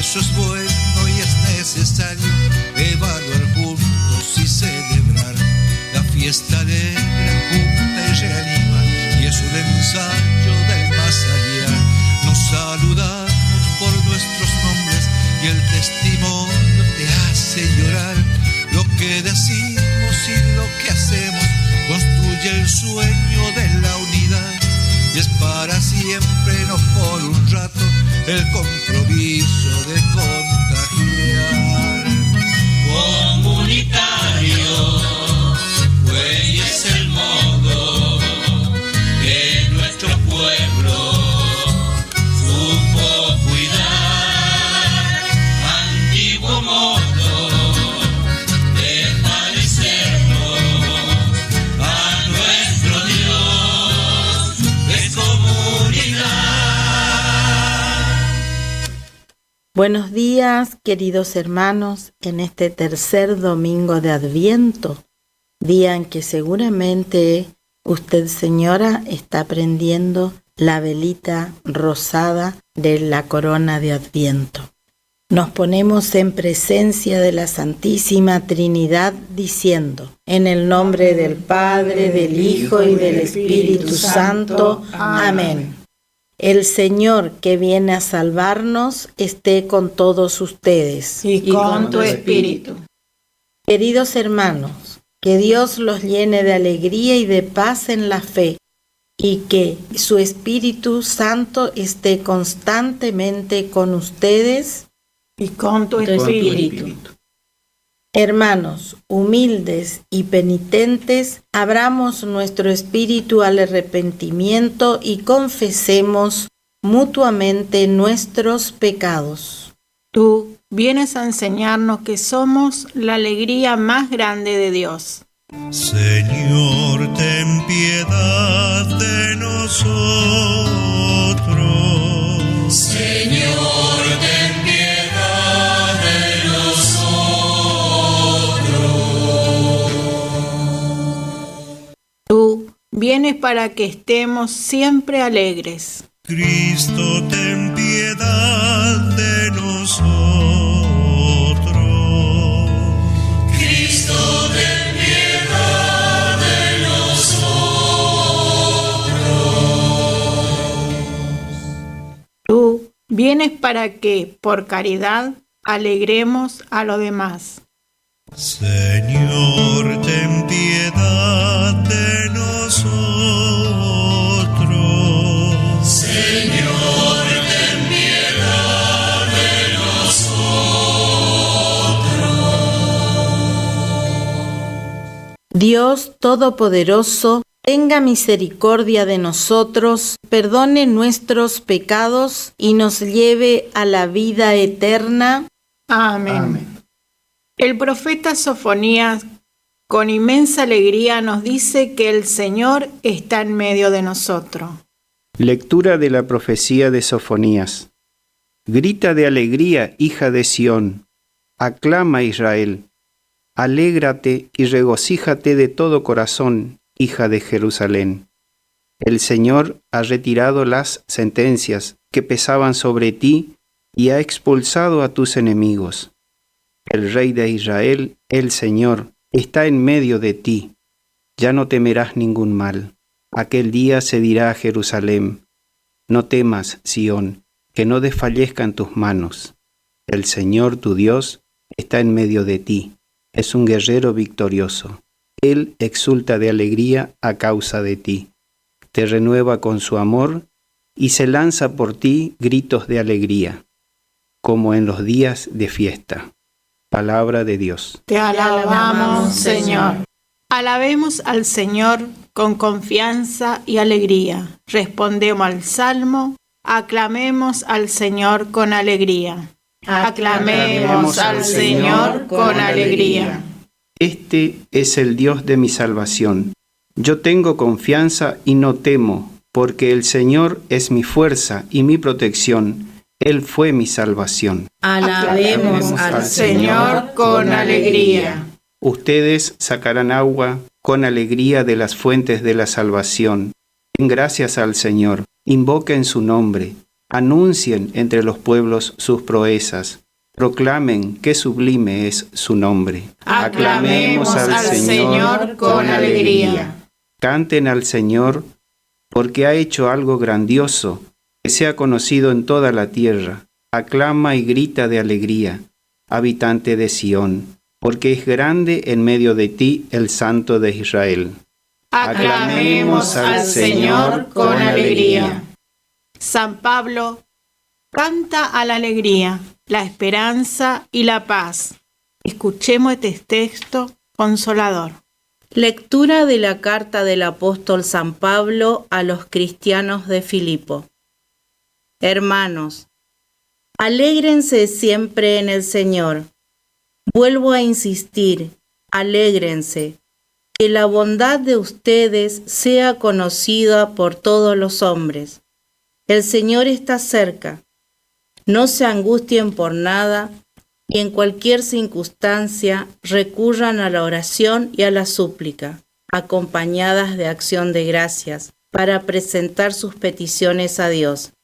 eso es bueno y es necesario evaluar juntos y celebrar la fiesta alegre, junta y reanima, y es un ensayo del más allá. Nos saludamos por nuestros nombres y el testimonio te hace llorar. Lo que decimos y lo que hacemos construye el sueño de la unidad, y es para siempre, no por un rato, el compromiso de contagiar. Comunitario, güey, es el modo que nuestro pueblo supo cuidar. Antiguo modo de parecernos a nuestro Dios es comunidad. Buenos días, queridos hermanos, en este tercer domingo de Adviento, día en que seguramente usted, señora, está prendiendo la velita rosada de la corona de Adviento. Nos ponemos en presencia de la Santísima Trinidad diciendo: en el nombre del Padre, del Hijo y del Espíritu Santo. Amén. El Señor que viene a salvarnos esté con todos ustedes. Y con tu espíritu. Queridos hermanos, que Dios los llene de alegría y de paz en la fe, y que su Espíritu Santo esté constantemente con ustedes. Y con tu espíritu. Hermanos, humildes y penitentes, abramos nuestro espíritu al arrepentimiento y confesemos mutuamente nuestros pecados. Tú vienes a enseñarnos que somos la alegría más grande de Dios. Señor, ten piedad de nosotros. Señor, ten piedad de nosotros. Tú vienes para que estemos siempre alegres. Cristo, ten piedad de nosotros. Cristo, ten piedad de nosotros. Tú vienes para que, por caridad, alegremos a los demás. Señor, ten piedad de nosotros. Señor, ten piedad de nosotros. Dios Todopoderoso, tenga misericordia de nosotros, perdone nuestros pecados y nos lleve a la vida eterna. Amén. El profeta Sofonías, con inmensa alegría, nos dice que el Señor está en medio de nosotros. Lectura de la profecía de Sofonías. Grita de alegría, hija de Sión. Aclama, Israel. Alégrate y regocíjate de todo corazón, hija de Jerusalén. El Señor ha retirado las sentencias que pesaban sobre ti y ha expulsado a tus enemigos. El Rey de Israel, el Señor, está en medio de ti. Ya no temerás ningún mal. Aquel día se dirá a Jerusalén: no temas, Sión, que no desfallezcan tus manos. El Señor tu Dios está en medio de ti. Es un guerrero victorioso. Él exulta de alegría a causa de ti. Te renueva con su amor y se lanza por ti gritos de alegría, como en los días de fiesta. Palabra de Dios. Te alabamos, Señor. Alabemos al Señor con confianza y alegría. Respondemos al Salmo. Aclamemos al Señor con alegría. Aclamemos al Señor con alegría. Este es el Dios de mi salvación. Yo tengo confianza y no temo, porque el Señor es mi fuerza y mi protección. Él fue mi salvación. Alabemos al Señor con alegría. Ustedes sacarán agua con alegría de las fuentes de la salvación. Den gracias al Señor, invoquen su nombre. Anuncien entre los pueblos sus proezas. Proclamen qué sublime es su nombre. Aclamemos al Señor con alegría. Canten al Señor porque ha hecho algo grandioso que sea conocido en toda la tierra. Aclama y grita de alegría, habitante de Sión, porque es grande en medio de ti el Santo de Israel. Aclamemos al Señor con alegría. San Pablo canta a la alegría, la esperanza y la paz. Escuchemos este texto consolador. Lectura de la carta del apóstol San Pablo a los cristianos de Filipo. Hermanos, alégrense siempre en el Señor. Vuelvo a insistir, alégrense. Que la bondad de ustedes sea conocida por todos los hombres. El Señor está cerca. No se angustien por nada y en cualquier circunstancia recurran a la oración y a la súplica, acompañadas de acción de gracias, para presentar sus peticiones a Dios.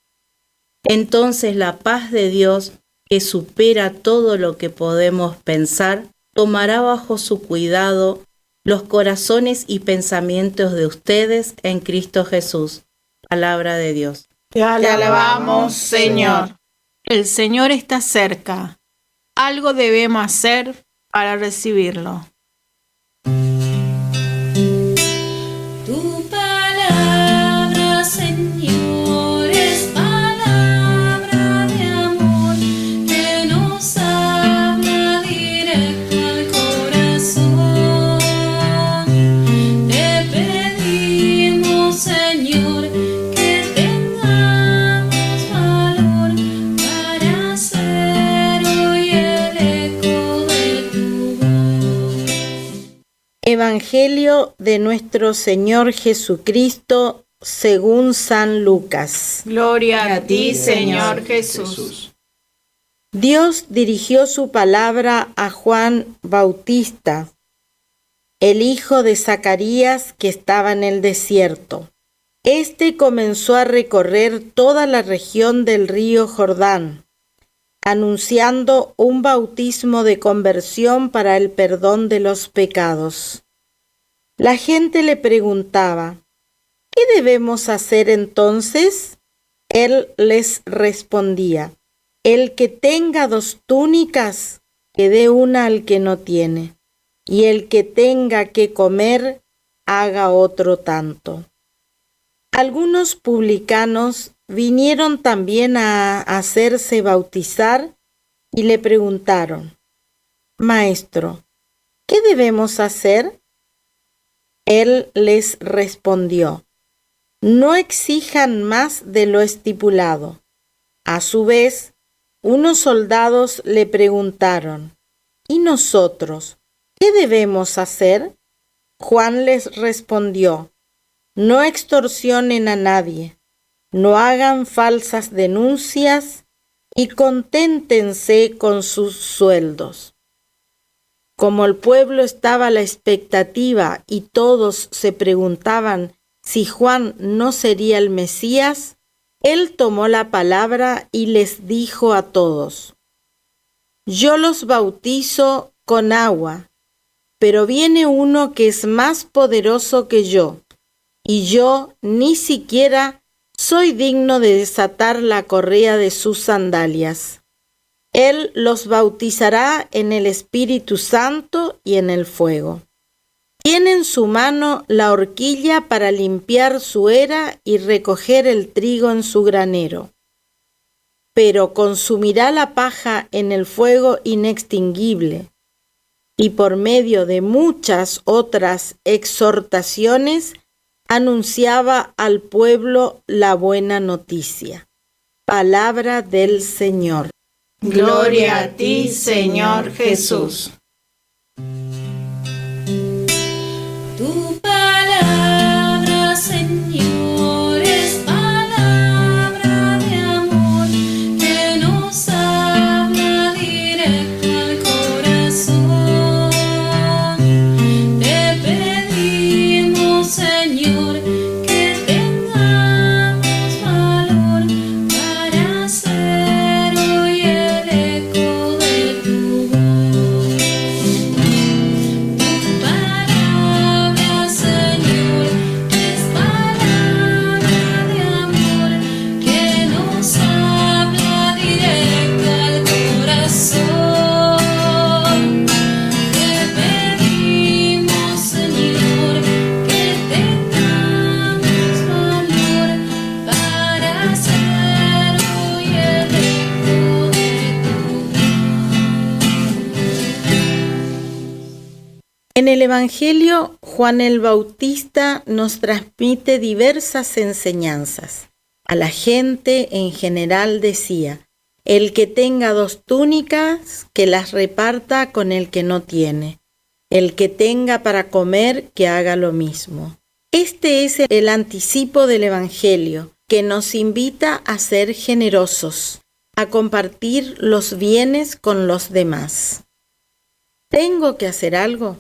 Entonces la paz de Dios, que supera todo lo que podemos pensar, tomará bajo su cuidado los corazones y pensamientos de ustedes en Cristo Jesús. Palabra de Dios. Te alabamos, Señor. El Señor está cerca. Algo debemos hacer para recibirlo. Tu palabra, Señor, es palabra de amor que nos habla directo al corazón. Te pedimos, Señor, que tengamos valor para ser hoy el eco de tu voz. Evangelio de nuestro Señor Jesucristo según San Lucas. Gloria a ti, Señor Jesús. Dios dirigió su palabra a Juan Bautista, el hijo de Zacarías que estaba en el desierto. Este comenzó a recorrer toda la región del río Jordán, anunciando un bautismo de conversión para el perdón de los pecados. La gente le preguntaba, ¿qué debemos hacer entonces? Él les respondía, el que tenga 2 túnicas, que dé una al que no tiene, y el que tenga que comer, haga otro tanto. Algunos publicanos vinieron también a hacerse bautizar y le preguntaron, Maestro, ¿qué debemos hacer? Él les respondió, no exijan más de lo estipulado. A su vez, unos soldados le preguntaron, ¿y nosotros qué debemos hacer? Juan les respondió, no extorsionen a nadie, no hagan falsas denuncias y conténtense con sus sueldos. Como el pueblo estaba a la expectativa y todos se preguntaban si Juan no sería el Mesías, él tomó la palabra y les dijo a todos, yo los bautizo con agua, pero viene uno que es más poderoso que yo, y yo ni siquiera soy digno de desatar la correa de sus sandalias. Él los bautizará en el Espíritu Santo y en el fuego. Tiene en su mano la horquilla para limpiar su era y recoger el trigo en su granero. Pero consumirá la paja en el fuego inextinguible. Y por medio de muchas otras exhortaciones, anunciaba al pueblo la buena noticia. Palabra del Señor. Gloria a ti, Señor Jesús. Tu palabra, Señor, es palabra de amor que nos habla directo al corazón. Te pedimos, Señor, que tengamos valor para En el Evangelio, Juan el Bautista nos transmite diversas enseñanzas. A la gente en general decía: el que tenga 2 túnicas, que las reparta con el que no tiene. El que tenga para comer, que haga lo mismo. Este es el anticipo del Evangelio, que nos invita a ser generosos, a compartir los bienes con los demás. ¿Tengo que hacer algo?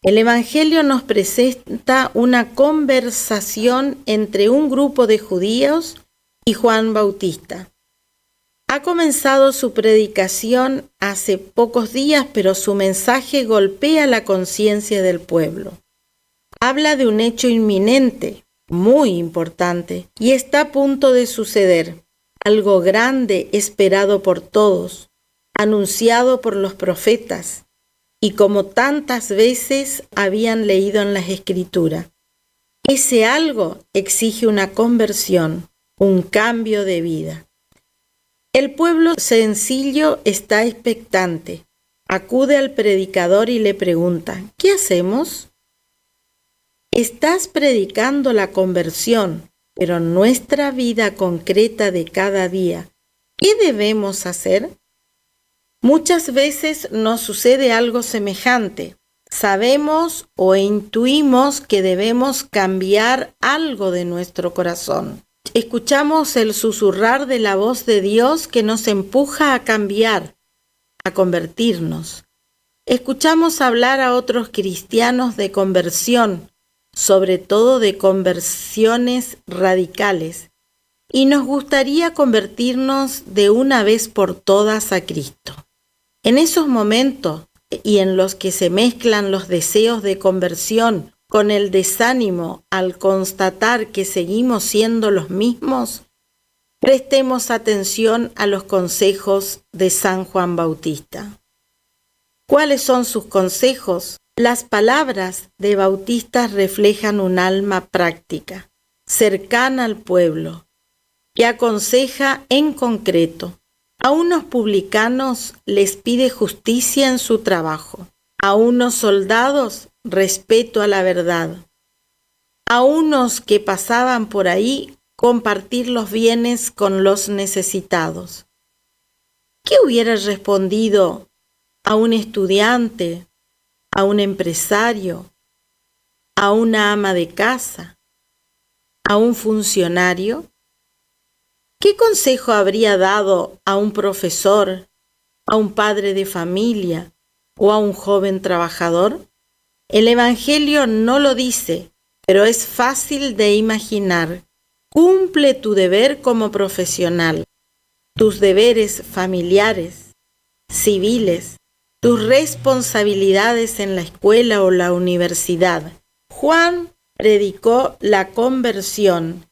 El Evangelio nos presenta una conversación entre un grupo de judíos y Juan Bautista. Ha comenzado su predicación hace pocos días, pero su mensaje golpea la conciencia del pueblo. Habla de un hecho inminente, muy importante, y está a punto de suceder. Algo grande esperado por todos, anunciado por los profetas, y como tantas veces habían leído en las Escrituras. Ese algo exige una conversión, un cambio de vida. El pueblo sencillo está expectante. Acude al predicador y le pregunta: ¿qué hacemos? Estás predicando la conversión, pero en nuestra vida concreta de cada día, ¿qué debemos hacer? Muchas veces nos sucede algo semejante. Sabemos o intuimos que debemos cambiar algo de nuestro corazón. Escuchamos el susurrar de la voz de Dios que nos empuja a cambiar, a convertirnos. Escuchamos hablar a otros cristianos de conversión, sobre todo de conversiones radicales, y nos gustaría convertirnos de una vez por todas a Cristo. En esos momentos y en los que se mezclan los deseos de conversión con el desánimo al constatar que seguimos siendo los mismos, prestemos atención a los consejos de San Juan Bautista. ¿Cuáles son sus consejos? Las palabras de Bautista reflejan un alma práctica, cercana al pueblo, que aconseja en concreto. A unos publicanos les pide justicia en su trabajo, a unos soldados respeto a la verdad, a unos que pasaban por ahí compartir los bienes con los necesitados. ¿Qué hubiera respondido a un estudiante, a un empresario, a una ama de casa, a un funcionario? ¿Qué consejo habría dado a un profesor, a un padre de familia o a un joven trabajador? El Evangelio no lo dice, pero es fácil de imaginar. Cumple tu deber como profesional, tus deberes familiares, civiles, tus responsabilidades en la escuela o la universidad. Juan predicó la conversión,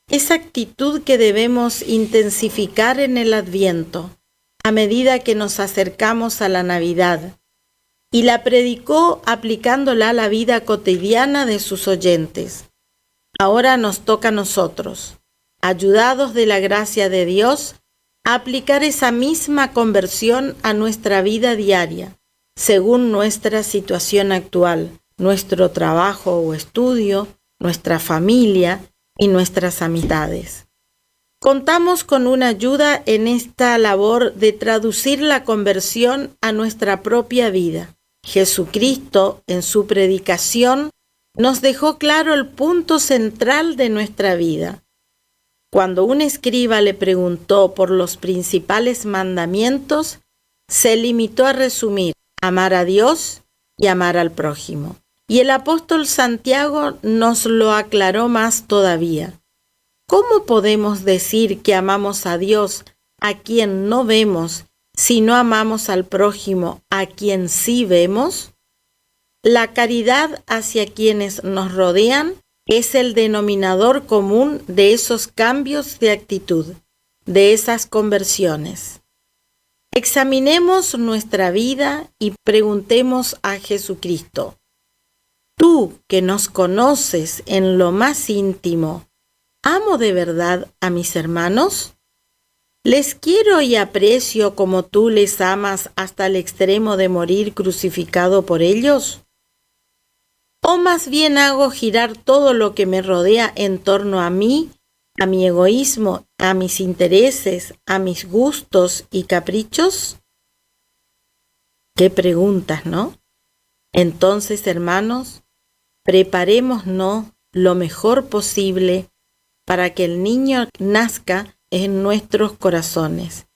esa actitud que debemos intensificar en el Adviento, a medida que nos acercamos a la Navidad, y la predicó aplicándola a la vida cotidiana de sus oyentes. Ahora nos toca a nosotros, ayudados de la gracia de Dios, a aplicar esa misma conversión a nuestra vida diaria, según nuestra situación actual, nuestro trabajo o estudio, nuestra familia y nuestras amistades. Contamos con una ayuda en esta labor de traducir la conversión a nuestra propia vida. Jesucristo, en su predicación, nos dejó claro el punto central de nuestra vida. Cuando un escriba le preguntó por los principales mandamientos, se limitó a resumir: amar a Dios y amar al prójimo. Y el apóstol Santiago nos lo aclaró más todavía. ¿Cómo podemos decir que amamos a Dios a quien no vemos si no amamos al prójimo a quien sí vemos? La caridad hacia quienes nos rodean es el denominador común de esos cambios de actitud, de esas conversiones. Examinemos nuestra vida y preguntemos a Jesucristo: tú que nos conoces en lo más íntimo, ¿amo de verdad a mis hermanos? ¿Les quiero y aprecio como tú les amas hasta el extremo de morir crucificado por ellos? ¿O más bien hago girar todo lo que me rodea en torno a mí, a mi egoísmo, a mis intereses, a mis gustos y caprichos? Qué preguntas, ¿no? Entonces, hermanos, preparémonos lo mejor posible para que el niño nazca en nuestros corazones.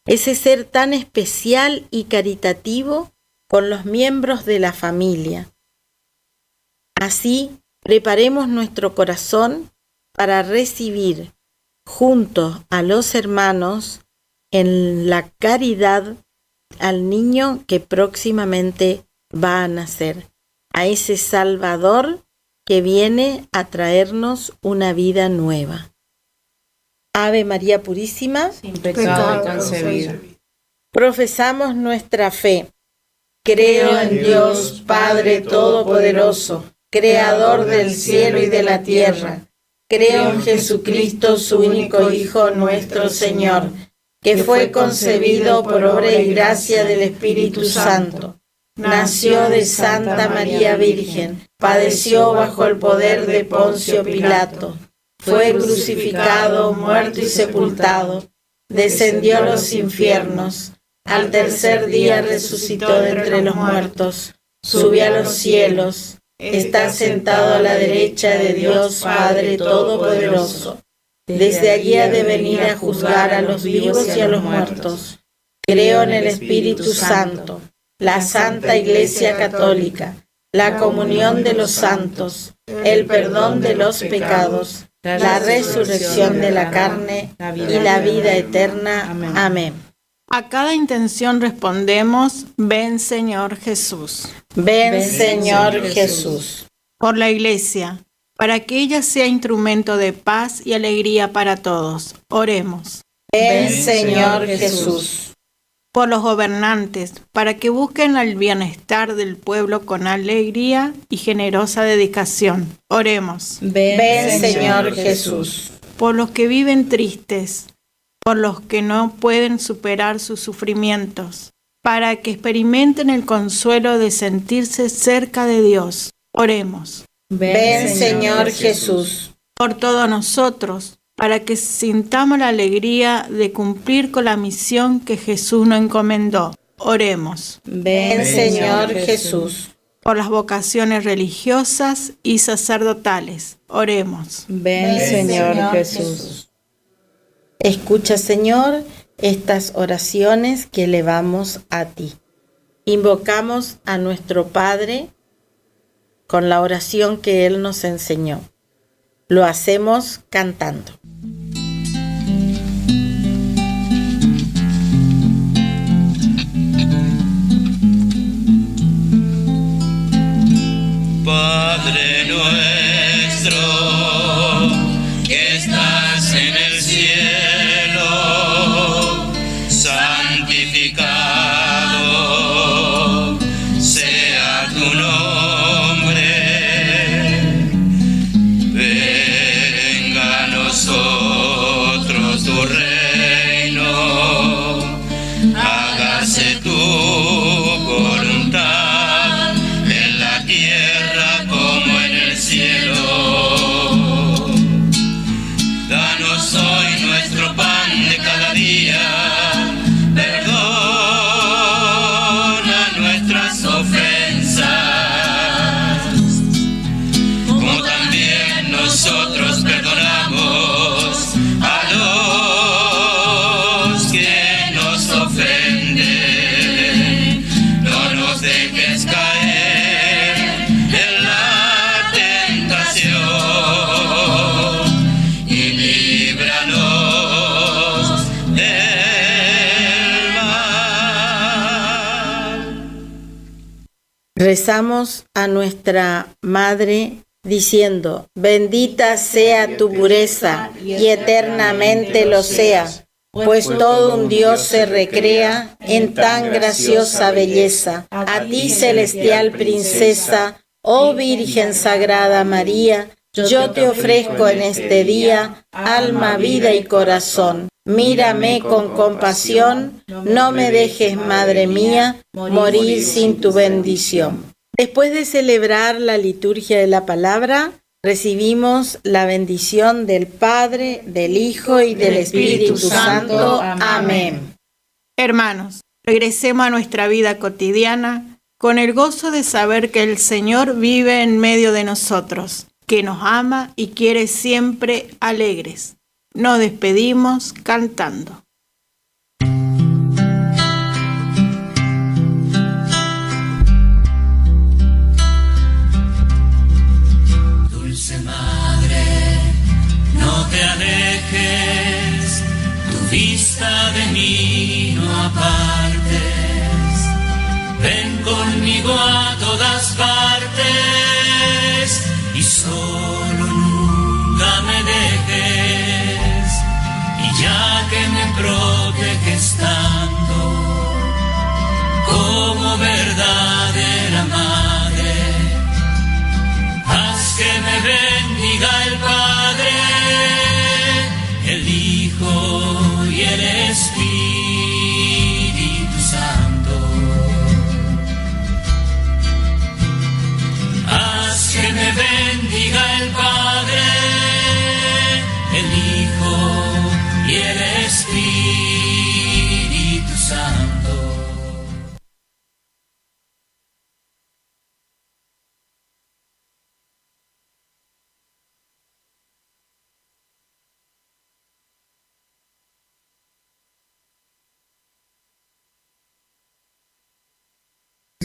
Ese ser tan especial y caritativo con los miembros de la familia. Así, preparemos nuestro corazón para recibir junto a los hermanos en la caridad al niño que próximamente va a nacer, a ese Salvador que viene a traernos una vida nueva. Ave María Purísima, sin pecado concebida. Profesamos nuestra fe. Creo en Dios, Padre Todopoderoso, Creador del cielo y de la tierra. Creo en Jesucristo, su único Hijo, nuestro Señor, que fue concebido por obra y gracia del Espíritu Santo. Nació de Santa María Virgen, padeció bajo el poder de Poncio Pilato, fue crucificado, muerto y sepultado, descendió a los infiernos, al tercer día resucitó de entre los muertos, subió a los cielos, está sentado a la derecha de Dios Padre Todopoderoso. Desde allí ha de venir a juzgar a los vivos y a los muertos. Creo en el Espíritu Santo, la Santa Iglesia Católica, la comunión de los santos, el perdón de los pecados, la resurrección de la carne y la vida eterna. Amén. A cada intención respondemos: ven, Señor Jesús. Ven, Señor Jesús. Por la Iglesia, para que ella sea instrumento de paz y alegría para todos. Oremos. Ven, Señor Jesús. Por los gobernantes, para que busquen el bienestar del pueblo con alegría y generosa dedicación. Oremos. Ven, Señor Jesús. Por los que viven tristes, por los que no pueden superar sus sufrimientos, para que experimenten el consuelo de sentirse cerca de Dios. Oremos. Ven, Señor Jesús. Por todos nosotros, para que sintamos la alegría de cumplir con la misión que Jesús nos encomendó. Oremos. Ven, Señor Jesús. Por las vocaciones religiosas y sacerdotales. Oremos. Ven, Señor Jesús. Escucha, Señor, estas oraciones que elevamos a ti. Invocamos a nuestro Padre con la oración que Él nos enseñó. Lo hacemos cantando. Padre nuestro, que estás en el cielo, santificado sea tu nombre. Venga a nosotros tu reino, hágase tu voluntad en la tierra como en el cielo. Danos hoy nuestro pan de cada día, perdona nuestras ofensas, como también nosotros perdonamos a los que nos ofenden. No nos dejes caer en la tentación y líbranos del mal. Rezamos a nuestra Madre diciendo: bendita sea tu pureza y eternamente lo sea, pues todo un Dios se recrea en tan graciosa belleza. A ti, celestial princesa, oh Virgen Sagrada María, yo te ofrezco en este día alma, vida y corazón. Mírame con compasión, no me dejes, Madre mía, morir sin tu bendición. Después de celebrar la liturgia de la palabra, recibimos la bendición del Padre, del Hijo y del Espíritu Santo. Amén. Hermanos, regresemos a nuestra vida cotidiana con el gozo de saber que el Señor vive en medio de nosotros, que nos ama y quiere siempre alegres. Nos despedimos cantando. Dulce Madre, no te alejes, tu vista de mí no apartes. Ven conmigo a todas partes y solo nunca me dejes. Y ya que me proteges tanto como verdadera madre, haz que me bendiga el Padre, el Hijo y el Espíritu Santo. Haz que me bendiga el Padre, el Hijo y el Espíritu Santo.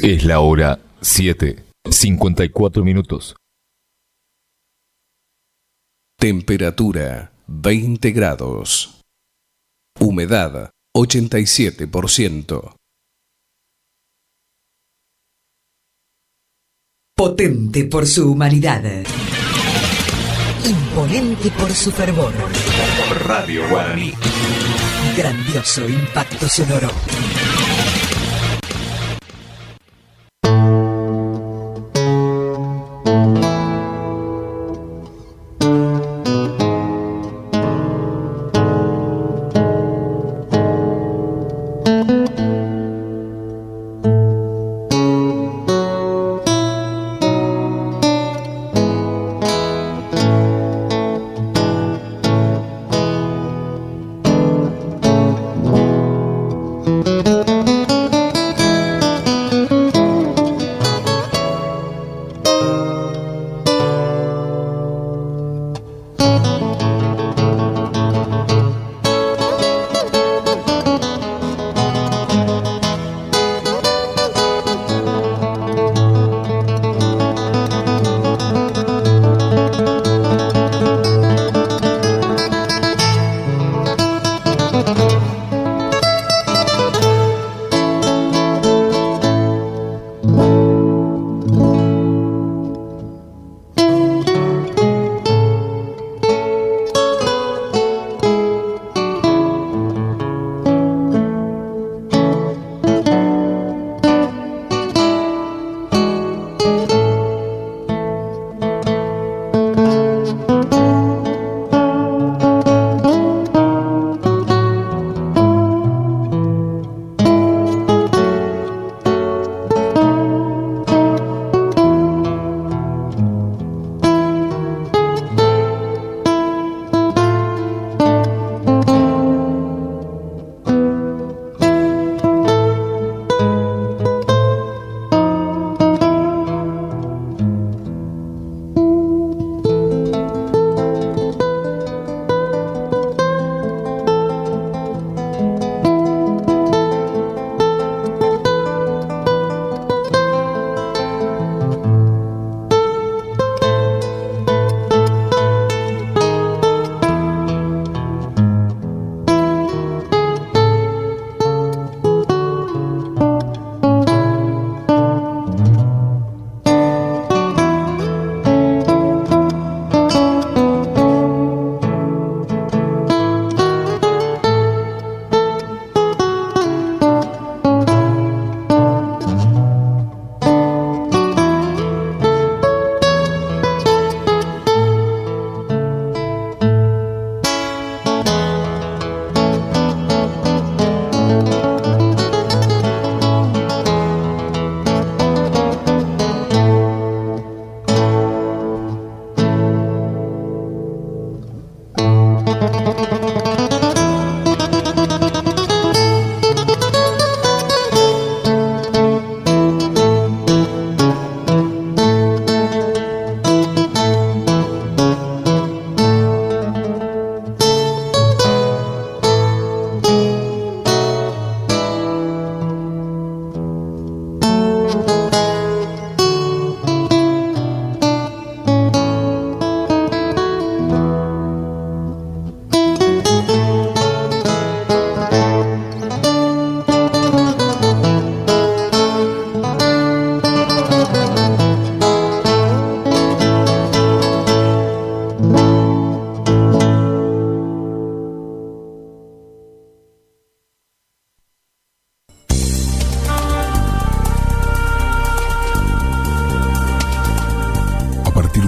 Es la hora 7:54. Temperatura 20 grados. Humedad 87%. Potente por su humanidad. Imponente por su fervor. Radio Guaraní. Grandioso impacto sonoro.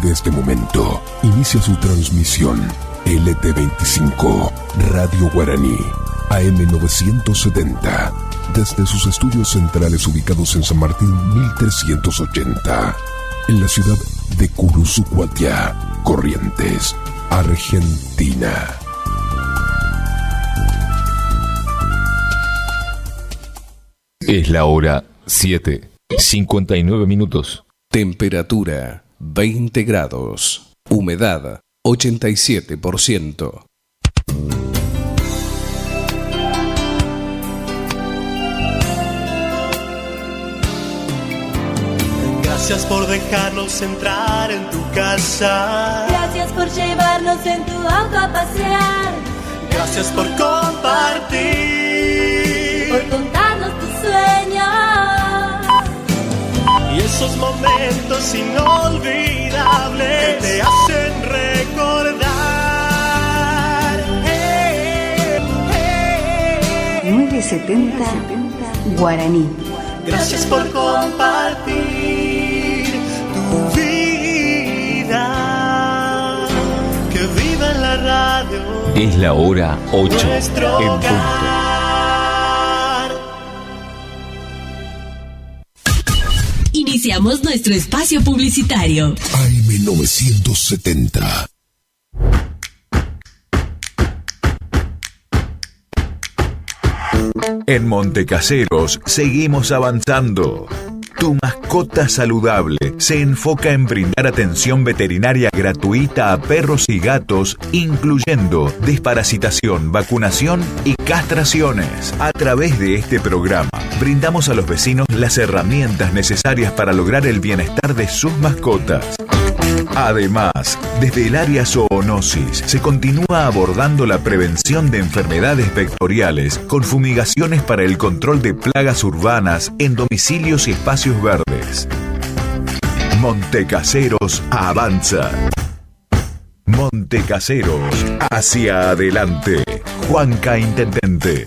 de este momento inicia su transmisión LT25 Radio Guaraní AM 970 desde sus estudios centrales ubicados en San Martín 1380 en la ciudad de Curuzucuatiá, Corrientes, Argentina. Es la hora 7:59. Temperatura 20 grados. Humedad 87%. Gracias por dejarnos entrar en tu casa. Gracias por llevarnos en tu auto a pasear. Gracias por compartir. Por contarnos tus sueños. Y esos momentos inolvidables que te hacen recordar. 970 Guaraní. Gracias por compartir tu vida. Que viva en la radio. Es la hora 8 Nuestro en punto. Iniciamos nuestro espacio publicitario. AM 970. En Montecaseros seguimos avanzando. Tu mascota saludable se enfoca en brindar atención veterinaria gratuita a perros y gatos, incluyendo desparasitación, vacunación y castraciones. A través de este programa, brindamos a los vecinos las herramientas necesarias para lograr el bienestar de sus mascotas. Además, desde el área zoonosis se continúa abordando la prevención de enfermedades vectoriales con fumigaciones para el control de plagas urbanas en domicilios y espacios verdes. Montecaseros avanza. Montecaseros hacia adelante. Juanca Intendente.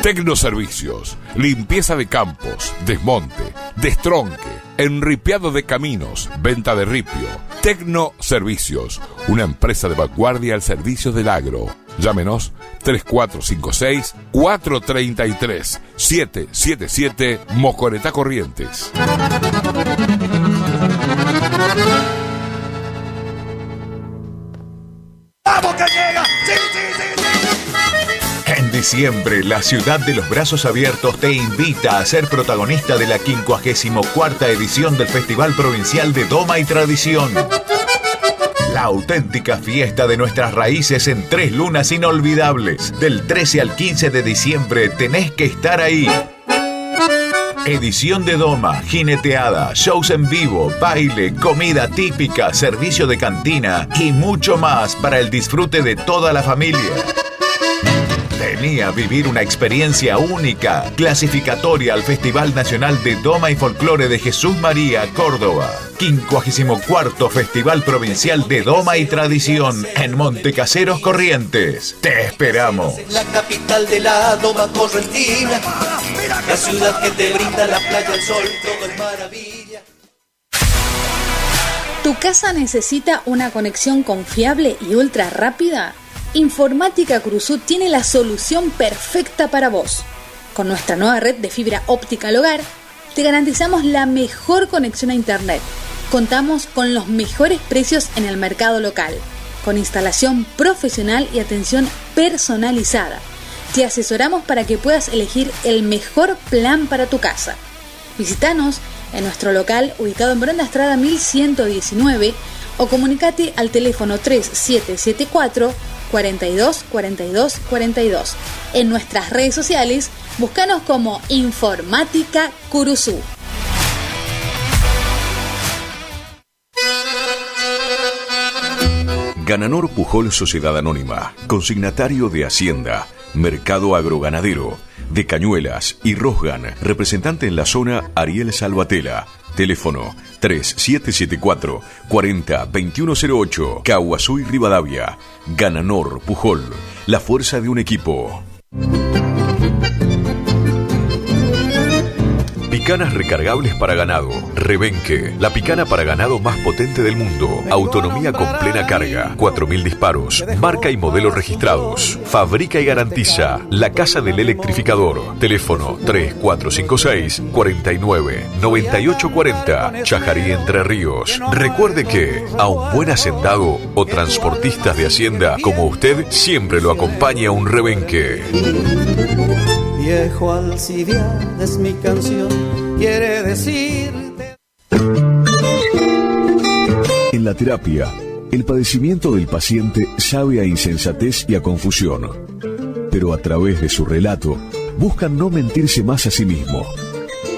Tecnoservicios, limpieza de campos, desmonte, destronque, enripiado de caminos, venta de ripio. Tecnoservicios, una empresa de vanguardia al servicio del agro. Llámenos 3456-433-777 Mocoretá Corrientes. ¡Vamos que llega! ¡Sí, sí, sí, sí! En diciembre, la ciudad de los brazos abiertos te invita a ser protagonista de la 54ª edición del Festival Provincial de Doma y Tradición. La auténtica fiesta de nuestras raíces en 3 lunas inolvidables. Del 13 al 15 de diciembre tenés que estar ahí. Edición de doma, jineteada, shows en vivo, baile, comida típica, servicio de cantina y mucho más para el disfrute de toda la familia. Vení a vivir una experiencia única, clasificatoria al Festival Nacional de Doma y Folclore de Jesús María, Córdoba. 54º Festival Provincial de Doma y Tradición en Montecaseros, Corrientes. Te esperamos. La capital de la doma correntina, la ciudad que te brinda la playa, el sol, todo es maravilla. ¿Tu casa necesita una conexión confiable y ultra rápida? Informática Cruzú tiene la solución perfecta para vos. Con nuestra nueva red de fibra óptica al hogar, te garantizamos la mejor conexión a internet. Contamos con los mejores precios en el mercado local, con instalación profesional y atención personalizada. Te asesoramos para que puedas elegir el mejor plan para tu casa. Visítanos en nuestro local ubicado en Bronda Estrada 1119 o comunicate al teléfono 3774 42 42 42. En nuestras redes sociales, búscanos como Informática Curuzú. Gananor Pujol Sociedad Anónima, consignatario de Hacienda, Mercado Agroganadero, de Cañuelas y Rosgan, representante en la zona Ariel Salvatela. Teléfono 3774 40 2108, Caguazú y Rivadavia. Gananor Pujol, la fuerza de un equipo. Picanas recargables para ganado. Rebenque, la picana para ganado más potente del mundo. Autonomía con plena carga. 4.000 disparos. Marca y modelo registrados. Fabrica y garantiza La Casa del Electrificador. Teléfono 3456 49 98 40. Chajarí, Entre Ríos. Recuerde que a un buen hacendado o transportistas de hacienda como usted siempre lo acompaña un rebenque. Viejo Alcibiades, mi canción quiere decirte. En la terapia, el padecimiento del paciente sabe a insensatez y a confusión, pero a través de su relato buscan no mentirse más a sí mismo.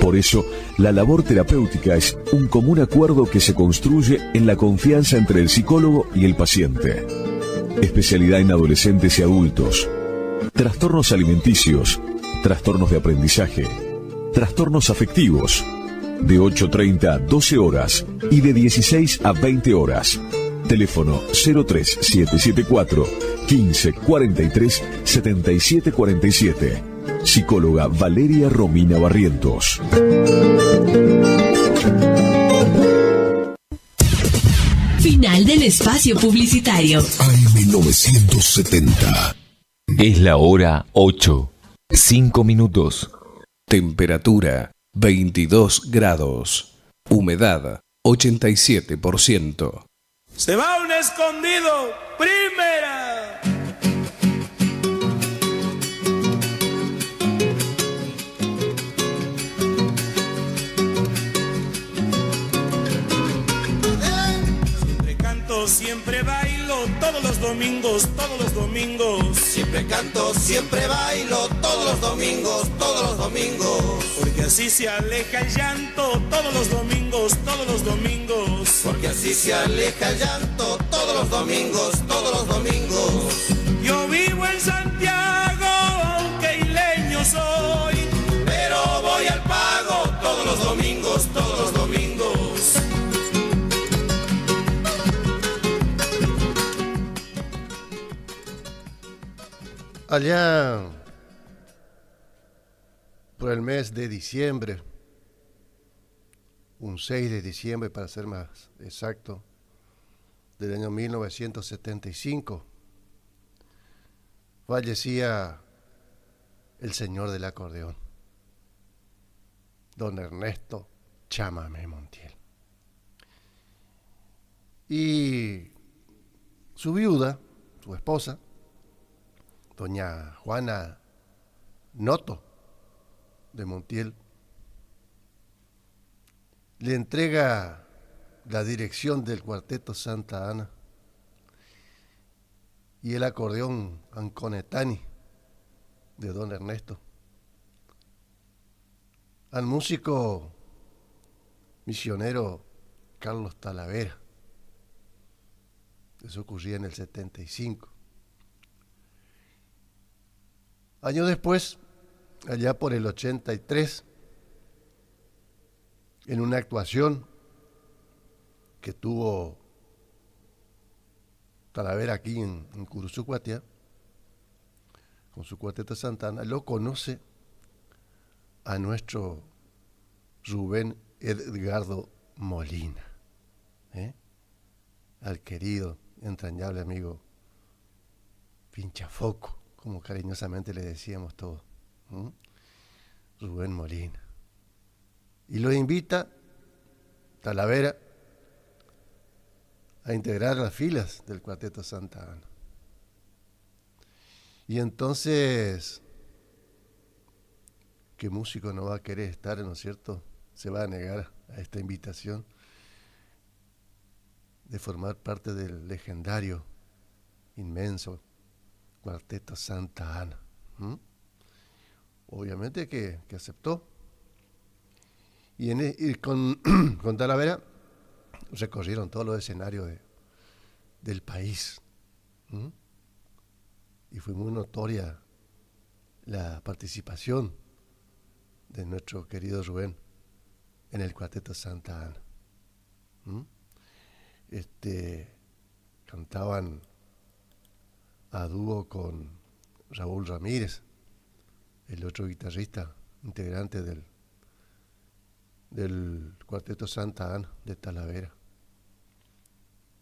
Por eso, la labor terapéutica es un común acuerdo que se construye en la confianza entre el psicólogo y el paciente. Especialidad en adolescentes y adultos. Trastornos alimenticios, trastornos de aprendizaje, trastornos afectivos, de 8:30 a 12 horas y de 16 a 20 horas. Teléfono 03774 15 43 77 47. Psicóloga Valeria Romina Barrientos. Final del espacio publicitario. AM970. Es la hora 8, 5 minutos. Temperatura 22 grados. Humedad 87%. Se va un escondido, primera. Siempre canto, siempre bailo, todos los domingos, todos los domingos. Siempre canto, siempre bailo, todos los domingos, todos los domingos. Porque así se aleja el llanto, todos los domingos, todos los domingos. Porque así se aleja el llanto, todos los domingos, todos los domingos. Yo vivo en Santiago, aunque isleño soy, pero voy al pago todos los domingos, todos los domingos. Allá por el mes de diciembre, un 6 de diciembre para ser más exacto, del año 1975, fallecía el señor del acordeón, don Ernesto Chamamé Montiel. Y su viuda, su esposa, doña Juana Noto de Montiel, le entrega la dirección del Cuarteto Santa Ana y el acordeón Anconetani de don Ernesto al músico misionero Carlos Talavera. Eso ocurría en el 75. Años después, allá por el 83, en una actuación que tuvo Talavera aquí en Curuzucuatia, con su Cuarteto Santana, lo conoce a nuestro Rubén Edgardo Molina, al querido, entrañable amigo Pinchafoco, como cariñosamente le decíamos todos, Rubén Molina. Y lo invita Talavera a integrar las filas del Cuarteto Santa Ana. Y entonces, ¿qué músico no va a querer estar, no es cierto? Se va a negar a esta invitación de formar parte del legendario, inmenso Cuarteto Santa Ana. Obviamente que aceptó. Y con Talavera recorrieron todos los escenarios del país. Y fue muy notoria la participación de nuestro querido Rubén en el Cuarteto Santa Ana. Cantaban a dúo con Raúl Ramírez, el otro guitarrista integrante del del Cuarteto Santa Ana de Talavera.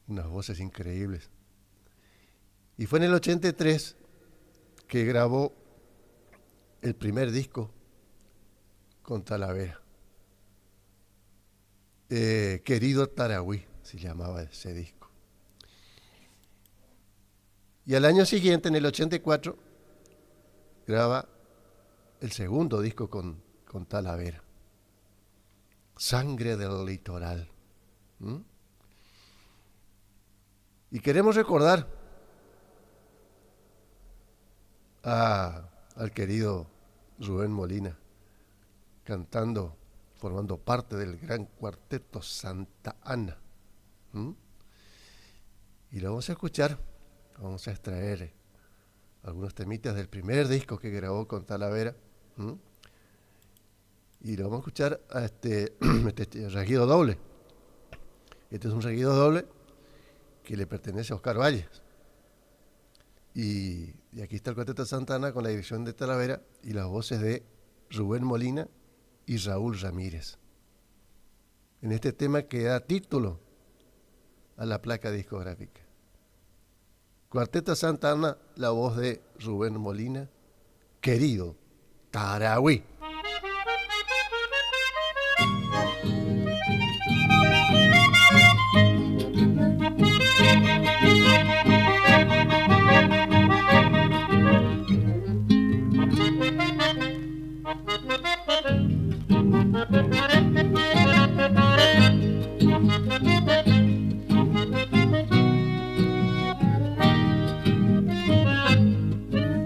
Unas voces increíbles. Y fue en el 83 que grabó el primer disco con Talavera. Querido Taragüí se llamaba ese disco. Y al año siguiente, en el 84, graba el segundo disco con Talavera, Sangre del Litoral. Y queremos recordar al querido Rubén Molina cantando, formando parte del gran Cuarteto Santa Ana. Y lo vamos a escuchar, vamos a extraer algunos temitas del primer disco que grabó con Talavera. Y lo vamos a escuchar a este reguido doble. Este es un reguido doble que le pertenece a Oscar Valles. Y aquí está el Cuarteto Santa Ana con la dirección de Talavera y las voces de Rubén Molina y Raúl Ramírez. En este tema que da título a la placa discográfica. Cuarteto Santa Ana, la voz de Rubén Molina, Querido Taragüí.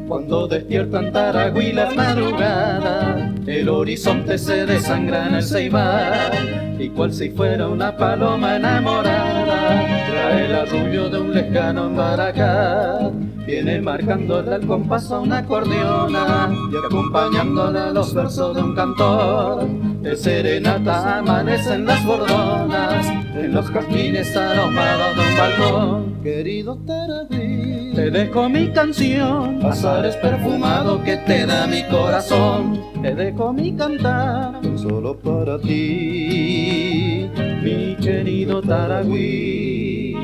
Cuando despiertan Taragüí las madrugadas, el horizonte se desangra en el ceibal, y cual si fuera una paloma enamorada, trae el arrullo de un lejano embaracá. Viene marcándole al compás a una acordeona y acompañándola a los versos de un cantor. De serenata amanecen las bordonas en los jazmines aromados de un balcón. Querido Taragüí, te dejo mi canción, pasares perfumado que te da mi corazón. Te dejo mi cantar, solo para ti, mi querido Taragüí.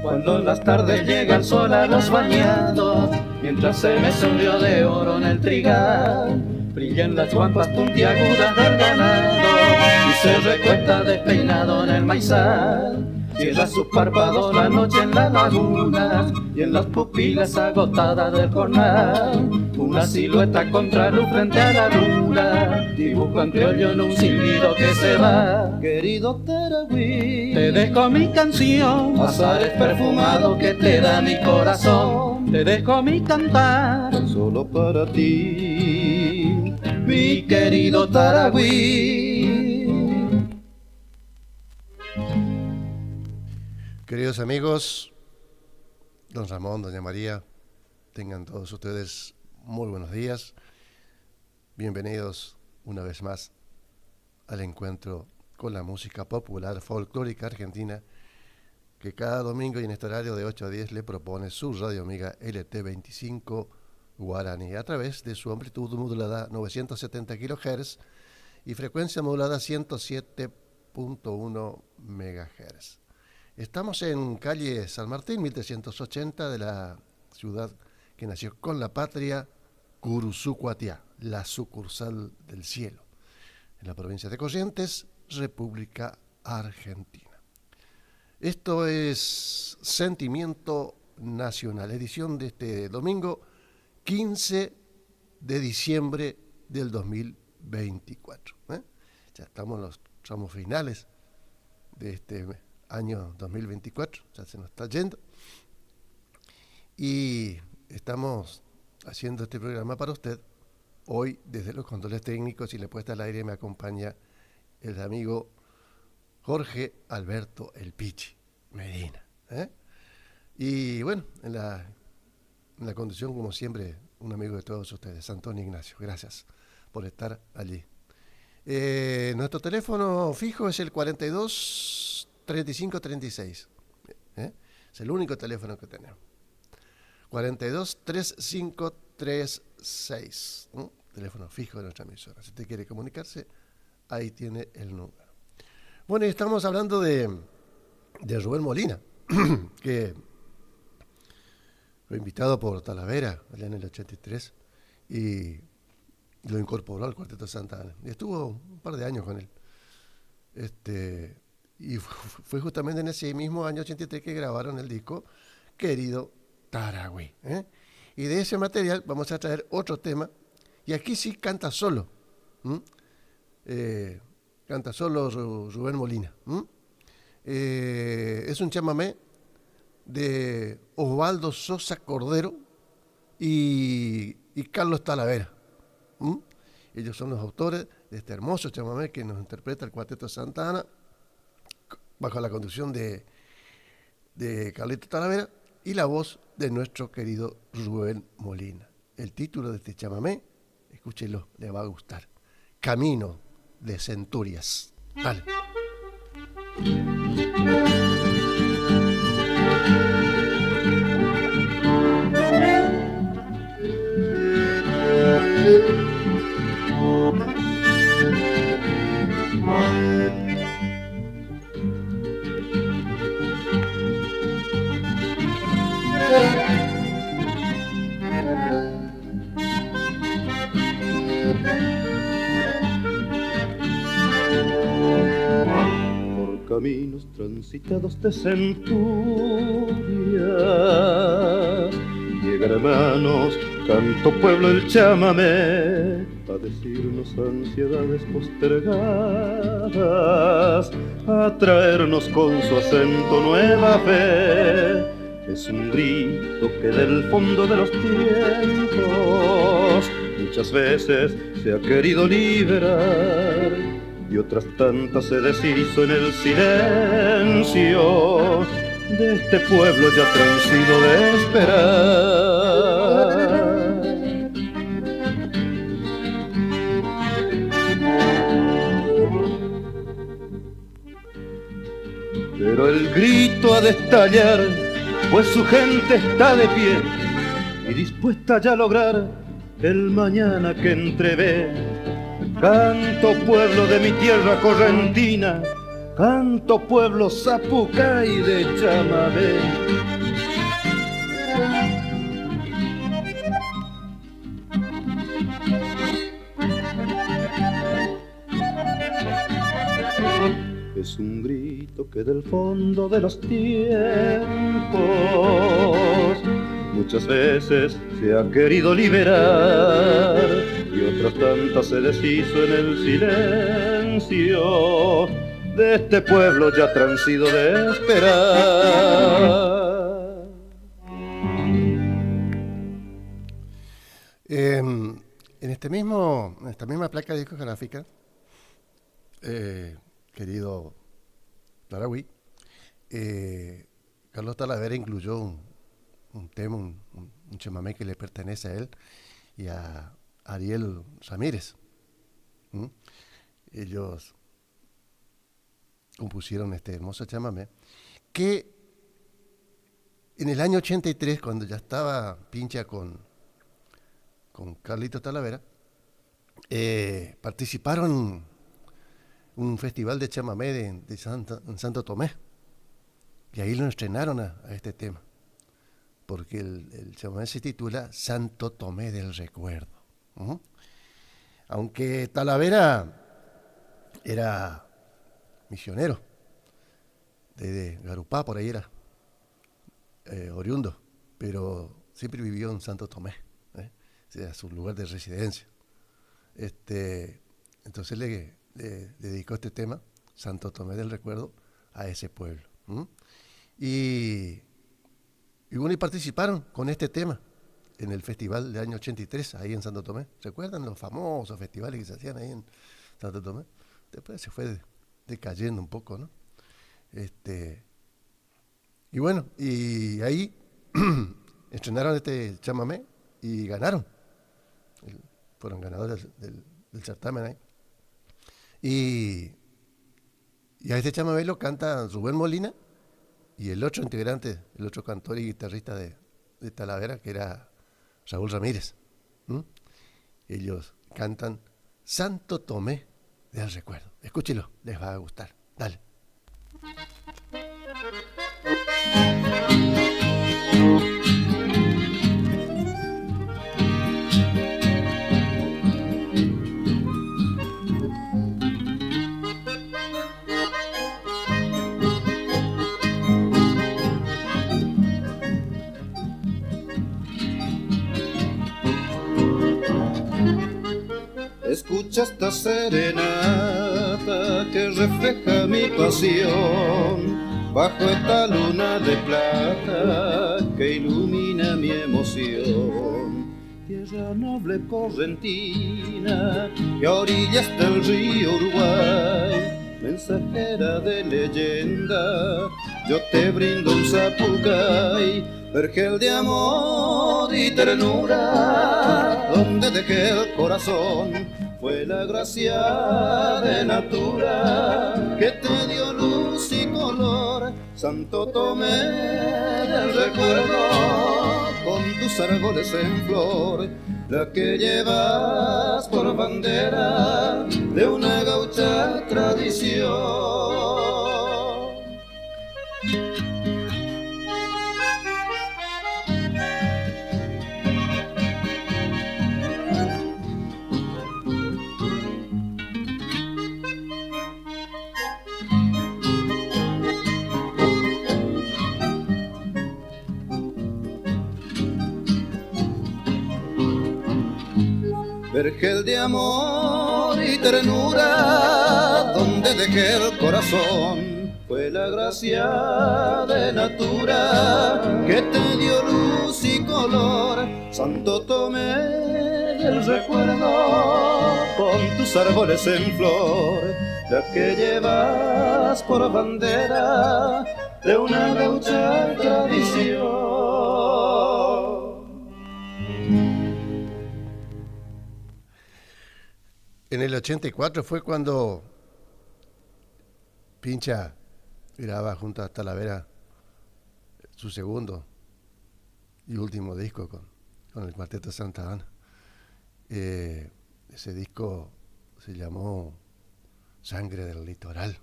Cuando en las tardes llega el sol a los bañados, mientras se mece un río de oro en el trigal, brillan las guampas puntiagudas del ganado y se recuesta despeinado en el maizal. Cierra sus párpados la noche en la laguna y en las pupilas agotadas del jornal una silueta contra luz frente a la luna dibuja en criollo en un silbido que se va. Querido Taragüí, te dejo mi canción, pasares perfumado que te da mi corazón. Te dejo mi cantar, solo para ti, mi querido Taragüí. Queridos amigos, don Ramón, doña María, tengan todos ustedes muy buenos días. Bienvenidos una vez más al encuentro con la música popular folclórica argentina que cada domingo y en este horario de 8 a 10 le propone su radio amiga LT25 Guaraní a través de su amplitud modulada 970 kHz y frecuencia modulada 107.1 MHz. Estamos en calle San Martín, 1380 de la ciudad que nació con la patria, Curuzú-Cuatiá, la sucursal del cielo, en la provincia de Corrientes, República Argentina. Esto es Sentimiento Nacional, edición de este domingo 15 de diciembre del 2024. Ya estamos en los tramos finales de este año 2024, ya se nos está yendo. Y estamos haciendo este programa para usted. Hoy, desde los controles técnicos y la puesta al aire, me acompaña el amigo Jorge Alberto El Pichi. Medina. Y bueno, en la conducción, como siempre, un amigo de todos ustedes, Antonio Ignacio. Gracias por estar allí. Nuestro teléfono fijo es el 42 35 36. Es el único teléfono que tenemos. 42 35 36. Teléfono fijo de nuestra emisora. Si usted quiere comunicarse, ahí tiene el número. Bueno, y estamos hablando de Rubén Molina, que fue invitado por Talavera allá en el 83 y lo incorporó al Cuarteto Santa Ana. Y estuvo un par de años con él. Y fue justamente en ese mismo año 83 que grabaron el disco Querido Taragüí. Y de ese material vamos a traer otro tema. Y aquí sí canta solo. Canta solo Rubén Molina. Es un chamamé de Osvaldo Sosa Cordero y Carlos Talavera. Ellos son los autores de este hermoso chamamé que nos interpreta el Cuarteto Santa Ana bajo la conducción de Carlito Talavera y la voz de nuestro querido Rubén Molina. El título de este chamamé, escúchelo, le va a gustar. Camino de Centurias. Dale. Caminos transitados de centurias, llega hermanos, canto pueblo el chamamé, a decirnos ansiedades postergadas, a traernos con su acento nueva fe. Es un grito que del fondo de los tiempos muchas veces se ha querido liberar y otras tantas se deshizo en el silencio de este pueblo ya transido de esperar. Pero el grito ha de estallar, pues su gente está de pie y dispuesta ya a lograr el mañana que entrevé. Canto pueblo de mi tierra correntina, canto pueblo zapucay de chamamé. Es un grito que del fondo de los tiempos muchas veces se ha querido liberar y otras tantas se deshizo en el silencio de este pueblo ya transido de esperar. En esta misma placa discográfica, querido Taragüí, Carlos Talavera incluyó un tema, un chamamé que le pertenece a él y a Ariel Ramírez. Ellos compusieron este hermoso chamamé que en el año 83, cuando ya estaba pincha con Carlito Talavera, participaron en un festival de chamamé en Santo Tomé y ahí lo estrenaron a este tema porque el chamamé se titula Santo Tomé del Recuerdo. Aunque Talavera era misionero de Garupá, por ahí era oriundo, pero siempre vivió en Santo Tomé, era su lugar de residencia. Entonces le dedicó este tema, Santo Tomé del Recuerdo, a ese pueblo. Y bueno, y participaron con este tema en el festival del año 83, ahí en Santo Tomé. ¿Recuerdan los famosos festivales que se hacían ahí en Santo Tomé? Después se fue decayendo un poco, ¿no? Y bueno, y ahí estrenaron este chamamé y ganaron. Fueron ganadores del certamen ahí. Y a este chamamé lo canta Rubén Molina y el otro integrante, el otro cantor y guitarrista de Talavera, que era Raúl Ramírez. Ellos cantan Santo Tomé del Recuerdo. Escúchelo, les va a gustar. Dale. Escucha esta serenata que refleja mi pasión bajo esta luna de plata que ilumina mi emoción. Tierra noble correntina que a orillas del río Uruguay, mensajera de leyenda, yo te brindo un zapucay, vergel de amor y ternura, donde dejé el corazón. Fue la gracia de natura que te dio luz y color, Santo Tomé del Recuerdo, con tus árboles en flor, la que llevas por bandera de una gaucha tradición. Vergel de amor y ternura, donde dejé el corazón, fue la gracia de natura que te dio luz y color, Santo Tomé del Recuerdo, con tus árboles en flor, la que llevas por bandera de una gaucha tradición. En el 84 fue cuando Pincha graba junto a Talavera su segundo y último disco con el Cuarteto Santa Ana. Ese disco se llamó Sangre del Litoral.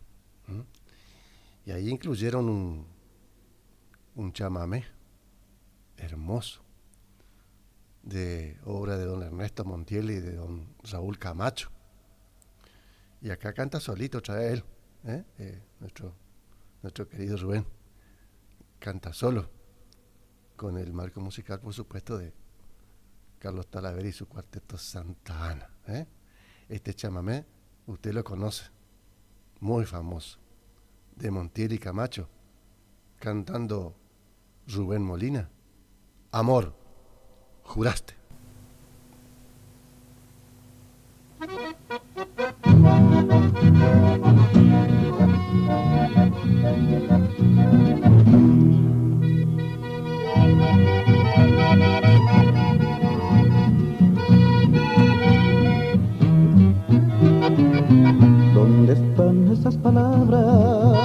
Y ahí incluyeron un chamamé hermoso, de obra de don Ernesto Montiel y de don Raúl Camacho. Y acá canta solito otra vez él, nuestro querido Rubén, canta solo, con el marco musical, por supuesto, de Carlos Talavera y su Cuarteto Santa Ana. Este chamamé, usted lo conoce, muy famoso, de Montiel y Camacho, cantando Rubén Molina, Amor, juraste. ¿Dónde están esas palabras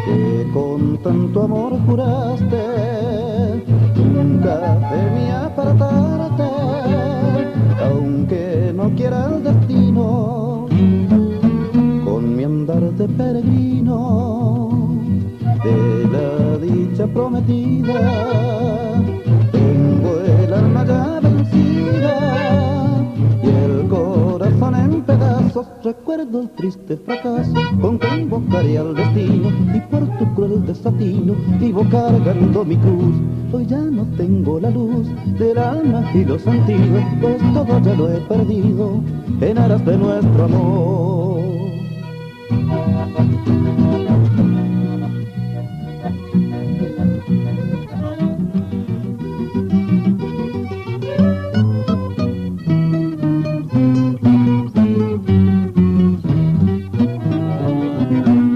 que con tanto amor juraste? Nunca debí apartarte, aunque no quiera el destino, con mi andar de peregrino, de la dicha prometida, tengo el alma ya vencida y el corazón en pedazos. Recuerdo el triste fracaso con que invocaré al destino, y por tu cruel desatino vivo cargando mi cruz. Hoy ya no tengo la luz del alma y los sentidos, pues todo ya lo he perdido en aras de nuestro amor.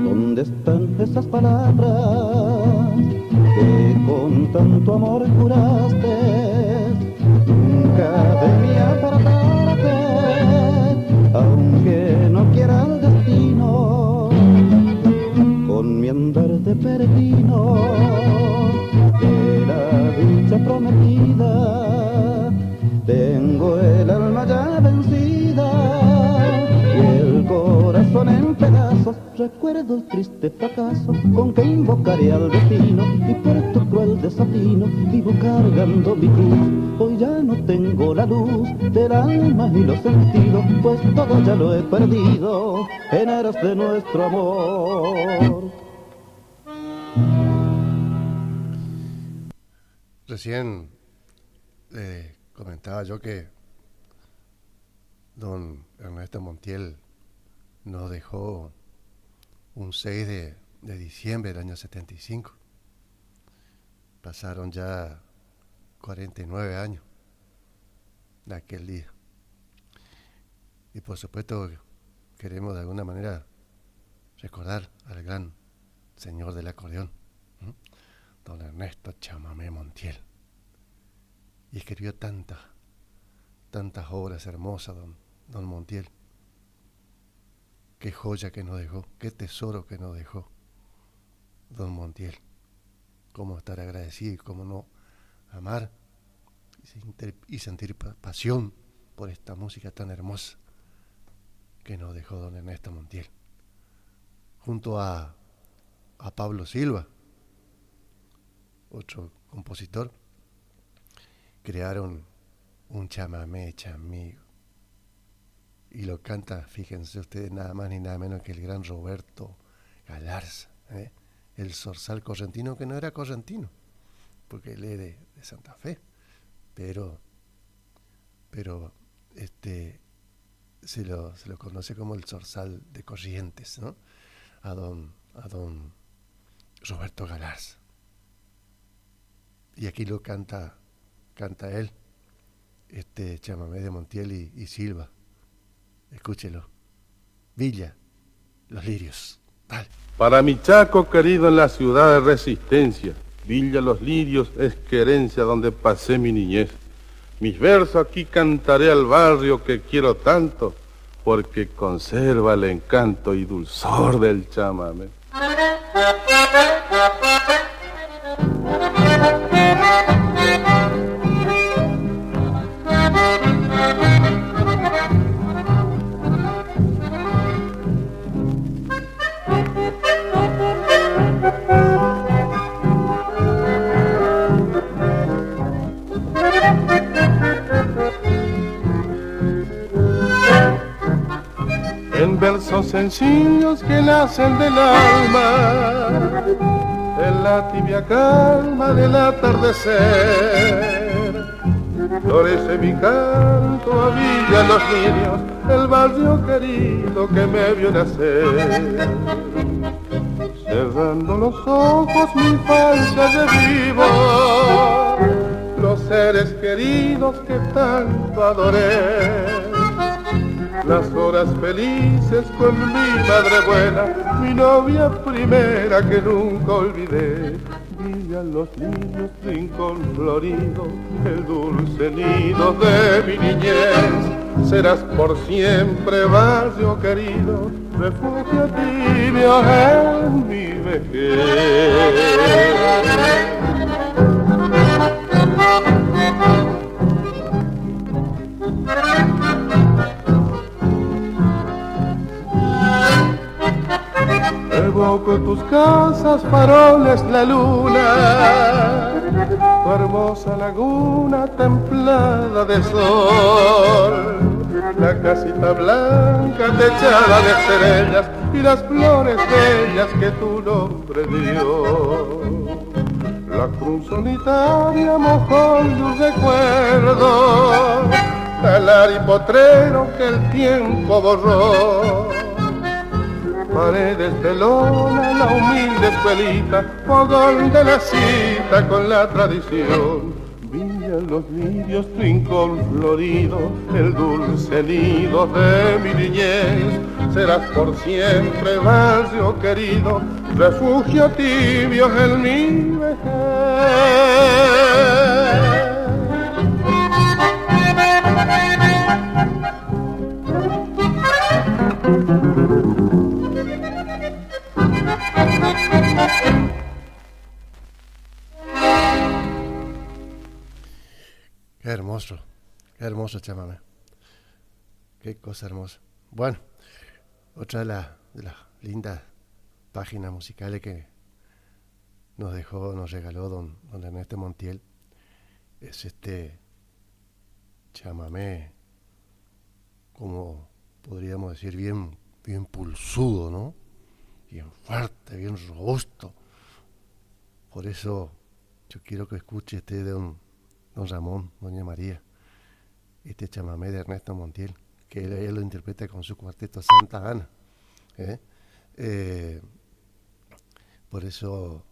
¿Dónde están esas palabras recuerdo el triste fracaso con que invocaré al destino, y por tu cruel desatino vivo cargando mi cruz. Hoy ya no tengo la luz del alma y los sentidos, pues todo ya lo he perdido en aras de nuestro amor. Recién le comentaba yo que don Ernesto Montiel nos dejó un 6 de diciembre del año 75. Pasaron ya 49 años de aquel día. Y por supuesto queremos de alguna manera recordar al gran señor del acordeón, don Ernesto Chamamé Montiel. Y escribió tantas obras hermosas, don Montiel. Qué joya que nos dejó, qué tesoro que nos dejó don Montiel. Cómo estar agradecido y cómo no amar y sentir pasión por esta música tan hermosa que nos dejó don Ernesto Montiel. Junto a Pablo Silva, otro compositor, crearon un chamamé chamigo. Y lo canta, fíjense ustedes, nada más ni nada menos que el gran Roberto Galarza, el zorzal correntino, que no era correntino, porque él es de Santa Fe, pero se lo conoce como el zorzal de Corrientes, ¿no? A don Roberto Galarza. Y aquí lo canta él, chamamé de Montiel y Silva. Escúchelo. Villa, Los Lirios. Dale. Para mi Chaco querido en la ciudad de Resistencia, Villa Los Lirios es querencia donde pasé mi niñez. Mis versos aquí cantaré al barrio que quiero tanto, porque conserva el encanto y dulzor del chamamé. En versos sencillos que nacen del alma, en la tibia calma del atardecer, florece mi canto a Villa Los Lirios, el barrio querido que me vio nacer. Cerrando los ojos mi falta revivo los seres queridos que tanto adoré. Las horas felices con mi madre buena, mi novia primera que nunca olvidé. Villa Los Lirios, rincón florido, el dulce nido de mi niñez. Serás por siempre barrio querido, refugio tibio en mi vejez. Evoco tus casas, faroles, la luna, tu hermosa laguna templada de sol, la casita blanca techada de estrellas y las flores bellas que tu nombre dio. La cruz solitaria mojón de un recuerdo, talar y potrero que el tiempo borró. Paredes de lona, la humilde escuelita, fogón de la cita con la tradición. Villa Los Lirios, rincón florido, el dulce nido de mi niñez. Serás por siempre barrio querido, refugio tibio en mi vejez. Qué hermoso chamamé. Qué cosa hermosa. Bueno, otra de las lindas páginas musicales que nos regaló don Ernesto Montiel, es este chamamé, como podríamos decir, bien pulsudo, ¿no? Bien fuerte, bien robusto. Por eso yo quiero que escuche este de don Ramón, doña María, este chamamé de Ernesto Montiel, que él lo interpreta con su cuarteto Santa Ana. Por eso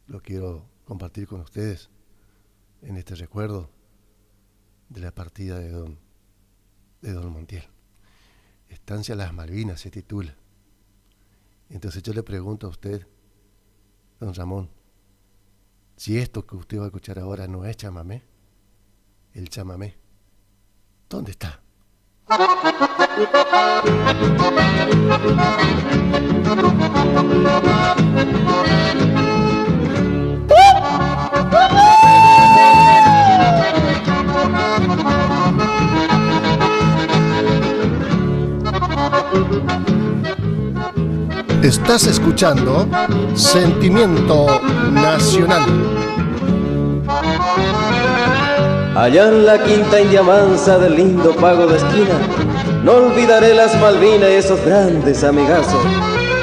lo quiero compartir con ustedes en este recuerdo de la partida de don Montiel. Estancia Las Malvinas se titula. Entonces yo le pregunto a usted, don Ramón, si esto que usted va a escuchar ahora no es chamamé, el chamamé, ¿dónde está? Estás escuchando Sentimiento Nacional. Allá en la quinta India Mansa del lindo pago de esquina, no olvidaré las Malvinas y esos grandes amigazos.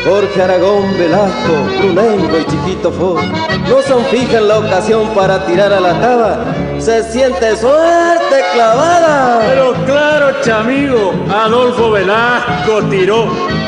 Jorge Aragón, Velasco, Brunengo y Chiquito Ford no son fijas en la ocasión para tirar a la taba. Se siente suerte clavada. Pero claro, chamigo, Adolfo Velasco tiró.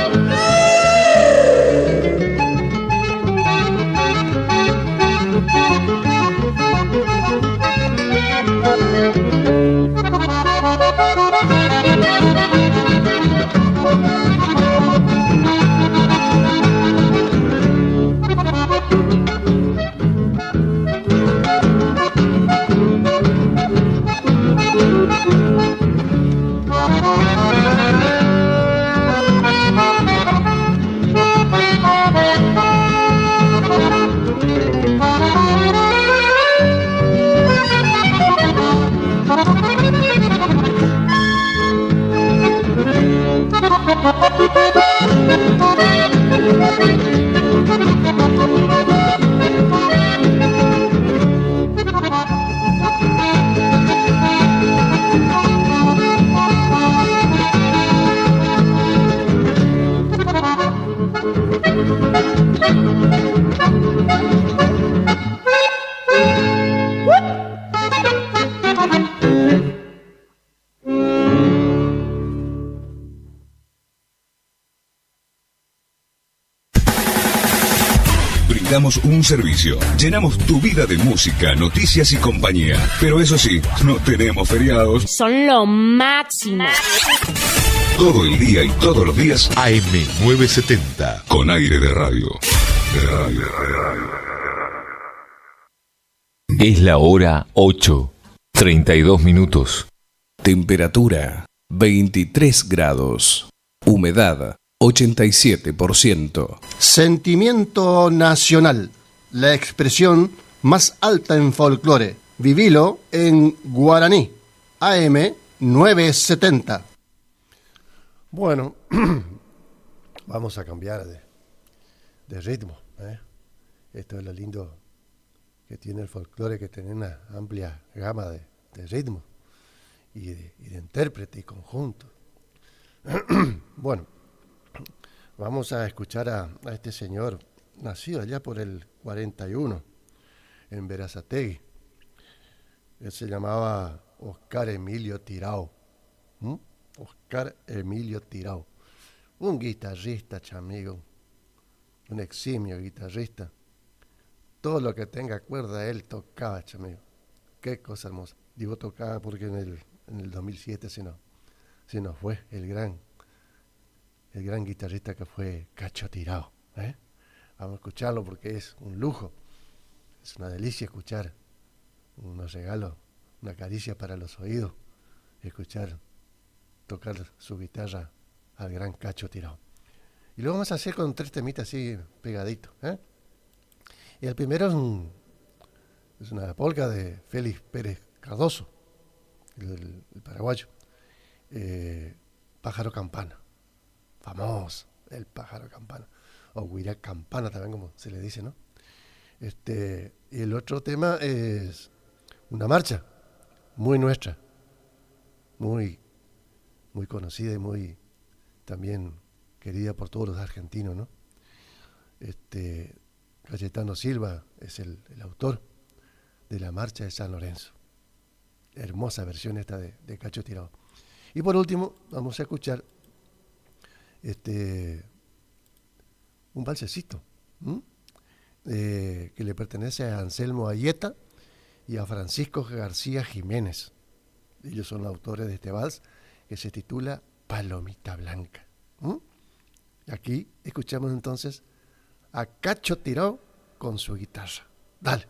Damos un servicio. Llenamos tu vida de música, noticias y compañía. Pero eso sí, no tenemos feriados. Son lo máximo. Todo el día y todos los días. AM970. Con aire de radio. Es la hora 8:32. Temperatura 23 grados. Humedad 87%. Sentimiento Nacional, la expresión más alta en folclore. Vivilo en guaraní. AM 970. Bueno, vamos a cambiar de ritmo. Esto es lo lindo que tiene el folclore, que tiene una amplia gama de ritmos y de intérprete y conjunto. Bueno, vamos a escuchar a este señor, nacido allá por el 41, en Berazategui. Él se llamaba Oscar Emilio Tirao. Oscar Emilio Tirao. Un guitarrista, chamigo. Un eximio guitarrista. Todo lo que tenga cuerda, él tocaba, chamigo. Qué cosa hermosa. Digo tocaba porque en el 2007 se nos fue el gran guitarrista que fue Cacho Tirao. Vamos a escucharlo porque es un lujo, es una delicia escuchar, unos regalos, una caricia para los oídos, escuchar tocar su guitarra al gran Cacho Tirao. Y lo vamos a hacer con 3 temitas así pegaditos. Y el primero es una polca de Félix Pérez Cardoso, el paraguayo, Pájaro Campana. Famoso, el pájaro campana, o huira campana también, como se le dice, ¿no? Y el otro tema es una marcha muy nuestra, muy, muy conocida y muy también querida por todos los argentinos, ¿no? Cayetano Silva es el autor de la marcha de San Lorenzo. Hermosa versión esta de Cacho Tirado. Y por último, vamos a escuchar un valsecito que le pertenece a Anselmo Ayeta y a Francisco García Jiménez. Ellos son los autores de este vals que se titula Palomita Blanca. Aquí escuchamos entonces a Cacho Tirado con su guitarra. Dale.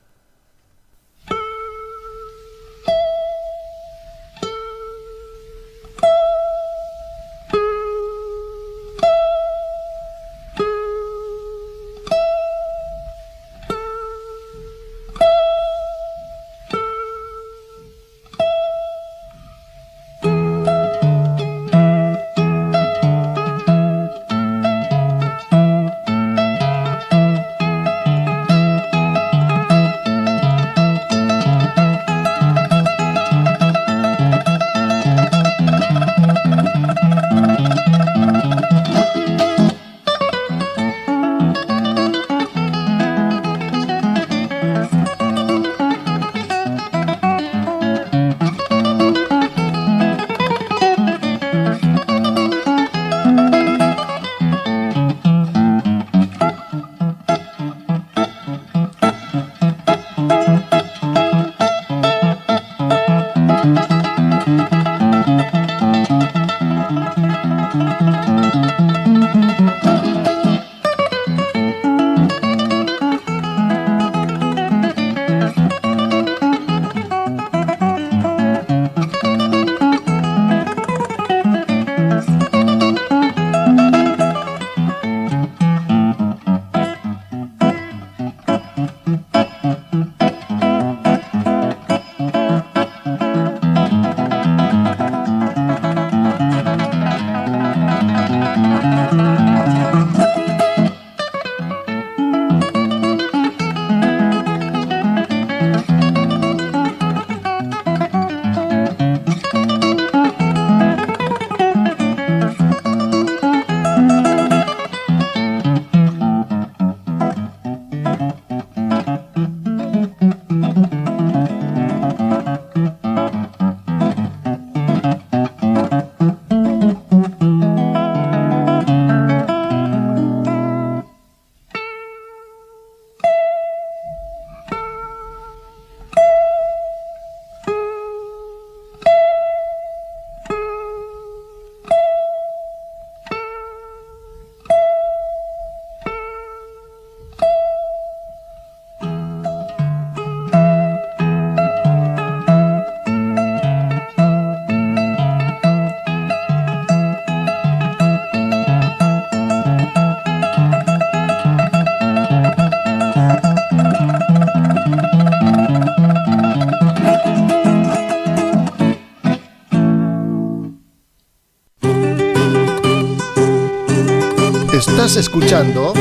Estás escuchando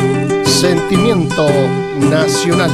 Sentimiento Nacional.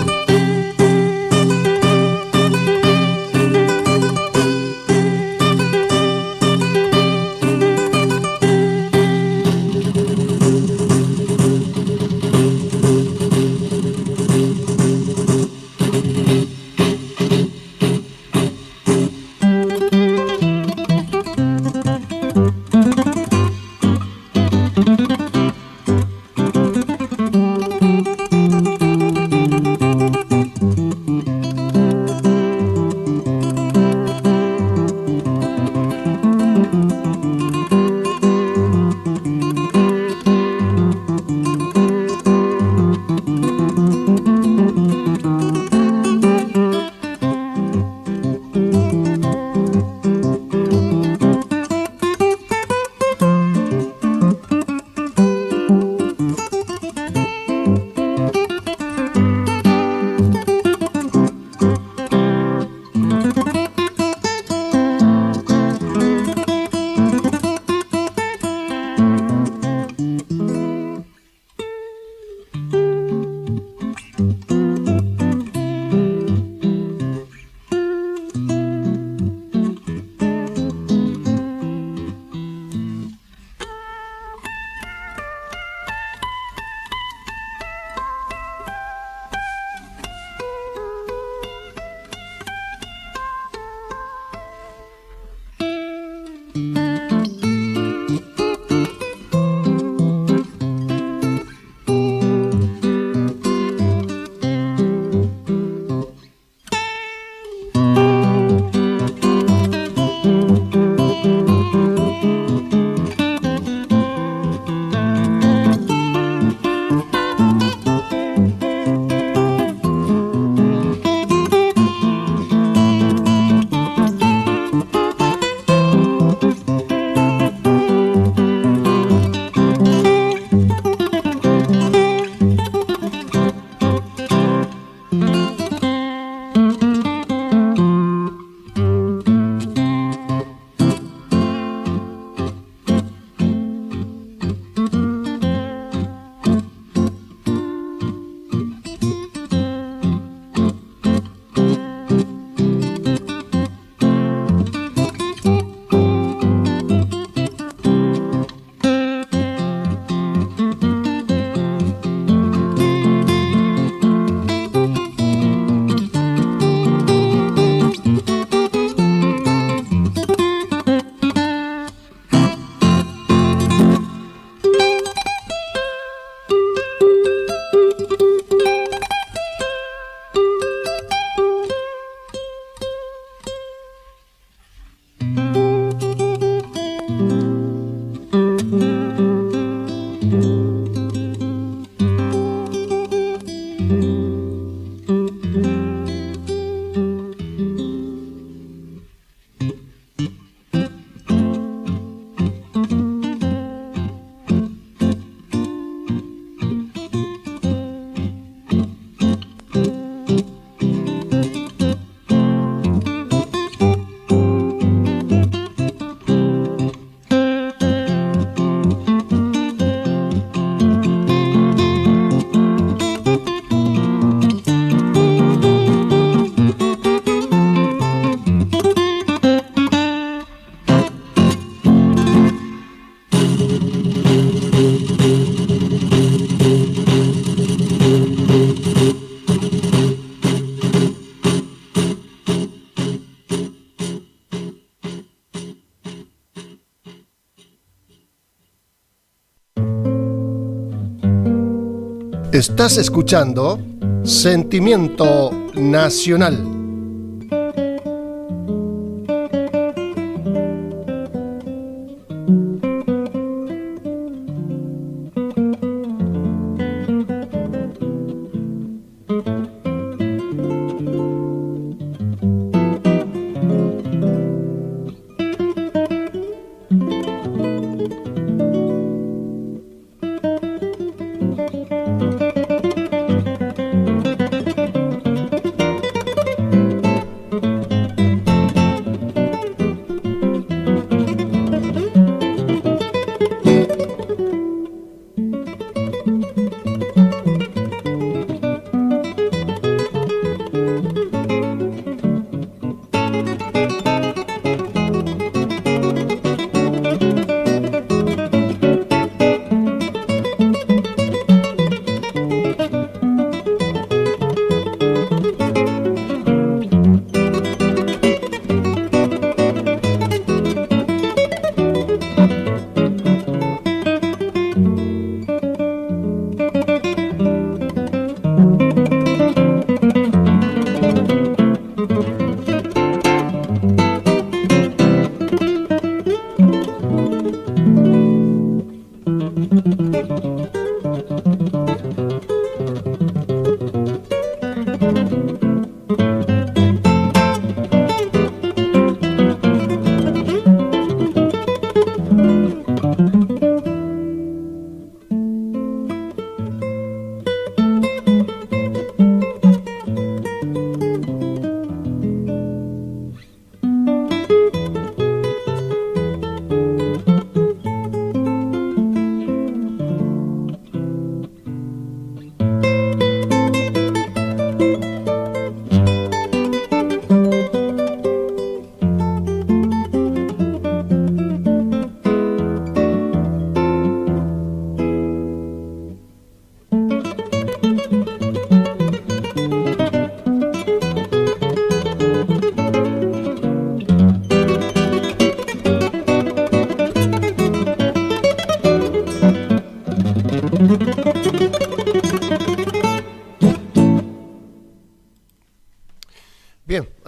Estás escuchando Sentimiento Nacional.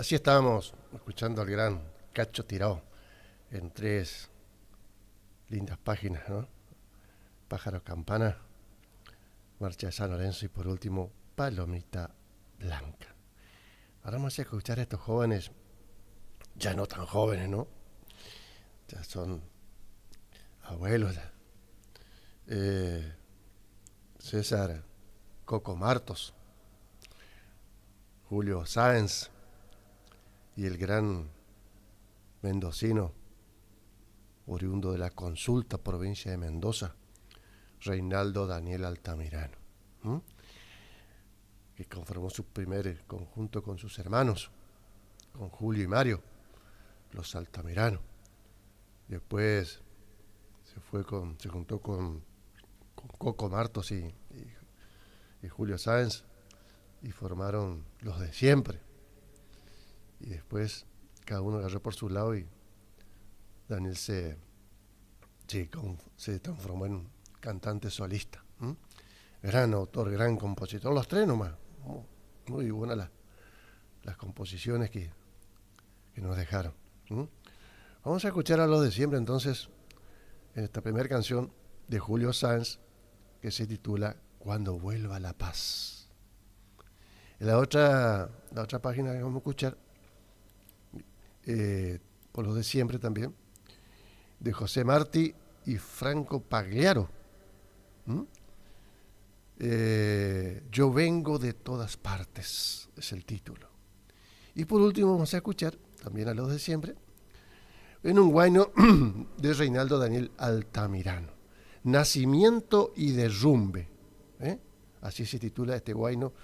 así estábamos escuchando al gran Cacho Tirao en 3 lindas páginas, ¿no? Pájaro Campana, Marcha de San Lorenzo y por último Palomita Blanca. Ahora vamos a escuchar a estos jóvenes, ya no tan jóvenes, ¿no? Ya son abuelos ya. César Coco Martos, Julio Sáenz y el gran mendocino oriundo de la Consulta, provincia de Mendoza, Reinaldo Daniel Altamirano, que conformó su primer conjunto con sus hermanos, con Julio y Mario, los Altamirano. Después se juntó con Coco Martos y Julio Sáenz y formaron los de siempre. Y después cada uno agarró por su lado y Daniel se transformó en cantante solista. Gran autor, gran compositor, los 3 nomás. Muy buenas las composiciones que nos dejaron. Vamos a escuchar a los de siempre entonces en esta primera canción de Julio Sáenz que se titula Cuando vuelva la paz. En la otra página que vamos a escuchar, por los de siempre también, de José Martí y Franco Pagliaro. Yo vengo de todas partes, es el título. Y por último vamos a escuchar, también a los de siempre, en un guayno de Reinaldo Daniel Altamirano, Nacimiento y Derrumbe. Así se titula este guayno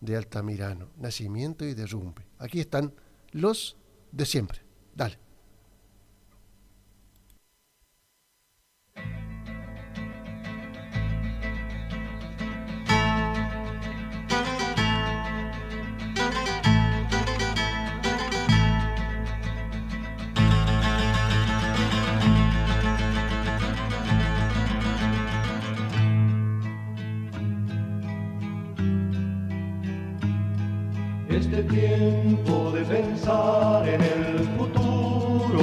de Altamirano, Nacimiento y Derrumbe. Aquí están los de siempre. Dale. Este tiempo de pensar en el futuro,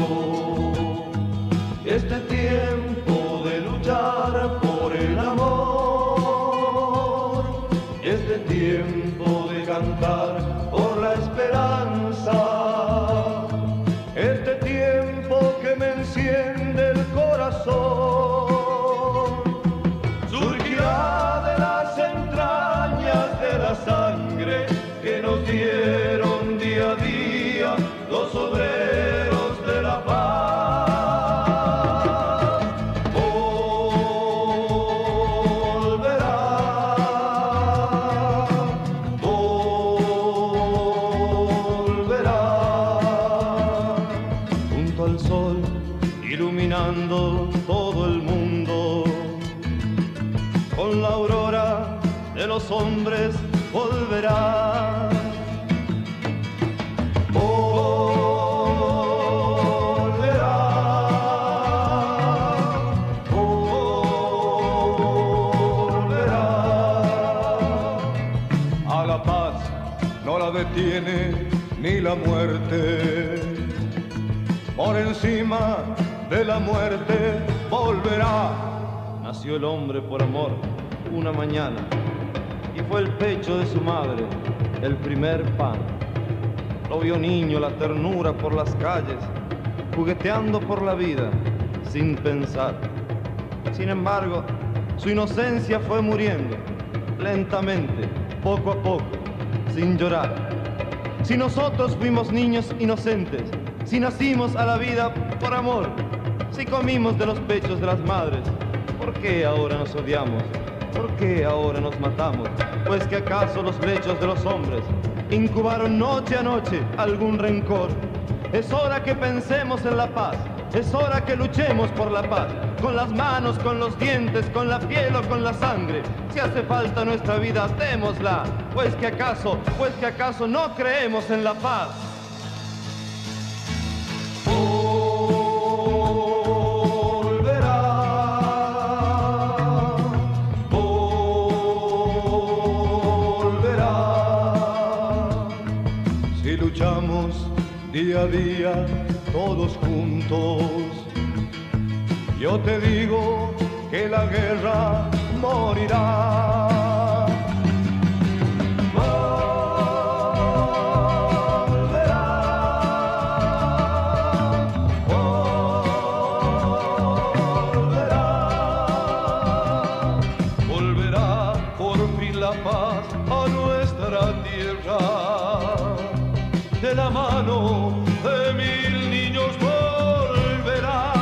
este tiempo de luchar por el amor, este tiempo de cantar por la esperanza, este tiempo que me enciende el corazón, surgirá de las entrañas de la sangre que nos dieron día a día los obreros de la paz. Volverá, junto al sol, iluminando todo el mundo, con la aurora de los hombres volverá. A la paz no la detiene ni la muerte. Por encima de la muerte volverá. Nació el hombre por amor una mañana y fue el pecho de su madre el primer pan. Lo vio niño la ternura por las calles, jugueteando por la vida sin pensar. Sin embargo, su inocencia fue muriendo, lentamente, poco a poco, sin llorar. Si nosotros fuimos niños inocentes, si nacimos a la vida por amor, si comimos de los pechos de las madres, ¿por qué ahora nos odiamos? ¿Por qué ahora nos matamos? Pues que acaso los lechos de los hombres incubaron noche a noche algún rencor. Es hora que pensemos en la paz, es hora que luchemos por la paz, con las manos, con los dientes, con la piel o con la sangre. Si hace falta nuestra vida, démosla, pues que acaso no creemos en la paz. Luchamos a día, todos juntos. Yo te digo que la guerra morirá. Volverá por fin la paz a nuestra tierra, de la mano de mil niños volverá.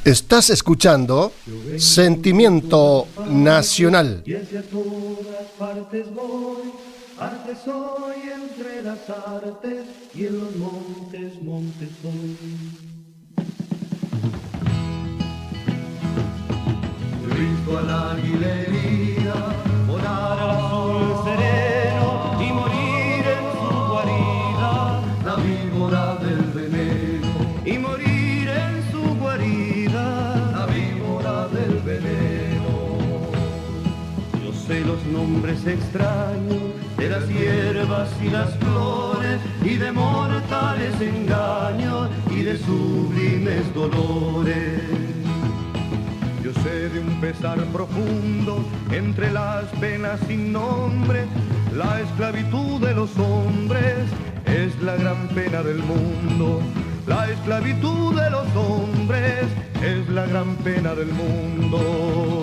Estás escuchando Sentimiento Nacional. Y hacia todas partes voy, arte soy entre las artes, y en los montes, montes soy. He visto al águila herida volar al azul sereno y morir en su guarida, la víbora del veneno, y morir en su guarida, la víbora del veneno. Yo sé los nombres extraños de las hierbas y las flores, y de mortales engaños y de sublimes dolores. Yo sé de un pesar profundo entre las penas sin nombre, la esclavitud de los hombres es la gran pena del mundo. La esclavitud de los hombres es la gran pena del mundo.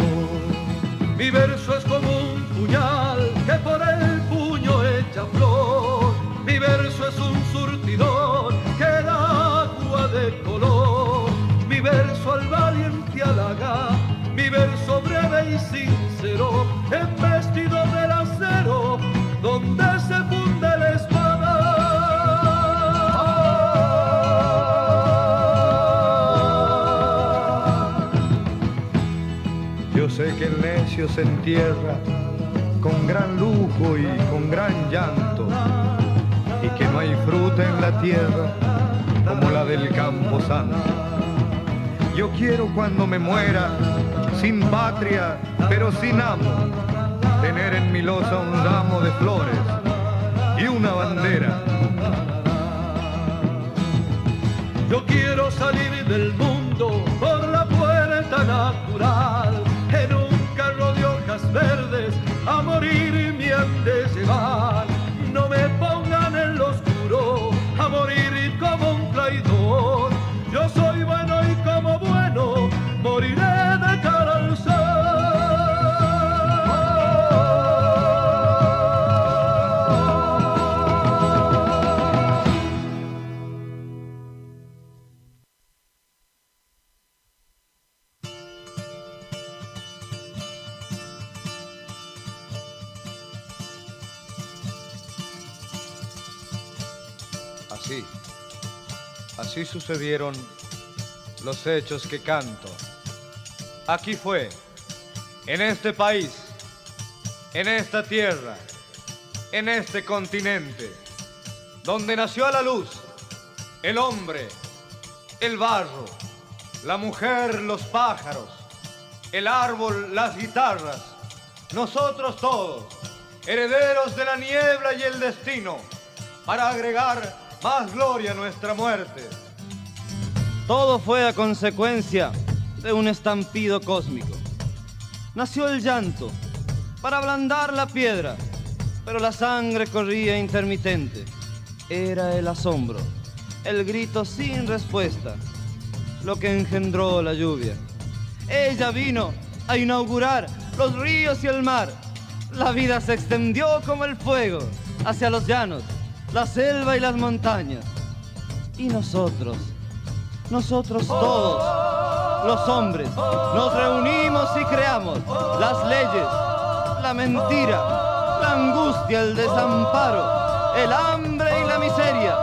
Mi verso es como un puñal que por el puño echa flor. Mi verso es un surtidor que da agua de color. Mi verso al valiente halaga, mi verso breve y sincero, embestido del acero, donde se funde la espada. Yo sé que el necio se entierra con gran lujo y con gran llanto, y que no hay fruta en la tierra como la del campo santo. Yo quiero cuando me muera, sin patria, pero sin amo, tener en mi losa un ramo de flores y una bandera. Yo quiero salir del mundo por la puerta natural, en un carro de hojas verdes, a morir me han de llevar. No me pongan en lo oscuro, a morir como un traidor. Yo soy bueno y como bueno moriré de cara al sol. Así sucedieron los hechos que canto. Aquí fue, en este país, en esta tierra, en este continente, donde nació a la luz el hombre, el barro, la mujer, los pájaros, el árbol, las guitarras, nosotros todos, herederos de la niebla y el destino, para agregar más gloria a nuestra muerte. Todo fue a consecuencia de un estampido cósmico. Nació el llanto para ablandar la piedra, pero la sangre corría intermitente. Era el asombro, el grito sin respuesta, lo que engendró la lluvia. Ella vino a inaugurar los ríos y el mar. La vida se extendió como el fuego hacia los llanos, la selva y las montañas. Y nosotros todos, los hombres, nos reunimos y creamos las leyes, la mentira, la angustia, el desamparo, el hambre y la miseria,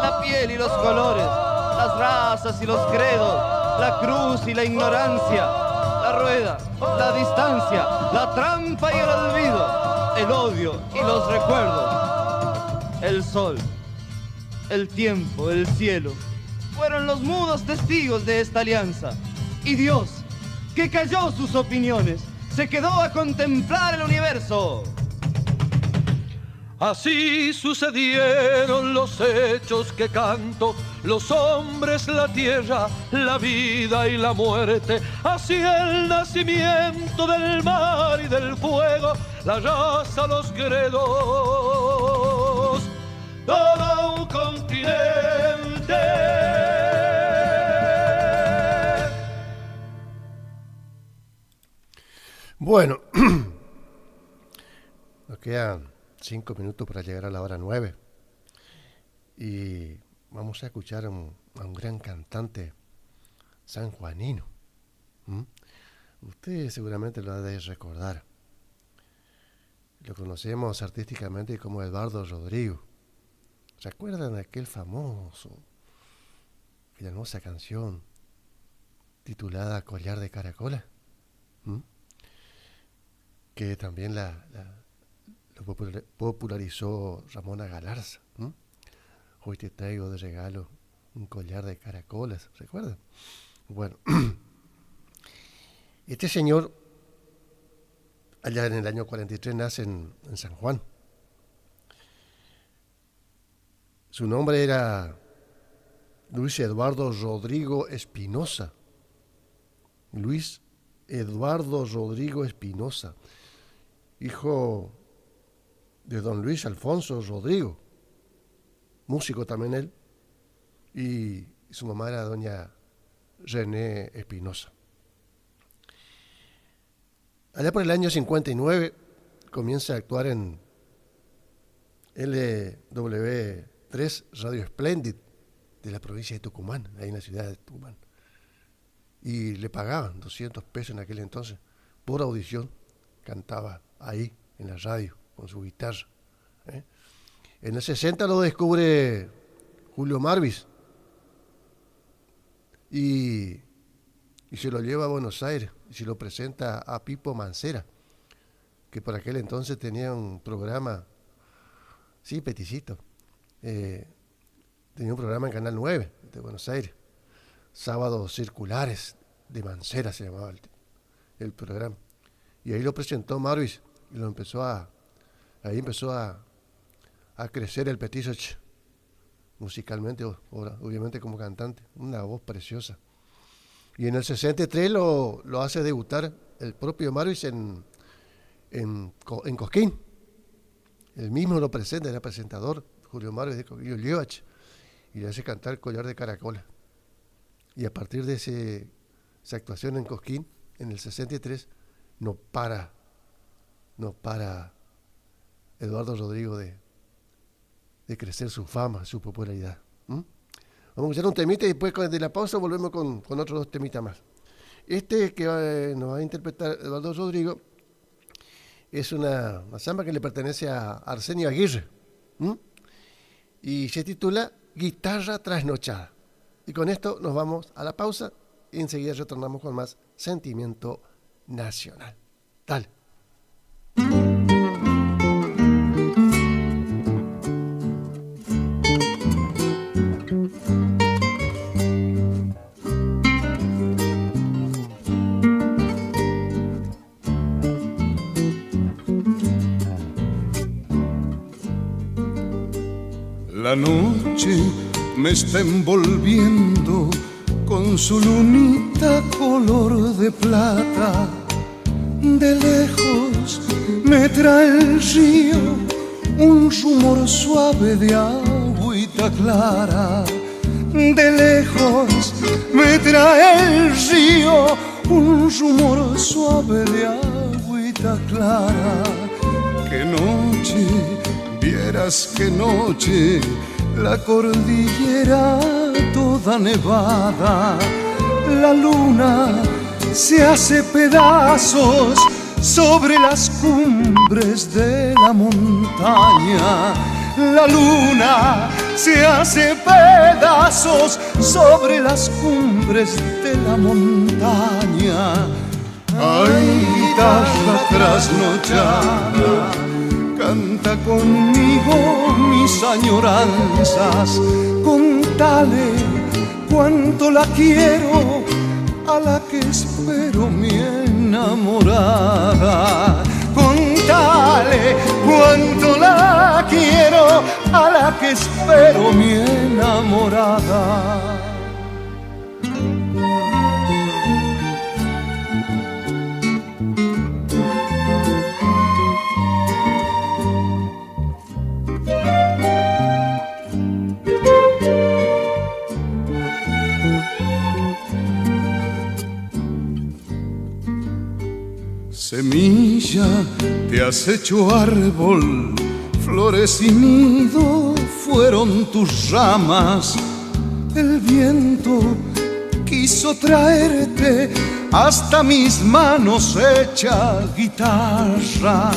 la piel y los colores, las razas y los credos, la cruz y la ignorancia, la rueda, la distancia, la trampa y el olvido, el odio y los recuerdos. El sol, el tiempo, el cielo, fueron los mudos testigos de esta alianza. Y Dios, que calló sus opiniones, se quedó a contemplar el universo. Así sucedieron los hechos que canto, los hombres, la tierra, la vida y la muerte. Así el nacimiento del mar y del fuego, la raza, los credos, todo un continente. Bueno, nos quedan 5 minutos para llegar a la hora 9 y vamos a escuchar a un gran cantante sanjuanino. Usted seguramente lo ha de recordar. Lo conocemos artísticamente como Eduardo Rodrigo. ¿Se acuerdan de aquel famoso, aquella hermosa canción titulada Collar de Caracola? Que también lo popularizó Ramona Galarza. Hoy te traigo de regalo un collar de caracolas, ¿recuerdan? Bueno, este señor, allá en el año 43, nace en San Juan. Su nombre era Luis Eduardo Rodrigo Espinosa. Luis Eduardo Rodrigo Espinosa, hijo de don Luis Alfonso Rodrigo, músico también él, y su mamá era doña René Espinosa. Allá por el año 59 comienza a actuar en LW3 Radio Splendid de la provincia de Tucumán, ahí en la ciudad de Tucumán. Y le pagaban 200 pesos en aquel entonces por audición. Cantaba ahí en la radio con su guitarra. En el 60 lo descubre Julio Marvis y se lo lleva a Buenos Aires y se lo presenta a Pipo Mancera, que por aquel entonces tenía un programa, sí, peticito, tenía un programa en Canal 9 de Buenos Aires, Sábados Circulares de Mancera se llamaba el programa. Y ahí lo presentó Marvis y ahí empezó a crecer el petizo musicalmente, obviamente como cantante, una voz preciosa. Y en el 63 lo hace debutar el propio Marvis en Cosquín. Él mismo lo presenta, era presentador, Julio Marvis de Cosquín, y le hace cantar Collar de Caracola. Y a partir de esa actuación en Cosquín, en el 63, no para Eduardo Rodrigo de crecer su fama, su popularidad. Vamos a escuchar un temita y después de la pausa volvemos con otros 2 temitas más. Este que nos va a interpretar Eduardo Rodrigo es una samba que le pertenece a Arsenio Aguirre y se titula Guitarra Trasnochada. Y con esto nos vamos a la pausa y enseguida retornamos con más Sentimiento Nacional. Dale. La noche me está envolviendo con su lunita color de plata. De lejos me trae el río un rumor suave de agüita clara. De lejos me trae el río un rumor suave de agüita clara. Qué noche, vieras qué noche, la cordillera toda nevada. La luna se hace pedazos sobre las cumbres de la montaña. La luna se hace pedazos sobre las cumbres de la montaña. Ay, guitarra trasnochada, canta conmigo mis añoranzas, contale cuánto la quiero a la que espero mi enamorada. Contale cuánto la quiero a la que espero mi enamorada. Semilla, te has hecho árbol, flores y nido fueron tus ramas. El viento quiso traerte hasta mis manos hecha guitarra.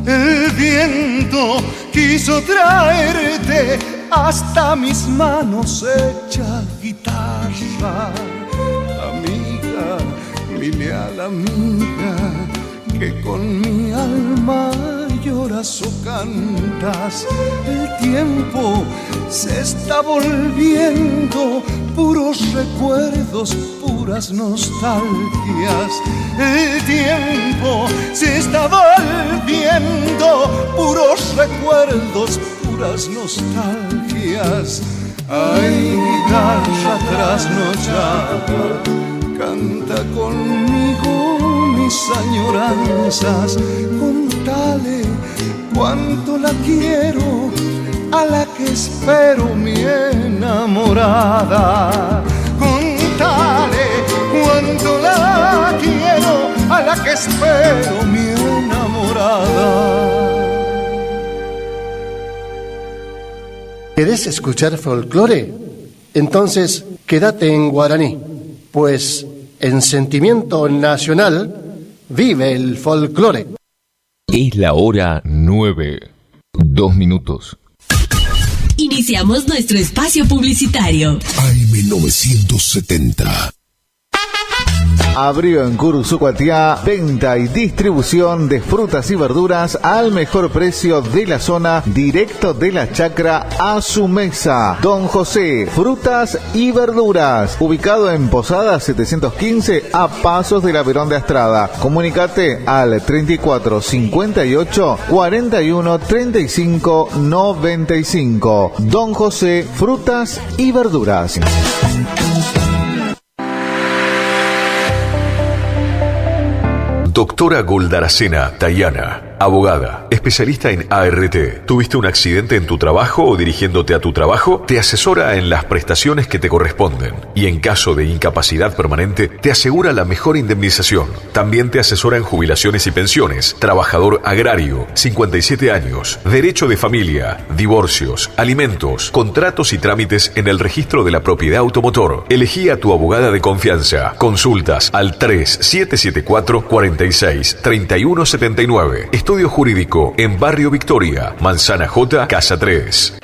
El viento quiso traerte hasta mis manos hecha guitarra. Amiga, mi leal amiga, que con mi alma lloras o cantas. El tiempo se está volviendo puros recuerdos, puras nostalgias. El tiempo se está volviendo puros recuerdos, puras nostalgias. Ay, guitarra trasnochada, canta conmigo mis añoranzas, contale cuánto la quiero a la que espero mi enamorada. Contale cuánto la quiero a la que espero mi enamorada. ¿Querés escuchar folclore? Entonces quédate en guaraní, pues en Sentimiento Nacional vive el folclore. Es la hora 9, 2 minutos. Iniciamos nuestro espacio publicitario. AM970. Abrió en Curuzucuatiá venta y distribución de frutas y verduras al mejor precio de la zona, directo de la chacra a su mesa. Don José, frutas y verduras, ubicado en Posada 715 a pasos de la Verón de Astrada. Comunicate al 34 58 41 35 95. Don José, frutas y verduras. Doctora Goldaracena Tayana, abogada, especialista en ART. ¿Tuviste un accidente en tu trabajo o dirigiéndote a tu trabajo? Te asesora en las prestaciones que te corresponden y en caso de incapacidad permanente te asegura la mejor indemnización. También te asesora en jubilaciones y pensiones, trabajador agrario, 57 años, derecho de familia, divorcios, alimentos, contratos y trámites en el registro de la propiedad automotor. Elegí a tu abogada de confianza. Consultas al 3774 46 3179. Estudio jurídico en Barrio Victoria, Manzana J, Casa 3.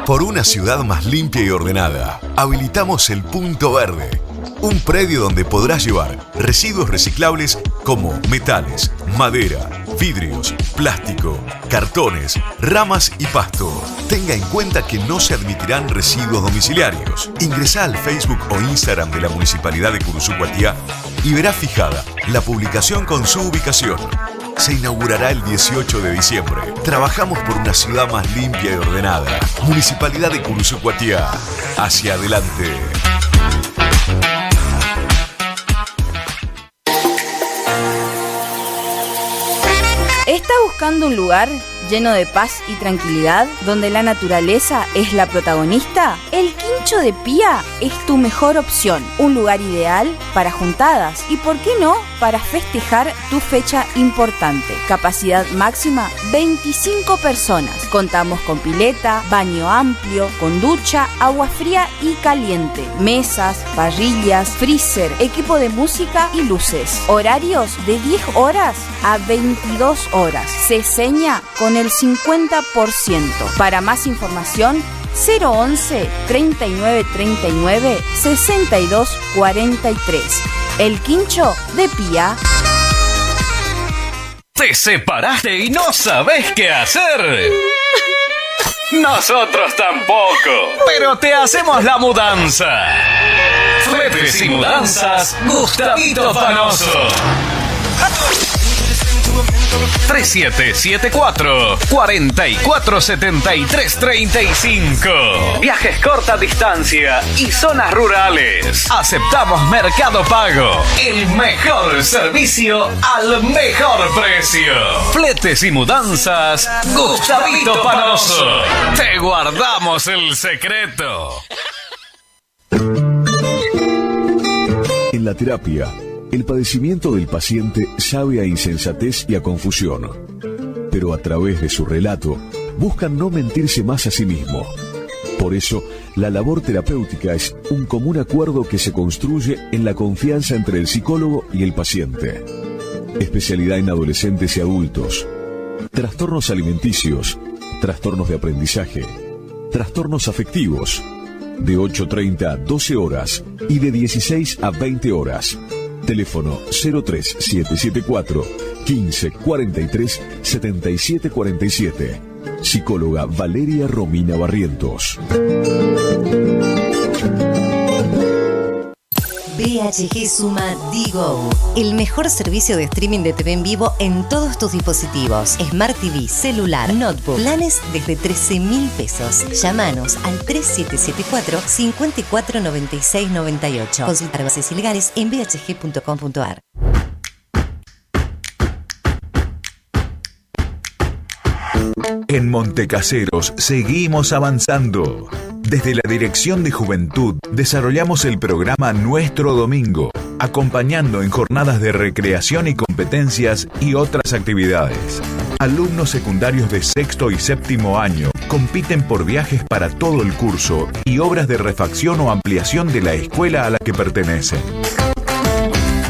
Por una ciudad más limpia y ordenada, habilitamos el Punto Verde, un predio donde podrás llevar residuos reciclables como metales, madera, vidrios, plástico, cartones, ramas y pasto. Tenga en cuenta que no se admitirán residuos domiciliarios. Ingresá al Facebook o Instagram de la Municipalidad de Curuzucuatiá y verá fijada la publicación con su ubicación. Se inaugurará el 18 de diciembre. Trabajamos por una ciudad más limpia y ordenada. Municipalidad de Curuzucuatiá. Hacia adelante. ¿Está buscando un lugar lleno de paz y tranquilidad, donde la naturaleza es la protagonista? El Quincho de Pía es tu mejor opción. Un lugar ideal para juntadas y, ¿por qué no?, para festejar tu fecha importante. Capacidad máxima 25 personas. Contamos con pileta, baño amplio, con ducha, agua fría y caliente, mesas, parrillas, freezer, equipo de música y luces. Horarios de 10 horas a 22 horas. Se seña con el 50%. Para más información, 011 39 39 62 43. El Quincho de Pía. ¿Te separaste y no sabés qué hacer? Nosotros tampoco, pero te hacemos la mudanza. Fletes y Mudanzas Gustavito Panoso. 3774-447335. Viajes corta distancia y zonas rurales. Aceptamos Mercado Pago. El mejor servicio al mejor precio. Fletes y Mudanzas Gustavito Panoso. Te guardamos el secreto. En la terapia, el padecimiento del paciente sabe a insensatez y a confusión, pero a través de su relato buscan no mentirse más a sí mismo. Por eso, la labor terapéutica es un común acuerdo que se construye en la confianza entre el psicólogo y el paciente. Especialidad en adolescentes y adultos, trastornos alimenticios, trastornos de aprendizaje, trastornos afectivos, de 8:30 a 12 horas y de 16 a 20 horas. Teléfono 03774 15 43 77 47. Psicóloga Valeria Romina Barrientos. BHG suma Digo, el mejor servicio de streaming de TV en vivo en todos tus dispositivos. Smart TV, celular, notebook. Planes desde 13.000 pesos. Llámanos al 3774 54 96 98. Consultar bases ilegales en bhg.com.ar. En Montecaseros seguimos avanzando. Desde la Dirección de Juventud desarrollamos el programa Nuestro Domingo, acompañando en jornadas de recreación y competencias y otras actividades. Alumnos secundarios de sexto y séptimo año compiten por viajes para todo el curso y obras de refacción o ampliación de la escuela a la que pertenecen.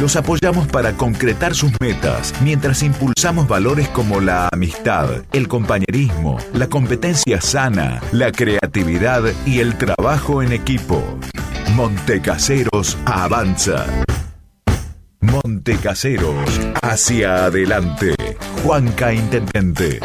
Los apoyamos para concretar sus metas, mientras impulsamos valores como la amistad, el compañerismo, la competencia sana, la creatividad y el trabajo en equipo. Montecaseros avanza. Montecaseros, hacia adelante. Juanca Intendente.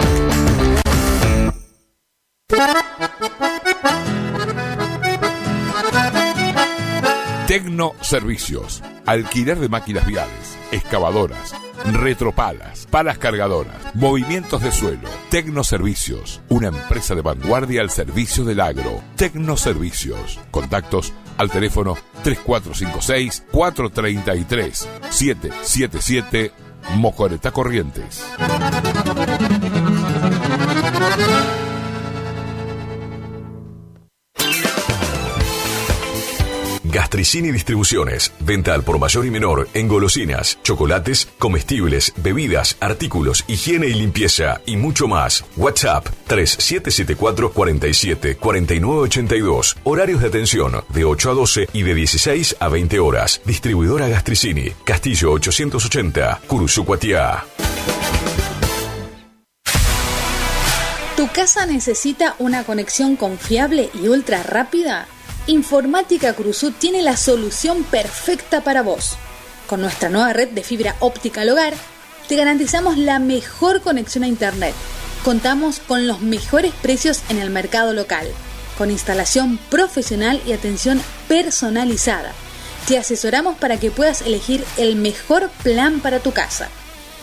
Tecno Servicios. Alquiler de máquinas viales, excavadoras, retropalas, palas cargadoras, movimientos de suelo. Tecno Servicios, una empresa de vanguardia al servicio del agro. Tecno Servicios. Contactos al teléfono 3456-433-777 Mocoretá Corrientes. Gastricini Distribuciones. Venta al por mayor y menor en golosinas, chocolates, comestibles, bebidas, artículos, higiene y limpieza y mucho más. WhatsApp 3774 47 49 82. Horarios de atención de 8 a 12 y de 16 a 20 horas. Distribuidora Gastricini. Castillo 880, Curuzú, Cuatiá. ¿Tu casa necesita una conexión confiable y ultra rápida? Informática Cruzú tiene la solución perfecta para vos. Con nuestra nueva red de fibra óptica al hogar, te garantizamos la mejor conexión a internet. Contamos con los mejores precios en el mercado local, con instalación profesional y atención personalizada. Te asesoramos para que puedas elegir el mejor plan para tu casa.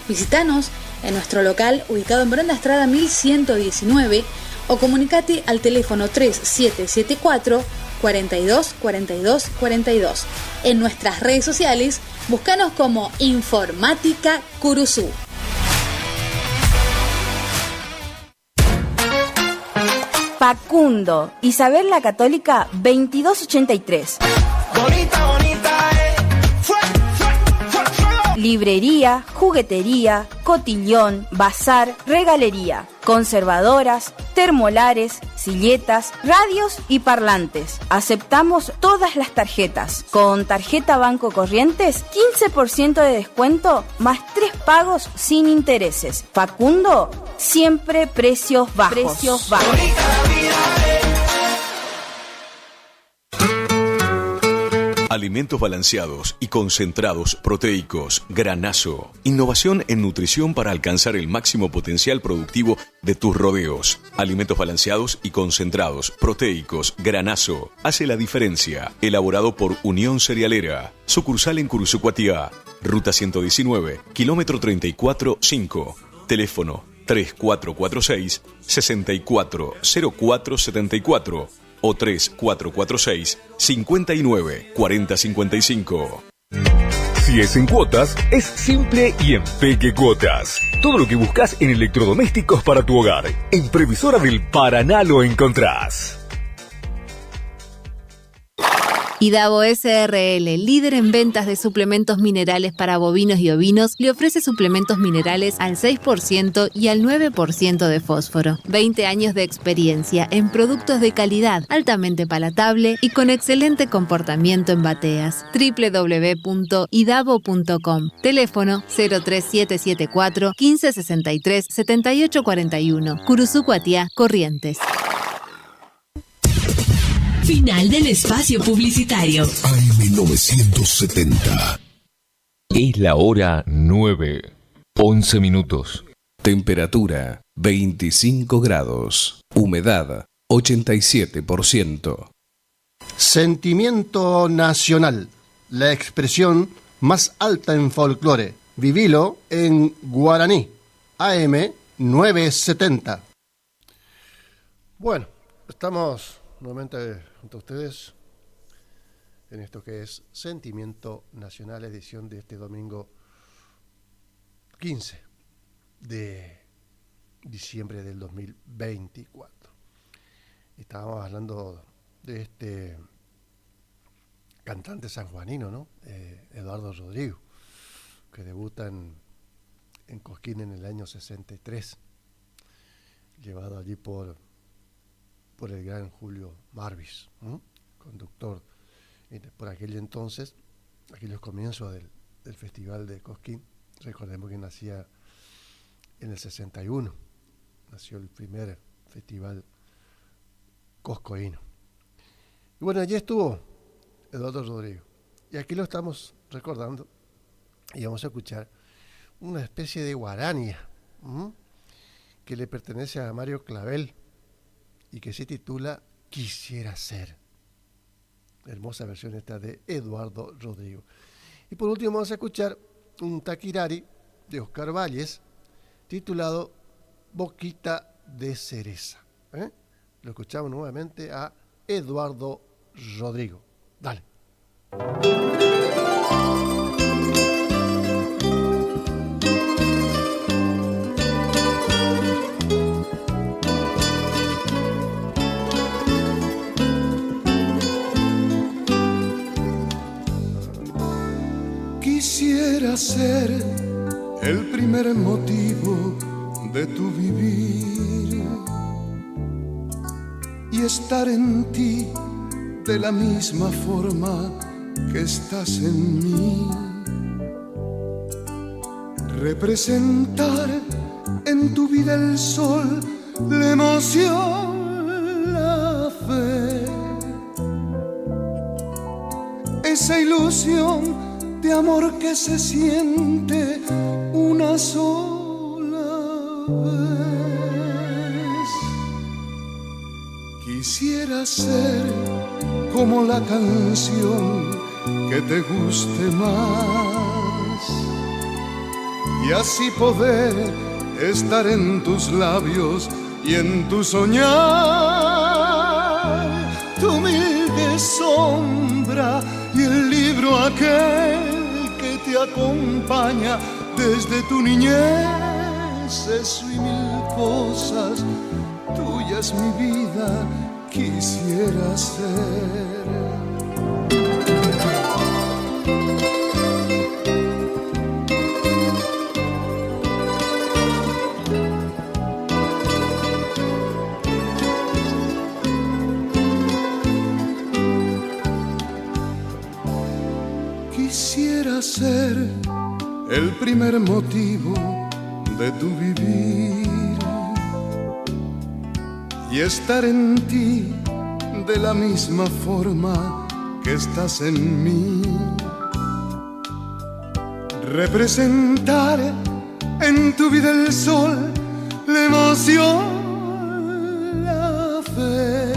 Visítanos en nuestro local ubicado en Bronda Estrada 1119 o comunicate al teléfono 3774 42 42 42. En nuestras redes sociales, búscanos como Informática Curuzú. Facundo, Isabel la Católica 2283. Bonita, bonita, Librería, juguetería, cotillón, bazar, regalería, conservadoras, termolares, silletas, radios y parlantes. Aceptamos todas las tarjetas. Con tarjeta Banco Corrientes, 15% de descuento más 3 pagos sin intereses. Facundo, siempre precios bajos. Alimentos balanceados y concentrados proteicos Granazo. Innovación en nutrición para alcanzar el máximo potencial productivo de tus rodeos. Alimentos balanceados y concentrados proteicos Granazo. Hace la diferencia. Elaborado por Unión Cerealera. Sucursal en Curuzucuatiá. Ruta 119, kilómetro 34-5. Teléfono 3446-640474 o 3446-594055. Si es en cuotas, es simple y en Peque Cuotas. Todo lo que buscas en electrodomésticos para tu hogar. En Previsora del Paraná lo encontrás. Idavo SRL, líder en ventas de suplementos minerales para bovinos y ovinos, le ofrece suplementos minerales al 6% y al 9% de fósforo. 20 años de experiencia en productos de calidad, altamente palatable y con excelente comportamiento en bateas. www.idavo.com. Teléfono 03774 1563 7841. Curuzucuatiá, Corrientes. Final del espacio publicitario. AM970. Es la hora 9:11. Temperatura 25 grados. Humedad 87%. Sentimiento nacional. La expresión más alta en folclore. Vivilo en guaraní. AM970. Bueno, estamos nuevamente junto a ustedes en esto que es Sentimiento Nacional, edición de este domingo 15 de diciembre del 2024. Estábamos hablando de este cantante sanjuanino, ¿no? Eduardo Rodrigo, que debuta en Cosquín en el año 63, llevado allí por el gran Julio Marvis, conductor. Por aquel entonces, aquellos comienzos del Festival de Cosquín, recordemos que nacía en el 61, nació el primer festival coscoíno. Y bueno, allí estuvo Eduardo Rodrigo, y aquí lo estamos recordando, y vamos a escuchar una especie de guarania que le pertenece a Mario Clavel, y que se titula Quisiera ser. Hermosa versión esta de Eduardo Rodrigo. Y por último vamos a escuchar un taquirari de Oscar Valles titulado Boquita de Cereza. Lo escuchamos nuevamente a Eduardo Rodrigo. Dale. Quisiera ser el primer motivo de tu vivir y estar en ti de la misma forma que estás en mí. Representar en tu vida el sol, la emoción, la fe, esa ilusión de amor que se siente una sola vez. Quisiera ser como la canción que te guste más y así poder estar en tus labios y en tu soñar. Tu humilde sombra y el libro aquel que te acompaña desde tu niñez, eso y mil cosas tuya es mi vida, quisiera ser. Quisiera ser el primer motivo de tu vivir y estar en ti de la misma forma que estás en mí. Representar en tu vida el sol, la emoción, la fe,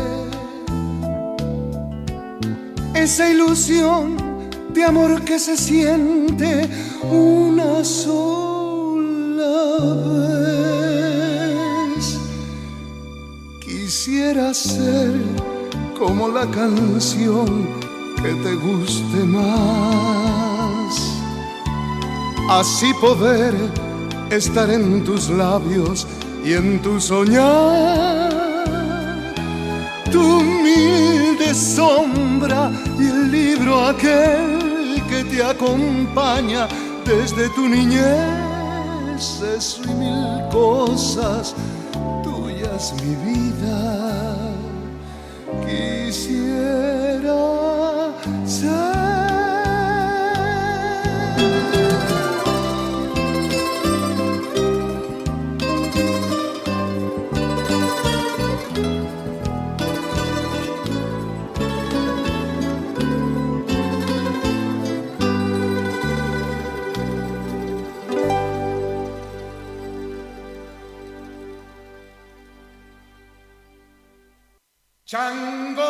esa ilusión de amor que se siente una sola vez. Quisiera ser como la canción que te guste más, así poder estar en tus labios y en tu soñar. Tu humilde sombra y el libro aquel que te acompaña desde tu niñez, eso y mil cosas, tuya es mi vida, quisiera ser. Chango,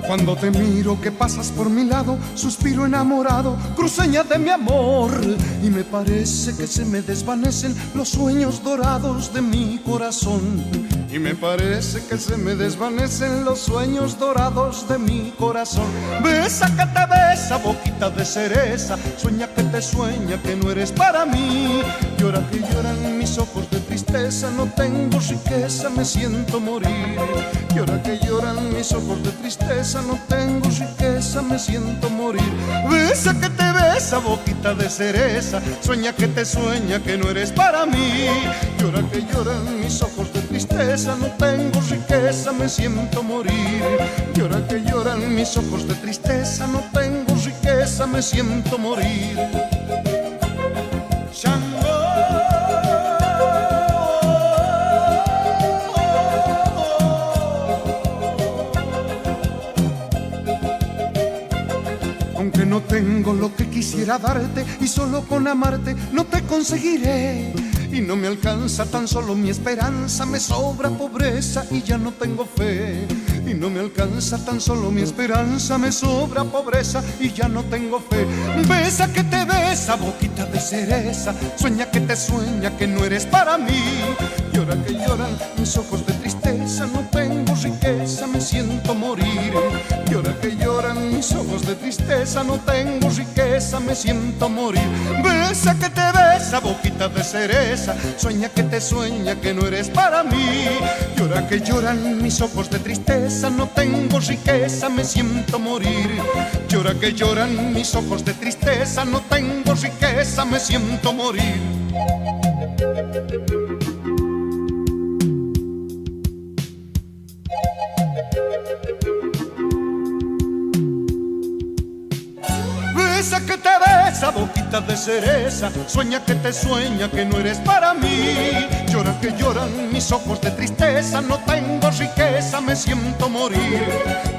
cuando te miro que pasas por mi lado, suspiro enamorado, cruceña de mi amor, y me parece que se me desvanecen los sueños dorados de mi corazón. Y me parece que se me desvanecen los sueños dorados de mi corazón. Besa que te besa, boquita de cereza, sueña que te sueña que no eres para mí. Llora que lloran mis ojos de tristeza, no tengo riqueza, me siento morir. Llora que lloran mis ojos de tristeza, no tengo riqueza, me siento morir. Besa que te besa, boquita de cereza, sueña que te sueña que no eres para mí. Llora que lloran mis ojos de tristeza, no tengo riqueza, me siento morir. Llora que lloran mis ojos de tristeza, no tengo riqueza, me siento morir. Aunque no tengo lo que quisiera darte y solo con amarte no te conseguiré. Y no me alcanza tan solo mi esperanza, me sobra pobreza y ya no tengo fe. Y no me alcanza tan solo mi esperanza, me sobra pobreza y ya no tengo fe. Besa que te besa, boquita de cereza, sueña que te sueña que no eres para mí. Llora que lloran mis ojos de tristeza, no tengo riqueza, me siento morir. Llora que lloran mis ojos de tristeza, no tengo riqueza, me siento morir. Besa que te besa, boquita de cereza, sueña que te sueña que no eres para mí. Llora que lloran mis ojos de tristeza, no tengo riqueza, me siento morir. Llora que lloran mis ojos de tristeza, no tengo riqueza, me siento morir. Besa que te besa, boquita de cereza, sueña que te sueña que no eres para mí. Llora que lloran mis ojos de tristeza, no tengo riqueza, me siento morir.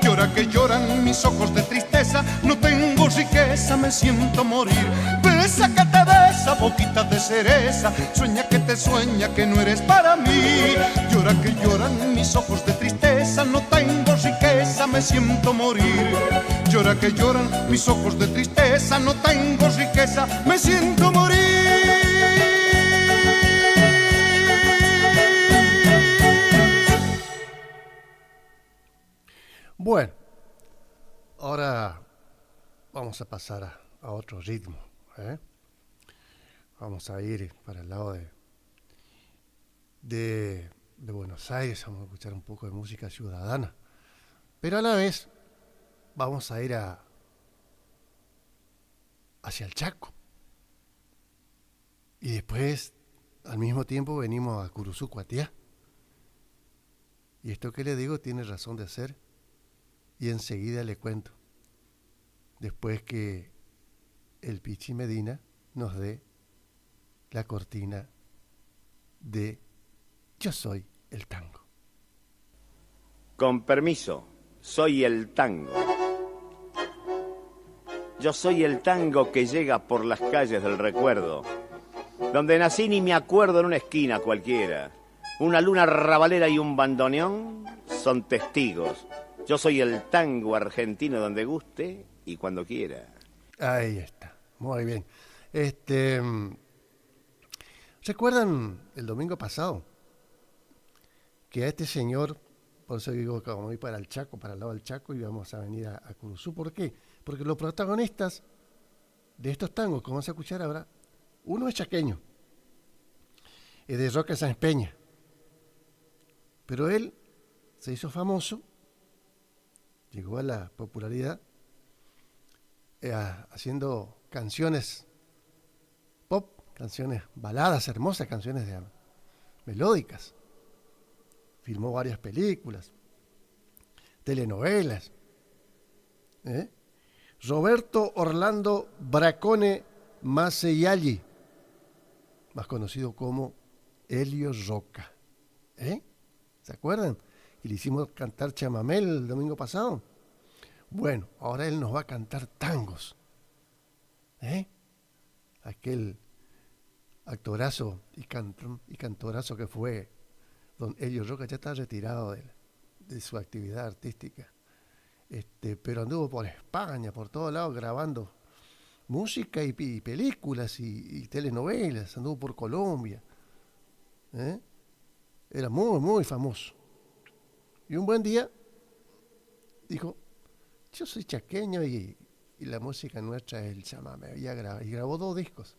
Llora que lloran mis ojos de tristeza, no tengo riqueza, me siento morir. Besa que te besa, boquita de cereza, sueña que te sueña que no eres para mí. Llora que lloran mis ojos de tristeza, no tengo riqueza, me siento morir. Llora que lloran mis ojos de tristeza, no tengo riqueza, me siento morir. Bueno, ahora vamos a pasar a otro ritmo, ¿eh? Vamos a ir para el lado de Buenos Aires, vamos a escuchar un poco de música ciudadana, pero a la vez vamos a ir hacia el Chaco. Y después, al mismo tiempo, venimos a Curuzú, Cuatiá. Y esto que le digo tiene razón de ser, y enseguida le cuento, después que el Pichi Medina nos dé la cortina de Yo Soy el Tango. Con permiso, soy el tango. Yo soy el tango que llega por las calles del recuerdo, donde nací ni me acuerdo en una esquina cualquiera. Una luna rabalera y un bandoneón son testigos. Yo soy el tango argentino donde guste y cuando quiera. Ahí está, muy bien. ¿Recuerdan el domingo pasado que a este señor, por eso digo que vamos a ir para el Chaco, para el lado del Chaco, y vamos a venir a Curuzú? ¿Por qué? Porque los protagonistas de estos tangos, como vamos a escuchar ahora, uno es chaqueño, es de Roque Sáenz Peña, pero él se hizo famoso, llegó a la popularidad haciendo canciones pop, canciones baladas hermosas, canciones melódicas. Filmó varias películas, telenovelas. Roberto Orlando Bracone Maseyalli, más conocido como Helio Roca. ¿Se acuerdan? Y le hicimos cantar chamamé el domingo pasado. Bueno, ahora él nos va a cantar tangos. Aquel actorazo y cantorazo que fue don Helio Roca, ya está retirado de su actividad artística. Pero anduvo por España, por todos lados, grabando música y películas y telenovelas. Anduvo por Colombia. Era muy, muy famoso. Y un buen día dijo, yo soy chaqueño y la música nuestra es el chamamé. Y grabó 2 discos.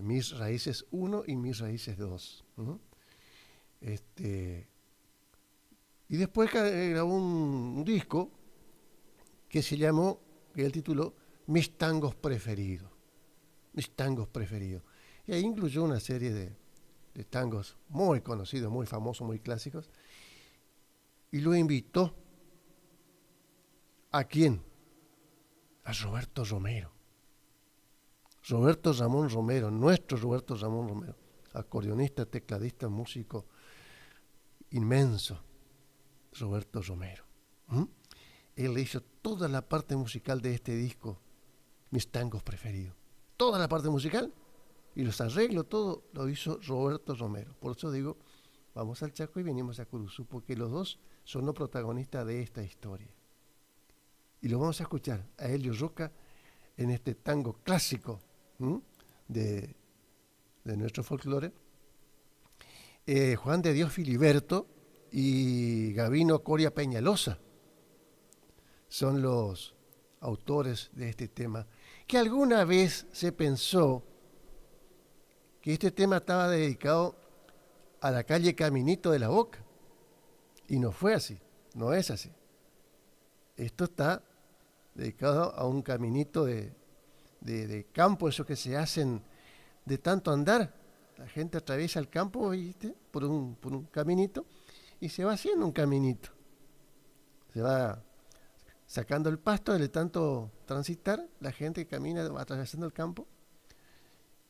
Mis Raíces 1 y Mis Raíces 2. Y después grabó un disco que se llamó, que él tituló Mis Tangos Preferidos. Mis Tangos Preferidos. Y ahí incluyó una serie de tangos muy conocidos, muy famosos, muy clásicos. Y lo invitó ¿a quién? A Roberto Romero. Roberto Ramón Romero, nuestro Roberto Ramón Romero, acordeonista, tecladista, músico inmenso, Roberto Romero. Él hizo toda la parte musical de este disco, Mis Tangos Preferidos. Toda la parte musical y los arreglos, todo lo hizo Roberto Romero. Por eso digo, vamos al Chaco y venimos a Curuzú, porque los dos son los protagonistas de esta historia. Y lo vamos a escuchar a Helio Roca en este tango clásico de nuestro folclore. Juan de Dios Filiberto y Gabino Coria Peñalosa son los autores de este tema, que alguna vez se pensó que este tema estaba dedicado a la calle Caminito de la Boca, y no fue así, no es así. Esto está dedicado a un caminito de campo, esos que se hacen de tanto andar. La gente atraviesa el campo, ¿viste? por un caminito, y se va haciendo un caminito. Se va sacando el pasto de tanto transitar, la gente camina, va atravesando el campo,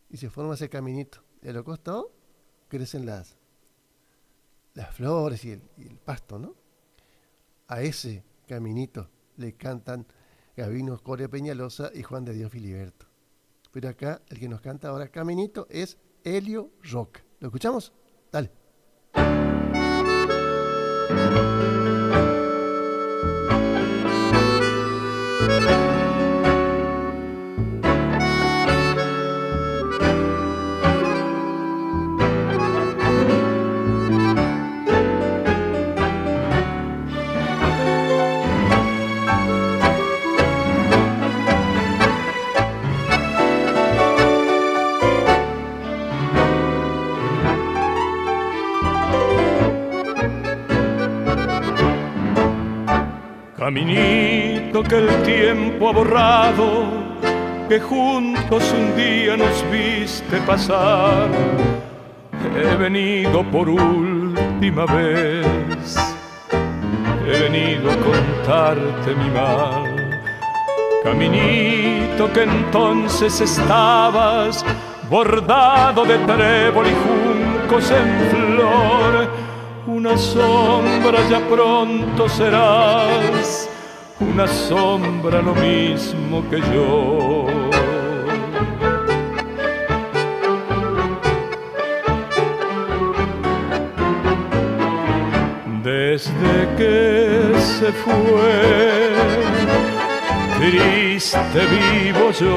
y se forma ese caminito. Y a los costados crecen las flores y el pasto, ¿no? A ese caminito le cantan Gabino Coria Peñalosa y Juan de Dios Filiberto. Pero acá el que nos canta ahora Caminito es Helio Roca. ¿Lo escuchamos? Dale. Caminito que el tiempo ha borrado, que juntos un día nos viste pasar. He venido por última vez, he venido a contarte mi mal. Caminito que entonces estabas bordado de trébol y juncos en flor. Una sombra ya pronto serás, una sombra lo mismo que yo. Desde que se fue, triste vivo yo.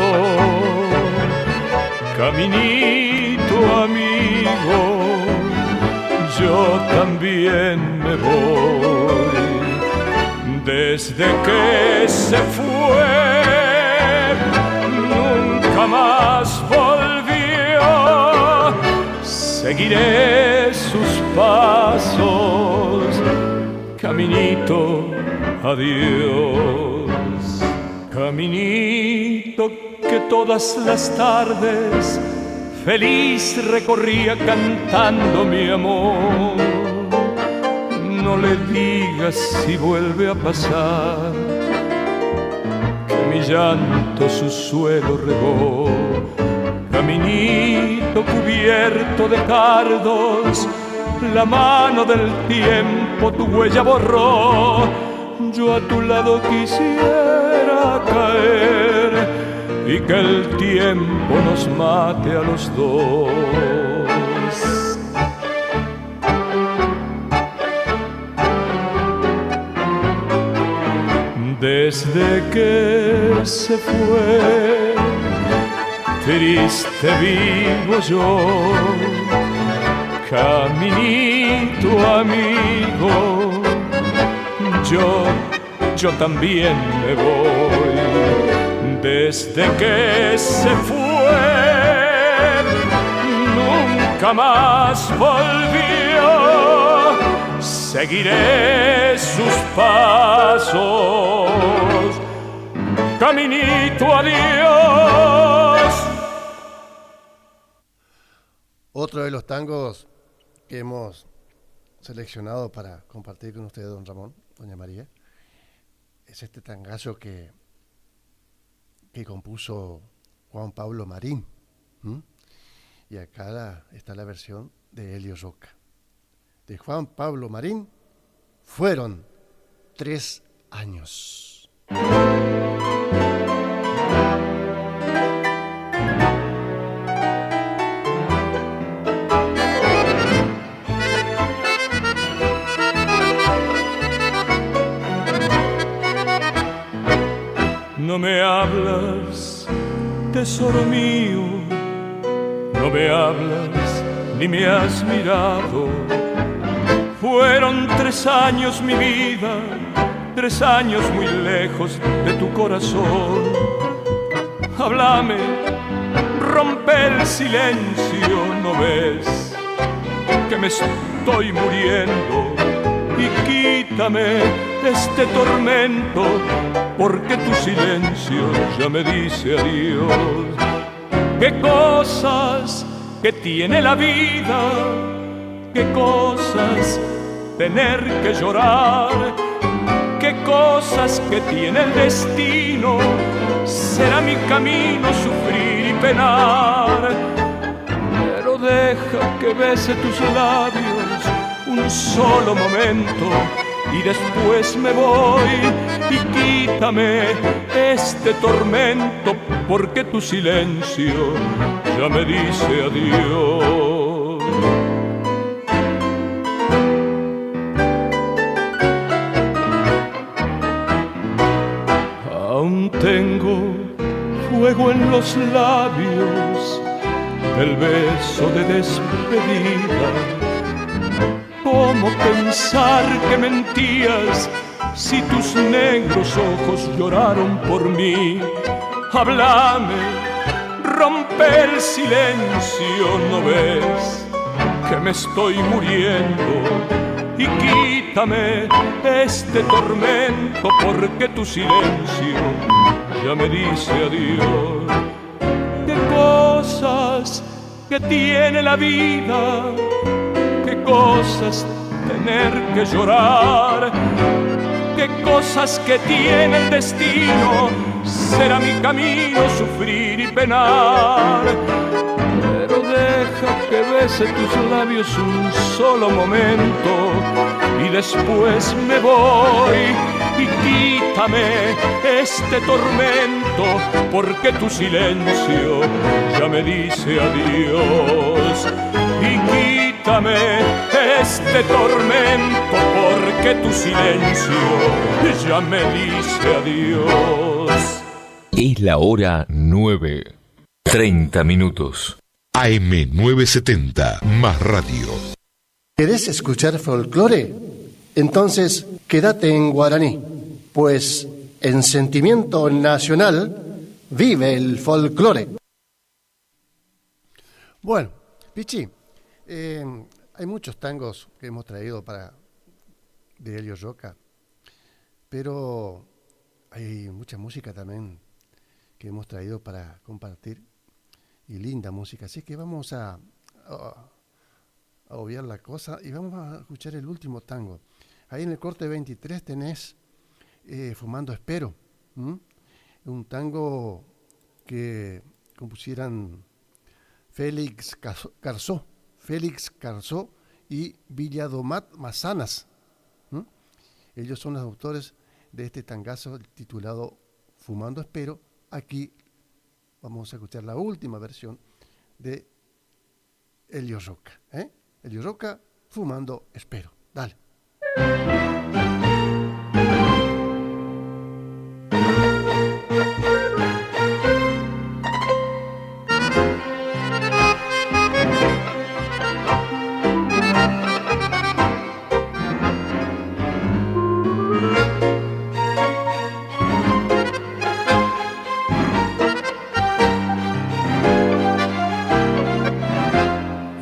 Caminito amigo, yo también me voy. Desde que se fue, nunca más volvió. Seguiré sus pasos, caminito, adiós. Caminito que todas las tardes feliz recorría cantando mi amor. No le digas si vuelve a pasar que mi llanto su suelo regó. Caminito cubierto de cardos, la mano del tiempo tu huella borró. Yo a tu lado quisiera caer y que el tiempo nos mate a los dos. Desde que se fue, triste vivo yo. Caminito amigo, yo también me voy. Desde que se fue, nunca más volvió. Seguiré sus pasos, caminito, adiós. Otro de los tangos que hemos seleccionado para compartir con ustedes, don Ramón, doña María, es este tangazo que compuso Juan Pablo Marín. Y acá está la versión de Elio Roca. De Juan Pablo Marín, Fueron 3 años. No me hablas, tesoro mío, no me hablas ni me has mirado. Fueron 3 años mi vida, 3 años muy lejos de tu corazón. Háblame, rompe el silencio, ¿no ves que me estoy muriendo? Y quítame este tormento, porque tu silencio ya me dice adiós. Qué cosas que tiene la vida, qué cosas tener que llorar, qué cosas que tiene el destino. Será mi camino sufrir y penar, pero deja que bese tus labios un solo momento y después me voy. Y quítame este tormento, porque tu silencio ya me dice adiós. Aún tengo fuego en los labios del beso de despedida. ¿Cómo pensar que mentías si tus negros ojos lloraron por mí? Háblame, rompe el silencio, ¿no ves que me estoy muriendo? y quítame este tormento, porque tu silencio ya me dice adiós. Qué cosas que tiene la vida, qué cosas tener que llorar, qué cosas que tiene el destino, será mi camino sufrir y penar. Pero deja que bese tus labios un solo momento y después me voy y quítame este tormento, porque tu silencio ya me dice adiós. Y quítame este tormento, porque tu silencio ya me dice adiós. Es la hora 9:30. AM970, más radio. ¿Querés escuchar folclore? Entonces, quédate en guaraní, pues en Sentimiento Nacional vive el folclore. Bueno, Pichi, hay muchos tangos que hemos traído de Elio Roca, pero hay mucha música también que hemos traído para compartir, y linda música, así que vamos a obviar la cosa y vamos a escuchar el último tango. Ahí en el corte 23 tenés Fumando Espero, un tango que compusieran Félix Carzó y Villadomat Mazanas. Ellos son los autores de este tangazo titulado Fumando Espero. Aquí vamos a escuchar la última versión de Elio Roca. Elio Roca, Fumando Espero. Dale.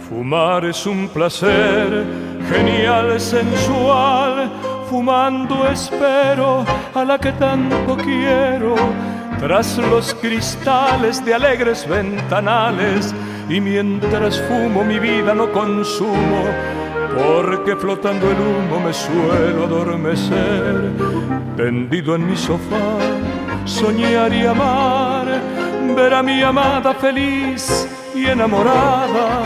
Fumar es un placer genial, sensual. Fumando espero a la que tanto quiero, tras los cristales de alegres ventanales. Y mientras fumo mi vida no consumo, porque flotando el humo me suelo adormecer. Tendido en mi sofá, soñar y amar, ver a mi amada feliz y enamorada,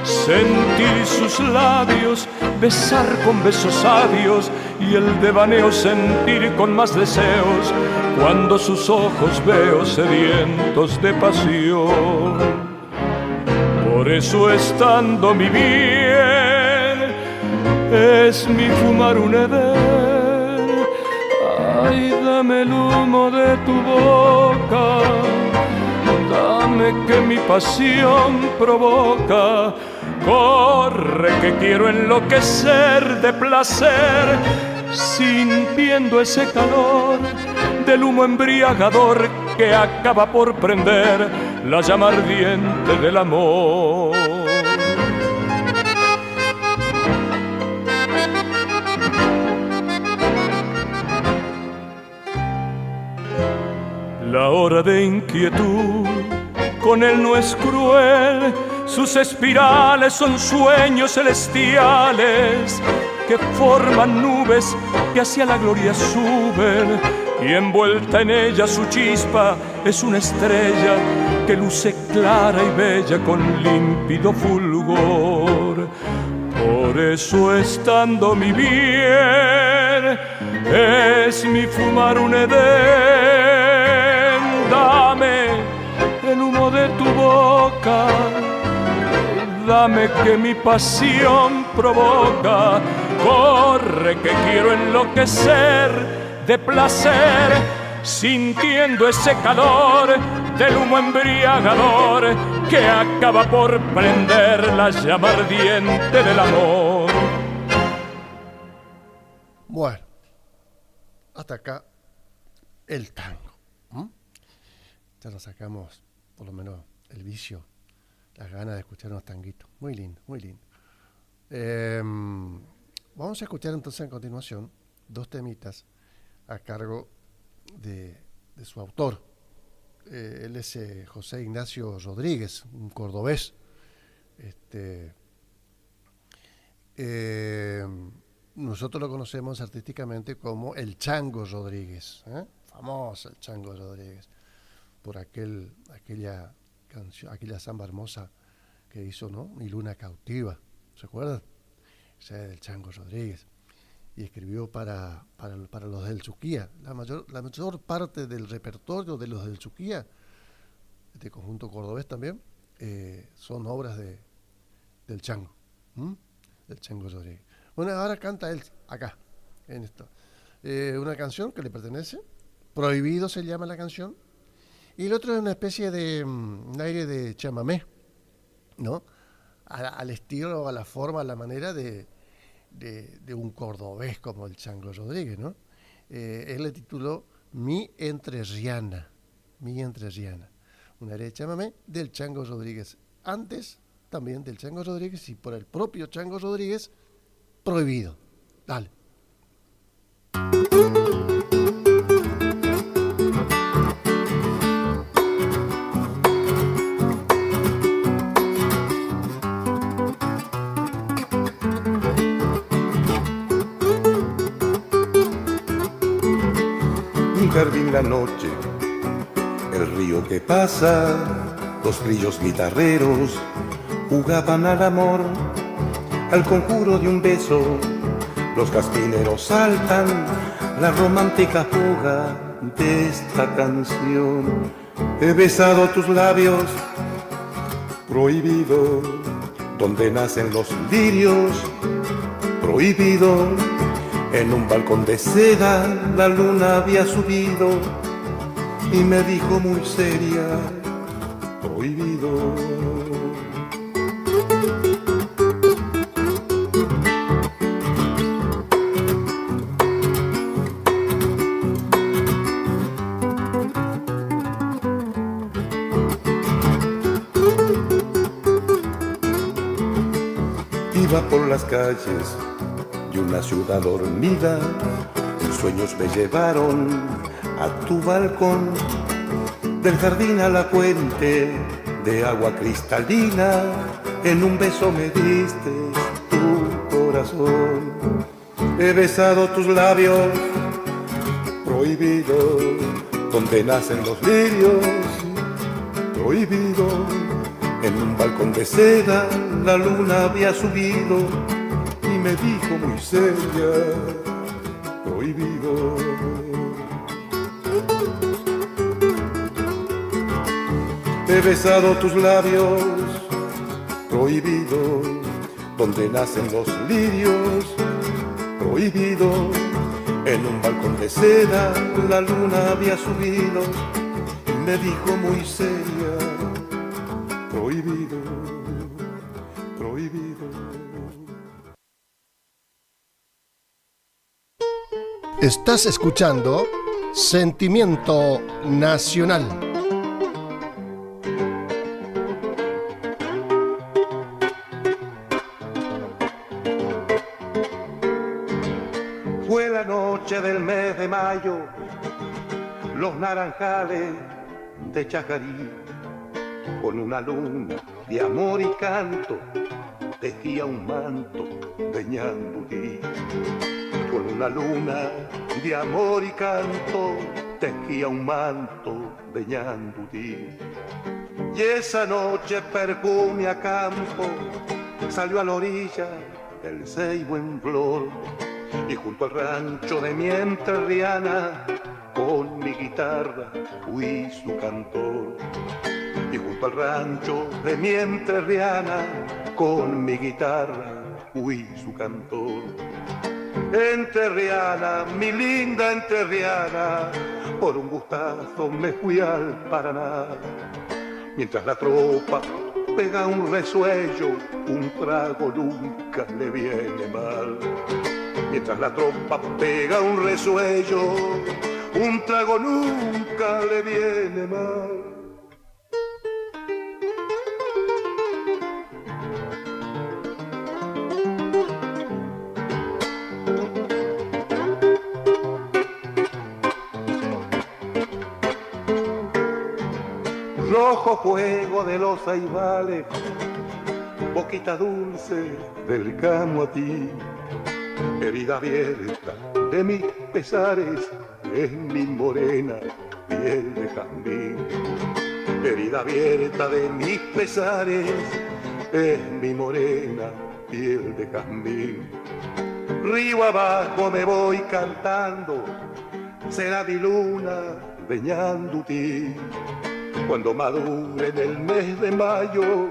sentir sus labios, besar con besos sabios, y el devaneo sentir con más deseos, cuando sus ojos veo sedientos de pasión. Por eso estando mi bien, es mi fumar un edén. Ay, dame el humo de tu boca, dame que mi pasión provoca. Corre que quiero enloquecer de placer, sintiendo ese calor del humo embriagador que acaba por prender la llama ardiente del amor. La hora de inquietud con él no es cruel, sus espirales son sueños celestiales que forman nubes que hacia la gloria suben, y envuelta en ella su chispa es una estrella que luce clara y bella con límpido fulgor. Por eso estando mi bien, es mi fumar un edén. Dame el humo de tu boca, dame que mi pasión provoca. Corre que quiero enloquecer de placer, sintiendo ese calor del humo embriagador que acaba por prender la llama ardiente del amor. Bueno, hasta acá el tango. Ya nos sacamos por lo menos el vicio, las ganas de escuchar unos tanguitos. Muy lindo, muy lindo. Vamos a escuchar entonces a continuación 2 temitas a cargo de su autor. Él es José Ignacio Rodríguez, un cordobés. Nosotros lo conocemos artísticamente como el Chango Rodríguez, famoso el Chango Rodríguez, por aquella canción, aquella samba hermosa que hizo, ¿no? Mi luna cautiva, ¿se acuerdan? Ese es el Chango Rodríguez. Y escribió para los del Suquía. La mayor parte del repertorio de los del Suquía, este conjunto cordobés también, son obras del Chango, del Chango Rodríguez. Bueno, ahora canta él acá, en esto. Una canción que le pertenece, Prohibido se llama la canción, y el otro es una especie de un aire de chamamé, ¿no? Al estilo, a la forma, a la manera de un cordobés como el Chango Rodríguez, ¿no? Él le tituló Mi Entrerriana, un aire de chamamé del Chango Rodríguez. Antes también del Chango Rodríguez y por el propio Chango Rodríguez, Prohibido. Dale. Un jardín la noche, el río que pasa, los grillos guitarreros jugaban al amor, al conjuro de un beso, los caspineros saltan la romántica fuga de esta canción. He besado tus labios, prohibido, donde nacen los lirios, prohibido. En un balcón de seda la luna había subido y me dijo muy seria, prohibido. Iba por las calles de una ciudad dormida, mis sueños me llevaron a tu balcón, del jardín a la fuente de agua cristalina, en un beso me diste tu corazón. He besado tus labios, prohibido, donde nacen los lirios, prohibido. En un balcón de seda la luna había subido y me dijo muy seria, prohibido. He besado tus labios, prohibido, donde nacen los lirios, prohibido. En un balcón de seda la luna había subido y me dijo muy seria, prohibido, prohibido. Estás escuchando Sentimiento Nacional. Fue la noche del mes de mayo, los naranjales de Chajarí, con una luna de amor y canto, tejía un manto de ñandutí. Con una luna de amor y canto, tejía un manto de ñandutí. Y esa noche perfume a campo, salió a la orilla el ceibo en flor, y junto al rancho de mi entrerriana, con mi guitarra fui su cantor. Y junto al rancho de mi entrerriana, con mi guitarra fui su cantor. Entrerriana, mi linda entrerriana, por un gustazo me fui al Paraná. Mientras la tropa pega un resuello, un trago nunca le viene mal. Mientras la tropa pega un resuello, un trago nunca le viene mal. rojo fuego de los ceibales, boquita dulce del camo a ti, herida abierta de mis pesares, es mi morena piel de jazmín. Herida abierta de mis pesares, es mi morena piel de jazmín. Río abajo me voy cantando, será mi luna veñándote. Cuando madure en el mes de mayo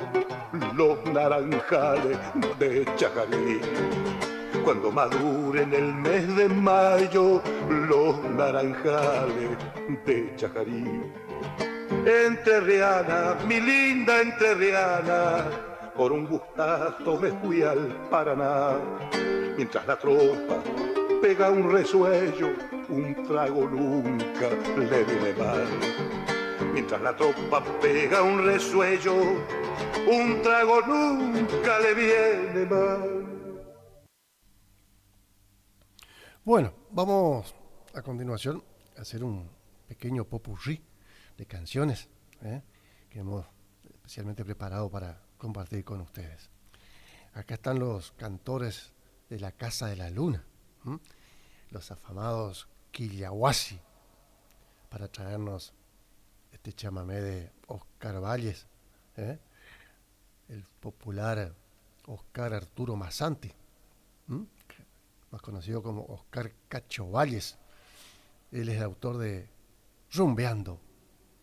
los naranjales de Chajarí. Cuando madure en el mes de mayo los naranjales de Chajarí. Entrerriana, mi linda entrerriana, por un gustazo me fui al Paraná. Mientras la tropa pega un resuello, un trago nunca le viene mal. Mientras la tropa pega un resuello, un trago nunca le viene mal. Bueno, vamos a continuación a hacer un pequeño popurrí de canciones que hemos especialmente preparado para compartir con ustedes. Acá están los cantores de la Casa de la Luna, los afamados Quillahuasi, para traernos este chamamé de Oscar Valles, el popular Oscar Arturo Masanti, más conocido como Oscar Cacho Valles. Él es el autor de Rumbeando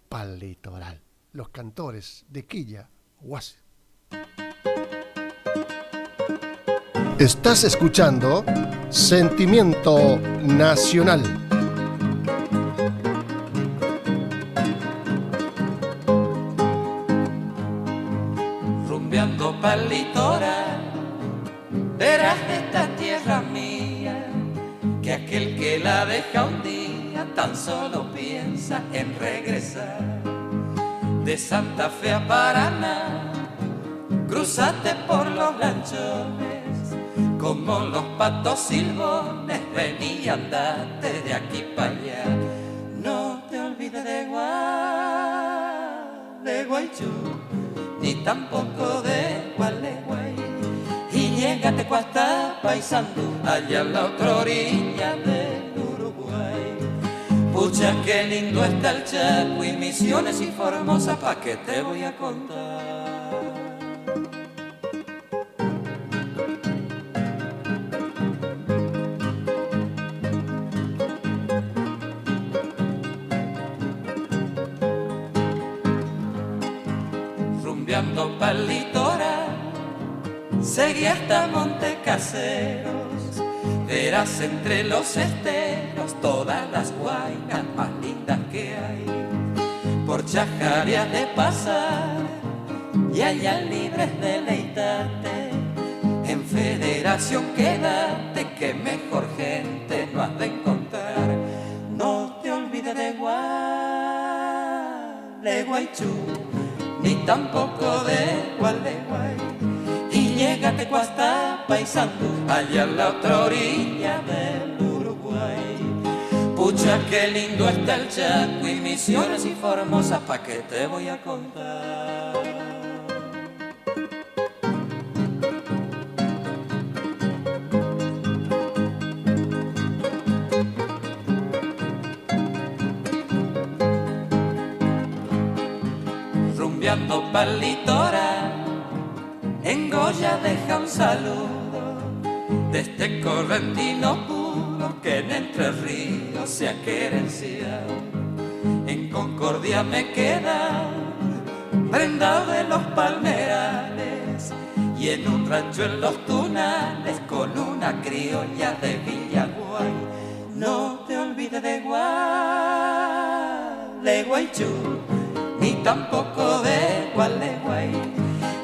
pa'l Litoral, los cantores de Quillahuasi. Estás escuchando Sentimiento Nacional. Rumbeando pa'l litoral, verás esta tierra mía, que aquel que la deja un día tan solo piensa en regresar. De Santa Fe a Paraná, cruzate por los lanchones, como los patos silbones, vení y andate de aquí para allá. No te olvides de Guaychú, ni tampoco de Gualeguay, y llégate hasta Paysandú, allá a la otra orilla del Uruguay. Pucha, qué lindo está el Chaco y Misiones y Formosa, pa' que te voy a contar. Rumbeando pa'l litoral, seguí hasta Montecaseros, verás entre los esteros todas las guainas más lindas que hay. Por Chajarí de pasar y allá libres deleitate, en Federación quédate, que mejor gente no has de encontrar. No te olvides de Gualeguaychú, ni tampoco de Gualeguay, y llégate hasta Paysandú, allá en la otra orilla del Uruguay. Pucha, qué lindo está el Chaco y Misiones y Formosa, pa' que te voy a contar. Rumbeando pa'l litoral, en Goya deja un saludo de este correntino puro que en Entre Ríos se ha querenciado. En Concordia me queda prendado de los palmerales, y en un rancho en los Tunales con una criolla de Villaguay. No te olvides de Gualeguaychú, ni tampoco de Gualeguay,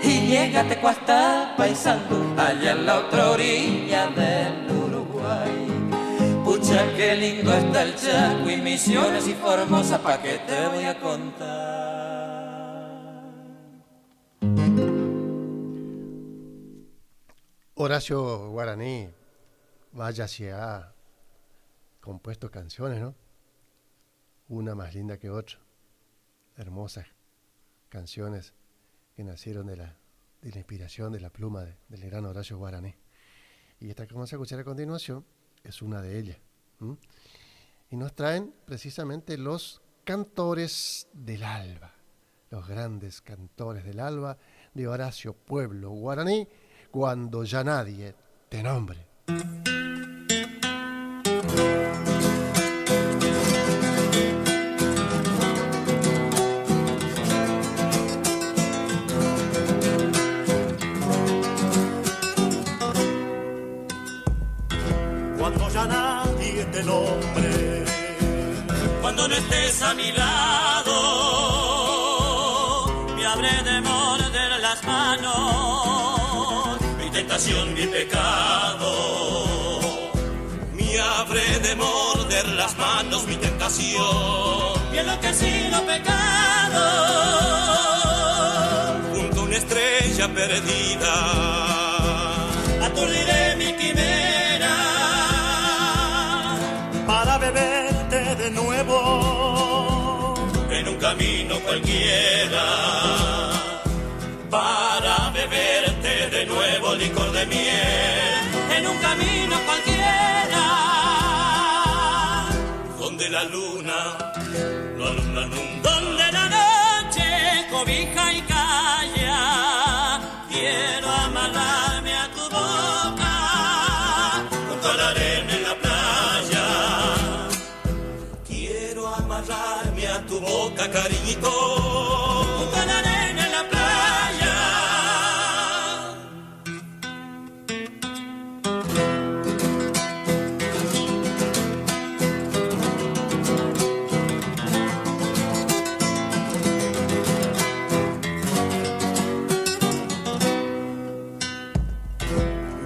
y llégate hasta Paysandú, allá en la otra orilla del Uruguay. Pucha, qué lindo está el Chaco y Misiones y Formosa, pa' que te voy a contar. Horacio Guaraní, vaya si ha compuesto canciones, ¿no? Una más linda que otra, hermosa, canciones que nacieron de la inspiración, de la pluma del gran Horacio Guaraní. Y esta que vamos a escuchar a continuación es una de ellas. Y nos traen precisamente los cantores del alba, los grandes cantores del alba de Horacio Pueblo Guaraní, Cuando ya nadie te nombre. Cuando ya nadie te nombre, cuando no estés a mi lado, me habré de morder las manos, mi tentación, mi pecado. Me habré de morder las manos, mi tentación, mi enloquecido pecado. Junto a una estrella perdida, aturdiré mi quimera para beberte de nuevo en un camino cualquiera, para beberte de nuevo licor de miel en un camino cualquiera, donde la luna no alumbra nunca, donde la noche cobija y calla. Quiero amarrarme a tu boca junto a la arena en la playa. Quiero amarrarme a tu boca, cariñito, junto a la arena en la playa.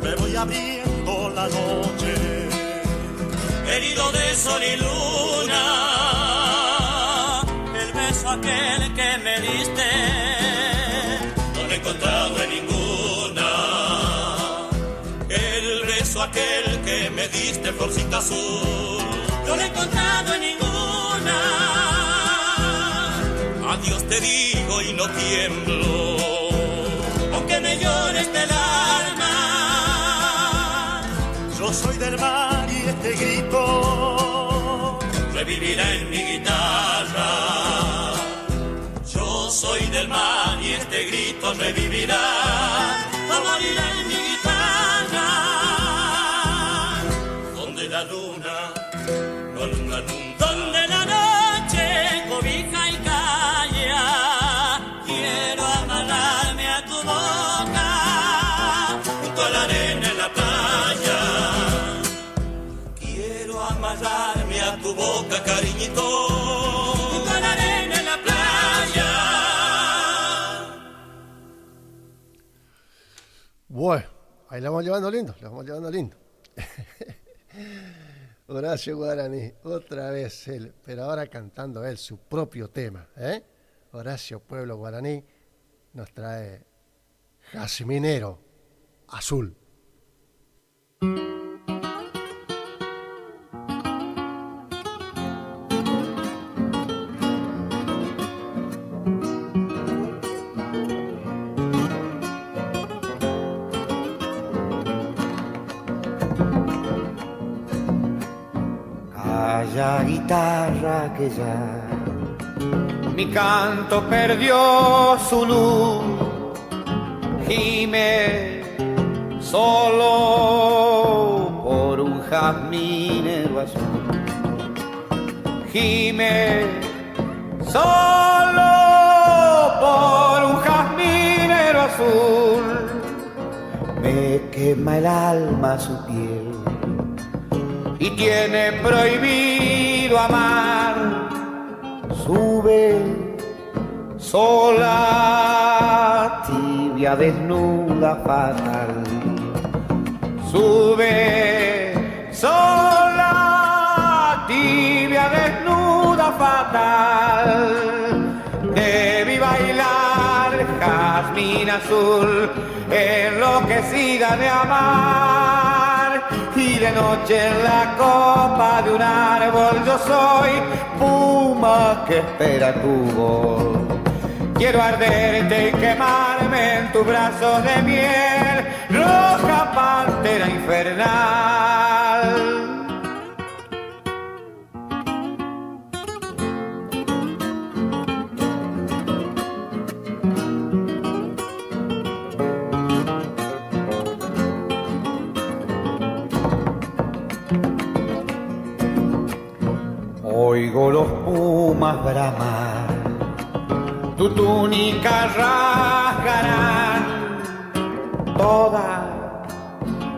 Me voy abriendo la noche, herido de sol y luna, el beso aquel que me diste no lo he encontrado en ninguna. El beso aquel que me diste, florcita azul, no lo he encontrado en ninguna. Adiós te digo y no tiemblo, aunque me llores del alma. yo soy del mar y este grito revivirá en mi guitarra. Yo soy del mar y este grito revivirá, morirá en mi guitarra, donde la luna no alumbra nunca, donde la noche cobija y calla. Quiero amarrarme a tu boca junto a la arena en la playa. Quiero amarrarme a tu boca, cariñito, junto a la arena en la playa. Bueno, ahí la vamos llevando lindo, la vamos llevando lindo. Horacio Guaraní, otra vez él, pero ahora cantando él su propio tema, ¿eh? Horacio Pueblo Guaraní nos trae Jazminero Azul. Calla guitarra que ya mi canto perdió su luz, gime solo por un jazminero azul, gime solo por un jazminero azul, me quema el alma su piel y tiene prohibido amar. Sube sola, tibia, desnuda, fatal. Sube sola, tibia, desnuda, fatal. Debí bailar jazmín azul, enloquecida de amar. Y de noche en la copa de un árbol yo soy puma que espera tu voz. Quiero arderte y quemarme en tu brazo de miel, roja pantera infernal. Oigo los pumas bramar, tu túnica rasgarán, toda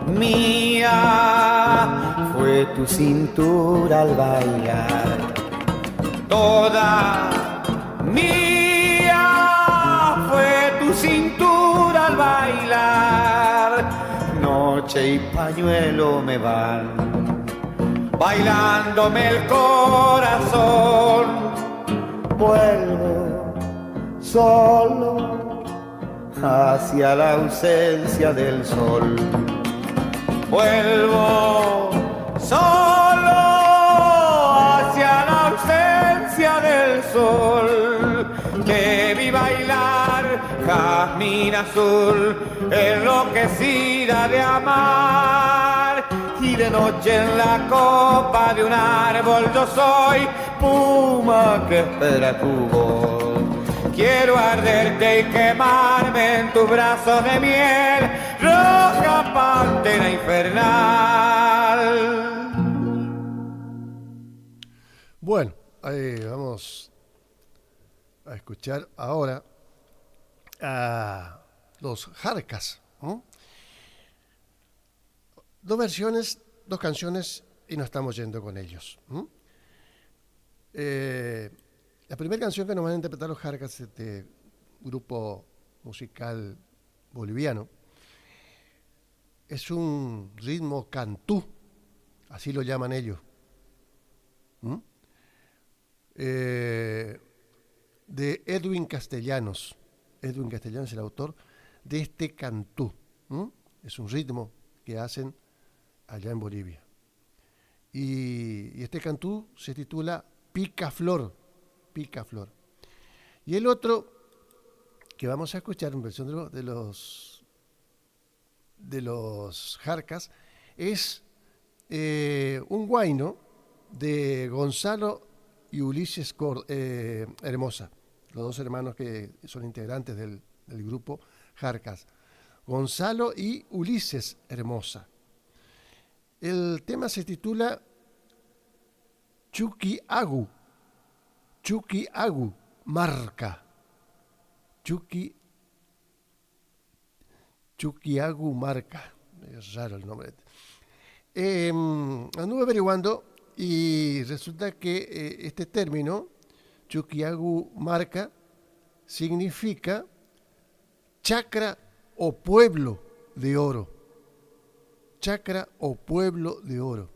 mía fue tu cintura al bailar, toda mía fue tu cintura al bailar, noche y pañuelo me van bailándome el corazón, vuelvo solo hacia la ausencia del sol, vuelvo solo hacia la ausencia del sol, que vi bailar jazmín azul, enloquecida de amar. Y de noche en la copa de un árbol yo soy puma que espera tu voz. Quiero arderte y quemarme en tus brazos de miel, roja pantera infernal. Bueno, ahí vamos a escuchar ahora a los Jarcas, ¿no? Dos versiones, dos canciones y nos estamos yendo con ellos. La primera canción que nos van a interpretar los Jarcas, este grupo musical boliviano, es un ritmo cantú, así lo llaman ellos. De Edwin Castellanos. Edwin Castellanos es el autor de este cantú. Es un ritmo que hacen allá en Bolivia. Y este cantú se titula Picaflor. Picaflor. Y el otro que vamos a escuchar en versión de los Jarcas es un huayno de Gonzalo y Ulises Hermosa, los dos hermanos que son integrantes del grupo Jarcas. Gonzalo y Ulises Hermosa. El tema se titula Chuquiagu Marca. Chuquiagu Marca. Es raro el nombre. Anduve averiguando y resulta que este término, Chuquiagu Marca, significa chacra o pueblo de oro. Chacra o pueblo de oro.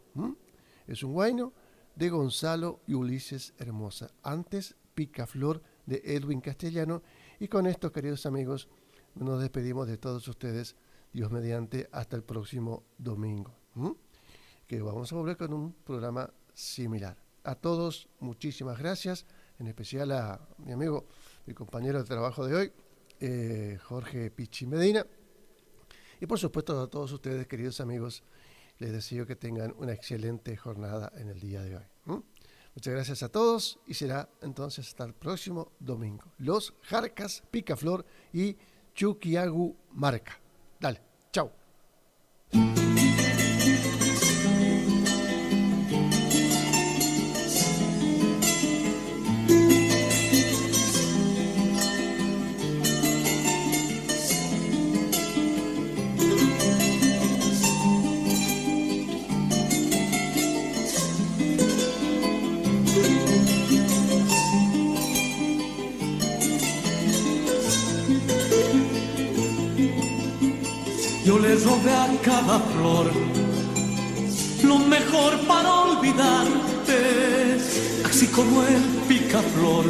Es un huayno de Gonzalo y Ulises Hermosa. Antes, Picaflor de Edwin Castellano. Y con esto, queridos amigos, nos despedimos de todos ustedes, Dios mediante, hasta el próximo domingo. Que vamos a volver con un programa similar. A todos, muchísimas gracias, en especial a mi amigo, mi compañero de trabajo de hoy, Jorge Pichi Medina. Y por supuesto a todos ustedes, queridos amigos, les deseo que tengan una excelente jornada en el día de hoy. Muchas gracias a todos y será entonces hasta el próximo domingo. Los Jarcas, Picaflor y Chuquiagu Marca. Dale, chao. Yo le robé a cada flor lo mejor para olvidarte, así como el picaflor.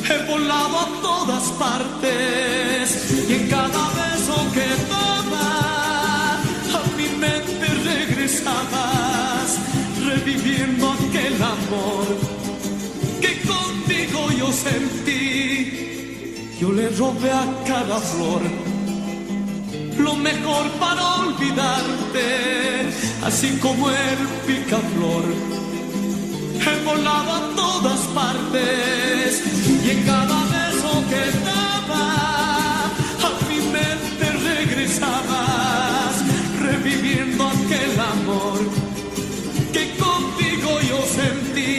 He volado a todas partes y en cada beso que daba a mi mente regresabas, reviviendo aquel amor que contigo yo sentí. Yo le robé a cada flor lo mejor para olvidarte, así como el picaflor. He volado a todas partes y en cada beso que daba a mi mente regresabas, reviviendo aquel amor que contigo yo sentí.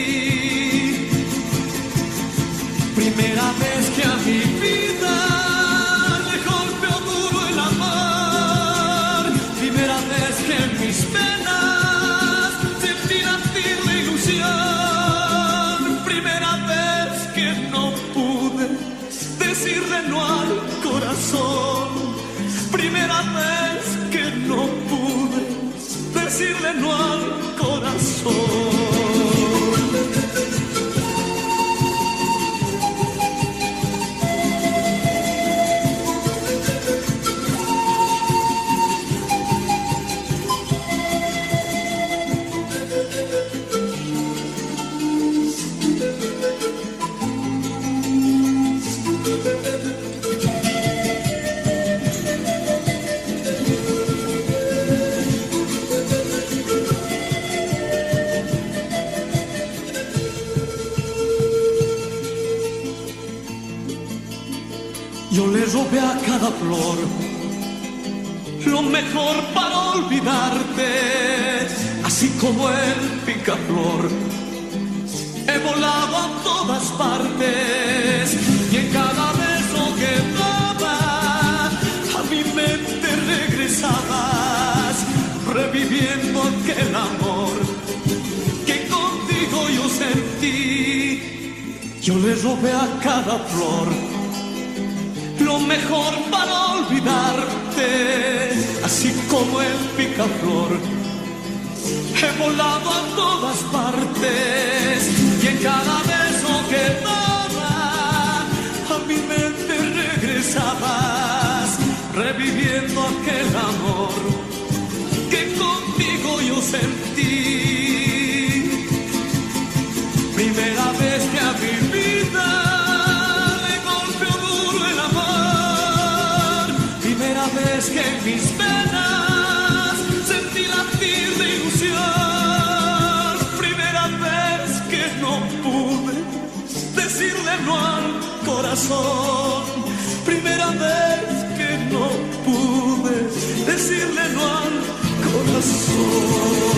Primera vez que a mi vida le golpeó duro el amor, primera vez que en mis penas sentí latir la ilusión, primera vez que no pude decirle no al corazón, primera vez que no pude decirle no al corazón. Yo le robé a cada flor lo mejor para olvidarte, así como el picaflor. He volado a todas partes y en cada beso que daba a mi mente regresabas, reviviendo aquel amor que contigo yo sentí. Yo le robé a cada flor lo mejor para olvidarte, así como el picaflor. He volado a todas partes y en cada beso que daba a mi mente regresabas, reviviendo aquel amor que contigo yo sentí. Primera vez que a mi vida vez que en mis penas sentí latir de ilusión, primera vez que no pude decirle no al corazón, primera vez que no pude decirle no al corazón.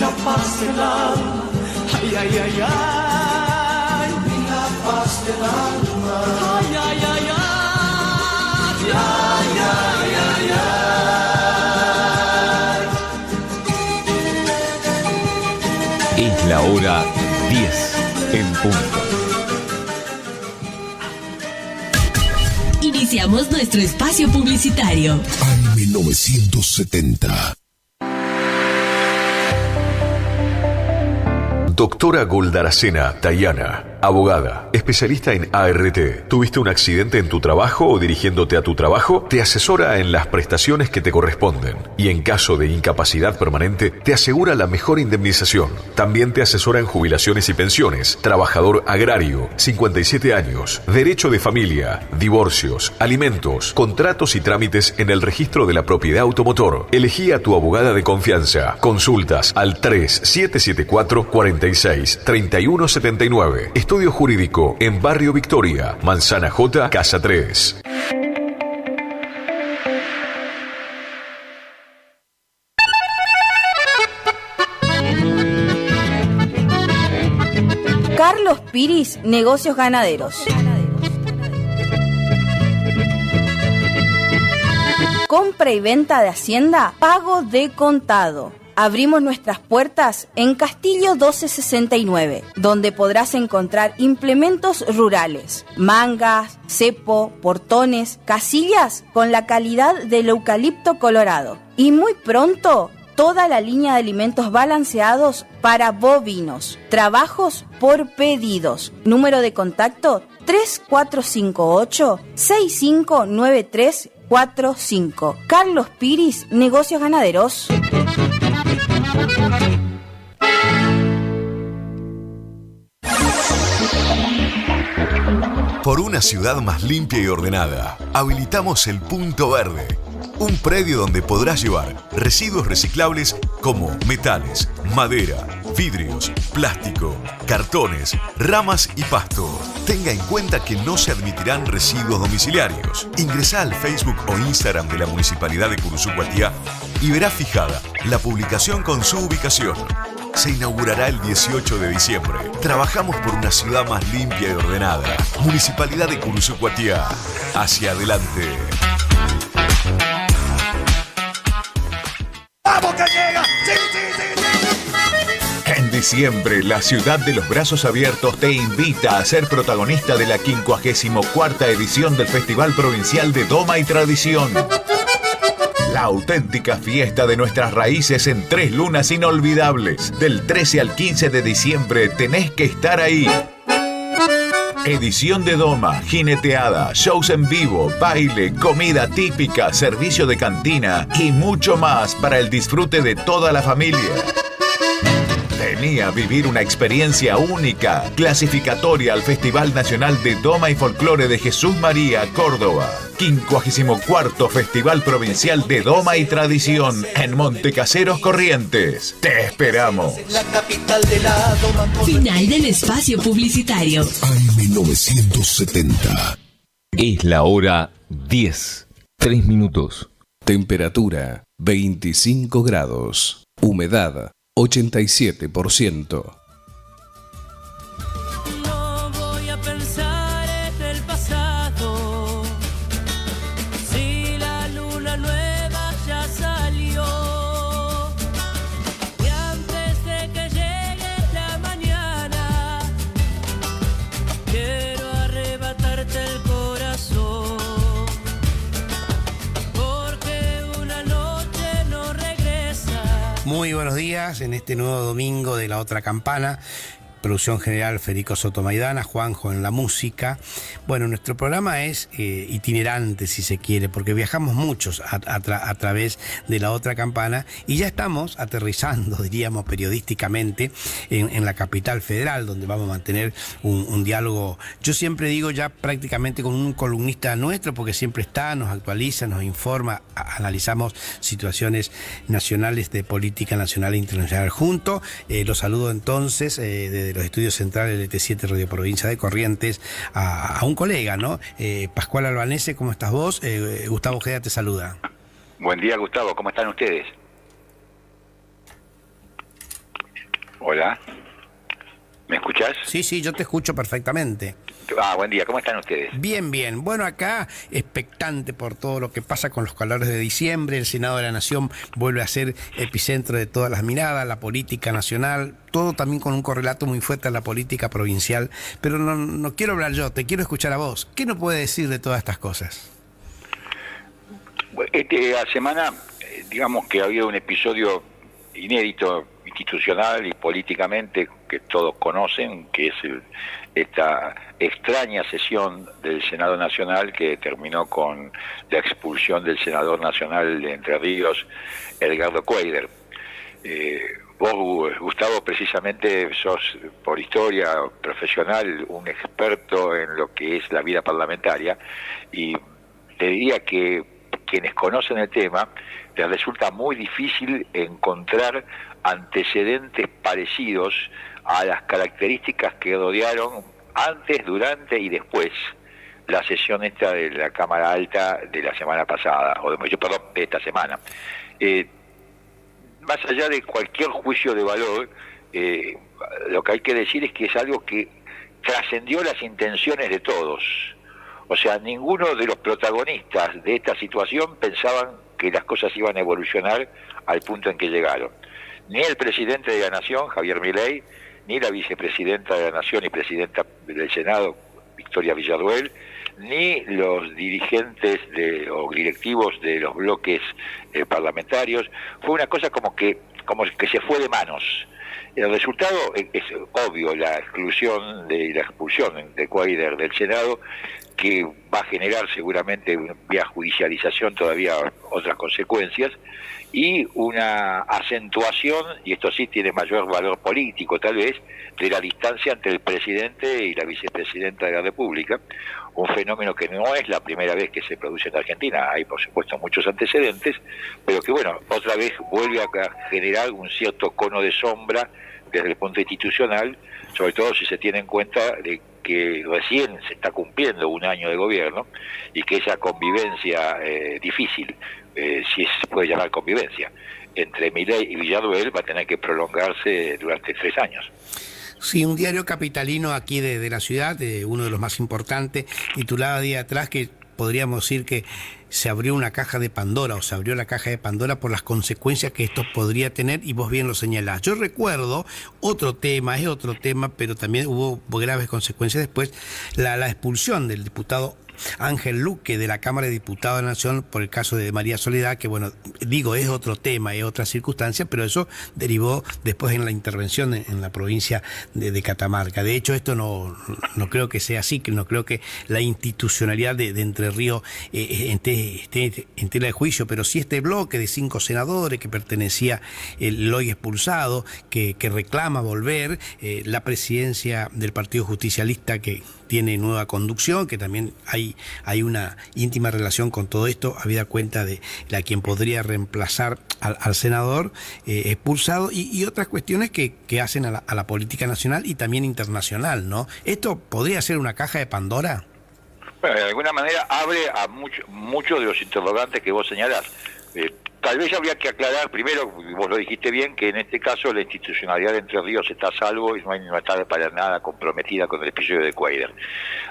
la paz del alma. Ay, ay, ay, ay, la paz del alma. Ay, ay, ay, ay, ay, ay, ay, ay. Es la hora 10 en punto. Iniciamos nuestro espacio publicitario. AM 1970. Doctora Goldaracena Tayana, abogada, especialista en ART. ¿Tuviste un accidente en tu trabajo o dirigiéndote a tu trabajo? Te asesora en las prestaciones que te corresponden y en caso de incapacidad permanente te asegura la mejor indemnización. También te asesora en jubilaciones y pensiones, trabajador agrario, 57 años, derecho de familia, divorcios, alimentos, contratos y trámites en el registro de la propiedad automotor. Elegí a tu abogada de confianza. Consultas al 3774 46 31 79. Estudio Jurídico en Barrio Victoria, Manzana J, Casa 3. Carlos Piris, Negocios Ganaderos. Compra y venta de hacienda, pago de contado. Abrimos nuestras puertas en Castillo 1269, donde podrás encontrar implementos rurales, mangas, cepo, portones, casillas con la calidad del eucalipto colorado. Y muy pronto, toda la línea de alimentos balanceados para bovinos. Trabajos por pedidos. Número de contacto 3458-659345. Carlos Piris, Negocios Ganaderos. Por una ciudad más limpia y ordenada, habilitamos el Punto Verde, un predio donde podrás llevar residuos reciclables como metales, madera, vidrios, plástico, cartones, ramas y pasto. Tenga en cuenta que no se admitirán residuos domiciliarios. Ingresá al Facebook o Instagram de la Municipalidad de Curuzú-Cuatiá y verá fijada la publicación con su ubicación. Se inaugurará el 18 de diciembre. Trabajamos por una ciudad más limpia y ordenada. Municipalidad de Curuzú-Cuatiá. Hacia adelante. ¡Vamos que llega! ¡Sí, sí, sí, sí! En diciembre, la ciudad de los brazos abiertos te invita a ser protagonista de la 54ª edición del Festival Provincial de Doma y Tradición. La auténtica fiesta de nuestras raíces en 3 lunas inolvidables. Del 13 al 15 de diciembre tenés que estar ahí. Edición de doma, jineteada, shows en vivo, baile, comida típica, servicio de cantina y mucho más para el disfrute de toda la familia. Vení a vivir una experiencia única, clasificatoria al Festival Nacional de Doma y Folclore de Jesús María, Córdoba. 54º Festival Provincial de Doma y Tradición en Montecaseros, Corrientes. Te esperamos. Final del espacio publicitario. AM 1970. Es la hora 10, 3 minutos. Temperatura 25 grados. Humedad 87%. No voy a pensar en el pasado. Si la luna nueva ya salió. Y antes de que llegue la mañana, quiero arrebatarte el corazón. Porque una noche no regresa. Muy buenos días en este nuevo domingo de La Otra Campana. Producción general Federico Soto Maidana, Juanjo en la música. Bueno, nuestro programa es itinerante, si se quiere, porque viajamos muchos a través de La Otra Campana y ya estamos aterrizando, diríamos, periodísticamente en la capital federal, donde vamos a mantener un diálogo, yo siempre digo ya prácticamente con un columnista nuestro, porque siempre está, nos actualiza, nos informa, analizamos situaciones nacionales de política nacional e internacional juntos. Los saludo entonces desde los estudios centrales del LT7 Radio Provincia de Corrientes a un colega, ¿no? Pascual Albanese, ¿cómo estás vos? Gustavo Ojeda te saluda. Buen día, Gustavo, ¿cómo están ustedes? Hola. ¿Me escuchás? Sí, yo te escucho perfectamente. Buen día, ¿cómo están ustedes? Bien. Bueno, acá expectante por todo lo que pasa con los calores de diciembre. El Senado de la Nación vuelve a ser epicentro de todas las miradas, la política nacional, todo también con un correlato muy fuerte a la política provincial. Pero no quiero hablar yo, te quiero escuchar a vos. ¿Qué nos puede decir de todas estas cosas? Esta semana, digamos que ha habido un episodio inédito institucional y políticamente que todos conocen, que es esta extraña sesión del Senado Nacional que terminó con la expulsión del senador nacional de Entre Ríos, Edgardo Cuéllar. Vos, Gustavo, precisamente sos por historia profesional un experto en lo que es la vida parlamentaria, y te diría que quienes conocen el tema les resulta muy difícil encontrar antecedentes parecidos a las características que rodearon antes, durante y después la sesión esta de la Cámara Alta de la semana pasada, de esta semana. Más allá de cualquier juicio de valor, lo que hay que decir es que es algo que trascendió las intenciones de todos. O sea, ninguno de los protagonistas de esta situación pensaban que las cosas iban a evolucionar al punto en que llegaron. Ni el presidente de la Nación, Javier Milei, ni la vicepresidenta de la Nación y presidenta del Senado, Victoria Villarruel, ni los dirigentes o directivos de los bloques parlamentarios. Fue una cosa como que se fue de manos. El resultado es obvio, la expulsión de Cuéllar del Senado, que va a generar seguramente vía judicialización todavía otras consecuencias, y una acentuación, y esto sí tiene mayor valor político tal vez, de la distancia entre el presidente y la vicepresidenta de la República, un fenómeno que no es la primera vez que se produce en Argentina, hay por supuesto muchos antecedentes, pero que bueno, otra vez vuelve a generar un cierto cono de sombra desde el punto institucional, sobre todo si se tiene en cuenta de que recién se está cumpliendo un año de gobierno y que esa convivencia difícil, si se puede llamar convivencia, entre Milei y Villarruel va a tener que prolongarse durante 3 años. Sí, un diario capitalino aquí de la ciudad, uno de los más importantes, titulaba día atrás que podríamos decir que se abrió una caja de Pandora, o se abrió la caja de Pandora por las consecuencias que esto podría tener, y vos bien lo señalás. Yo recuerdo otro tema, pero también hubo graves consecuencias después, la expulsión del diputado Ángel Luque de la Cámara de Diputados de la Nación por el caso de María Soledad, que bueno, digo, es otro tema, es otra circunstancia, pero eso derivó después en la intervención en la provincia de Catamarca. De hecho, esto no creo que sea así, que no creo que la institucionalidad de Entre Ríos esté en tela de juicio, pero sí este bloque de 5 senadores que pertenecía el hoy expulsado, que reclama volver, la presidencia del Partido Justicialista que tiene nueva conducción, que también hay una íntima relación con todo esto, habida cuenta de quien podría reemplazar al senador expulsado, y otras cuestiones que hacen a la política nacional y también internacional, ¿no? ¿Esto podría ser una caja de Pandora? Bueno, de alguna manera abre a muchos de los interrogantes que vos señalás. Tal vez habría que aclarar primero, vos lo dijiste bien, que en este caso la institucionalidad de Entre Ríos está a salvo y no está para nada comprometida con el episodio de Cuéllar.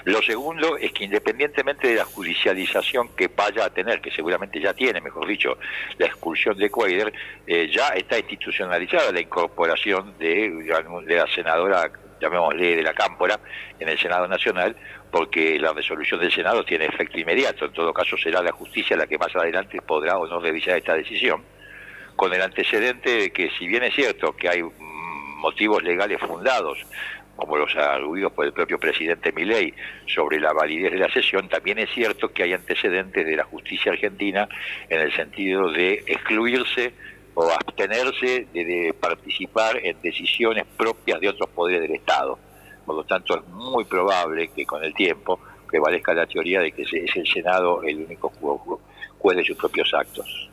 Lo segundo es que independientemente de la judicialización que vaya a tener, que seguramente ya tiene, mejor dicho, la expulsión de Cuéllar, ya está institucionalizada la incorporación de la senadora, llamémosle de la Cámpora, en el Senado Nacional, porque la resolución del Senado tiene efecto inmediato. En todo caso será la justicia la que más adelante podrá o no revisar esta decisión, con el antecedente de que, si bien es cierto que hay motivos legales fundados, como los arguidos por el propio presidente Milei sobre la validez de la sesión, también es cierto que hay antecedentes de la justicia argentina en el sentido de excluirse o abstenerse de participar en decisiones propias de otros poderes del Estado. Por lo tanto, es muy probable que con el tiempo prevalezca la teoría de que es el Senado el único juez de sus propios actos.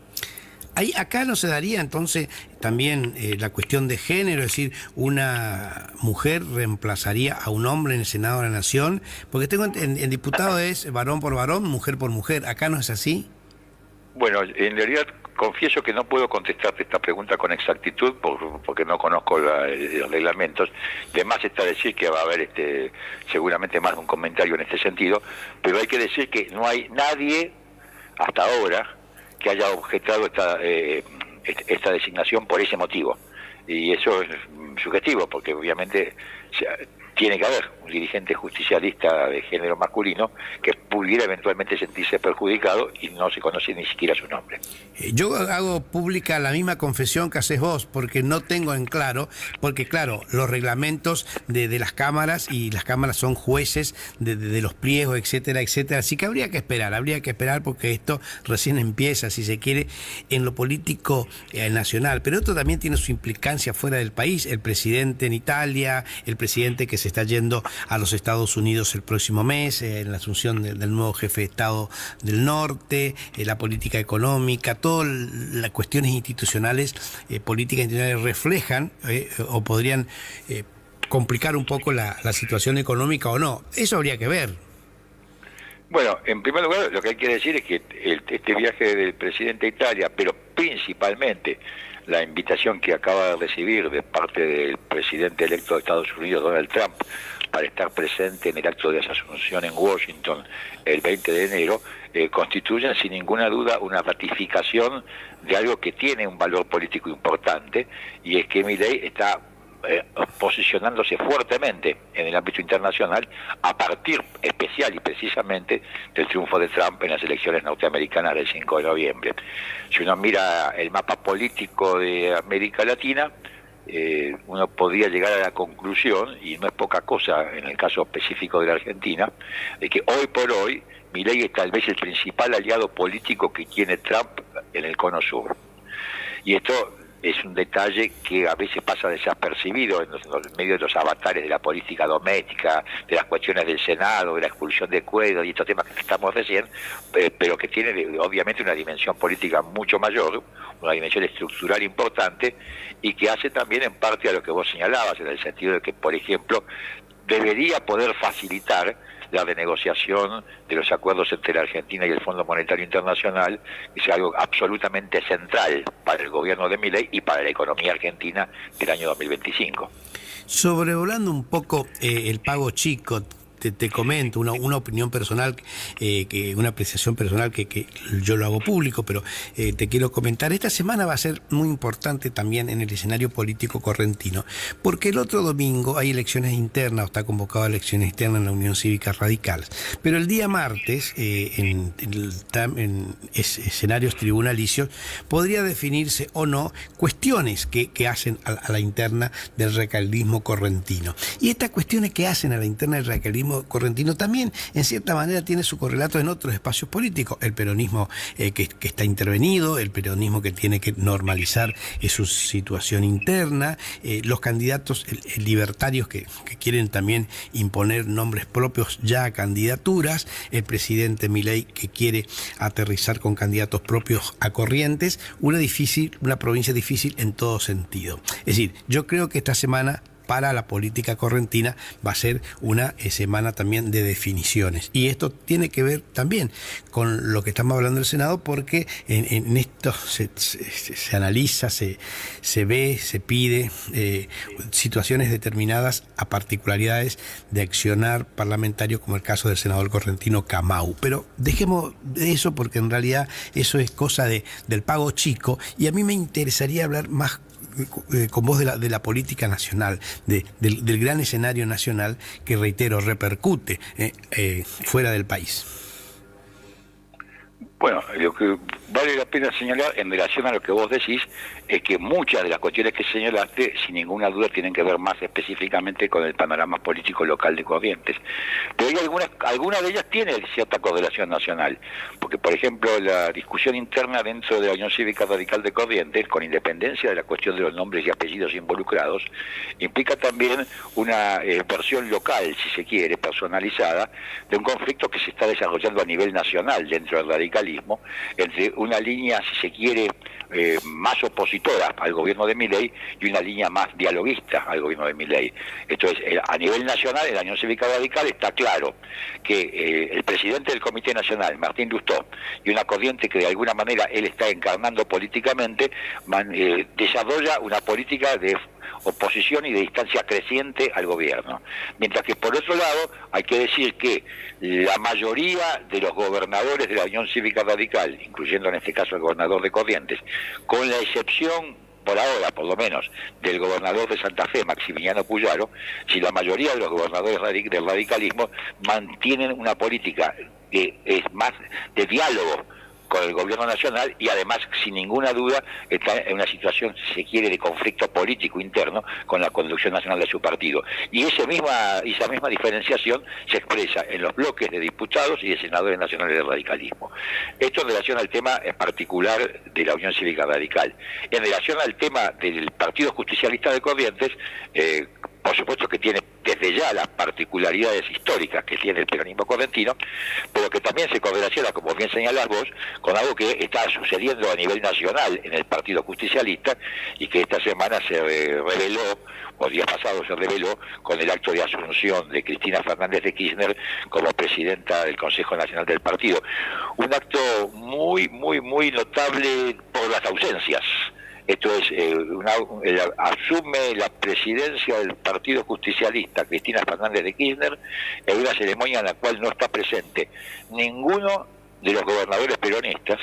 Acá no se daría entonces también la cuestión de género, es decir, una mujer reemplazaría a un hombre en el Senado de la Nación, porque tengo en diputado es varón por varón, mujer por mujer. ¿Acá no es así? Bueno, en realidad confieso que no puedo contestarte esta pregunta con exactitud porque no conozco los reglamentos. De más está decir que va a haber seguramente más de un comentario en este sentido, pero hay que decir que no hay nadie hasta ahora que haya objetado esta designación por ese motivo. Y eso es sugestivo, porque obviamente tiene que haber un dirigente justicialista de género masculino que pudiera eventualmente sentirse perjudicado y no se conoce ni siquiera su nombre. Yo hago pública la misma confesión que haces vos, porque no tengo en claro, porque claro, los reglamentos de las cámaras, y las cámaras son jueces de los pliegos, etcétera, etcétera, así que habría que esperar porque esto recién empieza, si se quiere, en lo político nacional, pero esto también tiene su implicancia fuera del país, el presidente en Italia, el presidente que se está yendo a los Estados Unidos el próximo mes, en la asunción del nuevo jefe de Estado del Norte, la política económica, todas las cuestiones institucionales, políticas institucionales reflejan o podrían complicar un poco la situación económica o no. Eso habría que ver. Bueno, en primer lugar, lo que hay que decir es que este viaje del presidente a Italia, pero principalmente la invitación que acaba de recibir de parte del presidente electo de Estados Unidos, Donald Trump, para estar presente en el acto de asunción en Washington el 20 de enero, constituyen sin ninguna duda una ratificación de algo que tiene un valor político importante, y es que Milei está posicionándose fuertemente en el ámbito internacional a partir especial y precisamente del triunfo de Trump en las elecciones norteamericanas del 5 de noviembre. Si uno mira el mapa político de América Latina, uno podría llegar a la conclusión, y no es poca cosa en el caso específico de la Argentina, de que hoy por hoy Milei es tal vez el principal aliado político que tiene Trump en el cono sur. Y esto es un detalle que a veces pasa desapercibido en medio de los avatares de la política doméstica, de las cuestiones del Senado, de la expulsión de Cuedo y estos temas que estamos recién, pero que tiene obviamente una dimensión política mucho mayor, una dimensión estructural importante, y que hace también en parte a lo que vos señalabas, en el sentido de que, por ejemplo, debería poder facilitar la renegociación de los acuerdos entre la Argentina y el Fondo Monetario Internacional, que es algo absolutamente central para el gobierno de Milei y para la economía argentina del año 2025. Sobrevolando un poco el pago chico, te comento una opinión personal, una apreciación personal que yo lo hago público, pero te quiero comentar. Esta semana va a ser muy importante también en el escenario político correntino, porque el otro domingo hay elecciones internas, o está convocado a elecciones internas en la Unión Cívica Radical, pero el día martes, en escenarios tribunalicios, podría definirse o no cuestiones que hacen a la interna del radicalismo correntino. Y estas cuestiones que hacen a la interna del radicalismo correntino también en cierta manera tiene su correlato en otros espacios políticos, el peronismo que está intervenido, el peronismo que tiene que normalizar su situación interna, los candidatos libertarios que quieren también imponer nombres propios ya a candidaturas, el presidente Milei que quiere aterrizar con candidatos propios a Corrientes, una provincia difícil en todo sentido. Es decir, yo creo que esta semana para la política correntina va a ser una semana también de definiciones. Y esto tiene que ver también con lo que estamos hablando del Senado, porque en esto se analiza, se ve, se pide situaciones determinadas a particularidades de accionar parlamentario, como el caso del senador correntino Camau. Pero dejemos de eso, porque en realidad eso es cosa del pago chico, y a mí me interesaría hablar más con vos de la política nacional, del gran escenario nacional que, reitero, repercute fuera del país. Bueno, lo que vale la pena señalar en relación a lo que vos decís es que muchas de las cuestiones que señalaste, sin ninguna duda, tienen que ver más específicamente con el panorama político local de Corrientes. Pero hay algunas de ellas tienen cierta correlación nacional, porque, por ejemplo, la discusión interna dentro de la Unión Cívica Radical de Corrientes, con independencia de la cuestión de los nombres y apellidos involucrados, implica también una versión local, si se quiere, personalizada, de un conflicto que se está desarrollando a nivel nacional dentro del radicalismo, radicalismo, entre una línea, si se quiere, más opositora al gobierno de Milei y una línea más dialoguista al gobierno de Milei. Entonces, a nivel nacional, en la Unión Cívica Radical está claro que el presidente del Comité Nacional, Martín Lustó, y una corriente que de alguna manera él está encarnando políticamente, desarrolla una política de oposición y de distancia creciente al gobierno. Mientras que por otro lado hay que decir que la mayoría de los gobernadores de la Unión Cívica Radical, incluyendo en este caso el gobernador de Corrientes, con la excepción por ahora, por lo menos, del gobernador de Santa Fe, Maximiliano Puyaro, si la mayoría de los gobernadores del radicalismo mantienen una política que es más de diálogo con el gobierno nacional y además, sin ninguna duda, está en una situación, si se quiere, de conflicto político interno con la conducción nacional de su partido. Y esa misma diferenciación se expresa en los bloques de diputados y de senadores nacionales del radicalismo. Esto en relación al tema en particular de la Unión Cívica Radical. En relación al tema del Partido Justicialista de Corrientes, por supuesto que tiene desde ya las particularidades históricas que tiene el peronismo correntino, pero que también se correlaciona, como bien señalás vos, con algo que está sucediendo a nivel nacional en el Partido Justicialista y que esta semana se reveló, o días pasados se reveló, con el acto de asunción de Cristina Fernández de Kirchner como presidenta del Consejo Nacional del Partido. Un acto muy, muy, muy notable por las ausencias. Esto es, asume la presidencia del Partido Justicialista Cristina Fernández de Kirchner en una ceremonia en la cual no está presente ninguno de los gobernadores peronistas,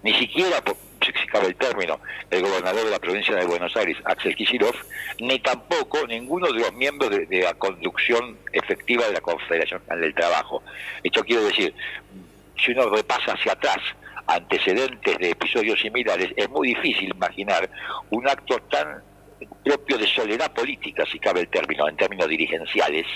ni siquiera, si cabe el término, el gobernador de la provincia de Buenos Aires, Axel Kicillof, ni tampoco ninguno de los miembros de la conducción efectiva de la Confederación Nacional del Trabajo. Esto quiere decir, si uno repasa hacia atrás antecedentes de episodios similares, es muy difícil imaginar un acto tan propio de soledad política, si cabe el término, en términos dirigenciales,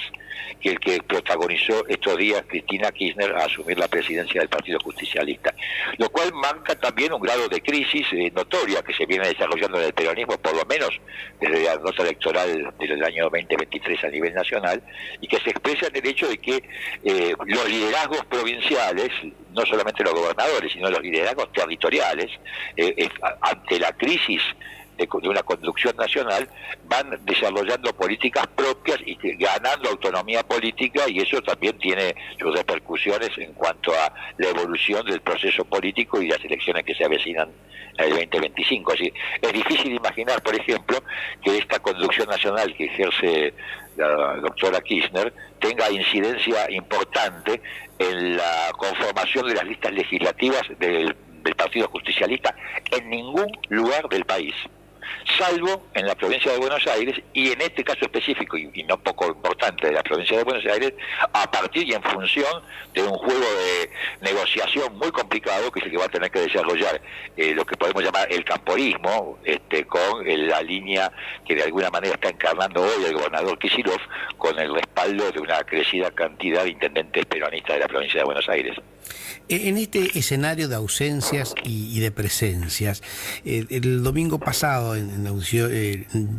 que el que protagonizó estos días Cristina Kirchner a asumir la presidencia del Partido Justicialista, lo cual marca también un grado de crisis notoria que se viene desarrollando en el peronismo, por lo menos desde la nota electoral del año 2023 a nivel nacional, y que se expresa en el hecho de que los liderazgos provinciales, no solamente los gobernadores, sino los liderazgos territoriales, ante la crisis de una conducción nacional, van desarrollando políticas propias y ganando autonomía política, y eso también tiene sus repercusiones en cuanto a la evolución del proceso político y las elecciones que se avecinan en el 2025. Así, es difícil imaginar, por ejemplo, que esta conducción nacional que ejerce la doctora Kirchner tenga incidencia importante en la conformación de las listas legislativas del Partido Justicialista en ningún lugar del país, salvo en la provincia de Buenos Aires, y en este caso específico, y no poco importante, de la provincia de Buenos Aires, a partir y en función de un juego de negociación muy complicado, que es el que va a tener que desarrollar lo que podemos llamar el camporismo, con la línea que de alguna manera está encarnando hoy el gobernador Kicillof, con el respaldo de una crecida cantidad de intendentes peronistas de la provincia de Buenos Aires. En este escenario de ausencias y de presencias, el domingo pasado en la audición,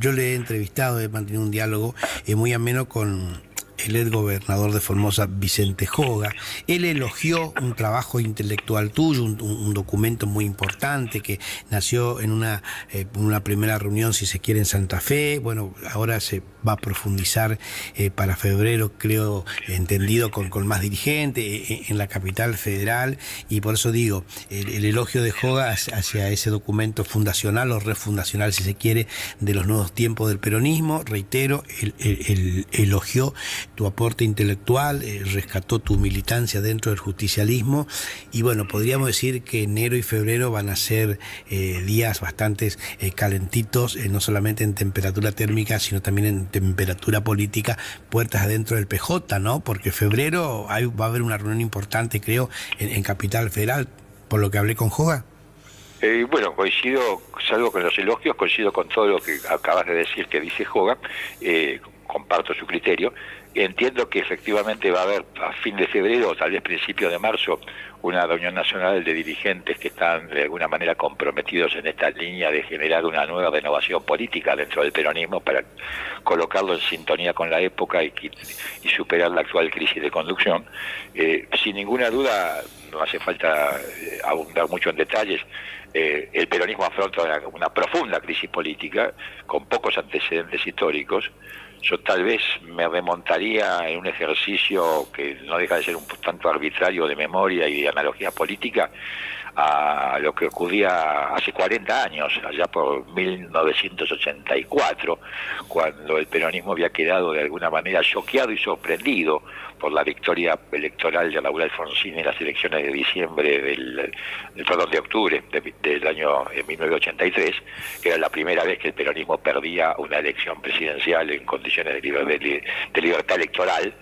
yo le he entrevistado, he mantenido un diálogo muy ameno con el ex gobernador de Formosa, Vicente Joga. Él elogió un trabajo intelectual tuyo, un documento muy importante que nació en una primera reunión, si se quiere, en Santa Fe. Bueno, ahora se va a profundizar para febrero, creo, entendido con más dirigente en la capital federal, y por eso digo, el elogio de Joga hacia ese documento fundacional o refundacional, si se quiere, de los nuevos tiempos del peronismo. Reitero, el elogió tu aporte intelectual, rescató tu militancia dentro del justicialismo, y bueno, podríamos decir que enero y febrero van a ser días bastante calentitos, no solamente en temperatura térmica, sino también en temperatura política, puertas adentro del PJ, ¿no? Porque febrero va a haber una reunión importante, creo, en Capital Federal, por lo que hablé con Joga. Bueno, coincido, salvo con los elogios, coincido con todo lo que acabas de decir que dice Joga, comparto su criterio. Entiendo que efectivamente va a haber a fin de febrero o tal vez principio de marzo una reunión nacional de dirigentes que están de alguna manera comprometidos en esta línea de generar una nueva renovación política dentro del peronismo para colocarlo en sintonía con la época y superar la actual crisis de conducción. Sin ninguna duda no hace falta abundar mucho en detalles, el peronismo afronta una profunda crisis política con pocos antecedentes históricos. Yo tal vez me remontaría en un ejercicio que no deja de ser un tanto arbitrario de memoria y de analogía política a lo que ocurría hace 40 años, allá por 1984, cuando el peronismo había quedado de alguna manera choqueado y sorprendido por la victoria electoral de Raúl Alfonsín en las elecciones de diciembre de octubre del año 1983, que era la primera vez que el peronismo perdía una elección presidencial en condiciones de libertad electoral,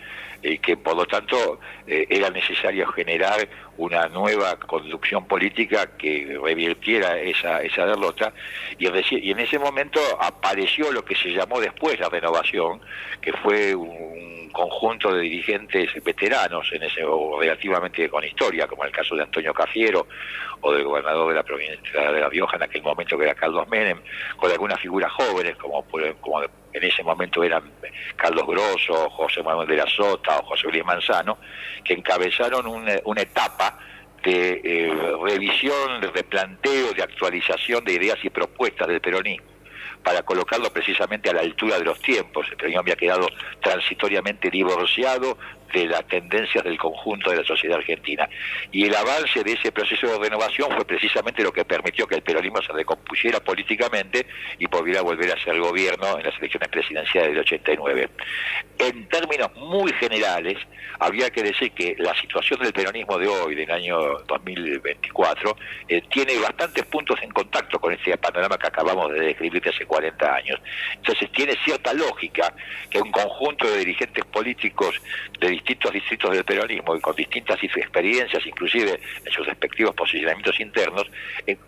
y que por lo tanto era necesario generar una nueva conducción política que revirtiera esa derrota, y en ese momento apareció lo que se llamó después la Renovación, que fue un conjunto de dirigentes veteranos o relativamente con historia, como el caso de Antonio Cafiero o del gobernador de la provincia de La Rioja en aquel momento, que era Carlos Menem, con algunas figuras jóvenes como en ese momento eran Carlos Grosso, José Manuel de la Sota o José Luis Manzano, que encabezaron una etapa de revisión, de replanteo, de actualización de ideas y propuestas del peronismo, para colocarlo precisamente a la altura de los tiempos. El peronismo había quedado transitoriamente divorciado de las tendencias del conjunto de la sociedad argentina. Y el avance de ese proceso de renovación fue precisamente lo que permitió que el peronismo se recompusiera políticamente y pudiera volver a ser gobierno en las elecciones presidenciales del 89. En términos muy generales, habría que decir que la situación del peronismo de hoy, del año 2024, tiene bastantes puntos en contacto con este panorama que acabamos de describir de hace 40 años. Entonces tiene cierta lógica que un conjunto de dirigentes políticos de distintos distritos del peronismo y con distintas experiencias, inclusive en sus respectivos posicionamientos internos,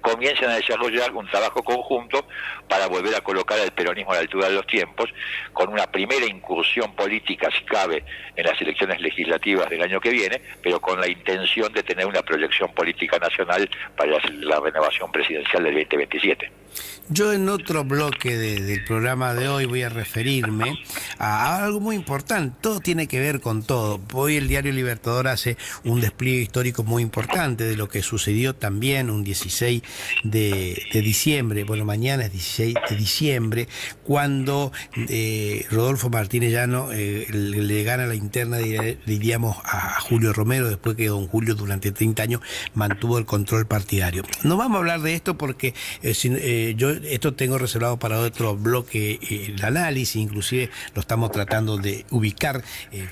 comiencen a desarrollar un trabajo conjunto para volver a colocar al peronismo a la altura de los tiempos, con una primera incursión política, si cabe, en las elecciones legislativas del año que viene, pero con la intención de tener una proyección política nacional para la renovación presidencial del 2027. Yo en otro bloque del programa de hoy voy a referirme a algo muy importante. Todo tiene que ver con todo. Hoy el diario Libertador hace un despliegue histórico muy importante de lo que sucedió también un 16 de diciembre. Bueno, mañana es 16 de diciembre, cuando Rodolfo Martínez Llano le gana la interna, diríamos, a Julio Romero, después que don Julio durante 30 años mantuvo el control partidario. No vamos a hablar de esto porque yo esto tengo reservado para otro bloque, el análisis, inclusive lo estamos tratando de ubicar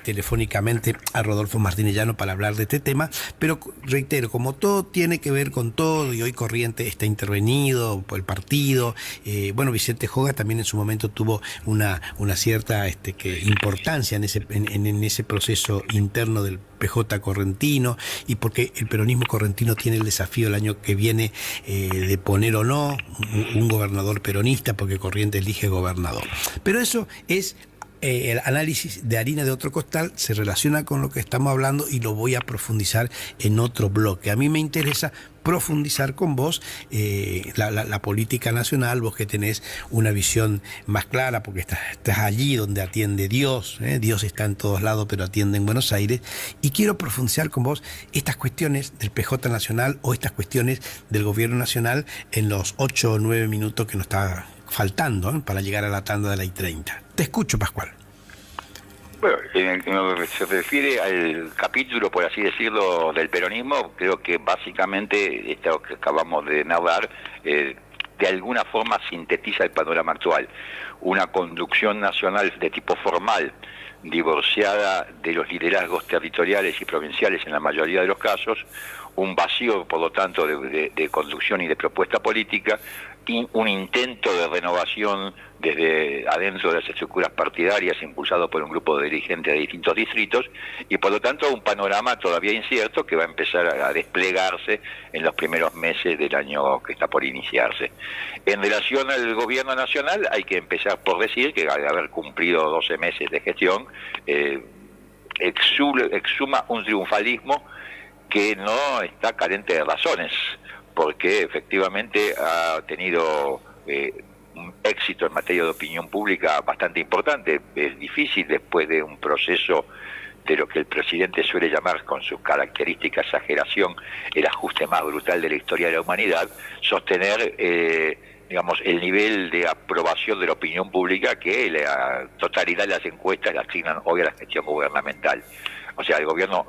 telefónicamente a Rodolfo Martínez Llano para hablar de este tema, pero reitero, como todo tiene que ver con todo, y hoy Corrientes está intervenido por el partido, bueno, Vicente Joga también en su momento tuvo una cierta importancia en ese proceso interno del PJ correntino, y porque el peronismo correntino tiene el desafío el año que viene de poner o no un gobernador peronista, porque Corrientes elige gobernador. Pero eso es el análisis de harina de otro costal, se relaciona con lo que estamos hablando y lo voy a profundizar en otro bloque. A mí me interesa profundizar con vos la política nacional, vos que tenés una visión más clara, porque estás allí donde atiende Dios, Dios está en todos lados, pero atiende en Buenos Aires, y quiero profundizar con vos estas cuestiones del PJ nacional o estas cuestiones del gobierno nacional en los 8 o 9 minutos que nos está faltando para llegar a la tanda de la I-30. Te escucho, Pascual. Bueno, en lo que se refiere al capítulo, por así decirlo, del peronismo, creo que básicamente esto que acabamos de narrar de alguna forma sintetiza el panorama actual. Una conducción nacional de tipo formal, divorciada de los liderazgos territoriales y provinciales en la mayoría de los casos, un vacío, por lo tanto, de conducción y de propuesta política, y un intento de renovación desde adentro de las estructuras partidarias impulsado por un grupo de dirigentes de distintos distritos, y por lo tanto un panorama todavía incierto que va a empezar a desplegarse en los primeros meses del año que está por iniciarse. En relación al gobierno nacional, hay que empezar por decir que al haber cumplido 12 meses de gestión, exhuma un triunfalismo que no está carente de razones, porque efectivamente ha tenido un éxito en materia de opinión pública bastante importante. Es difícil, después de un proceso de lo que el presidente suele llamar, con su característica exageración, el ajuste más brutal de la historia de la humanidad, sostener digamos, el nivel de aprobación de la opinión pública que la totalidad de las encuestas le asignan hoy a la gestión gubernamental. O sea, el gobierno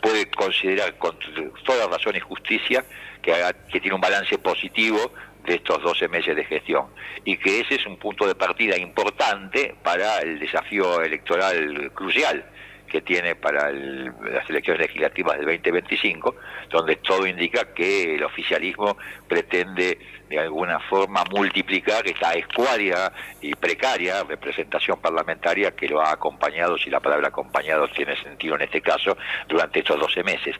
puede considerar con toda razón y justicia que tiene un balance positivo de estos 12 meses de gestión, y que ese es un punto de partida importante para el desafío electoral crucial que tiene para las elecciones legislativas del 2025, donde todo indica que el oficialismo pretende de alguna forma multiplicar esta escuálida y precaria representación parlamentaria que lo ha acompañado, si la palabra acompañado tiene sentido en este caso, durante estos 12 meses.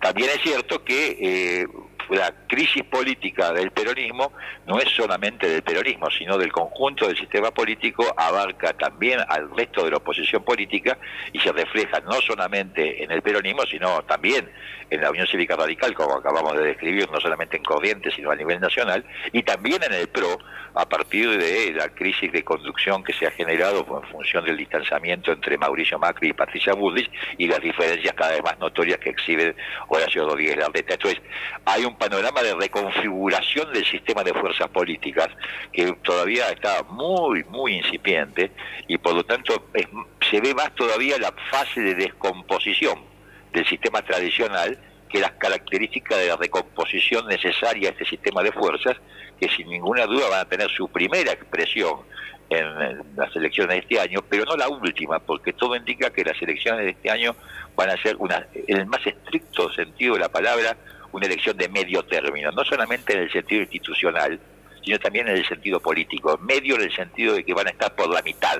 También es cierto que la crisis política del peronismo no es solamente del peronismo, sino del conjunto del sistema político, abarca también al resto de la oposición política y se refleja no solamente en el peronismo, sino también en la Unión Cívica Radical, como acabamos de describir, no solamente en Corrientes, sino a nivel nacional, y también en el PRO, a partir de la crisis de conducción que se ha generado en función del distanciamiento entre Mauricio Macri y Patricia Bullrich, y las diferencias cada vez más notorias que exhiben Horacio Rodríguez Larreta. Entonces, hay un panorama de reconfiguración del sistema de fuerzas políticas que todavía está muy, muy incipiente, y por lo tanto se ve más todavía la fase de descomposición del sistema tradicional que las características de la recomposición necesaria a este sistema de fuerzas, que sin ninguna duda van a tener su primera expresión en las elecciones de este año, pero no la última, porque todo indica que las elecciones de este año van a ser, en el más estricto sentido de la palabra, una elección de medio término, no solamente en el sentido institucional, sino también en el sentido político, medio en el sentido de que van a estar por la mitad,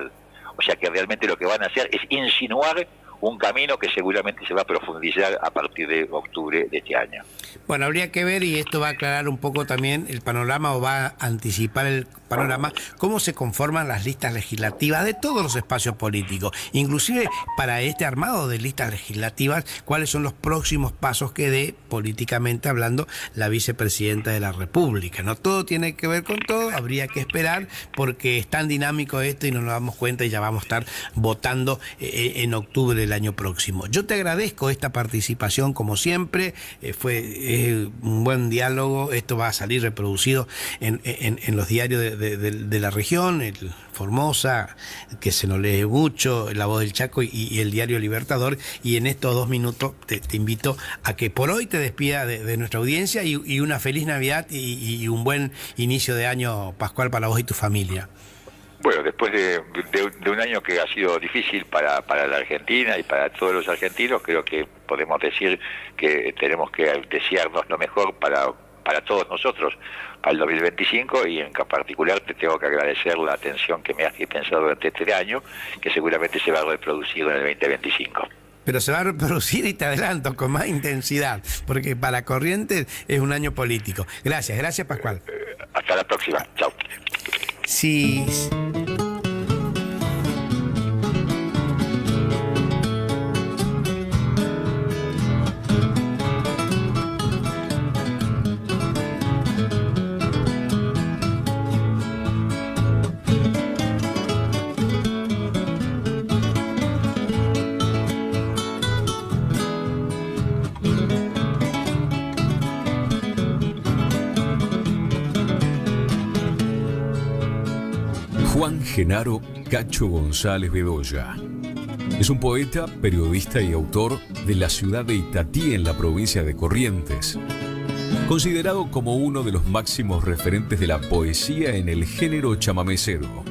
o sea que realmente lo que van a hacer es insinuar un camino que seguramente se va a profundizar a partir de octubre de este año. Bueno, habría que ver, y esto va a aclarar un poco también el panorama, o va a anticipar el panorama, cómo se conforman las listas legislativas de todos los espacios políticos, inclusive para este armado de listas legislativas, cuáles son los próximos pasos que dé, políticamente hablando, la vicepresidenta de la República. No todo tiene que ver con todo, habría que esperar, porque es tan dinámico esto y no nos damos cuenta, y ya vamos a estar votando en octubre del año próximo. Yo te agradezco esta participación, como siempre, fue un buen diálogo. Esto va a salir reproducido en los diarios de la región, el Formosa, que se nos lee mucho, La Voz del Chaco y el diario Libertador, y en estos 2 minutos te invito a que por hoy te despida de nuestra audiencia, y una feliz Navidad y un buen inicio de año pascual para vos y tu familia. Bueno, después de un año que ha sido difícil para la Argentina y para todos los argentinos, creo que podemos decir que tenemos que desearnos lo mejor para todos nosotros, para el 2025, y en particular te tengo que agradecer la atención que me has dispensado durante este año, que seguramente se va a reproducir en el 2025. Pero se va a reproducir, y te adelanto, con más intensidad, porque para Corrientes es un año político. Gracias Pascual. Hasta la próxima, chao. Sí. Juan Genaro Cacho González Bedoya es un poeta, periodista y autor de la ciudad de Itatí, en la provincia de Corrientes. Considerado como uno de los máximos referentes de la poesía en el género chamamecero.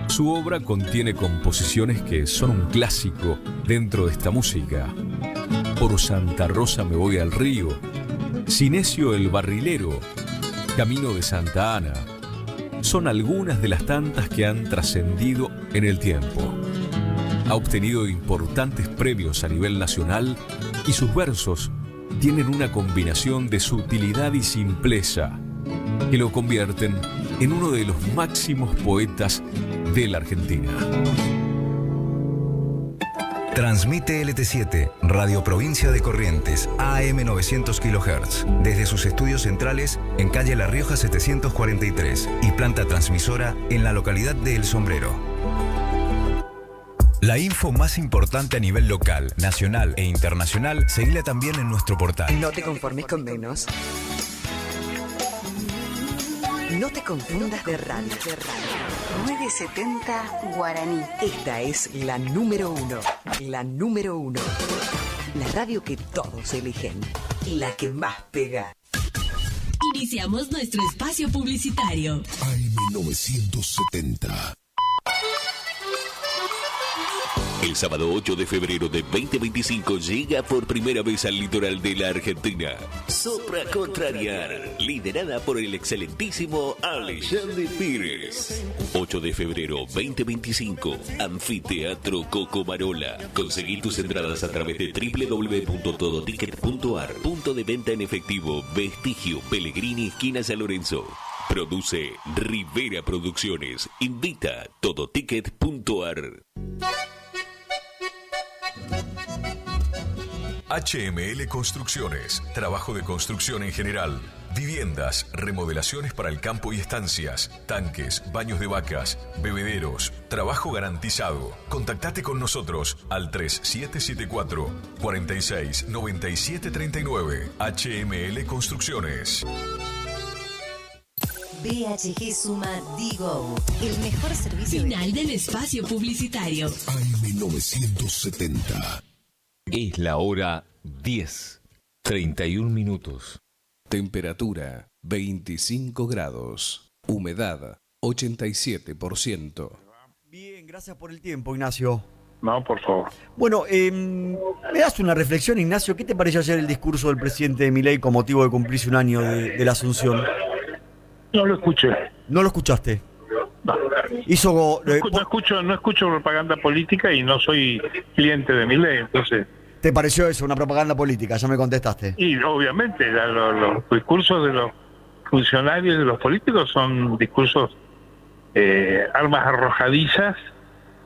Su obra contiene composiciones que son un clásico dentro de esta música. Por Santa Rosa me voy al río, Sinesio el barrilero, Camino de Santa Ana, son algunas de las tantas que han trascendido en el tiempo. Ha obtenido importantes premios a nivel nacional, y sus versos tienen una combinación de sutilidad y simpleza que lo convierten en uno de los máximos poetas de la Argentina. Transmite LT7, Radio Provincia de Corrientes, AM 900 kHz, desde sus estudios centrales en calle La Rioja 743 y planta transmisora en la localidad de El Sombrero. La info más importante a nivel local, nacional e internacional, seguila también en nuestro portal. No te conformes con menos. No te confundas de radio. 970 Guaraní. Esta es la número 1. La número 1. La radio que todos eligen. La que más pega. Iniciamos nuestro espacio publicitario. AM970. El sábado 8 de febrero de 2025 llega por primera vez al litoral de la Argentina Sopra Contrariar, liderada por el excelentísimo Alexandre Pires. 8 de febrero 2025, Anfiteatro Cocomarola. Conseguí tus entradas a través de www.todoticket.ar. Punto de venta en efectivo, Vestigio, Pellegrini, esquina San Lorenzo. Produce Rivera Producciones. Invita todoticket.ar. HML Construcciones, trabajo de construcción en general, viviendas, remodelaciones para el campo y estancias, tanques, baños de vacas, bebederos, trabajo garantizado. Contactate con nosotros al 3774 46 97 39. HML Construcciones. BHG suma Digo, el mejor servicio. Final del espacio publicitario. AM970. Es la hora 10, 31 minutos. Temperatura 25 grados. Humedad 87%. Bien, gracias por el tiempo, Ignacio. No, por favor. Bueno, me das una reflexión, Ignacio. ¿Qué te pareció ayer el discurso del presidente Milei con motivo de cumplirse un año de la Asunción? No lo escuché. ¿No lo escuchaste? No. No escucho propaganda política y no soy cliente de Milei, entonces... ¿Te pareció eso, una propaganda política? Ya me contestaste. Y obviamente los discursos de los funcionarios y de los políticos son discursos armas arrojadizas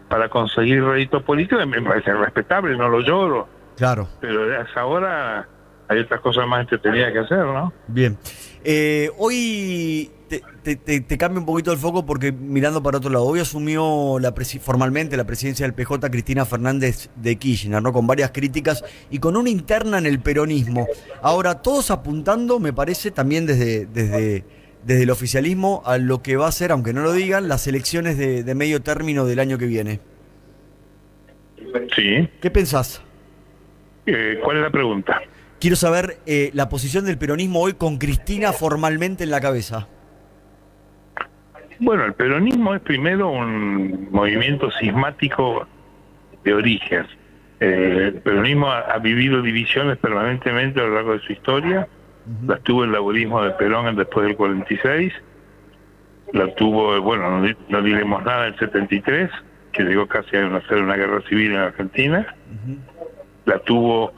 para conseguir réditos políticos. Me parece respetable, no lo lloro. Claro. Pero a esa hora hay otras cosas más entretenidas que hacer, ¿no? Bien. Hoy te cambio un poquito el foco porque mirando para otro lado, hoy asumió formalmente la presidencia del PJ Cristina Fernández de Kirchner, ¿no? Con varias críticas y con una interna en el peronismo. Ahora, todos apuntando, me parece, también desde el oficialismo a lo que va a ser, aunque no lo digan, las elecciones de medio término del año que viene. Sí. ¿Qué pensás? ¿Cuál es la pregunta? Quiero saber la posición del peronismo hoy con Cristina formalmente en la cabeza. Bueno, el peronismo es primero un movimiento cismático de origen. El peronismo ha vivido divisiones permanentemente a lo largo de su historia. Las tuvo el laborismo de Perón después del 46. La tuvo, bueno, no diremos nada, el 73, que llegó casi a hacer una guerra civil en Argentina. La tuvo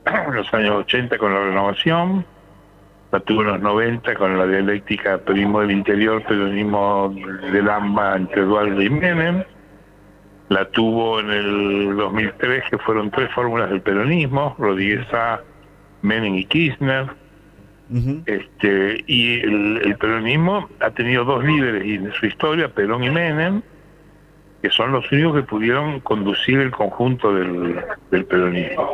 en los años 80 con la Renovación. La tuvo en los 90 con la dialéctica peronismo del interior, peronismo del AMBA entre Dualde y Menem. La tuvo en el 2003, que fueron 3 fórmulas del peronismo, Rodríguez A, Menem y Kirchner. Y el peronismo ha tenido 2 líderes en su historia, Perón y Menem, que son los únicos que pudieron conducir el conjunto del peronismo.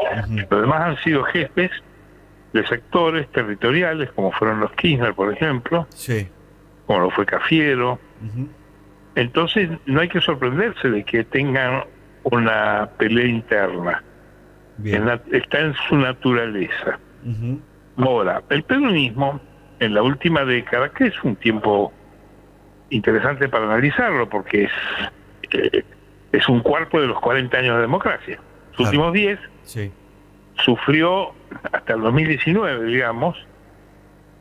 Los demás han sido jefes de sectores territoriales, como fueron los Kirchner, por ejemplo, como lo fue Cafiero. Entonces no hay que sorprenderse de que tengan una pelea interna. Está en su naturaleza. Ahora, el peronismo, en la última década, que es un tiempo interesante para analizarlo, porque es un cuarto de los 40 años de democracia. Los últimos 10 sufrió, hasta el 2019, digamos,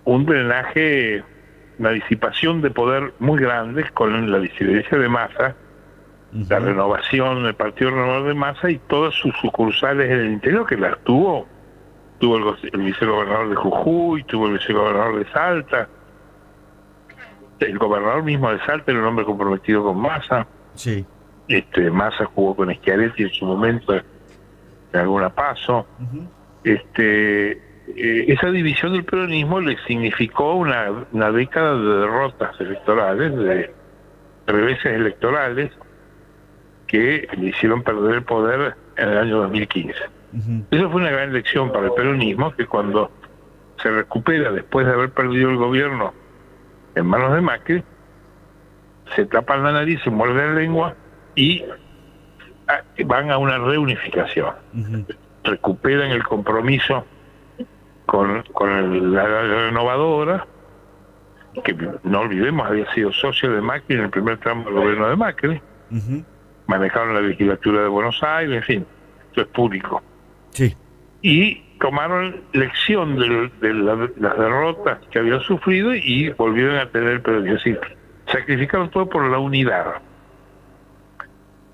un drenaje, una disipación de poder muy grande con la disidencia de Massa, la renovación del Partido Renovador de Massa y todas sus sucursales en el interior, que las tuvo el vicegobernador de Jujuy, tuvo el vicegobernador de Salta, el gobernador mismo de Salta era un hombre comprometido con Massa. Massa jugó con Schiaretti en su momento en alguna paso. Esa división del peronismo le significó una década de derrotas electorales, de reveses electorales, que le hicieron perder el poder en el año 2015. Eso fue una gran lección para el peronismo, que cuando se recupera después de haber perdido el gobierno en manos de Macri, se tapan la nariz, se muerden la lengua y van a una reunificación. Recuperan el compromiso con la renovadora, que no olvidemos había sido socio de Macri en el primer tramo del gobierno de Macri. Manejaron la legislatura de Buenos Aires, en fin, esto es público. Sí. Y tomaron lección de las derrotas que habían sufrido y volvieron a tener el peronismo. Es decir, sacrificaron todo por la unidad.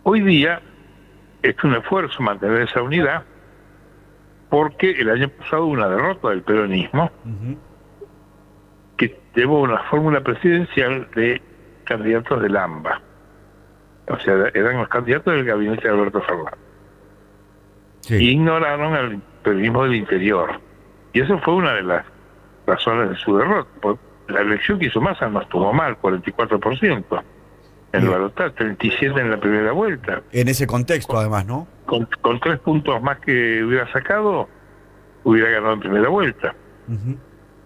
Hoy día es un esfuerzo mantener esa unidad, porque el año pasado hubo una derrota del peronismo que llevó una fórmula presidencial de candidatos del AMBA. O sea, eran los candidatos del gabinete de Alberto Fernández. Sí. Y ignoraron al peronismo del interior. Y eso fue una de las razones de su derrota. La elección que hizo Massa no estuvo mal, 44%. En el balotaje, 37% en la primera vuelta. En ese contexto, además, ¿no? Con 3 puntos más que hubiera sacado, hubiera ganado en primera vuelta.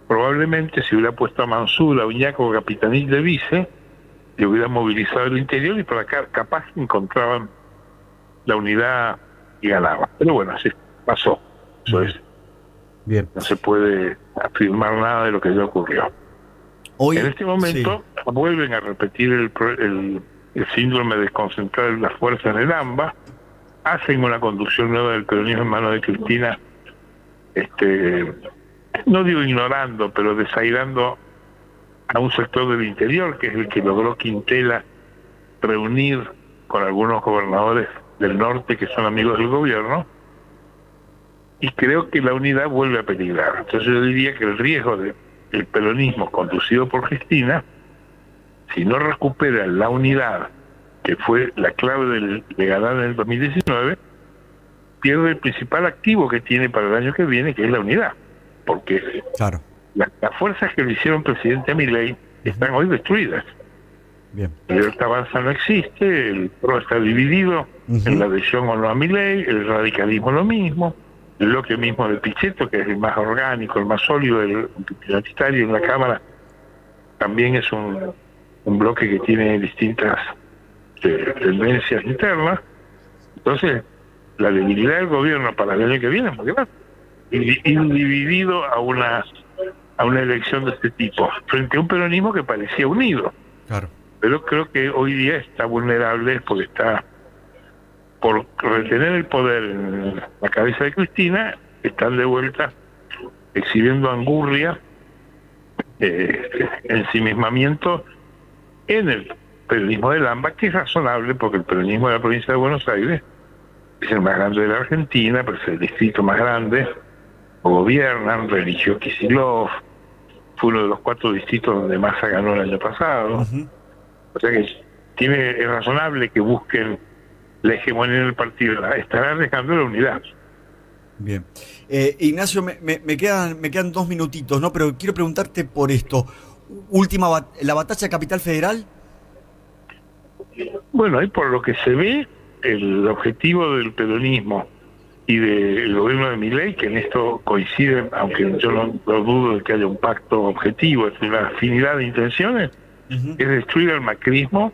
Probablemente si hubiera puesto a Mansur, a Uñac como capitanil de vice, le hubiera movilizado el interior y por acá capaz encontraban la unidad y ganaban. Pero bueno, así pasó. Eso es. Bien. No se puede afirmar nada de lo que ya ocurrió. Hoy, en este momento vuelven a repetir el síndrome de concentrar las fuerzas en el AMBA, hacen una conducción nueva del peronismo en manos de Cristina, no digo ignorando, pero desairando a un sector del interior, que es el que logró Quintela reunir con algunos gobernadores del norte que son amigos del gobierno, y creo que la unidad vuelve a peligrar. Entonces yo diría que el riesgo del peronismo conducido por Cristina, si no recupera la unidad, que fue la clave de ganar en el 2019, pierde el principal activo que tiene para el año que viene, que es la unidad. Porque claro, las fuerzas que le hicieron presidente a Milei están hoy destruidas. Bien. Libertad Avanza no existe, el PRO está dividido en la adhesión o no a Milei, el radicalismo lo mismo, el bloque mismo de Pichetto, que es el más orgánico, el más sólido, el identitario en la Cámara, también es un bloque que tiene distintas tendencias internas. Entonces, la debilidad del gobierno para el año que viene es muy grande. Ir dividido a una elección de este tipo, frente a un peronismo que parecía unido. Claro. Pero creo que hoy día está vulnerable porque está por retener el poder en la cabeza de Cristina, están de vuelta exhibiendo angurria, ensimismamiento en el peronismo del AMBA, que es razonable porque el peronismo de la provincia de Buenos Aires es el más grande de la Argentina, pero es el distrito más grande, o gobiernan, religió Kicillof, fue uno de los 4 distritos donde Massa ganó el año pasado. O sea que es razonable que busquen la hegemonía en el partido, estarán dejando la unidad. Bien. Ignacio, me quedan 2 minutitos, ¿no? Pero quiero preguntarte por esto. La batalla Capital Federal. Bueno, ahí por lo que se ve, el objetivo del peronismo y del gobierno de Milei, que en esto coinciden, aunque yo no dudo de que haya un pacto objetivo, es una afinidad de intenciones, es destruir al macrismo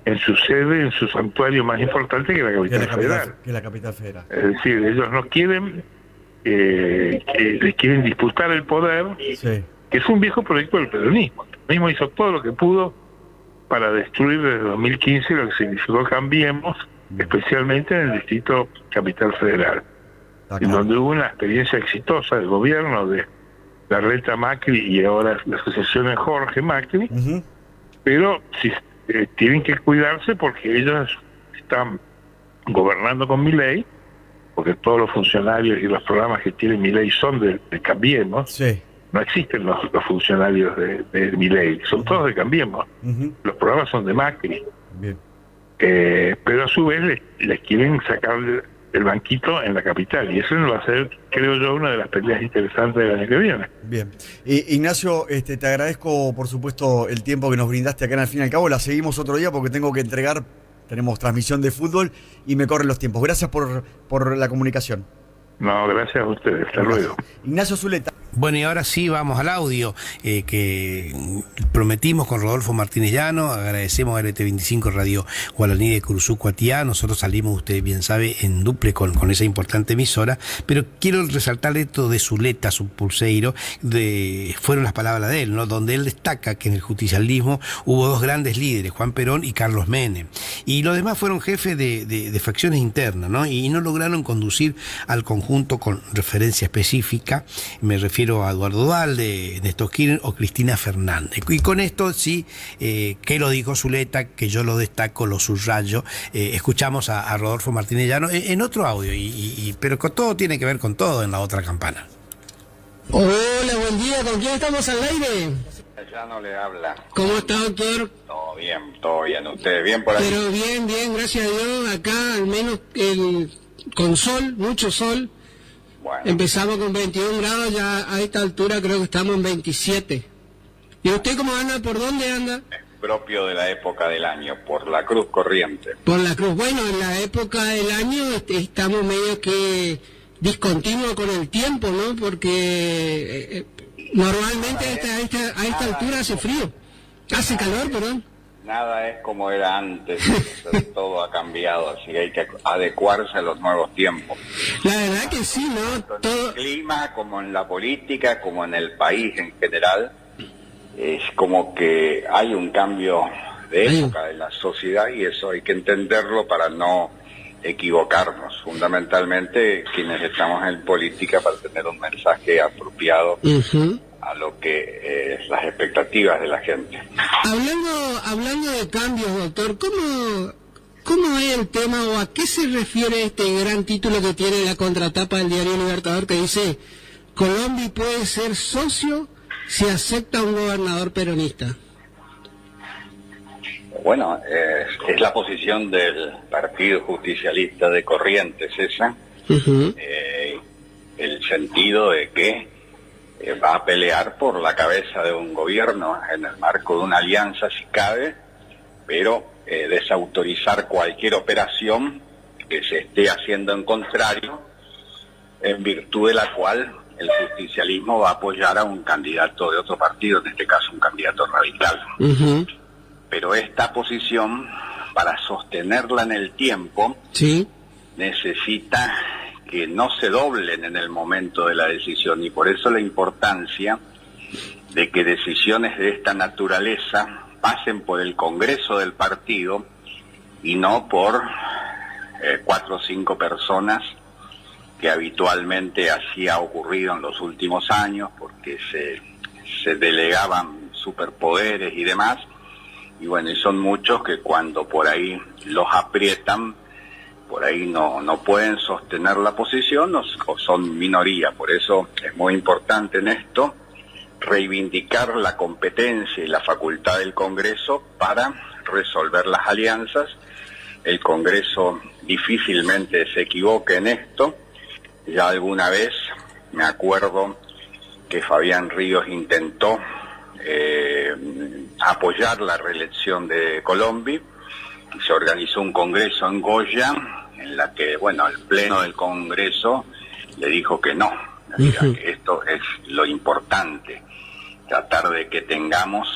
en su sede, en su santuario más importante, que la capital federal. Que la capital federal. Es decir, ellos no quieren, les quieren disputar el poder, que es un viejo proyecto del peronismo. El peronismo hizo todo lo que pudo para destruir desde 2015 lo que significó Cambiemos, especialmente en el distrito Capital Federal, en donde hubo una experiencia exitosa del gobierno de Larreta Macri y ahora la asociación de Jorge Macri, pero si tienen que cuidarse porque ellos están gobernando con Milei, porque todos los funcionarios y los programas que tiene Milei son de Cambiemos. No existen los funcionarios de Milei, son todos de Cambiemos. Los programas son de Macri. Bien. Pero a su vez les quieren sacar el banquito en la capital, y eso va a ser, creo yo, una de las peleas interesantes del año que viene. Bien. Ignacio, te agradezco por supuesto el tiempo que nos brindaste acá en Al Fin y Al Cabo. La seguimos otro día porque tengo que entregar tenemos transmisión de fútbol y me corren los tiempos. Gracias por la comunicación. No, gracias a ustedes. Hasta luego. Ignacio Zuleta. Bueno, y ahora sí vamos al audio que prometimos con Rodolfo Martínez Llano. Agradecemos a RT25 Radio Guaraní de Curuzú Cuatiá. Nosotros salimos, usted bien sabe, en duple con esa importante emisora. Pero quiero resaltar esto de Zuleta, su pulseiro, fueron las palabras de él, ¿no? Donde él destaca que en el justicialismo hubo dos grandes líderes, Juan Perón y Carlos Menem. Y los demás fueron jefes de facciones internas, ¿no? Y no lograron conducir al conjunto con referencia específica. Me refiero a Eduardo Duhalde, Néstor Kirchner o Cristina Fernández. Y con esto sí, que lo dijo Zuleta, que yo lo destaco, lo subrayo. Escuchamos a Rodolfo Martínez Llano en otro audio, pero con todo tiene que ver con todo en La Otra Campana. Hola, buen día, ¿con quién estamos al aire? Ya no le habla. ¿Cómo está, doctor? Todo bien. ¿Usted bien por ahí? Pero bien, gracias a Dios. Acá al menos con sol, mucho sol. Bueno. Empezamos con 21 grados, ya a esta altura creo que estamos en 27. ¿Y usted cómo anda? ¿Por dónde anda? Es propio de la época del año, por la Cruz Corriente. Por la Cruz. Bueno, en la época del año estamos medio que discontinuos con el tiempo, ¿no? Porque normalmente a esta altura hace frío. Hace calor, perdón. Nada es como era antes, todo ha cambiado, así que hay que adecuarse a los nuevos tiempos. La verdad que sí, ¿no? Tanto en el clima, como en la política, como en el país en general, es como que hay un cambio de época de la sociedad y eso hay que entenderlo para no equivocarnos. Fundamentalmente, quienes estamos en política, para tener un mensaje apropiado a lo que es las expectativas de la gente. Hablando de cambios, doctor, ¿cómo es el tema o a qué se refiere este gran título que tiene la contratapa del diario Libertador que dice Colombia puede ser socio si acepta un gobernador peronista? Bueno, es la posición del Partido Justicialista de Corrientes esa, el sentido de que va a pelear por la cabeza de un gobierno en el marco de una alianza si cabe, pero desautorizar cualquier operación que se esté haciendo en contrario, en virtud de la cual el justicialismo va a apoyar a un candidato de otro partido, en este caso un candidato radical. Pero esta posición, para sostenerla en el tiempo, necesita que no se doblen en el momento de la decisión, y por eso la importancia de que decisiones de esta naturaleza pasen por el Congreso del partido y no por 4 o 5 personas, que habitualmente así ha ocurrido en los últimos años, porque se delegaban superpoderes y demás, y bueno, y son muchos que cuando por ahí los aprietan, por ahí no pueden sostener la posición o son minoría. Por eso es muy importante en esto reivindicar la competencia y la facultad del Congreso para resolver las alianzas. El Congreso difícilmente se equivoque en esto. Ya alguna vez me acuerdo que Fabián Ríos intentó apoyar la reelección de Colombia y se organizó un congreso en Goya en la que, bueno, el pleno del Congreso le dijo que no, que esto es lo importante, tratar de que tengamos,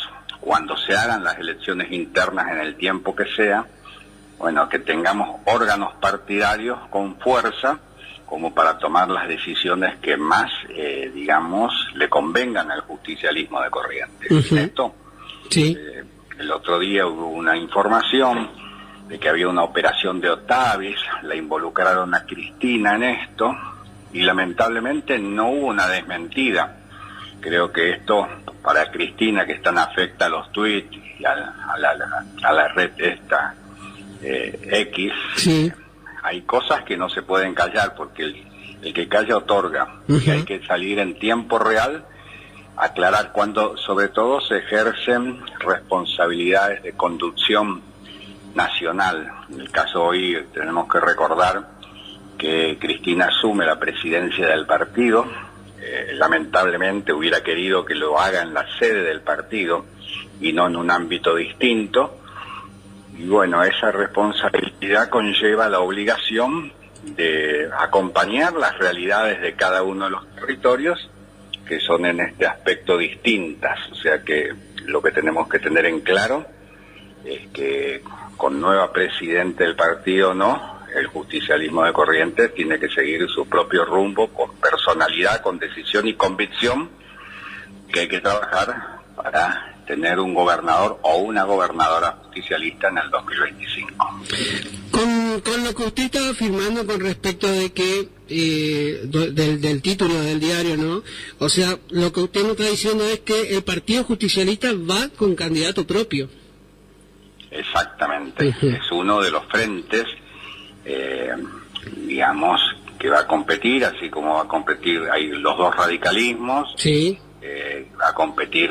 cuando se hagan las elecciones internas en el tiempo que sea, bueno, que tengamos órganos partidarios con fuerza como para tomar las decisiones que más, digamos, le convengan al justicialismo de Corrientes. ¿Esto? El otro día hubo una información de que había una operación de Otavis, la involucraron a Cristina en esto, y lamentablemente no hubo una desmentida. Creo que esto, para Cristina, que están afecta a los tweets y a la red esta X, hay cosas que no se pueden callar, porque el que calla otorga, y hay que salir en tiempo real, aclarar cuando sobre todo se ejercen responsabilidades de conducción nacional. En el caso hoy tenemos que recordar que Cristina asume la presidencia del partido, lamentablemente hubiera querido que lo haga en la sede del partido y no en un ámbito distinto, Y bueno, esa responsabilidad conlleva la obligación de acompañar las realidades de cada uno de los territorios, que son en este aspecto distintas. O sea que lo que tenemos que tener en claro es que con nueva presidente del partido o no, el justicialismo de Corrientes tiene que seguir su propio rumbo con personalidad, con decisión y convicción, que hay que trabajar para tener un gobernador o una gobernadora justicialista en el 2025. Con lo que usted estaba afirmando con respecto de que del título del diario, ¿no? O sea, lo que usted nos está diciendo es que el Partido Justicialista va con candidato propio. Exactamente. Es uno de los frentes, digamos, que va a competir, así como va a competir, hay los dos radicalismos. Sí. Va a competir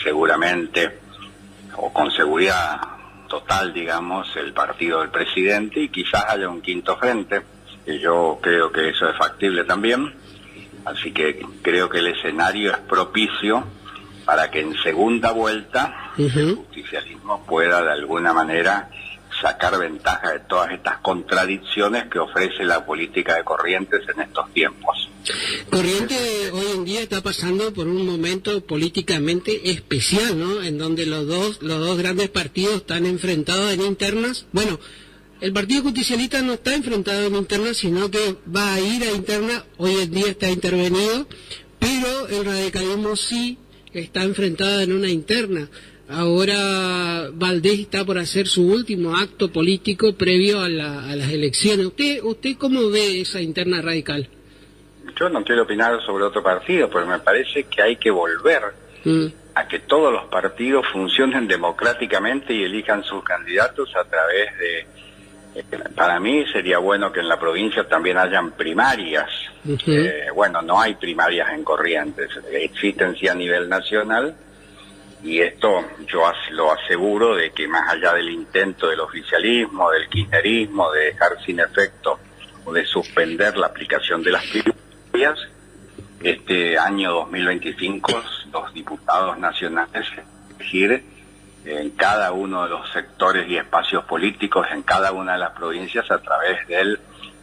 seguramente, o con seguridad total, digamos, el partido del presidente, y quizás haya un quinto frente, que yo creo que eso es factible también. Así que creo que el escenario es propicio para que en segunda vuelta el justicialismo pueda de alguna manera sacar ventaja de todas estas contradicciones que ofrece la política de Corrientes en estos tiempos. Corrientes hoy en día está pasando por un momento políticamente especial, ¿no? En donde los dos grandes partidos están enfrentados en internas. Bueno, el Partido Justicialista no está enfrentado en internas, sino que va a ir a internas. Hoy en día está intervenido, pero el radicalismo sí está enfrentado en una interna. Ahora Valdés está por hacer su último acto político previo a las elecciones. ¿Usted cómo ve esa interna radical? Yo no quiero opinar sobre otro partido, pero me parece que hay que volver a que todos los partidos funcionen democráticamente y elijan sus candidatos a través de... para mí sería bueno que en la provincia también hayan primarias. Bueno, no hay primarias en Corrientes, existen sí a nivel nacional, y esto yo lo aseguro de que más allá del intento del oficialismo, del kirchnerismo, de dejar sin efecto o de suspender la aplicación de las primarias, este año 2025 los diputados nacionales elegir en cada uno de los sectores y espacios políticos en cada una de las provincias a través del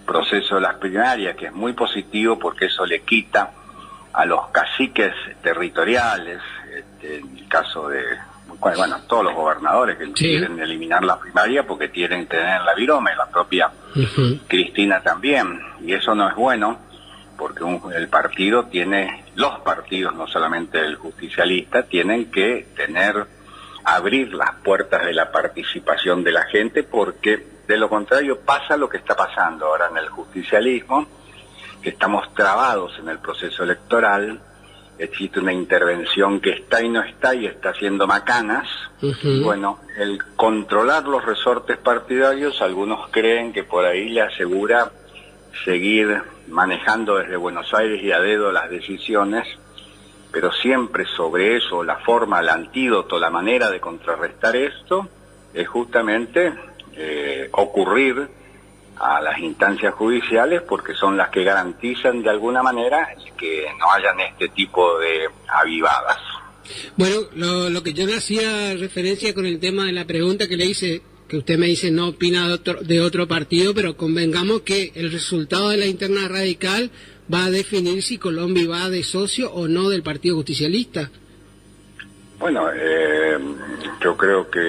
proceso de las primarias, que es muy positivo porque eso le quita a los caciques territoriales, en el caso de, bueno, todos los gobernadores que quieren eliminar la primaria porque quieren tener la virome, la propia Cristina también, y eso no es bueno porque el partido tiene, los partidos, no solamente el justicialista, tienen que abrir las puertas de la participación de la gente, porque de lo contrario pasa lo que está pasando ahora en el justicialismo, que estamos trabados en el proceso electoral, existe una intervención que está y no está y está haciendo macanas. Bueno, el controlar los resortes partidarios, algunos creen que por ahí le asegura seguir manejando desde Buenos Aires y a dedo las decisiones, pero siempre sobre eso, la forma, el antídoto, la manera de contrarrestar esto es justamente ocurrir a las instancias judiciales, porque son las que garantizan de alguna manera que no hayan este tipo de avivadas. Bueno, lo que yo le hacía referencia con el tema de la pregunta que le hice, que usted me dice no opina de otro partido, pero convengamos que el resultado de la interna radical va a definir si Colombi va de socio o no del Partido Justicialista. Bueno, yo creo que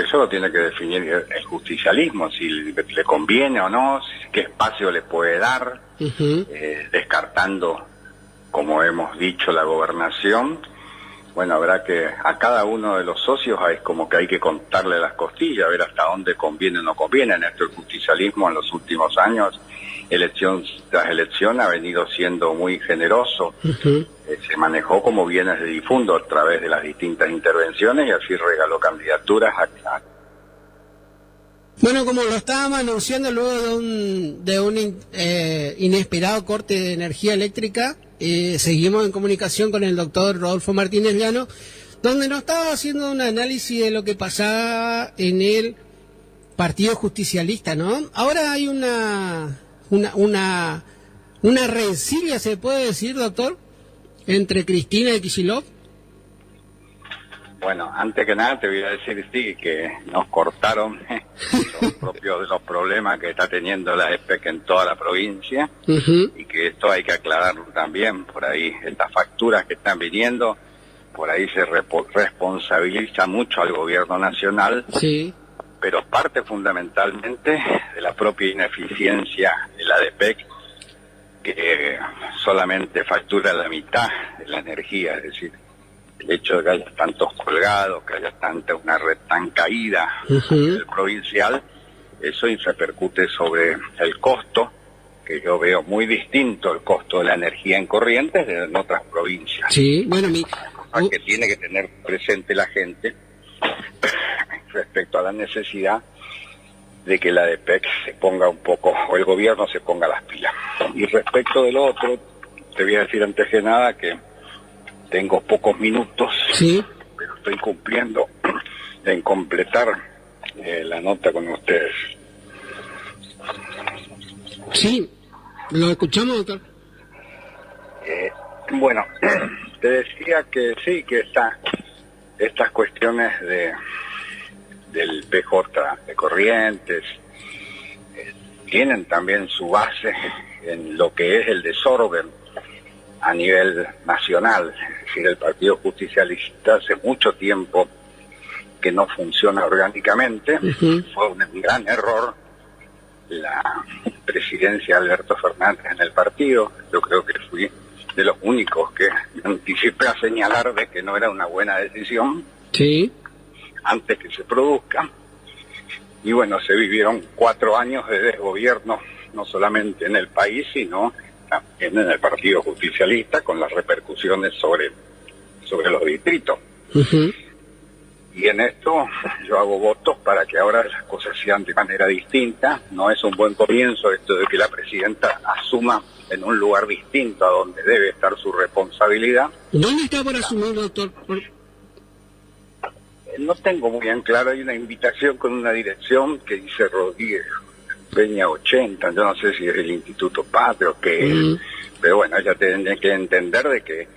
eso lo tiene que definir el justicialismo, si le conviene o no, qué espacio le puede dar, descartando, como hemos dicho, la gobernación. Bueno, habrá que, a cada uno de los socios es como que hay que contarle las costillas, a ver hasta dónde conviene o no conviene. En esto el justicialismo en los últimos años, elección tras elección, ha venido siendo muy generoso. Se manejó como bienes de difundo a través de las distintas intervenciones y así regaló candidaturas a... Bueno, como lo estábamos anunciando luego de un inesperado corte de energía eléctrica, seguimos en comunicación con el doctor Rodolfo Martínez Llano, donde nos estaba haciendo un análisis de lo que pasaba en el Partido Justicialista, ¿no? Ahora hay una rencilla, se puede decir, doctor, entre Cristina y Kicillof. Bueno, antes que nada te voy a decir, sí, que nos cortaron los propios de los problemas que está teniendo la EPEC en toda la provincia, y que esto hay que aclararlo también. Por ahí, estas facturas que están viniendo, por ahí se responsabiliza mucho al gobierno nacional, pero parte fundamentalmente de la propia ineficiencia de la EPEC, que solamente factura la mitad de la energía, es decir, el hecho de que haya tantos colgados, que haya una red tan caída del provincial, eso repercute sobre el costo, que yo veo muy distinto el costo de la energía en Corrientes de en otras provincias. Sí, bueno, que tiene que tener presente la gente respecto a la necesidad de que la EPEC se ponga un poco, o el gobierno se ponga las pilas. Y respecto del otro, te voy a decir antes que nada que tengo pocos minutos, pero estoy cumpliendo en completar la nota con ustedes. Sí, lo escuchamos, doctor. Bueno, te decía que sí, que estas cuestiones del PJ de Corrientes tienen también su base en lo que es el desorden a nivel nacional. Es decir, el Partido Justicialista hace mucho tiempo que no funciona orgánicamente. Fue un gran error la presidencia de Alberto Fernández en el partido. Yo creo que fui de los únicos que me anticipé a señalar de que no era una buena decisión antes que se produzca. Y bueno, se vivieron 4 años de desgobierno, no solamente en el país, sino también en el Partido Justicialista, con las repercusiones sobre los distritos. Y en esto yo hago votos para que ahora las cosas sean de manera distinta. No es un buen comienzo esto de que la presidenta asuma en un lugar distinto a donde debe estar su responsabilidad. ¿Dónde está por asumir, doctor? No tengo muy bien claro, hay una invitación con una dirección que dice Rodríguez Peña 80, yo no sé si es el Instituto Patrio, que pero bueno, ella tiene que entender de que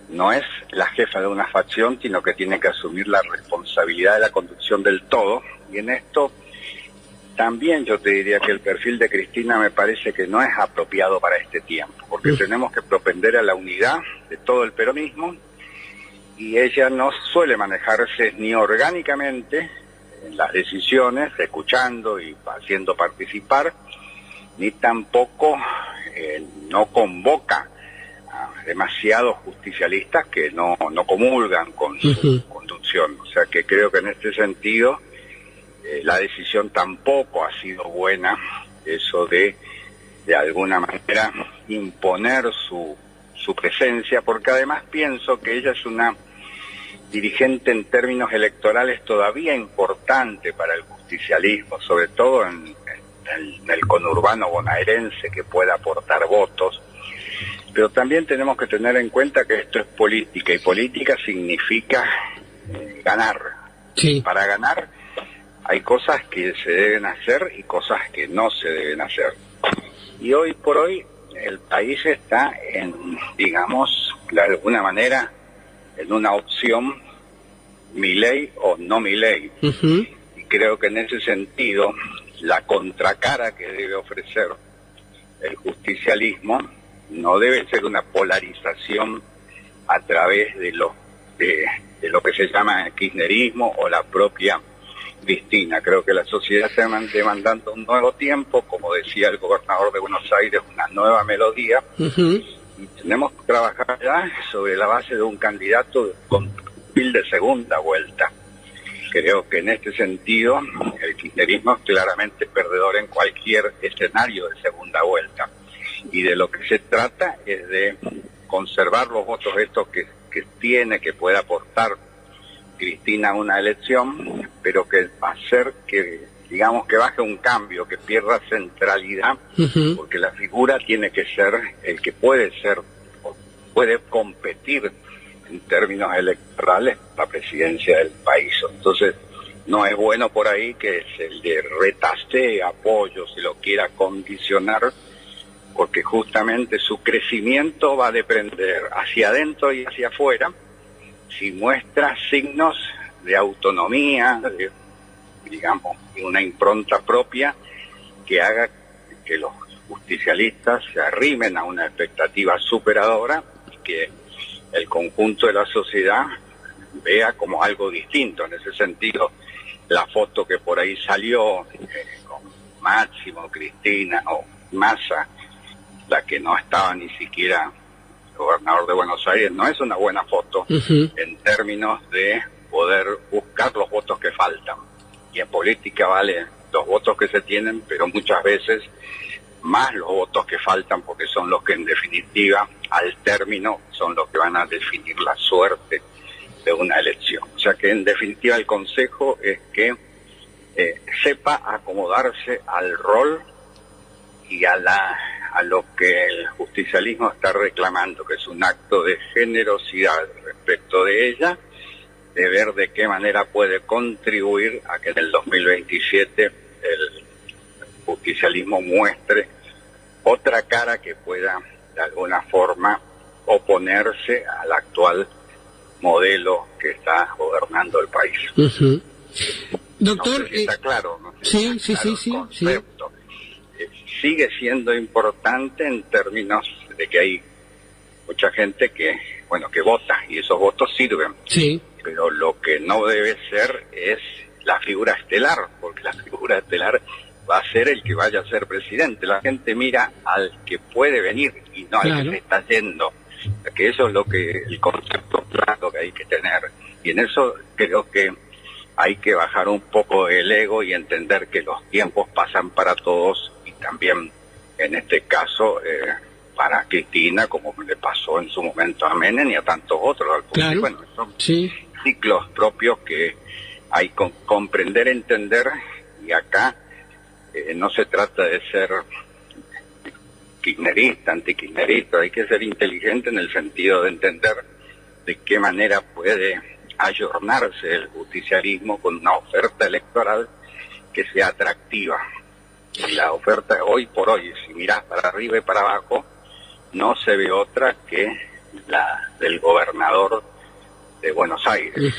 no es la jefa de una facción, sino que tiene que asumir la responsabilidad de la conducción del todo, y en esto también yo te diría que el perfil de Cristina me parece que no es apropiado para este tiempo, porque tenemos que propender a la unidad de todo el peronismo, y ella no suele manejarse ni orgánicamente en las decisiones, escuchando y haciendo participar, ni tampoco no convoca a demasiados justicialistas que no comulgan con su conducción. O sea que creo que en este sentido la decisión tampoco ha sido buena, eso de alguna manera imponer su presencia, porque además pienso que ella es una dirigente en términos electorales todavía importante para el justicialismo, sobre todo en el conurbano bonaerense, que pueda aportar votos. Pero también tenemos que tener en cuenta que esto es política, y política significa ganar. Para ganar hay cosas que se deben hacer y cosas que no se deben hacer. Y hoy por hoy el país está en, digamos, de alguna manera, en una opción Milei o no Milei. Y creo que en ese sentido la contracara que debe ofrecer el justicialismo no debe ser una polarización a través de lo que se llama kirchnerismo o la propia Cristina. Creo que la sociedad está demandando un nuevo tiempo, como decía el gobernador de Buenos Aires, una nueva melodía, y tenemos que trabajar ya sobre la base de un candidato con perfil de segunda vuelta. Creo que en este sentido el kirchnerismo es claramente perdedor en cualquier escenario de segunda vuelta, y de lo que se trata es de conservar los votos estos que tiene, que puede aportar Cristina a una elección, pero que hacer que, digamos, que baje un cambio, que pierda centralidad, porque la figura tiene que ser el que puede competir en términos electorales la presidencia del país. Entonces no es bueno por ahí que se le retastee apoyo, se lo quiera condicionar, porque justamente su crecimiento va a depender hacia adentro y hacia afuera si muestra signos de autonomía, digamos, y una impronta propia que haga que los justicialistas se arrimen a una expectativa superadora y que el conjunto de la sociedad vea como algo distinto. En ese sentido, la foto que por ahí salió con Máximo, Cristina o Massa, la que no estaba ni siquiera gobernador de Buenos Aires, no es una buena foto en términos de poder buscar los votos que faltan. Y en política vale los votos que se tienen, pero muchas veces más los votos que faltan, porque son los que en definitiva al término son los que van a definir la suerte de una elección. O sea que en definitiva el consejo es que sepa acomodarse al rol y a lo que el justicialismo está reclamando, que es un acto de generosidad respecto de ella, de ver de qué manera puede contribuir a que en el 2027 el justicialismo muestre otra cara que pueda de alguna forma oponerse al actual modelo que está gobernando el país. Doctor, no sé si está claro, no sé sí, si está sí, claro sí, el concepto. Sigue siendo importante en términos de que hay mucha gente que vota y esos votos sirven. Sí. Pero lo que no debe ser es la figura estelar, porque la figura estelar va a ser el que vaya a ser presidente. La gente mira al que puede venir y no al que se está yendo. Que eso es lo que el concepto claro que hay que tener. Y en eso creo que hay que bajar un poco el ego y entender que los tiempos pasan para todos y también en este caso para Cristina, como le pasó en su momento a Menem y a tantos otros. Claro. Bueno, son ciclos propios que hay que comprender, entender, y acá no se trata de ser kirchnerista, antikirchnerista, hay que ser inteligente en el sentido de entender de qué manera puede ayornarse el justicialismo con una oferta electoral que sea atractiva. Y la oferta hoy por hoy, si mirás para arriba y para abajo, no se ve otra que la del gobernador de Buenos Aires.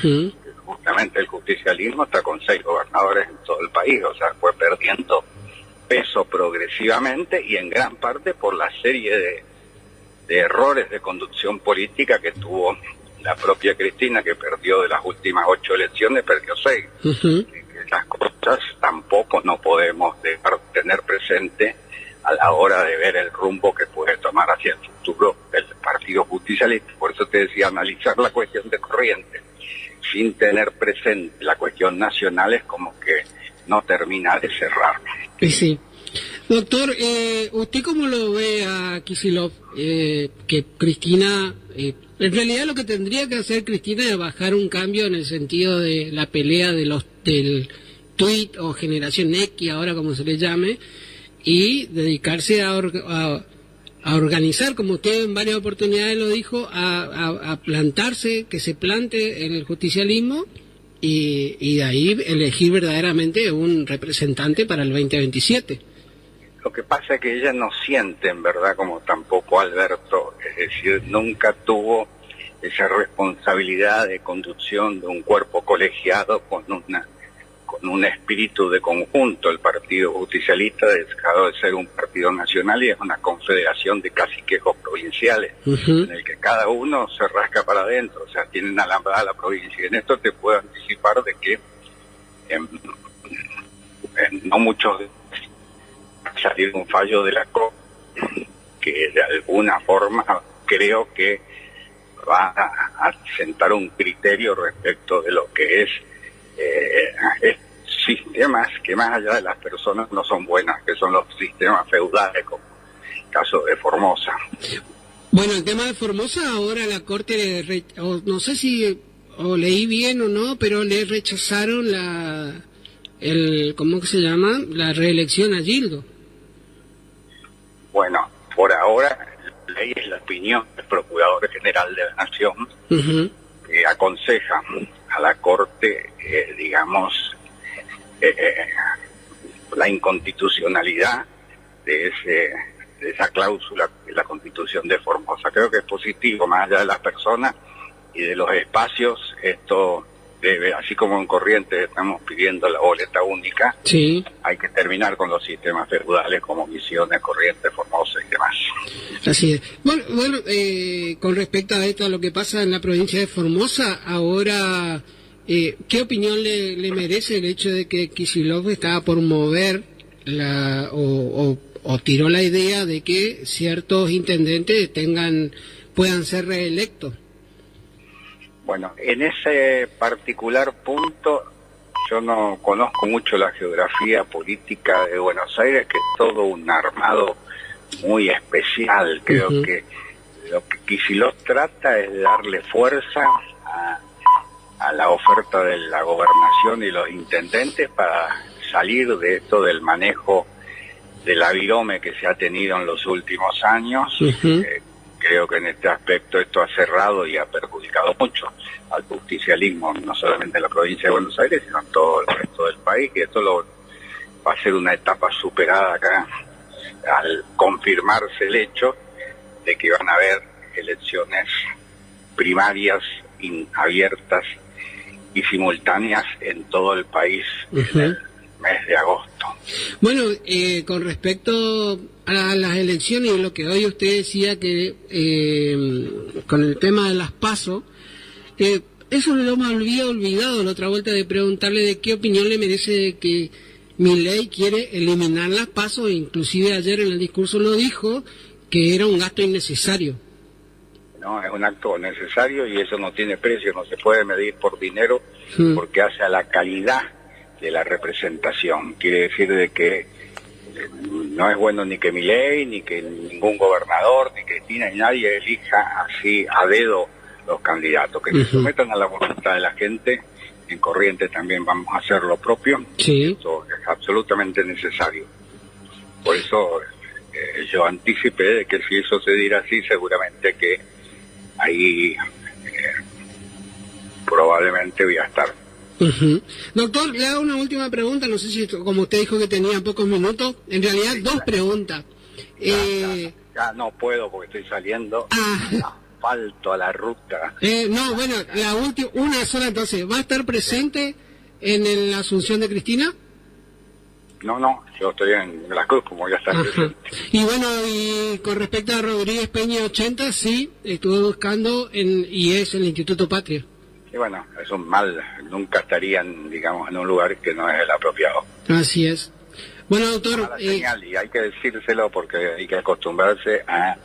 Justamente el justicialismo está con 6 gobernadores en todo el país, o sea, fue perdiendo peso progresivamente y en gran parte por la serie de errores de conducción política que tuvo la propia Cristina, que perdió de las últimas 8 elecciones, perdió 6. Las cosas tampoco no podemos dejar de tener presente a la hora de ver el rumbo que puede tomar hacia el futuro el Partido Justicialista. Por eso te decía, analizar la cuestión de Corrientes sin tener presente la cuestión nacional es como que no termina de cerrar. Sí. Doctor, ¿usted cómo lo ve a Kicillof? Que Cristina, en realidad lo que tendría que hacer Cristina es bajar un cambio en el sentido de la pelea del tweet o generación X, ahora como se le llame, y dedicarse a organizar, como usted en varias oportunidades lo dijo, a plantarse, que se plante en el justicialismo y de ahí elegir verdaderamente un representante para el 2027. Lo que pasa es que ella no siente, en verdad, como tampoco Alberto, es decir, nunca tuvo esa responsabilidad de conducción de un cuerpo colegiado con un espíritu de conjunto. El Partido Justicialista ha dejado de ser un partido nacional y es una confederación de caciquejos provinciales, en el que cada uno se rasca para adentro, o sea, tienen alambrada la provincia. Y en esto te puedo anticipar de que en no muchos salir un fallo de la Corte que de alguna forma creo que va a sentar un criterio respecto de lo que es sistemas que más allá de las personas no son buenas, que son los sistemas feudales, como el caso de Formosa. Bueno, el tema de Formosa, ahora la Corte, no sé si leí bien o no, pero le rechazaron ¿cómo que se llama? La reelección a Gildo. Bueno, por ahora la ley es la opinión del Procurador General de la Nación, que aconseja a la Corte, digamos, la inconstitucionalidad de esa cláusula de la Constitución de Formosa. Creo que es positivo, más allá de las personas, y de los espacios, esto debe, así como en Corrientes estamos pidiendo la boleta única, sí, hay que terminar con los sistemas feudales como Misiones, Corrientes, Formosa y demás. Así es. Bueno, con respecto a esto, a lo que pasa en la provincia de Formosa, ahora, ¿qué opinión le merece el hecho de que Kicillof estaba por mover o tiró la idea de que ciertos intendentes puedan ser reelectos? Bueno, en ese particular punto yo no conozco mucho la geografía política de Buenos Aires, que es todo un armado muy especial. Creo que lo que Kicillof trata es darle fuerza a la oferta de la gobernación y los intendentes para salir de esto del manejo de la virome que se ha tenido en los últimos años. Creo que en este aspecto esto ha cerrado y ha perjudicado mucho al justicialismo, no solamente en la provincia de Buenos Aires, sino en todo el resto del país, y esto va a ser una etapa superada acá al confirmarse el hecho de que van a haber elecciones primarias abiertas y simultáneas en todo el país en el mes de agosto. Bueno, con respecto a las elecciones y lo que hoy usted decía que con el tema de las PASO, eso lo me había olvidado la otra vuelta de preguntarle de qué opinión le merece de que Milei quiere eliminar las PASO, inclusive ayer en el discurso lo dijo que era un gasto innecesario. No, es un acto necesario y eso no tiene precio, no se puede medir por dinero porque hace a la calidad de la representación. Quiere decir de que no es bueno ni que Milei, ni que ningún gobernador, ni Cristina, ni nadie elija así a dedo los candidatos, que se sometan a la voluntad de la gente. En Corrientes también vamos a hacer lo propio. Eso es absolutamente necesario. Por eso yo anticipé de que si eso se diera así, seguramente que ahí probablemente voy a estar. Doctor, le hago una última pregunta, no sé si como usted dijo que tenía pocos minutos, en realidad dos preguntas. Ya no puedo porque estoy saliendo asfalto a la ruta. No, bueno, la última, una sola entonces, ¿va a estar presente en la asunción de Cristina? No, yo estoy en La Cruz, como ya está presente. Y bueno, y con respecto a Rodríguez Peña 80, sí, estuve buscando y es el Instituto Patria. Y bueno, es un mal, nunca estarían, digamos, en un lugar que no es el apropiado. Así es. Bueno, doctor... Mala señal, y hay que decírselo porque hay que acostumbrarse a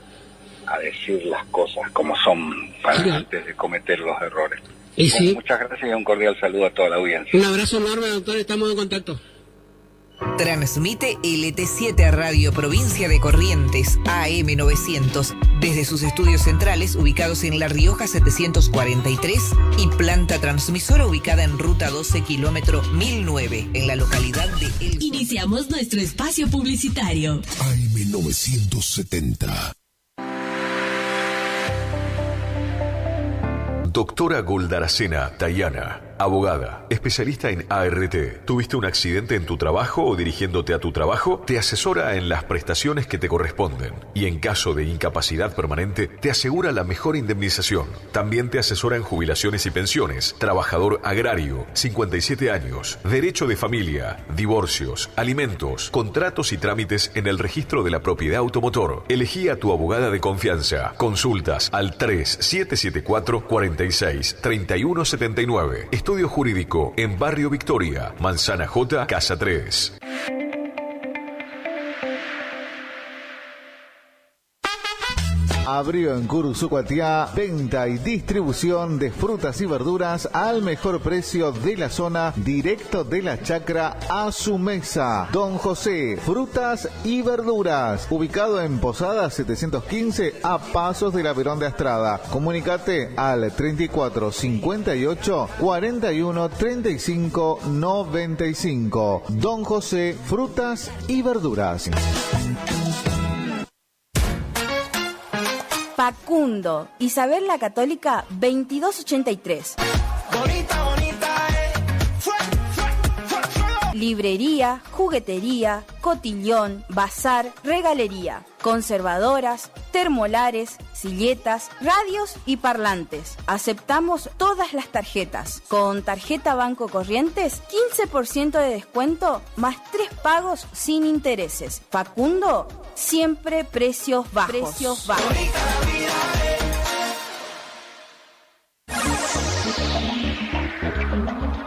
decir las cosas como son para antes de cometer los errores. Bueno, muchas gracias y un cordial saludo a toda la audiencia. Un abrazo enorme, doctor, estamos en contacto. Transmite LT7 Radio Provincia de Corrientes AM900 desde sus estudios centrales ubicados en La Rioja 743 y planta transmisora ubicada en Ruta 12 kilómetro 1009 en la localidad de El... Iniciamos nuestro espacio publicitario. AM970. Doctora Goldaracena Tayana, abogada, especialista en ART. ¿Tuviste un accidente en tu trabajo o dirigiéndote a tu trabajo? Te asesora en las prestaciones que te corresponden y en caso de incapacidad permanente te asegura la mejor indemnización. También te asesora en jubilaciones y pensiones, trabajador agrario, 57 años, derecho de familia, divorcios, alimentos, contratos y trámites en el registro de la propiedad automotor. Elegí a tu abogada de confianza. Consultas al 3774-46-3179. Estudio Jurídico en Barrio Victoria, Manzana J, Casa 3. Abrió en Curuzucuatiá venta y distribución de frutas y verduras al mejor precio de la zona, directo de la chacra a su mesa. Don José, frutas y verduras, ubicado en Posada 715 a pasos de la Verón de Astrada. Comunicate al 34 58 41 35 95. Don José, frutas y verduras. Facundo, Isabel la Católica, 2283. librería, juguetería, cotillón, bazar, regalería, conservadoras, termolares, silletas, radios y parlantes. Aceptamos todas las tarjetas. Con tarjeta Banco Corrientes, 15% de descuento más 3 pagos sin intereses. Facundo, siempre precios bajos. Precios bajos.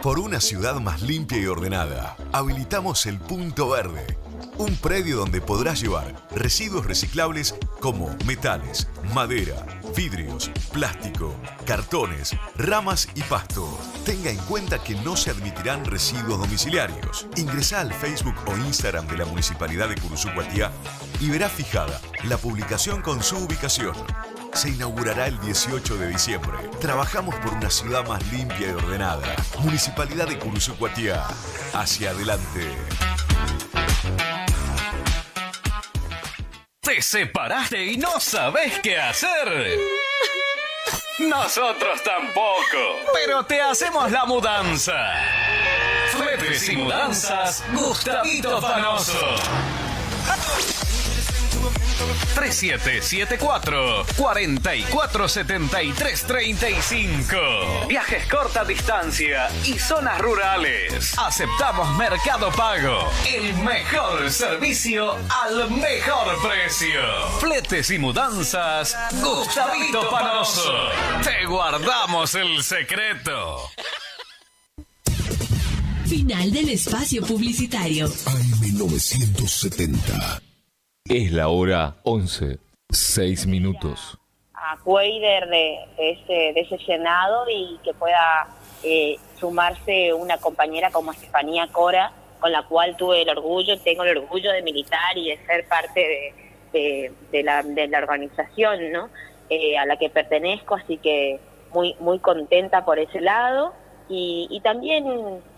Por una ciudad más limpia y ordenada, habilitamos el Punto Verde, un predio donde podrás llevar residuos reciclables como metales, madera, vidrios, plástico, cartones, ramas y pasto. Tenga en cuenta que no se admitirán residuos domiciliarios. Ingresá al Facebook o Instagram de la Municipalidad de Curuzú-Guatiá y verá fijada la publicación con su ubicación. Se inaugurará el 18 de diciembre. Trabajamos por una ciudad más limpia y ordenada. Municipalidad de Curuzú-Guatiá. Hacia adelante. ¿Te separaste y no sabés qué hacer? Nosotros tampoco, pero te hacemos la mudanza. Fletes y Mudanzas Gustavito Panoso. 3774-447335. Viajes corta distancia y zonas rurales. Aceptamos Mercado Pago. El mejor servicio al mejor precio. Fletes y Mudanzas Gustavito Panoso. Te guardamos el secreto. Final del espacio publicitario. AM970. Es la hora 11, 6 minutos. A Cuader de ese Senado y que pueda sumarse una compañera como Estefanía Cora, con la cual tengo el orgullo de militar y de ser parte de la organización, ¿no? A la que pertenezco, así que muy contenta por ese lado y también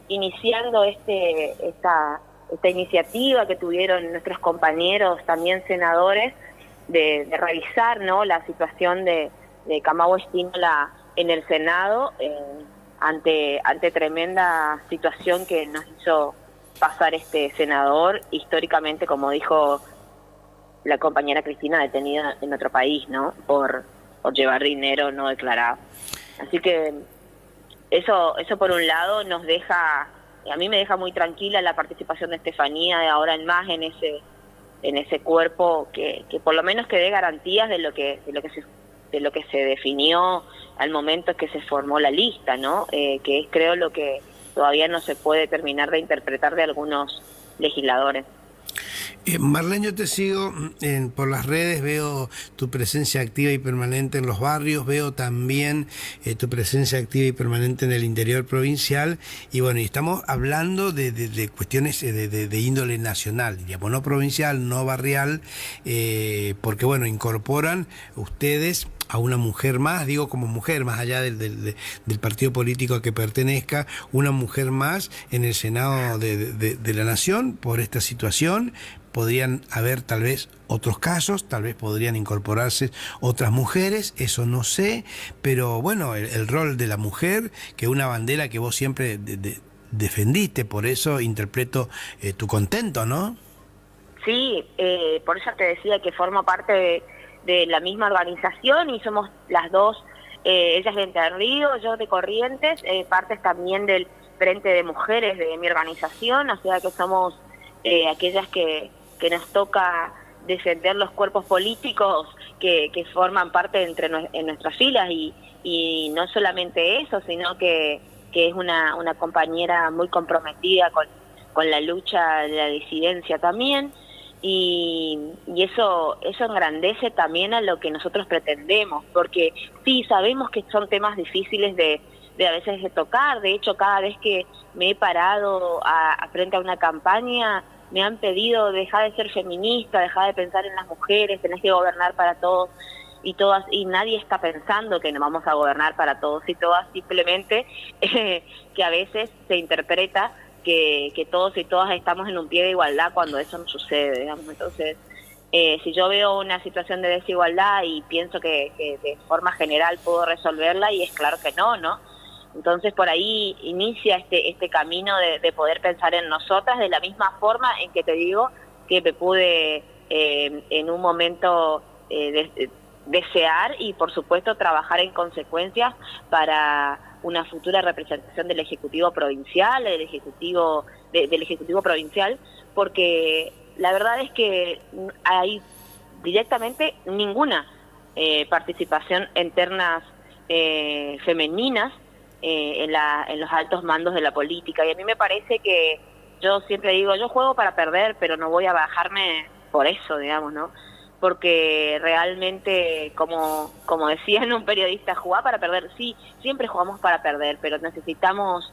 iniciando esta iniciativa que tuvieron nuestros compañeros, también senadores, de revisar, ¿no?, la situación de Camagüey Espínola en el Senado ante tremenda situación que nos hizo pasar este senador, históricamente, como dijo la compañera Cristina, detenida en otro país, ¿no?, por llevar dinero no declarado. Así que eso por un lado nos deja... A mí me deja muy tranquila la participación de Estefanía de ahora en más en ese cuerpo que por lo menos que dé garantías de lo que se definió al momento que se formó la lista, ¿no? Que es, creo, lo que todavía no se puede terminar de interpretar de algunos legisladores. Marlene, yo te sigo por las redes, veo tu presencia activa y permanente en los barrios, veo también tu presencia activa y permanente en el interior provincial, y bueno, y estamos hablando de cuestiones de índole nacional, digamos, no provincial, no barrial, porque bueno, incorporan ustedes a una mujer más, digo como mujer, más allá del partido político a que pertenezca, una mujer más en el Senado de la Nación por esta situación. Podrían haber tal vez otros casos, tal vez podrían incorporarse otras mujeres, eso no sé, pero bueno, el rol de la mujer, que es una bandera que vos siempre defendiste, por eso interpreto tu contento, ¿no? Sí, por eso te decía que formo parte de la misma organización y somos las dos, ella es de Entre Ríos, yo de Corrientes, partes también del Frente de Mujeres de mi organización, o sea que somos aquellas que nos toca defender los cuerpos políticos que forman parte en nuestras filas y no solamente eso, sino que es una compañera muy comprometida con la lucha de la disidencia también. Y eso engrandece también a lo que nosotros pretendemos, porque sí, sabemos que son temas difíciles de a veces de tocar. De hecho, cada vez que me he parado frente a una campaña, me han pedido dejar de ser feminista, dejar de pensar en las mujeres, tenés que gobernar para todos y todas, y nadie está pensando que no vamos a gobernar para todos y todas, simplemente que a veces se interpreta que todos y todas estamos en un pie de igualdad cuando eso no sucede, digamos. Entonces, si yo veo una situación de desigualdad y pienso que de forma general puedo resolverla, y es claro que no. Entonces por ahí inicia este camino de poder pensar en nosotras de la misma forma en que te digo que me pude en un momento desear y por supuesto trabajar en consecuencias para una futura representación del Ejecutivo Provincial, del Ejecutivo Provincial, porque la verdad es que hay directamente ninguna participación en ternas femeninas en los altos mandos de la política, y a mí me parece que yo siempre digo, yo juego para perder, pero no voy a bajarme por eso, digamos, ¿no? Porque realmente, como decían un periodista, jugar para perder, sí, siempre jugamos para perder, pero necesitamos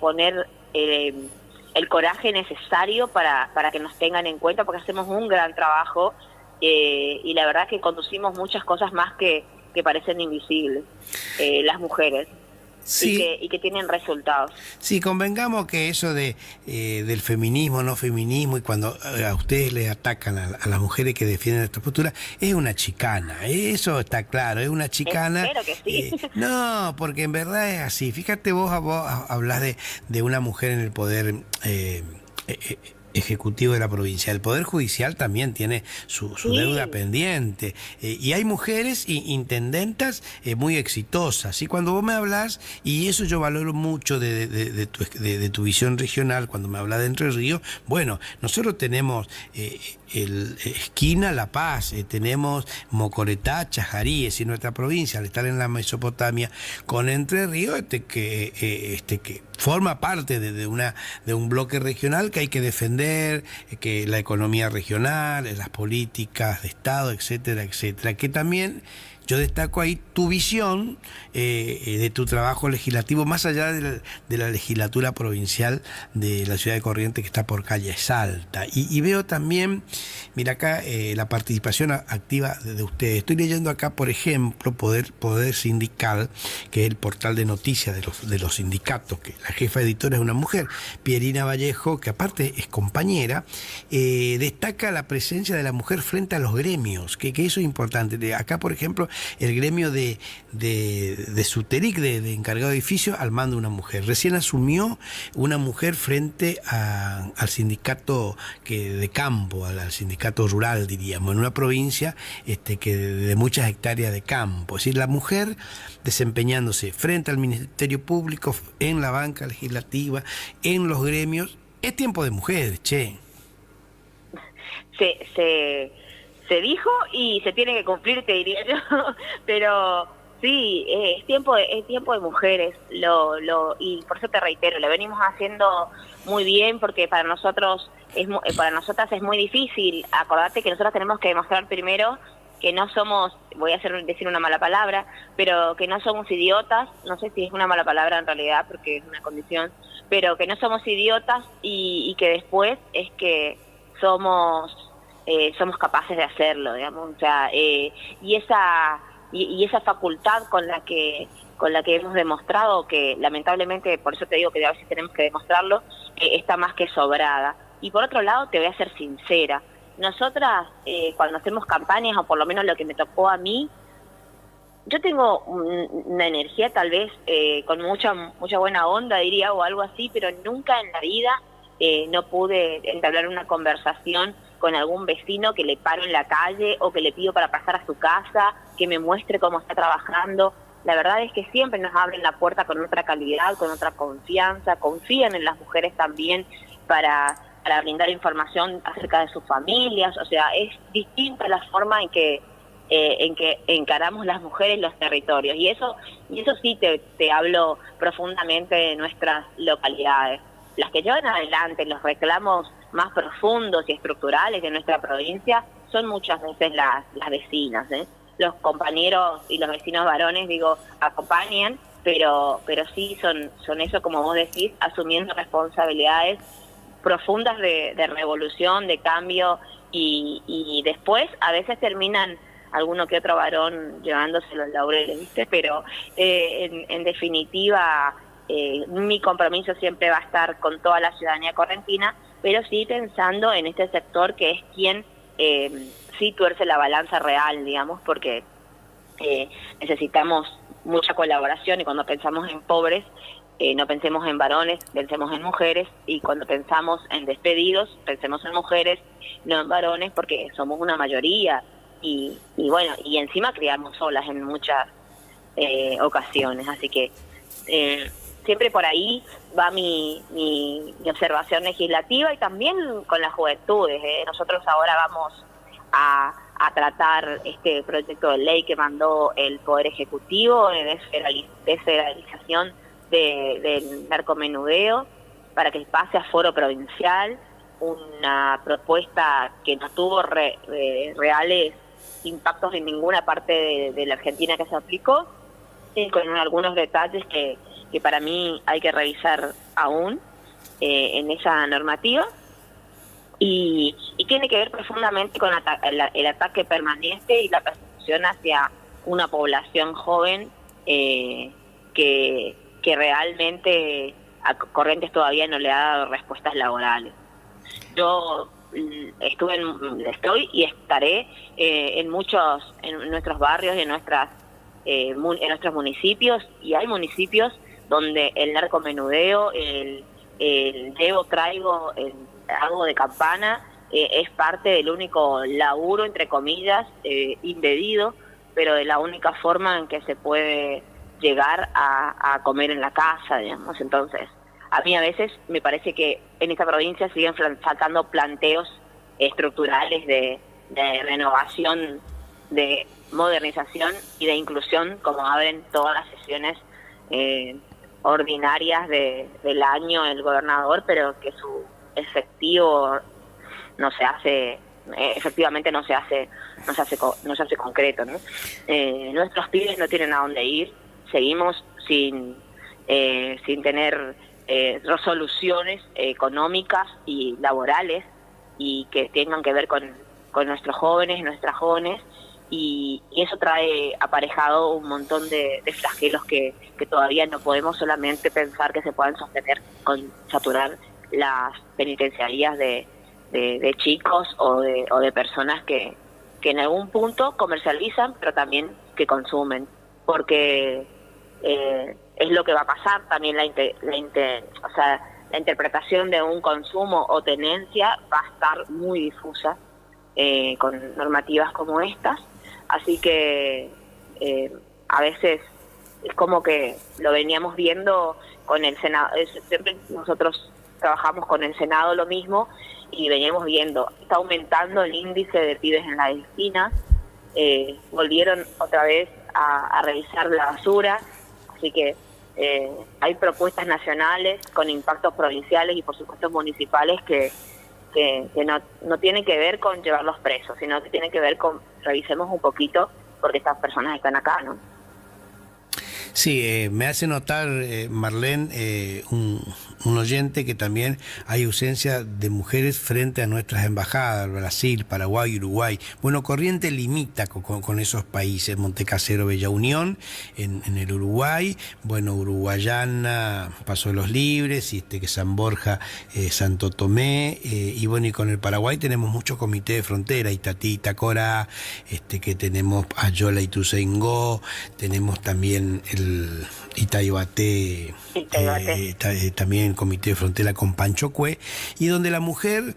poner el coraje necesario para que nos tengan en cuenta, porque hacemos un gran trabajo y la verdad que conducimos muchas cosas más que parecen invisibles, las mujeres. Sí. Y que tienen resultados. Sí, convengamos que eso del feminismo, no feminismo, y cuando a ustedes le atacan a las mujeres que defienden esta postura, es una chicana, eso está claro, es una chicana. Espero que sí. No, porque en verdad es así. Fíjate, vos hablás de una mujer en el poder ejecutivo de la provincia. El Poder Judicial también tiene su deuda pendiente. Y hay mujeres intendentas muy exitosas. Y cuando vos me hablas, y eso yo valoro mucho de tu visión regional, cuando me hablas de Entre Ríos, bueno, nosotros tenemos Esquina, La Paz, tenemos Mocoretá, Chajaríes, y nuestra provincia, al estar en la Mesopotamia, con Entre Ríos, que forma parte de un bloque regional que hay que defender, que la economía regional, las políticas de Estado, etcétera, etcétera, que también yo destaco ahí tu visión de tu trabajo legislativo, más allá de la legislatura provincial de la ciudad de Corrientes, que está por calle Salta. Y veo también, mira acá, la participación activa de ustedes. Estoy leyendo acá, por ejemplo, Poder Sindical, que es el portal de noticias de los sindicatos, que la jefa editora es una mujer, Pierina Vallejo, que aparte es compañera, destaca la presencia de la mujer frente a los gremios, que eso es importante. Acá, por ejemplo, el gremio de Suteric, de encargado de edificio, al mando de una mujer. Recién asumió una mujer frente al sindicato de campo, al sindicato rural, diríamos, en una provincia que de muchas hectáreas de campo. Es decir, la mujer desempeñándose frente al Ministerio Público, en la banca legislativa, en los gremios. Es tiempo de mujeres, che. Se dijo y se tiene que cumplir, te diría yo, pero sí, es tiempo de mujeres, y por eso te reitero, lo venimos haciendo muy bien, porque para nosotras es muy difícil. Acordate que nosotros tenemos que demostrar primero que no somos, voy a decir una mala palabra, pero que no somos idiotas, no sé si es una mala palabra en realidad, porque es una condición, pero que no somos idiotas y que después es que somos capaces de hacerlo, digamos, o sea, y esa facultad con la que hemos demostrado, que lamentablemente, por eso te digo que a veces tenemos que demostrarlo, está más que sobrada. Y por otro lado, te voy a ser sincera, nosotras cuando hacemos campañas, o por lo menos lo que me tocó a mí, yo tengo una energía tal vez con mucha buena onda, diría, o algo así, pero nunca en la vida no pude entablar una conversación con algún vecino que le paro en la calle o que le pido para pasar a su casa, que me muestre cómo está trabajando. La verdad es que siempre nos abren la puerta con otra calidad, con otra confianza, confían en las mujeres también para brindar información acerca de sus familias. O sea, es distinta la forma en que encaramos las mujeres los territorios, y eso sí te hablo profundamente de nuestras localidades. Las que llevan adelante los reclamos más profundos y estructurales de nuestra provincia son muchas veces las vecinas, ¿eh? Los compañeros y los vecinos varones, acompañan, pero sí son eso, como vos decís, asumiendo responsabilidades profundas de revolución, de cambio, y después a veces terminan alguno que otro varón llevándose los laureles, ¿viste? Pero en definitiva, mi compromiso siempre va a estar con toda la ciudadanía correntina, pero sí pensando en este sector que es quien sí tuerce la balanza real, digamos, porque necesitamos mucha colaboración, y cuando pensamos en pobres, no pensemos en varones, pensemos en mujeres, y cuando pensamos en despedidos, pensemos en mujeres, no en varones, porque somos una mayoría, y bueno, y encima criamos solas en muchas ocasiones, así que siempre por ahí va mi observación legislativa, y también con las juventudes. Nosotros ahora vamos a tratar este proyecto de ley que mandó el Poder Ejecutivo de desfederalización del narcomenudeo para que pase a foro provincial, una propuesta que no tuvo reales impactos en ninguna parte de la Argentina que se aplicó, con algunos detalles que para mí hay que revisar aún en esa normativa, y tiene que ver profundamente con el ataque permanente y la persecución hacia una población joven que realmente a Corrientes todavía no le ha dado respuestas laborales. Yo estoy y estaré en nuestros barrios y en nuestros municipios, y hay municipios donde el narcomenudeo, el traigo, el hago de campana, es parte del único laburo, entre comillas, indebido, pero de la única forma en que se puede llegar a comer en la casa, digamos. Entonces, a mí a veces me parece que en esta provincia siguen faltando planteos estructurales de renovación, de modernización y de inclusión, como abren todas las sesiones ordinarias del año el gobernador, pero que su efectivo no se hace, efectivamente no se hace concreto, ¿no? Nuestros pibes no tienen a dónde ir, seguimos sin tener resoluciones económicas y laborales y que tengan que ver con nuestros jóvenes, nuestras jóvenes, y eso trae aparejado un montón de flagelos que todavía no podemos solamente pensar que se puedan sostener con saturar las penitenciarías de chicos o de personas que en algún punto comercializan, pero también que consumen, porque es lo que va a pasar también. La interpretación de un consumo o tenencia va a estar muy difusa con normativas como estas, así que a veces es como que lo veníamos viendo con el Senado. Siempre nosotros trabajamos con el Senado lo mismo, y veníamos viendo, está aumentando el índice de pibes en la esquina, volvieron otra vez a revisar la basura, así que hay propuestas nacionales con impactos provinciales y por supuesto municipales que no tienen que ver con llevarlos presos, sino que tienen que ver con revisemos un poquito porque estas personas están acá, ¿no? Sí, me hace notar, Marlene, un oyente, que también hay ausencia de mujeres frente a nuestras embajadas, Brasil, Paraguay, Uruguay. Bueno, Corrientes limita con esos países, Montecasero, Bella Unión, en el Uruguay, bueno, Uruguayana, Paso de los Libres, que San Borja, Santo Tomé, y bueno, y con el Paraguay tenemos muchos comités de frontera, Itatí, Itacora, que tenemos Ayola, Ituzaingó, tenemos también el Itaibaté, también comité de frontera con Panchocué, y donde la mujer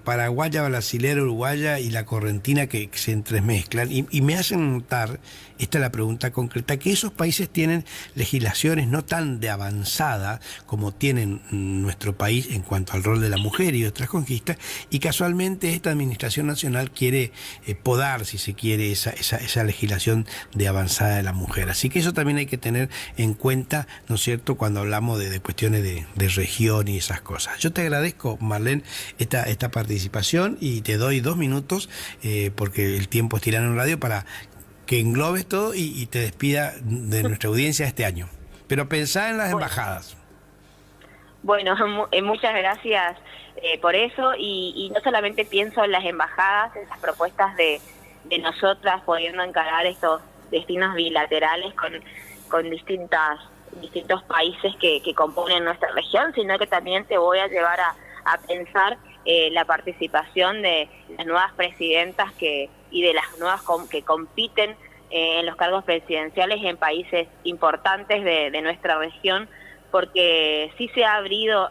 paraguaya, brasilera, uruguaya y la correntina que se entremezclan, y me hacen notar, esta es la pregunta concreta, que esos países tienen legislaciones no tan de avanzada como tienen nuestro país en cuanto al rol de la mujer y otras conquistas, y casualmente esta administración nacional quiere podar, si se quiere, esa legislación de avanzada de la mujer. Así que eso también hay que tener en cuenta, ¿no es cierto?, cuando hablamos de cuestiones de región y esas cosas. Yo te agradezco, Marlene, esta participación, y te doy 2 minutos, porque el tiempo es tirano en radio, para que englobes todo y te despida de nuestra audiencia este año. Pero pensá en las embajadas. Bueno, muchas gracias por eso, y no solamente pienso en las embajadas, en las propuestas de nosotras pudiendo encarar estos destinos bilaterales con distintos países que componen nuestra región, sino que también te voy a llevar a pensar la participación de las nuevas presidentas y de las nuevas que compiten en los cargos presidenciales en países importantes de nuestra región, porque sí se ha abierto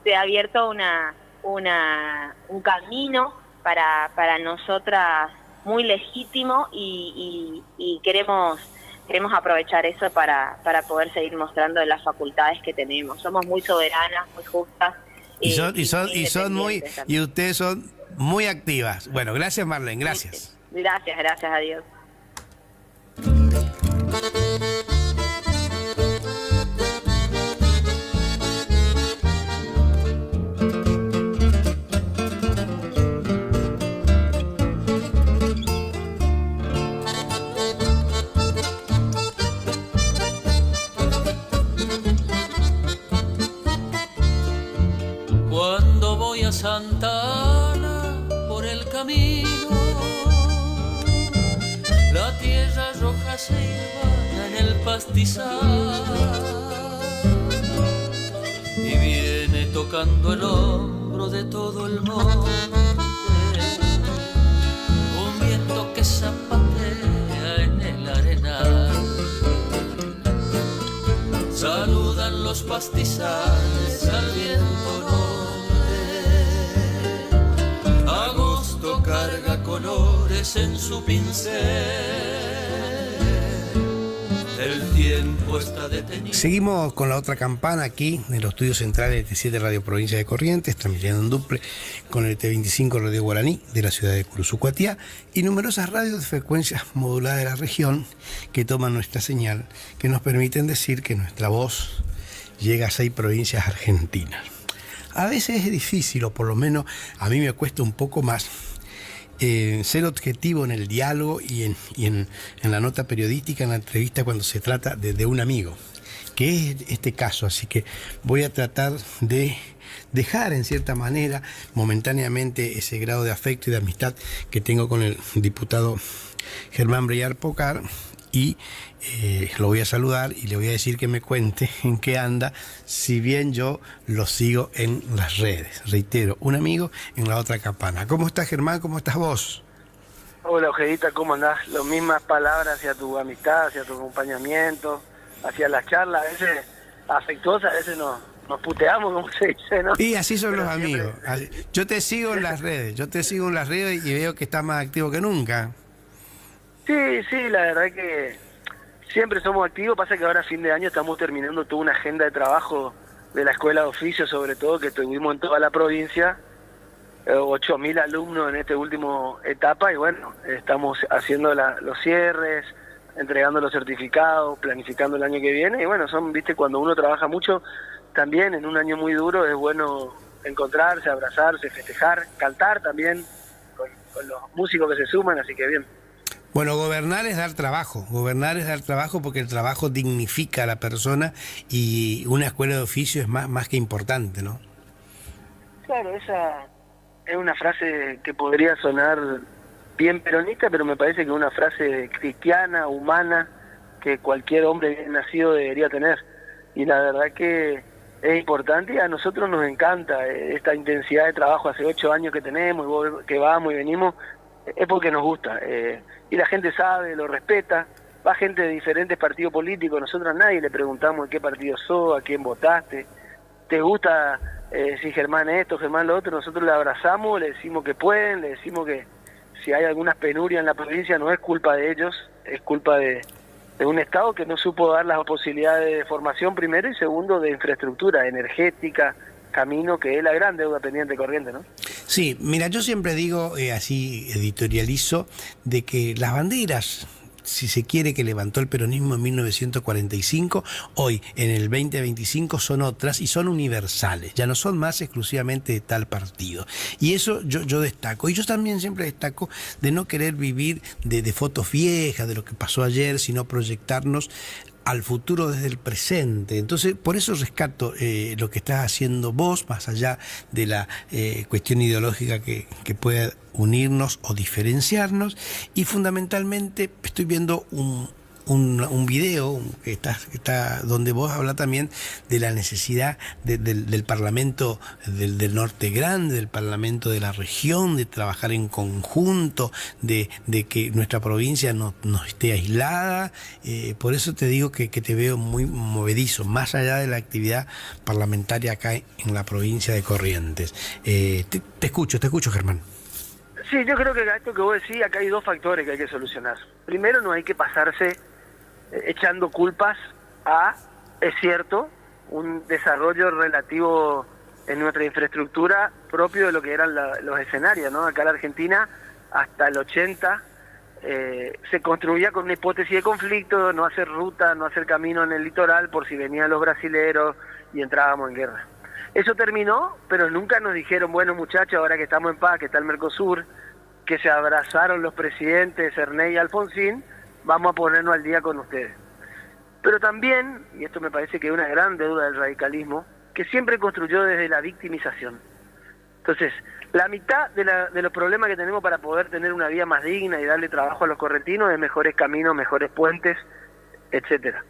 se ha abierto un camino para nosotras muy legítimo y queremos aprovechar eso para poder seguir mostrando las facultades que tenemos. Somos muy soberanas, muy justas. Y ustedes son muy activas. Bueno, gracias Marlene, gracias. Gracias, adiós. Cuando voy a Santa Ana por el camino, la tierra roja se ilvana en el pastizal y viene tocando el hombro de todo el monte un viento que zapatea en el arenal. Saludan los pastizales al viento norte, agosto carga colores en su pincel, el tiempo está detenido. Seguimos con la otra campana aquí en los estudios centrales de T7 Radio Provincia de Corrientes, transmitiendo en duple con el T25 Radio Guaraní de la ciudad de Curuzucuatiá y numerosas radios de frecuencias moduladas de la región que toman nuestra señal, que nos permiten decir que nuestra voz llega a 6 provincias argentinas. A veces es difícil, o por lo menos a mí me cuesta un poco más, ser objetivo en el diálogo y en la nota periodística, en la entrevista, cuando se trata de un amigo, que es este caso. Así que voy a tratar de dejar en cierta manera momentáneamente ese grado de afecto y de amistad que tengo con el diputado Germán Breyer Pocar, y lo voy a saludar y le voy a decir que me cuente en qué anda, si bien yo lo sigo en las redes. Reitero, un amigo en la otra campana. ¿Cómo estás, Germán? ¿Cómo estás vos? Hola, Ojedita, ¿cómo andás? Las mismas palabras hacia tu amistad, hacia tu acompañamiento, hacia las charlas, a veces afectuosas, a veces nos puteamos, como se dice, ¿no? Y así son Pero los amigos. Yo te sigo en las redes, y veo que estás más activo que nunca. Sí, la verdad que siempre somos activos. Pasa que ahora a fin de año estamos terminando toda una agenda de trabajo de la Escuela de Oficio, sobre todo, que tuvimos en toda la provincia, 8.000 alumnos en esta última etapa, y bueno, estamos haciendo los cierres, entregando los certificados, planificando el año que viene, y bueno, viste, cuando uno trabaja mucho, también en un año muy duro es bueno encontrarse, abrazarse, festejar, cantar también con los músicos que se suman, así que bien. Bueno, gobernar es dar trabajo porque el trabajo dignifica a la persona, y una escuela de oficio es más que importante, ¿no? Claro, esa es una frase que podría sonar bien peronista, pero me parece que es una frase cristiana, humana, que cualquier hombre bien nacido debería tener. Y la verdad que es importante, y a nosotros nos encanta esta intensidad de trabajo. Hace 8 años que tenemos, que vamos y venimos, es porque nos gusta. Y la gente sabe, lo respeta. Va gente de diferentes partidos políticos. Nosotros a nadie le preguntamos en qué partido sos, a quién votaste, te gusta si Germán esto, Germán lo otro. Nosotros le abrazamos, le decimos que pueden, le decimos que si hay algunas penurias en la provincia no es culpa de ellos, es culpa de un Estado que no supo dar las posibilidades de formación primero, y segundo de infraestructura energética, camino, que es la gran deuda pendiente corriente, ¿no? Sí, mira, yo siempre digo, así editorializo, de que las banderas, si se quiere, que levantó el peronismo en 1945, hoy en el 2025 son otras, y son universales, ya no son más exclusivamente de tal partido. Y eso yo destaco. Y yo también siempre destaco de no querer vivir de fotos viejas, de lo que pasó ayer, sino proyectarnos al futuro desde el presente. Entonces, por eso rescato lo que estás haciendo vos, más allá de la cuestión ideológica que pueda unirnos o diferenciarnos, y fundamentalmente estoy viendo un video que está donde vos hablas también de la necesidad del Parlamento del Norte Grande, del Parlamento de la región, de trabajar en conjunto, de que nuestra provincia no esté aislada. Por eso te digo que te veo muy movedizo, más allá de la actividad parlamentaria acá en la provincia de Corrientes. Te escucho, Germán. Sí, yo creo que esto que vos decís, acá hay dos factores que hay que solucionar. Primero, no hay que pasarse echando culpas a, es cierto, un desarrollo relativo en nuestra infraestructura propio de lo que eran los escenarios, ¿no? Acá en la Argentina, hasta el 80, se construía con una hipótesis de conflicto, no hacer ruta, no hacer camino en el litoral por si venían los brasileros y entrábamos en guerra. Eso terminó, pero nunca nos dijeron, bueno muchachos, ahora que estamos en paz, que está el Mercosur, que se abrazaron los presidentes Ernest y Alfonsín, vamos a ponernos al día con ustedes. Pero también, y esto me parece que es una gran deuda del radicalismo, que siempre construyó desde la victimización. Entonces, la mitad de los problemas que tenemos para poder tener una vida más digna y darle trabajo a los correntinos es mejores caminos, mejores puentes, etcétera.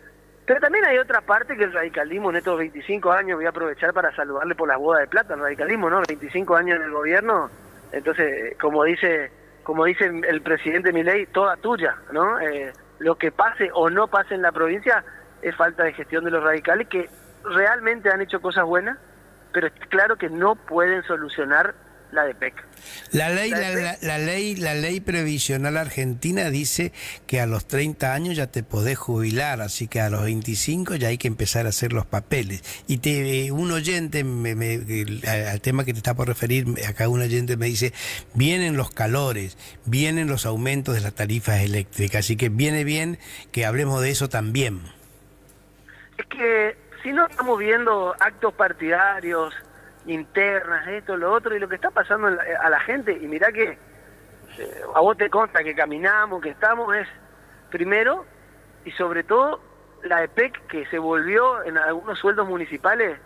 Pero también hay otra parte que el radicalismo en estos 25 años, voy a aprovechar para saludarle por las bodas de plata al radicalismo, ¿no? 25 años en el gobierno, entonces, como dice el presidente Milei, toda tuya, ¿no? Lo que pase o no pase en la provincia es falta de gestión de los radicales, que realmente han hecho cosas buenas, pero es claro que no pueden solucionar la DPEC. La ley previsional argentina dice que a los 30 años ya te podés jubilar, así que a los 25 ya hay que empezar a hacer los papeles. Y un oyente, al tema que te está por referir, acá un oyente me dice, vienen los calores, vienen los aumentos de las tarifas eléctricas, así que viene bien que hablemos de eso también. Es que si no estamos viendo actos partidarios, internas, esto, lo otro, y lo que está pasando a la gente, y mirá que a vos te consta que caminamos, que estamos, es primero y sobre todo la EPEC, que se volvió en algunos sueldos municipales,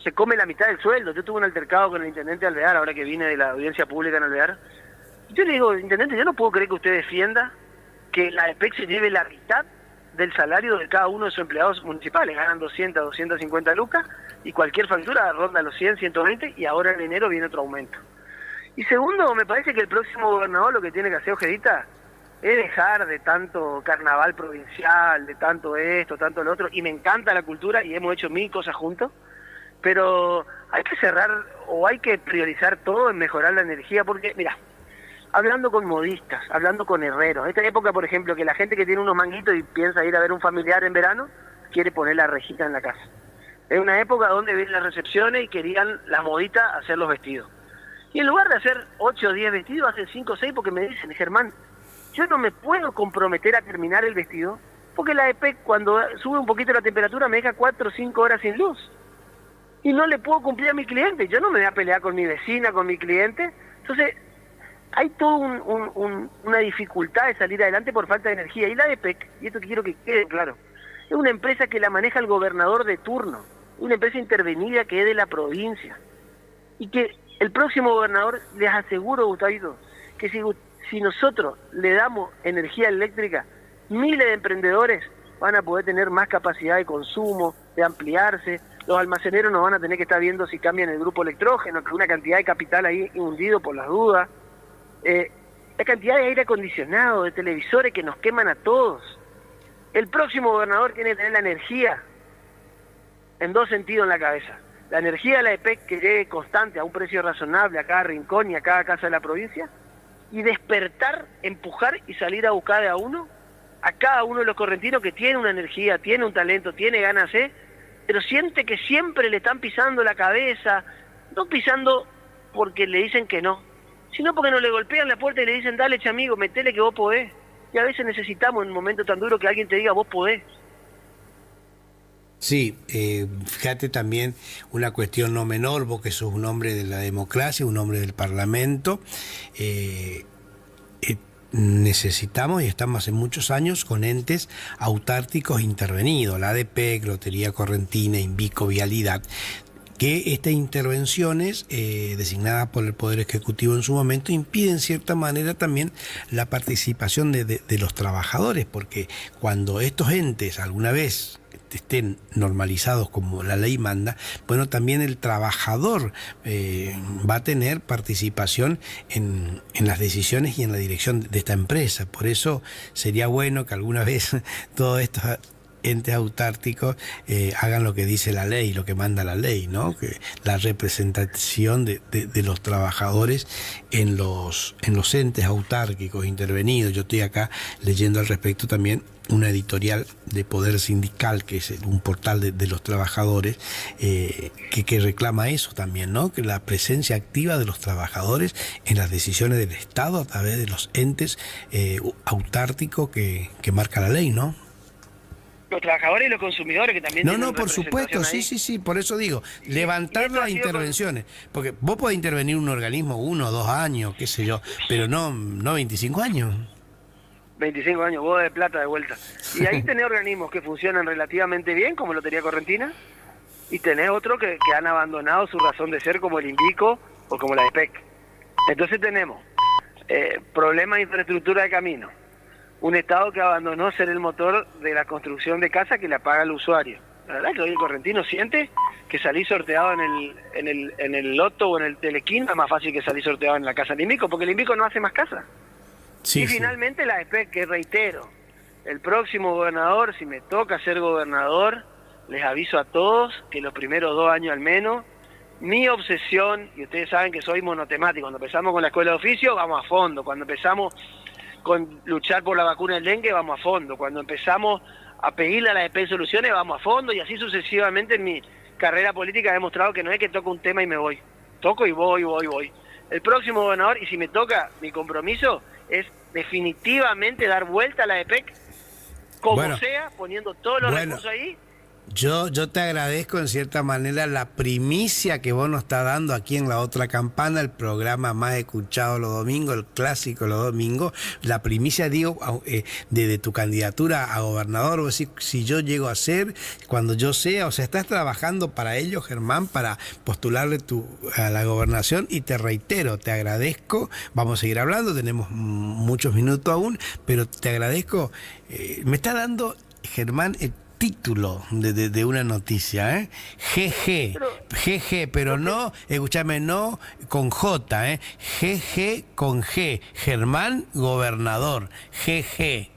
se come la mitad del sueldo. Yo tuve un altercado con el intendente Alvear, ahora que vine de la audiencia pública en Alvear, y yo le digo, intendente, yo no puedo creer que usted defienda que la EPEC se lleve la mitad del salario de cada uno de sus empleados municipales. Ganan 200, 250 lucas y cualquier factura ronda los 100, 120 y ahora en enero viene otro aumento. Y segundo, me parece que el próximo gobernador lo que tiene que hacer, Ojedita, es dejar de tanto carnaval provincial, de tanto esto, tanto lo otro, y me encanta la cultura y hemos hecho 1000 cosas juntos, pero hay que cerrar o hay que priorizar todo en mejorar la energía, porque mira, hablando con modistas, hablando con herreros. Esta época, por ejemplo, que la gente que tiene unos manguitos y piensa ir a ver un familiar en verano, quiere poner la rejita en la casa. Es una época donde ven las recepciones y querían las moditas hacer los vestidos. Y en lugar de hacer 8 o 10 vestidos, hacen 5 o 6 porque me dicen, Germán, yo no me puedo comprometer a terminar el vestido porque la EPEC, cuando sube un poquito la temperatura, me deja 4 o 5 horas sin luz. Y no le puedo cumplir a mi cliente. Yo no me voy a pelear con mi vecina, con mi cliente. Entonces, hay toda una dificultad de salir adelante por falta de energía. Y la EPEC, y esto quiero que quede claro, es una empresa que la maneja el gobernador de turno, una empresa intervenida que es de la provincia. Y que el próximo gobernador, les aseguro, Gustavito, que si nosotros le damos energía eléctrica, miles de emprendedores van a poder tener más capacidad de consumo, de ampliarse. Los almaceneros no van a tener que estar viendo si cambian el grupo electrógeno, que una cantidad de capital ahí hundido por las dudas. La cantidad de aire acondicionado, de televisores que nos queman a todos. El próximo gobernador tiene que tener la energía en dos sentidos en la cabeza. La energía de la EPEC que llegue constante a un precio razonable a cada rincón y a cada casa de la provincia, y despertar, empujar y salir a buscar de a uno, a cada uno de los correntinos que tiene una energía, tiene un talento, tiene ganas de, pero siente que siempre le están pisando la cabeza, no pisando porque le dicen que no, sino porque no le golpean la puerta y le dicen, dale, chamigo, metele que vos podés. Y a veces necesitamos en un momento tan duro que alguien te diga, vos podés. Sí, fíjate también una cuestión no menor, vos que sos un hombre de la democracia, un hombre del Parlamento, necesitamos y estamos hace muchos años con entes autárticos intervenidos, la ADPEC, Lotería Correntina, Invico, Vialidad, que estas intervenciones designadas por el Poder Ejecutivo en su momento impiden en cierta manera también la participación de los trabajadores, porque cuando estos entes alguna vez estén normalizados como la ley manda, bueno, también el trabajador va a tener participación en las decisiones y en la dirección de esta empresa. Por eso sería bueno que alguna vez todos estos entes autárquicos hagan lo que dice la ley, lo que manda la ley, ¿no? Que la representación de los trabajadores en los entes autárquicos intervenidos. Yo estoy acá leyendo al respecto también una editorial de Poder Sindical, que es un portal de los trabajadores, que reclama eso también, ¿no? Que la presencia activa de los trabajadores en las decisiones del Estado a través de los entes autárquicos que marca la ley, ¿no? Los trabajadores y los consumidores que también No, por supuesto, sí, por eso digo, levantar las intervenciones, porque vos podés intervenir un organismo 1 o 2 años, qué sé yo, pero no 25 años. 25 años, boda de plata de vuelta. Y ahí tenés organismos que funcionan relativamente bien, como Lotería Correntina, y tenés otros que han abandonado su razón de ser, como el INVICO o como la EPEC. Entonces tenemos problemas de infraestructura de camino, un Estado que abandonó ser el motor de la construcción de casa que la paga el usuario. La verdad es que hoy el correntino siente que salir sorteado en el loto o en el telequín es más fácil que salir sorteado en la casa del INVICO, porque el INVICO no hace más casa. Sí, y finalmente la EPEC, que reitero, el próximo gobernador, si me toca ser gobernador, les aviso a todos que los primeros 2 años al menos, mi obsesión, y ustedes saben que soy monotemático, cuando empezamos con la escuela de oficio, vamos a fondo, cuando empezamos con luchar por la vacuna del dengue, vamos a fondo, cuando empezamos a pedirle a la EPEC soluciones, vamos a fondo, y así sucesivamente en mi carrera política he demostrado que no es que toco un tema y me voy, toco y voy. El próximo gobernador, y si me toca, mi compromiso es definitivamente dar vuelta a la EPEC, como sea, poniendo todos los recursos ahí. Yo te agradezco en cierta manera la primicia que vos nos estás dando aquí en La Otra Campana, el programa más escuchado los domingos, el clásico los domingos. La primicia, digo, de tu candidatura a gobernador, o si yo llego a ser, cuando yo sea, o sea, estás trabajando para ello, Germán, para postularle a la gobernación, y te reitero, te agradezco. Vamos a seguir hablando, tenemos muchos minutos aún, pero te agradezco. Me está dando, Germán, el título de una noticia, GG, pero no, escúchame, no con J, GG con G, Germán Gobernador, GG.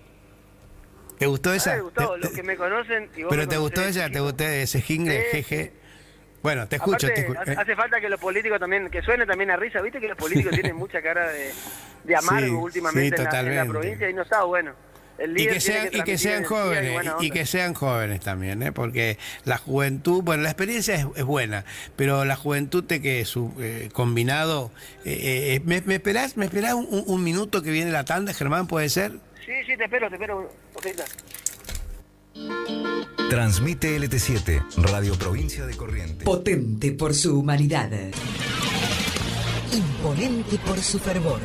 ¿Te gustó esa? Me gustó, los que me conocen y vos. Pero te gustó ese jingle, GG. Bueno, te escucho. Aparte, hace falta que los políticos también, que suene también a risa, viste que los políticos tienen mucha cara de amargo últimamente en la provincia, y no está bueno. Y que sean jóvenes también, porque la juventud, bueno, la experiencia es buena, pero la juventud combinado. ¿Me esperás un minuto que viene la tanda, Germán? ¿Puede ser? Sí, te espero. Okay. Transmite LT7, Radio Provincia de Corrientes. Potente por su humanidad. Imponente por su fervor.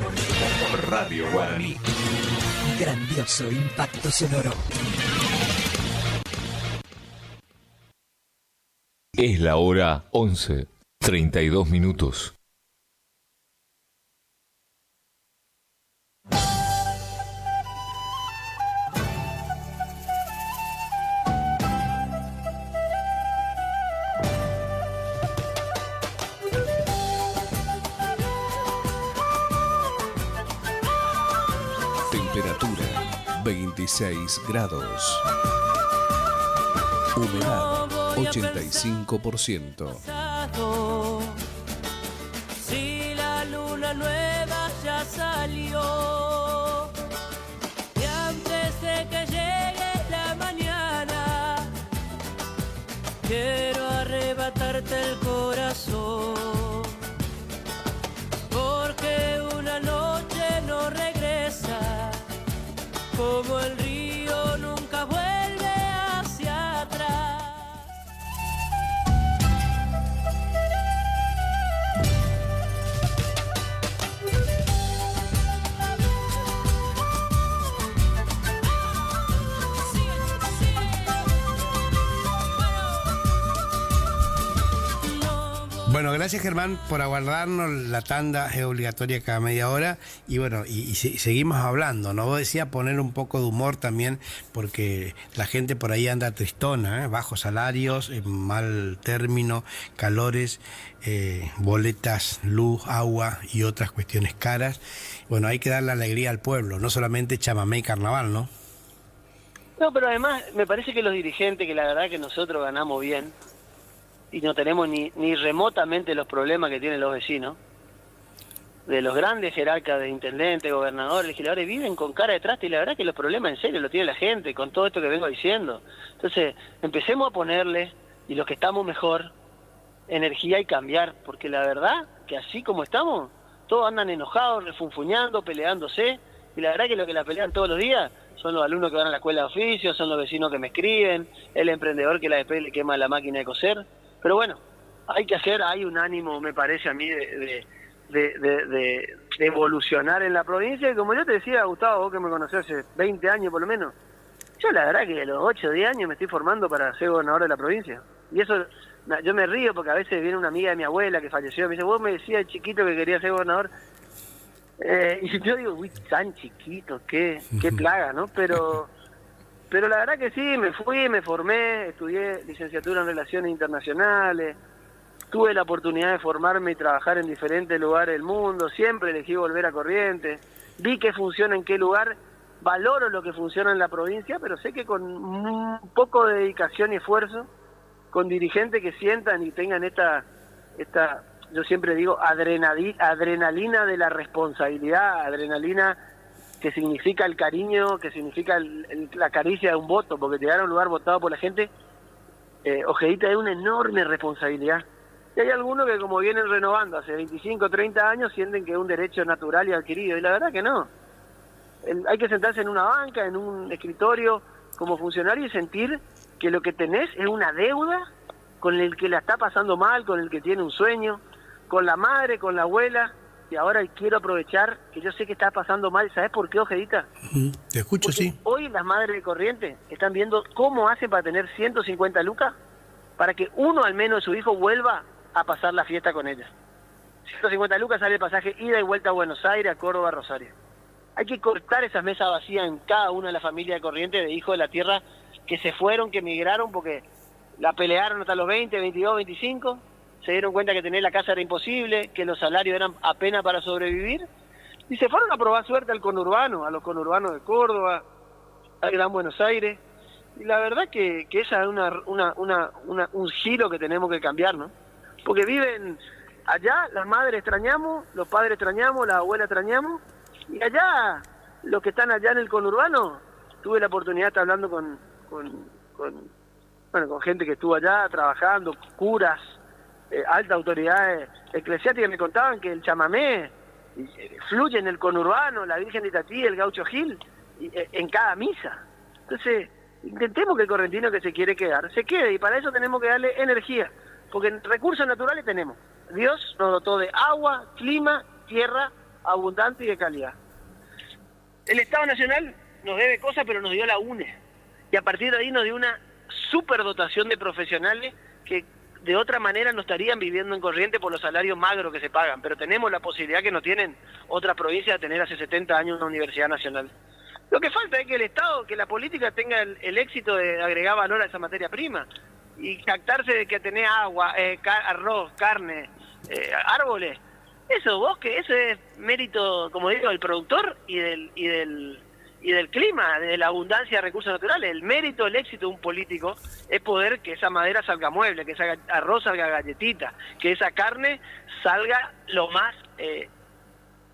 Radio Guaraní. Grandioso impacto sonoro. Es la hora 11:32. Temperatura 26 grados. Humedad 85%. Si la luna nueva ya salió, y antes de que llegue la mañana, quiero arrebatarte el corazón, porque una noche no regresa, como el río nunca vuelve hacia atrás. No Bueno, gracias Germán por aguardarnos. La tanda es obligatoria cada media hora. Y bueno, seguimos hablando, ¿no? Vos decías poner un poco de humor también, porque la gente por ahí anda tristona, ¿eh? Bajos salarios, mal término, calores, boletas, luz, agua y otras cuestiones caras. Bueno, hay que darle alegría al pueblo, no solamente chamamé y carnaval, ¿no? No, pero además me parece que los dirigentes, que la verdad que nosotros ganamos bien, y no tenemos ni remotamente los problemas que tienen los vecinos, de los grandes jerarcas de intendentes, gobernadores, legisladores, viven con cara de traste, y la verdad que los problemas en serio los tiene la gente, con todo esto que vengo diciendo. Entonces, empecemos a ponerle, y los que estamos mejor, energía y cambiar, porque la verdad que así como estamos, todos andan enojados, refunfuñando, peleándose, y la verdad que lo que la pelean todos los días son los alumnos que van a la escuela de oficio, son los vecinos que me escriben, el emprendedor que después le quema la máquina de coser. Pero bueno, hay un ánimo, me parece a mí, de evolucionar en la provincia. Y como yo te decía, Gustavo, vos que me conocés hace 20 años por lo menos, yo la verdad que a los 8 o 10 años me estoy formando para ser gobernador de la provincia. Y eso, yo me río porque a veces viene una amiga de mi abuela que falleció y me dice, vos me decías chiquito que quería ser gobernador. Y yo digo, uy, tan chiquito, qué plaga, ¿no? Pero la verdad que sí, me fui, me formé, estudié licenciatura en Relaciones Internacionales, tuve la oportunidad de formarme y trabajar en diferentes lugares del mundo, siempre elegí volver a Corrientes, vi qué funciona en qué lugar, valoro lo que funciona en la provincia, pero sé que con un poco de dedicación y esfuerzo, con dirigentes que sientan y tengan esta yo siempre digo, adrenalina de la responsabilidad, adrenalina que significa el cariño, que significa la caricia de un voto, porque llegar a un lugar votado por la gente, Ojedita, es una enorme responsabilidad. Y hay algunos que como vienen renovando hace 25, 30 años, sienten que es un derecho natural y adquirido, y la verdad que no. Hay que sentarse en una banca, en un escritorio, como funcionario, y sentir que lo que tenés es una deuda con el que la está pasando mal, con el que tiene un sueño, con la madre, con la abuela. Y ahora quiero aprovechar que yo sé que está pasando mal. ¿Sabes por qué, Ojedita? Te escucho, porque sí. Hoy las madres de Corrientes están viendo cómo hacen para tener 150 lucas para que uno al menos de su hijo vuelva a pasar la fiesta con ella. 150 lucas sale el pasaje ida y vuelta a Buenos Aires, a Córdoba, a Rosario. Hay que cortar esas mesas vacías en cada una de las familias de Corrientes, de hijos de la tierra que se fueron, que emigraron porque la pelearon hasta los 20, 22, 25... se dieron cuenta que tener la casa era imposible, que los salarios eran apenas para sobrevivir, y se fueron a probar suerte al conurbano, a los conurbanos de Córdoba, al Gran Buenos Aires, y la verdad que esa es un giro que tenemos que cambiar, ¿no? Porque viven allá, las madres extrañamos, los padres extrañamos, las abuelas extrañamos, y allá, los que están allá en el conurbano, tuve la oportunidad de estar hablando con gente que estuvo allá trabajando, curas, altas autoridades eclesiásticas me contaban que el chamamé fluye en el conurbano, la Virgen de Itatí, el Gaucho Gil, en cada misa. Entonces, intentemos que el correntino que se quiere quedar, se quede, y para eso tenemos que darle energía, porque recursos naturales tenemos. Dios nos dotó de agua, clima, tierra abundante y de calidad. El Estado Nacional nos debe cosas, pero nos dio la UNE, y a partir de ahí nos dio una superdotación de profesionales que de otra manera no estarían viviendo en Corrientes por los salarios magros que se pagan, pero tenemos la posibilidad que no tienen otras provincias de tener hace 70 años una universidad nacional. Lo que falta es que el Estado, que la política tenga el éxito de agregar valor a esa materia prima y jactarse de que tenés agua, arroz, carne, árboles. Eso, bosque, eso es mérito, como digo, del productor y del clima, de la abundancia de recursos naturales. El mérito, el éxito de un político es poder que esa madera salga mueble, que esa arroz salga galletita, que esa carne salga lo más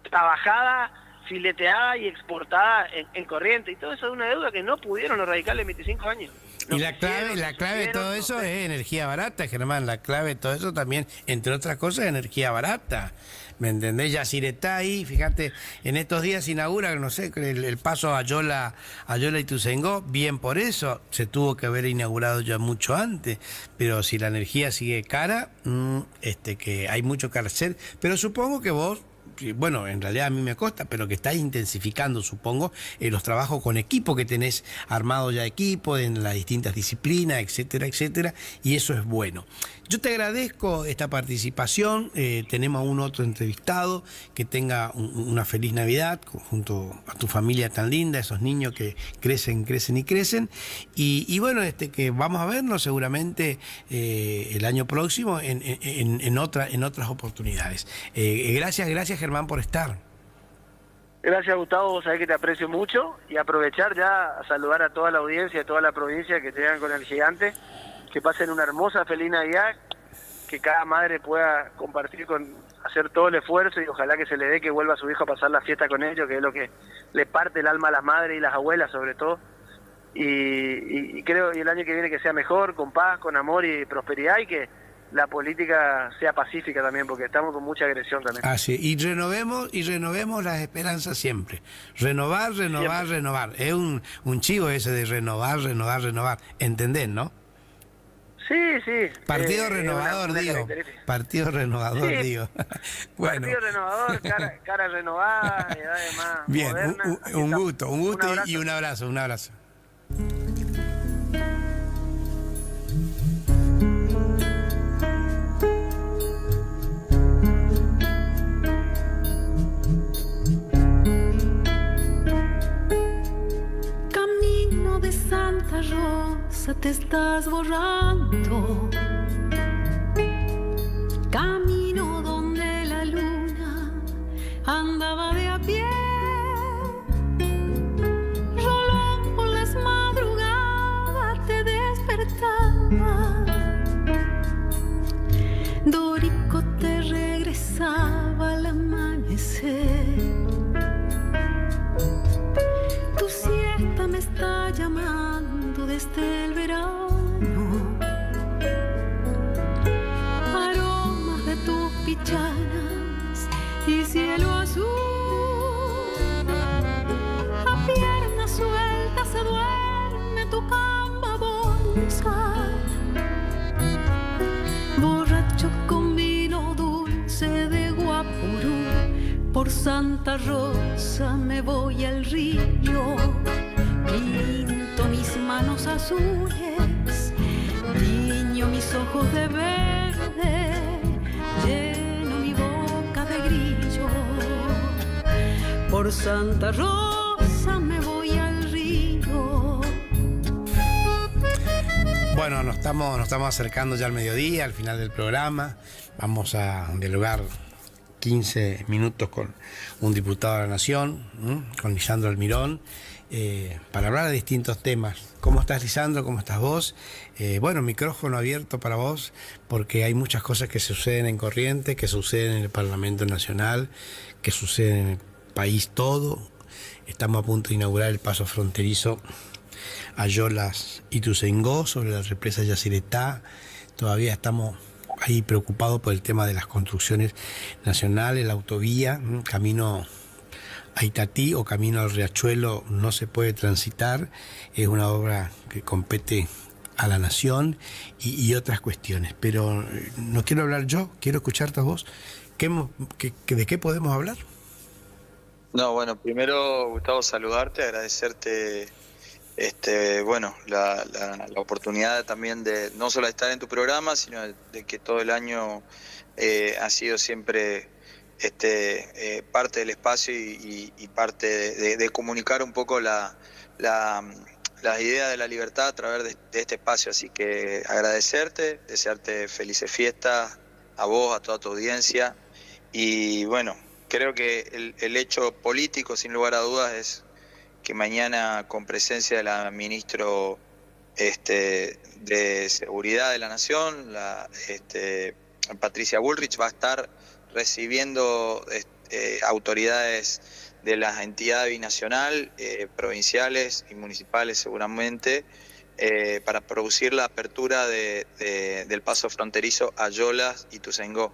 trabajada, fileteada y exportada en Corrientes. Y todo eso es una deuda que no pudieron los radicales en 25 años. Y la clave de todo eso es energía barata, Germán. La clave de todo eso también, entre otras cosas, es energía barata. ¿Me entendés? Yacyretá, fíjate, en estos días inaugura, no sé, el paso a Ayola y Ituzaingó, bien por eso, se tuvo que haber inaugurado ya mucho antes, pero si la energía sigue cara, que hay mucho que hacer, pero supongo que vos bueno, en realidad a mí me consta, pero que está intensificando, supongo, los trabajos con equipo, que tenés armado ya equipo en las distintas disciplinas, etcétera, etcétera, y eso es bueno. Yo te agradezco esta participación, tenemos a un otro entrevistado, que tenga una feliz Navidad junto a tu familia tan linda, esos niños que crecen y crecen, y bueno, que vamos a vernos seguramente el año próximo en otras oportunidades. Gracias Germán por estar. Gracias, Gustavo, vos sabés que te aprecio mucho, y aprovechar ya a saludar a toda la audiencia de toda la provincia que tengan con el gigante, que pasen una hermosa feliz Navidad, que cada madre pueda compartir hacer todo el esfuerzo, y ojalá que se le dé que vuelva a su hijo a pasar la fiesta con ellos, que es lo que le parte el alma a las madres y las abuelas sobre todo, y creo y el año que viene que sea mejor, con paz, con amor y prosperidad, y que la política sea pacífica también, porque estamos con mucha agresión también. Así, y renovemos las esperanzas siempre. Renovar. Es un chivo ese de renovar. ¿Entendés, no? Sí. Partido renovador, digo. Partido renovador, sí. Digo. Bueno. Partido renovador, cara renovada, edades más bien, modernas. un gusto y un abrazo. Camino de Santa Rosa, te estás borrando. Camino donde la luna andaba de a pie. Rolón por las madrugadas te despertaba. Dorico te regresaba al amanecer. Tu siesta me está llamando desde el verano. Aromas de tus pichanas y cielo azul. A piernas sueltas se duerme tu cama bolsa. Borracho con vino dulce de Guapurú. Por Santa Rosa me voy al río, pinto mis manos azules, tiño mis ojos de verde, lleno mi boca de grillo. Por Santa Rosa me voy al río. Bueno, nos estamos acercando ya al mediodía, al final del programa. Vamos a dialogar 15 minutos con un diputado de la Nación, con Lisandro Almirón, para hablar de distintos temas. ¿Cómo estás, Lisandro? ¿Cómo estás vos? Bueno, micrófono abierto para vos, porque hay muchas cosas que suceden en Corrientes, que suceden en el Parlamento Nacional, que suceden en el país todo. Estamos a punto de inaugurar el paso fronterizo Ayolas-Ituzaingó sobre la represa Yacyretá. Todavía estamos ahí preocupado por el tema de las construcciones nacionales, la autovía, camino a Itatí o camino al Riachuelo no se puede transitar, es una obra que compete a la Nación y otras cuestiones, pero no quiero hablar yo, quiero escucharte a vos. ¿De qué podemos hablar? No, bueno, primero, Gustavo, saludarte, agradecerte la oportunidad también de no solo estar en tu programa, sino de que todo el año ha sido siempre parte del espacio y parte de comunicar un poco las ideas de la libertad a través de este espacio. Así que agradecerte, desearte felices fiestas a vos, a toda tu audiencia, y bueno, creo que el hecho político, sin lugar a dudas, es que mañana, con presencia de la ministro de Seguridad de la Nación, Patricia Bullrich, va a estar recibiendo autoridades de las entidades binacional, provinciales y municipales seguramente, para producir la apertura del paso fronterizo Ayolas-Ituzaingó.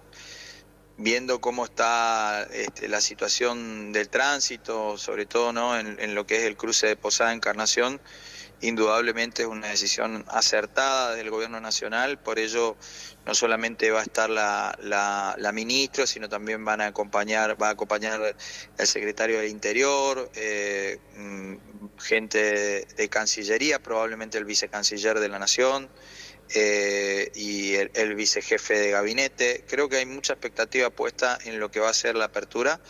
Viendo cómo está la situación del tránsito, sobre todo, ¿no?, en lo que es el cruce de Posada Encarnación, indudablemente es una decisión acertada del gobierno nacional, por ello no solamente va a estar la ministra, sino también va a acompañar el secretario del Interior, gente de Cancillería, probablemente el vicecanciller de la Nación, y el vicejefe de gabinete. Creo que hay mucha expectativa puesta en lo que va a ser la apertura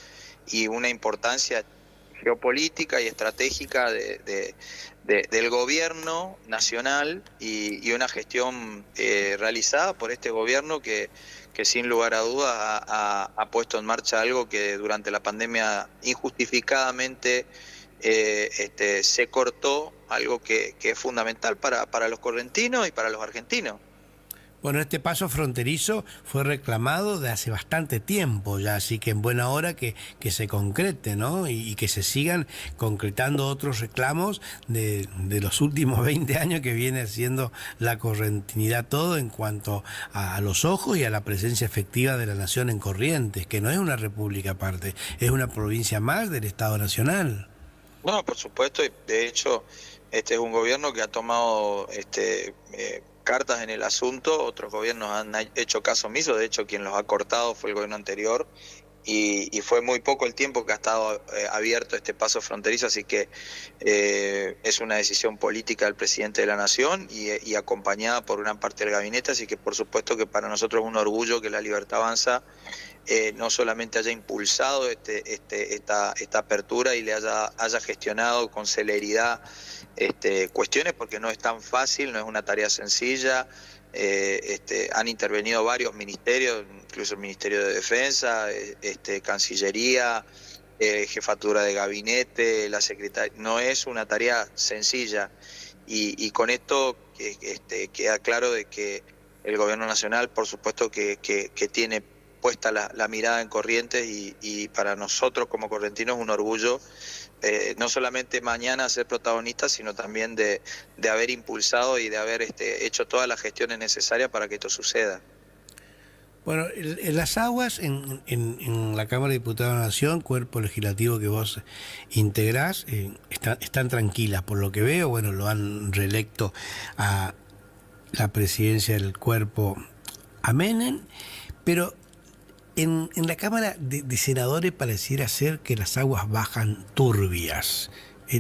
y una importancia geopolítica y estratégica del gobierno nacional y una gestión realizada por este gobierno que sin lugar a dudas ha puesto en marcha algo que durante la pandemia injustificadamente se cortó, algo que es fundamental para los correntinos y para los argentinos. Bueno, este paso fronterizo fue reclamado de hace bastante tiempo ya, así que en buena hora que se concrete, ¿no? Y que se sigan concretando otros reclamos de los últimos 20 años que viene haciendo la correntinidad, todo en cuanto a los ojos y a la presencia efectiva de la nación en Corrientes, que no es una república aparte, es una provincia más del Estado Nacional. No, por supuesto, y de hecho este es un gobierno que ha tomado cartas en el asunto, otros gobiernos han hecho caso omiso, de hecho quien los ha cortado fue el gobierno anterior y fue muy poco el tiempo que ha estado abierto este paso fronterizo, así que es una decisión política del presidente de la Nación y acompañada por gran parte del gabinete, así que por supuesto que para nosotros es un orgullo que la Libertad Avanza no solamente haya impulsado esta apertura y le haya gestionado con celeridad cuestiones, porque no es tan fácil, no es una tarea sencilla. Han intervenido varios ministerios, incluso el Ministerio de Defensa, Cancillería, Jefatura de Gabinete, la Secretaría. No es una tarea sencilla y con esto queda claro de que el Gobierno Nacional, por supuesto que tiene puesta la mirada en Corrientes y para nosotros como correntinos es un orgullo no solamente mañana ser protagonistas, sino también de haber impulsado y de haber hecho todas las gestiones necesarias para que esto suceda. Bueno, en las aguas, en la Cámara de Diputados de la Nación, cuerpo legislativo que vos integrás, están tranquilas, por lo que veo. Bueno, lo han reelecto a la presidencia del cuerpo a Menem, pero en la Cámara de Senadores pareciera ser que las aguas bajan turbias.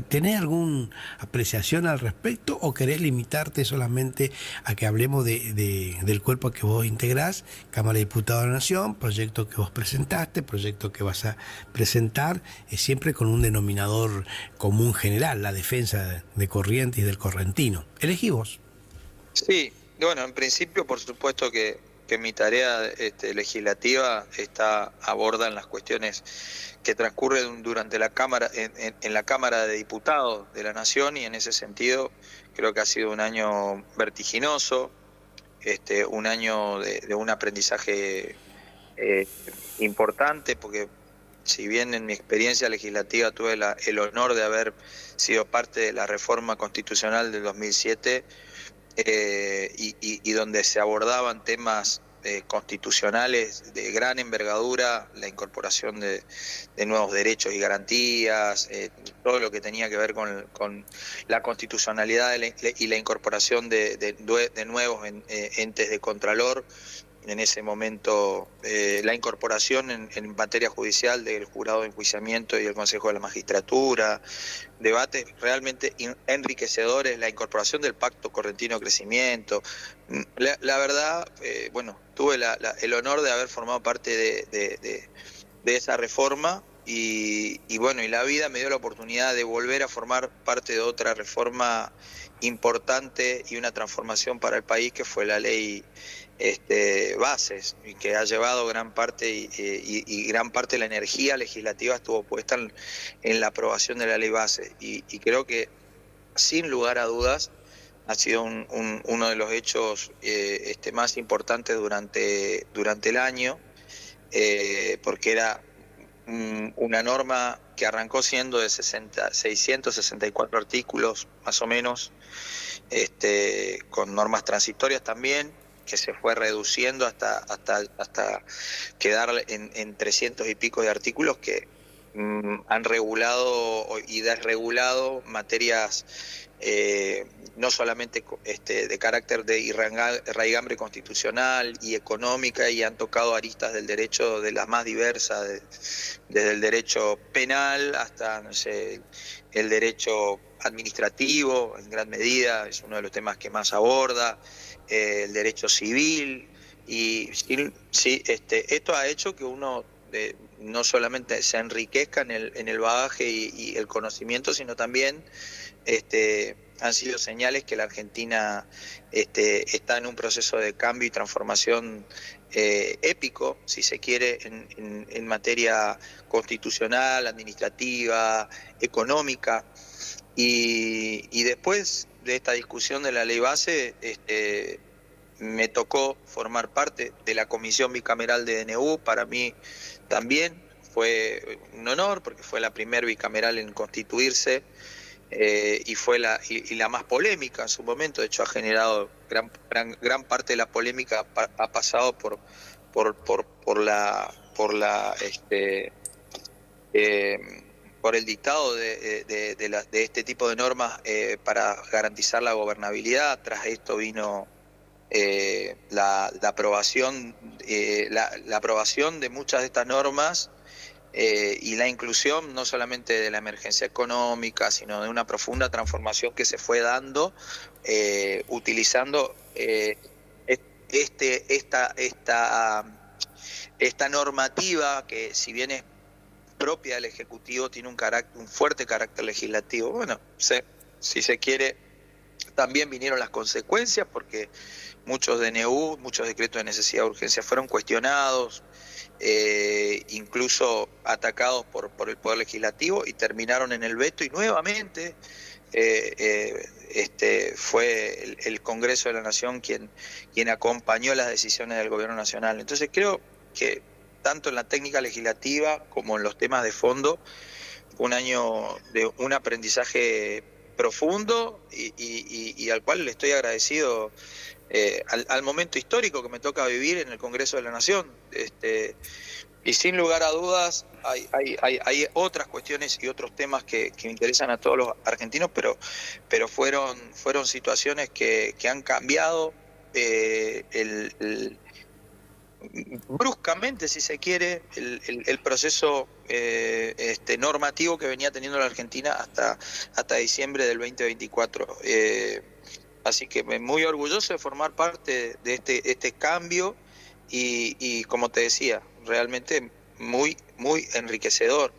¿Tenés alguna apreciación al respecto o querés limitarte solamente a que hablemos del cuerpo que vos integrás, Cámara de Diputados de la Nación, proyecto que vos presentaste, proyecto que vas a presentar, siempre con un denominador común general, la defensa de Corrientes y del correntino? Elegí vos. Sí, bueno, en principio por supuesto que mi tarea legislativa aborda las cuestiones que transcurren durante la Cámara, en la Cámara de Diputados de la Nación, y en ese sentido creo que ha sido un año vertiginoso, un año de un aprendizaje importante, porque si bien en mi experiencia legislativa tuve el honor de haber sido parte de la reforma constitucional del 2007, y donde se abordaban temas constitucionales de gran envergadura, la incorporación de nuevos derechos y garantías, todo lo que tenía que ver con la constitucionalidad y la incorporación de nuevos entes de contralor. En ese momento la incorporación en materia judicial del jurado de enjuiciamiento y el Consejo de la Magistratura, debates realmente enriquecedores, la incorporación del Pacto Correntino Crecimiento. La verdad, bueno, tuve el honor de haber formado parte de esa reforma y bueno, y la vida me dio la oportunidad de volver a formar parte de otra reforma importante y una transformación para el país, que fue la ley bases, y que ha llevado gran parte y gran parte de la energía legislativa estuvo puesta en la aprobación de la ley base, y creo que sin lugar a dudas ha sido uno de los hechos más importantes durante el año, porque era una norma que arrancó siendo de 664 artículos más o menos, con normas transitorias también, que se fue reduciendo hasta quedar en 300 y pico de artículos que han regulado y desregulado materias no solamente de carácter de raigambre constitucional y económica, y han tocado aristas del derecho de las más diversas, desde el derecho penal hasta, no sé, el derecho administrativo, en gran medida, es uno de los temas que más aborda, el derecho civil, y sí, esto ha hecho que uno no solamente se enriquezca en el bagaje y el conocimiento, sino también han sido señales que la Argentina está en un proceso de cambio y transformación épico, si se quiere, en materia constitucional, administrativa, económica. Y después de esta discusión de la ley base, me tocó formar parte de la comisión bicameral de DNU. Para mí también fue un honor, porque fue la primer bicameral en constituirse, y fue la más polémica en su momento. De hecho, ha generado gran parte de la polémica, ha pasado por el dictado de este tipo de normas para garantizar la gobernabilidad. Tras esto vino la aprobación de muchas de estas normas, y la inclusión no solamente de la emergencia económica, sino de una profunda transformación que se fue dando utilizando esta normativa, que si bien es propia del Ejecutivo, tiene un fuerte carácter legislativo. Bueno, si se quiere, también vinieron las consecuencias, porque muchos DNU, muchos decretos de necesidad de urgencia fueron cuestionados, incluso atacados por el Poder Legislativo, y terminaron en el veto, y nuevamente fue el Congreso de la Nación quien acompañó las decisiones del Gobierno Nacional. Entonces creo que tanto en la técnica legislativa como en los temas de fondo, fue un año de un aprendizaje profundo y al cual le estoy agradecido al momento histórico que me toca vivir en el Congreso de la Nación. Y sin lugar a dudas hay otras cuestiones y otros temas que interesan a todos los argentinos, pero fueron situaciones que han cambiado bruscamente, si se quiere, el proceso normativo que venía teniendo la Argentina hasta diciembre del 2024. Así que muy orgulloso de formar parte de este cambio y como te decía, realmente muy enriquecedor,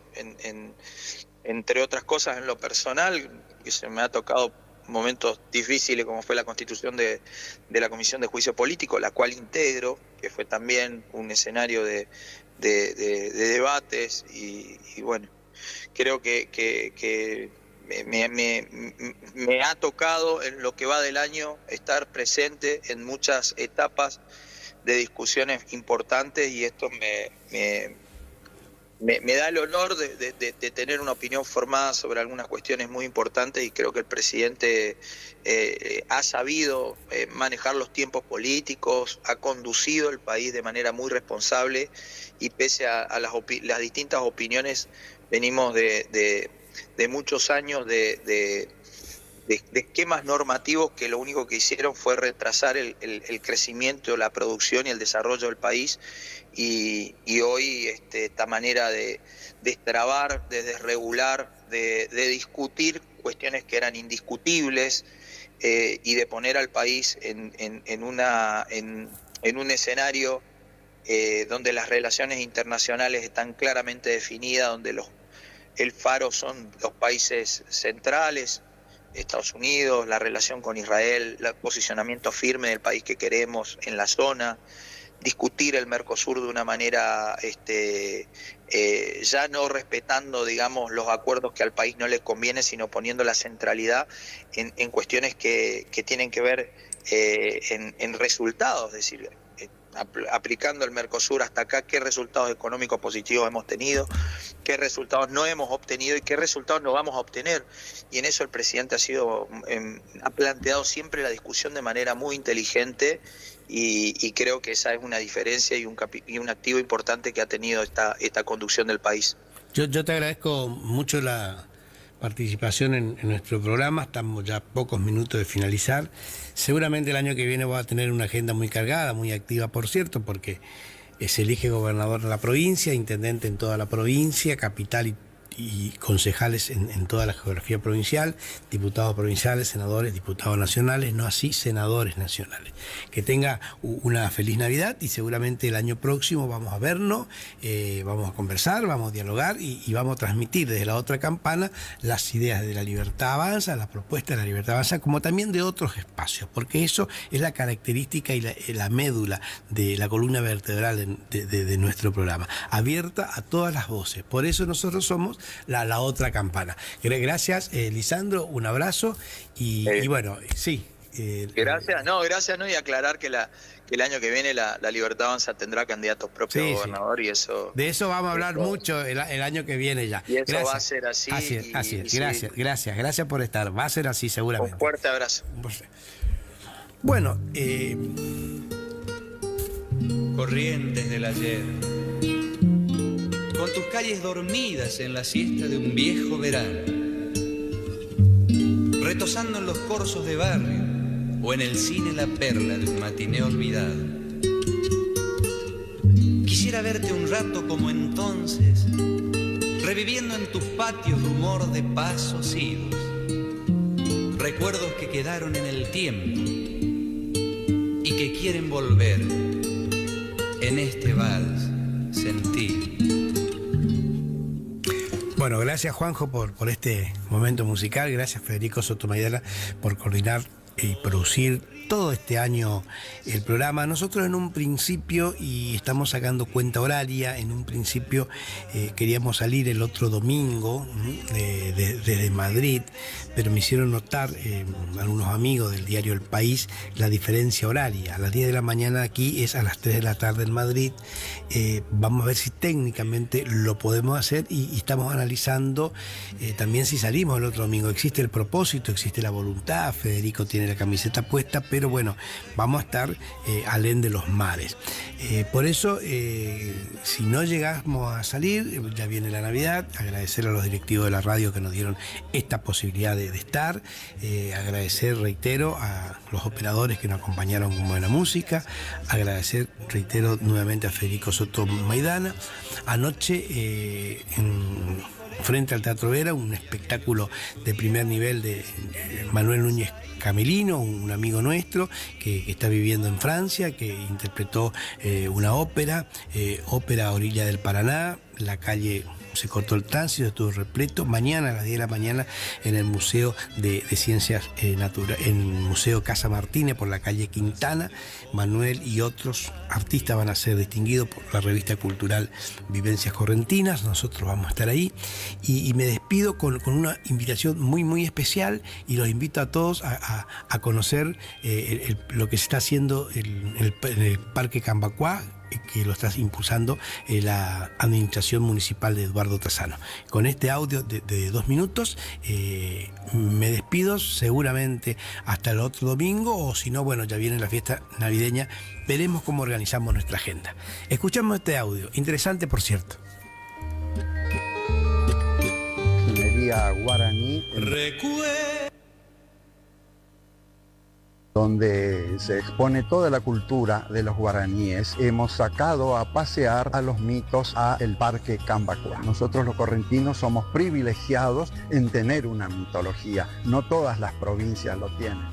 entre otras cosas en lo personal, que se me ha tocado momentos difíciles, como fue la constitución de la Comisión de Juicio Político, la cual integro, que fue también un escenario de debates, y bueno, creo que me ha tocado en lo que va del año estar presente en muchas etapas de discusiones importantes, y esto me da el honor de tener una opinión formada sobre algunas cuestiones muy importantes, y creo que el presidente ha sabido manejar los tiempos políticos, ha conducido el país de manera muy responsable, y pese a las distintas opiniones, venimos de muchos años de esquemas normativos que lo único que hicieron fue retrasar el crecimiento, la producción y el desarrollo del país, y hoy esta manera de destrabar, de desregular, de discutir cuestiones que eran indiscutibles, y de poner al país en un escenario donde las relaciones internacionales están claramente definidas, donde el faro son los países centrales, Estados Unidos, la relación con Israel, el posicionamiento firme del país que queremos en la zona, discutir el Mercosur de una manera ya no respetando, digamos, los acuerdos que al país no le conviene, sino poniendo la centralidad en cuestiones que tienen que ver en resultados, es decir, aplicando el Mercosur hasta acá, qué resultados económicos positivos hemos tenido, qué resultados no hemos obtenido y qué resultados no vamos a obtener. Y en eso el presidente ha planteado siempre la discusión de manera muy inteligente, y creo que esa es una diferencia y un activo importante que ha tenido esta conducción del país. Yo te agradezco mucho participación en nuestro programa. Estamos ya a pocos minutos de finalizar. Seguramente el año que viene va a tener una agenda muy cargada, muy activa, por cierto, porque se elige gobernador en la provincia, intendente en toda la provincia, capital y concejales en toda la geografía provincial, diputados provinciales, senadores, diputados nacionales, no así senadores nacionales. Que tenga una feliz Navidad y seguramente el año próximo vamos a vernos, vamos a conversar, vamos a dialogar y vamos a transmitir desde la otra campana las ideas de La Libertad Avanza, las propuestas de La Libertad Avanza, como también de otros espacios, porque eso es la característica y la médula de la columna vertebral de nuestro programa, abierta a todas las voces. Por eso nosotros somos la otra campana. Gracias, Lisandro, un abrazo y bueno, sí. Gracias, y aclarar que el año que viene la Libertad Avanza tendrá candidatos propios a gobernador y eso... De eso vamos a hablar mucho el año que viene ya. Y eso va a ser así. Así es. Gracias por estar. Va a ser así seguramente. Un fuerte abrazo. Bueno, Corrientes del ayer, con tus calles dormidas en la siesta de un viejo verano, retosando en los corzos de barrio o en el cine la perla de un matiné olvidado. Quisiera verte un rato como entonces, reviviendo en tus patios rumor de pasos idos, recuerdos que quedaron en el tiempo y que quieren volver en este vals sentir. Bueno, gracias Juanjo por este momento musical, gracias Federico Sotomaydana por coordinar y producir todo este año el programa. Nosotros en un principio, y estamos sacando cuenta horaria, en un principio queríamos salir el otro domingo desde Madrid, pero me hicieron notar algunos amigos del diario El País la diferencia horaria. A las 10 de la mañana aquí es a las 3 de la tarde en Madrid. Vamos a ver si técnicamente lo podemos hacer y estamos analizando también si salimos el otro domingo. Existe el propósito, existe la voluntad, Federico tiene la camiseta puesta, pero bueno, vamos a estar alén de los mares. Por eso, si no llegamos a salir, ya viene la Navidad, agradecer a los directivos de la radio que nos dieron esta posibilidad de estar, agradecer, reitero, a los operadores que nos acompañaron con buena música, agradecer, reitero, nuevamente a Federico Sotomaydana. Anoche, frente al Teatro Vera, un espectáculo de primer nivel de Manuel Núñez Camelino, un amigo nuestro que está viviendo en Francia, que interpretó una ópera a orilla del Paraná. La calle se cortó el tránsito, estuvo repleto. Mañana a las 10 de la mañana en el Museo de Ciencias Naturales, en el Museo Casa Martínez, por la calle Quintana, Manuel y otros artistas van a ser distinguidos por la revista cultural Vivencias Correntinas. Nosotros vamos a estar ahí y me despido con una invitación muy especial, y los invito a todos a conocer lo que se está haciendo en el Parque Cambacuá, que lo está impulsando la Administración Municipal de Eduardo Trazano. Con este audio de 2 minutos me despido, seguramente hasta el otro domingo, o si no, bueno, ya viene la fiesta navideña, veremos cómo organizamos nuestra agenda. Escuchamos este audio, interesante por cierto. Minería guaraní, donde se expone toda la cultura de los guaraníes. Hemos sacado a pasear a los mitos a el Parque Cambacuá. Nosotros los correntinos somos privilegiados en tener una mitología. No todas las provincias lo tienen.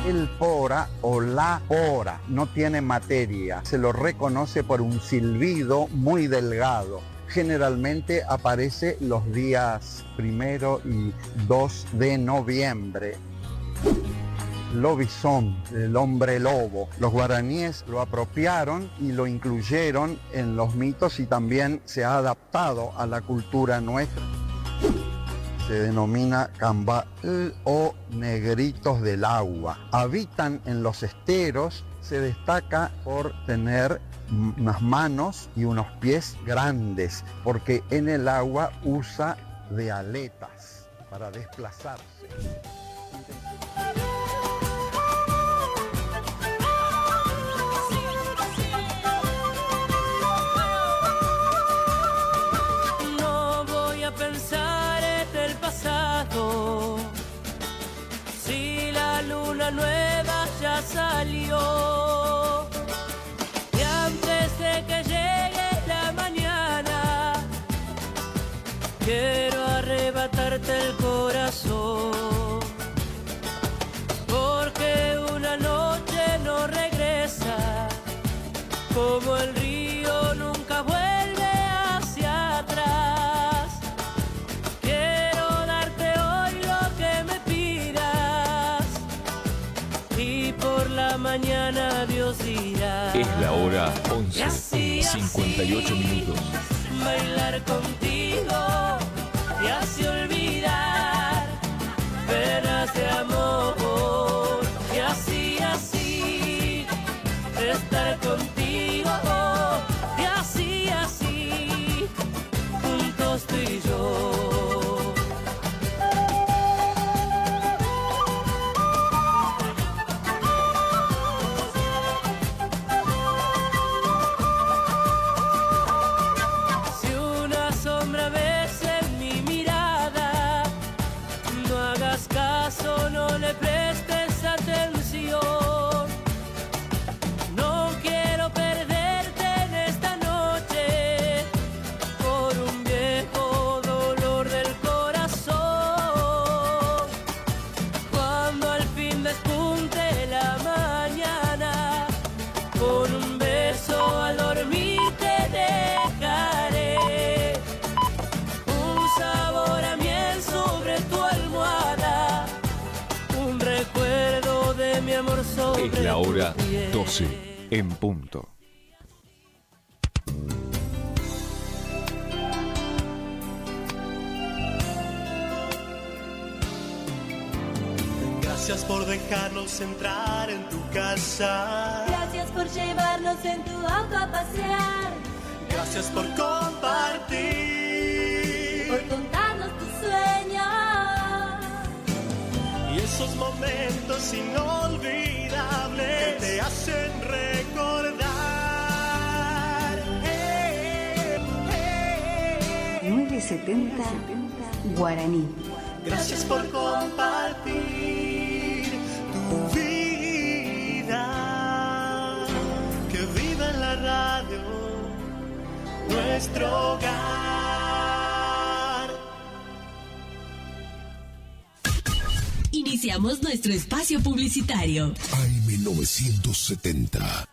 El pora o la pora no tiene materia. Se lo reconoce por un silbido muy delgado. Generalmente aparece los días 1 y 2 de noviembre. Lobizón, el hombre lobo. Los guaraníes lo apropiaron y lo incluyeron en los mitos, y también se ha adaptado a la cultura nuestra. Se denomina cambal o negritos del agua. Habitan en los esteros. Se destaca por tener unas manos y unos pies grandes, porque en el agua usa de aletas para desplazarse. No voy a pensar salió. Y antes de que llegue la mañana, quiero arrebatarte el corazón, porque una noche no regresa, como el río nunca vuelve hacia atrás. Quiero darte hoy lo que me pidas, y por la mañana Dios dirá. Es la hora Y así, 11:58 minutos. Bailar contigo te hace olvidar penas de amor. Y así, estar contigo. Y así, juntos tú y yo. Si una sombra ves en mi mirada, no hagas caso, no le prestes atención. No quiero perderte en esta noche por un viejo dolor del corazón. Cuando al fin despunte la mañana, con un beso al dormir te dejaré un sabor a miel sobre tu almohada, un recuerdo de mi amor sobre Es la hora tu piel. 12 en punto. Gracias por dejarnos entrar en tu casa. Gracias por llevarnos en tu auto a pasear. Gracias por compartir. Por contarnos tus sueños. Y esos momentos inolvidables que te hacen recordar. 970 Guaraní. Gracias por compartir tu vida. Que viva en la radio nuestro hogar. Iniciamos nuestro espacio publicitario. AM970.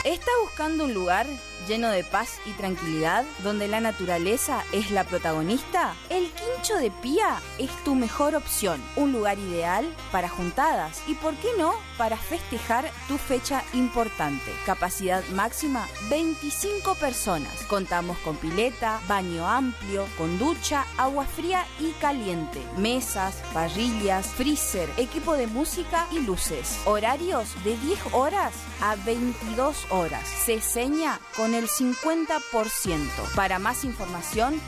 ¿Estás buscando un lugar lleno de paz y tranquilidad donde la naturaleza es la protagonista? El Quincho de Pía es tu mejor opción. Un lugar ideal para juntadas y, ¿por qué no?, para festejar tu fecha importante. Capacidad máxima 25 personas. Contamos con pileta, baño amplio, con ducha, agua fría y caliente, mesas, parrillas, freezer, equipo de música y luces. Horarios de 10 horas a 22 horas. Se seña con el 50%. Para más información,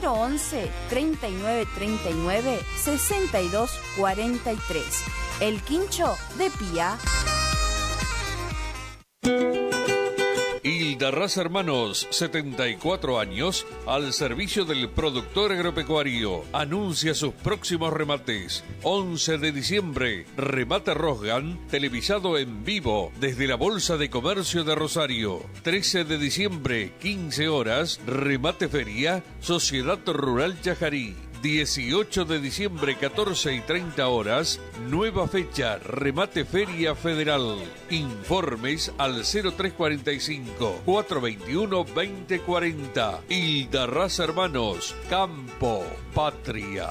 011 39 39 62 43. El Quincho de Pía. Hildarraz Hermanos, 74 años, al servicio del productor agropecuario. Anuncia sus próximos remates. 11 de diciembre, remate Rosgan, televisado en vivo desde la Bolsa de Comercio de Rosario. 13 de diciembre, 15 horas, remate feria, Sociedad Rural Chajarí. 18 de diciembre, 14 y 30 horas, nueva fecha, remate Feria Federal. Informes al 0345-421-2040. Hildarraz Hermanos, Campo, Patria.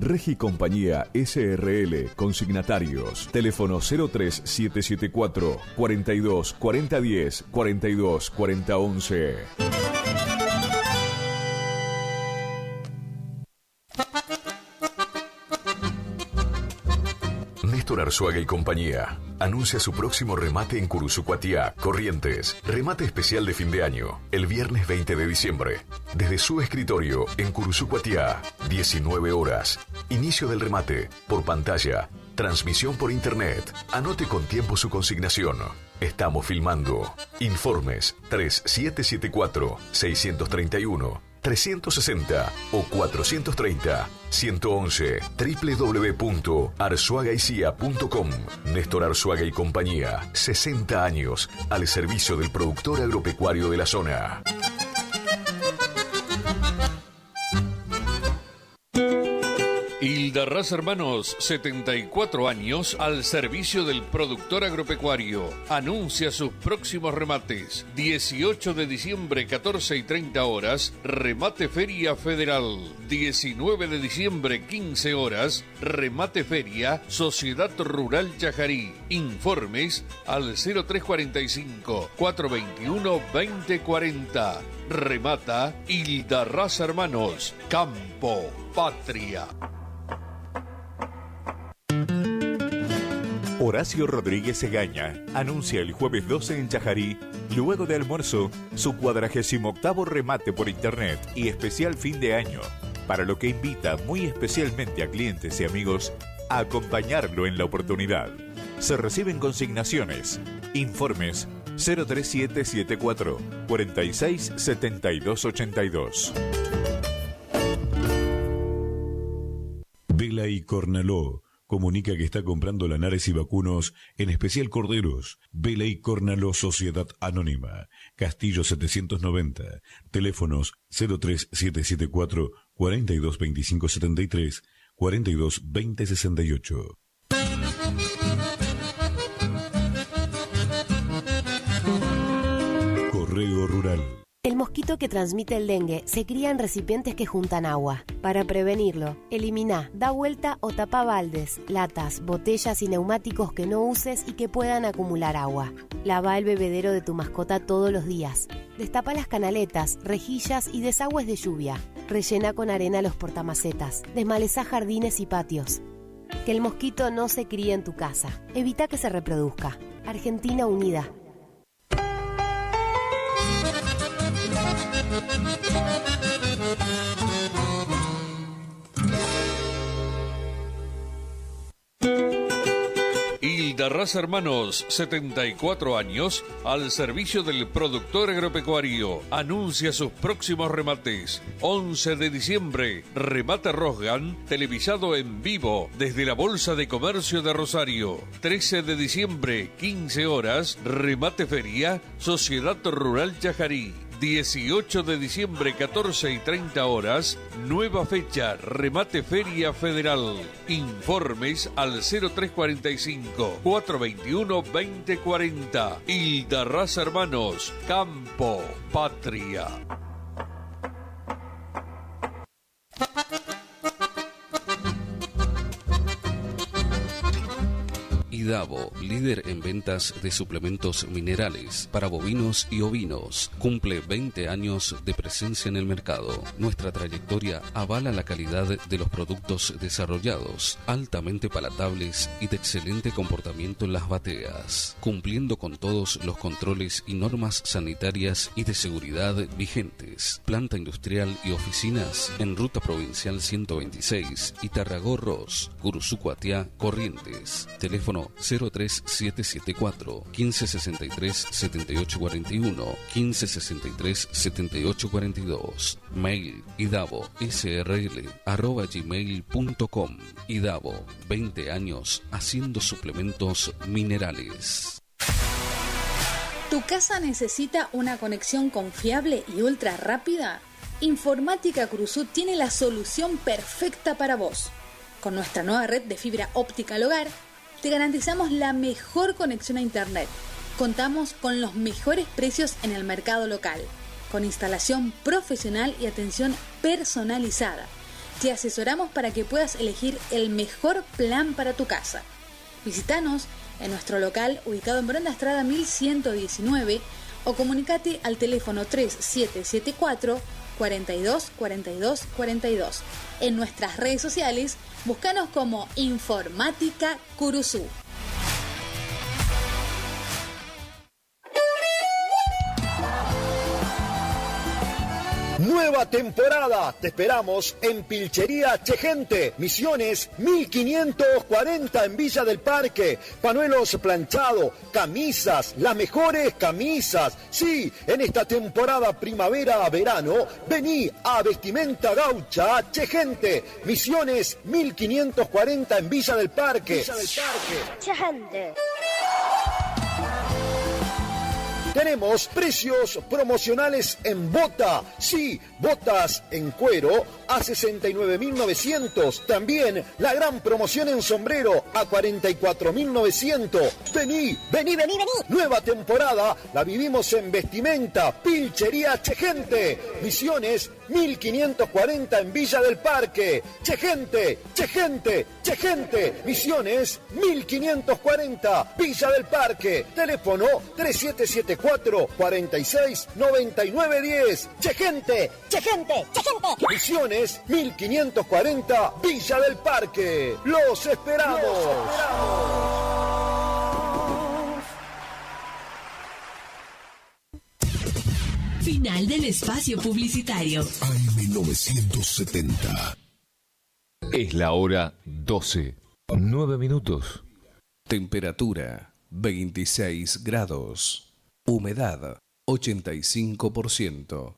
Regi Compañía SRL, consignatarios, teléfono 03774 42 4010 42 4011. Néstor Arzuaga y compañía anuncia su próximo remate en Curuzucuatiá, Corrientes. Remate especial de fin de año, el viernes 20 de diciembre. Desde su escritorio en Curuzucuatiá, 19 horas. Inicio del remate por pantalla Transmisión por internet. Anote con tiempo su consignación. Estamos filmando. Informes 3774-631-360 o 430-111 www.arzuagaicia.com. Néstor Arzuaga y compañía, 60 años al servicio del productor agropecuario de la zona. Hildarraz Hermanos, 74 años al servicio del productor agropecuario. Anuncia sus próximos remates. 18 de diciembre, 14 y 30 horas, remate Feria Federal. 19 de diciembre, 15 horas, remate Feria Sociedad Rural Chajarí. Informes al 0345-421-2040. Remata Hildarraz Hermanos. Campo, patria. Horacio Rodríguez Egaña anuncia el jueves 12 en Chajarí, luego de almuerzo, su 48º remate por internet y especial fin de año, para lo que invita muy especialmente a clientes y amigos a acompañarlo en la oportunidad. Se reciben consignaciones. Informes 03774 46 72 82. Vela y Cornaló comunica que está comprando lanares y vacunos, en especial corderos. Vela y Cornaló Sociedad Anónima, Castillo 790, teléfonos 03774 422573, 422068. Correo Rural. El mosquito que transmite el dengue se cría en recipientes que juntan agua. Para prevenirlo, elimina, da vuelta o tapa baldes, latas, botellas y neumáticos que no uses y que puedan acumular agua. Lava el bebedero de tu mascota todos los días. Destapa las canaletas, rejillas y desagües de lluvia. Rellena con arena los portamacetas. Desmaleza jardines y patios. Que el mosquito no se críe en tu casa. Evita que se reproduzca. Argentina Unida. Hildarraz Hermanos, 74 años al servicio del productor agropecuario. Anuncia sus próximos remates. 11 de diciembre, remate Rosgan, televisado en vivo desde la Bolsa de Comercio de Rosario. 13 de diciembre, 15 horas, remate Feria, Sociedad Rural Chajarí. 18 de diciembre, 14 y 30 horas, nueva fecha, remate Feria Federal. Informes al 0345-421-2040. Hildarraz Hermanos, Campo, Patria. Idavo, líder en ventas de suplementos minerales para bovinos y ovinos, cumple 20 años de presencia en el mercado. Nuestra trayectoria avala la calidad de los productos desarrollados, altamente palatables y de excelente comportamiento en las bateas, cumpliendo con todos los controles y normas sanitarias y de seguridad vigentes. Planta industrial y oficinas en Ruta Provincial 126 y Tarragorros, Curuzú-Cuatiá, Corrientes. Teléfono 03774 1563 7841 1563 7842. Mail idavo.srl@gmail.com. Idavo, 20 años haciendo suplementos minerales. ¿Tu casa necesita una conexión confiable y ultra rápida? Informática Curuzú tiene la solución perfecta para vos. Con nuestra nueva red de fibra óptica al hogar, te garantizamos la mejor conexión a internet. Contamos con los mejores precios en el mercado local, con instalación profesional y atención personalizada. Te asesoramos para que puedas elegir el mejor plan para tu casa. Visítanos en nuestro local ubicado en Brenda Estrada 1119 o comunicate al teléfono 3774 42 42 42. En nuestras redes sociales, búscanos como Informática Curuzú. Nuevo Nueva temporada. Te esperamos en Pilchería Chegente, Misiones 1540 en Villa del Parque. Panuelos planchados, camisas, las mejores camisas. Sí, en esta temporada primavera-verano, vení a Vestimenta Gaucha Chegente, Misiones 1540 en Villa del Parque. Chegente. Tenemos precios promocionales en bota. Sí, botas en cuero a 69.900. También la gran promoción en sombrero a 44.900. Vení. Nueva temporada la vivimos en Vestimenta Pilchería Chegente. Misiones 1540 en Villa del Parque. Chegente. Misiones 1540 Villa del Parque. Teléfono 3774-469910. Chegente. Misiones 1540 Villa del Parque. Los esperamos. Final del espacio publicitario. AM970. Es la hora 12. 9 minutos. Temperatura 26 grados. Humedad 85%.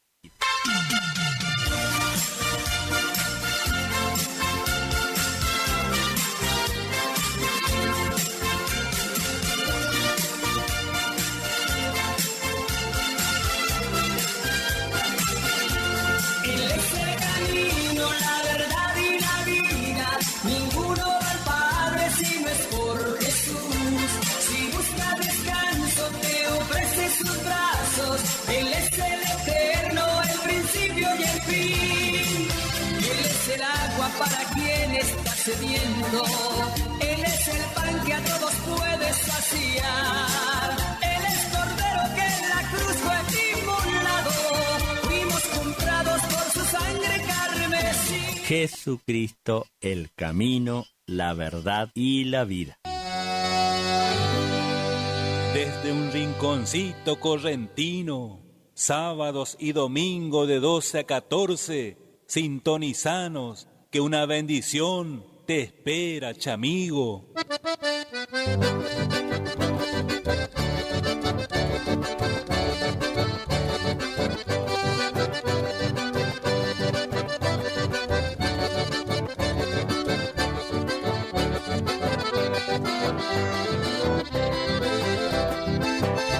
Él es el eterno, el principio y el fin. Él es el agua para quien está sediento. Él es el pan que a todos puede saciar. Él es cordero que en la cruz fue inmolado. Fuimos comprados por su sangre carmesí. Jesucristo, el camino, la verdad y la vida. Desde un rinconcito correntino, sábados y domingo de 12 a 14, sintonizanos, que una bendición te espera, chamigo.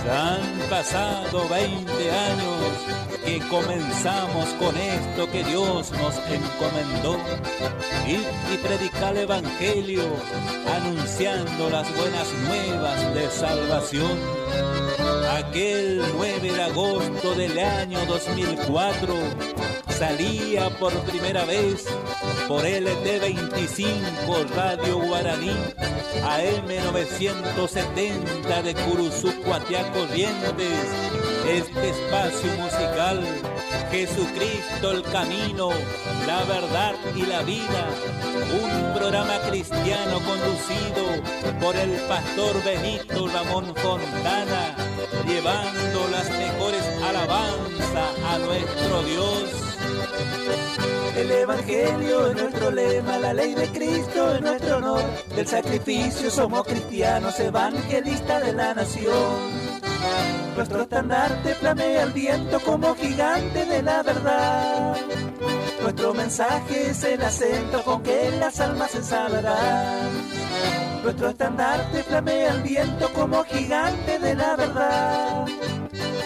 Han pasado 20 años que comenzamos con esto que Dios nos encomendó. Ir y predicar el Evangelio, anunciando las buenas nuevas de salvación. Aquel 9 de agosto del año 2004 salía por primera vez por LT25 Radio Guaraní AM970 de Curuzú, Cuatiá, Corrientes. Este espacio musical, Jesucristo el camino, la verdad y la vida. Un programa cristiano conducido por el pastor Benito Ramón Fontana, llevando las mejores alabanzas a nuestro Dios. El Evangelio es nuestro lema, la ley de Cristo es nuestro honor. Del sacrificio somos cristianos, evangelistas de la nación. Nuestro estandarte flamea el viento como gigante de la verdad. Nuestro mensaje es el acento con que las almas se salvarán. Nuestro estandarte flamea el viento como gigante de la verdad.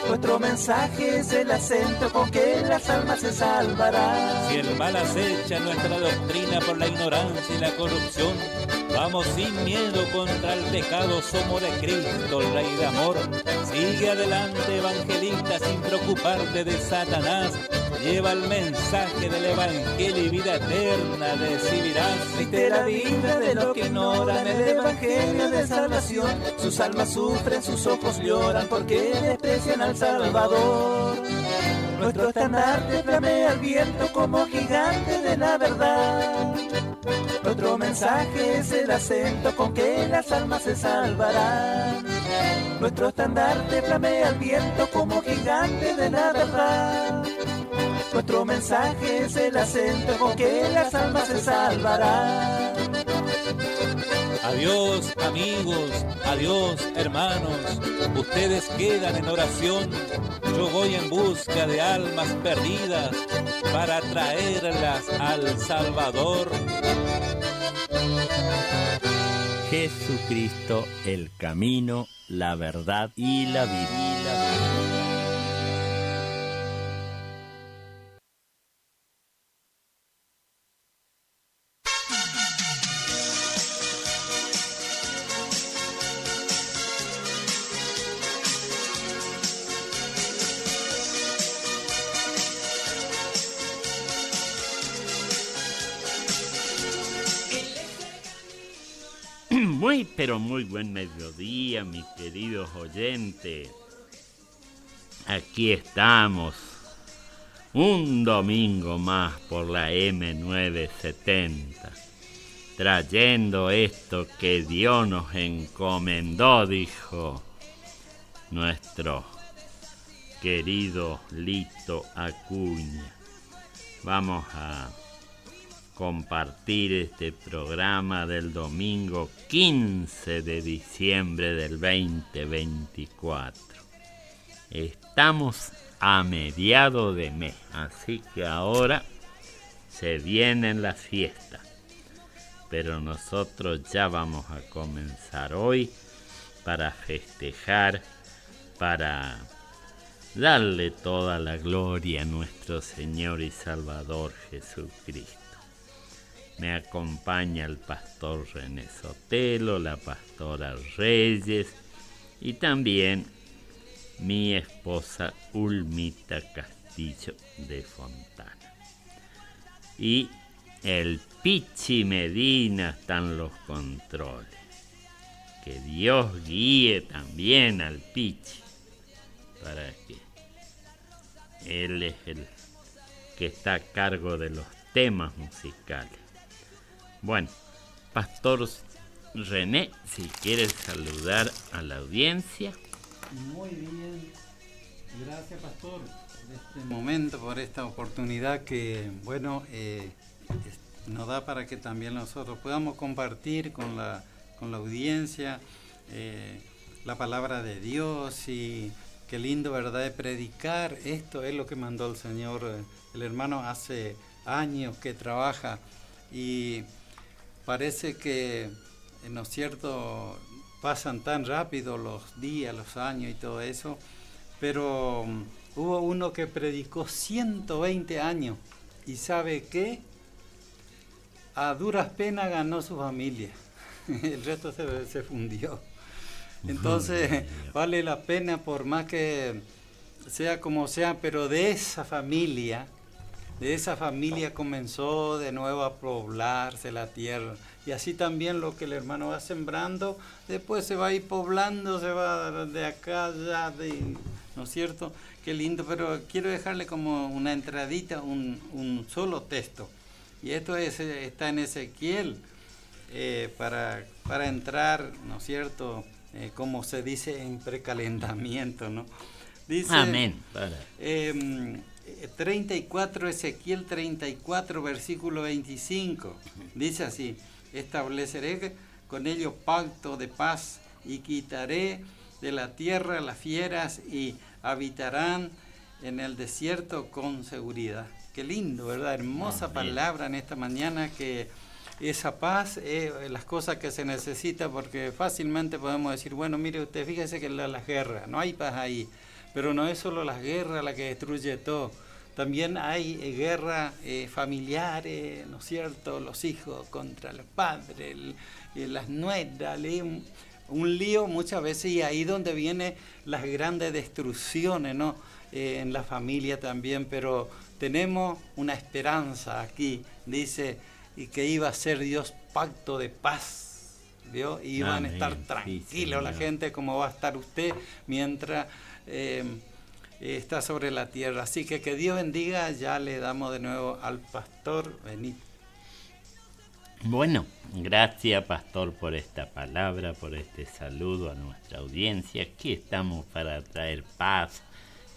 Nuestro mensaje es el acento con que las almas se salvarán. Si el mal acecha nuestra doctrina por la ignorancia y la corrupción, vamos sin miedo contra el pecado, somos de Cristo, el Rey de amor. Sigue adelante, evangelista, sin preocuparte de Satanás. Lleva el mensaje del Evangelio y vida eterna recibirás. Triste la vida de los que ignoran el Evangelio de salvación. Sus almas sufren, sus ojos lloran porque desprecian al Salvador. Nuestro estandarte flamea el viento como gigante de la verdad. Nuestro mensaje es el acento con que las almas se salvarán. Nuestro estandarte flamea el viento como gigante de la verdad. Nuestro mensaje es el acento con que las almas se salvarán. Adiós amigos, adiós hermanos, ustedes quedan en oración, yo voy en busca de almas perdidas para traerlas al Salvador. Jesucristo, el camino, la verdad y la vida. Pero muy buen mediodía, mis queridos oyentes. Aquí estamos, un domingo más por la M970, trayendo esto que Dios nos encomendó, dijo nuestro querido Lito Acuña. Vamos a compartir este programa del domingo 15 de diciembre del 2024. Estamos a mediados de mes, así que ahora se vienen las fiestas. Pero nosotros ya vamos a comenzar hoy para festejar, para darle toda la gloria a nuestro Señor y Salvador Jesucristo. Me acompaña el pastor René Sotelo, la pastora Reyes y también mi esposa Ulmita Castillo de Fontana. Y el Pichi Medina están los controles. Que Dios guíe también al Pichi para que él es el que está a cargo de los temas musicales. Bueno, pastor René, si quieres saludar a la audiencia. Muy bien, gracias pastor por este momento, por esta oportunidad que, bueno, nos da para que también nosotros podamos compartir con la audiencia la palabra de Dios. Y qué lindo, ¿verdad?, de predicar. Esto es lo que mandó el Señor. El hermano hace años que trabaja y parece que, ¿no es cierto?, pasan tan rápido los días, los años y todo eso, pero hubo uno que predicó 120 años y ¿sabe qué? A duras penas ganó su familia, el resto se fundió. Entonces vale la pena, por más que sea como sea, pero de esa familia comenzó de nuevo a poblarse la tierra. Y así también lo que el hermano va sembrando, después se va a ir poblando, se va de acá, allá, ¿no es cierto? Qué lindo, pero quiero dejarle como una entradita, un solo texto. Y esto está en Ezequiel, para entrar, ¿no es cierto?, como se dice, en precalentamiento, ¿no? Dice, amén. 34, Ezequiel 34, versículo 25, dice así: estableceré con ellos pacto de paz y quitaré de la tierra las fieras y habitarán en el desierto con seguridad. Qué lindo, ¿verdad? Hermosa palabra en esta mañana, que esa paz es las cosas que se necesita, porque fácilmente podemos decir, bueno, mire usted, fíjese que las guerras, no hay paz ahí. Pero no es solo las guerras la que destruye todo. También hay guerras familiares, ¿no es cierto? Los hijos contra los padres, las nueras, un lío muchas veces, y ahí donde vienen las grandes destrucciones, ¿no? En la familia también, pero tenemos una esperanza aquí, dice, y que iba a ser Dios pacto de paz, ¿vio? Y iban a estar tranquilos la gente, como va a estar usted mientras está sobre la tierra. Así que Dios bendiga. Ya le damos de nuevo al pastor Benito. Bueno, gracias pastor por esta palabra, por este saludo a nuestra audiencia. Aquí estamos para traer paz,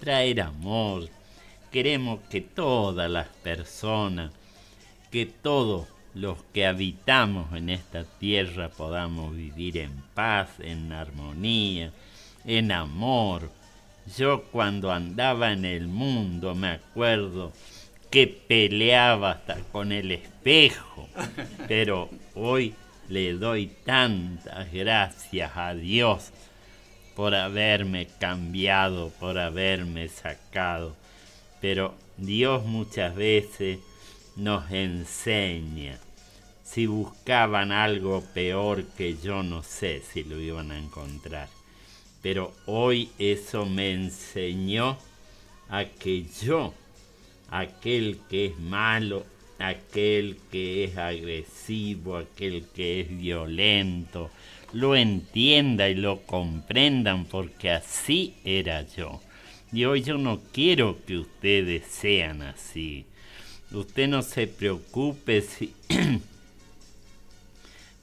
traer amor, queremos que todas las personas, que todos los que habitamos en esta tierra podamos vivir en paz, en armonía, en amor. Yo cuando andaba en el mundo me acuerdo que peleaba hasta con el espejo, pero hoy le doy tantas gracias a Dios por haberme cambiado, por haberme sacado. Pero Dios muchas veces nos enseña. Si buscaban algo peor, que yo no sé si lo iban a encontrar. Pero hoy eso me enseñó a que yo, aquel que es malo, aquel que es agresivo, aquel que es violento, lo entienda y lo comprendan, porque así era yo. Y hoy yo no quiero que ustedes sean así. Usted no se preocupe si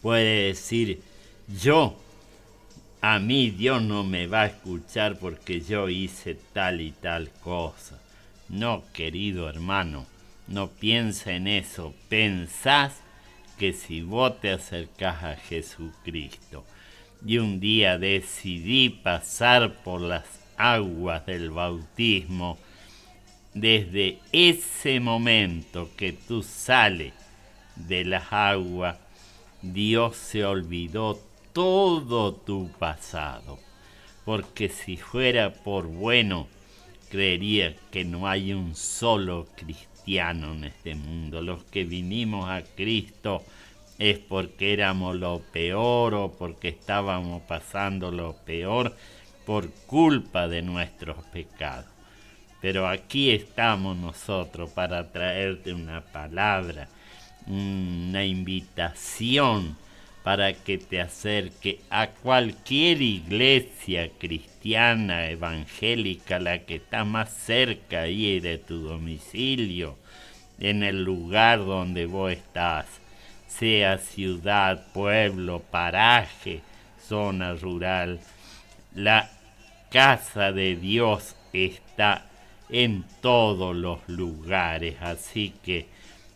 puede decir, a mí Dios no me va a escuchar porque yo hice tal y tal cosa. No, querido hermano, no piensa en eso. Pensás que si vos te acercás a Jesucristo y un día decidí pasar por las aguas del bautismo, desde ese momento que tú sales de las aguas, Dios se olvidó todo tu pasado. Porque si fuera por bueno, creería que no hay un solo cristiano en este mundo. Los que vinimos a Cristo es porque éramos lo peor o porque estábamos pasando lo peor por culpa de nuestros pecados. Pero aquí estamos nosotros para traerte una palabra, una invitación para que te acerque a cualquier iglesia cristiana, evangélica, la que está más cerca ahí de tu domicilio, en el lugar donde vos estás, sea ciudad, pueblo, paraje, zona rural. La casa de Dios está en todos los lugares, así que,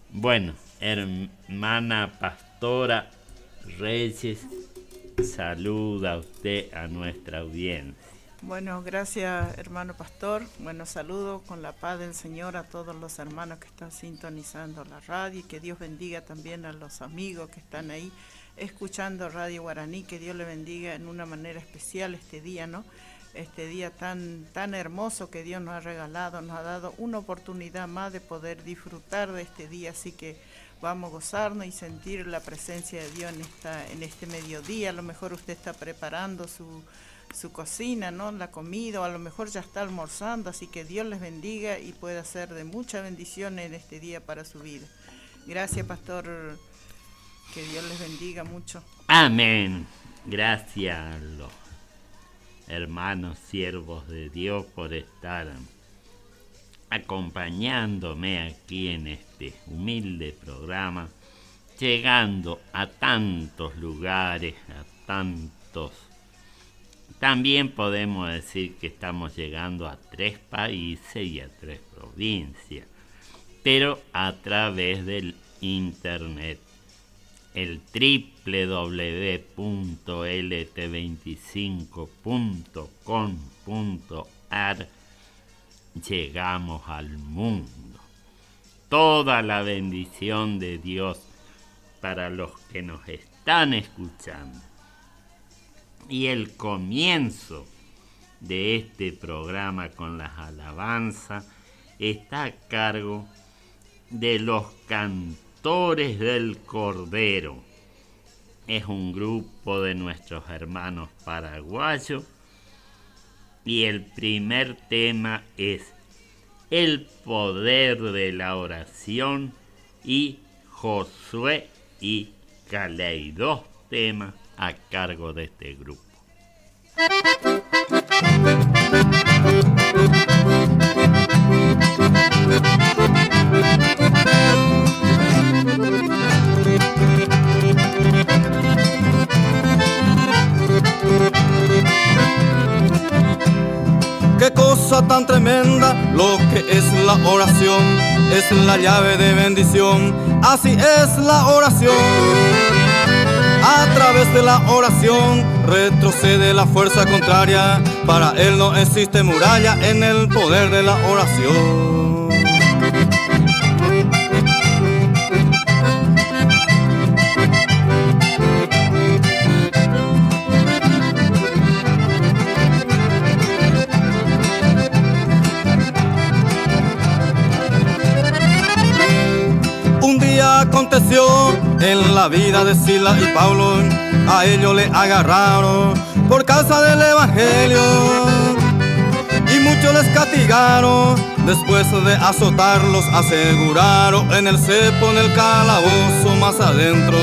bueno, hermana pastora Reyes, saluda a usted a nuestra audiencia. Bueno, gracias hermano pastor. Bueno, saludo con la paz del Señor a todos los hermanos que están sintonizando la radio, y que Dios bendiga también a los amigos que están ahí escuchando Radio Guaraní. Que Dios le bendiga en una manera especial este día, ¿no? Este día tan hermoso que Dios nos ha regalado, nos ha dado una oportunidad más de poder disfrutar de este día, así que vamos a gozarnos y sentir la presencia de Dios en este mediodía. A lo mejor usted está preparando su cocina, ¿no? La comida, o a lo mejor ya está almorzando, así que Dios les bendiga y pueda ser de mucha bendición en este día para su vida. Gracias, pastor, que Dios les bendiga mucho. Amén. Gracias a los hermanos siervos de Dios por estar acompañándome aquí en este humilde programa, llegando a tantos lugares, a tantos. También podemos decir que estamos llegando a 3 países y a 3 provincias, pero a través del internet. El www.lt25.com.ar, llegamos al mundo. Toda la bendición de Dios para los que nos están escuchando. Y el comienzo de este programa con las alabanzas está a cargo de los Cantores del Cordero. Es un grupo de nuestros hermanos paraguayos, y el primer tema es El poder de la oración y Josué y Caley, 2 temas a cargo de este grupo. Qué cosa cosa tan tremenda lo que es la oración. Es la llave de bendición, así es la oración. A través de la oración retrocede la fuerza contraria. Para él no existe muralla en el poder de la oración. Aconteció en la vida de Silas y Pablo, a ellos le agarraron por causa del evangelio y muchos les castigaron. Después de azotarlos aseguraron en el cepo, en el calabozo más adentro.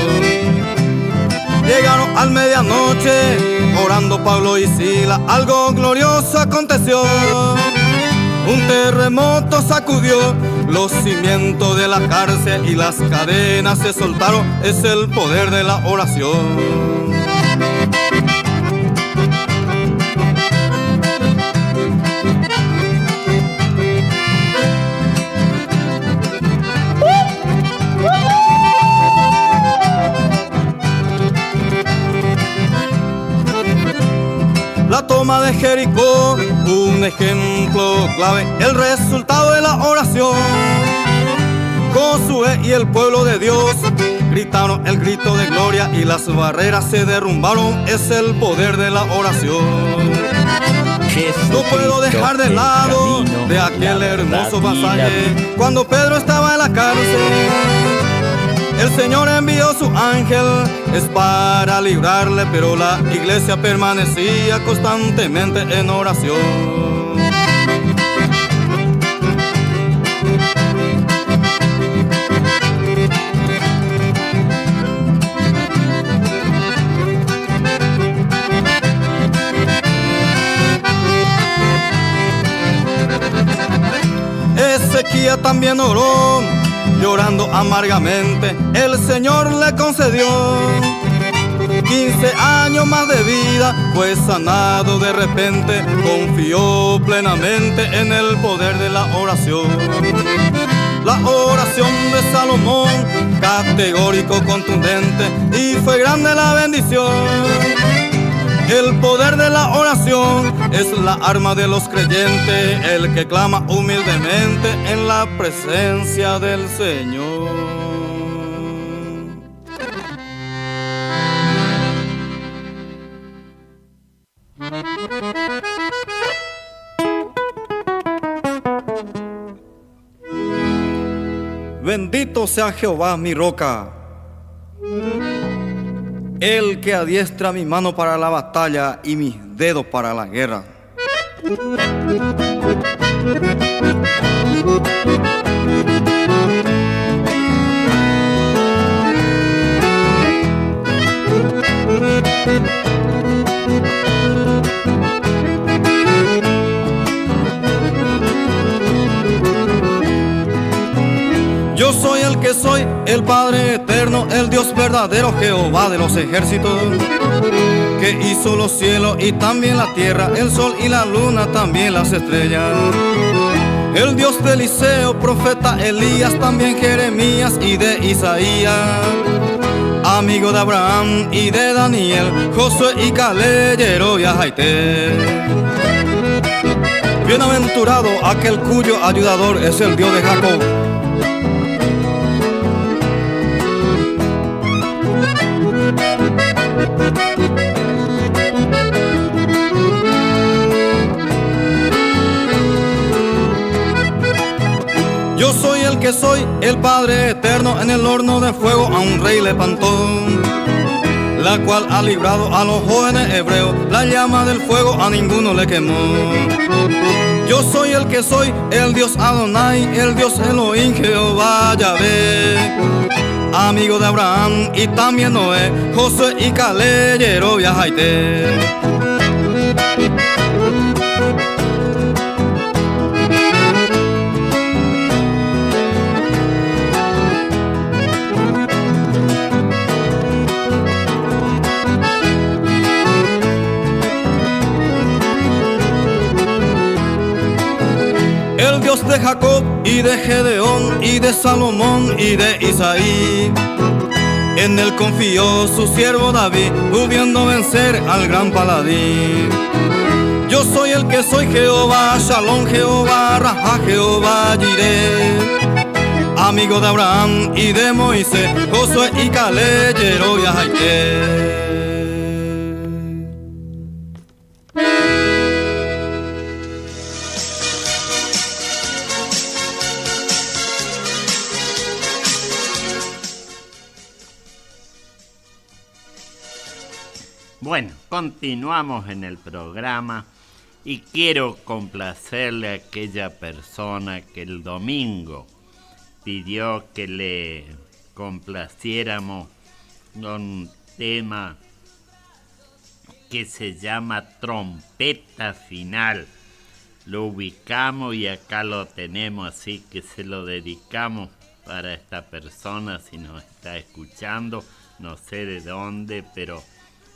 Llegaron al medianoche orando Pablo y Silas, algo glorioso aconteció. Un terremoto sacudió los cimientos de la cárcel y las cadenas se soltaron. Es el poder de la oración. La toma de Jericó, un ejemplo clave, el resultado de la oración. Josué y el pueblo de Dios gritaron el grito de gloria y las barreras se derrumbaron. Es el poder de la oración. No puedo dejar de lado de aquel hermoso pasaje cuando Pedro estaba en la cárcel. El Señor envió su ángel, es para librarle, pero la iglesia permanecía constantemente en oración. Ezequiel también oró, llorando amargamente, el Señor le concedió 15 años más de vida, fue sanado de repente, confió plenamente en el poder de la oración. La oración de Salomón, categórico, contundente, y fue grande la bendición. El poder de la oración es la arma de los creyentes, el que clama humildemente en la presencia del Señor. Bendito sea Jehová, mi roca, el que adiestra mi mano para la batalla y mis dedos para la guerra. Yo soy el que soy, el Padre eterno, el Dios verdadero, Jehová de los ejércitos, que hizo los cielos y también la tierra, el sol y la luna, también las estrellas. El Dios de Eliseo, profeta Elías, también Jeremías y de Isaías, amigo de Abraham y de Daniel, Josué y Caleb, y Jaité. Bienaventurado aquel cuyo ayudador es el Dios de Jacob. Yo soy el que soy, el Padre eterno, en el horno de fuego a un rey le espantó, la cual ha librado a los jóvenes hebreos, la llama del fuego a ninguno le quemó. Yo soy el que soy, el Dios Adonai, el Dios Elohim, Jehová Yahvé, amigo de Abraham y también Noé, Josué y Caleb, y Jaité. de Jacob y de Gedeón y de Salomón y de Isaí. En él confió su siervo David, pudiendo vencer al gran paladín. Yo soy el que soy, Jehová Shalom, Jehová Raja, Jehová Jireh. Amigo de Abraham y de Moisés, Josué y Caleb, Yerobia y Jaité. Bueno, continuamos en el programa y quiero complacerle a aquella persona que el domingo pidió que le complaciéramos con un tema que se llama Trompeta Final. Lo ubicamos y acá lo tenemos, así que se lo dedicamos para esta persona si nos está escuchando, no sé de dónde, pero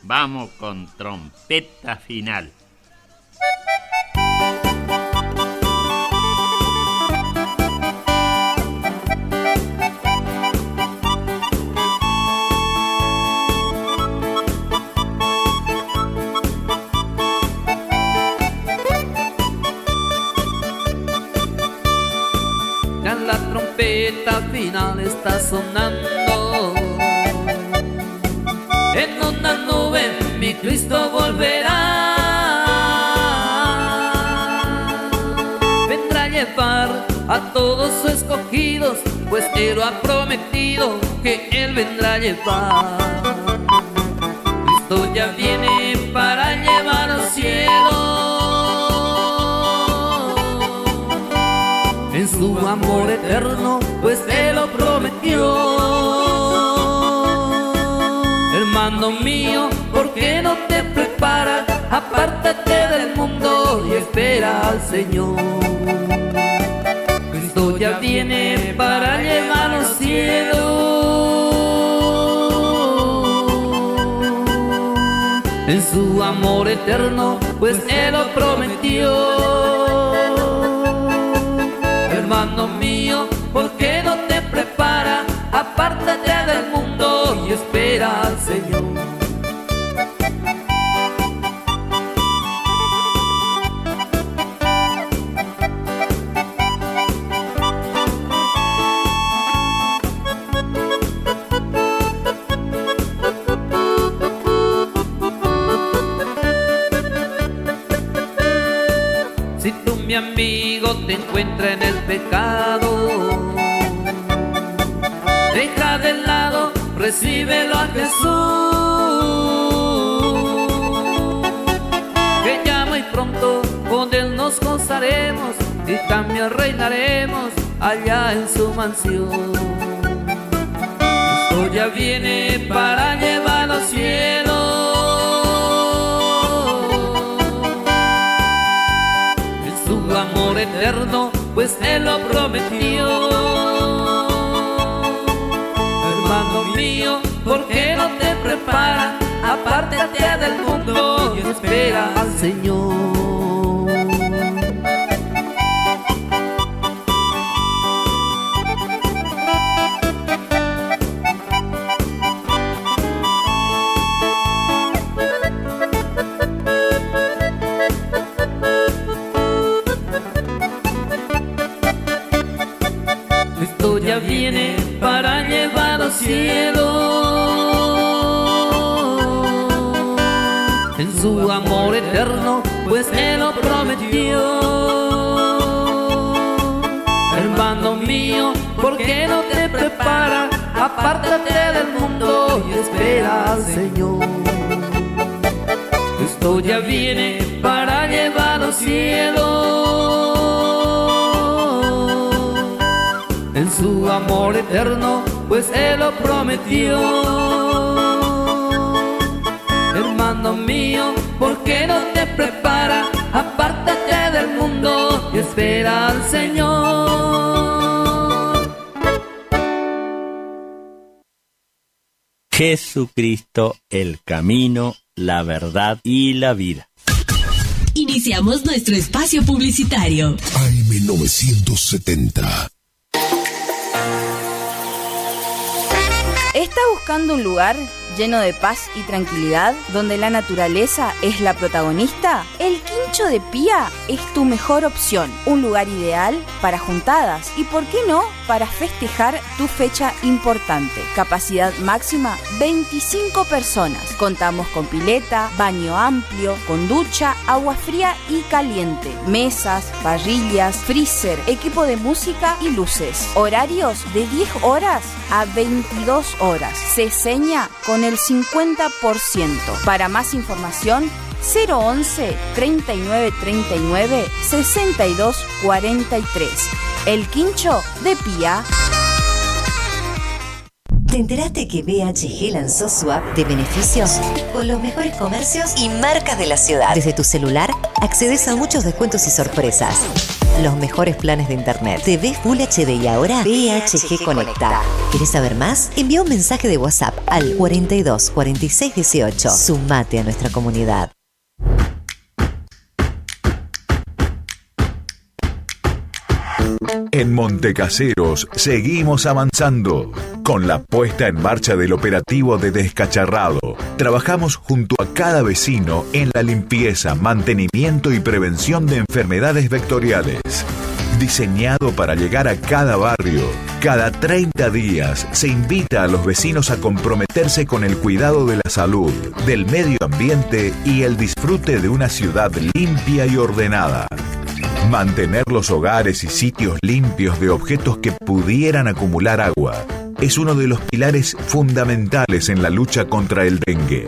vamos con Trompeta Final. Ya la trompeta final está sonando. En una nube mi Cristo volverá. Vendrá a llevar a todos sus escogidos, pues Él lo ha prometido que Él vendrá a llevar. Cristo ya viene para llevar al cielo. En su amor eterno, pues Él lo prometió. Hermano mío, ¿por qué no te preparas? Apártate del mundo y espera al Señor. Cristo ya viene para llevar al cielo. En su amor eterno, pues Él lo prometió. Hermano mío, ¿por qué no te preparas? Apártate del mundo y espera al Señor. Si tú, mi amigo, te encuentras en el pecado, deja de lado, recíbelo a Jesús, que ya muy pronto con Él nos gozaremos y también reinaremos allá en su mansión. Cristo ya viene para llevar al cielo. En su amor eterno, pues Él lo prometió. Hermano mío, ¿por qué no te preparas? Apártate del mundo y espera al Señor. Cristo ya viene para llevar al cielo. En su amor eterno, pues Él lo prometió. Hermano mío, ¿por qué no te preparas? Apártate del mundo y espera al Señor. Cristo ya viene para llevar al cielo. En su amor eterno, pues Él lo prometió. Hermano mío, ¿por qué no te preparas? Apártate del mundo y espera al Señor. Jesucristo, el camino, la verdad y la vida. Iniciamos nuestro espacio publicitario. AM970. ¿Está buscando un lugar lleno de paz y tranquilidad, donde la naturaleza es la protagonista? El Quincho de Pía es tu mejor opción. Un lugar ideal para juntadas y, ¿por qué no?, para festejar tu fecha importante. Capacidad máxima 25 personas. Contamos con pileta, baño amplio, con ducha, agua fría y caliente, mesas, parrillas, freezer, equipo de música y luces. Horarios de 10 horas a 22 horas. Se seña con el 50%. Para más información, 011 39 39 62 43. El Quincho de Pía. ¿Te enteraste que BHG lanzó su app de beneficios con los mejores comercios y marcas de la ciudad? Desde tu celular accedes a muchos descuentos y sorpresas. Los mejores planes de internet, TV Full HD y ahora BHG Conecta. ¿Querés saber más? Envía un mensaje de WhatsApp al 42 46 18. Sumate a nuestra comunidad. En Montecaseros seguimos avanzando con la puesta en marcha del operativo de descacharrado. Trabajamos junto a cada vecino en la limpieza, mantenimiento y prevención de enfermedades vectoriales. Diseñado para llegar a cada barrio, cada 30 días se invita a los vecinos a comprometerse con el cuidado de la salud, del medio ambiente y el disfrute de una ciudad limpia y ordenada. Mantener los hogares y sitios limpios de objetos que pudieran acumular agua es uno de los pilares fundamentales en la lucha contra el dengue.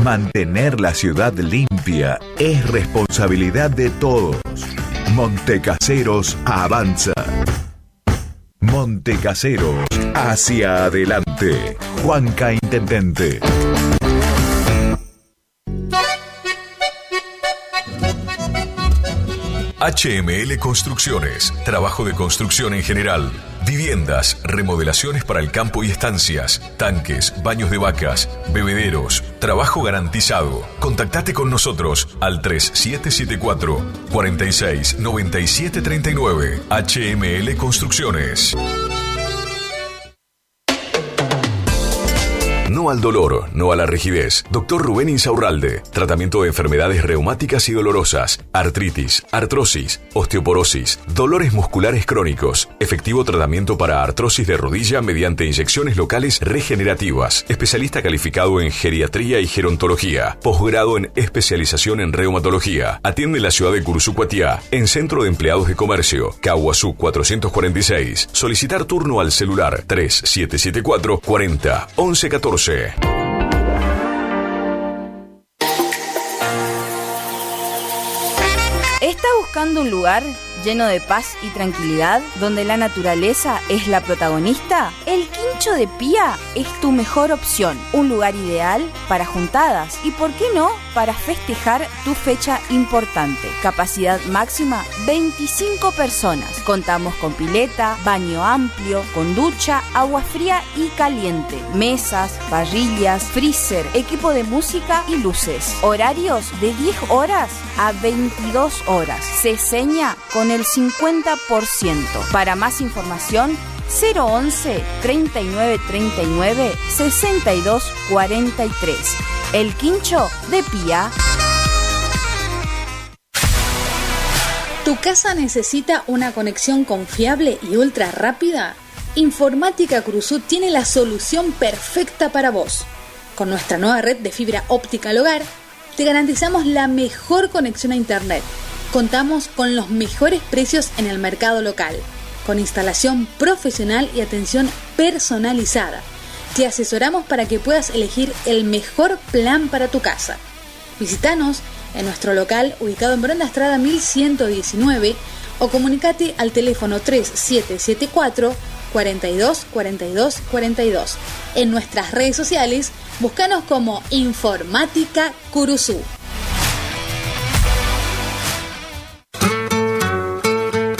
Mantener la ciudad limpia es responsabilidad de todos. Montecaseros avanza. Montecaseros hacia adelante. Juanca Intendente. HML Construcciones, trabajo de construcción en general, viviendas, remodelaciones para el campo y estancias, tanques, baños de vacas, bebederos, trabajo garantizado. Contactate con nosotros al 3774 46 97 39. HML Construcciones. No al dolor, no a la rigidez. Dr. Rubén Insaurralde. Tratamiento de enfermedades reumáticas y dolorosas, artritis, artrosis, osteoporosis, dolores musculares crónicos. Efectivo tratamiento para artrosis de rodilla mediante inyecciones locales regenerativas. Especialista calificado en geriatría y gerontología. Posgrado en especialización en reumatología. Atiende en la ciudad de Curuzú-Cuatiá, en Centro de Empleados de Comercio, Caguazú 446. Solicitar turno al celular 3774 40 11 14. ¿Está buscando un lugar lleno de paz y tranquilidad, donde la naturaleza es la protagonista? El Quincho de Pía es tu mejor opción. Un lugar ideal para juntadas y, ¿por qué no?, para festejar tu fecha importante. Capacidad máxima 25 personas. Contamos con pileta, baño amplio, con ducha, agua fría y caliente, mesas, parrillas, freezer, equipo de música y luces. Horarios de 10 horas a 22 horas. Se seña con el 50%. Para más información, 011 39 39 62 43. El Quincho de Pía. ¿Tu casa necesita una conexión confiable y ultra rápida? Informática Cruzú tiene la solución perfecta para vos. Con nuestra nueva red de fibra óptica al hogar, te garantizamos la mejor conexión a internet. Contamos con los mejores precios en el mercado local, con instalación profesional y atención personalizada. Te asesoramos para que puedas elegir el mejor plan para tu casa. Visítanos en nuestro local ubicado en Brenda Estrada 1119 o comunicate al teléfono 3774 42 42 42. En nuestras redes sociales, búscanos como Informática Curuzú.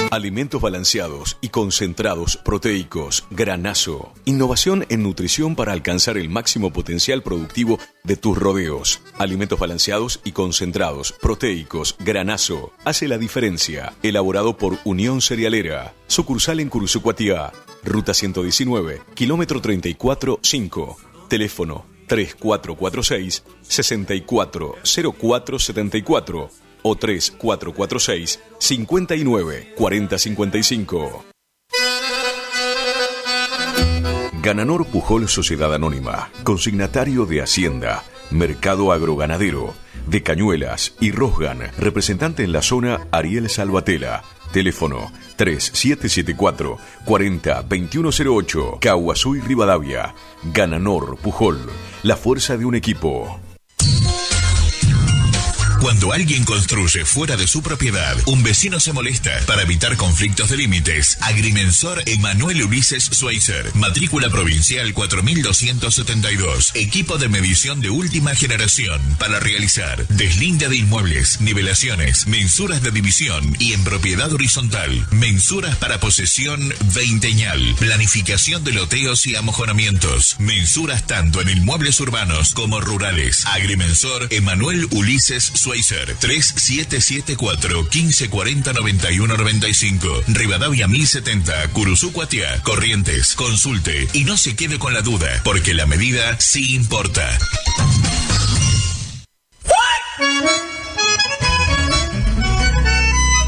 Alimentos balanceados y concentrados proteicos Granazo. Innovación en nutrición para alcanzar el máximo potencial productivo de tus rodeos. Alimentos balanceados y concentrados proteicos Granazo. Hace la diferencia. Elaborado por Unión Cerealera. Sucursal en Curuzucuatiá. Ruta 119, kilómetro 34-5. Teléfono 3446-640474 o 3446-594055. Gananor Pujol Sociedad Anónima, consignatario de Hacienda, Mercado Agroganadero, de Cañuelas y Rosgan, representante en la zona Ariel Salvatela. Teléfono 3774-402108, Caguazú y Rivadavia. Gananor Pujol, la fuerza de un equipo. Cuando alguien construye fuera de su propiedad, un vecino se molesta. Para evitar conflictos de límites, Agrimensor Emanuel Ulises Schweitzer, matrícula provincial 4272, equipo de medición de última generación para realizar deslinde de inmuebles, nivelaciones, mensuras de división y en propiedad horizontal, mensuras para posesión veinteñal, planificación de loteos y amojonamientos, mensuras tanto en inmuebles urbanos como rurales. Agrimensor Emanuel Ulises Schweitzer, 3774-1540-9195, Rivadavia 1070, Curuzucuatiá, Corrientes. Consulte y no se quede con la duda, porque la medida sí importa.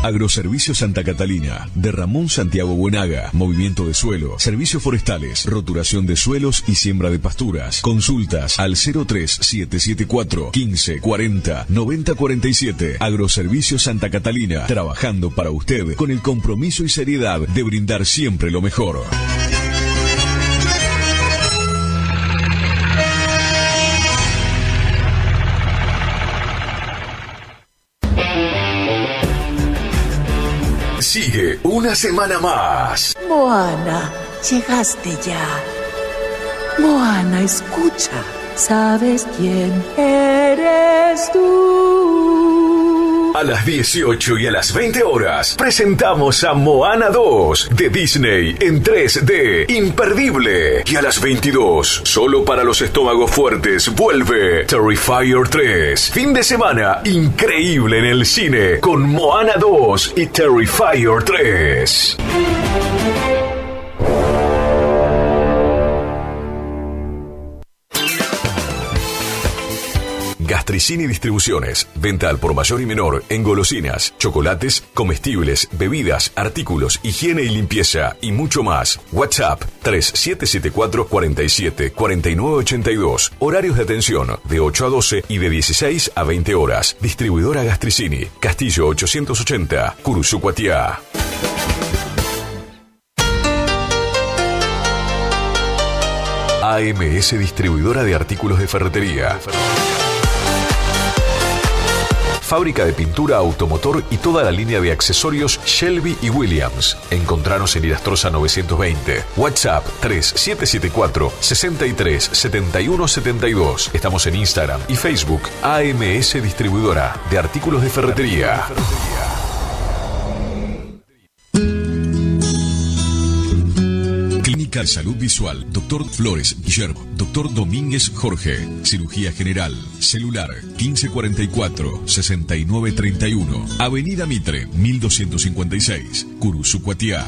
Agroservicios Santa Catalina, de Ramón Santiago Buenaga, movimiento de suelo, servicios forestales, roturación de suelos y siembra de pasturas. Consultas al 03774 1540 9047. Agroservicios Santa Catalina, trabajando para usted con el compromiso y seriedad de brindar siempre lo mejor. Sigue una semana más. Moana, llegaste ya. Moana, escucha. ¿Sabes quién eres tú? A las 18 y a las 20 horas presentamos a Moana 2 de Disney en 3D, imperdible. Y a las 22, solo para los estómagos fuertes, vuelve Terrifier 3. Fin de semana increíble en el cine con Moana 2 y Terrifier 3. Gastricini Distribuciones. Venta al por mayor y menor en golosinas, chocolates, comestibles, bebidas, artículos, higiene y limpieza y mucho más. WhatsApp 3774 47 49 82. Horarios de atención de 8 a 12 y de 16 a 20 horas. Distribuidora Gastricini. Castillo 880, Curuzucuatiá. AMS Distribuidora de Artículos de Ferretería. Fábrica de pintura automotor y toda la línea de accesorios Shelby y Williams. Encontranos en Irastrosa 920. WhatsApp 3774 63 71 72. Estamos en Instagram y Facebook. AMS Distribuidora de Artículos de Ferretería. Clínica de Salud Visual, Dr. Flores Guillermo, Dr. Domínguez Jorge, Cirugía General, Celular 1544-6931, Avenida Mitre 1256, Curuzucuatiá.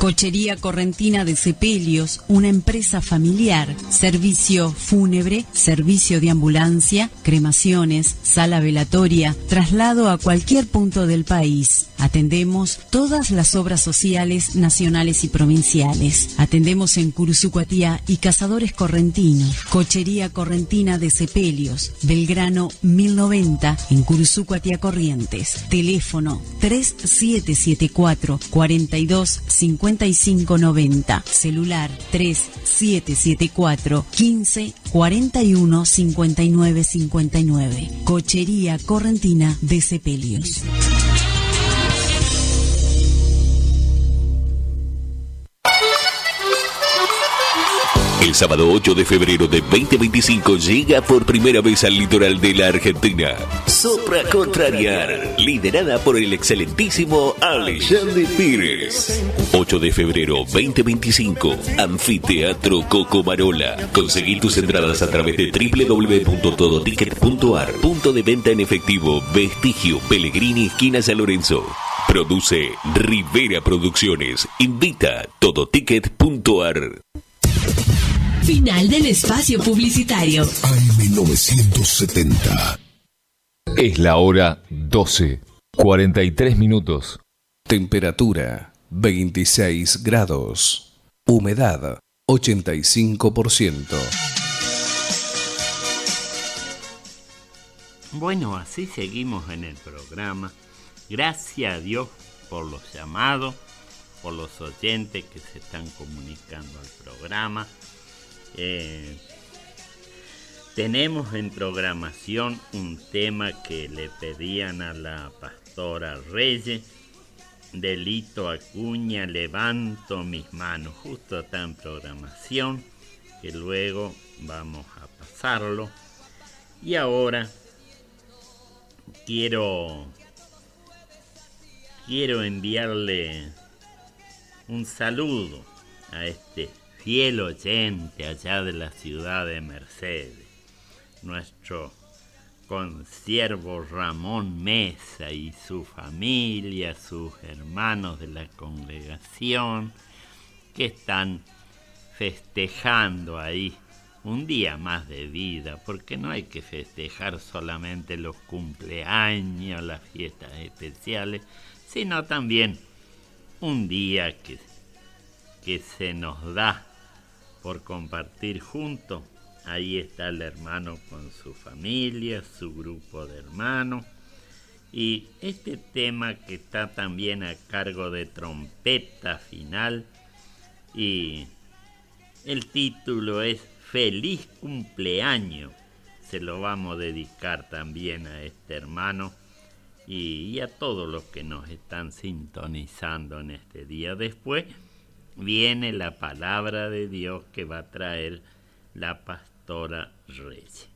Cochería Correntina de Sepelios, una empresa familiar, servicio fúnebre, servicio de ambulancia, cremaciones, sala velatoria, traslado a cualquier punto del país. Atendemos todas las obras sociales nacionales y provinciales. Atendemos en Curuzucuatiá y Cazadores Correntinos. Cochería Correntina de Sepelios, Belgrano 1090 en Curuzucuatiá, Corrientes. Teléfono 3774 42 5590. Celular 3774 15 41 59 59. Cochería Correntina de Sepelios. El sábado 8 de febrero de 2025 llega por primera vez al litoral de la Argentina. Sopra Contrariar, liderada por el excelentísimo Alexandre Pires. 8 de febrero 2025, Anfiteatro Cocomarola. Conseguí tus entradas a través de www.todoticket.ar. Punto de venta en efectivo, Vestigio, Pellegrini, esquina San Lorenzo. Produce Rivera Producciones. Invita todoticket.ar. Final del espacio publicitario. AM970. Es la hora 12, 43 minutos. Temperatura 26 grados. Humedad 85%. Bueno, así seguimos en el programa. Gracias a Dios por los llamados, por los oyentes que se están comunicando al programa. Tenemos en programación un tema que le pedían a la pastora Reyes, de Lito Acuña, Levanto mis manos. Justo está en programación, que luego vamos a pasarlo. Y ahora quiero enviarle un saludo a este fiel oyente allá de la ciudad de Mercedes, nuestro consiervo Ramón Mesa y su familia, sus hermanos de la congregación, que están festejando ahí un día más de vida, porque no hay que festejar solamente los cumpleaños, las fiestas especiales, sino también un día que se nos da por compartir juntos. Ahí está el hermano con su familia, su grupo de hermanos. Y este tema que está también a cargo de trompeta final. Y el título es Feliz Cumpleaños. Se lo vamos a dedicar también a este hermano y a todos los que nos están sintonizando en este día. Después viene la palabra de Dios que va a traer la pastora Reyes.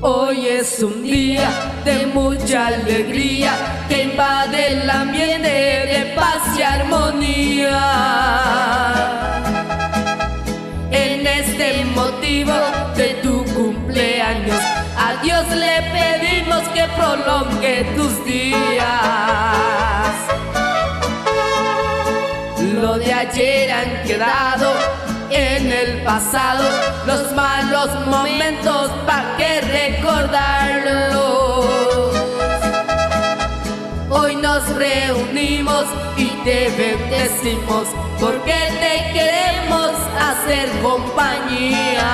Hoy es un día de mucha alegría que invade el ambiente de paz y armonía. En este motivo de tu cumpleaños, a Dios le pedimos que prolongue tus días. Lo de ayer han quedado en el pasado, los malos momentos pa' que recordarlos. Hoy nos reunimos y te bendecimos porque te queremos hacer compañía.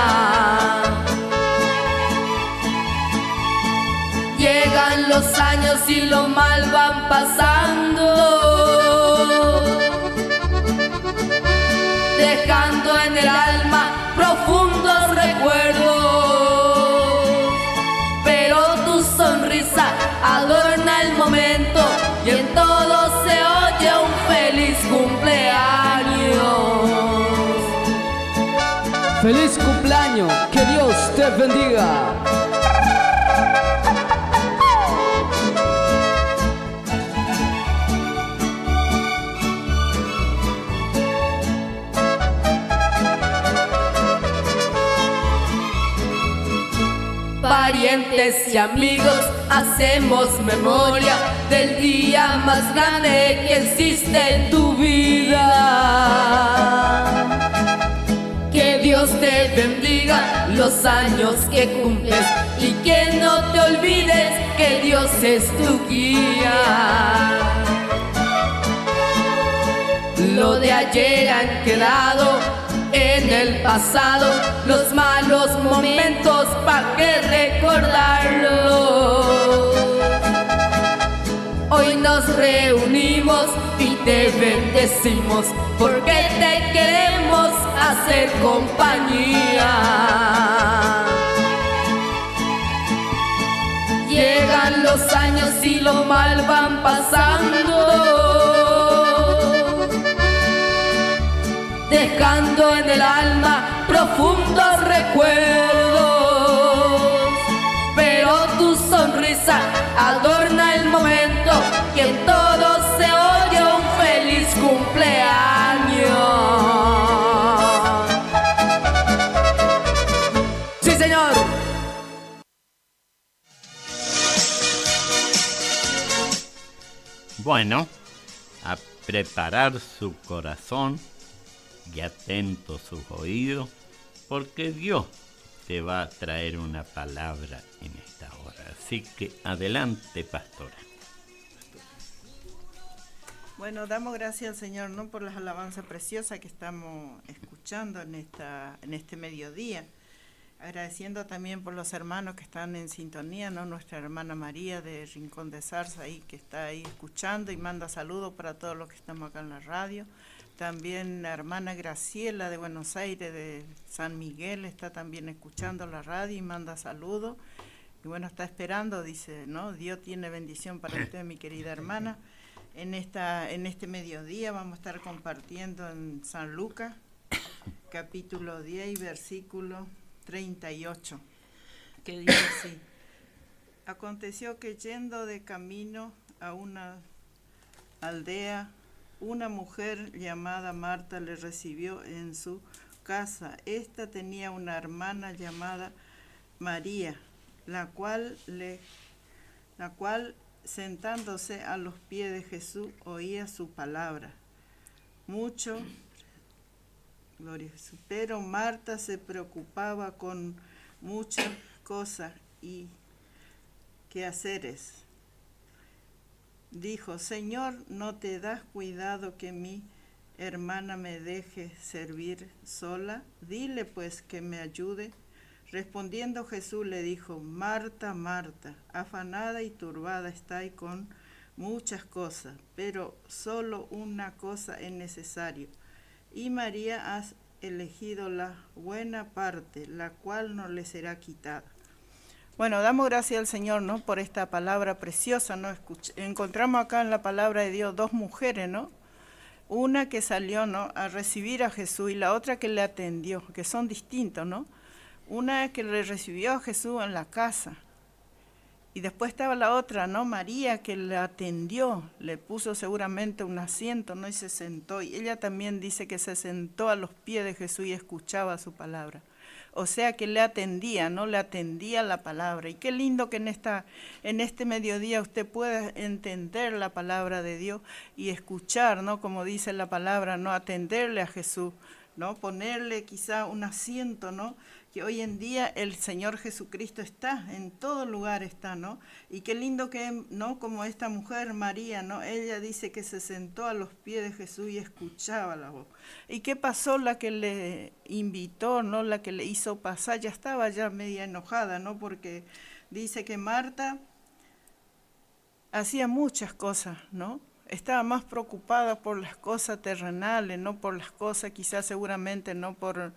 Llegan los años y lo mal van pasando, dejando en el alma profundos recuerdos. Pero tu sonrisa adorna el momento y en todo se oye un feliz cumpleaños. Feliz cumpleaños, que Dios te bendiga. Parientes y amigos, hacemos memoria del día más grande que existe en tu vida. Que Dios te bendiga los años que cumples y que no te olvides que Dios es tu guía. Lo de ayer han quedado en el pasado, los malos momentos pa' que recordarlos. Hoy nos reunimos y te bendecimos porque te queremos hacer compañía. Llegan los años y lo mal van pasando, dejando en el alma profundos recuerdos, pero tu sonrisa adorna el momento y en todo se oye un feliz cumpleaños. ¡Sí, señor! Bueno, a preparar su corazón y atento sus oídos, porque Dios te va a traer una palabra en esta hora. Así que adelante, pastora. Bueno, damos gracias al Señor, ¿no?, por las alabanzas preciosas que estamos escuchando en este mediodía. Agradeciendo también por los hermanos que están en sintonía, ¿no? Nuestra hermana María de Rincón de Zarza, ahí, que está ahí escuchando y manda saludos para todos los que estamos acá en la radio. También la hermana Graciela de Buenos Aires, de San Miguel, está también escuchando la radio y manda saludos. Y bueno, está esperando, dice, ¿no? Dios tiene bendición para usted, mi querida hermana. En este mediodía vamos a estar compartiendo en San Lucas, capítulo 10, versículo 38, que dice así: aconteció que yendo de camino a una aldea, una mujer llamada Marta le recibió en su casa. Esta tenía una hermana llamada María, la cual sentándose a los pies de Jesús oía su palabra. Gloria a Jesús. Pero Marta se preocupaba con muchas cosas y quehaceres. Dijo: Señor, ¿no te das cuidado que mi hermana me deje servir sola? Dile pues que me ayude. Respondiendo Jesús le dijo: Marta, Marta, afanada y turbada estáis con muchas cosas, pero solo una cosa es necesario. Y María ha elegido la buena parte, la cual no le será quitada. Bueno, damos gracias al Señor, ¿no?, por esta palabra preciosa, ¿no? Encontramos acá en la palabra de Dios dos mujeres, ¿no? Una que salió, ¿no?, a recibir a Jesús y la otra que le atendió, que son distintos, ¿no? Una que le recibió a Jesús en la casa. Y después estaba la otra, ¿no?, María, que le atendió, le puso seguramente un asiento, ¿no?, y se sentó. Y ella también dice que se sentó a los pies de Jesús y escuchaba su palabra. O sea que le atendía, ¿no?, le atendía la palabra. Y qué lindo que en este mediodía usted pueda entender la palabra de Dios y escuchar, ¿no?, como dice la palabra, ¿no?, atenderle a Jesús, ¿no?, ponerle quizá un asiento, ¿no?, que hoy en día el Señor Jesucristo está, en todo lugar está, ¿no? Y qué lindo que, ¿no?, como esta mujer María, ¿no?, ella dice que se sentó a los pies de Jesús y escuchaba la voz. ¿Y qué pasó? La que le invitó, ¿no?, la que le hizo pasar, ya estaba ya media enojada, ¿no?, porque dice que Marta hacía muchas cosas, ¿no? Estaba más preocupada por las cosas terrenales, no por las cosas quizás seguramente, no por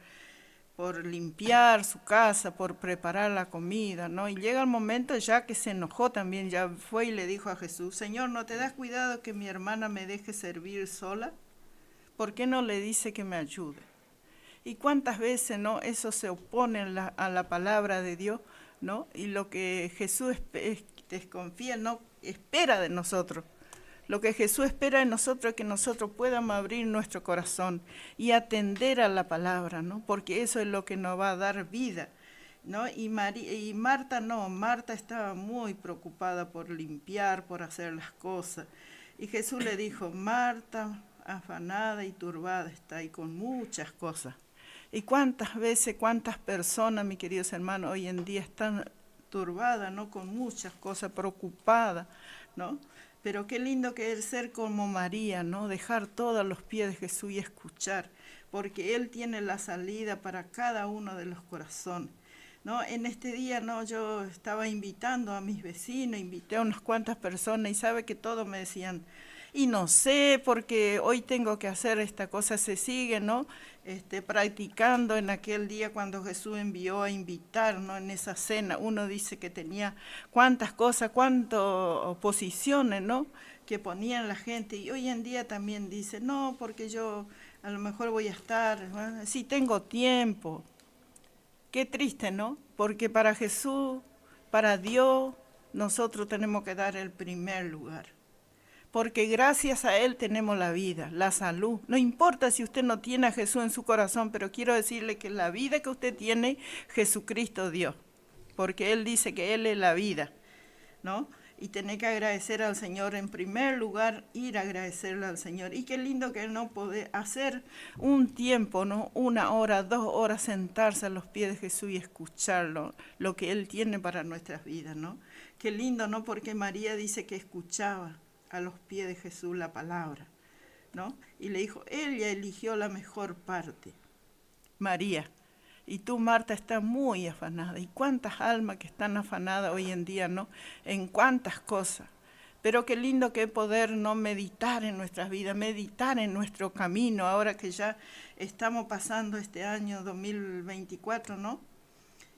limpiar su casa, por preparar la comida, ¿no? Y llega el momento ya que se enojó también, ya fue y le dijo a Jesús: Señor, ¿no te das cuidado que mi hermana me deje servir sola? ¿Por qué no le dice que me ayude? Y cuántas veces, ¿no?, eso se opone a la palabra de Dios, ¿no? Y lo que Jesús desconfía, ¿no?, espera de nosotros. Lo que Jesús espera de nosotros es que nosotros podamos abrir nuestro corazón y atender a la palabra, ¿no? Porque eso es lo que nos va a dar vida, ¿no? Y Marta no, Marta estaba muy preocupada por limpiar, por hacer las cosas. Y Jesús le dijo: Marta, afanada y turbada está, y con muchas cosas. Y cuántas veces, cuántas personas, mis queridos hermanos, hoy en día están turbadas, ¿no?, con muchas cosas, preocupadas, ¿no? Pero qué lindo que es ser como María, ¿no? Dejar todo a los pies de Jesús y escuchar, porque Él tiene la salida para cada uno de los corazones, ¿no? En este día, ¿no?, yo estaba invitando a mis vecinos, invité a unas cuantas personas y sabe que todos me decían: y no sé, porque hoy tengo que hacer esta cosa, se sigue, ¿no? Practicando en aquel día cuando Jesús envió a invitar, ¿no? En esa cena, uno dice que tenía cuántas cosas, cuántas oposiciones, ¿no? Que ponían la gente, y hoy en día también dice, no, porque yo a lo mejor voy a estar, ¿no? Sí tengo tiempo. Qué triste, ¿no? Porque para Jesús, para Dios, nosotros tenemos que dar el primer lugar. Porque gracias a Él tenemos la vida, la salud. No importa si usted no tiene a Jesús en su corazón, pero quiero decirle que la vida que usted tiene, Jesucristo dio. Porque Él dice que Él es la vida, ¿no? Y tener que agradecer al Señor en primer lugar, ir a agradecerle al Señor. Y qué lindo que Él no puede hacer un tiempo, ¿no? 1 hora, 2 horas, sentarse a los pies de Jesús y escucharlo, lo que Él tiene para nuestras vidas, ¿no? Qué lindo, ¿no? Porque María dice que escuchaba a los pies de Jesús la palabra, ¿no? Y le dijo, ella eligió la mejor parte, María. Y tú, Marta, estás muy afanada. ¿Y cuántas almas que están afanadas hoy en día, no? En cuántas cosas. Pero qué lindo que es poder no meditar en nuestras vidas, meditar en nuestro camino, ahora que ya estamos pasando este año 2024, ¿no?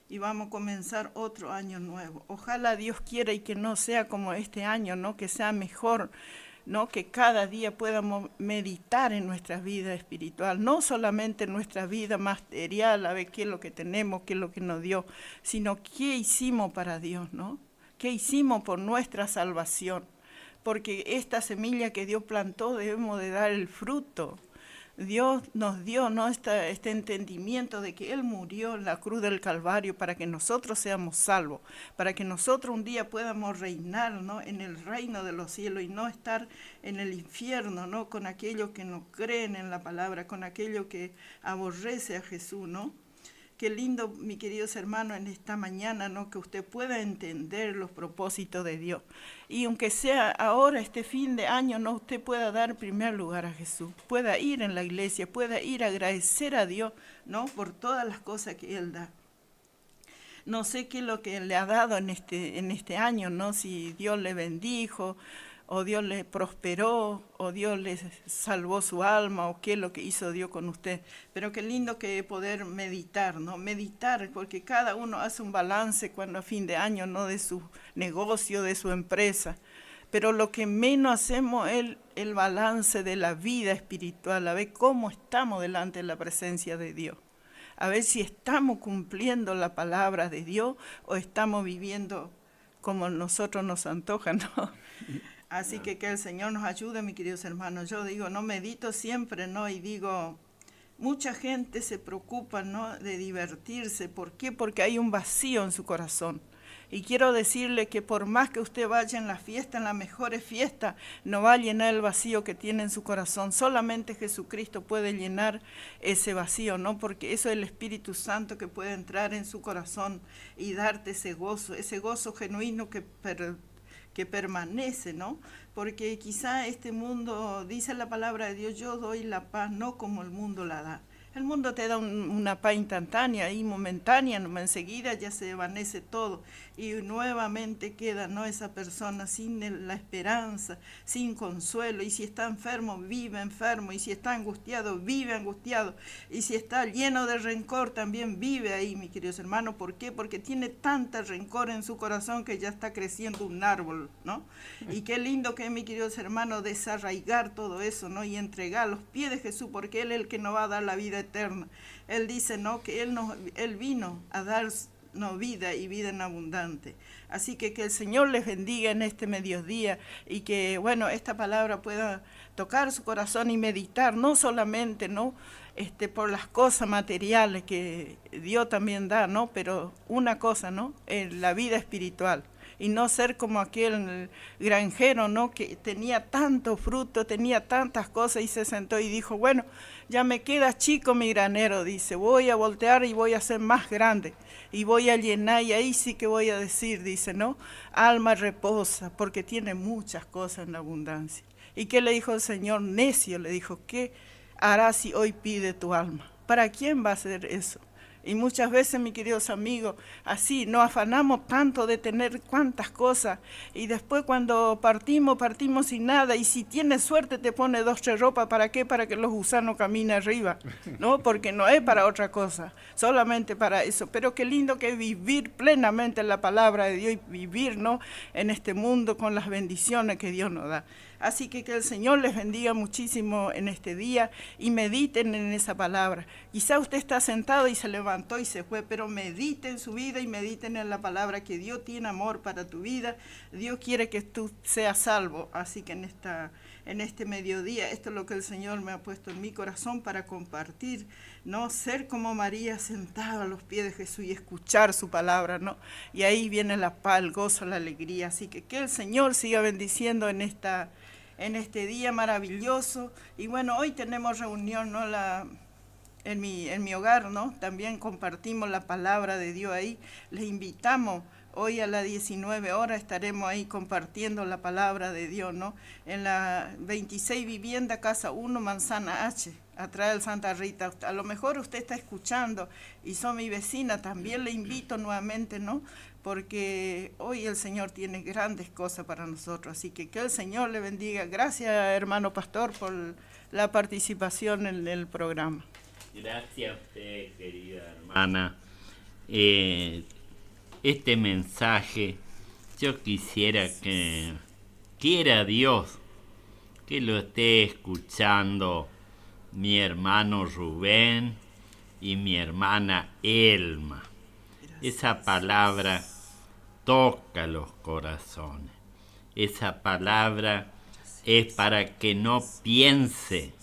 Y vamos a comenzar otro año nuevo. Ojalá Dios quiera y que no sea como este año, ¿no? Que sea mejor, ¿no? Que cada día podamos meditar en nuestra vida espiritual, no solamente en nuestra vida material, a ver qué es lo que tenemos, qué es lo que nos dio, sino qué hicimos para Dios, ¿no? ¿Qué hicimos por nuestra salvación? Porque esta semilla que Dios plantó debemos de dar el fruto. Dios nos dio, ¿no? este entendimiento de que Él murió en la cruz del Calvario para que nosotros seamos salvos, para que nosotros un día podamos reinar, ¿no? En el reino de los cielos y no estar en el infierno, ¿no? Con aquellos que no creen en la palabra, con aquellos que aborrece a Jesús, ¿no? Qué lindo, mis queridos hermanos, en esta mañana, ¿no? Que usted pueda entender los propósitos de Dios. Y aunque sea ahora, este fin de año, ¿no? Usted pueda dar primer lugar a Jesús, pueda ir en la iglesia, pueda ir a agradecer a Dios, ¿no? Por todas las cosas que Él da. No sé qué es lo que le ha dado en este año, ¿no? Si Dios le bendijo, o Dios le prosperó, o Dios le salvó su alma, o qué es lo que hizo Dios con usted. Pero qué lindo que poder meditar, ¿no? Meditar, porque cada uno hace un balance cuando a fin de año, ¿no? De su negocio, de su empresa. Pero lo que menos hacemos es el balance de la vida espiritual, a ver cómo estamos delante de la presencia de Dios. A ver si estamos cumpliendo la palabra de Dios o estamos viviendo como nosotros nos antoja, ¿no? Así que el Señor nos ayude, mis queridos hermanos. Yo digo, no medito siempre, ¿no? Y digo, mucha gente se preocupa, ¿no? De divertirse. ¿Por qué? Porque hay un vacío en su corazón. Y quiero decirle que por más que usted vaya en la fiesta, en las mejores fiestas, no va a llenar el vacío que tiene en su corazón. Solamente Jesucristo puede llenar ese vacío, ¿no? Porque eso es el Espíritu Santo que puede entrar en su corazón y darte ese gozo genuino que permanece, ¿no? Porque quizá este mundo, dice la palabra de Dios, yo doy la paz no como el mundo la da. El mundo te da una paz instantánea y momentánea, ¿no? Enseguida ya se desvanece todo y nuevamente queda, ¿no? Esa persona sin la esperanza, sin consuelo, y si está enfermo, vive enfermo, y si está angustiado, vive angustiado, y si está lleno de rencor, también vive ahí, mis queridos hermanos. ¿Por qué? Porque tiene tanta rencor en su corazón que ya está creciendo un árbol, ¿no? Y qué lindo que es, mis queridos hermanos, desarraigar todo eso, ¿no? Y entregar a los pies de Jesús, porque Él es el que nos va a dar la vida eterna. Él dice, ¿no? Que Él vino a darnos vida y vida en abundante. Así que el Señor les bendiga en este mediodía y que, bueno, esta palabra pueda tocar su corazón y meditar, no solamente, ¿no? Por las cosas materiales que Dios también da, ¿no? Pero una cosa, ¿no? La vida espiritual. Y no ser como aquel granjero, ¿no? Que tenía tanto fruto, tenía tantas cosas y se sentó y dijo, bueno, ya me queda chico mi granero, dice, voy a voltear y voy a ser más grande y voy a llenar, y ahí sí que voy a decir, dice, ¿no? Alma reposa, porque tiene muchas cosas en abundancia. ¿Y qué le dijo el Señor? Necio, le dijo, ¿qué harás si hoy pide tu alma? ¿Para quién va a hacer eso? Y muchas veces, mis queridos amigos, así nos afanamos tanto de tener cuantas cosas y después cuando partimos sin nada, y si tienes suerte te pone 2, 3 ropas, ¿para qué? Para que los gusanos caminen arriba, ¿no? Porque no es para otra cosa, solamente para eso. Pero qué lindo que es vivir plenamente en la palabra de Dios y vivir, ¿no?, en este mundo con las bendiciones que Dios nos da. Así que el Señor les bendiga muchísimo en este día y mediten en esa palabra. Quizá usted está sentado y se levantó y se fue, pero mediten en su vida y mediten en la palabra, que Dios tiene amor para tu vida. Dios quiere que tú seas salvo. Así que en este mediodía, esto es lo que el Señor me ha puesto en mi corazón para compartir, ¿no? Ser como María, sentada a los pies de Jesús y escuchar su palabra, ¿no? Y ahí viene la paz, el gozo, la alegría. Así que el Señor siga bendiciendo en este día maravilloso. Y bueno, hoy tenemos reunión, ¿no?, en mi hogar, ¿no? También compartimos la palabra de Dios ahí. Les invitamos. Hoy a las 19 horas estaremos ahí compartiendo la palabra de Dios, ¿no? En la 26 Vivienda, Casa 1, Manzana H, atrás del Santa Rita. A lo mejor usted está escuchando y son mi vecina, también le invito nuevamente, ¿no? Porque hoy el Señor tiene grandes cosas para nosotros, así que el Señor le bendiga. Gracias, hermano pastor, por la participación en el programa. Gracias a usted, querida hermana. Este mensaje yo quisiera que quiera Dios que lo esté escuchando mi hermano Rubén y mi hermana Elma. Esa palabra toca los corazones. Esa palabra es para que no piense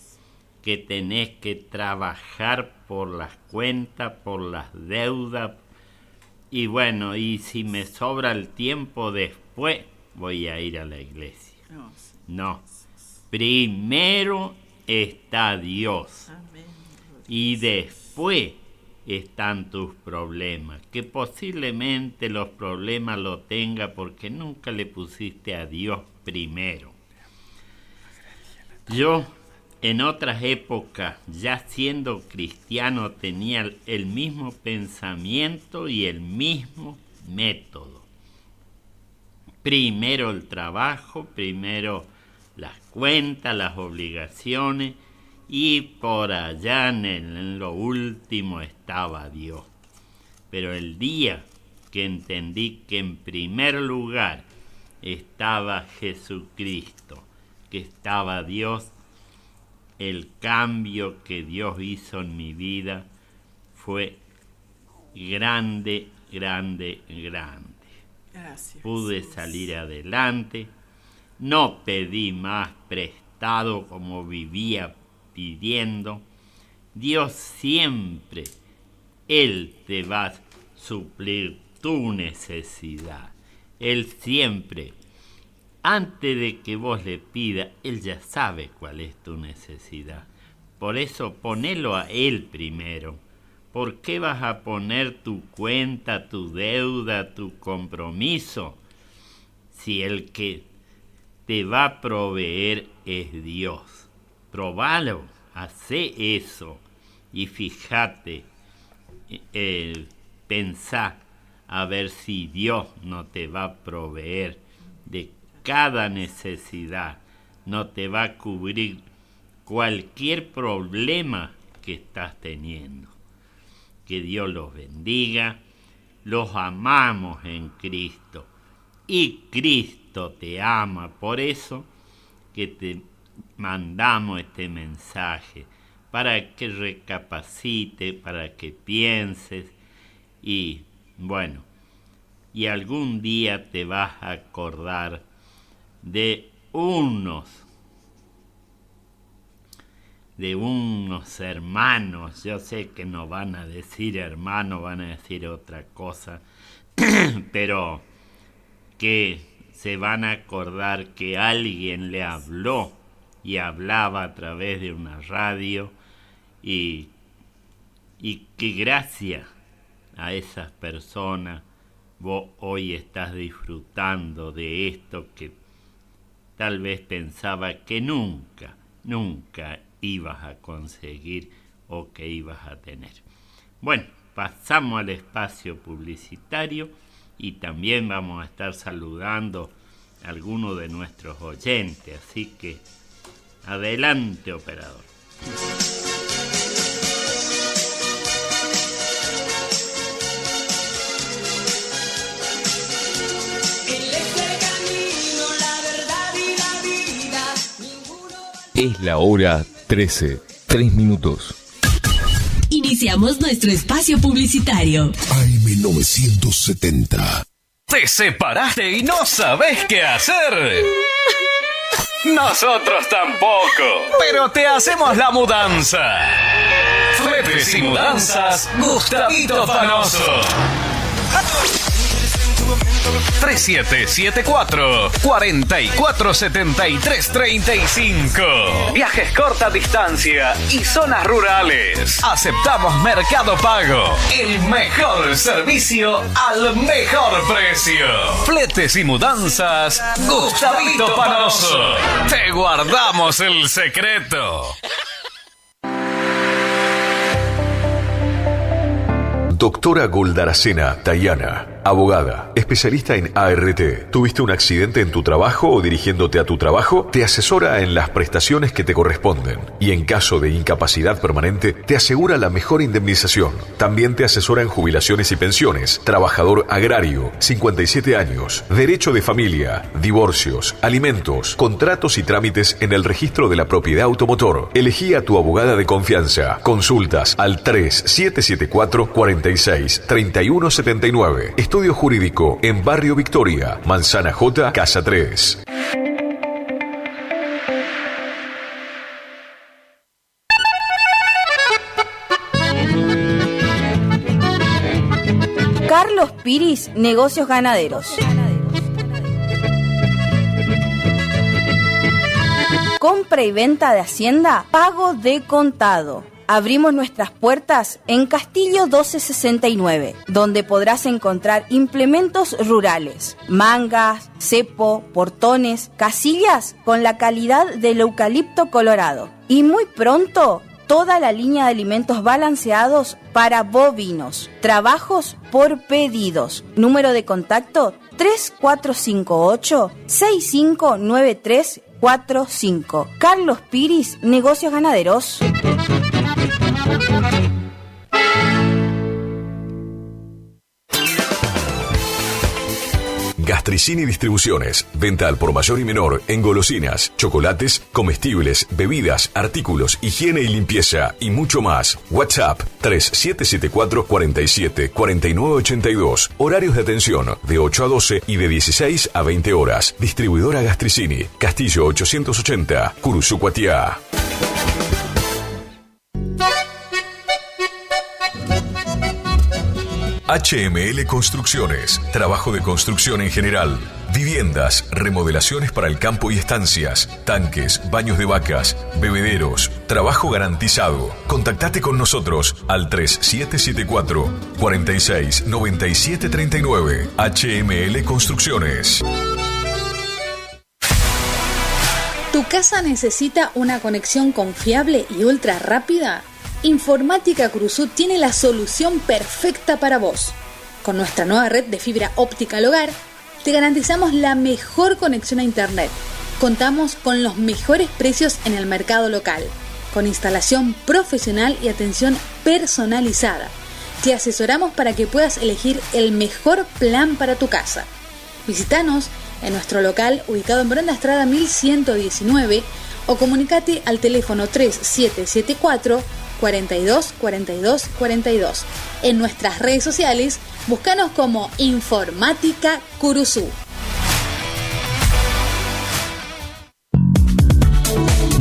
que tenés que trabajar por las cuentas, por las deudas. Y bueno, y si me sobra el tiempo después, voy a ir a la iglesia. No. Primero está Dios. Y después están tus problemas. Que posiblemente los problemas los tenga porque nunca le pusiste a Dios primero. Yo, en otras épocas, ya siendo cristiano, tenía el mismo pensamiento y el mismo método. Primero el trabajo, primero las cuentas, las obligaciones, y por allá en lo último estaba Dios. Pero el día que entendí que en primer lugar estaba Jesucristo, que estaba Dios, el cambio que Dios hizo en mi vida fue grande, grande, grande. Gracias. Pude salir adelante, no pedí más prestado como vivía pidiendo. Dios siempre, Él te va a suplir tu necesidad. Él siempre, antes de que vos le pidas, Él ya sabe cuál es tu necesidad. Por eso ponelo a Él primero. ¿Por qué vas a poner tu cuenta, tu deuda, tu compromiso, si el que te va a proveer es Dios? Probalo, hacé eso y fíjate, pensá a ver si Dios no te va a proveer de cada necesidad, no te va a cubrir cualquier problema que estás teniendo. Que Dios los bendiga, los amamos en Cristo y Cristo te ama, por eso que te mandamos este mensaje, para que recapacite, para que pienses y bueno, y algún día te vas a acordar de unos hermanos. Yo sé que no van a decir hermanos, van a decir otra cosa, pero que se van a acordar que alguien le habló y hablaba a través de una radio y que gracias a esas personas vos hoy estás disfrutando de esto que tal vez pensaba que nunca ibas a conseguir o que ibas a tener. Bueno, pasamos al espacio publicitario y también vamos a estar saludando a algunos de nuestros oyentes. Así que adelante, operador. Es la hora 13, 3 minutos. Iniciamos nuestro espacio publicitario. AM970. ¿Te separaste y no sabes qué hacer? Nosotros tampoco, pero te hacemos la mudanza. Fletes y Mudanzas Gustavito Panoso. 3774-447335. Viajes corta distancia y zonas rurales. Aceptamos Mercado Pago. El mejor servicio al mejor precio. Fletes y Mudanzas Gustavito Panoso. Te guardamos el secreto. Doctora Goldaracena Tayana, abogada, especialista en ART. ¿Tuviste un accidente en tu trabajo o dirigiéndote a tu trabajo? Te asesora en las prestaciones que te corresponden y en caso de incapacidad permanente te asegura la mejor indemnización. También te asesora en jubilaciones y pensiones, trabajador agrario, 57 años, derecho de familia, divorcios, alimentos, contratos y trámites en el registro de la propiedad automotor. Elegí a tu abogada de confianza. Consultas al 3774-46-3179. Estudio Jurídico en Barrio Victoria, Manzana J, Casa 3. Carlos Piris, Negocios Ganaderos. Compra y venta de hacienda, pago de contado. Abrimos nuestras puertas en Castillo 1269, donde podrás encontrar implementos rurales, mangas, cepo, portones, casillas con la calidad del eucalipto colorado. Y muy pronto, toda la línea de alimentos balanceados para bovinos. Trabajos por pedidos. Número de contacto 3458-659345. Carlos Piris, Negocios Ganaderos. Gastricini Distribuciones. Venta al por mayor y menor en golosinas, chocolates, comestibles, bebidas, artículos, higiene y limpieza y mucho más. WhatsApp 3774-474982. Horarios de atención de 8 a 12 y de 16 a 20 horas. Distribuidora Gastricini. Castillo 880, Curuzú, Cuatiá. HML Construcciones, trabajo de construcción en general, viviendas, remodelaciones para el campo y estancias, tanques, baños de vacas, bebederos, trabajo garantizado. Contactate con nosotros al 3774-469739. HML Construcciones. ¿Tu casa necesita una conexión confiable y ultra rápida? Informática Cruzú tiene la solución perfecta para vos. Con nuestra nueva red de fibra óptica al hogar, te garantizamos la mejor conexión a internet. Contamos con los mejores precios en el mercado local, con instalación profesional y atención personalizada. Te asesoramos para que puedas elegir el mejor plan para tu casa. Visítanos en nuestro local ubicado en Bronda Estrada 1119 o comunicate al teléfono 3774 42 42 42. En nuestras redes sociales, búscanos como Informática Curuzú.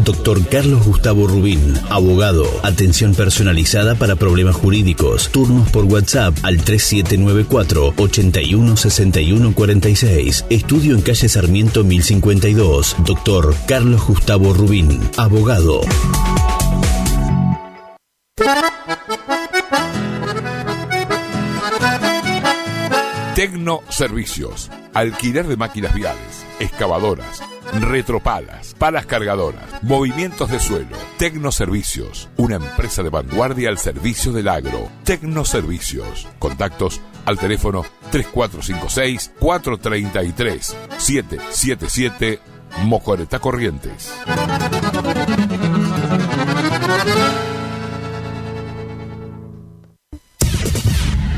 Dr. Carlos Gustavo Rubín, abogado, atención personalizada para problemas jurídicos, turnos por WhatsApp al 3794-816146, estudio en calle Sarmiento 1052, Dr. Carlos Gustavo Rubín, abogado. Tecno Servicios, alquiler de máquinas viales, excavadoras, Retropalas, palas cargadoras, movimientos de suelo, Tecnoservicios, una empresa de vanguardia al servicio del agro. Tecnoservicios. Contactos al teléfono 3456-433-777 Mocoretá Corrientes.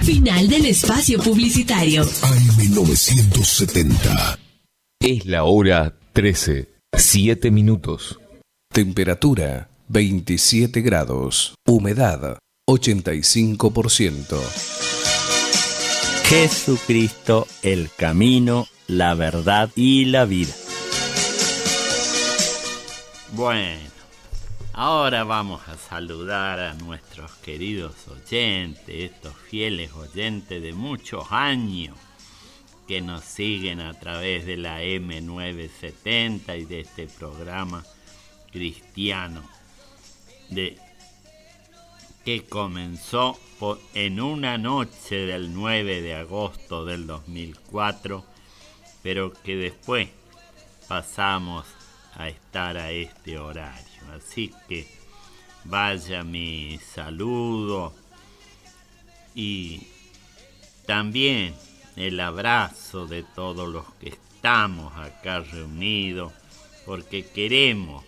Final del espacio publicitario. AM970. Es la hora 13, 7 minutos. Temperatura 27 grados. Humedad 85%. Jesucristo, el camino, la verdad y la vida. Bueno, ahora vamos a saludar a nuestros queridos oyentes, estos fieles oyentes de muchos años que nos siguen a través de la M970 y de este programa cristiano que comenzó en una noche del 9 de agosto del 2004, pero que después pasamos a estar a este horario. Así que vaya mi saludo y también el abrazo de todos los que estamos acá reunidos, porque queremos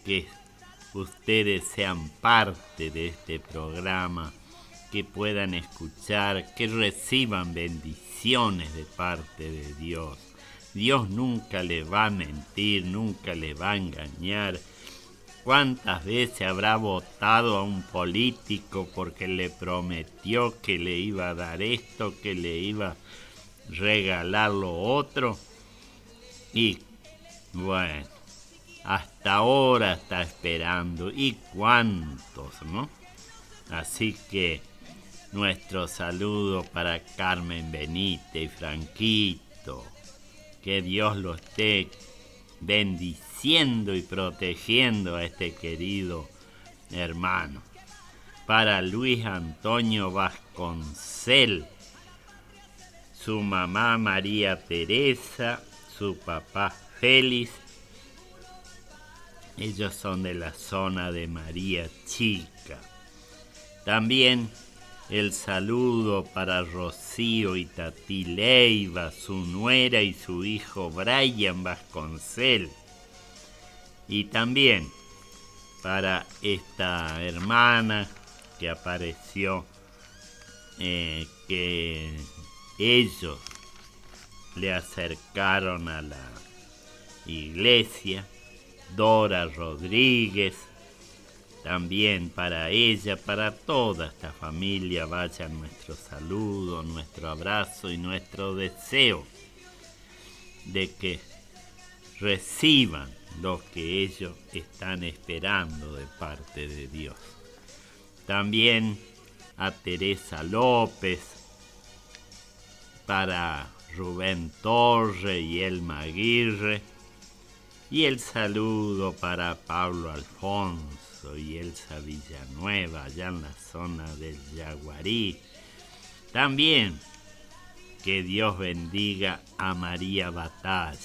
que ustedes sean parte de este programa, que puedan escuchar, que reciban bendiciones de parte de Dios. Dios nunca les va a mentir, nunca les va a engañar. ¿Cuántas veces habrá votado a un político porque le prometió que le iba a dar esto, que le iba a regalar lo otro? Y bueno, hasta ahora está esperando. ¿Y cuántos, no? Así que nuestro saludo para Carmen Benítez y Franquito. Que Dios lo esté bendiciendo y protegiendo a este querido hermano. Para Luis Antonio Vasconcel, su mamá María Teresa, su papá Félix. Ellos son de la zona de María Chica. También el saludo para Rocío y Tati Leiva, su nuera y su hijo Brian Vasconcel. Y también para esta hermana que apareció, que ellos le acercaron a la iglesia, Dora Rodríguez. También para ella, para toda esta familia, vaya nuestro saludo, nuestro abrazo y nuestro deseo de que reciban lo que ellos están esperando de parte de Dios. También a Teresa López, para Rubén Torre y Elma Aguirre, y el saludo para Pablo Alfonso y Elsa Villanueva, allá en la zona del Yaguarí. También que Dios bendiga a María Batalla,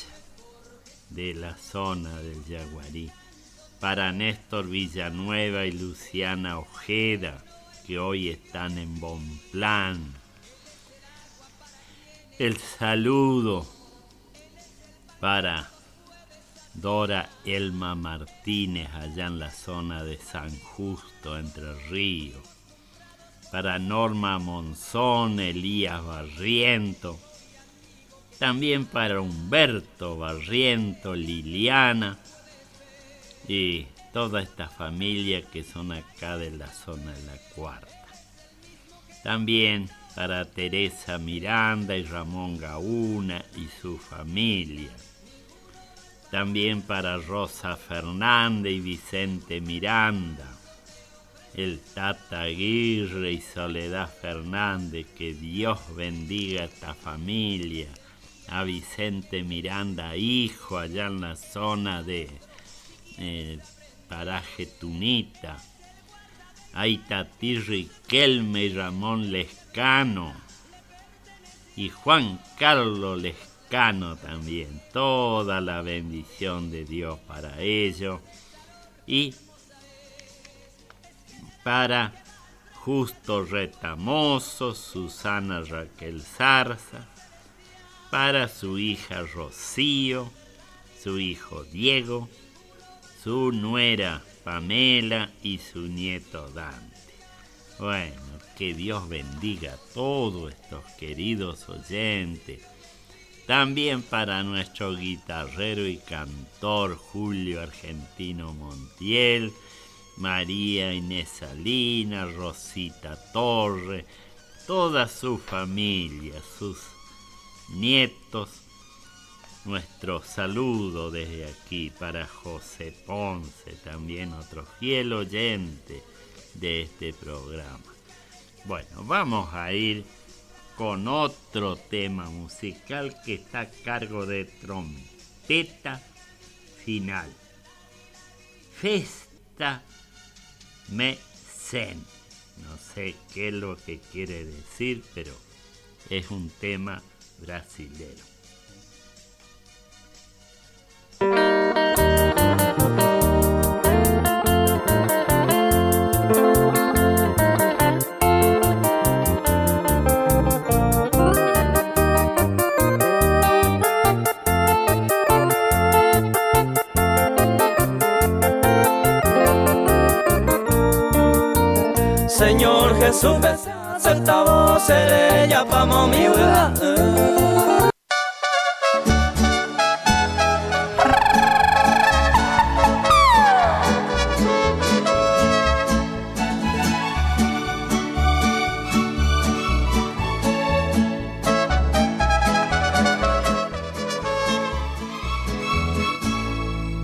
de la zona del Yaguarí. Para Néstor Villanueva y Luciana Ojeda, que hoy están en Bonplan. El saludo para Dora Elma Martínez, allá en la zona de San Justo, Entre Ríos. Para Norma Monzón, Elías Barriento. También para Humberto Barriento, Liliana y toda esta familia que son acá de la zona de la Cuarta. También para Teresa Miranda y Ramón Gauna y su familia. También para Rosa Fernández y Vicente Miranda, el Tata Aguirre y Soledad Fernández. Que Dios bendiga a esta familia. A Vicente Miranda, hijo, allá en la zona de Paraje Tunita. A Itatí Riquelme y Ramón Lescano. Y Juan Carlos Lescano Cano también. Toda la bendición de Dios para ellos. Y para Justo Retamoso, Susana Raquel Zarza, para su hija Rocío, su hijo Diego, su nuera Pamela y su nieto Dante. Bueno, que Dios bendiga a todos estos queridos oyentes. También para nuestro guitarrero y cantor Julio Argentino Montiel, María Inés Salinas, Rosita Torre, toda su familia, sus nietos. Nuestro saludo desde aquí para José Ponce, también otro fiel oyente de este programa. Bueno, vamos a ir con otro tema musical que está a cargo de trompeta final. Festa me sen. No sé qué es lo que quiere decir, pero es un tema brasilero. Señor Jesús, aceptamos ser ella para mi vida.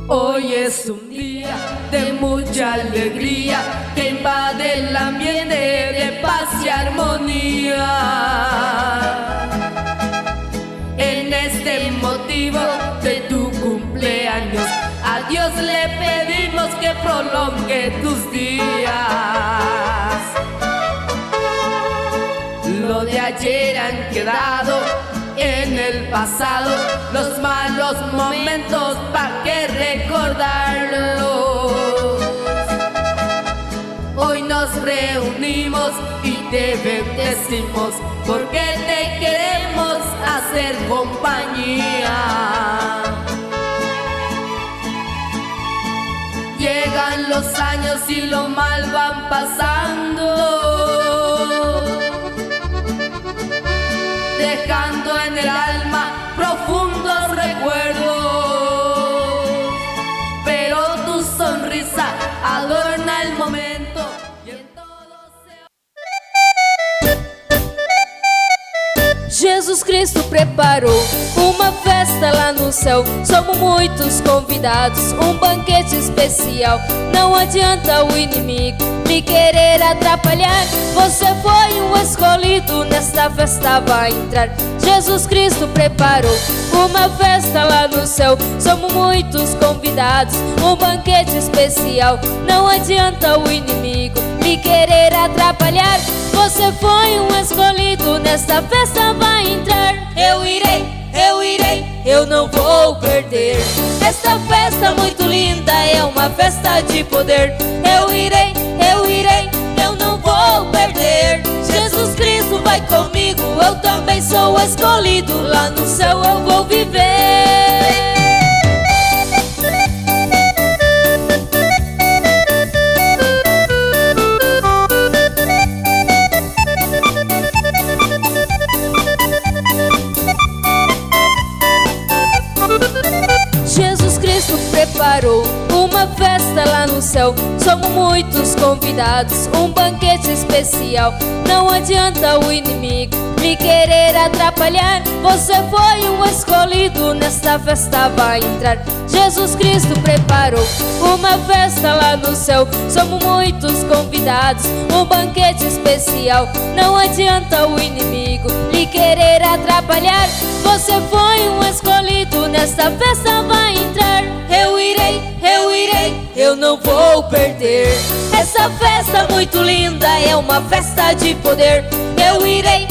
Hoy es un día de mucha alegría que invade el ambiente de paz y armonía. En este motivo de tu cumpleaños, a Dios le pedimos que prolongue tus días. Lo de ayer han quedado en el pasado, los malos momentos pa' que recordarlos. Hoy nos reunimos y te bendecimos porque te queremos hacer compañía. Llegan los años y lo mal van pasando, dejando en el alma profundos recuerdos, pero tu sonrisa adorna el momento y en todo Jesus Cristo preparou uma festa lá no céu. Somos muitos convidados, banquete especial. Não adianta o inimigo me querer atrapalhar. Você foi escolhido, nesta festa vai entrar. Jesus Cristo preparou uma festa lá no céu. Somos muitos convidados, banquete especial. Não adianta o inimigo me querer atrapalhar. Você foi escolhido, nesta festa vai entrar. Eu irei, eu não vou perder. Esta festa muito linda é uma festa de poder. Eu irei, eu não vou perder. Jesus Cristo vai comigo, eu também sou escolhido. Lá no céu eu vou viver. Jesus Cristo preparou uma festa lá no céu. Somos muitos convidados, banquete especial. Não adianta o inimigo me querer atrapalhar. Você foi escolhido, nesta festa vai entrar. Jesus Cristo preparou uma festa lá no céu. Somos muitos convidados, banquete especial. Não adianta o inimigo lhe querer atrapalhar. Você foi escolhido, nesta festa vai entrar. Eu irei, eu não vou perder. Essa festa muito linda é uma festa de poder. Eu irei,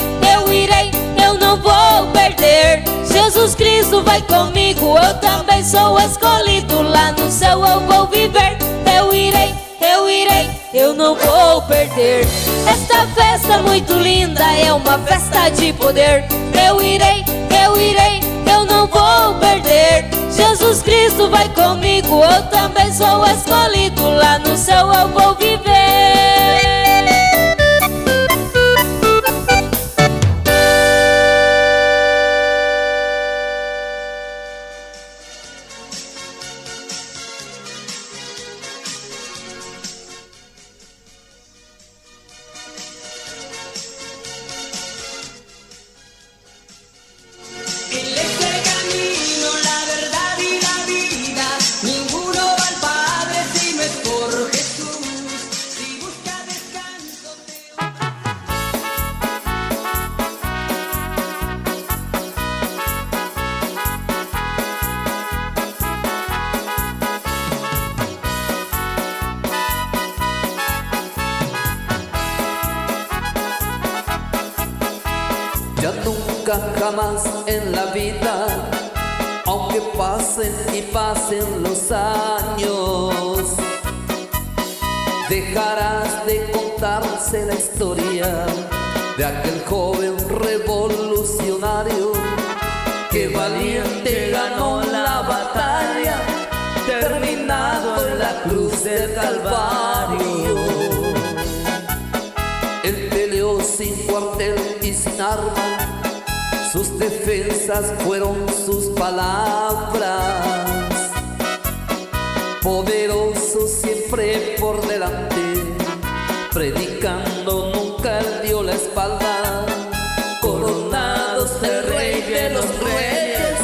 eu não vou perder. Jesus Cristo vai comigo, eu também sou escolhido. Lá no céu eu vou viver, eu irei, eu não vou perder. Esta festa muito linda é uma festa de poder. Eu irei, eu não vou perder. Jesus Cristo vai comigo, eu também sou escolhido. Lá no céu eu vou viver. Ya nunca jamás en la vida, aunque pasen y pasen los años, dejarás de contarse la historia de aquel joven revolucionario que valiente ganó la batalla, terminado en la cruz del Calvario. Él peleó sin cuartel y sin arma, sus defensas fueron sus palabras. Poderoso siempre por delante, predicando nunca él dio la espalda. Coronados el rey de los reyes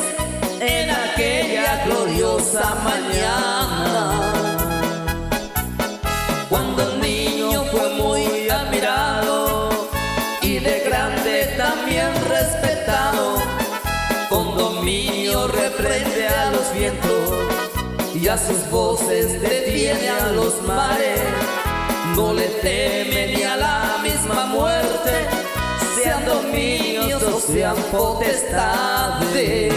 en aquella gloriosa mañana. Cuando niño fue muy admirado y de grande también respetado, con dominio reprende a los vientos y a sus voces detiene a los mares. No le teme ni a la misma muerte, sean dominios o sean potestades.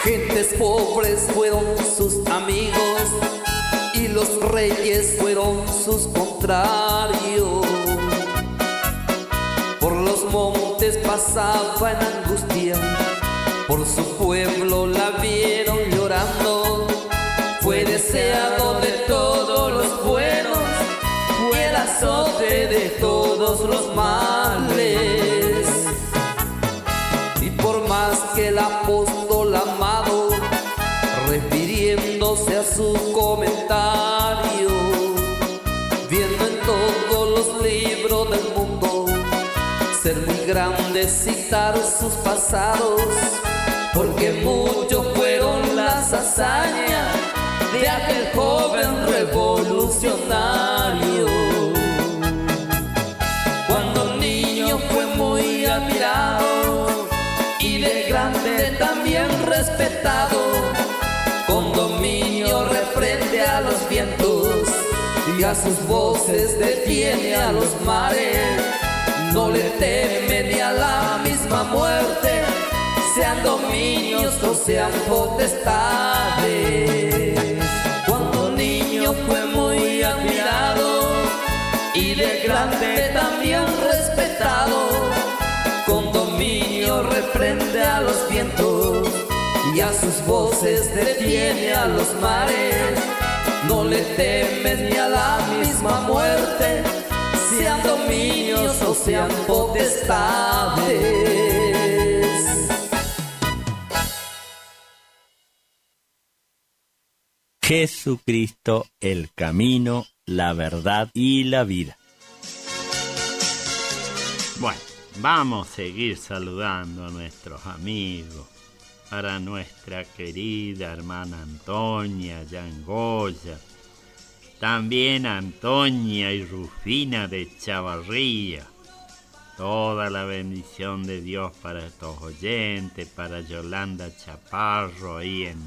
Gentes pobres fueron sus amigos y los reyes fueron sus contrarios. Por los montes pasaba en angustia, por su pueblo la vieron llorando. Fue deseado de todos los buenos, fue el azote de todos los males. Y por más que el apóstol amado, refiriéndose a su comentario, viendo en todos los libros del mundo ser muy grande citar sus pasados, porque muchos fueron las hazañas de aquel joven revolucionario. Cuando niño fue muy admirado y de grande también respetado, con dominio reprende a los vientos y a sus voces detiene a los mares. No le teme ni a la misma muerte, sean dominios o sean potestades. Cuando niño fue muy admirado y de grande también respetado, con dominio reprende a los vientos y a sus voces detiene a los mares. No le temes ni a la misma muerte, sean dominios o sean potestades. Jesucristo, el camino, la verdad y la vida. Bueno, vamos a seguir saludando a nuestros amigos. Para nuestra querida hermana Antonia Yangoya, también Antonia y Rufina de Chavarría, Toda la bendición de Dios para estos oyentes, para Yolanda Chaparro ahí en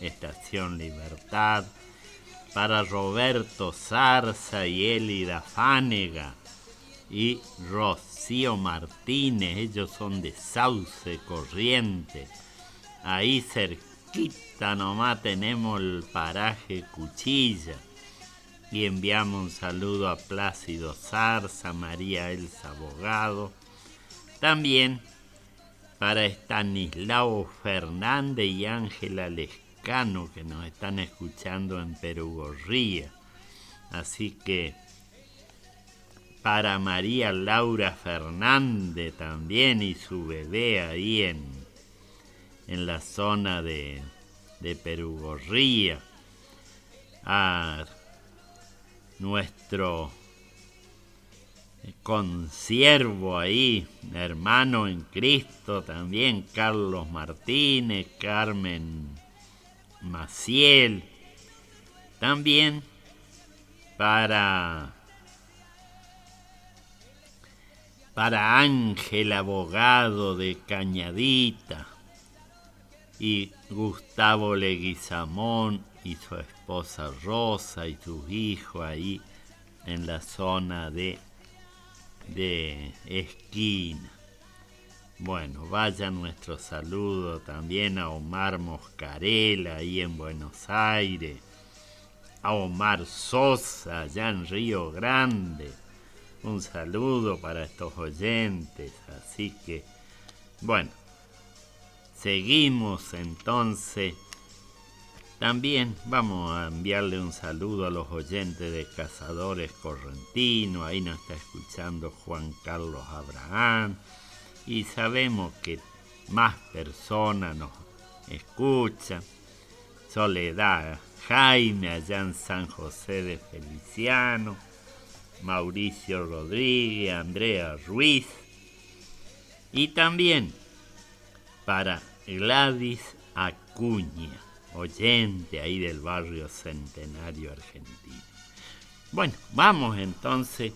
Estación Libertad, para Roberto Zarza y Elida Fánega y Rocío Martínez, ellos son de Sauce Corriente. Ahí cerquita nomás tenemos el paraje Cuchilla. Y enviamos un saludo a Plácido Zarza, María Elsa Abogado. También para Estanislao Fernández y Ángela Lescano, que nos están escuchando en Perugorría. Así que para María Laura Fernández también y su bebé ahí en la zona de Perugorría. A nuestro consiervo ahí, hermano en Cristo también, Carlos Martínez, Carmen Maciel. También para Ángel Abogado de Cañadita y Gustavo Leguizamón y su esposa Rosa y sus hijos ahí en la zona de Esquina. Bueno, vaya nuestro saludo también a Omar Moscarela ahí en Buenos Aires, a Omar Sosa allá en Río Grande. Un saludo para estos oyentes. Así que, bueno, seguimos entonces. También vamos a enviarle un saludo a los oyentes de Cazadores Correntino. Ahí nos está escuchando Juan Carlos Abraham. Y sabemos que más personas nos escuchan. Soledad Jaime allá en San José de Feliciano. Mauricio Rodríguez, Andrea Ruiz. Y también para Gladys Acuña, oyente ahí del barrio Centenario argentino. Bueno, vamos entonces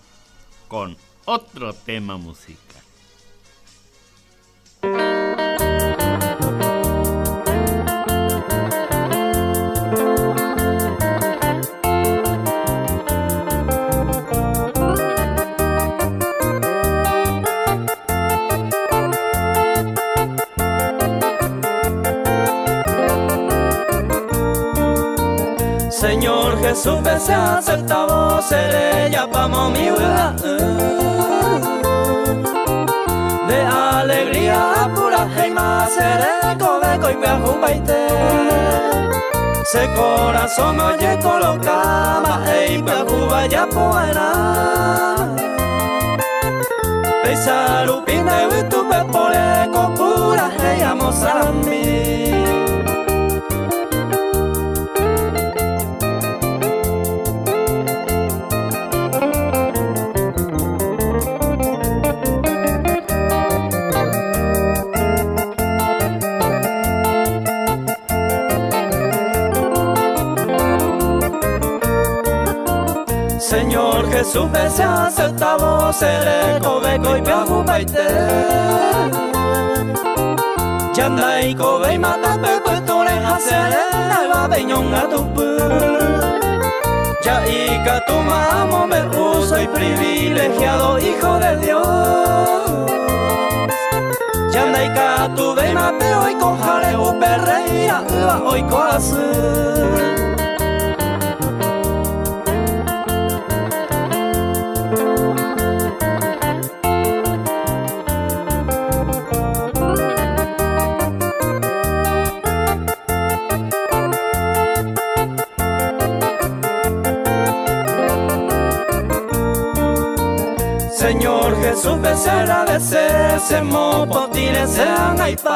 con otro tema musical. Señor Jesús, pese a aceptamos ser ella pamo mi vida de alegría pura y más seré cobeco y peajubaite se corazón oye colocaba y peajuba ya poena pesa lupina y tu pepore copura y amos a mí. Señor Jesús, pese a aceptamos el cobeco y piajubaite Yanda y cobe y mata pecuetore hacer el babeñón a tu ya y que tu mamo me soy privilegiado hijo de Dios Yanda y que tu ve y mate hoy cojare u perreira hoy coazú. Señor Jesús, becerra de ser, se mopotire sean aipawi.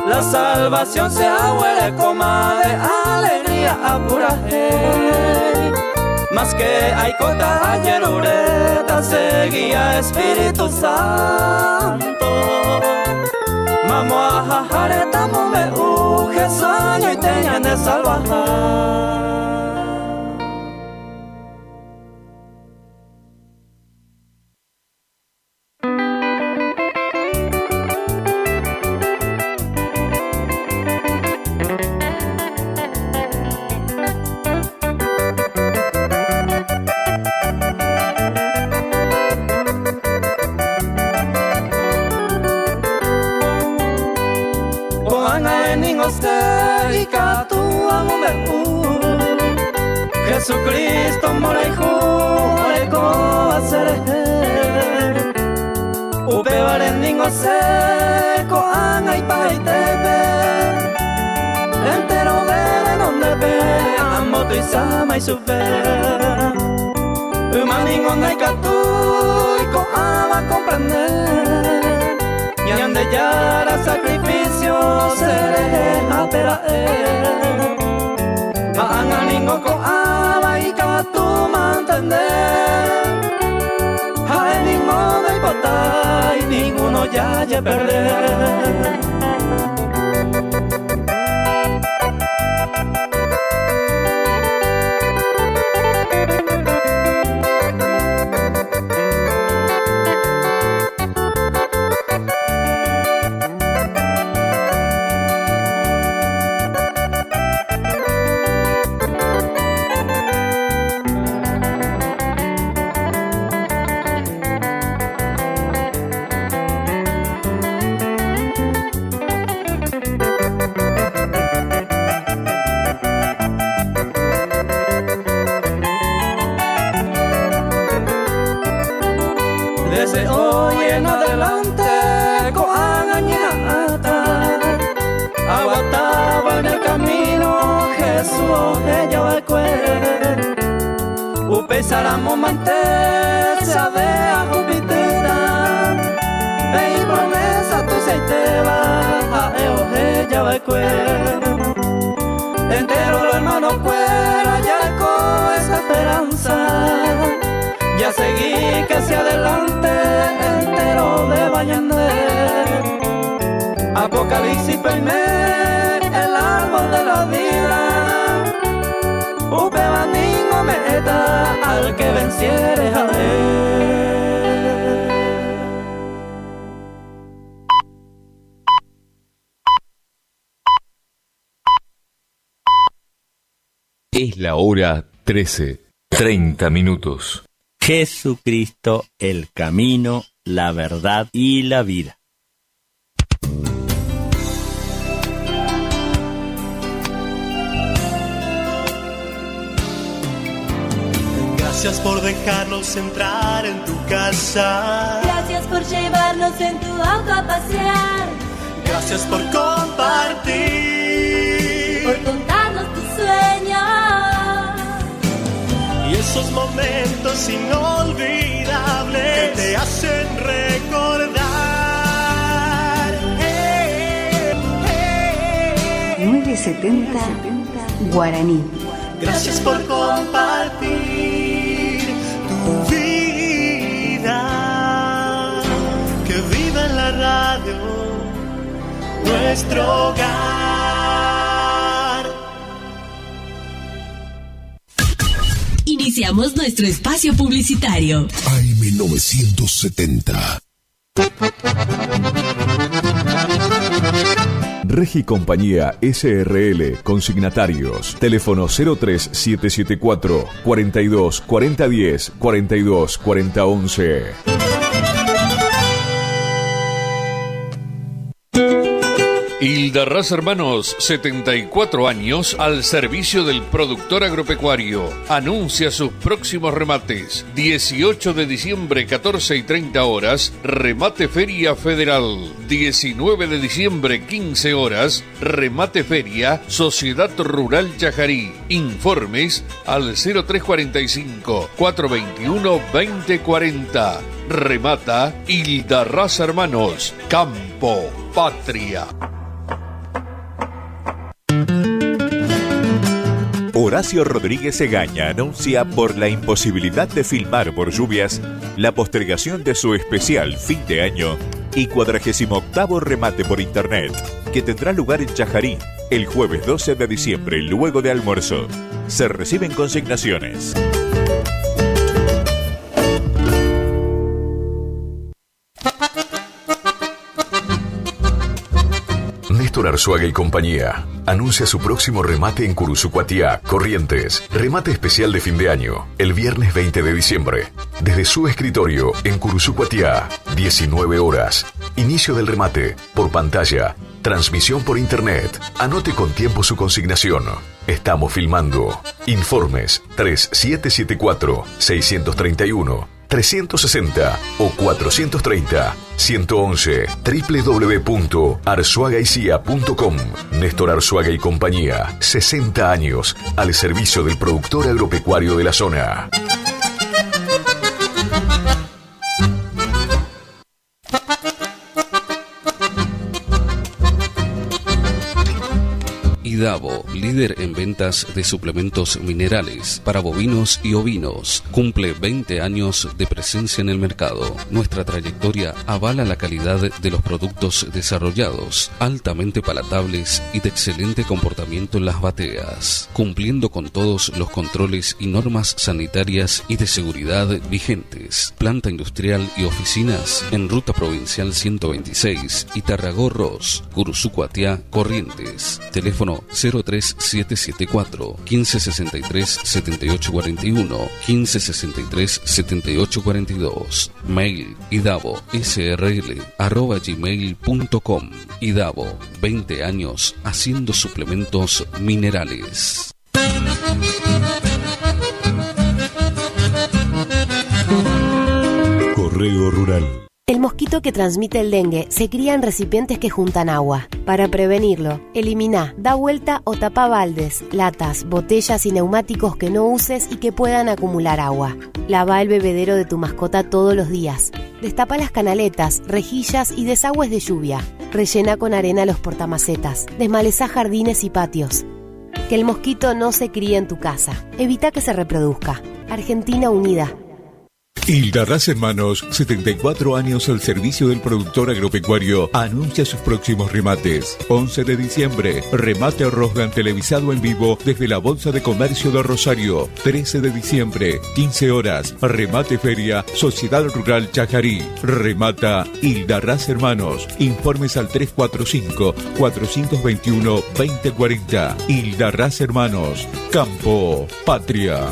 La salvación se huele coma de alegría a pura hey. Más que hay cota ayer ureta seguía Espíritu Santo. Mamo a jajareta mome uge sueño y teñan de salvajar. se ikatu amumehu Jesucristo moreju oreko aserehe Upe barendingo seko angai paitebe Entero bere donde ve amoto izama izupe Umaningo naikatu iko ama comprender Yande yara sacrificio seré apera Maanganingo ko ama ikatu mantener Hay ninguno importa y ninguno ya perder Desde hoy en adelante Aguataba en el camino Jesús ella va a cuer Upesaramo mante sabe a Jupitera Ei promesa tu seiteba a ella va a cuer Entero lo hermano cuera ya con esa esperanza Ya seguí que hacia adelante entero de Bañander Apocalipsis primer, el árbol de la vida Upe baningo meta al que venciere a ver Es la hora 13, 30 minutos. Jesucristo, el camino, la verdad y la vida. Gracias por dejarnos entrar en tu casa. Gracias por llevarnos en tu auto a pasear. Gracias por compartir. Por contarnos tus sueños. Y esos momentos inolvidables que te hacen recordar. 970 Guaraní. Gracias por compartir tu vida. Que viva en la radio nuestro hogar. Iniciamos nuestro espacio publicitario. AM970. Regi Compañía SRL, consignatarios, teléfono 03774 42 4010 42 4011. Hildarraz Hermanos, 74 años al servicio del productor agropecuario. Anuncia sus próximos remates. 18 de diciembre, 14 y 30 horas, remate Feria Federal. 19 de diciembre, 15 horas, remate Feria Sociedad Rural Chajarí. Informes al 0345 421 2040. Remata Hildarraz Hermanos. Campo, patria. Horacio Rodríguez Egaña anuncia por la imposibilidad de filmar por lluvias la postergación de su especial fin de año y 48º remate por internet que tendrá lugar en Chajarí el jueves 12 de diciembre luego de almuerzo. Se reciben consignaciones. Néstor Arzuaga y compañía anuncia su próximo remate en Curuzucuatiá, Corrientes. Remate especial de fin de año, el viernes 20 de diciembre. Desde su escritorio en Curuzucuatiá, 19 horas. Inicio del remate, por pantalla, Transmisión por internet. Anote con tiempo su consignación. Estamos filmando. Informes 3774-631-360 o 430-111 www.arzuagaicia.com. Néstor Arzuaga y compañía, 60 años al servicio del productor agropecuario de la zona. Idavo, líder en ventas de suplementos minerales para bovinos y ovinos, cumple 20 años de presencia en el mercado. Nuestra trayectoria avala la calidad de los productos desarrollados, altamente palatables y de excelente comportamiento en las bateas, cumpliendo con todos los controles y normas sanitarias y de seguridad vigentes. Planta industrial y oficinas en Ruta Provincial 126 y Tarragó-Ros, Curuzú-Cuatiá, Corrientes. Teléfono 03774 1563 7841 1563 7842. Mail idavo.srl@gmail.com. Idavo, 20 años haciendo suplementos minerales. Correo Rural. El mosquito que transmite el dengue se cría en recipientes que juntan agua. Para prevenirlo, elimina, da vuelta o tapa baldes, latas, botellas y neumáticos que no uses y que puedan acumular agua. Lava el bebedero de tu mascota todos los días. Destapa las canaletas, rejillas y desagües de lluvia. Rellena con arena los portamacetas. Desmaleza jardines y patios. Que el mosquito no se críe en tu casa. Evita que se reproduzca. Argentina Unida. Hildarraz Hermanos, 74 años al servicio del productor agropecuario, anuncia sus próximos remates. 11 de diciembre, remate Rosgan televisado en vivo desde la Bolsa de Comercio de Rosario. 13 de diciembre, 15 horas, remate feria, Sociedad Rural Chajarí. Remata Hildarraz Hermanos. Informes al 345-421-2040. Hildarraz Hermanos. Campo, patria.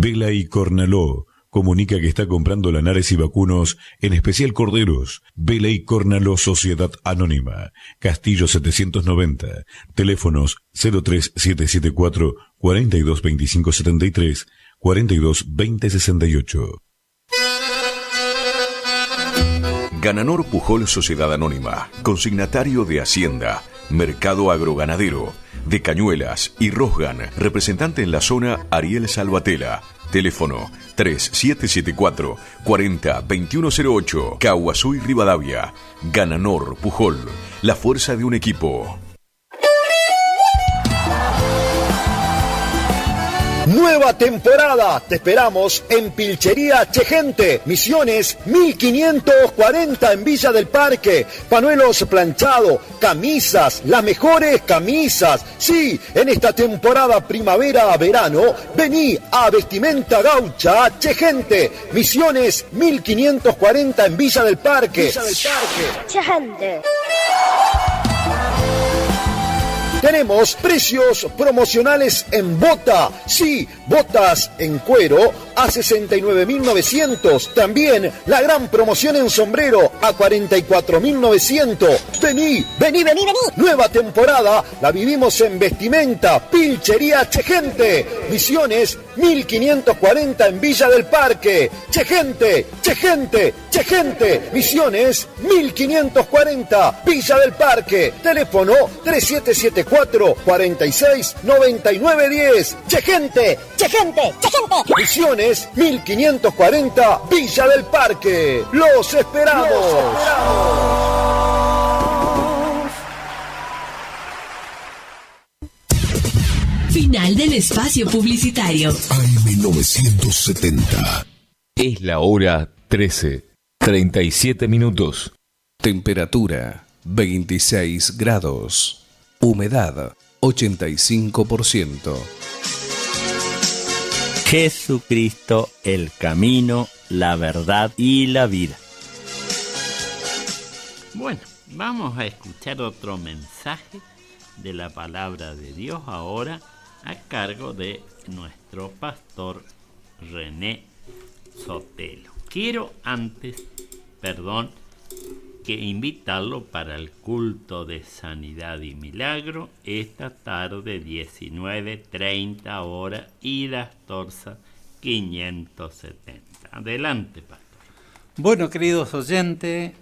Vela y Cornaló comunica que está comprando lanares y vacunos, en especial corderos. Vela y Cornaló Sociedad Anónima, Castillo 790, teléfonos 03774 422573 422068. Gananor Pujol Sociedad Anónima, consignatario de Hacienda, Mercado Agroganadero, de Cañuelas y Rosgan, representante en la zona Ariel Salvatela, teléfono 3774 402108, Caguazú y Rivadavia. Gananor Pujol, la fuerza de un equipo. Nueva temporada, te esperamos en Pilchería Chegente, Misiones 1540 en Villa del Parque. Panuelos planchado, camisas, las mejores camisas. Sí, en esta temporada primavera a verano, vení a Vestimenta Gaucha Chegente, Misiones 1540 en Villa del Parque. Chegente. Tenemos precios promocionales en bota. Sí, botas en cuero a 69.900. También la gran promoción en sombrero a 44.900. Vení. Nueva temporada la vivimos en Vestimenta Pilchería Chegente. Misiones 1540 en Villa del Parque. Chegente. Misiones 1540 Villa del Parque. Teléfono 3774 46 99 10. Chegente. Misiones 1540 Villa del Parque. Los esperamos. Final del espacio publicitario. AM970. Es la hora 13, 37 minutos. Temperatura 26 grados. Humedad 85%. Jesucristo, el camino, la verdad y la vida. Bueno, vamos a escuchar otro mensaje de la palabra de Dios ahora a cargo de nuestro pastor René Sotelo. Quiero antes, que invitarlo para el culto de sanidad y milagro esta tarde 19:30 horas y las Torza 570. Adelante, pastor. Bueno, queridos oyentes,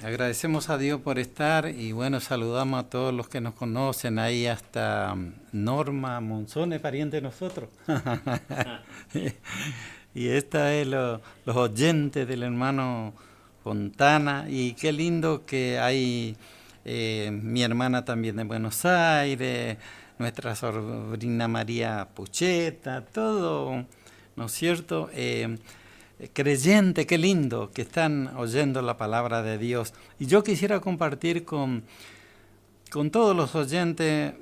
agradecemos a Dios por estar y bueno, saludamos a todos los que nos conocen, ahí hasta Norma Monzón es pariente de nosotros. Y esta es los oyentes del hermano Fontana, y qué lindo que hay mi hermana también de Buenos Aires, nuestra sobrina María Pucheta, todo, ¿no es cierto? Creyente, qué lindo que están oyendo la palabra de Dios. Y yo quisiera compartir con todos los oyentes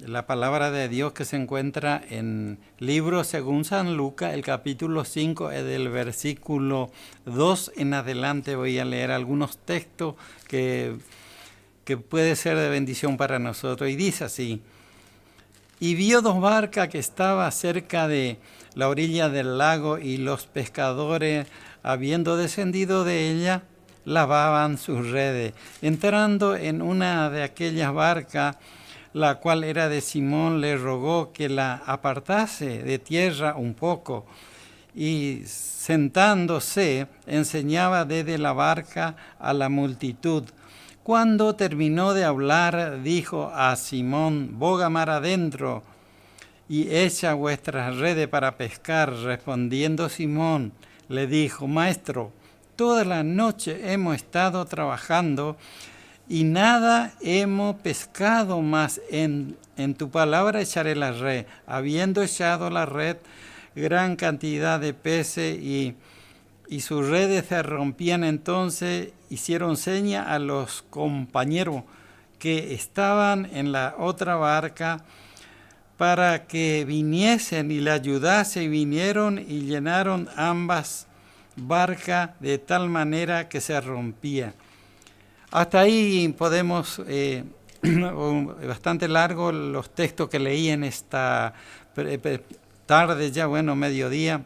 la palabra de Dios que se encuentra en libro según San Lucas, el capítulo 5, del versículo 2 en adelante. Voy a leer algunos textos que puede ser de bendición para nosotros. Y dice así: y vio 2 barcas que estaban cerca de la orilla del lago, y los pescadores, habiendo descendido de ella, lavaban sus redes. Entrando en una de aquellas barcas, la cual era de Simón, le rogó que la apartase de tierra un poco, y sentándose enseñaba desde la barca a la multitud. Cuando terminó de hablar, dijo a Simón: boga mar adentro y echa vuestras redes para pescar. Respondiendo Simón, le dijo: Maestro, toda la noche hemos estado trabajando y nada hemos pescado, mas en tu palabra echaré la red. Habiendo echado la red, gran cantidad de peces, y sus redes se rompían. Entonces hicieron seña a los compañeros que estaban en la otra barca para que viniesen y le ayudase, y vinieron y llenaron ambas barcas de tal manera que se rompía. Hasta ahí podemos, bastante largo los textos que leí en esta tarde, ya bueno, mediodía.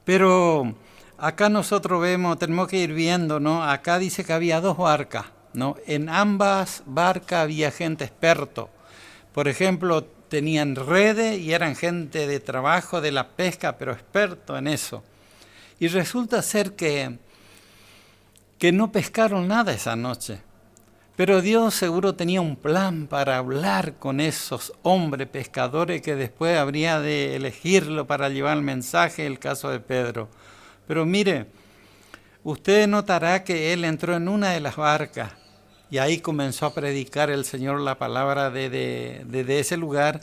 Pero acá nosotros tenemos que ir viendo, ¿no? Acá dice que había 2 barcas, ¿no? En ambas barcas había gente experto. Por ejemplo, tenían redes y eran gente de trabajo, de la pesca, pero experto en eso. Y resulta ser que no pescaron nada esa noche. Pero Dios seguro tenía un plan para hablar con esos hombres pescadores que después habría de elegirlo para llevar el mensaje, el caso de Pedro. Pero mire, usted notará que él entró en una de las barcas y ahí comenzó a predicar el Señor la palabra de ese lugar,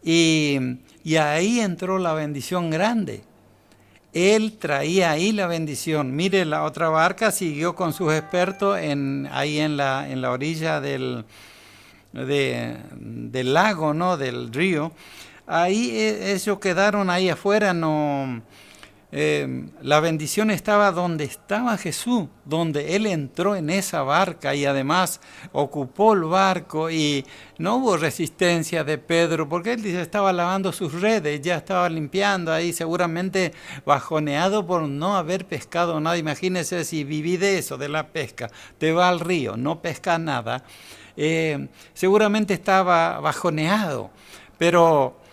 y ahí entró la bendición grande. Él traía ahí la bendición. Mire, la otra barca siguió con sus expertos ahí en la orilla del lago, ¿no? Del río. Ahí ellos quedaron ahí afuera, no. La bendición estaba donde estaba Jesús, donde Él entró en esa barca y además ocupó el barco, y no hubo resistencia de Pedro, porque él estaba lavando sus redes, ya estaba limpiando ahí, seguramente bajoneado por no haber pescado nada. Imagínese si viví de eso, de la pesca, te va al río, no pesca nada, seguramente estaba bajoneado, pero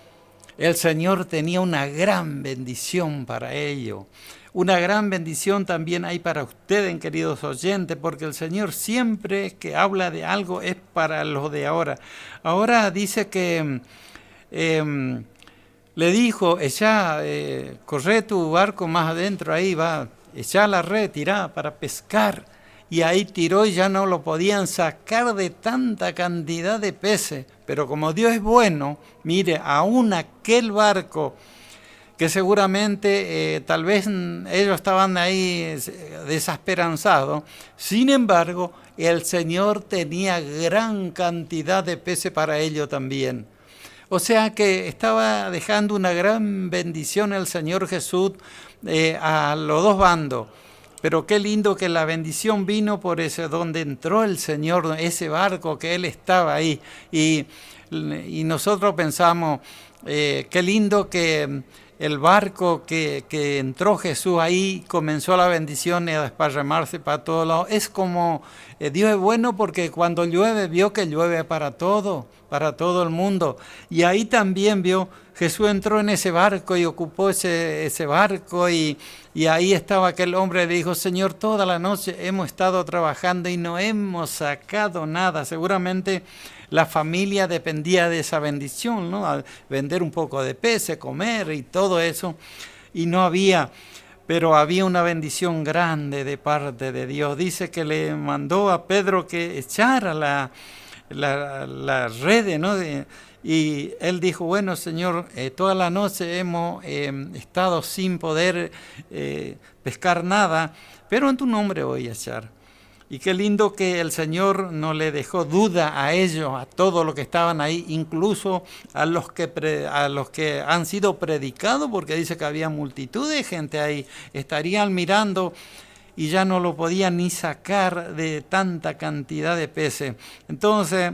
el Señor tenía una gran bendición para ello. Una gran bendición también hay para ustedes, queridos oyentes, porque el Señor siempre que habla de algo es para los de ahora. Ahora dice que le dijo: corre tu barco más adentro, ahí va, echá la red, tirá para pescar. Y ahí tiró y ya no lo podían sacar de tanta cantidad de peces. Pero como Dios es bueno, mire, aún aquel barco que seguramente tal vez ellos estaban ahí desesperanzados, sin embargo, el Señor tenía gran cantidad de peces para ellos también. O sea que estaba dejando una gran bendición el Señor Jesús a los 2 bandos. Pero qué lindo que la bendición vino por ese donde entró el Señor, ese barco que Él estaba ahí. Y nosotros pensamos, qué lindo que el barco que entró Jesús ahí, comenzó la bendición y a desparramarse para todos lados. Es como, Dios es bueno porque cuando llueve, vio que llueve para todo el mundo. Y ahí también vio, Jesús entró en ese barco y ocupó ese barco y ahí estaba aquel hombre, le dijo, Señor, toda la noche hemos estado trabajando y no hemos sacado nada. Seguramente la familia dependía de esa bendición, ¿no? A vender un poco de peces, comer y todo eso. Y no había, pero había una bendición grande de parte de Dios. Dice que le mandó a Pedro que echara la red, ¿no? Y él dijo, bueno, Señor, toda la noche hemos estado sin poder pescar nada, pero en tu nombre voy a echar. Y qué lindo que el Señor no le dejó duda a ellos, a todos los que estaban ahí, incluso a los que han sido predicados, porque dice que había multitud de gente ahí, estarían mirando y ya no lo podían ni sacar de tanta cantidad de peces. Entonces,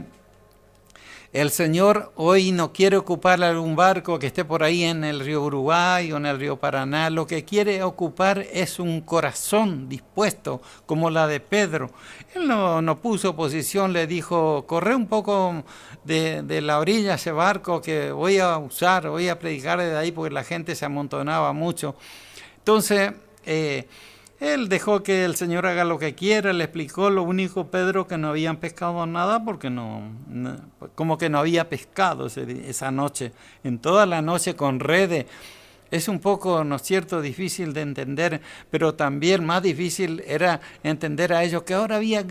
el Señor hoy no quiere ocupar algún barco que esté por ahí en el río Uruguay o en el río Paraná. Lo que quiere ocupar es un corazón dispuesto, como la de Pedro. Él no puso oposición, le dijo, corre un poco de la orilla ese barco que voy a usar, voy a predicar desde ahí porque la gente se amontonaba mucho. Entonces, él dejó que el Señor haga lo que quiera, le explicó. Lo único, Pedro, que no habían pescado nada porque como que no había pescado esa noche, en toda la noche con redes. Es un poco, ¿no es cierto?, difícil de entender, pero también más difícil era entender a ellos que ahora había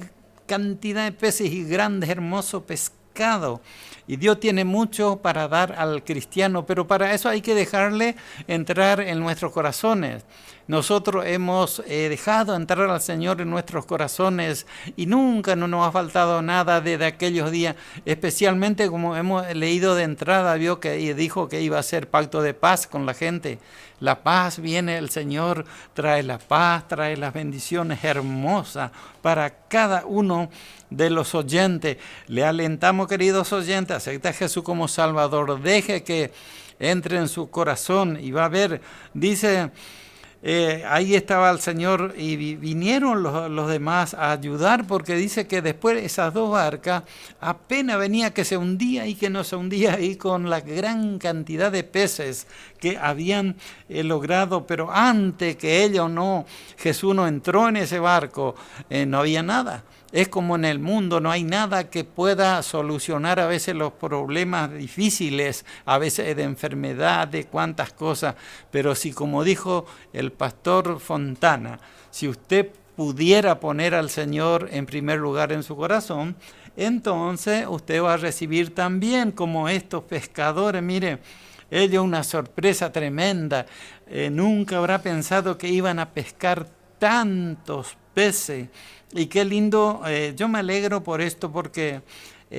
cantidad de peces y grandes, hermosos pescados. Y Dios tiene mucho para dar al cristiano, pero para eso hay que dejarle entrar en nuestros corazones. Nosotros hemos dejado entrar al Señor en nuestros corazones y nunca nos ha faltado nada desde aquellos días, especialmente como hemos leído de entrada, vio que dijo que iba a ser pacto de paz con la gente. La paz viene, el Señor trae la paz, trae las bendiciones hermosas para cada uno de los oyentes. Le alentamos, queridos oyentes, acepta a Jesús como Salvador, deje que entre en su corazón y va a ver, dice, ahí estaba el Señor y vinieron los demás a ayudar, porque dice que después esas dos barcas apenas venía que se hundía y que no se hundía ahí con la gran cantidad de peces que habían logrado, pero antes que Jesús no entró en ese barco, no había nada. Es como en el mundo, no hay nada que pueda solucionar a veces los problemas difíciles, a veces de enfermedad, de cuantas cosas, pero si, como dijo el pastor Fontana, si usted pudiera poner al Señor en primer lugar en su corazón, entonces usted va a recibir también como estos pescadores, mire, ellos una sorpresa tremenda, nunca habrá pensado que iban a pescar tantos peces. Y qué lindo, yo me alegro por esto porque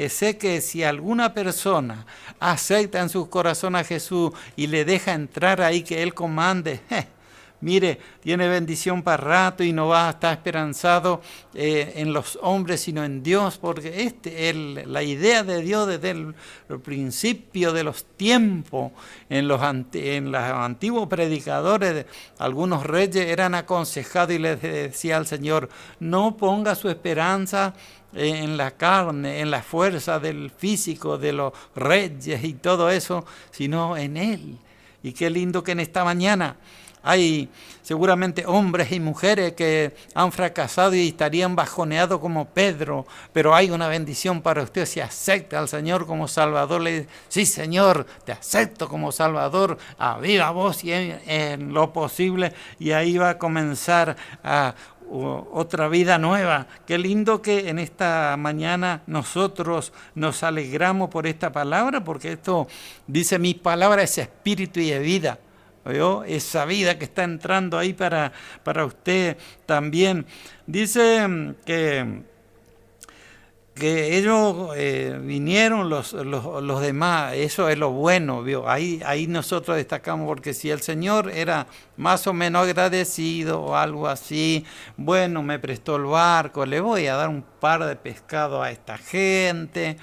sé que si alguna persona acepta en su corazón a Jesús y le deja entrar ahí que Él comande, mire, tiene bendición para rato y no va a estar esperanzado en los hombres, sino en Dios, porque la idea de Dios desde el principio de los tiempos, en los antiguos predicadores, algunos reyes eran aconsejados y les decía al Señor, no ponga su esperanza en la carne, en la fuerza del físico, de los reyes y todo eso, sino en Él. Y qué lindo que en esta mañana hay seguramente hombres y mujeres que han fracasado y estarían bajoneados como Pedro, pero hay una bendición para usted si acepta al Señor como Salvador. Le dice, sí, Señor, te acepto como Salvador, a viva voz y en lo posible, y ahí va a comenzar otra vida nueva. Qué lindo que en esta mañana nosotros nos alegramos por esta palabra, porque esto dice, mi palabra es espíritu y es vida. ¿Oyó? Esa vida que está entrando ahí para usted también. Dice que que ellos vinieron los demás, eso es lo bueno, ¿vio? Ahí nosotros destacamos, porque si el Señor era más o menos agradecido o algo así, bueno, me prestó el barco, le voy a dar un par de pescado a esta gente.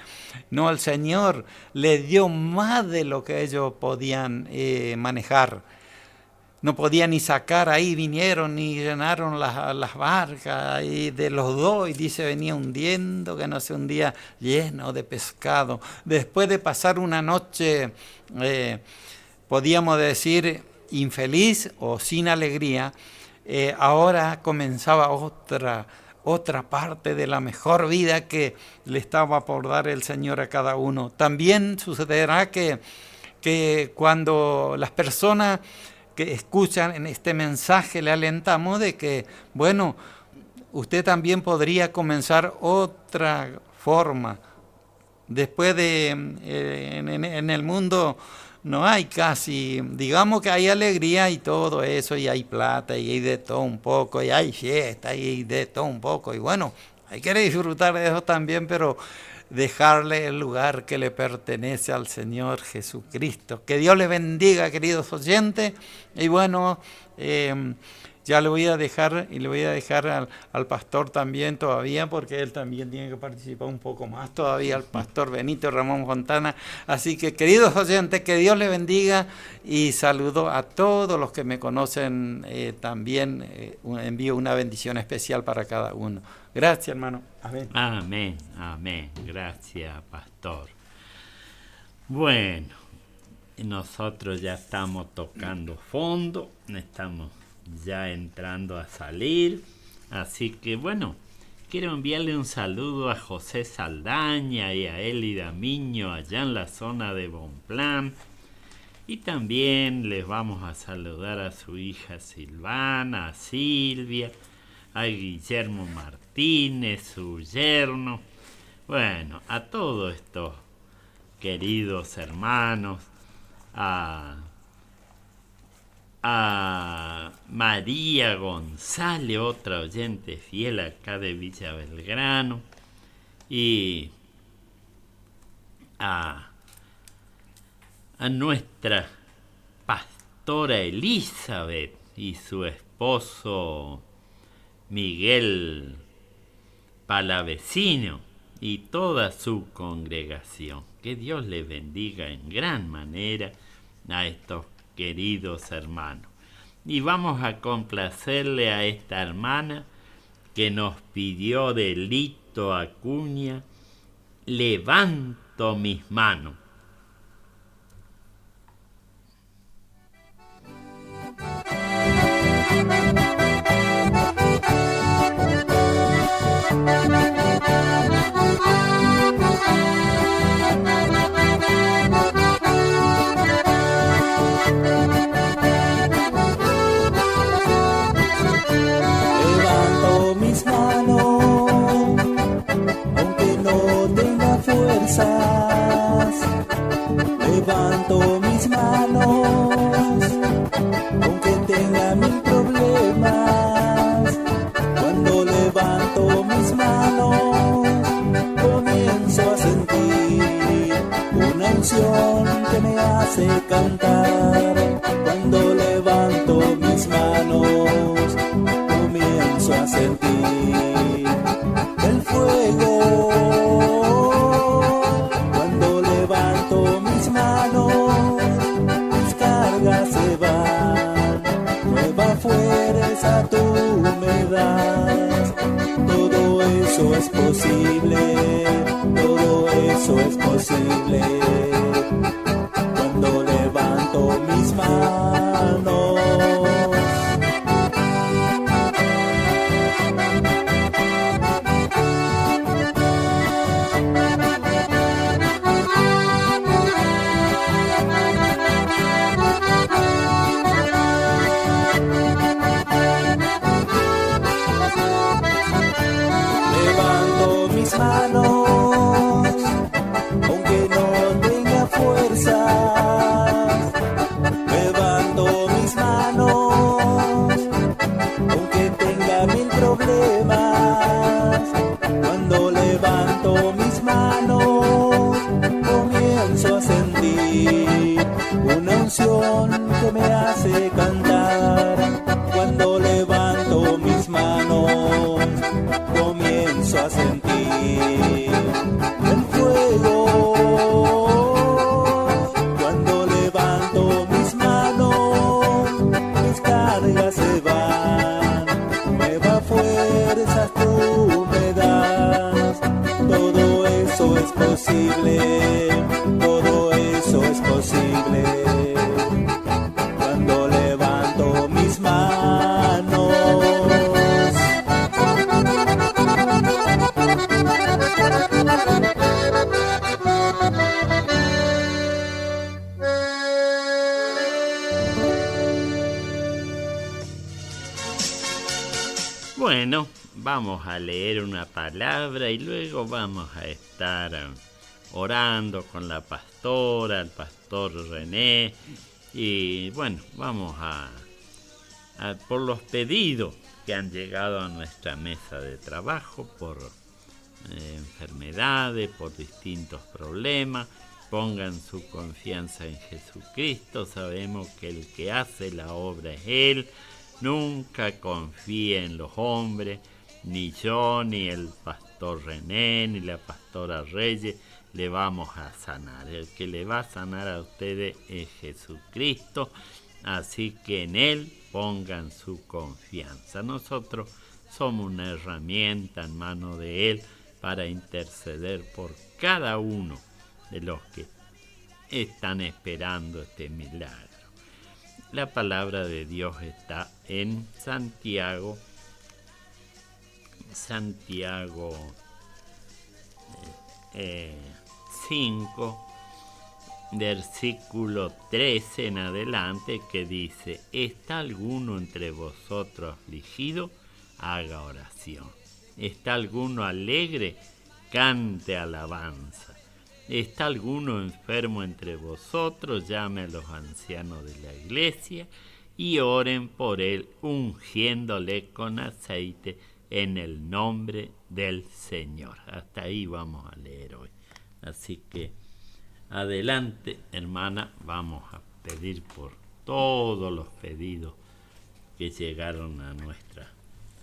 No, el Señor le dio más de lo que ellos podían manejar. No podían ni sacar, ahí vinieron y llenaron las barcas, y de los dos, y dice, venía hundiendo, que no se hundía, lleno de pescado. Después de pasar una noche, podíamos decir, infeliz o sin alegría, ahora comenzaba otra parte de la mejor vida que le estaba por dar el Señor a cada uno. También sucederá que cuando las personas que escuchan en este mensaje, le alentamos de que, bueno, usted también podría comenzar otra forma. Después en el mundo no hay casi, digamos que hay alegría y todo eso, y hay plata, y hay de todo un poco, y hay fiesta, y hay de todo un poco, y bueno, hay que disfrutar de eso también, pero dejarle el lugar que le pertenece al Señor Jesucristo. Que Dios le bendiga, queridos oyentes, y bueno, ya le voy a dejar, y le voy a dejar al pastor también todavía, porque él también tiene que participar un poco más todavía, al pastor Benito Ramón Fontana. Así que, queridos oyentes, que Dios le bendiga, y saludo a todos los que me conocen también, envío una bendición especial para cada uno. Gracias, hermano. Amén. Amén, amén. Gracias, pastor. Bueno, nosotros ya estamos tocando fondo, estamos ya entrando a salir, así que bueno, quiero enviarle un saludo a José Saldaña y a Eli Damiño allá en la zona de Bonplan, y también les vamos a saludar a su hija Silvana, a Silvia, a Guillermo Martínez, su yerno, bueno, a todos estos queridos hermanos, a María González, otra oyente fiel acá de Villa Belgrano, y a nuestra pastora Elizabeth y su esposo Miguel Palavecino y toda su congregación. Que Dios les bendiga en gran manera a estos queridos hermanos. Y vamos a complacerle a esta hermana que nos pidió de Lito Acuña, Levanto mis manos. Levanto mis manos, aunque tenga mil problemas. Cuando levanto mis manos, comienzo a sentir una unción que me hace cantar. Cuando levanto mis manos, comienzo a sentir el fuego. Fuerza tú me das, todo eso es posible, todo eso es posible, cuando levanto mis manos. Manos, aunque no canción que me hace cantar. Cuando levanto mis manos, comienzo a sentir el fuego. Cuando levanto mis manos, mis cargas se van. Nuevas fuerzas tú me das. Todo eso es posible. Todo eso es posible. Cuando levanto mis manos. Bueno, vamos a leer una palabra y luego vamos a estar orando con la pastora, el pastor René, y bueno, vamos a por los pedidos que han llegado a nuestra mesa de trabajo por enfermedades, por distintos problemas. Pongan su confianza en Jesucristo, sabemos que el que hace la obra es Él. Nunca confíe en los hombres, ni yo, ni el pastor René, ni la pastora Reyes le vamos a sanar. El que le va a sanar a ustedes es Jesucristo, así que en Él pongan su confianza. Nosotros somos una herramienta en manos de Él para interceder por cada uno de los que están esperando este milagro. La palabra de Dios está en Santiago 5, versículo 13 en adelante, que dice: ¿Está alguno entre vosotros afligido? Haga oración. ¿Está alguno alegre? Cante alabanza. ¿Está alguno enfermo entre vosotros? Llame a los ancianos de la iglesia y oren por él, ungiéndole con aceite en el nombre del Señor. Hasta ahí vamos a leer hoy. Así que adelante, hermana, vamos a pedir por todos los pedidos que llegaron a nuestra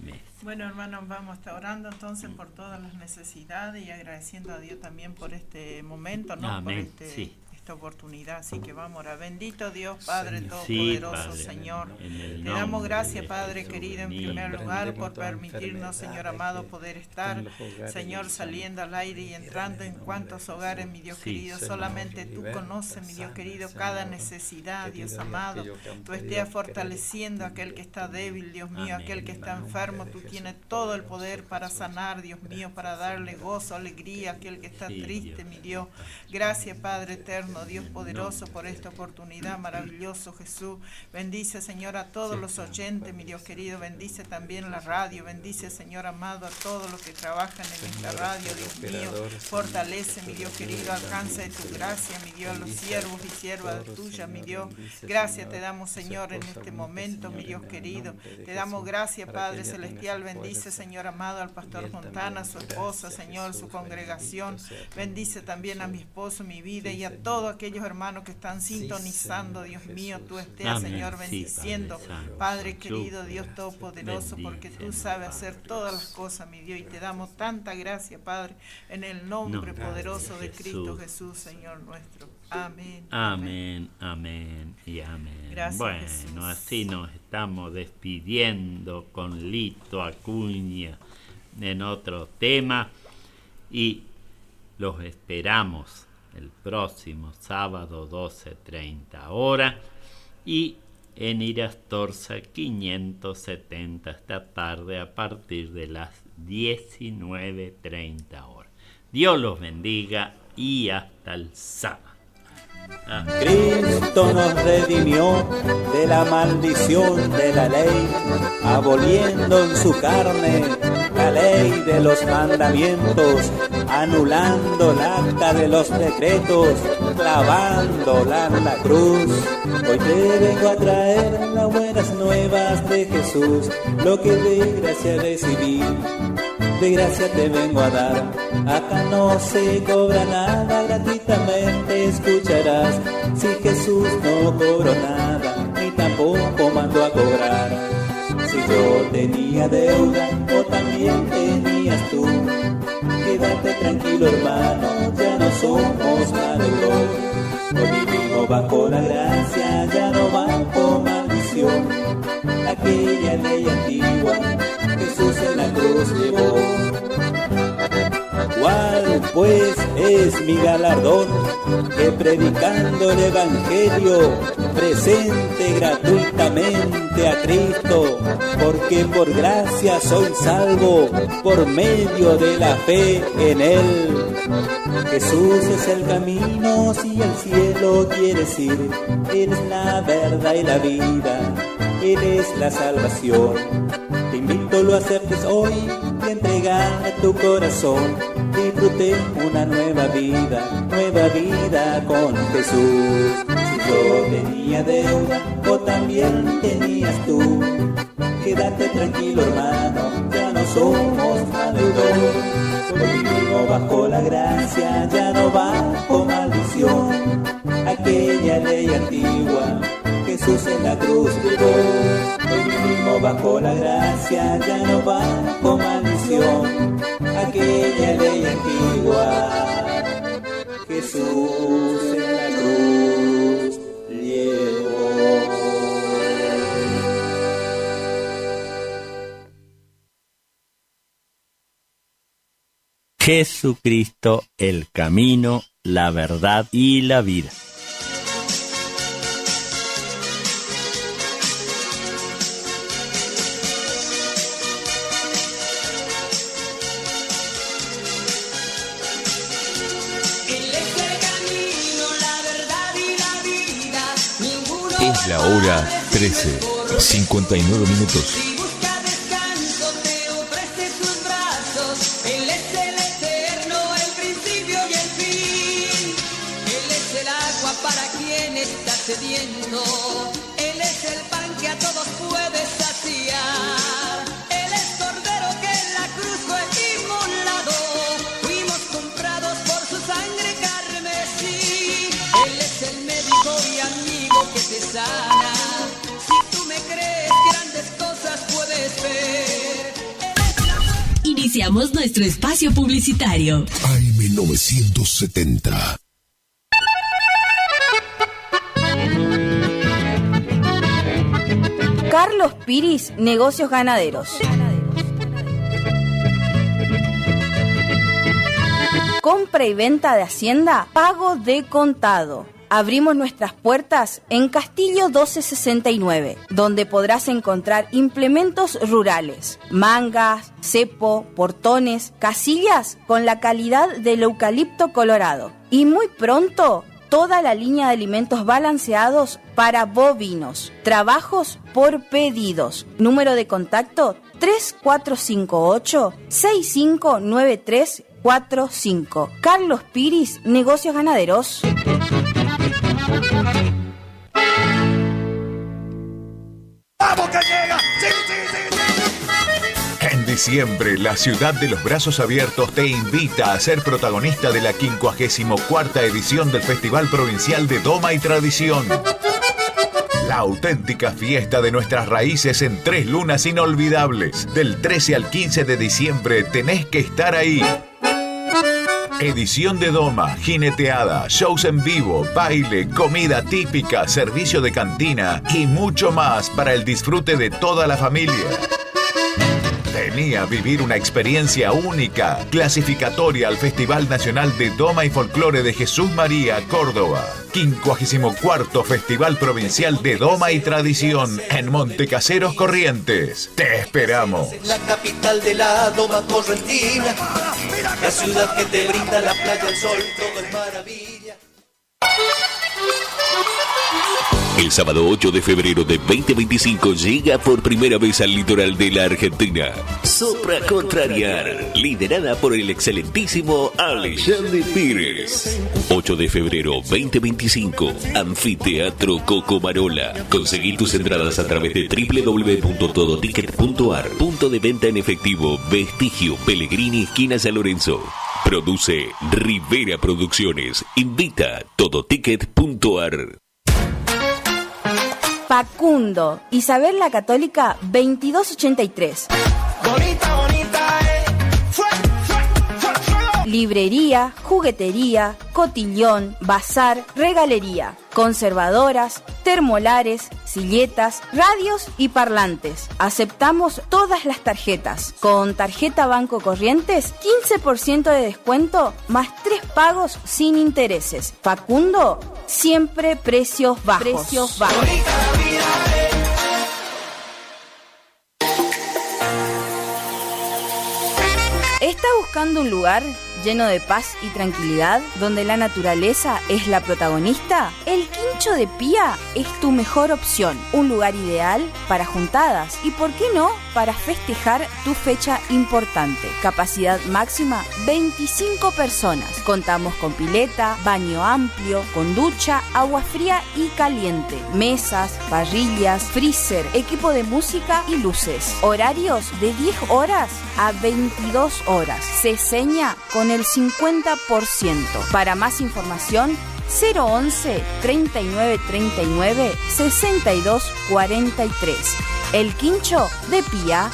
mesa. Bueno, hermanos, vamos a estar orando entonces por todas las necesidades y agradeciendo a Dios también por este momento, ¿no? Amén. Por Sí. esta oportunidad. Así que vamos a orar. Bendito Dios, Padre Sí, Todopoderoso, Padre, Señor. en Te damos nombre gracias, de Padre Jesús, querido, en amén. primer lugar, por toda permitirnos, Señor amado, poder estar, Señor, saliendo al aire y entrando en cuantos hogares, mi Dios Sí, querido. Señor. Solamente tú conoces, mi Dios querido, cada necesidad, Dios amado. Tú estés fortaleciendo a aquel que está débil, Dios mío, aquel que está enfermo. Tú tienes todo el poder para sanar, Dios mío, para darle gozo, alegría a aquel que está triste, mi Dios. Gracias, Padre eterno, Dios poderoso, por esta oportunidad, maravilloso Jesús. Bendice, Señor, a todos los oyentes, mi Dios querido. Bendice también la radio. Bendice, Señor amado, a todos los que trabajan en esta radio, Dios mío. Fortalece, mi Dios querido, alcanza de tu gracia, mi Dios, a los siervos y siervas tuyas, mi Dios. Gracias te damos, Señor, en este momento, mi Dios querido. Te damos gracias, Padre celestial. Bendice, Señor amado, al pastor Fontana, a su esposa, Señor, su congregación. Bendice también a mi esposo, mi vida, y a todos aquellos hermanos que están sintonizando, Dios mío. Tú estés, Amén. Señor, Sí, bendiciendo, Padre Santo. Padre querido, Dios todopoderoso, porque tú Bendícenos, sabes Padre. hacer todas las cosas, mi Dios, y te damos tanta gracia, Padre, en el nombre poderoso de Cristo Jesús, Señor nuestro. Amén. Amén, amén y amén. Gracias, bueno, Jesús. así nos estamos despidiendo con Lito Acuña en otro tema y los esperamos el próximo sábado 12:30 horas y en Irastorza 570 esta tarde a partir de las 19:30 horas. Dios los bendiga y hasta el sábado. Cristo nos redimió de la maldición de la ley, aboliendo en su carne la ley de los mandamientos, anulando el acta de los decretos, clavándola en la cruz. Hoy te vengo a traer las buenas nuevas de Jesús, lo que de gracia recibí. de gracia te vengo a dar. Acá no se cobra nada, gratuitamente escucharás. Si Jesús no cobró nada, ni tampoco mandó a cobrar. Si yo tenía deuda o también tenías tú, quédate tranquilo hermano, ya no somos malos. Hoy vivimos bajo la gracia, ya no bajo maldición. Aquella ley antigua, Jesús en la cruz llevó. ¿Cuál pues es mi galardón? Que predicando el Evangelio presente gratuitamente a Cristo, porque por gracia soy salvo por medio de la fe en Él. Jesús es el camino, si al cielo quieres ir, Él es la verdad y la vida, Él es la salvación. Te invito, lo aceptes hoy y entregarle tu corazón. Disfrute una nueva vida con Jesús. Si yo tenía deuda o también tenías tú, quédate tranquilo hermano, ya no somos malos. Hoy vivimos bajo la gracia, ya no bajo maldición. Aquella ley antigua, Jesús en la cruz llevó. Hoy vivimos bajo la gracia, ya no bajo maldición. Aquella ley antigua, Jesús en la cruz llevó. Jesucristo, el camino, la verdad y la vida. Es la hora 13, 59 minutos. Sediento, Él es el pan que a todos puede saciar. Él es cordero que en la cruz fue inmolado. Fuimos comprados por su sangre carmesí. Él es el médico y amigo que te sana. Si tú me crees, grandes cosas puedes ver. Iniciamos nuestro espacio publicitario. AM 970. Carlos Piris, Negocios Ganaderos. Compra y venta de hacienda, pago de contado. Abrimos nuestras puertas en Castillo 1269, donde podrás encontrar implementos rurales, mangas, cepo, portones, casillas con la calidad del eucalipto colorado. Y muy pronto, toda la línea de alimentos balanceados para bovinos. Trabajos por pedidos. Número de contacto 3458-659345. Carlos Piris, Negocios Ganaderos. ¡Vamos que llega! ¡Sí, sí, sí! En diciembre, la ciudad de los brazos abiertos te invita a ser protagonista de la 54ª edición del Festival Provincial de Doma y Tradición. La auténtica fiesta de nuestras raíces en 3 lunas inolvidables. Del 13 al 15 de diciembre tenés que estar ahí. Edición de doma, jineteada, shows en vivo, baile, comida típica, servicio de cantina y mucho más para el disfrute de toda la familia. Vení a vivir una experiencia única, clasificatoria al Festival Nacional de Doma y Folclore de Jesús María, Córdoba. 54º Festival Provincial de Doma y Tradición en Montecaseros, Corrientes. Te esperamos. La capital de la doma correntina, la ciudad que te brinda la playa, el sol, todo es maravilla. El sábado 8 de febrero de 2025 llega por primera vez al litoral de la Argentina Sopra Contrariar, liderada por el excelentísimo Alexandre Pires. 8 de febrero 2025, Anfiteatro Cocomarola. Conseguí tus entradas a través de www.todoticket.ar. Punto de venta en efectivo, Vestigio, Pellegrini, esquina San Lorenzo. Produce Rivera Producciones. Invita Todoticket.ar. Facundo, Isabel la Católica, 2283. Bonita, bonita, Librería, juguetería, cotillón, bazar, regalería, conservadoras, termolares, silletas, radios y parlantes. Aceptamos todas las tarjetas. Con tarjeta Banco Corrientes, 15% de descuento más 3 pagos sin intereses. Facundo, siempre precios bajos. ¿Está buscando un lugar lleno de paz y tranquilidad, donde la naturaleza es la protagonista? El Quincho de Pía es tu mejor opción. Un lugar ideal para juntadas y, ¿por qué no?, para festejar tu fecha importante. Capacidad máxima 25 personas. Contamos con pileta, baño amplio, con ducha, agua fría y caliente, mesas, parrillas, freezer, equipo de música y luces. Horarios de 10 horas a 22 horas. Se seña con el 50%. Para más información, 011 39 39 62 43. El Quincho de Pía.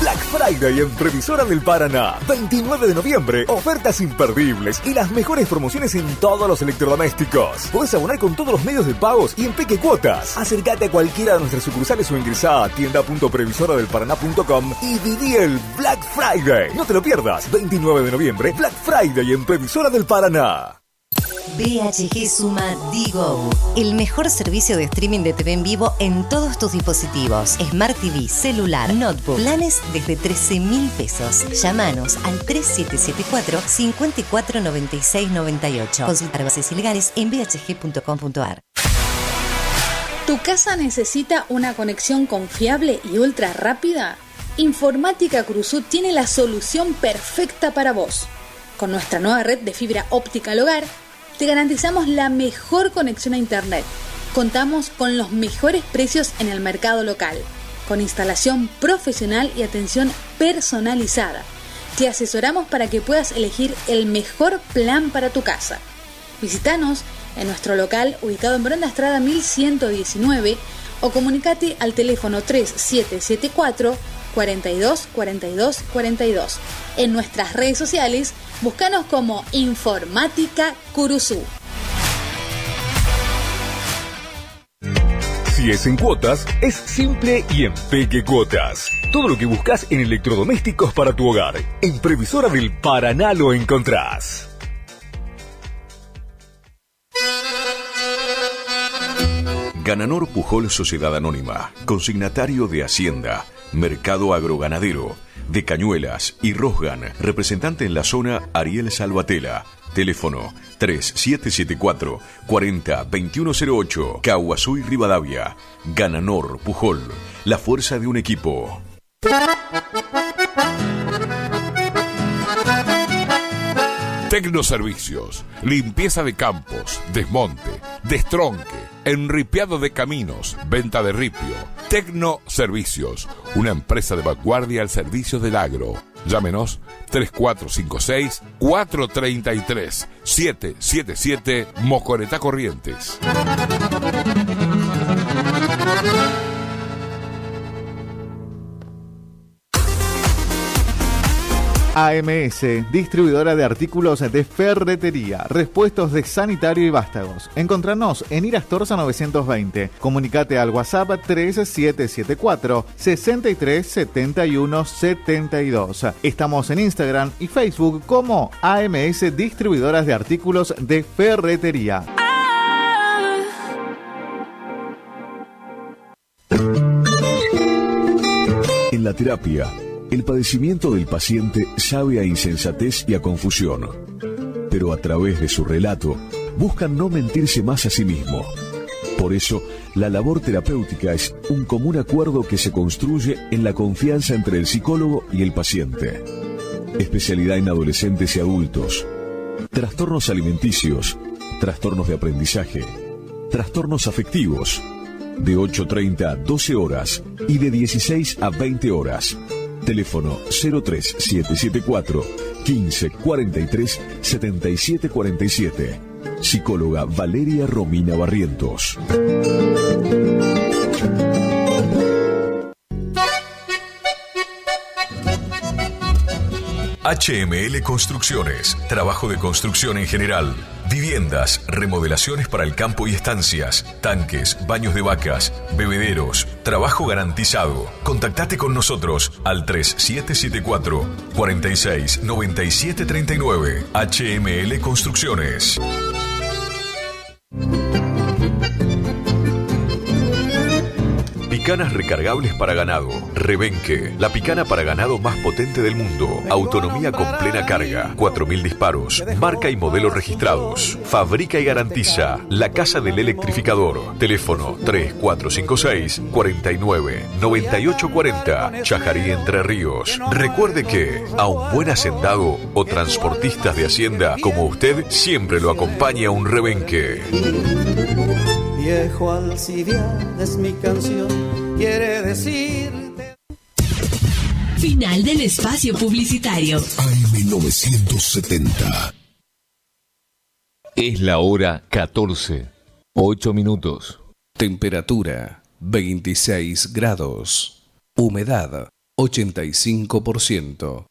Black Friday en Previsora del Paraná. 29 de noviembre, ofertas imperdibles y las mejores promociones en todos los electrodomésticos. Podés abonar con todos los medios de pagos y en peque cuotas. Acércate a cualquiera de nuestras sucursales o ingresá a tienda.previsoradelparaná.com y viví el Black Friday. No te lo pierdas. 29 de noviembre, Black Friday en Previsora del Paraná. BHG suma Digo, el mejor servicio de streaming de TV en vivo en todos tus dispositivos. Smart TV, celular, notebook. Planes desde 13.000 pesos. Llámanos al 3774-549698. Consultar bases ilegales en bhg.com.ar. ¿Tu casa necesita una conexión confiable y ultra rápida? Informática Cruzú tiene la solución perfecta para vos. Con nuestra nueva red de fibra óptica al hogar, te garantizamos la mejor conexión a internet. Contamos con los mejores precios en el mercado local, con instalación profesional y atención personalizada. Te asesoramos para que puedas elegir el mejor plan para tu casa. Visítanos en nuestro local ubicado en Bronda Estrada 1119 o comunicate al teléfono 3774 42 42 42. En nuestras redes sociales, búscanos como Informática Curuzú. Si es en cuotas, es simple y en Peque Cuotas. Todo lo que buscas en electrodomésticos para tu hogar. En Previsora del Paraná lo encontrás. Gananor Pujol Sociedad Anónima, consignatario de Hacienda, Mercado Agroganadero, de Cañuelas y Rosgan, representante en la zona Ariel Salvatela. Teléfono 3774 40 2108, Caguazú y Rivadavia. Gananor Pujol, la fuerza de un equipo. Tecnoservicios, limpieza de campos, desmonte, destronque, enripiado de caminos, venta de ripio. Tecnoservicios, una empresa de vanguardia al servicio del agro. Llámenos 3456-433-777 Mocoretá Corrientes. AMS, distribuidora de artículos de ferretería, repuestos de sanitario y vástagos. Encontranos en Irastorza 920. Comunicate al WhatsApp 3774 63 71 72. Estamos en Instagram y Facebook como AMS Distribuidoras de Artículos de Ferretería. En la terapia, el padecimiento del paciente sabe a insensatez y a confusión. pero a través de su relato buscan no mentirse más a sí mismo. Por eso, la labor terapéutica es un común acuerdo que se construye en la confianza entre el psicólogo y el paciente. Especialidad en adolescentes y adultos. Trastornos alimenticios, trastornos de aprendizaje, trastornos afectivos, de 8:30 a 12 horas y de 16 a 20 horas. Teléfono 03774 15 43 77 47. Psicóloga Valeria Romina Barrientos. HML Construcciones, trabajo de construcción en general, viviendas, remodelaciones para el campo y estancias, tanques, baños de vacas, bebederos, trabajo garantizado. Contactate con nosotros al 3774 46 97 39. HML Construcciones. Picanas recargables para ganado. Rebenque, la picana para ganado más potente del mundo. Autonomía con plena carga. 4000 disparos. Marca y modelo registrados. Fabrica y garantiza La Casa del Electrificador. Teléfono 3456 49 98 40. Chajarí, Entre Ríos. Recuerde que a un buen hacendado o transportistas de hacienda como usted siempre lo acompaña un rebenque. Viejo Alcibiades es mi canción, quiere decir... Final del espacio publicitario. AM970. Es la hora 14, 8 minutos. Temperatura 26 grados. Humedad 85%.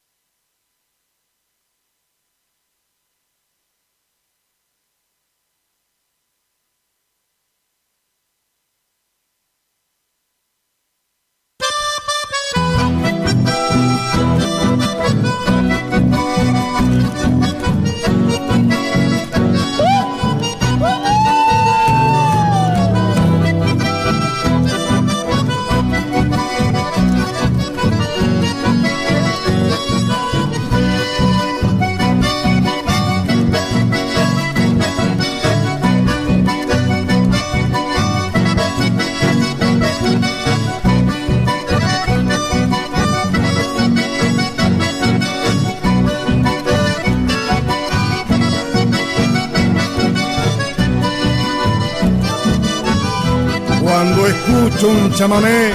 Cuando escucho un chamamé,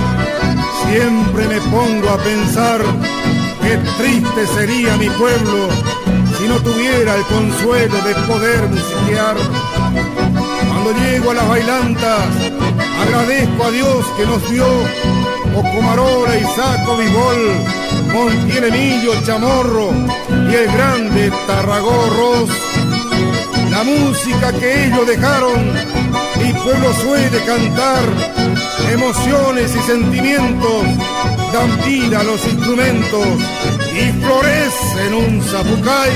siempre me pongo a pensar qué triste sería mi pueblo si no tuviera el consuelo de poder musiquear. Cuando llego a las bailantas, agradezco a Dios que nos dio Ocomarola y Saco Bigol, Montiel, Chamorro y el grande Tarragorros. La música que ellos dejaron, mi pueblo suele cantar. Emociones y sentimientos dan vida a los instrumentos y florecen un zapucay.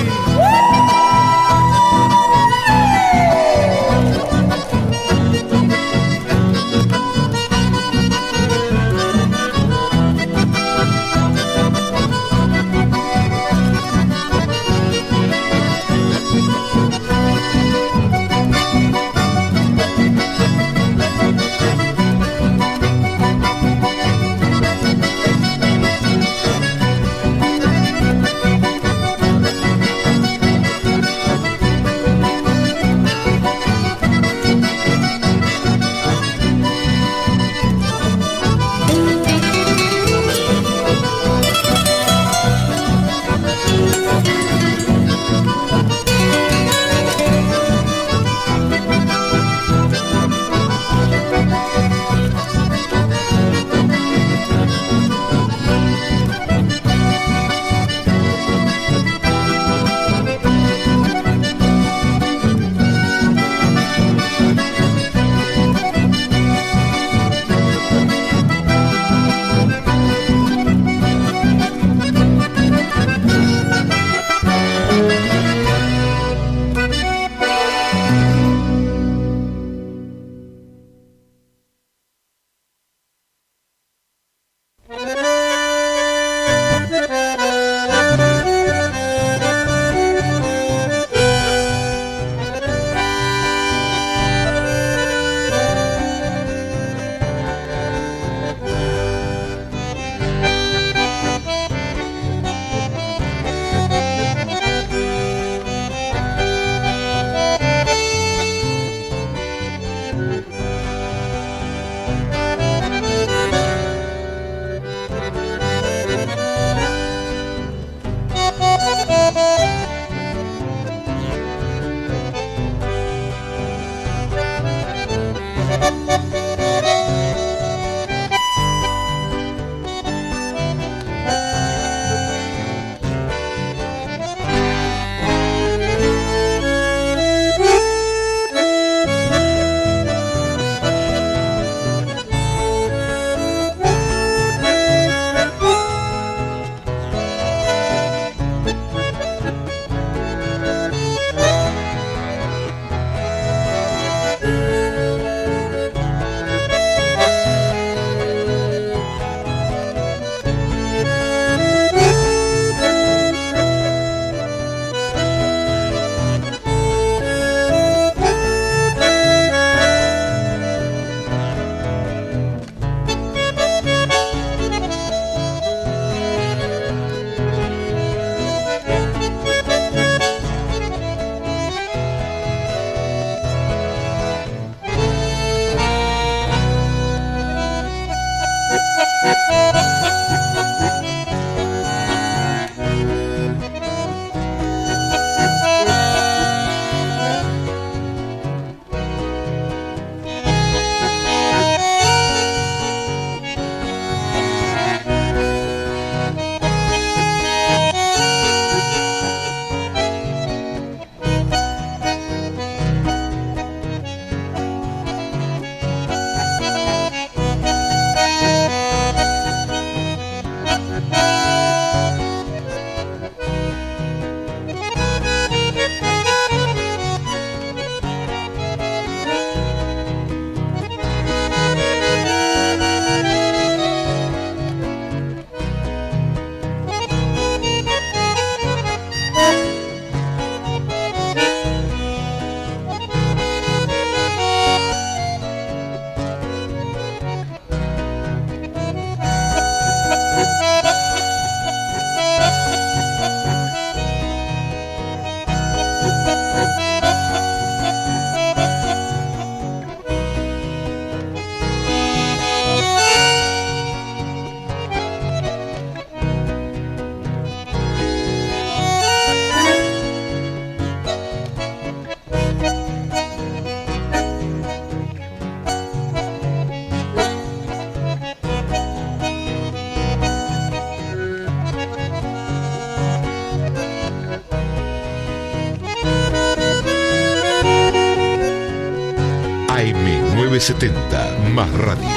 AM970, más radio.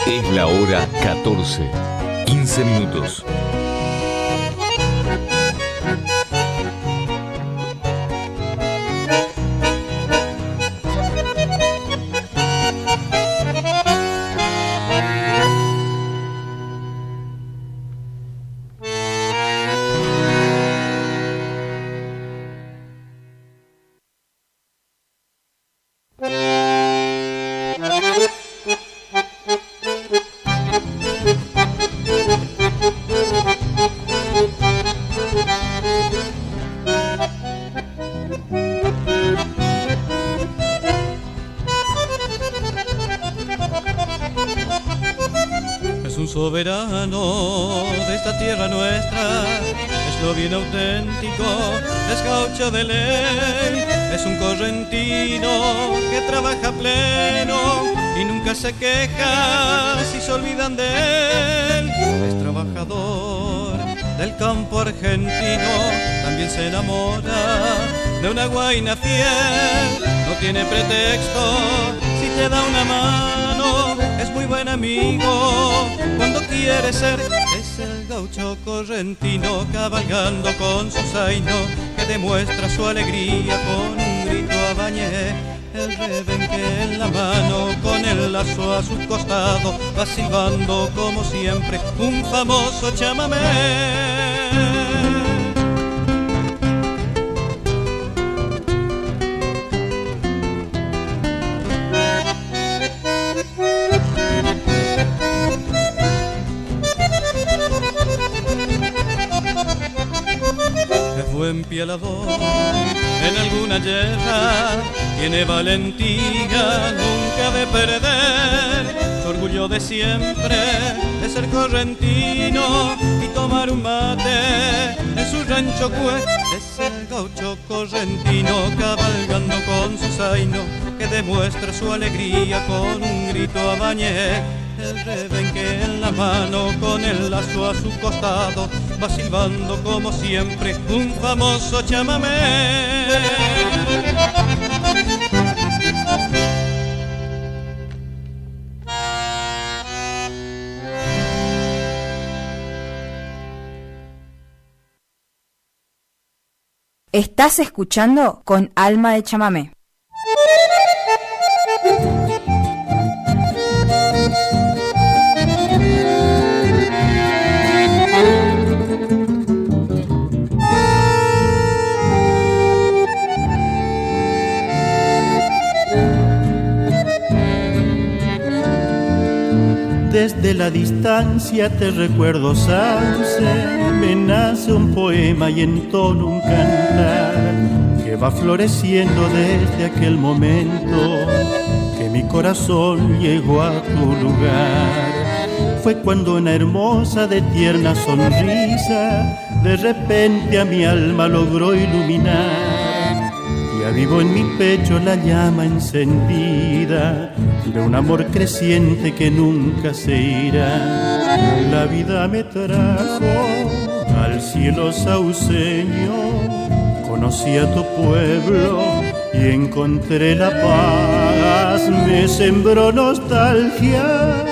Es la hora 14, 15 minutos. Soberano de esta tierra nuestra, es lo bien auténtico, es gaucho de ley, es un correntino que trabaja pleno y nunca se queja si se olvidan de él. Es trabajador del campo argentino, también se enamora de una guaina fiel, no tiene pretexto si te da una mano, es muy buen amigo cuando quiere ser. Es el gaucho correntino cabalgando con su zaino, que demuestra su alegría con un grito a bañé. El rebenque en la mano, con el lazo a su costado, va silbando como siempre un famoso chamamé. Buen pielador en alguna guerra, tiene valentía nunca de perder, su orgullo de siempre de ser correntino y tomar un mate en su rancho cue. Es el gaucho correntino cabalgando con su zaino, que demuestra su alegría con un grito a bañé. El rebenque en la mano, con el lazo a su costado, va silbando como siempre un famoso chamamé. Estás escuchando Con Alma de Chamamé. Desde la distancia te recuerdo, Sauce, me nace un poema y entono un cantar que va floreciendo desde aquel momento que mi corazón llegó a tu lugar. Fue cuando una hermosa de tierna sonrisa de repente a mi alma logró iluminar. Ya vivo en mi pecho la llama encendida de un amor creciente que nunca se irá. La vida me trajo al cielo sauceño, conocí a tu pueblo y encontré la paz. Me sembró nostalgia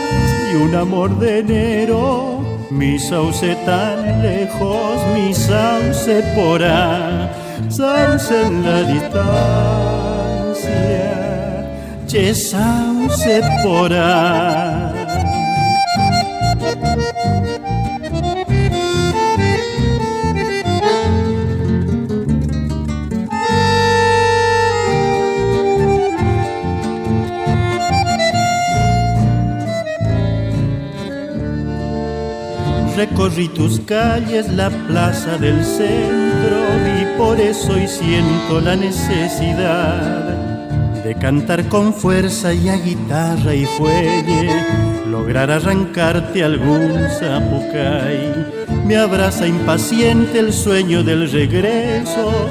y un amor de enero, mi sauce tan lejos, mi sauce porá. Sauce en la distancia, che sauce porá. Recorrí tus calles, la plaza del centro, y por eso hoy siento la necesidad de cantar con fuerza y a guitarra y fuelle, lograr arrancarte algún zapucay. Me abraza impaciente el sueño del regreso,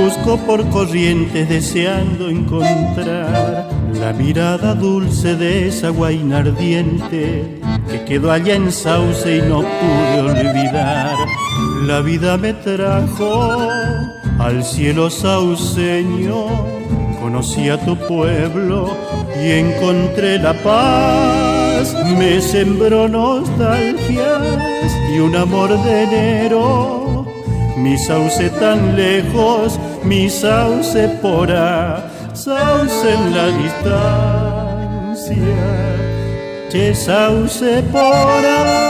busco por corrientes deseando encontrar la mirada dulce de esa guaina ardiente que quedó allá en Sauce y no pude olvidar. La vida me trajo al cielo sauceño, Conocí a tu pueblo y encontré la paz. Me sembró nostalgias y un amor de enero. Mi sauce tan lejos, mi sauce pora, sauce en la distancia, che sauce pora.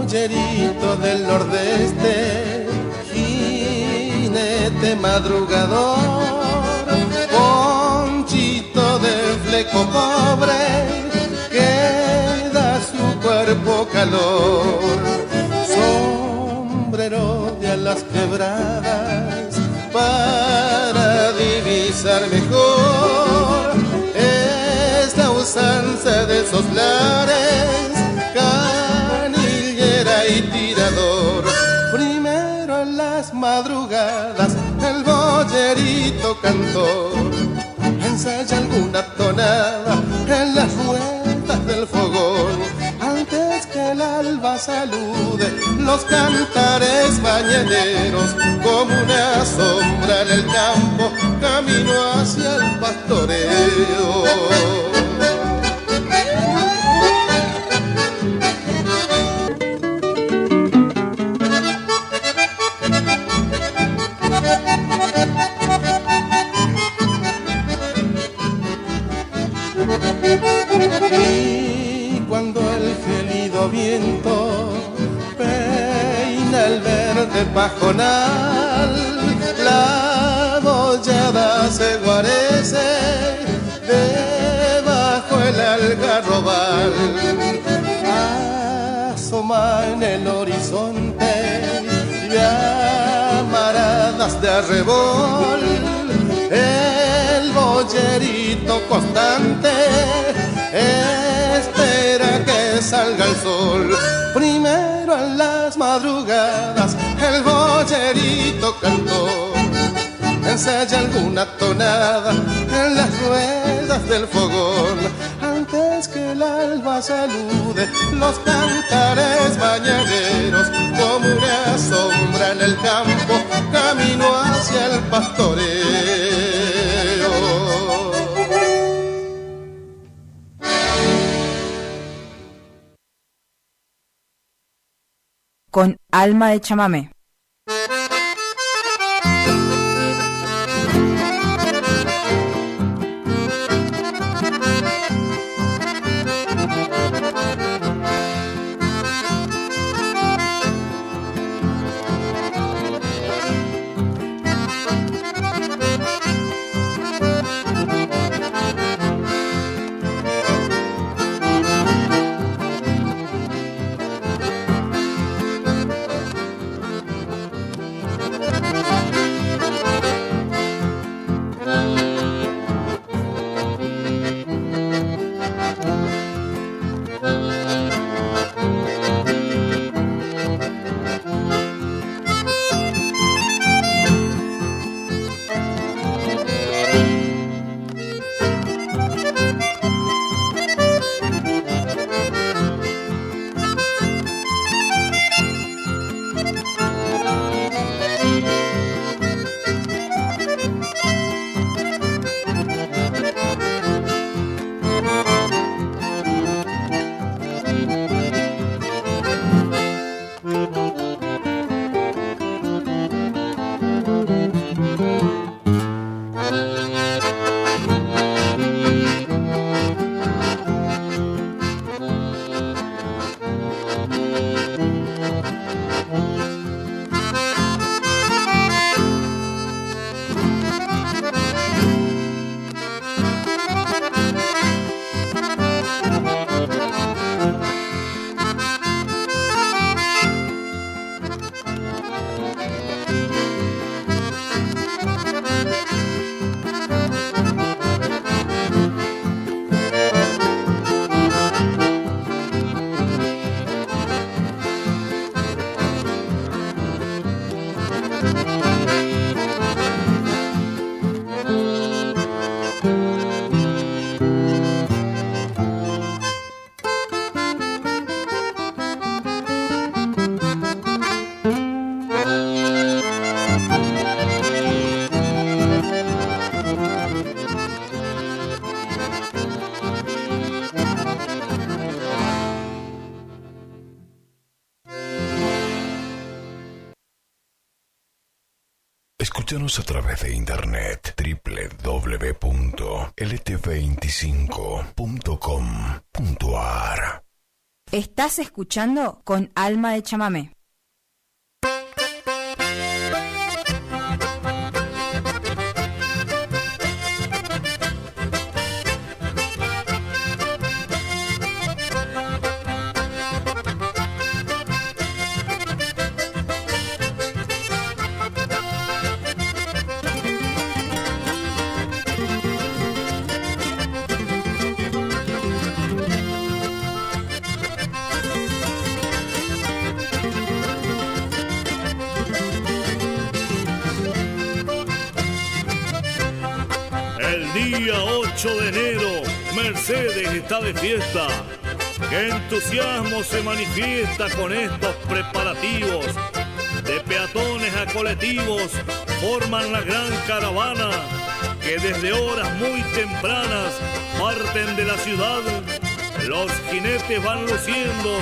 Bollerito del nordeste, jinete madrugador, ponchito de fleco pobre que da su cuerpo calor, sombrero de alas quebradas para divisar mejor, es la usanza de esos lares, canillera y tirador. Primero en las madrugadas el bollerito cantor ensaya alguna tonada en las ruedas del fogón. Antes que el alba salude los cantares mañaneros, como una sombra en el campo camino hacia el pastoreo. Y cuando el gélido viento peina el verde pajonal, la bollada se guarece debajo el algarrobal. Asoma en el horizonte llamaradas de arrebol, el bollerito constante espera que salga el sol. Primero en las madrugadas el bollerito cantó, ensaya alguna tonada en las ruedas del fogón. Antes que el alba salude los cantares mañaneros, como una sombra en el campo camino hacia el pastoreo. Con alma de chamamé. Escúchanos a través de internet www.lt25.com.ar. Estás escuchando Con Alma de Chamamé. Día 8 de enero, Mercedes está de fiesta. ¡Qué entusiasmo se manifiesta con estos preparativos! De peatones a colectivos forman la gran caravana que desde horas muy tempranas parten de la ciudad. Los jinetes van luciendo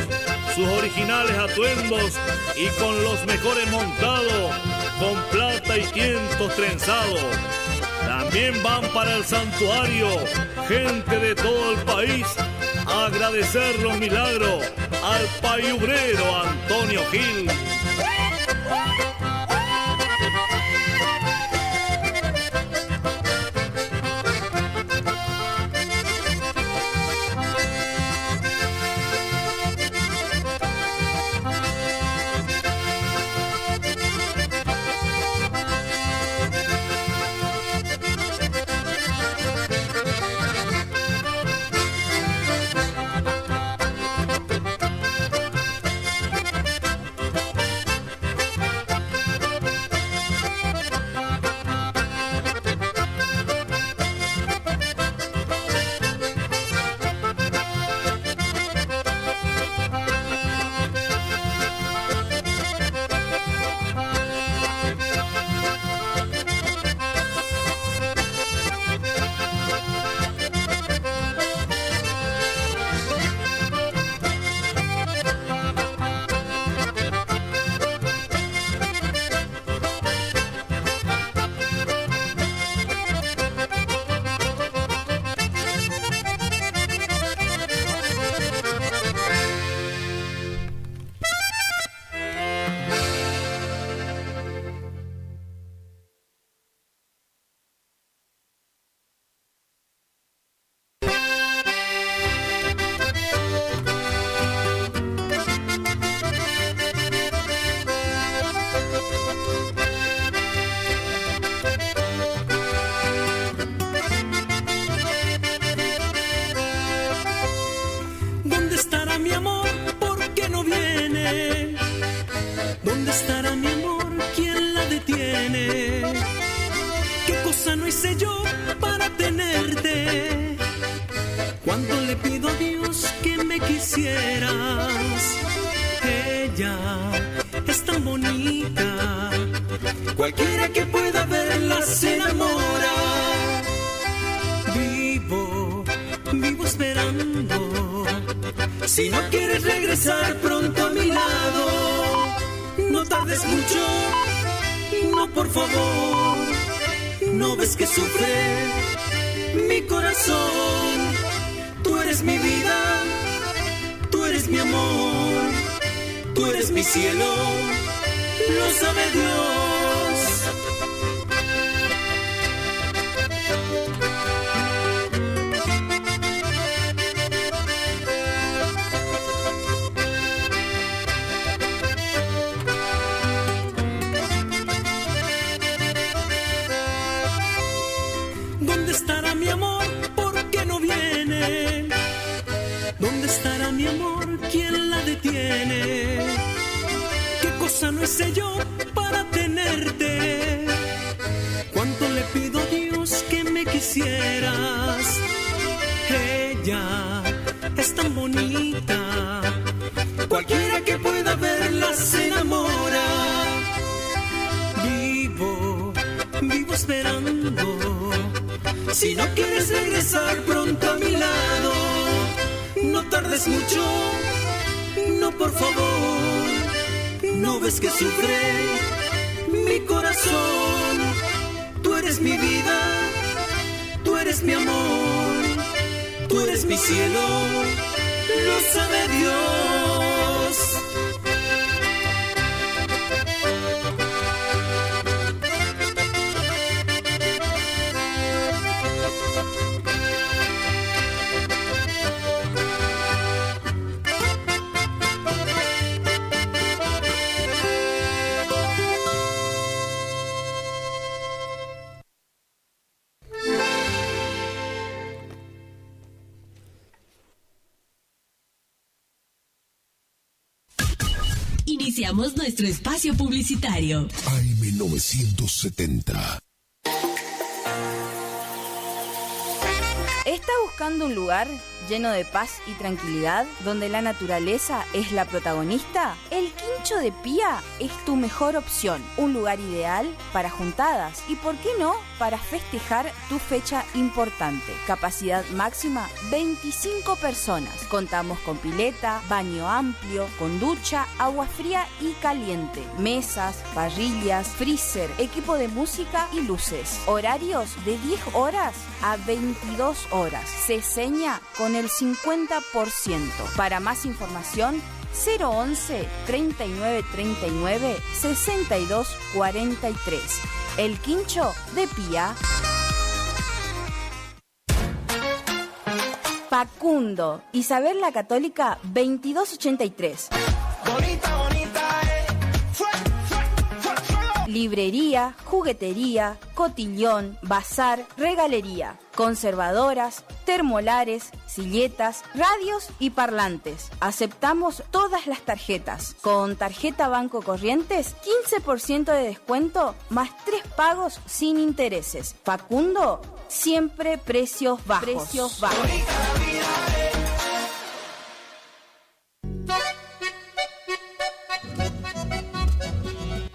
sus originales atuendos y con los mejores montados, con plata y tientos trenzados. También van para el santuario gente de todo el país a agradecer los milagros al payubrero Antonio Gil. esperando. Si no quieres regresar pronto a mi lado, no tardes mucho, no, por favor. No ves que sufre mi corazón. Tú eres mi vida, tú eres mi amor, tú eres mi cielo, lo sabe Dios. Iniciamos nuestro espacio publicitario. AM970. ¿Está buscando un lugar lleno de paz y tranquilidad, donde la naturaleza es la protagonista? El Quincho de Pía es tu mejor opción. Un lugar ideal para juntadas y, ¿por qué no?, para festejar tu fecha importante. Capacidad máxima 25 personas. Contamos con pileta, baño amplio, con ducha, agua fría y caliente, mesas, parrillas, freezer, equipo de música y luces. Horarios de 10 horas a 22 horas. Se seña con el 50%. Para más información, 011 39 39 62 43. El Quincho de Pía. Facundo, Isabel la Católica 2283. Bonita, bonita, Librería, juguetería, cotillón, bazar, regalería, conservadoras, termolares, silletas, radios y parlantes. Aceptamos todas las tarjetas. Con tarjeta Banco Corrientes, 15% de descuento más 3 pagos sin intereses. Facundo, siempre precios bajos.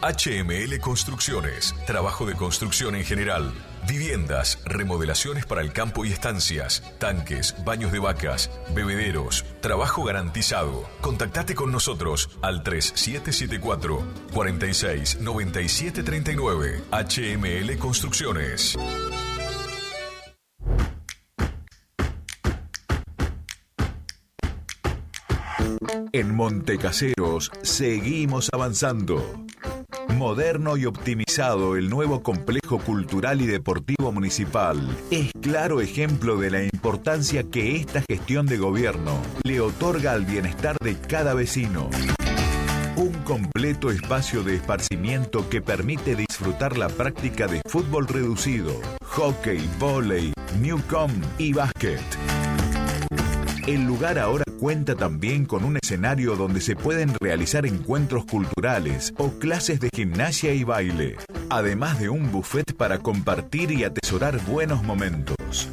HML Construcciones, trabajo de construcción en general, viviendas, remodelaciones para el campo y estancias, tanques, baños de vacas, bebederos, trabajo garantizado. Contactate con nosotros al 3774 46 97 39. HML Construcciones. En Montecaseros seguimos avanzando. Moderno y optimizado, el nuevo complejo cultural y deportivo municipal es claro ejemplo de la importancia que esta gestión de gobierno le otorga al bienestar de cada vecino. Un completo espacio de esparcimiento que permite disfrutar la práctica de fútbol reducido, hockey, vóley, newcom y básquet. El lugar ahora cuenta también con un escenario donde se pueden realizar encuentros culturales o clases de gimnasia y baile, además de un buffet para compartir y atesorar buenos momentos.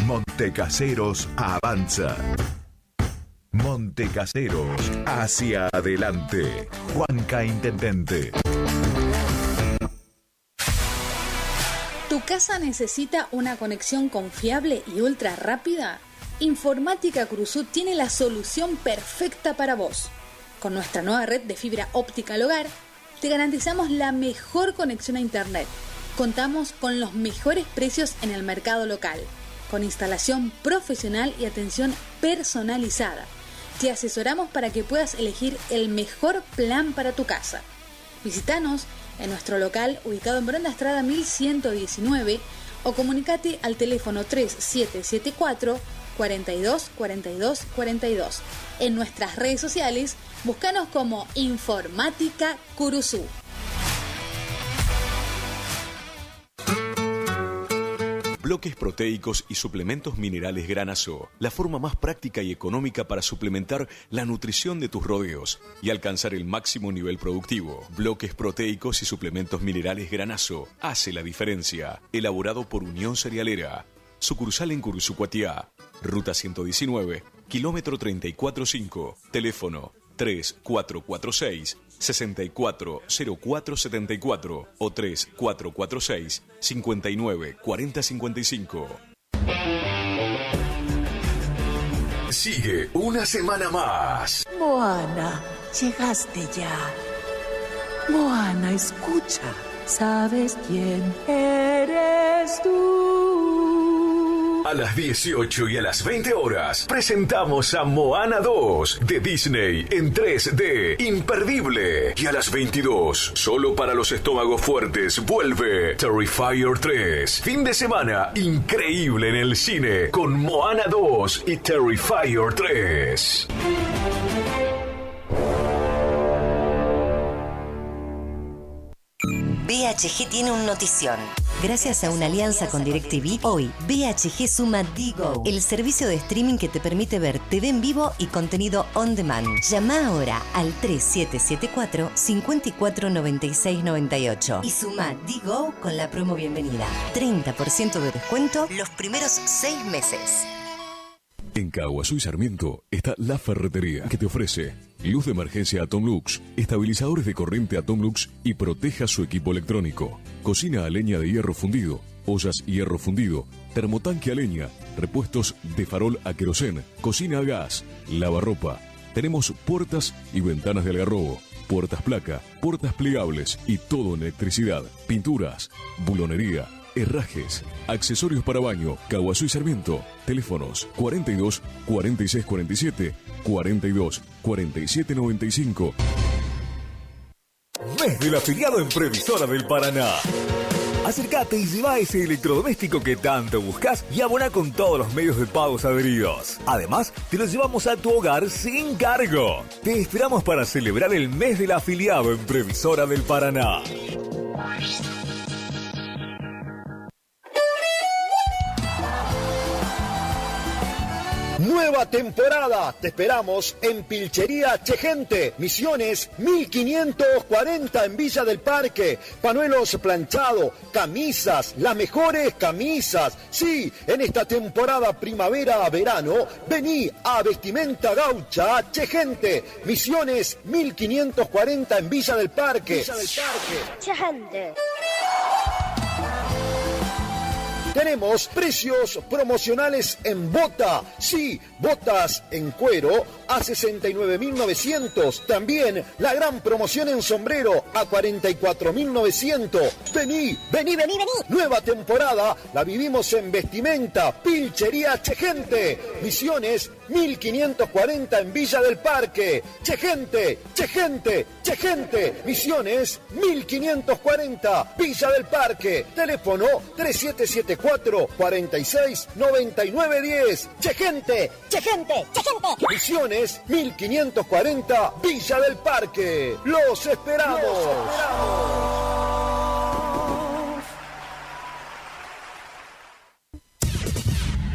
Montecaseros avanza. Montecaseros hacia adelante. Juanca Intendente. ¿Tu casa necesita una conexión confiable y ultra rápida? Informática Cruzú tiene la solución perfecta para vos. Con nuestra nueva red de fibra óptica al hogar, te garantizamos la mejor conexión a internet. Contamos con los mejores precios en el mercado local, con instalación profesional y atención personalizada. Te asesoramos para que puedas elegir el mejor plan para tu casa. Visítanos en nuestro local ubicado en Brenda Estrada 1119 o comunicate al teléfono 3774 42 42 42. En nuestras redes sociales, búscanos como Informática Curuzú. Bloques proteicos y suplementos minerales Granazo, la forma más práctica y económica para suplementar la nutrición de tus rodeos y alcanzar el máximo nivel productivo. Bloques proteicos y suplementos minerales Granazo hace la diferencia. Elaborado por Unión Cerealera. Sucursal en Curuzú-Cuatiá. Ruta 119, kilómetro 345. Teléfono 3446 640474 o 3446 59 40 55. Sigue una semana más. Moana, llegaste ya. Moana, escucha. ¿Sabes quién eres tú? A las 18 y a las 20 horas presentamos a Moana 2 de Disney en 3D, imperdible. Y a las 22, solo para los estómagos fuertes, vuelve Terrifier 3. Fin de semana increíble en el cine con Moana 2 y Terrifier 3. BHG tiene un notición. Gracias a una alianza con DirecTV, hoy BHG suma Digo, el servicio de streaming que te permite ver TV en vivo y contenido on demand. Llama ahora al 3774 54 96 98 y suma Digo con la promo bienvenida. 30% de descuento los primeros 6 meses. En Caguazú y Sarmiento está La Ferretería, que te ofrece luz de emergencia Atomlux, estabilizadores de corriente Atomlux y proteja su equipo electrónico, cocina a leña de hierro fundido, ollas hierro fundido, termotanque a leña, repuestos de farol a querosén, cocina a gas, lavarropa. Tenemos puertas y ventanas de algarrobo, puertas placa, puertas plegables y todo en electricidad, pinturas, bulonería, herrajes, accesorios para baño. Caguazú y Sarmiento. Teléfonos 42 46 47 42 47 95. Mes del afiliado en Previsora del Paraná. Acércate y lleva ese electrodoméstico que tanto buscas y abona con todos los medios de pagos adheridos. Además, te lo llevamos a tu hogar sin cargo. Te esperamos para celebrar el mes del afiliado en Previsora del Paraná. Nueva temporada, te esperamos en Pilchería Chegente, Misiones 1540 en Villa del Parque. Panuelos planchado, camisas, las mejores camisas. Sí, en esta temporada primavera-verano, vení a Vestimenta Gaucha Chegente, Misiones 1540 en Villa del Parque. Chegente. Tenemos precios promocionales en bota. Sí, botas en cuero a 69.900. También la gran promoción en sombrero a 44.900. Vení. Nueva temporada la vivimos en Vestimenta Pilchería Chegente. Misiones 1540 en Villa del Parque. Chegente. Misiones 1540 Villa del Parque. Teléfono 3774 46 99 10. Chegente. Misiones 1540 Villa del Parque. Los esperamos.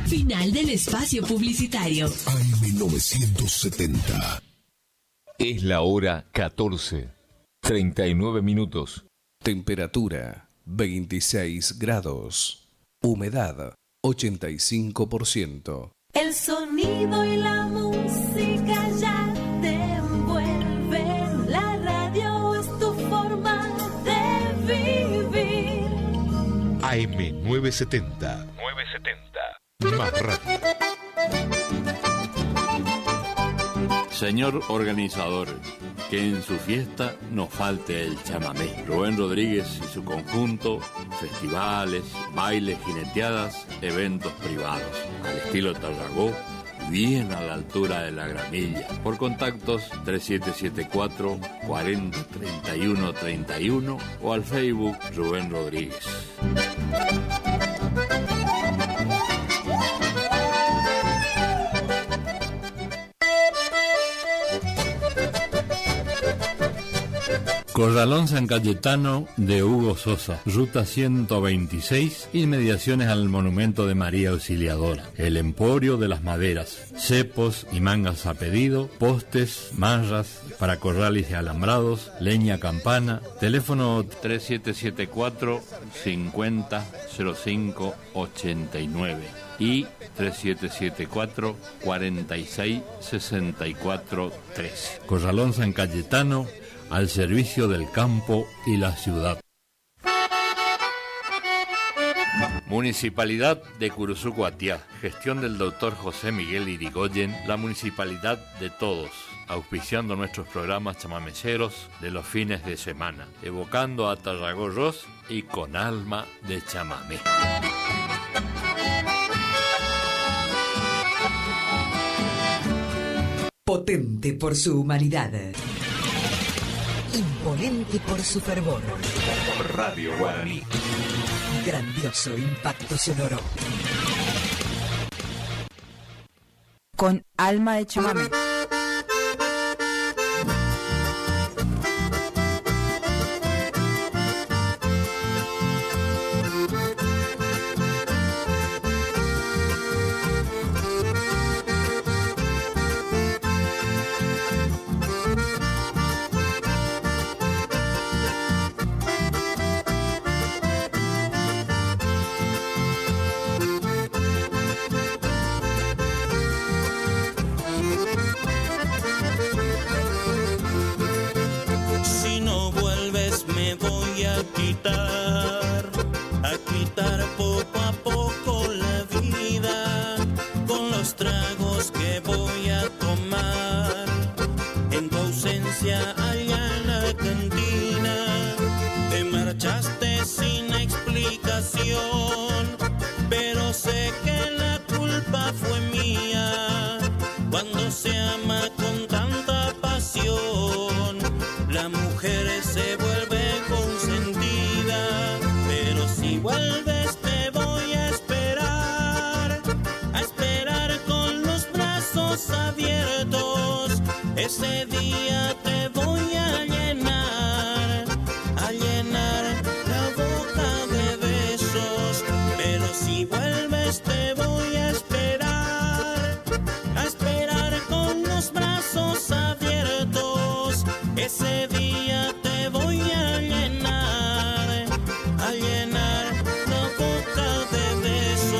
Final del espacio publicitario. AM970. Es la hora 14, 39 minutos. Temperatura 26 grados. Humedad 85%. El sonido y la música ya te envuelven. La radio es tu forma de vivir. AM970. Más rápido. Señor organizador, que en su fiesta no falte el chamamé. Rubén Rodríguez y su conjunto, festivales, bailes, jineteadas, eventos privados. Al estilo Tarragó, bien a la altura de la Gramilla. Por contactos 3774 40 31 31 o al Facebook Rubén Rodríguez. Corralón San Cayetano de Hugo Sosa, ruta 126, inmediaciones al monumento de María Auxiliadora. El Emporio de las Maderas, cepos y mangas a pedido, postes, manras para corrales y alambrados, leña campana. Teléfono 3774 50 05 89 y 3774 46 64 13. Corralón San Cayetano, al servicio del campo y la ciudad. Municipalidad de Curuzucuatiá, gestión del doctor José Miguel Irigoyen, la municipalidad de todos, auspiciando nuestros programas chamameceros de los fines de semana, evocando a Tarragorros y con alma de chamamé. Potente por su humanidad. Imponente por su fervor. Radio Guaraní. Grandioso impacto sonoro. Con alma de chamamé. quitar poco a poco la vida con los tragos que voy a tomar. En tu ausencia allá en la cantina te marchaste sin explicación, pero sé que la culpa fue mía. Cuando se ama con tanta pasión, la mujer se vuelve consentida. Pero si vuelves te voy a esperar con los brazos abiertos. Ese día te voy a llenar la boca de besos. Pero si vuelves te voy a esperar con los brazos abiertos. Ese día te voy a llenar la boca de besos.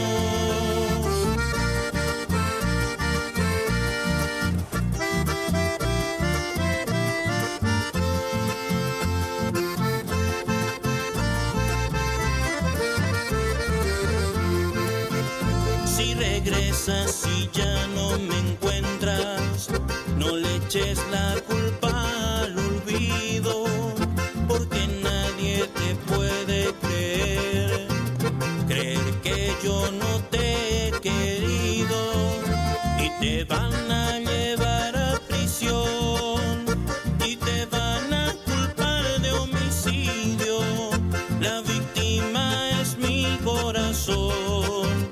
Si regresas y ya no me encuentras, no le eches la culpa al olvido, porque nadie te puede creer que yo no te he querido, y te van a llevar a prisión y te van a culpar de homicidio. La víctima es mi corazón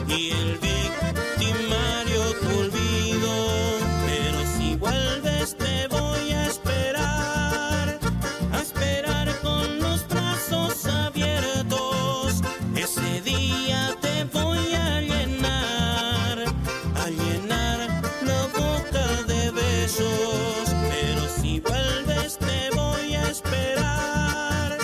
y el victimario tu olvido. Pero si vuelves te voy a esperar con los brazos abiertos. Ese día te voy a llenar la boca de besos. Pero si vuelves te voy a esperar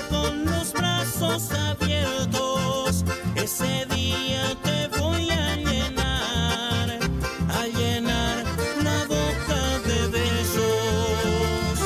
con los brazos abiertos. Ese día te voy a llenar la boca de besos.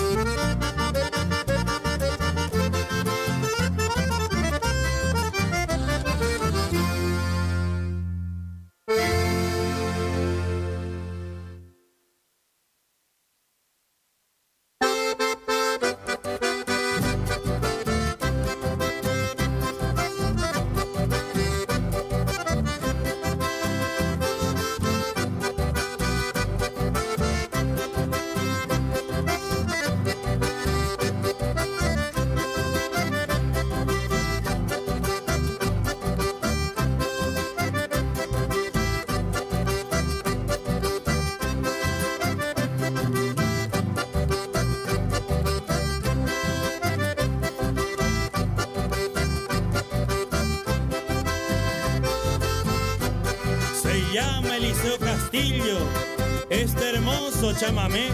Se llama Eliseo Castillo, este hermoso chamamé.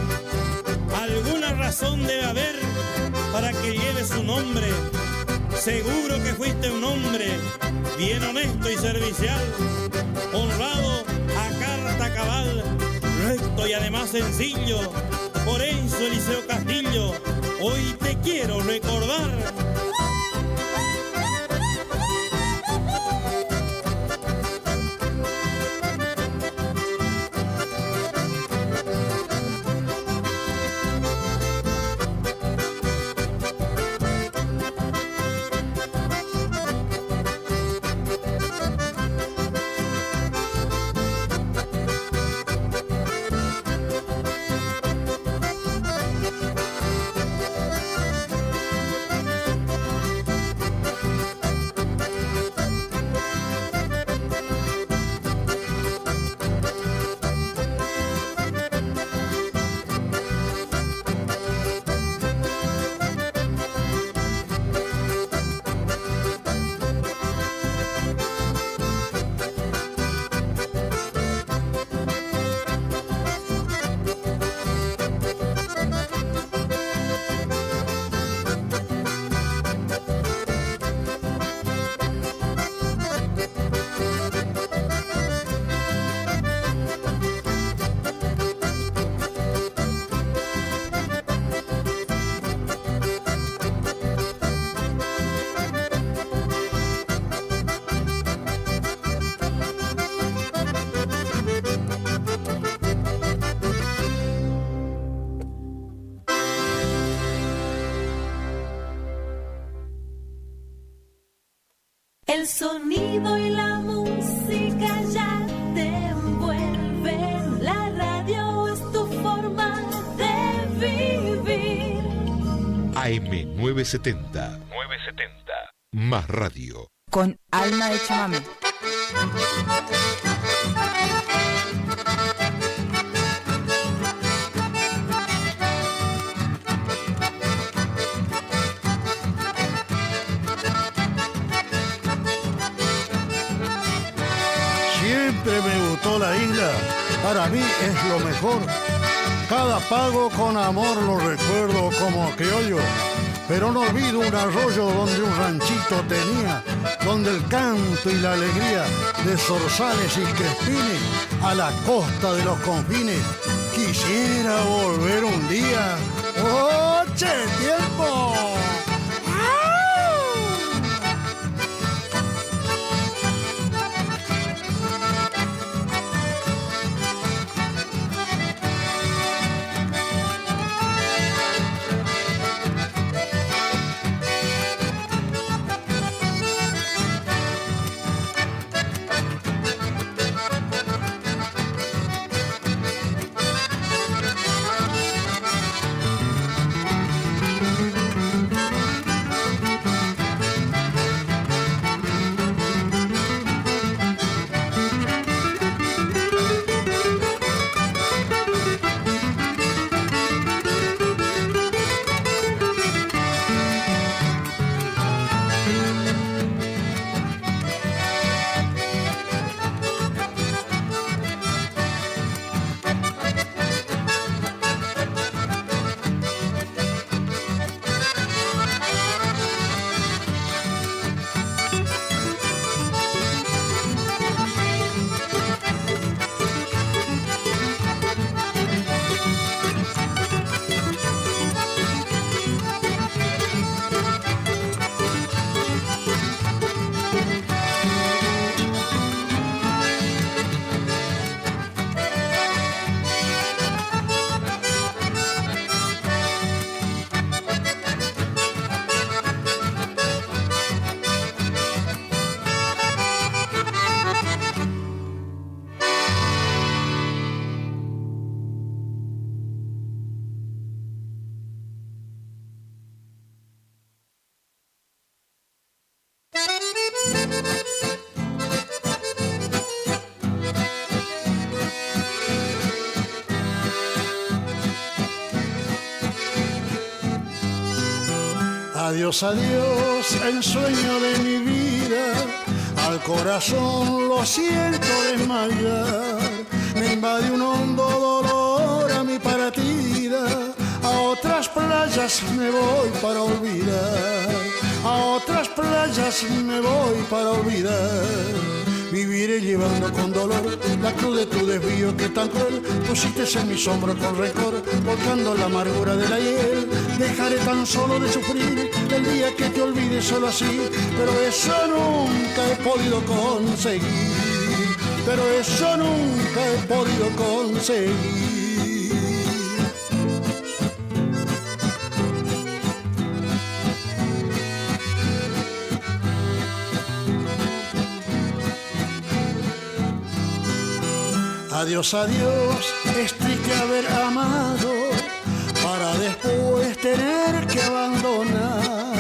Alguna razón debe haber para que lleve su nombre. Seguro que fuiste un hombre bien honesto y servicial, honrado a carta cabal, recto y además sencillo. Por eso, Eliseo Castillo, hoy te quiero recordar. El sonido y la música ya te envuelven. La radio es tu forma de vivir. AM970. Más radio. Con alma de chamamé. Siempre me gustó la isla, para mí es lo mejor. Cada pago con amor lo recuerdo como criollo, pero no olvido un arroyo donde un ranchito tenía, donde el canto y la alegría de zorzales y crespines a la costa de los confines. Quisiera volver un día. ¡Oh, che, tiempo! Adiós, adiós, el sueño de mi vida, al corazón lo siento desmayar. Me invade un hondo dolor a mi partida, a otras playas me voy para olvidar, a otras playas me voy para olvidar. Viviré llevando con dolor la cruz de tu desvío que tan cruel pusiste en mis hombros con rencor, volcando la amargura de la hiel. Dejaré tan solo de sufrir el día que te olvides solo así, pero eso nunca he podido conseguir, pero eso nunca he podido conseguir. Adiós, adiós, es triste haber amado para después tener que abandonar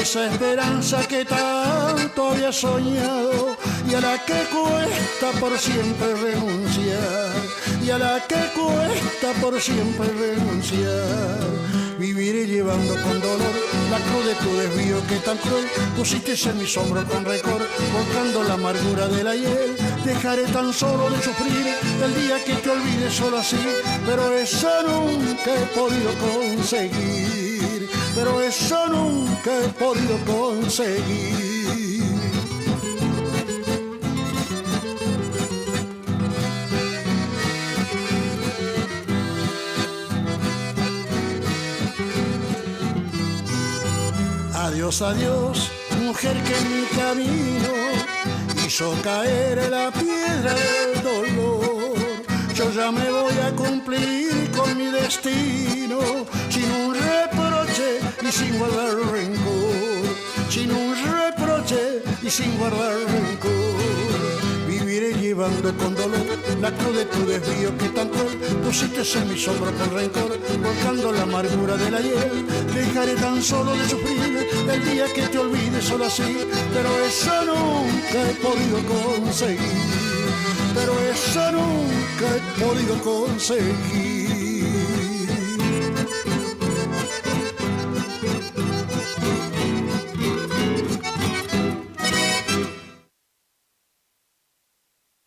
esa esperanza que tanto había soñado y a la que cuesta por siempre renunciar, y a la que cuesta por siempre renunciar. Viviré llevando con dolor la cruz de tu desvío que tan cruel pusiste en mis hombros con rencor, volcando la amargura de la hiel. Dejaré tan solo de sufrir el día que te olvides solo así, pero eso nunca he podido conseguir, pero eso nunca he podido conseguir. Adiós, adiós, mujer que en mi camino hizo caer la piedra del dolor. Yo ya me voy a cumplir con mi destino, sin un reproche y sin guardar rencor, sin un reproche y sin guardar rencor. Viviré llevando con dolor la cruz de tu desvío que tan cruel pusiste en mis hombros con rencor, volcando la amargura de la hiel. Dejaré tan solo de sufrir el día que te olvides solo así, pero eso nunca he podido conseguir, pero eso nunca he podido conseguir.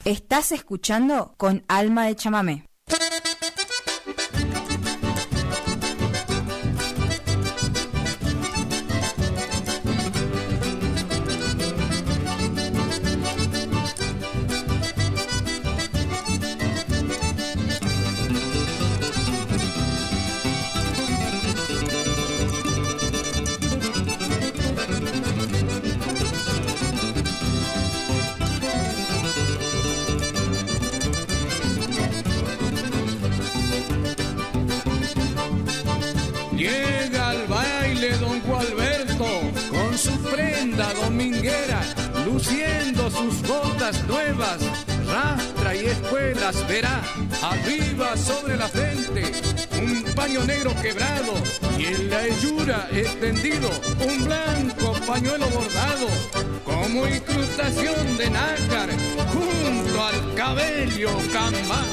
Estás escuchando con Alma de Chamamé. Llega al baile don Gualberto con su prenda dominguera, luciendo sus botas nuevas, rastra y espuelas verá, arriba sobre la frente un paño negro quebrado y en la hechura extendido un blanco pañuelo bordado como incrustación de nácar junto al cabello cambá.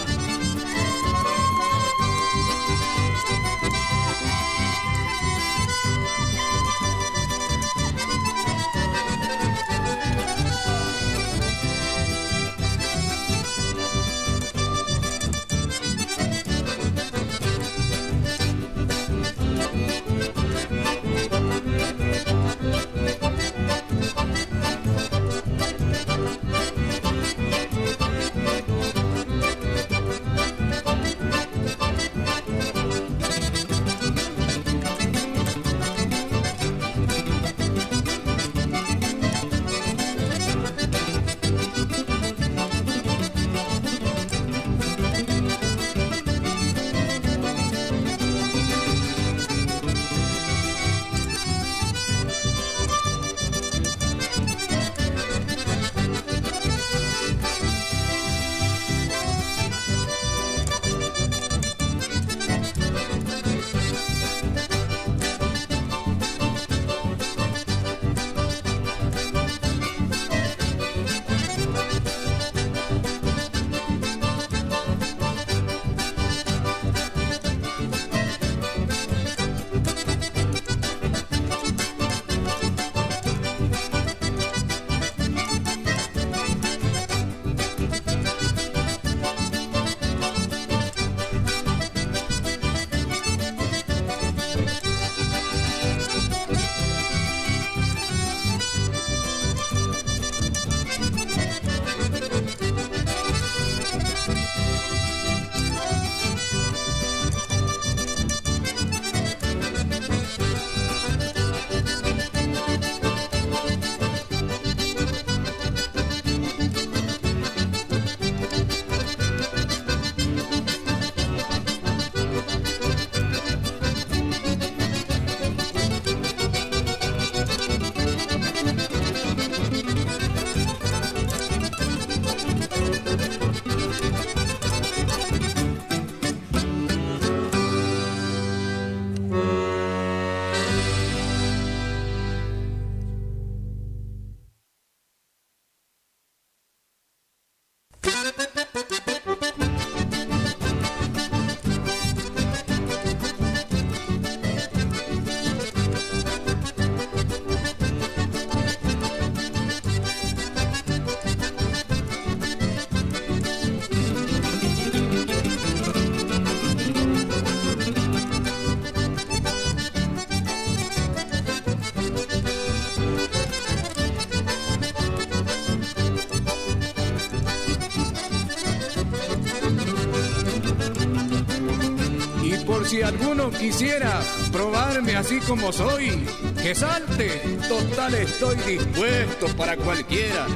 por si alguno quisiera probarme así como soy, que salte, total estoy dispuesto para cualquiera.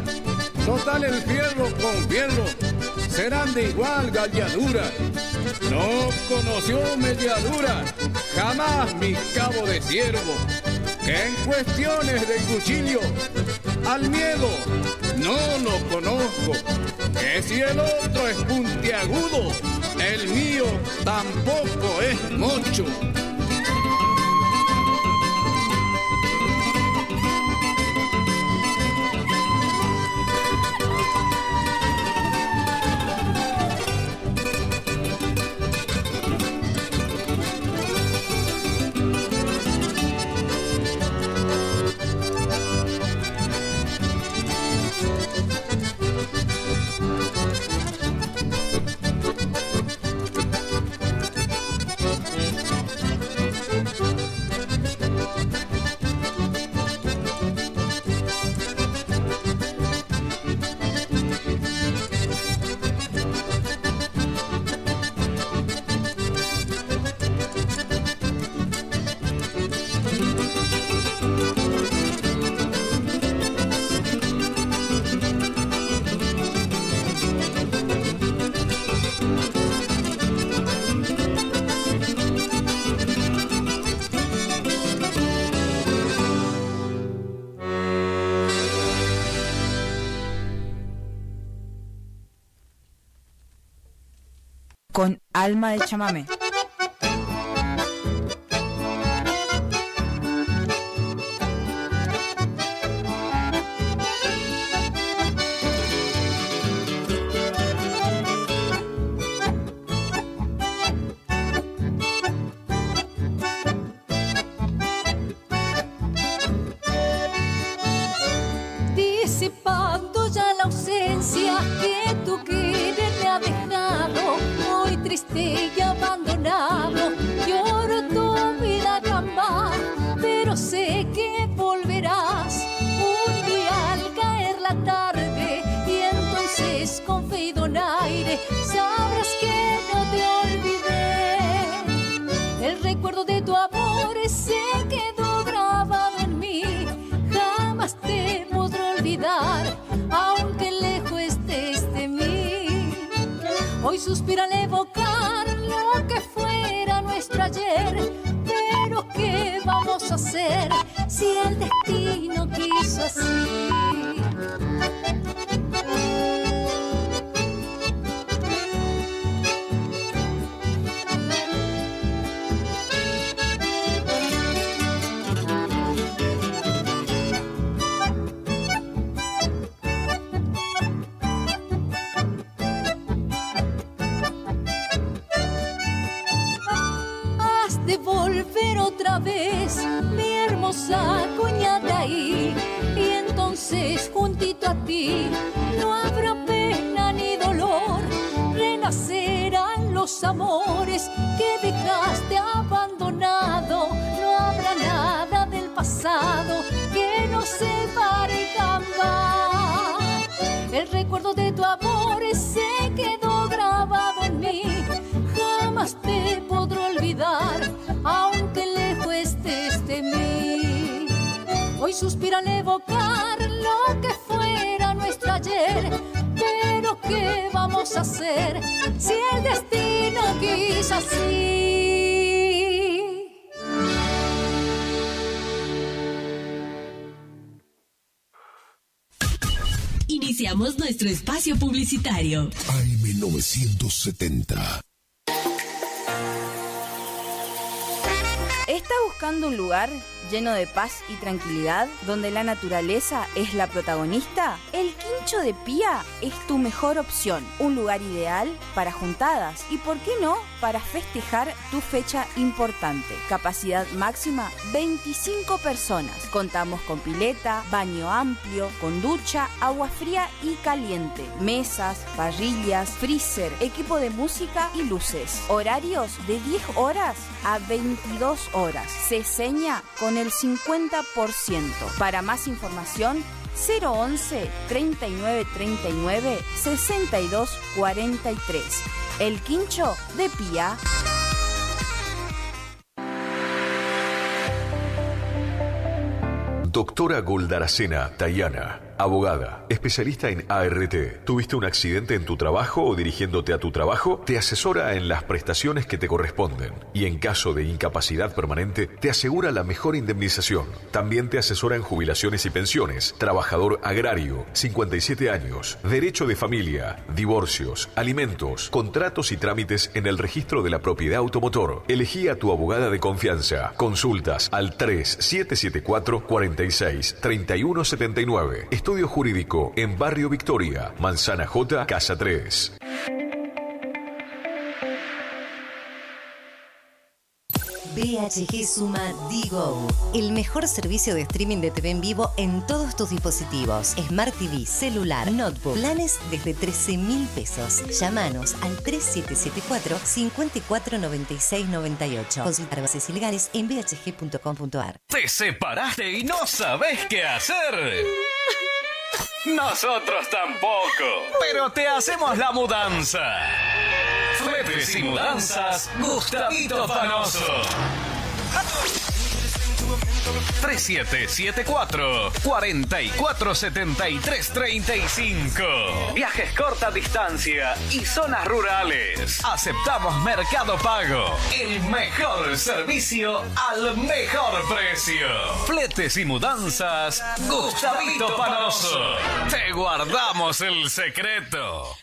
Total el fierro con fierro serán de igual galladura. No conoció mediadura jamás mi cabo de ciervo, que en cuestiones de cuchillo al miedo no lo conozco. Que si el otro es puntiagudo, el mío tampoco es mocho. Con alma de chamamé. Disipando ya la ausencia que tu querer me ha dejado, muy triste y abandonado, lloro tu vida gamba, pero sé que volverás un día al caer la tarde, y entonces con fe y donaire sabrás que no te olvidé. El recuerdo de tu amor se quedó grabado en mí, jamás te podré olvidar, aunque lejos estés de mí. Hoy suspiro al evocar lo que fuera nuestro ayer, pero ¿qué vamos a hacer si el destino quiso así? De volver otra vez, mi hermosa cuñada ahí, y entonces juntito a ti no habrá pena ni dolor, renacerán los amores que dejaste abandonado, no habrá nada del pasado que nos separe jamás. El recuerdo de tu amor se quedó grabado en mí, jamás te podré olvidar, aunque lejos estés de mí. Hoy suspiro al evocar lo que fuera nuestro ayer, pero ¿qué vamos a hacer si el destino quiso así? Iniciamos nuestro espacio publicitario. AM970. ¿Está buscando un lugar lleno de paz y tranquilidad, donde la naturaleza es la protagonista? El Quincho de Pía es tu mejor opción. Un lugar ideal para juntadas y, ¿por qué no?, para festejar tu fecha importante. Capacidad máxima 25 personas. Contamos con pileta, baño amplio, con ducha, agua fría y caliente, mesas, parrillas, freezer, equipo de música y luces. Horarios de 10 horas a 22 horas. Se seña con el 50%. Para más información, 011 39 39 62 43. El Quincho de Pía. Doctora Goldaracena Tayana, abogada, especialista en ART. ¿Tuviste un accidente en tu trabajo o dirigiéndote a tu trabajo? Te asesora en las prestaciones que te corresponden y en caso de incapacidad permanente te asegura la mejor indemnización. También te asesora en jubilaciones y pensiones, trabajador agrario, 57 años, derecho de familia, divorcios, alimentos, contratos y trámites en el registro de la propiedad automotor. Elegí a tu abogada de confianza. Consultas al 3774-46-3179. Estudio Jurídico en Barrio Victoria, Manzana J, Casa 3. BHG suma Digo, el mejor servicio de streaming de TV en vivo en todos tus dispositivos. Smart TV, celular, notebook. Planes desde 13.000 pesos. Llámanos al 3774-549698. Consultar bases ilegales en bhg.com.ar. ¿Te separaste y no sabes qué hacer? Nosotros tampoco, pero te hacemos la mudanza. Fletes y mudanzas, Gustavito Panoso. 3774-447335. Viajes corta distancia y zonas rurales. Aceptamos Mercado Pago. El mejor servicio al mejor precio. Fletes y mudanzas, Gustavito Panoso. Te guardamos el secreto.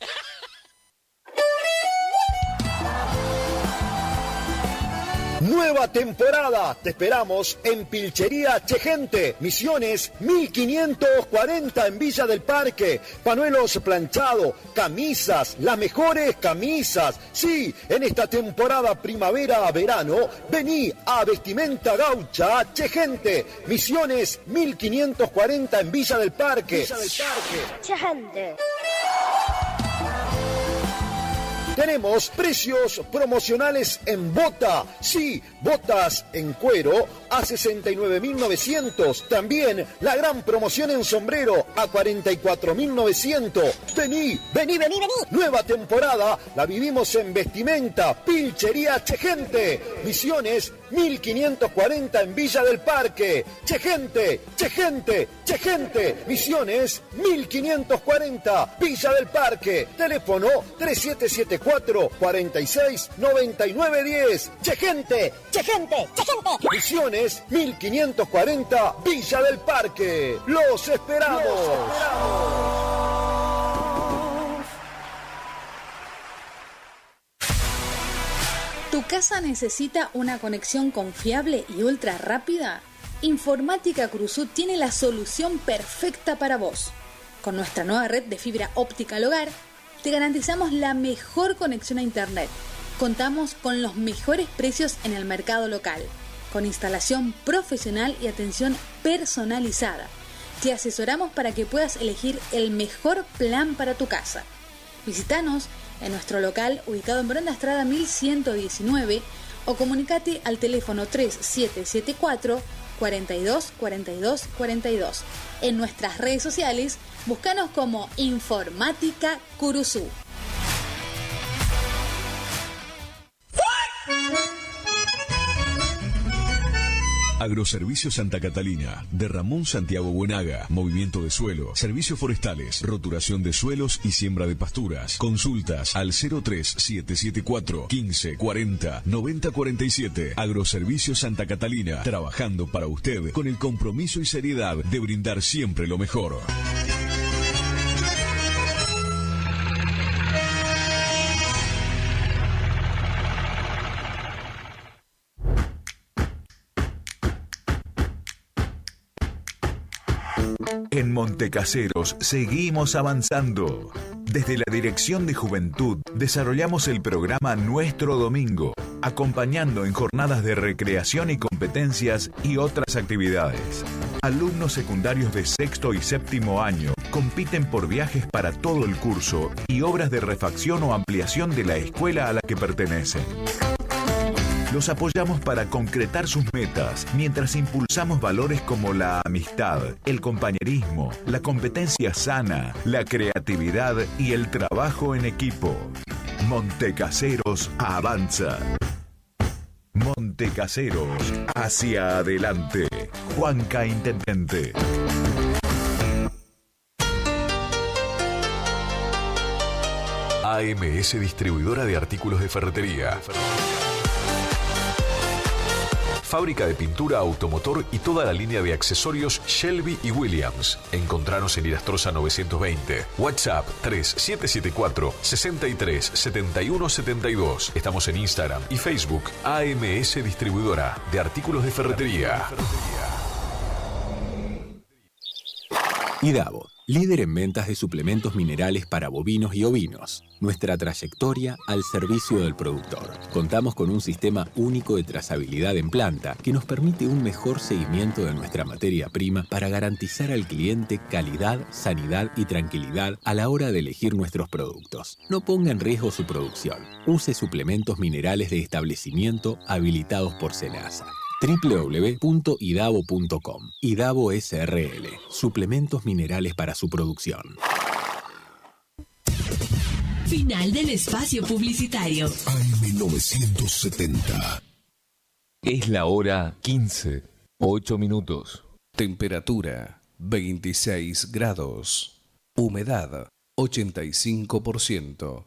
Nueva temporada, te esperamos en Pilchería Chegente, Misiones 1540 en Villa del Parque. Panuelos planchado, camisas, las mejores camisas. Sí, en esta temporada primavera a verano, vení a Vestimenta Gaucha Chegente, Misiones 1540 en Villa del Parque. Chegente. Tenemos precios promocionales en bota. Sí, botas en cuero a 69.900. También la gran promoción en sombrero a 44.900. Vení. Nueva temporada la vivimos en Vestimenta, Pilchería Chegente. Misiones 1540 en Villa del Parque. Chegente. Misiones 1540, Villa del Parque. Teléfono 3774-469910. Chegente. Misiones 1540, Villa del Parque. ¡Los esperamos! ¿Tu casa necesita una conexión confiable y ultra rápida? Informática Cruzú tiene la solución perfecta para vos. Con nuestra nueva red de fibra óptica al hogar, te garantizamos la mejor conexión a internet. Contamos con los mejores precios en el mercado local, con instalación profesional y atención personalizada. Te asesoramos para que puedas elegir el mejor plan para tu casa. Visítanos en nuestro local ubicado en Brenda Estrada 1119 o comunicate al teléfono 3774 42 42 42. En nuestras redes sociales, búscanos como Informática Curuzú. Agroservicios Santa Catalina, de Ramón Santiago Buenaga, movimiento de suelo, servicios forestales, roturación de suelos y siembra de pasturas. Consultas al 03774 15 40 90 47. Agroservicios Santa Catalina, trabajando para usted con el compromiso y seriedad de brindar siempre lo mejor. En Montecaseros seguimos avanzando. Desde la Dirección de Juventud desarrollamos el programa Nuestro Domingo, acompañando en jornadas de recreación y competencias y otras actividades. Alumnos secundarios de sexto y séptimo año compiten por viajes para todo el curso y obras de refacción o ampliación de la escuela a la que pertenecen. Los apoyamos para concretar sus metas, mientras impulsamos valores como la amistad, el compañerismo, la competencia sana, la creatividad y el trabajo en equipo. Montecaseros avanza. Corte Caseros. Hacia adelante. Juanca Intendente. AMS Distribuidora de Artículos de Ferretería. Fábrica de pintura, automotor y toda la línea de accesorios Shelby y Williams. Encontranos en Irastrosa 920. WhatsApp 3774 63 71 72. Estamos en Instagram y Facebook. AMS Distribuidora de Artículos de Ferretería. IDAVO, líder en ventas de suplementos minerales para bovinos y ovinos. Nuestra trayectoria al servicio del productor. Contamos con un sistema único de trazabilidad en planta que nos permite un mejor seguimiento de nuestra materia prima para garantizar al cliente calidad, sanidad y tranquilidad a la hora de elegir nuestros productos. No ponga en riesgo su producción. Use suplementos minerales de establecimiento habilitados por SENASA. www.idavo.com. IDAVO SRL. Suplementos minerales para su producción. Final del espacio publicitario. AM970. Es la hora 15, 8 minutos. Temperatura 26 grados. Humedad 85%.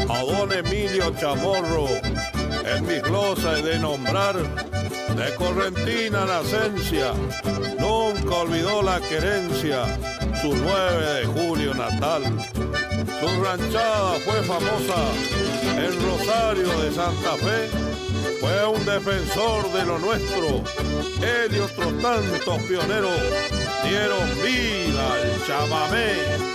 A don Emilio Chamorro, en mi glosa he de nombrar, de correntina nacencia, nunca olvidó la querencia, su 9 de julio natal. Su ranchada fue famosa en Rosario de Santa Fe, fue un defensor de lo nuestro. Él y otros tantos pioneros dieron vida al chamamé.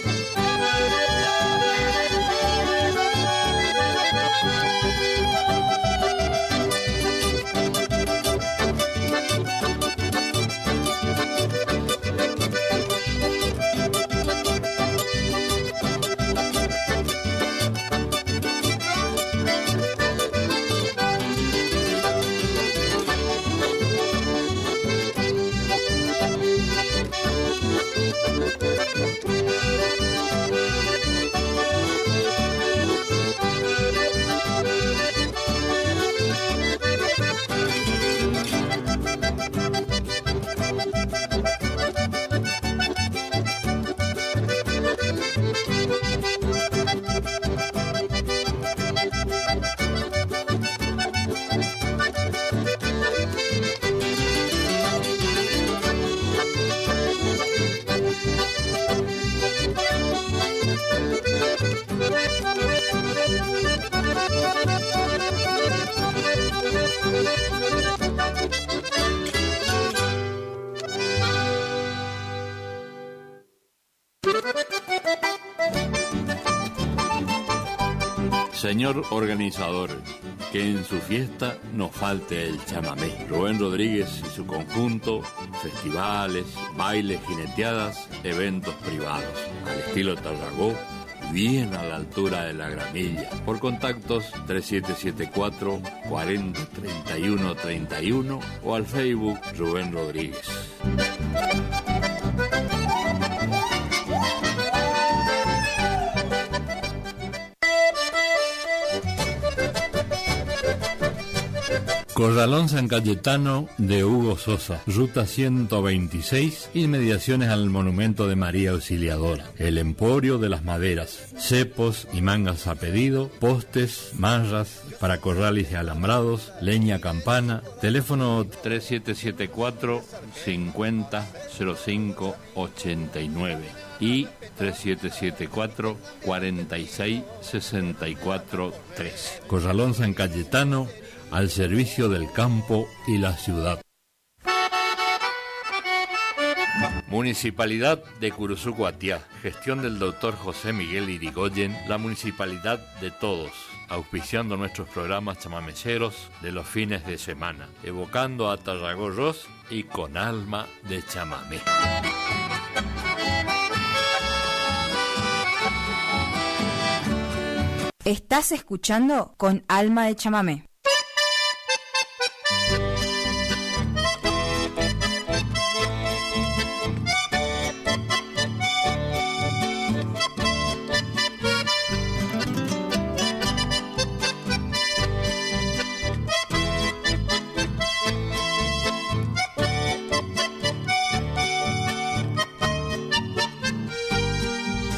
Señor organizador, que en su fiesta no falte el chamamé. Rubén Rodríguez y su conjunto, festivales, bailes, jineteadas, eventos privados, al estilo Tarragó, bien a la altura de la Gramilla. Por contactos 3774 40 31 31 o al Facebook Rubén Rodríguez. Corralón San Cayetano de Hugo Sosa, ruta 126, inmediaciones al monumento de María Auxiliadora. El emporio de las maderas, cepos y mangas a pedido, postes, marras para corrales y alambrados, leña campana, teléfono 3774 50 05 89 y 3774 46 64 3. Corralón San Cayetano, al servicio del campo y la ciudad. Municipalidad de Curuzú Guatiá, gestión del doctor José Miguel Irigoyen, la municipalidad de todos, auspiciando nuestros programas chamameceros de los fines de semana, evocando a Tarragorros y con alma de chamamé. Estás escuchando Con Alma de Chamamé.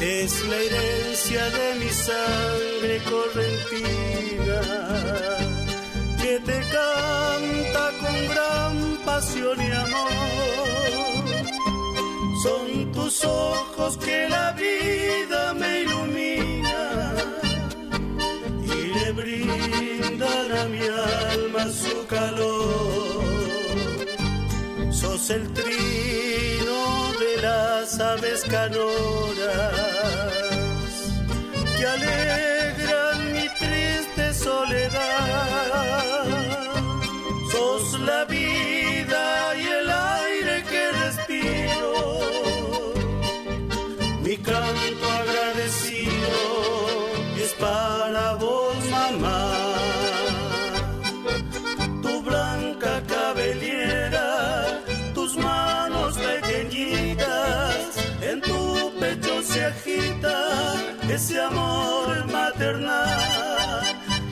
Es la herencia de mi sangre correntina que te canta con gran pasión y amor. Son tus ojos que la vida me ilumina y le brindan a mi alma su calor. Sos el trino de las aves canoras que alegran mi triste soledad. Sos la vida y el aire que respiro, mi canto agradecido es para vos, mamá. Tu blanca cabellera, tus manos pequeñitas, en tu pecho se agita ese amor maternal.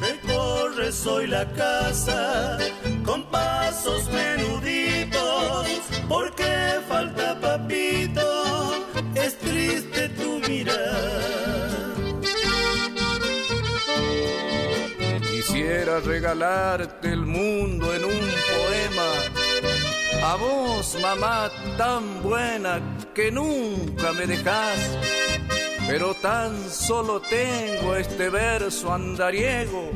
Recorres hoy la casa con pasos menuditos, porque falta papito, es triste tu mirar. Quisiera regalarte el mundo en un poema, a vos, mamá, tan buena que nunca me dejás. Pero tan solo tengo este verso andariego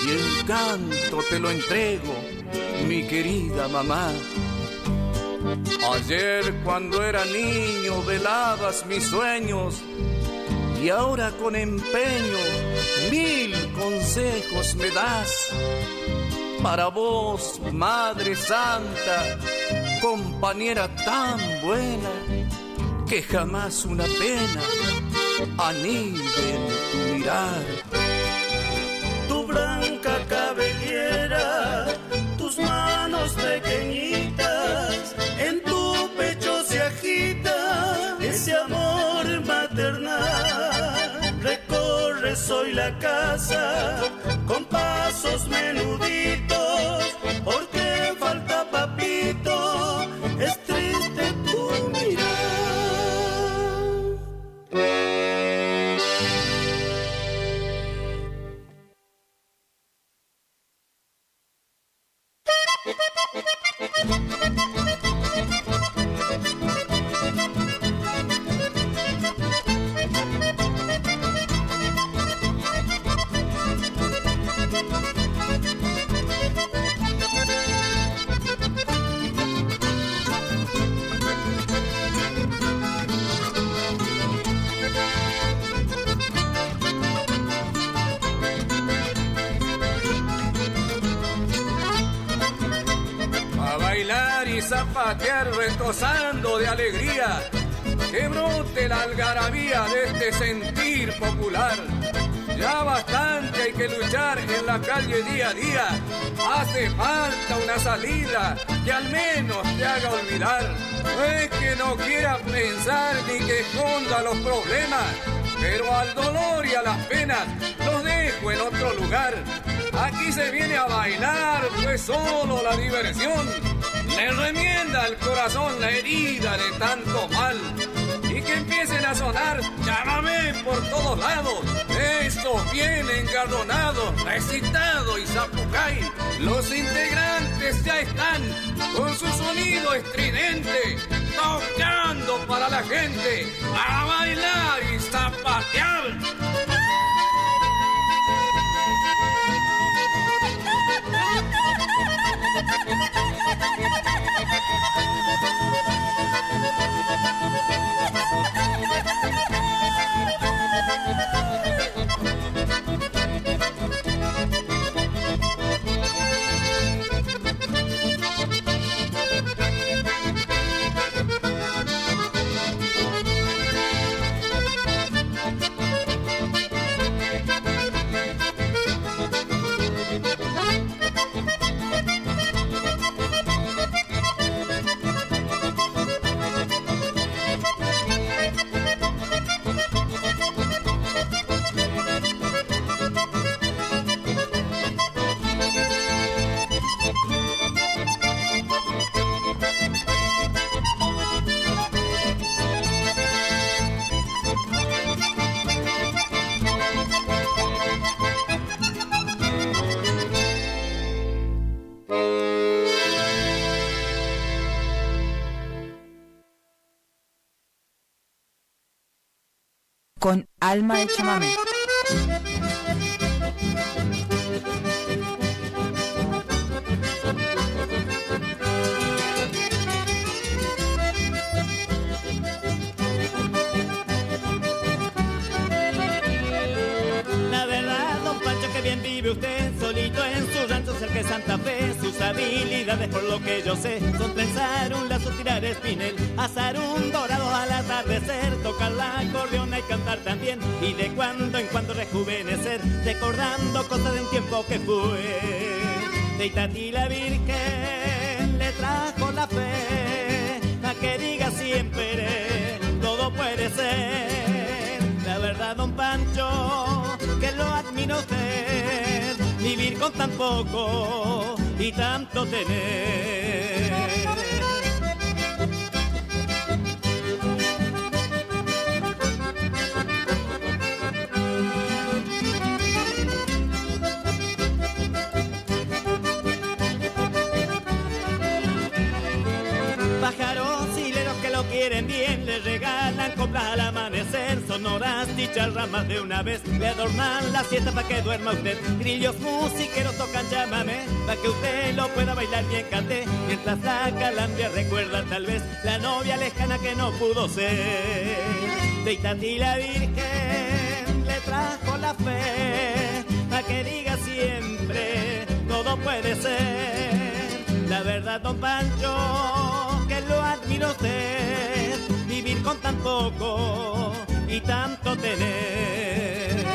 y el canto te lo entrego, mi querida mamá. Ayer cuando era niño velabas mis sueños y ahora con empeño 1000 consejos me das. Para vos, Madre Santa, compañera tan buena, que jamás una pena anide en tu mirar. Tu blanca cabellera, tus manos pequeñitas, en tu pecho se agita ese amor maternal. Recorres hoy la casa con pasos menuditos, porque falta papito, es triste tu mirar. Zapatear retozando de alegría, que brote la algarabía de este sentir popular. Ya bastante hay que luchar en la calle día a día, hace falta una salida que al menos te haga olvidar. No es que no quiera pensar ni que esconda los problemas, pero al dolor y a las penas los dejo en otro lugar. Aquí se viene a bailar, pues solo la diversión le remienda al corazón la herida de tanto mal. Y que empiecen a sonar chamamé por todos lados, estos bien engarronados, recitado y zapucay. Los integrantes ya están con su sonido estridente, tocando para la gente, a bailar y zapatear. con alma de chamamé. La verdad, don Pancho, que bien vive usted solito en su rancho cerca de Santa Fe. Sus habilidades, por lo que yo sé, son trenzar un lazo, tirar espinel, asar un dorado al atardecer, tocar la acordeona y cantar también, y de cuando en cuando rejuvenecer, recordando cosas de un tiempo que fue. De Itatí la Virgen le trajo la fe, a que diga siempre, todo puede ser. La verdad, don Pancho, que lo admira usted, vivir con tan poco y tanto tener. Pájaros hileros que lo quieren bien, le regalan coplas al amanecer, sonoras dichas ramas de una vez, le adornan la siesta para que duerma usted. Grillos musiqueros tocan chamamé, para que usted lo pueda bailar bien cante, mientras la calandria recuerda tal vez la novia lejana que no pudo ser. De Itatí la Virgen le trajo la fe, para que diga siempre, todo puede ser. La verdad, don Pancho, que lo admiro usted, vivir con tan poco y tanto tener.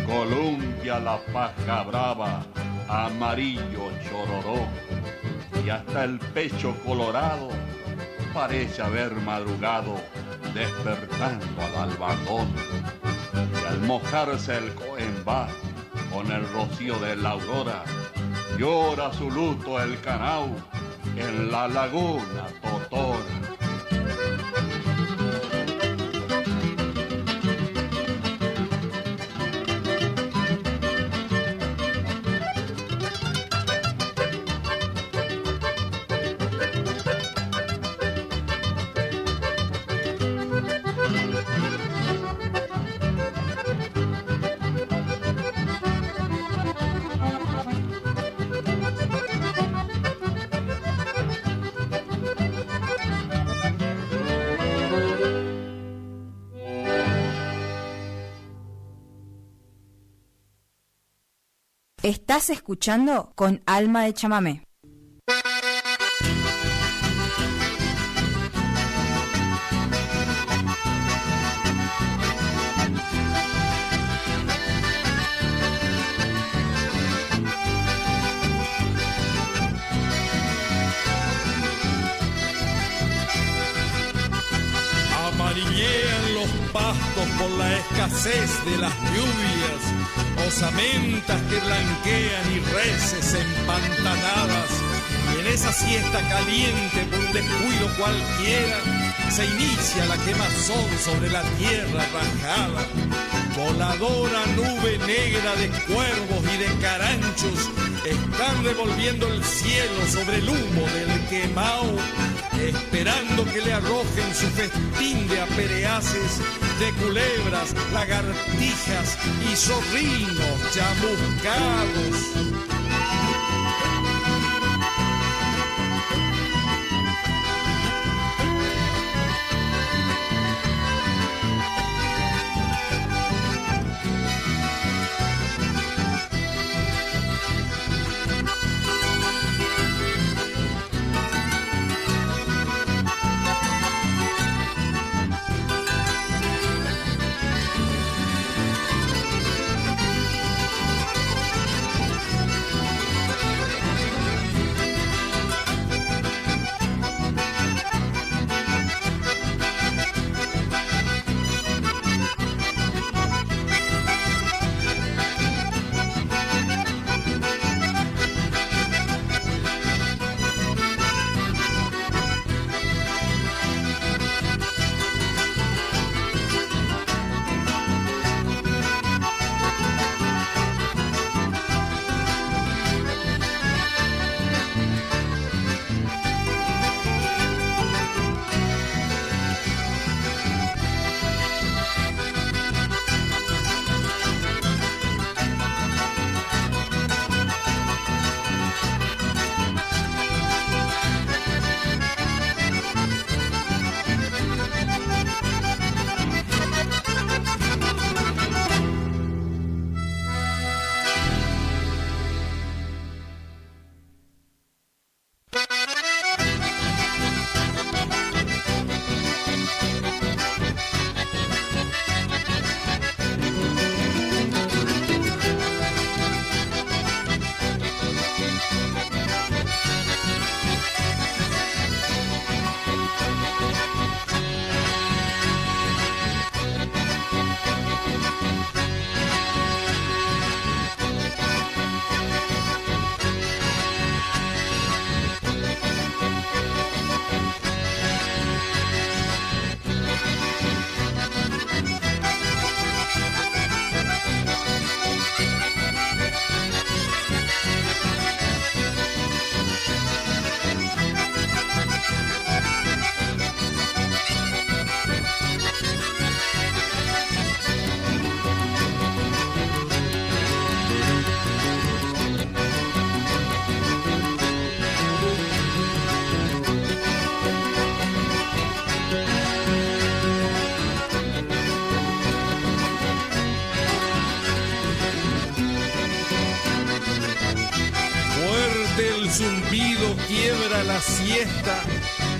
Columbia la paja brava, amarillo chororó, y hasta el pecho colorado parece haber madrugado, despertando al albacón. Y al mojarse el coembá con el rocío de la aurora, llora su luto el canao en la laguna Totora. Estás escuchando con alma de chamamé. Amarillean los pastos por la escasez de las lluvias, osamentas que blanquean y reses empantanadas, y en esa siesta caliente por un descuido cualquiera, se inicia la quemazón sobre la tierra rajada. Voladora nube negra de cuervos y de caranchos están revolviendo el cielo sobre el humo del quemao, esperando que le arrojen su festín de apereaces, de culebras, lagartijas y zorrinos chamuscados. zumbido quiebra la siesta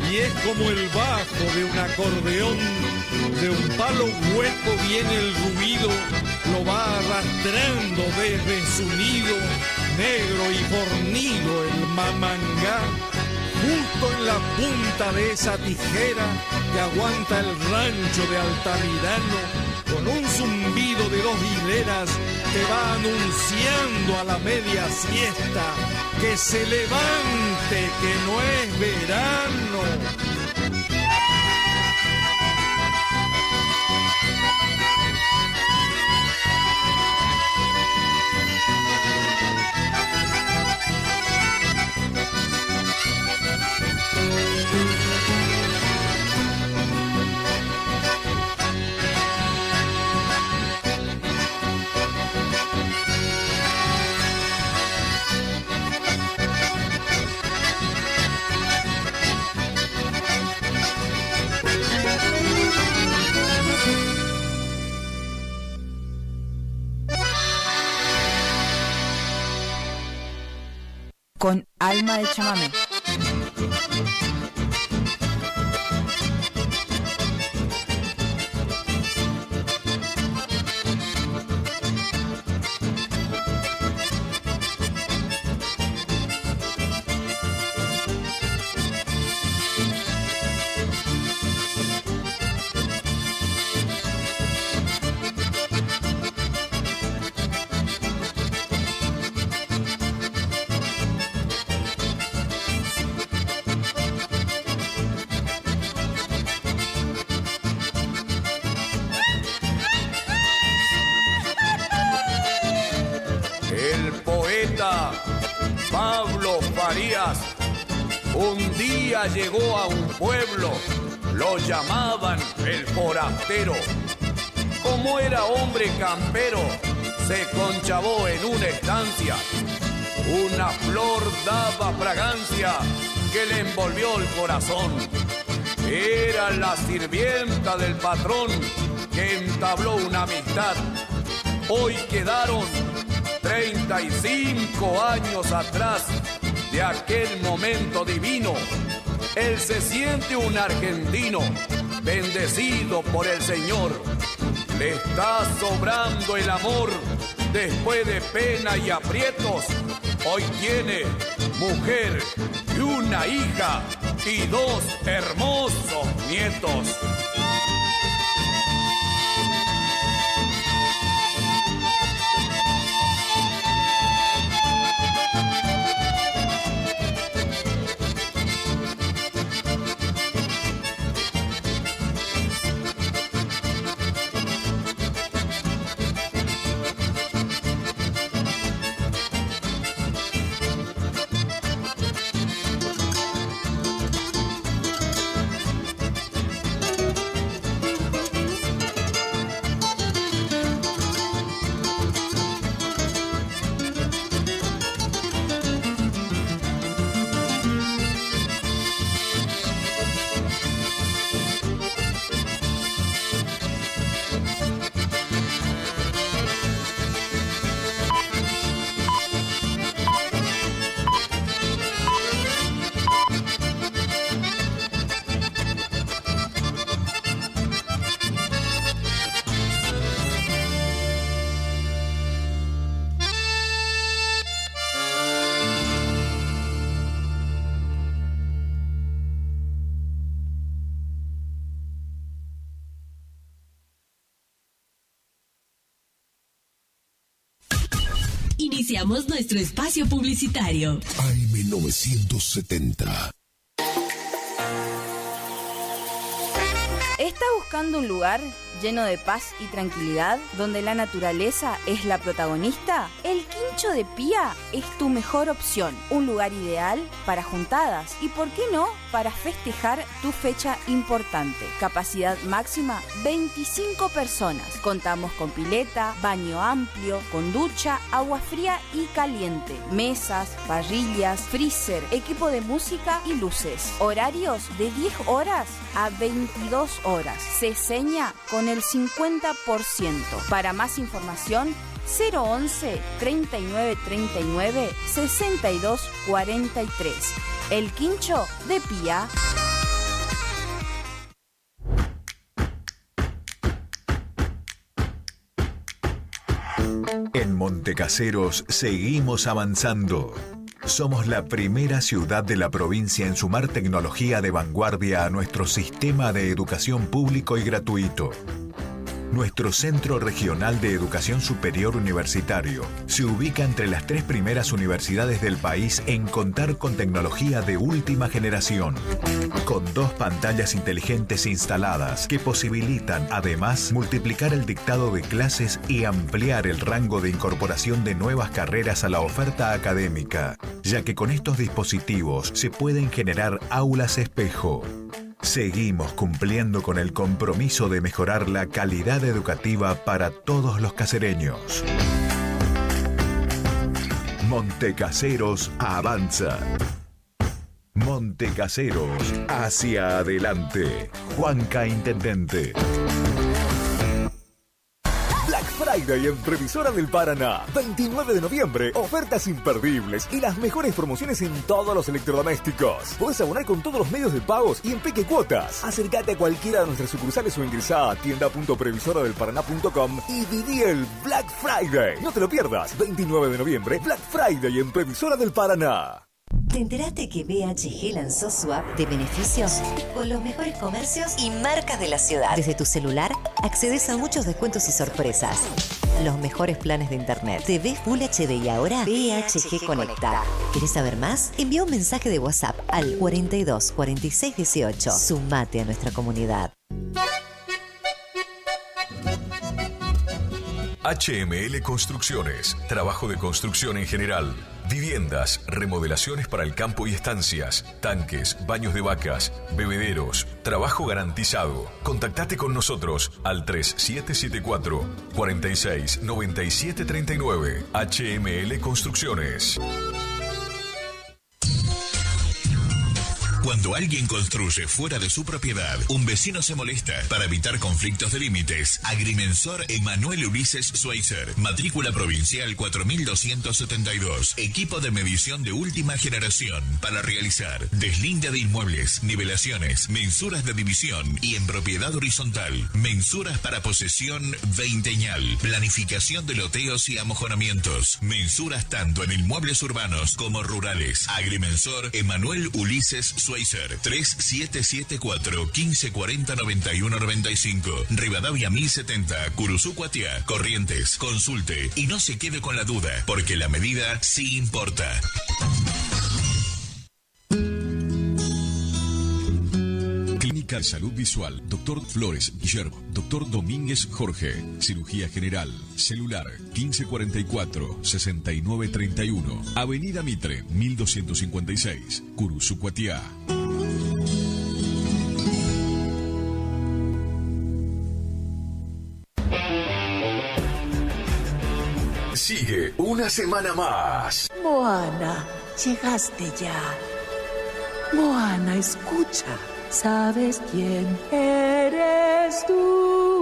y es como el bajo de un acordeón. De un palo hueco viene el ruido, lo va arrastrando desde su nido, negro y fornido el mamangá. Justo en la punta de esa tijera que aguanta el rancho de Altamirano, con un zumbido de 2 hileras te va anunciando a la media siesta que se levante, que no es verano. Con alma de chamamé. atrás. Un día llegó a un pueblo, lo llamaban el forastero. Como era hombre campero, se conchavó en una estancia. Una flor daba fragancia que le envolvió el corazón. Era la sirvienta del patrón que entabló una amistad. Hoy quedaron 35 años atrás de aquel momento divino. Él se siente un argentino, bendecido por el Señor. Le está sobrando el amor después de pena y aprietos. Hoy tiene mujer y una hija y 2 hermosos nietos. Iniciamos nuestro espacio publicitario. AM970. ¿Estás buscando un lugar lleno de paz y tranquilidad donde la naturaleza es la protagonista? El Quincho de Pía es tu mejor opción. Un lugar ideal para juntadas y, ¿por qué no?, para festejar tu fecha importante. Capacidad máxima 25 personas. Contamos con pileta, baño amplio, con ducha, agua fría y caliente, mesas, parrillas, freezer, equipo de música y luces. Horarios de 10 horas a 22 horas. Se seña con el 50%. Para más información, 011 39 39 62 43. El Quincho de Pía. En Montecaseros seguimos avanzando. Somos la primera ciudad de la provincia en sumar tecnología de vanguardia a nuestro sistema de educación público y gratuito. Nuestro Centro Regional de Educación Superior Universitario se ubica entre las 3 primeras universidades del país en contar con tecnología de última generación, con 2 pantallas inteligentes instaladas que posibilitan además multiplicar el dictado de clases y ampliar el rango de incorporación de nuevas carreras a la oferta académica, ya que con estos dispositivos se pueden generar aulas espejo. Seguimos cumpliendo con el compromiso de mejorar la calidad educativa para todos los casereños. Montecaseros avanza. Montecaseros hacia adelante. Juanca Intendente. Friday en Previsora del Paraná. 29 de noviembre, ofertas imperdibles y las mejores promociones en todos los electrodomésticos. Podés abonar con todos los medios de pagos y en peque cuotas. Acércate a cualquiera de nuestras sucursales o ingresá a tienda.previsoradelparaná.com y viví el Black Friday. No te lo pierdas. 29 de noviembre, Black Friday en Previsora del Paraná. ¿Te enteraste que BHG lanzó su app de beneficios con los mejores comercios y marcas de la ciudad? Desde tu celular accedes a muchos descuentos y sorpresas. Los mejores planes de internet. TV Full HD y ahora BHG Conecta. ¿Querés saber más? Envía un mensaje de WhatsApp al 42 46 18. Sumate a nuestra comunidad. HML Construcciones. Trabajo de construcción en general. Viviendas, remodelaciones para el campo y estancias, tanques, baños de vacas, bebederos, trabajo garantizado. Contactate con nosotros al 3774 46 97 39. HML Construcciones. Cuando alguien construye fuera de su propiedad, un vecino se molesta. Para evitar conflictos de límites, Agrimensor Emanuel Ulises Schweitzer, matrícula provincial 4272, equipo de medición de última generación para realizar deslinde de inmuebles, nivelaciones, mensuras de división y en propiedad horizontal, mensuras para posesión veinteñal, planificación de loteos y amojonamientos, mensuras tanto en inmuebles urbanos como rurales. Agrimensor Emanuel Ulises Schweitzer, 3774 1540 91 95, Rivadavia 1070, Curuzú Cuatiá, Corrientes. Consulte y no se quede con la duda, porque la medida sí importa. Clínica de Salud Visual, Dr. Flores Guillermo, Dr. Domínguez Jorge, Cirugía General, celular 1544-6931, Avenida Mitre, 1256, Curuzú Cuatiá. Sigue una semana más. Moana, llegaste ya. Moana, escucha. ¿Sabes quién eres tú?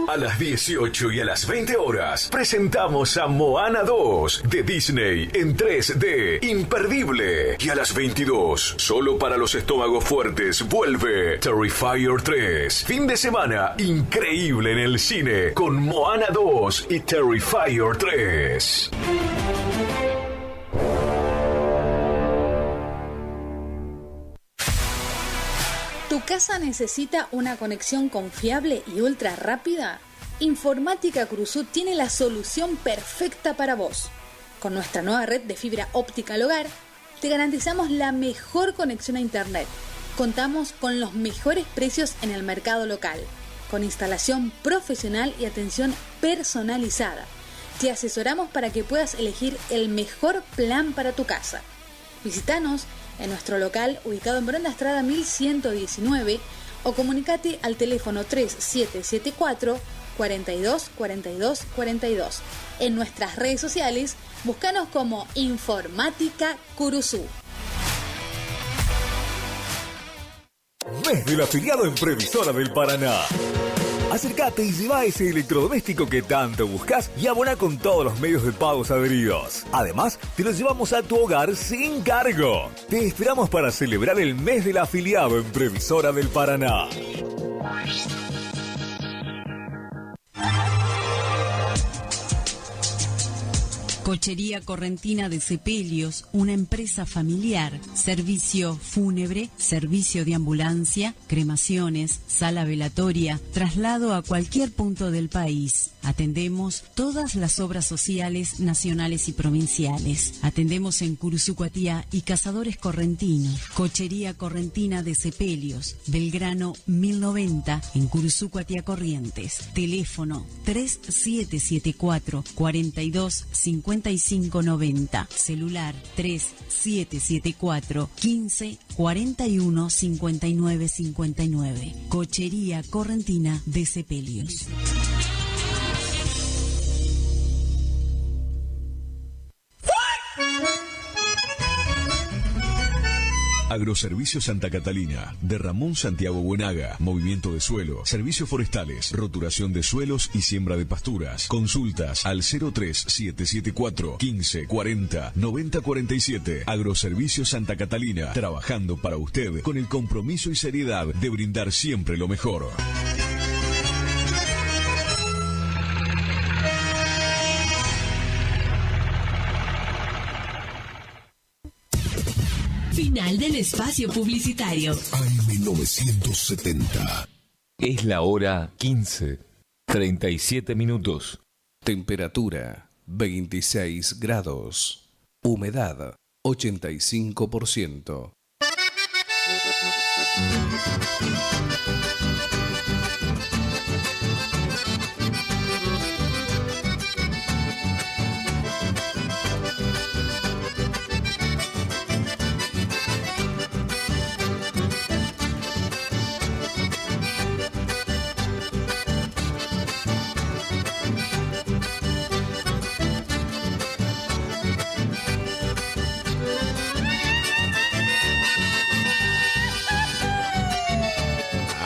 A las 18 y a las 20 horas presentamos a Moana 2 de Disney en 3D, imperdible. Y a las 22, solo para los estómagos fuertes, vuelve Terrifier 3. Fin de semana increíble en el cine con Moana 2 y Terrifier 3. ¿Tu casa necesita una conexión confiable y ultra rápida? Informática Cruzú tiene la solución perfecta para vos. Con nuestra nueva red de fibra óptica al hogar, te garantizamos la mejor conexión a internet. Contamos con los mejores precios en el mercado local, con instalación profesional y atención personalizada. Te asesoramos para que puedas elegir el mejor plan para tu casa. Visítanos en nuestro local ubicado en Brenda Estrada 1119 o comunicate al teléfono 3774 42 42 42. En nuestras redes sociales, búscanos como Informática Curuzú. Mes del afiliado en Previsora del Paraná. Acércate y lleva ese electrodoméstico que tanto buscas y abona con todos los medios de pagos adheridos. Además, te lo llevamos a tu hogar sin cargo. Te esperamos para celebrar el mes del afiliado en Previsora del Paraná. Cochería Correntina de Sepelios, una empresa familiar, servicio fúnebre, servicio de ambulancia, cremaciones, sala velatoria, traslado a cualquier punto del país. Atendemos todas las obras sociales nacionales y provinciales. Atendemos en Curuzú Cuatiá y Cazadores Correntinos. Cochería Correntina de Sepelios, Belgrano 1090 en Curuzú Cuatiá Corrientes. Teléfono 3774 42 5590. Celular 3774 15 41 59 59. Cochería Correntina de Sepelios. Agroservicio Santa Catalina, de Ramón Santiago Buenaga, movimiento de suelo, servicios forestales, roturación de suelos y siembra de pasturas. Consultas al 03774 15 40 90 47. Agroservicio Santa Catalina, trabajando para usted con el compromiso y seriedad de brindar siempre lo mejor. Final del espacio publicitario. AM970. Es la hora 15, 37 minutos. Temperatura 26 grados. Humedad 85%.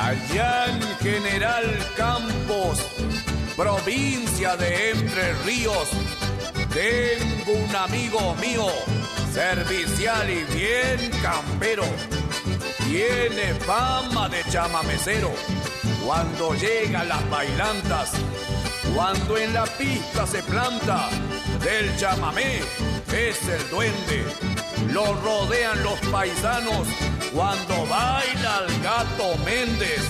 allá en General Campos, provincia de Entre Ríos, tengo un amigo mío, servicial y bien campero. Tiene fama de chamamecero. Cuando llegan las bailantas, cuando en la pista se planta, del chamamé es el duende. Lo rodean los paisanos cuando baila el Gato Méndez.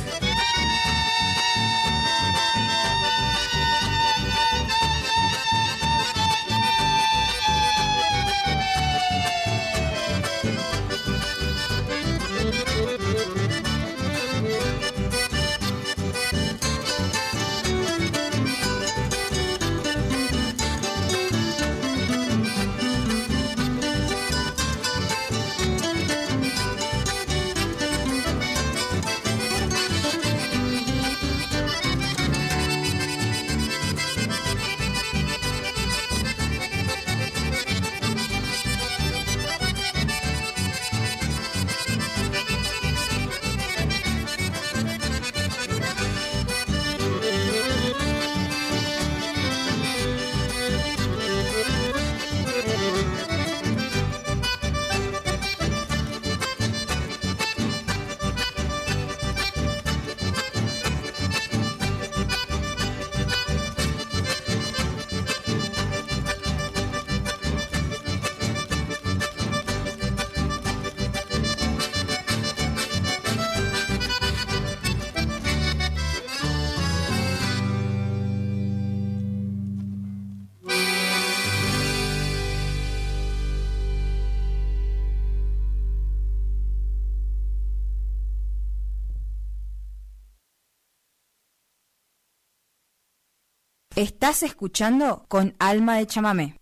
Estás escuchando Con Alma de Chamamé.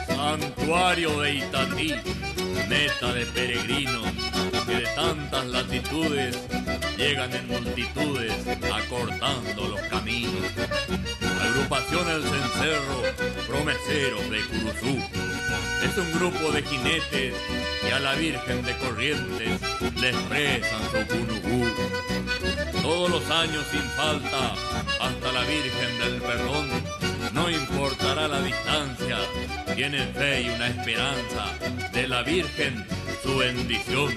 Santuario de Itatí, meta de peregrinos que de tantas latitudes llegan en multitudes acortando los caminos. Agrupación El Cencerro, promeceros de Curuzú. Es un grupo de jinetes que a la Virgen de Corrientes le expresan su cunugú. Todos los años sin falta, hasta la Virgen del Perdón, no importará la distancia, tienen fe y una esperanza, de la Virgen su bendición.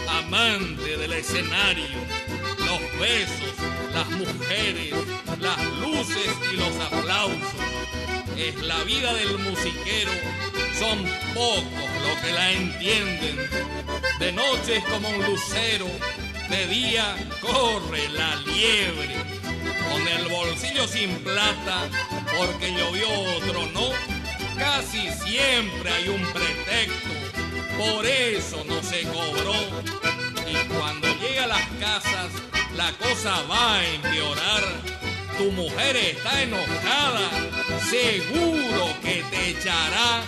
Amante del escenario, los besos, las mujeres, las luces y los aplausos. Es la vida del musiquero, son pocos los que la entienden. De noche es como un lucero, de día corre la liebre. Con el bolsillo sin plata, porque llovió otro no, casi siempre hay un pretexto, por eso no se cobró. Y cuando llega a las casas, la cosa va a empeorar. Tu mujer está enojada, seguro que te echará.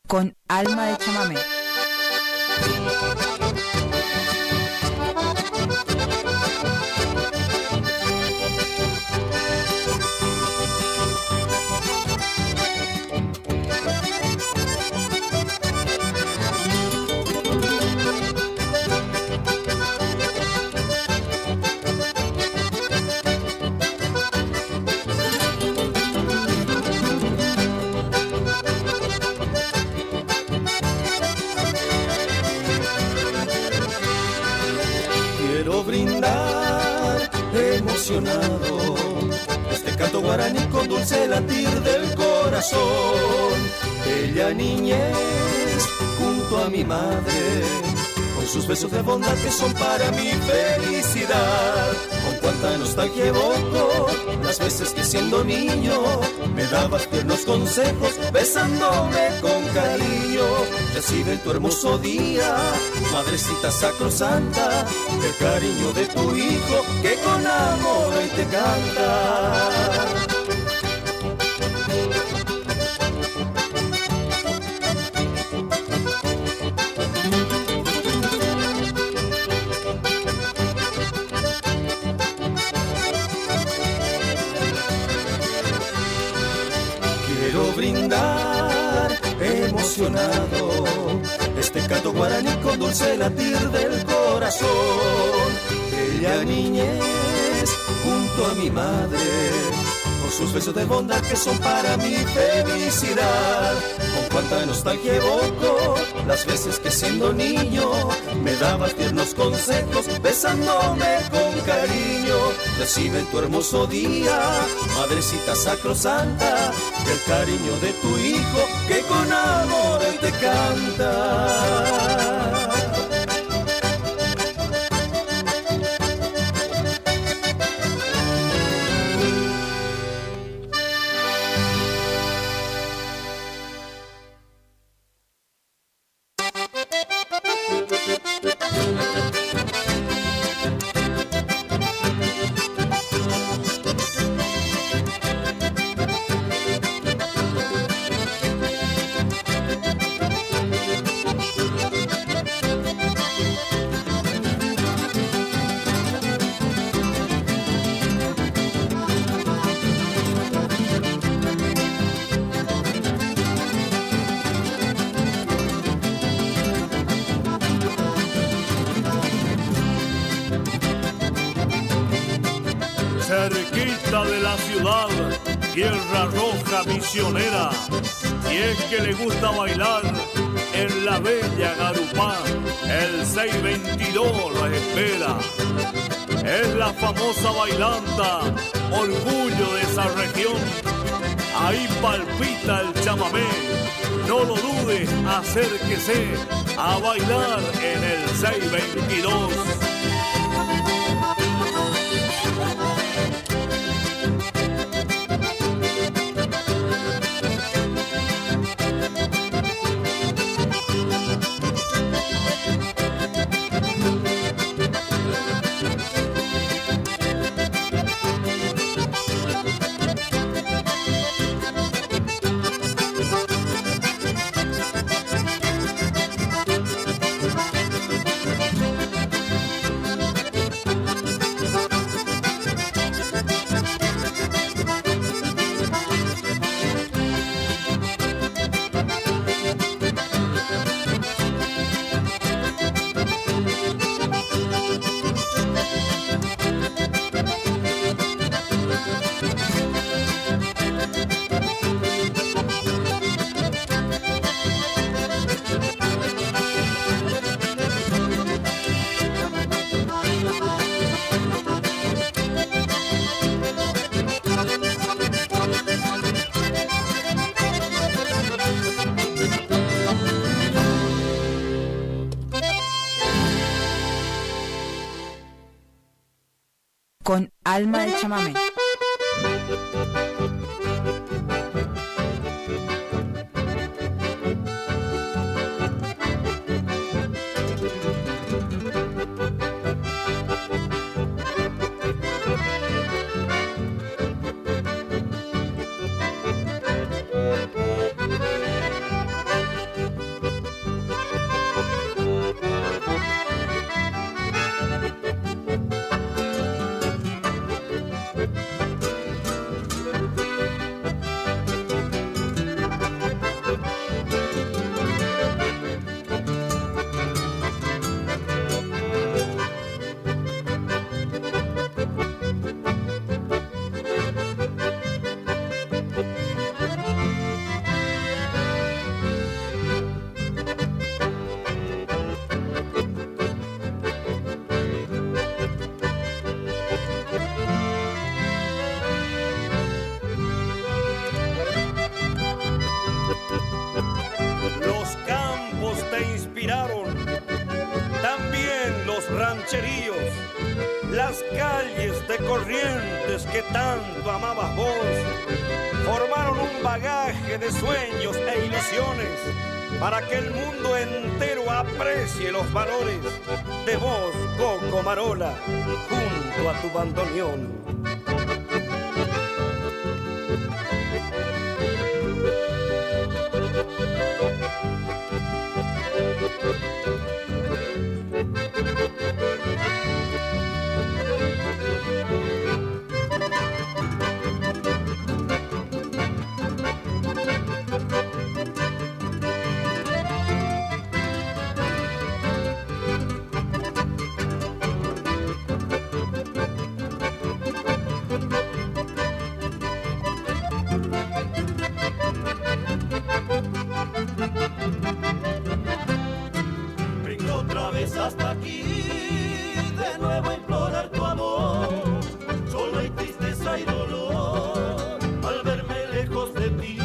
Con alma de chamamé. Este canto guaraní con dulce latir del corazón. Bella niñez junto a mi madre, con sus besos de bondad que son para mi felicidad. Con cuánta nostalgia evoco las veces que siendo niño me dabas tiernos consejos, besándome con cariño. Recibe en tu hermoso día, madrecita sacrosanta, el cariño de tu hijo que con amor hoy te canta. Quiero brindar emocionado este canto guaraní con dulce latir del corazón. Bella niñez junto a mi madre, con sus besos de bondad que son para mi felicidad. Con cuánta nostalgia evoco las veces que siendo niño me dabas tiernos consejos, besándome con cariño. Recibe en tu hermoso día, madrecita sacrosanta, el cariño de tu hijo que con amor hoy te canta. Cerquita de la ciudad, Tierra Roja misionera, y es que le gusta bailar en la bella Garupá, el 622 lo espera. Es la famosa bailanta, orgullo de esa región, ahí palpita el chamamé, no lo dudes, acérquese a bailar en el 622. con Alma del Chamamé. Las calles de Corrientes que tanto amabas vos formaron un bagaje de sueños e ilusiones para que el mundo entero aprecie los valores de vos, Coco Marola, junto a tu bandoneón. Hasta aquí, de nuevo a implorar tu amor. Solo hay tristeza y dolor al verme lejos de ti.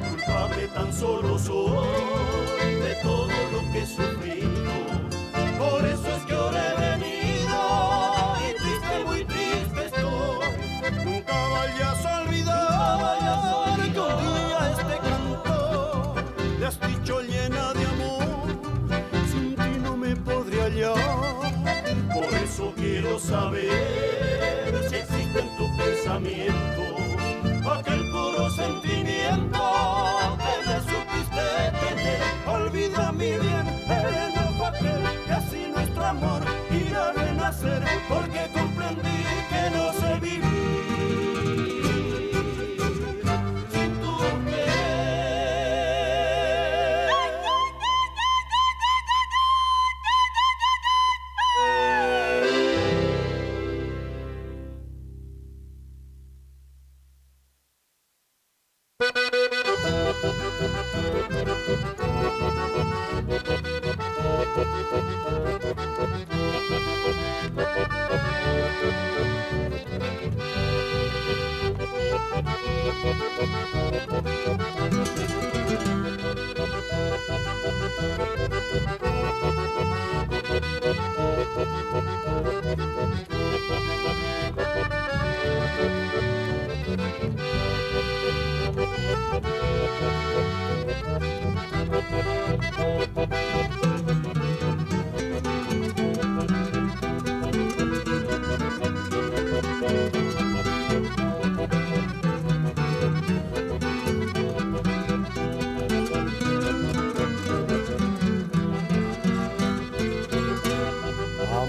Culpable tan solo soy de todo lo que he sufrido. Por eso es que ahora he venido y triste, muy triste estoy. Nunca vayas a olvidar que un día este canto le has dicho llena de amor. Por eso quiero saber si existe en tu pensamiento aquel puro sentimiento que me supiste tener. Olvida mi bien el enojo aquel que así nuestro amor irá a renacer, porque comprendí que no sé vivir sin tu querer.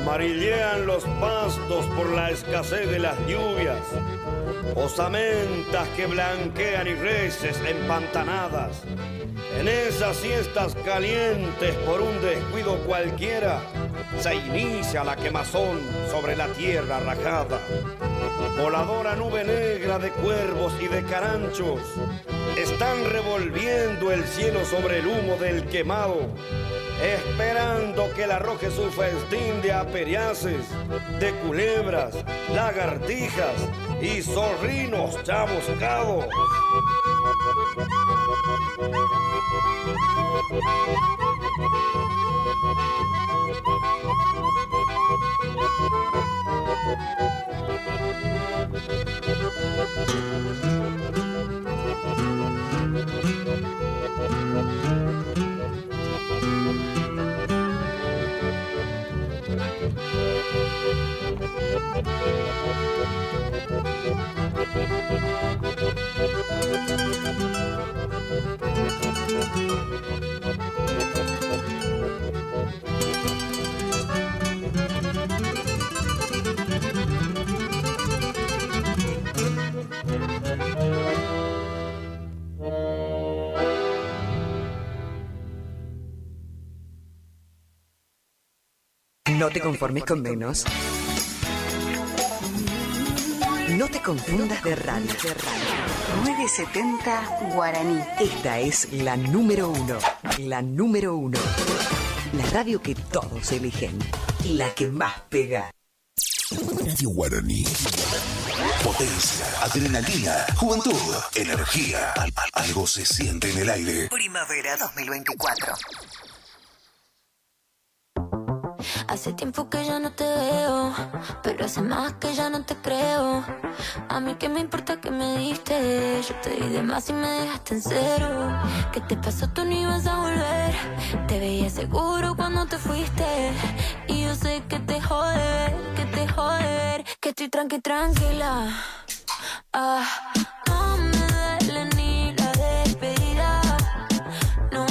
Amarillean los pastos por la escasez de las lluvias, osamentas que blanquean y reses empantanadas. En esas siestas calientes por un descuido cualquiera se inicia la quemazón sobre la tierra rajada. Voladora nube negra de cuervos y de caranchos están revolviendo el cielo sobre el humo del quemado, esperando que le arroje su festín de aperiaces, de culebras, lagartijas y zorrinos chamuscados. No te conformes con menos. No te confundas de radio. 970 Guaraní. Esta es la número 1. La número 1. La radio que todos eligen. La que más pega. Radio Guaraní. Potencia, adrenalina, juventud, energía. Algo se siente en el aire. Primavera 2024. Hace tiempo que ya no te veo, pero hace más que ya no te creo. A mí qué me importa que me diste, yo te di de más y me dejaste en cero. ¿Qué te pasó? Tú no ibas a volver, te veía seguro cuando te fuiste. Y yo sé que te jode ver, que estoy tranquila. No me duele ni la despedida. No,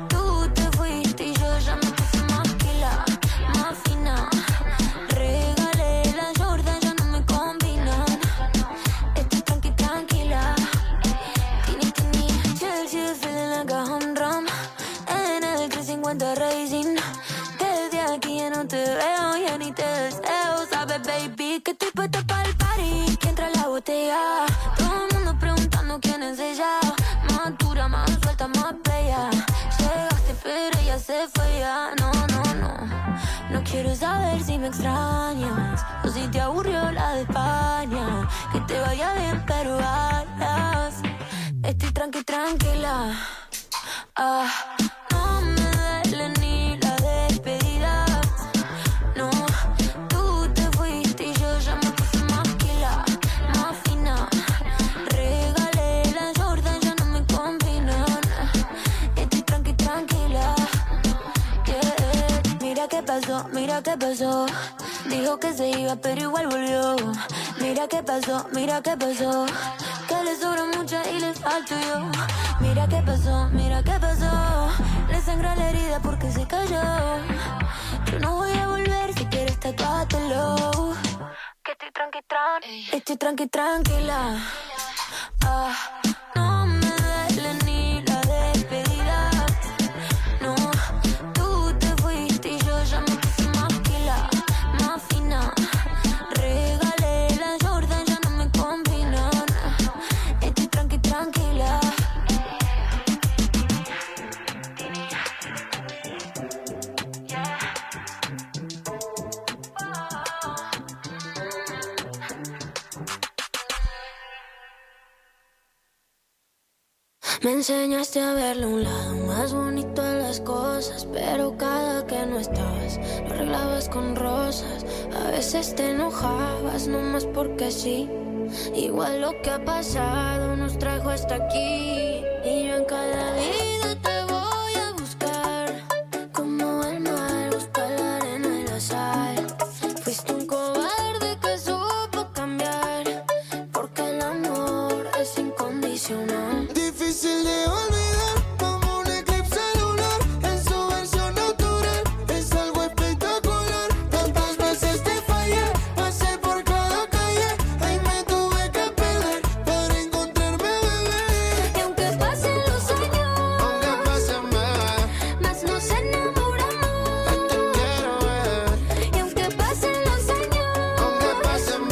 tú te fuiste y yo ya me puse más quila, más fina. Regalé la Jordan, ya no me combinan. Estoy tranquila. Tini, Chelsea, feeling like a home run. En el 350 Racing. Desde aquí ya no te veo, ya ni te deseo. Sabes, baby, que estoy puesta para el party. Que entra la botella. Todo el mundo preguntando quién es ella. Más dura, más suelta, más bella. Llegaste pero ella se fue ya. No quiero saber si me extrañas o si te aburrió la de España. Que te vaya bien pero vayas. Estoy tranquila. No me duele ni la despedida. No, tú te fuiste y yo ya me puse más quila, más fina. Regalé la Jordan, ya no me combinan. Estoy tranquila. Yeah. Mira qué pasó. Dijo que se iba pero igual volvió. Mira qué pasó. Que le sobra mucha y le falto yo. Mira qué pasó. Le sangra la herida porque se cayó. Yo no voy a volver, si quieres tatuátelo. Que estoy tranquila. No me duele ni la despedida. No, tú te fuiste y yo ya me puse más quila, más fina. Regalé la Jordan, ya no me combinan. Estoy tranquila. Me enseñaste a verle un lado más bonito a las cosas, pero cada que no estabas lo arreglabas con rosas. A veces te enojabas nomás porque sí. Igual lo que ha pasado nos trajo hasta aquí. Y yo en cada vida te voy a buscar, como el mar busca la arena y la sal. Fuiste un cobarde que supo cambiar, porque el amor es incondicional. Difícil de olvidar, como un eclipse lunar. En su versión natural, es algo espectacular. Tantas veces te fallé, pasé por cada calle. Ahí me tuve que perder para encontrarme, bebé. Y aunque pasen los años, aunque pasen más nos enamoramos. Te quiero ver. Y aunque pasen los años, aunque pasen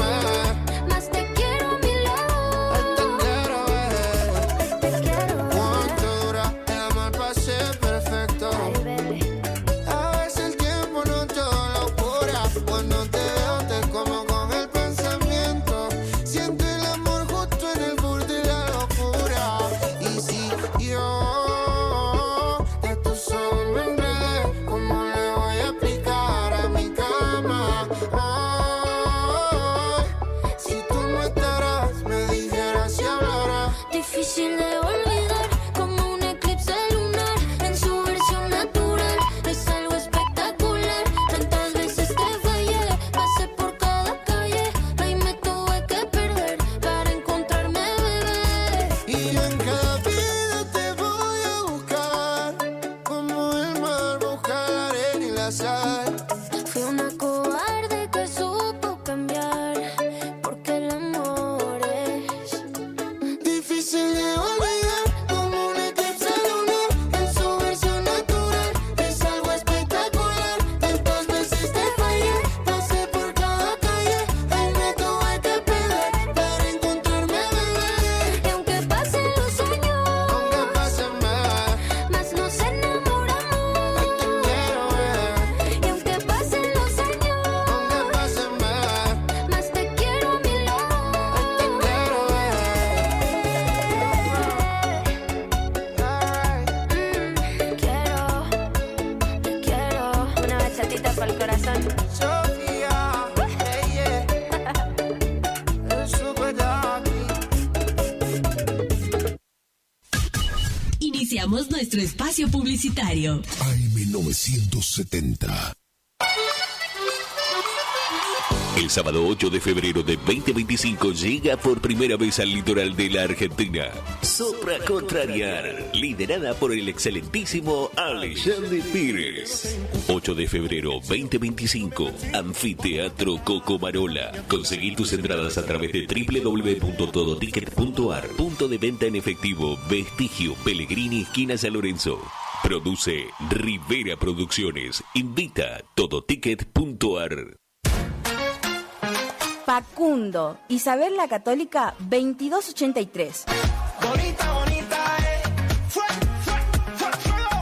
más te quiero a mi lado. te quiero ver. Cuánto dura el amor para ser perfecto. A veces el tiempo no todo lo cura. Cuando te veo te como con el pensamiento. Siento el amor justo en el borde de la locura. Y si yo de tu sol me enredé, ¿cómo le voy a explicar a mi cama? Hoy, si tú no estarás, me dijeras y hablarás. Difícil de olvidar, como un eclipse lunar. En su versión natural, es algo espectacular. Tantas veces Sofía, el super doggy. Iniciamos nuestro espacio publicitario. AM970. El sábado 8 de febrero de 2025 llega por primera vez al litoral de la Argentina Sopra Contrariar, liderada por el excelentísimo Alexandre Pires. 8 de febrero 2025, Anfiteatro Cocomarola. Conseguí tus entradas a través de www.todoticket.ar. Punto de venta en efectivo, Vestigio, Pellegrini, esquina San Lorenzo. Produce Rivera Producciones. Invita Todoticket.ar. Facundo, Isabel la Católica, 2283.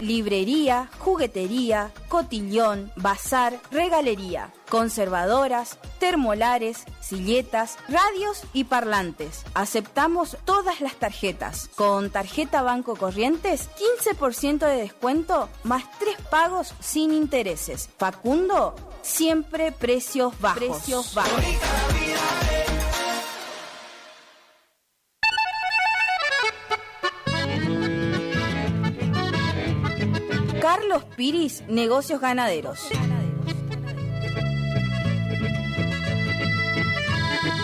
Librería, juguetería, cotillón, bazar, regalería, conservadoras, termolares, silletas, radios y parlantes. Aceptamos todas las tarjetas. Con tarjeta Banco Corrientes, 15% de descuento más 3 pagos sin intereses. Facundo, siempre precios bajos. Precios bajos. Carlos Piris, Negocios Ganaderos.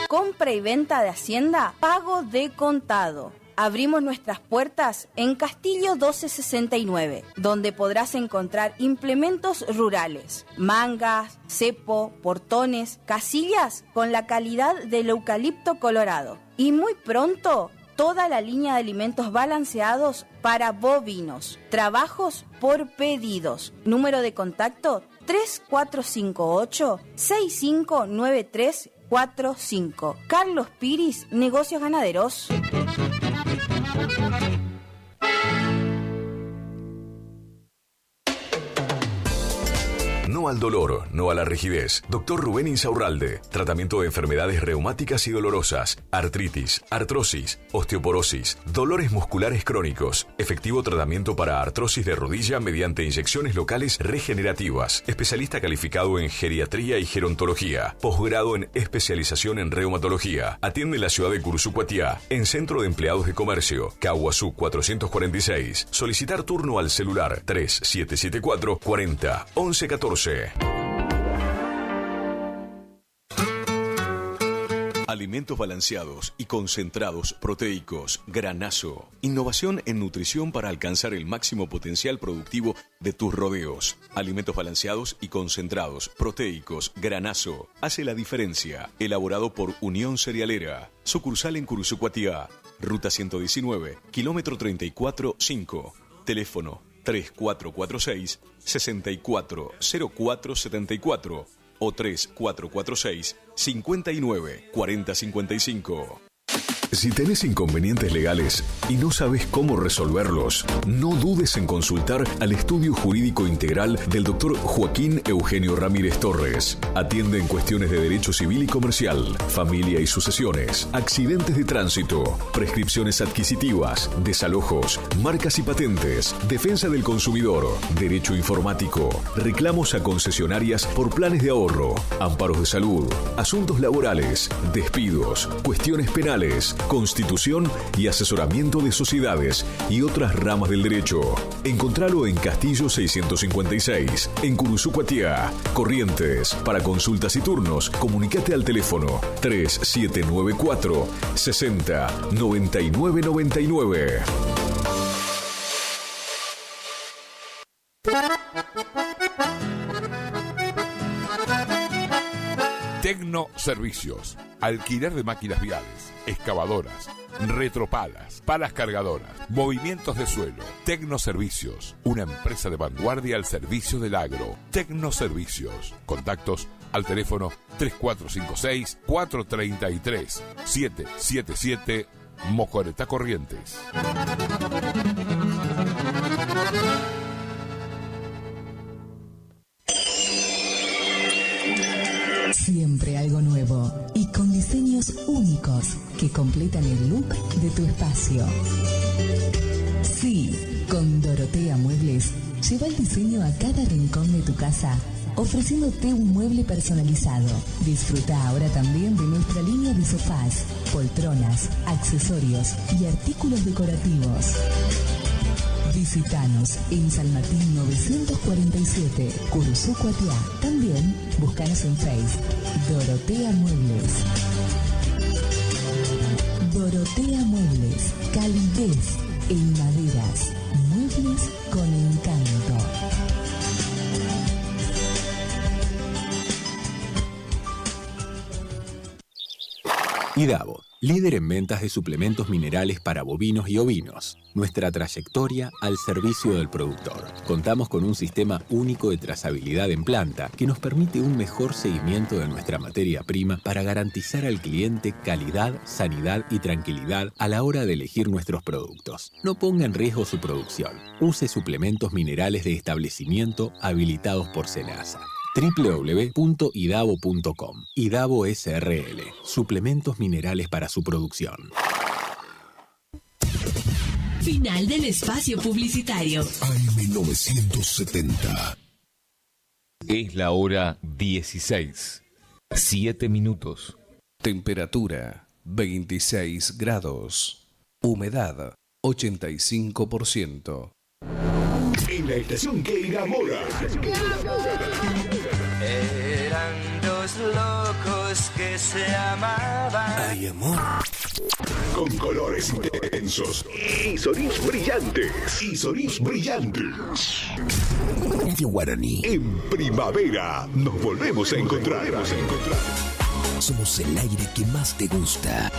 Compra y venta de hacienda, pago de contado. Abrimos nuestras puertas en Castillo 1269, donde podrás encontrar implementos rurales, mangas, cepo, portones, casillas con la calidad del eucalipto colorado. Y muy pronto, toda la línea de alimentos balanceados para bovinos. Trabajos por pedidos. Número de contacto 3458-659345. Carlos Piris, Negocios Ganaderos. No al dolor, no a la rigidez. Doctor Rubén Insaurralde. Tratamiento de enfermedades reumáticas y dolorosas, artritis, artrosis, osteoporosis, dolores musculares crónicos. Efectivo tratamiento para artrosis de rodilla mediante inyecciones locales regenerativas. Especialista calificado en geriatría y gerontología. Posgrado en especialización en reumatología. Atiende en la ciudad de Cursucuatiá, en Centro de Empleados de Comercio, Caguazú 446. Solicitar turno al celular 3774 40 11 14. Alimentos balanceados y concentrados proteicos, Granazo. Innovación en nutrición para alcanzar el máximo potencial productivo de tus rodeos. Alimentos balanceados y concentrados proteicos, Granazo. Hace la diferencia. Elaborado por Unión Cerealera. Sucursal en Cursucuatiá. Ruta 119, kilómetro 34-5. Teléfono 3446-640474 o 3446-594055. Si tenés inconvenientes legales y no sabes cómo resolverlos, no dudes en consultar al Estudio Jurídico Integral del Dr. Joaquín Eugenio Ramírez Torres. Atiende en cuestiones de derecho civil y comercial, familia y sucesiones, accidentes de tránsito, prescripciones adquisitivas, desalojos, marcas y patentes, defensa del consumidor, derecho informático, reclamos a concesionarias por planes de ahorro, amparos de salud, asuntos laborales, despidos, cuestiones penales, constitución y asesoramiento de sociedades y otras ramas del derecho. Encontralo en Castillo 656, en Cursucuatiá, Corrientes. Para consultas y turnos, comunicate al teléfono 3794 60 99 99. Tecnoservicios. Alquiler de máquinas viales, excavadoras, retropalas, palas cargadoras, movimientos de suelo. Tecnoservicios. Una empresa de vanguardia al servicio del agro. Tecnoservicios. Contactos al teléfono 3456-433-777 Mocoretá Corrientes. Siempre algo nuevo y con diseños únicos que completan el look de tu espacio. Sí, con Dorotea Muebles lleva el diseño a cada rincón de tu casa ofreciéndote un mueble personalizado. Disfruta ahora también de nuestra línea de sofás, poltronas, accesorios y artículos decorativos. Visítanos en San Martín 947, Curuzú, Cuatiá. También búscanos en Facebook, Dorotea Muebles. Dorotea Muebles, calidez en maderas, muebles con encanto. IDAVO, líder en ventas de suplementos minerales para bovinos y ovinos. Nuestra trayectoria al servicio del productor. Contamos con un sistema único de trazabilidad en planta que nos permite un mejor seguimiento de nuestra materia prima para garantizar al cliente calidad, sanidad y tranquilidad a la hora de elegir nuestros productos. No ponga en riesgo su producción. Use suplementos minerales de establecimiento habilitados por SENASA. www.idavo.com. IDAVO SRL. Suplementos minerales para su producción. Final del espacio publicitario. AM970. Es la hora 16. 7 minutos. Temperatura 26 grados. Humedad 85%. En la estación que enamora. Eran dos locos que se amaban. Ay, amor. Con colores intensos y sonidos brillantes. Radio Guaraní. En primavera nos volvemos a encontrar. Somos el aire que más te gusta.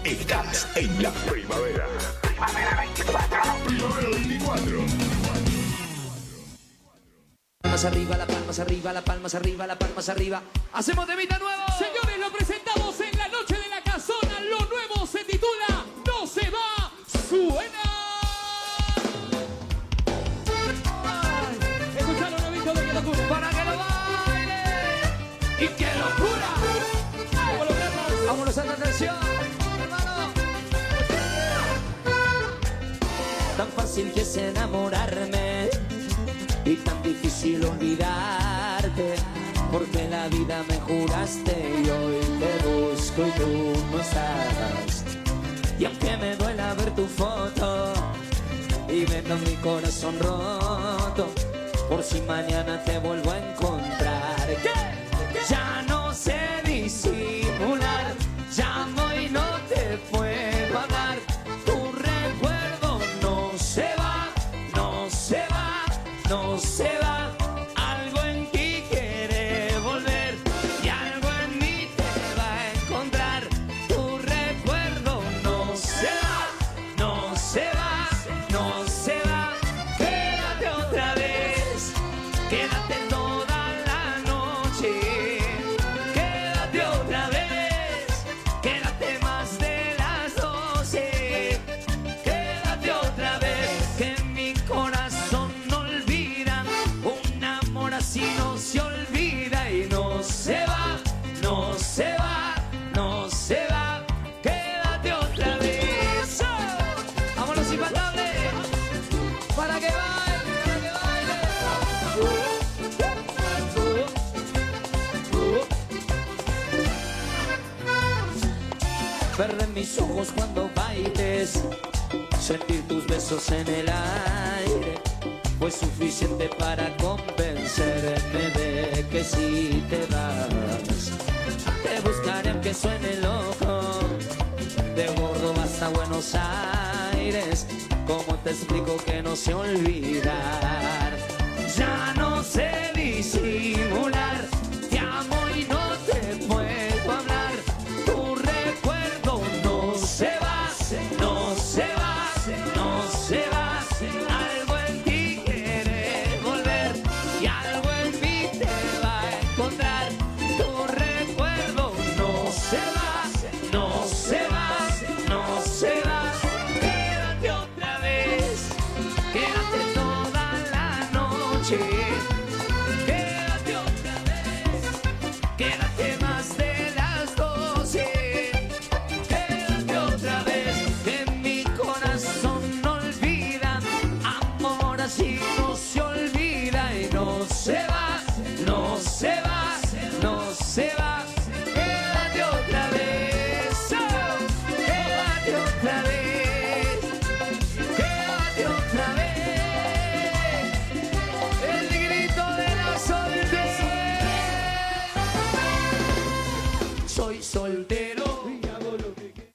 Estás en la primavera. Primavera 24. Primavera 24. Palmas arriba, las palmas arriba, las palmas arriba, las palmas arriba. ¡Hacemos temita nuevo! Señores, lo presentamos en la noche de la casona. Lo nuevo se titula No se va, suena. Escuchalo, novito, de que locura. Para que lo baile. ¡Y qué locura! Vámonos a la atención, hermano. Tan fácil que es enamorarme y tan difícil olvidarte, porque la vida me juraste y hoy te busco y tú no estás. Y aunque me duela ver tu foto y vendo mi corazón roto, por si mañana te vuelvo a encontrar, ¿qué? Ya no sé disimular, llamo y no te puedo hablar. Tu recuerdo no se va, no se va, no se va. Algo en ti quiere volver y algo en mí te va a encontrar. Tu recuerdo no se va, no se va, no se va. Quédate otra vez, quédate toda la noche. Quédate otra vez, quédate más de las 12. Quédate otra vez, que mi corazón no olvida. Un amor así no se olvida y no se va, no se va, no se va. Quédate otra vez. Vámonos imparables, para que baile, para que baile. Ver en mis ojos cuando bailes, sentir tus besos en el aire, fue suficiente para convencerme de que si te vas, te buscaré aunque suene loco. De gordo hasta Buenos Aires, ¿cómo te explico que no sé olvidar? Ya no sé disimular, te amo y no te puedo hablar. Tu recuerdo no se va, no se va, no se va. Algo en ti quiere volver y algo en mí te va a encontrar. Tu recuerdo no se va, no se va, no se va. Quédate otra vez, quédate toda la noche. Quédate otra vez. soltero y hago lo que quiero.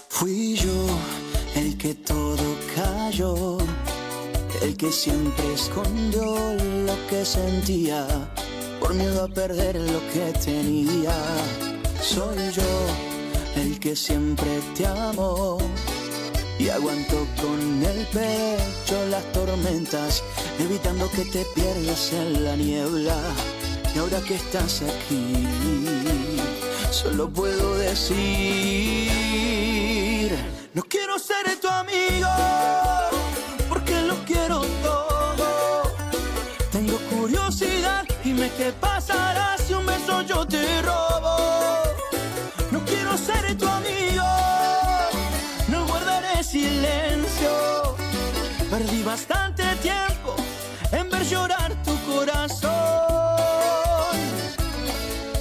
Fui yo el que todo cayó, el que siempre escondió lo que sentía, por miedo a perder lo que tenía. Soy yo el que siempre te amó y aguantó con el pecho las tormentas, evitando que te pierdas en la niebla. Y ahora que estás aquí, solo puedo decir: no quiero ser tu amigo, porque lo quiero todo. Tengo curiosidad, dime qué pasará si un beso yo te robo. No quiero ser tu amigo, no guardaré silencio. Perdí bastante tiempo en ver llorar tu corazón.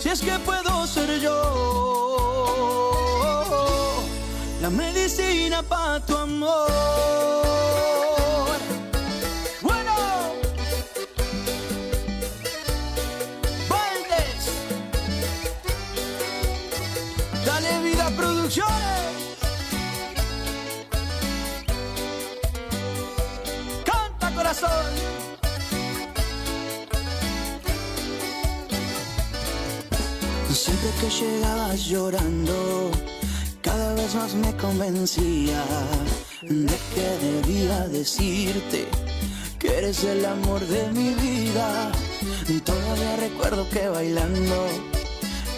Si es que puedo ser yo la medicina para tu amor. Bueno, Valdes, Dale Vida Producciones. Canta, corazón. Siempre que llegabas llorando, cada vez más me convencía de que debía decirte que eres el amor de mi vida. Todavía recuerdo que bailando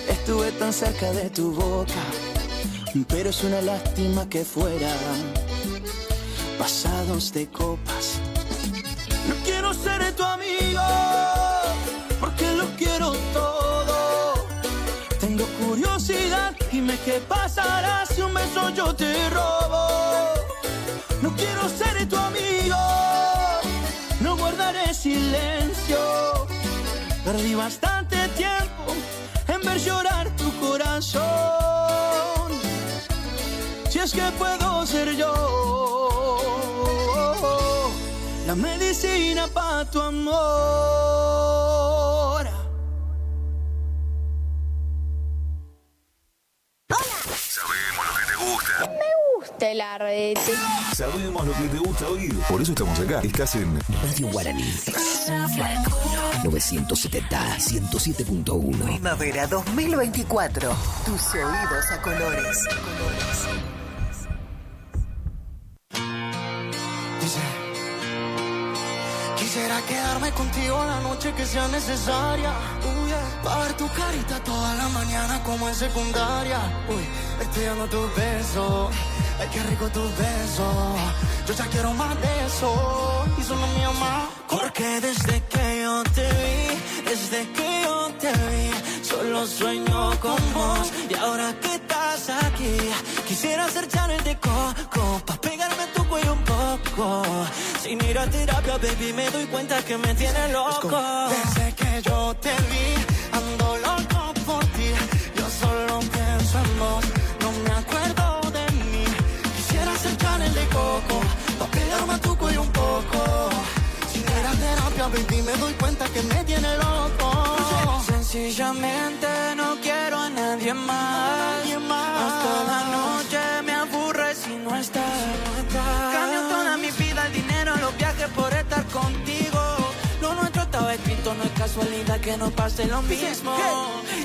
estuve tan cerca de tu boca, pero es una lástima que fuera pasados de copas. No quiero ser tu amigo, porque lo quiero todo. Tengo curiosidad, dime qué pasará si un beso yo te robo. No quiero ser tu amigo, no guardaré silencio. Perdí bastante tiempo en ver llorar tu corazón. Si es que puedo ser yo la medicina para tu amor. Sabemos lo que te gusta. Me gusta el arrete. Sabemos lo que te gusta oír. Por eso estamos acá. Estás en Radio Guaraní. 970 107.1. Primavera 2024. Tus oídos a colores. Quisiera quedarme contigo la noche que sea necesaria. Pa' ver tu carita toda la mañana como en secundaria. Estudiando tus besos. Ay, qué rico tus besos. Yo ya quiero más de eso. Y solo mío más. Porque desde que yo te vi, solo sueño con vos. Y ahora que estás aquí, quisiera ser Chanel de coco, pa' pegarme a tu cuello un poco. Sin ir a terapia, baby, me doy cuenta que me tiene loco. Desde que yo te vi, ando loco por ti. Yo solo pienso en vos, no me acuerdo de mí. Quisiera ser Chanel de coco, pa' pegarme a tu cuello un poco. Sin ir a terapia, baby, me doy cuenta que me tiene loco. Sencillamente no quiero a nadie más. Hasta la noche me aburre si no estás. Cambio toda mi vida, el dinero, los viajes por estar contigo. Lo nuestro estaba escrito, no es casualidad que nos pase lo mismo.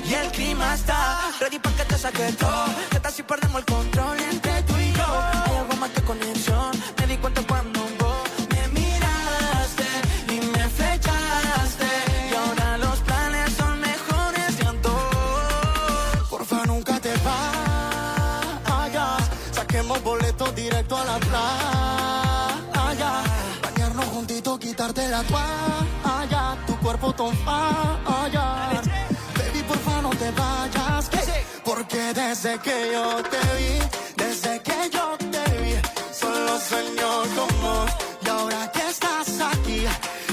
Y el clima está ready pa' que te saque todo. Que tal si perdemos el control entre tú y yo? Hay algo más que conexión, me di cuenta cuando vos me miraste y me flechaste. Y ahora los planes son mejores que antes. Porfa, nunca te vayas. Saquemos boletos directo a la playa. Bañarnos juntitos, quitarte la toalla. Tu cuerpo falla. Baby, porfa, no te vayas. Porque desde que yo te vi, solo sueño con vos. Y ahora que estás aquí,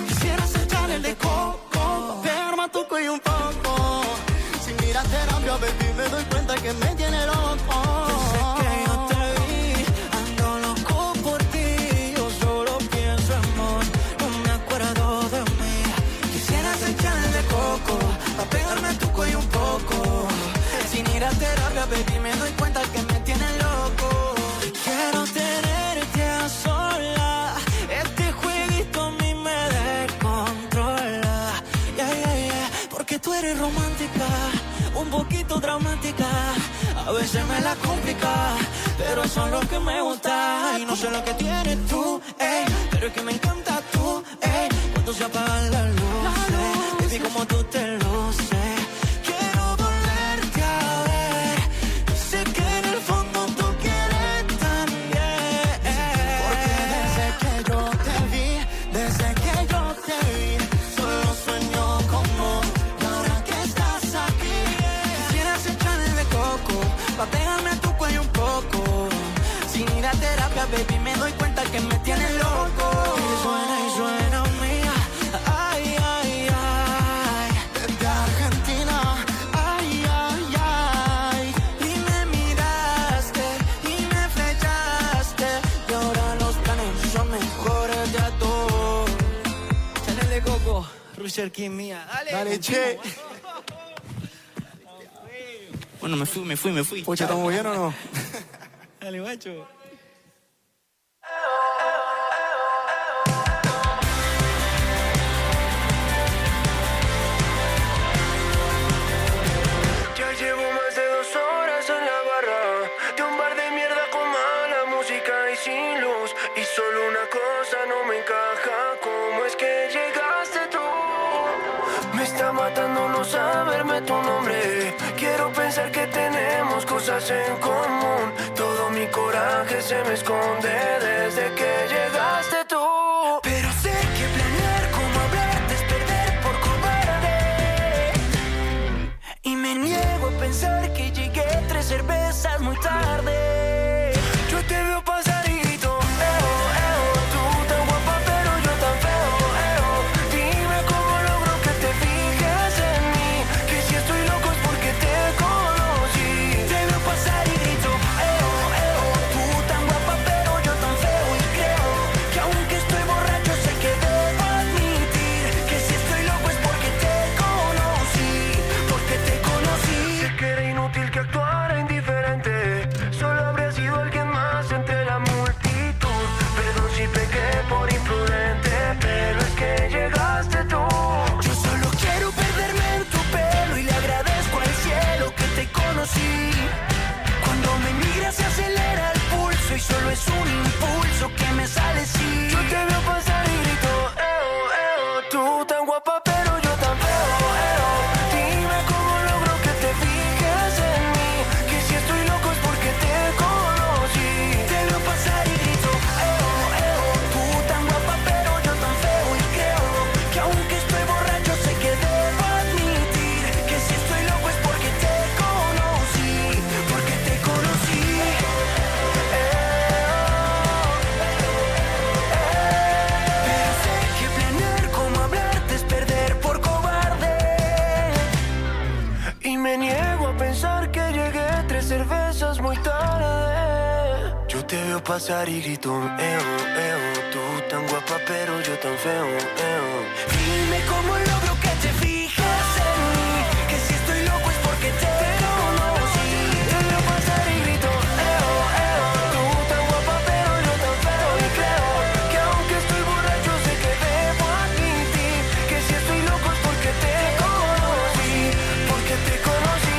quisiera ser Chanel de coco, pegarme a tu cuello un poco. Sin ir a terapia, terapia, baby, me doy cuenta que me tiene loco. Desde que yo te vi, ando loco por ti. Yo solo pienso en vos, no me acuerdo de mí. Quisiera ser channel de coco, pa' pegarme a tu cuello un poco. Sin ir a terapia, baby, me doy cuenta que me tiene loco. Quiero tenerte a sola. Este jueguito a mí me descontrola. Porque tú eres romántica, un poquito dramática. A veces me la complica, pero eso es lo que me gusta. Y no sé lo que tienes tú, pero es que me encanta tú, cuando se apaga la luz, baby, como tú te luces. Quiero volverte a ver, sé que en el fondo tú quieres también. Porque desde que yo te vi, solo sueño con vos. Y ahora que estás aquí, quisiera ser channel de coco, pa' pegarme a tu cuello un poco. Sin ir a terapia, baby, me doy cuenta que me tienes loco. Y suena mía, ay, ay, ay. Desde Argentina, ay, ay, ay. Y me miraste y me flechaste. Y ahora los planes son mejores de a todos. Channel de coco, Rusher King mía. Dale, che. Bueno, me fui. Pucha, ¿estamos bien o no? Dale, macho. Ya llevo más de 2 horas en la barra de un bar de mierda con mala música y sin luz. Y solo una cosa no me encaja, ¿cómo es que llegaste tú? Me está matando no saberme tu nombre. Quiero pensar que tenemos cosas en común. Todo mi coraje se me esconde desde que llegaste tú. Pero sé que planear como hablarte es perder por cobarde. Y me niego a pensar que llegué 3 cervezas muy tarde. Yo te veo pasar y grito, tú tan guapa pero yo tan feo, dime cómo logro que te fijes en mí, que si estoy loco es porque te conocí. Te veo pasar y grito, tú tan guapa pero yo tan feo. Y creo que aunque estoy borracho sé que debo admitir que si estoy loco es porque te conocí. Sé que era inútil que actuara indiferente, solo habría sido alguien más entre la multitud. Perdón si pequé por imprudente, pero es que llegaste tú. Yo solo quiero perderme en tu pelo y le agradezco al cielo que te conocí. Cuando me miras se acelera el pulso y solo es un impulso que me sale así. Yo te veo pasar y grito, tú tan guapa pero yo tan feo, dime cómo logro que te fijes en mí, que si estoy loco es porque te conocí. Te veo pasar y grito, tú tan guapa pero yo tan feo. Y creo que aunque estoy borracho sé que debo admitir que si estoy loco es porque te conocí, porque te conocí. Pero sé que planear como hablarte es perder por cobarde. Y me niego a pensar que llegué 3 cervezas muy tarde. Yo te veo pasar y grito, tú tan guapa pero yo tan feo, dime cómo logro que te fijes en mí, que si estoy loco es porque te conocí. Te veo pasar y grito, tú tan guapa pero yo tan feo. Y creo que aunque estoy borracho sé que debo admitir que si estoy loco es porque te conocí, porque te conocí.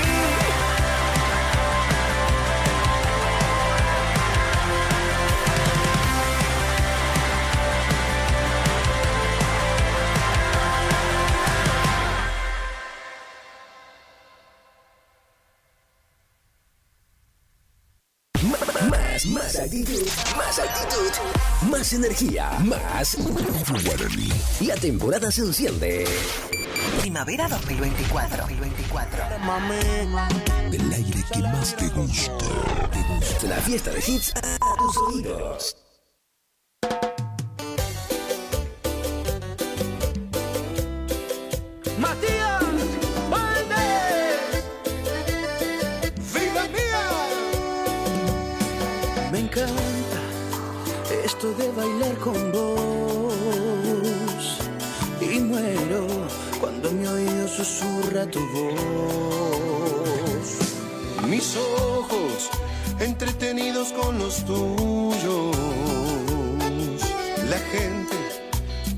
Más actitud, más energía, más Guaraní. La temporada se enciende. Primavera 2024. El aire que más te gusta. La fiesta de hits a tus oídos. Matías Valdés. encanta esto de bailar con vos y muero cuando mi oído susurra tu voz. Mis ojos entretenidos con los tuyos. La gente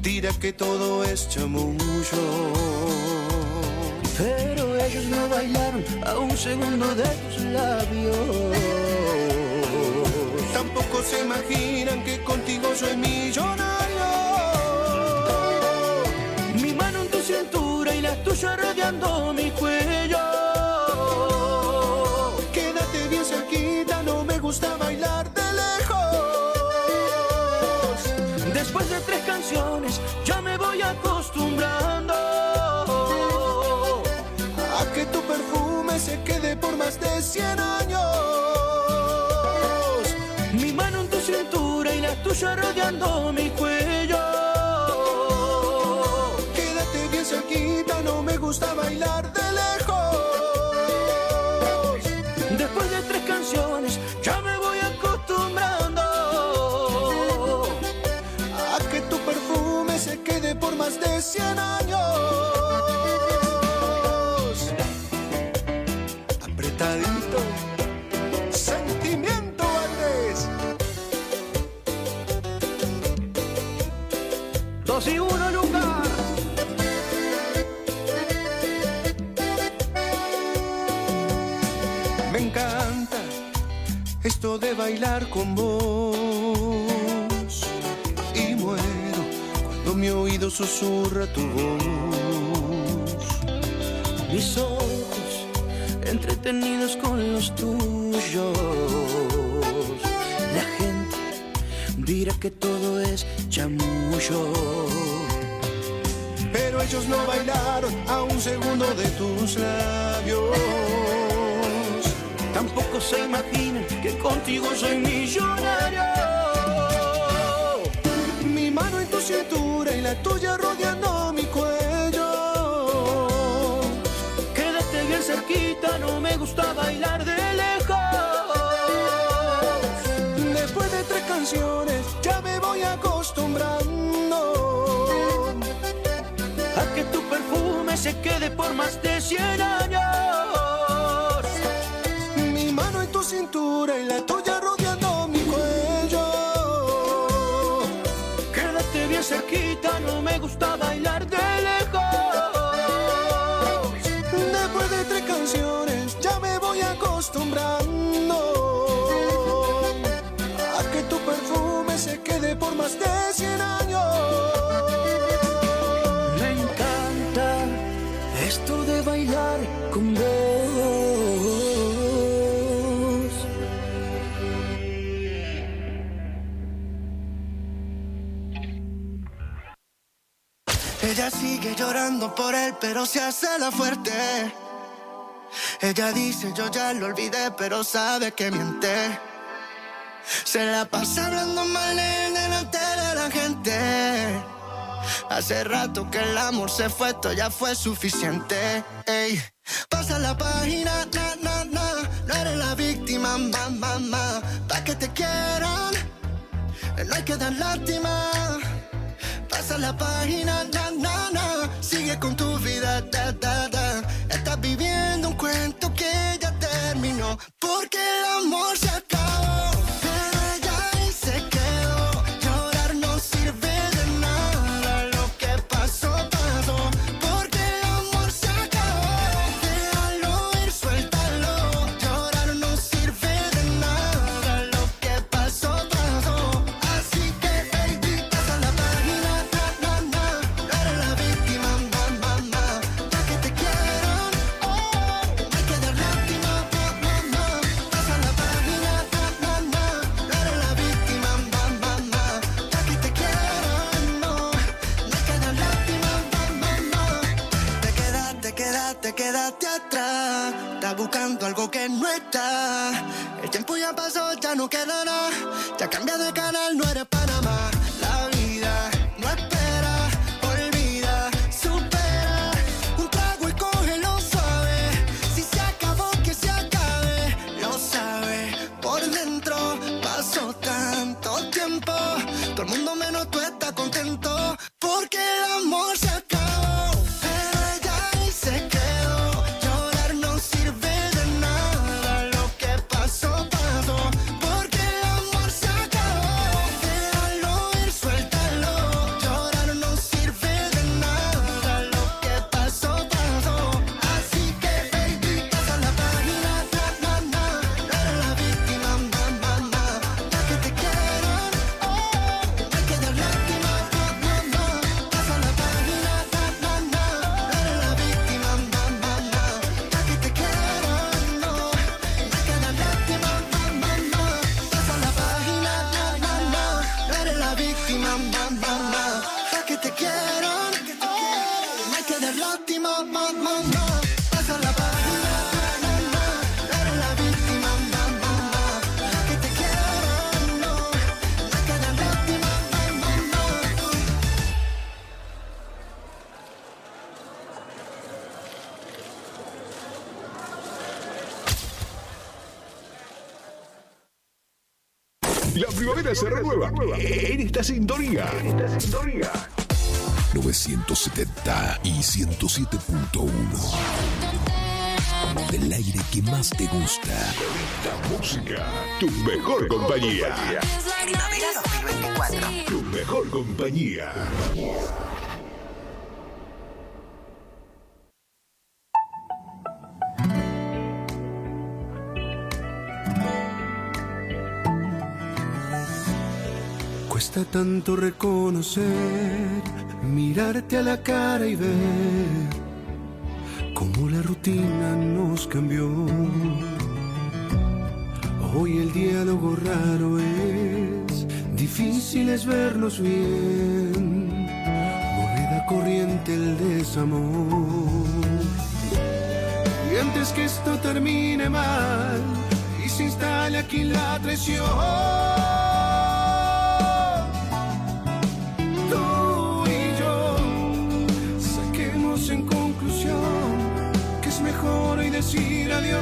dirá que todo es chamullo, pero ellos no bailaron a un segundo de tus labios. Tampoco se imaginan que contigo soy millonario. Mi mano en tu cintura y la tuya rodeando mi cuello. Quédate bien cerquita, no me gusta bailar de lejos. Después de 3 canciones ya me voy acostumbrando a que tu perfume se quede por más de 100 años. Mi mano en tu cintura y la tuya rodeando mi cuello. Quédate bien cerquita, no me gusta bailar de lejos. Después de 3 canciones ya me voy acostumbrando a que tu perfume se quede por más de 100 años. Apretadito, sentimiento Valdés. 2 y 1 lugar. Me encanta esto de bailar con vos y muero cuando mi oído susurra tu voz. Mis ojos entretenidos con los tuyos. La gente dirá que todo es chamullo, pero ellos no bailaron a un segundo de tus labios. Tampoco se imaginan que contigo soy millonario. Mi mano en tu cintura y la tuya rodeando mi cuello. Quédate bien cerquita, no me gusta bailar de lejos. Después de 3 canciones ya me voy acostumbrando a que tu perfume se quede por más de 100 años. Mi mano en tu cintura y la tuya rodeando mi cuello. Quédate bien cerquita, no me gusta bailar de lejos. Después de 3 canciones ya me voy acostumbrando a que tu perfume se quede por más de 100 años. Me encanta esto de bailar con vos. Ella sigue llorando por él, pero se hace la fuerte. Ella dice yo ya lo olvidé, pero sabe que miente. Se la pasa hablando mal de él delante de la gente. Hace rato que el amor se fue, esto ya fue suficiente. Ey. Pasa la página, no eres la víctima, mamá. Pa' que te quieran, no hay que dar lástima. Pasa la página, sigue con tu vida, Estás viviendo un cuento que ya terminó, porque el amor se acabó. Pero ella ahí se quedó. Llorar no sirve de nada. Lo que pasó, pasó. Porque el amor se acabó. Déjalo ir, suéltalo. Llorar no sirve de nada. Lo que pasó, pasó. Así que, baby, pasa la página, no eres la víctima, mamá. Pa' que te quieran, hay que dar lástima, mamá. Pasa la página, no eres la víctima, mamá. Pa' que te quieran, no hay que dar lástima, mamá. Te quedaste atrás. Estás buscando algo que no está. El tiempo ya pasó, ya no queda nada. Ya cambia de canal, no eres Panamá. La vida no espera, olvida, supera. Un trago y cógelo suave. Si se acabó, que se acabe. Lo sabe, por dentro pasó La primavera se renueva en esta sintonía. 970 y 107.1. Del aire que más te gusta. La música, tu mejor compañía. Primavera 2024. Tu mejor compañía. Cuesta tanto reconocer, mirarte a la cara y ver cómo la rutina nos cambió. Hoy el diálogo raro es, difícil es vernos bien, moneda corriente el desamor. Y antes que esto termine mal y se instale aquí la traición, mejor hoy decir adiós.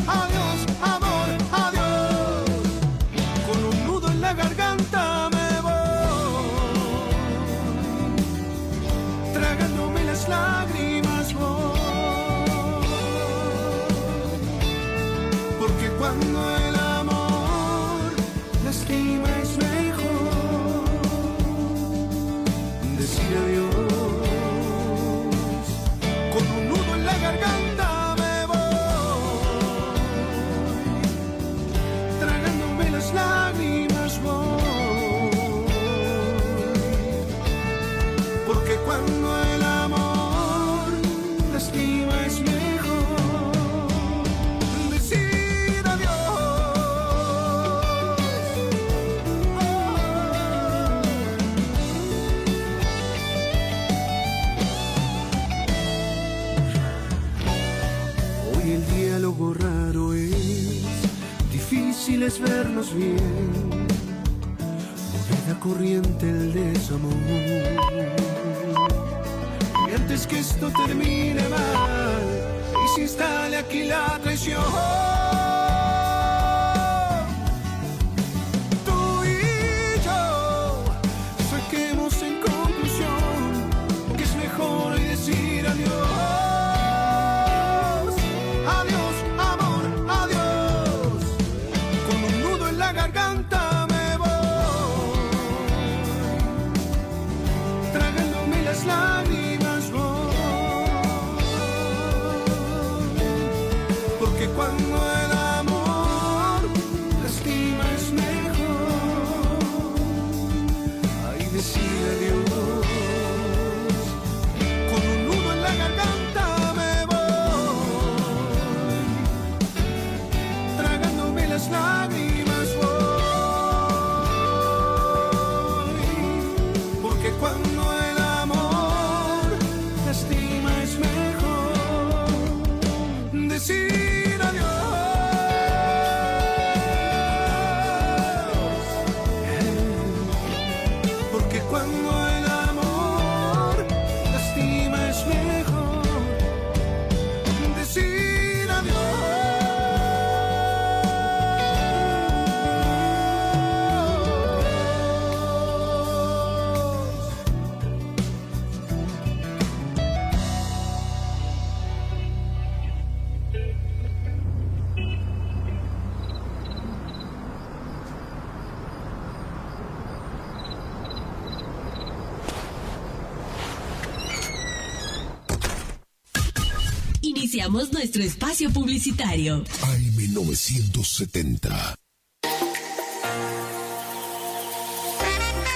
Adiós, amor, adiós. Con un nudo en la garganta me voy, tragándome las lágrimas voy. Porque cuando el amor lastima es mejor decir adiós. Garganta me voy, tragándome las lágrimas voy, porque cuando el amor lastima es mejor decir adiós. El diálogo raro es, difícil es vernos bien, moneda corriente el desamor. Y antes que esto termine mal y se instale aquí la traición, tú y yo saquemos en conclusión que es mejor hoy decir adiós. Lágrimas voy, porque cuando el amor lastima es mejor ahí decir adiós. Con un nudo en la garganta me voy, tragándome las lágrimas voy, porque cuando decir adiós, porque cuando el amor lastima es mejor decir adiós. Iniciamos nuestro espacio publicitario. AM 970.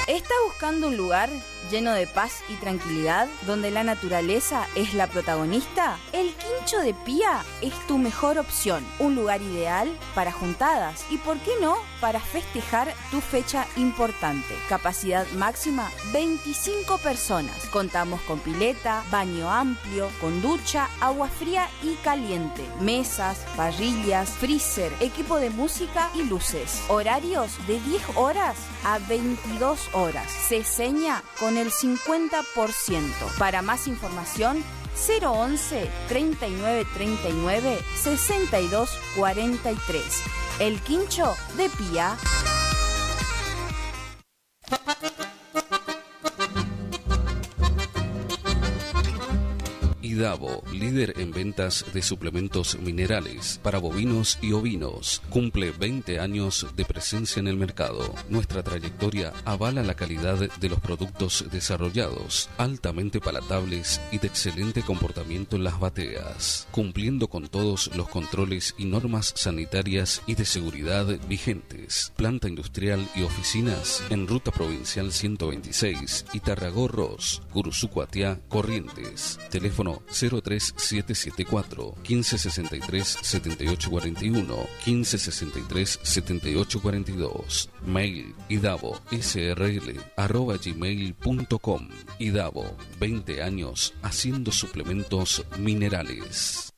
¿Está buscando un lugar lleno de paz y tranquilidad donde la naturaleza es la protagonista? El Quincho de Pía es tu mejor opción. Un lugar ideal para juntadas y, ¿por qué no?, para festejar tu fecha importante. Capacidad máxima 25 personas. Contamos con pileta, baño amplio, con ducha, agua fría y caliente, mesas, parrillas, freezer, equipo de música y luces. Horarios de 10 horas a 22 horas. Se seña con el 50%. Para más información, 011 3939 6243. El Quincho de Pía. Idavo, líder en ventas de suplementos minerales para bovinos y ovinos, cumple 20 años de presencia en el mercado. Nuestra trayectoria avala la calidad de los productos desarrollados, altamente palatables y de excelente comportamiento en las bateas, cumpliendo con todos los controles y normas sanitarias y de seguridad vigentes. Planta industrial y oficinas en Ruta Provincial 126, Itarragó-Ros, Curuzú-Cuatiá, Corrientes. Teléfono 03774 1563 7841 1563 7842. Mail idavo.srl@gmail.com. Idavo, 20 años haciendo suplementos minerales.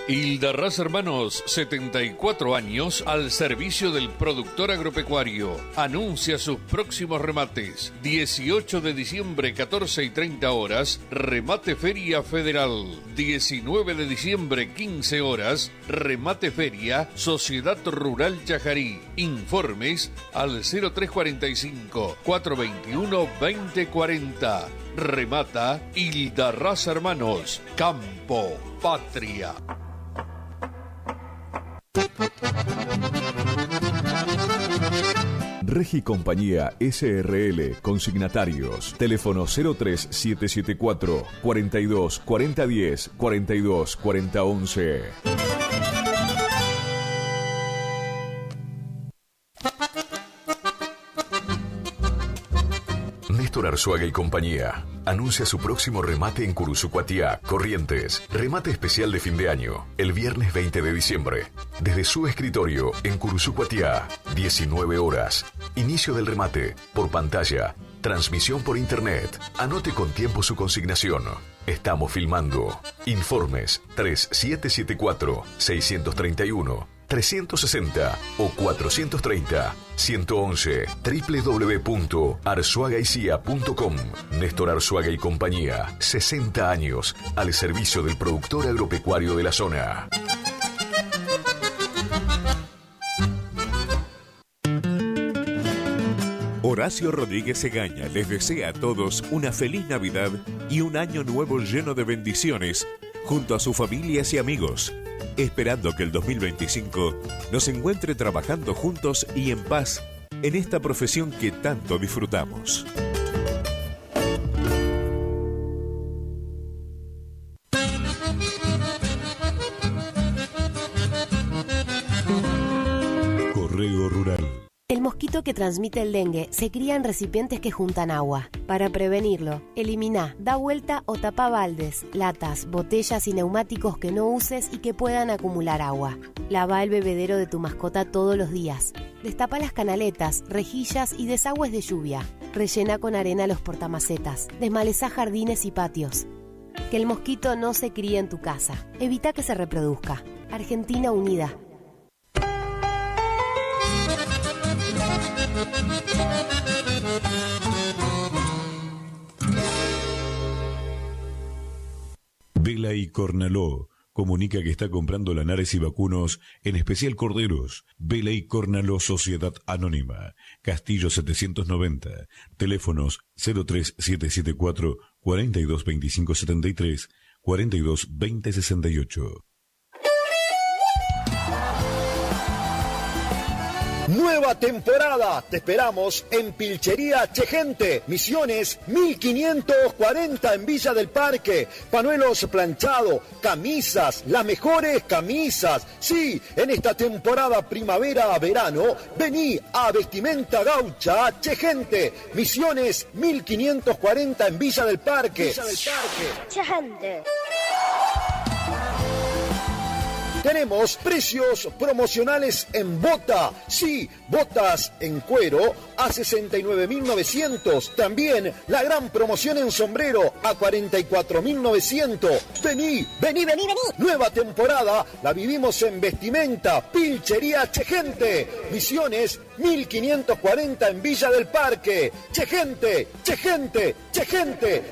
Hildarraz Hermanos, 74 años al servicio del productor agropecuario. Anuncia sus próximos remates. 18 de diciembre, 14 y 30 horas, remate Feria Federal. 19 de diciembre, 15 horas, remate Feria Sociedad Rural Chajarí. Informes al 0345 421 2040. Remata Hildarraz Hermanos. Campo, patria. Regi Compañía SRL, consignatarios, teléfono 03774 42 4010 42 4011. Néstor Arzuaga y compañía anuncia su próximo remate en Curuzú-Cuatiá, Corrientes. Remate especial de fin de año, el viernes 20 de diciembre. Desde su escritorio en Curuzú-Cuatiá, 19 horas. Inicio del remate, por pantalla. Transmisión por internet. Anote con tiempo su consignación. Estamos filmando. Informes 3774 631 360 o 430 111 www.arzuagaicia.com. Néstor Arzuaga y compañía, 60 años al servicio del productor agropecuario de la zona. Horacio Rodríguez Egaña les desea a todos una feliz Navidad y un año nuevo lleno de bendiciones junto a sus familias y amigos, esperando que el 2025 nos encuentre trabajando juntos y en paz en esta profesión que tanto disfrutamos. Correo Rural. El mosquito que transmite el dengue se cría en recipientes que juntan agua. Para prevenirlo, elimina, da vuelta o tapa baldes, latas, botellas y neumáticos que no uses y que puedan acumular agua. Lava el bebedero de tu mascota todos los días. Destapa las canaletas, rejillas y desagües de lluvia. Rellena con arena los portamacetas. Desmaleza jardines y patios. Que el mosquito no se críe en tu casa. Evita que se reproduzca. Argentina Unida. Vela y Cornaló comunica que está comprando lanares y vacunos, en especial corderos. Vela y Cornaló Sociedad Anónima, Castillo 790, teléfonos 03774 422573 422068. Nueva temporada, te esperamos en Pilchería Chegente, Misiones 1540 en Villa del Parque. Panuelos planchado, camisas, las mejores camisas. Sí, en esta temporada primavera-verano, vení a Vestimenta Gaucha Chegente, Misiones 1540 en Villa del Parque. Chegente. Tenemos precios promocionales en bota. Sí, botas en cuero a 69.900. También la gran promoción en sombrero a 44.900. Vení. Nueva temporada la vivimos en Vestimenta Pilchería Chegente. Misiones 1540 en Villa del Parque. Chegente.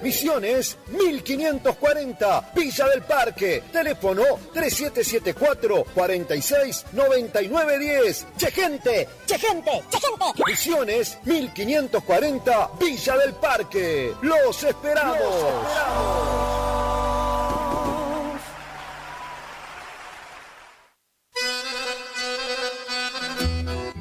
Misiones 1540 Villa del Parque. Teléfono 3774 0446-9910. ¡Che gente! ¡Che gente! ¡Che gente! Misiones 1540 Villa del Parque. ¡Los esperamos!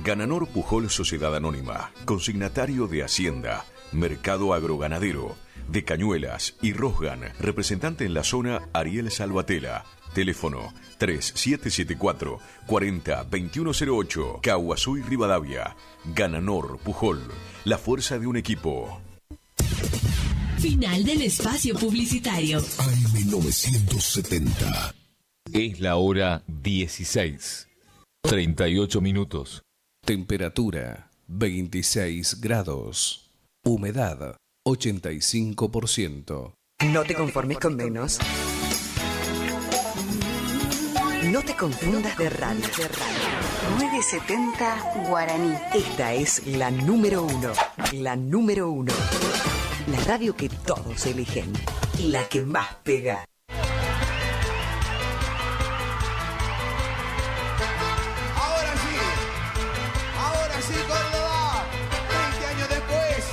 Gananor Pujol Sociedad Anónima, consignatario de Hacienda, Mercado Agroganadero, de Cañuelas y Rosgan, representante en la zona Ariel Salvatela. Teléfono 3774-402108, Caguazú y Rivadavia. Gananor Pujol, la fuerza de un equipo. Final del espacio publicitario. AM970. Es la hora 16. 38 minutos. Temperatura 26 grados. Humedad 85%. No te conformes con menos. No te confundas de radio. 970 Guaraní. Esta es la número 1. La número 1. La radio que todos eligen. La que más pega. Ahora sí, Córdoba. 20 años después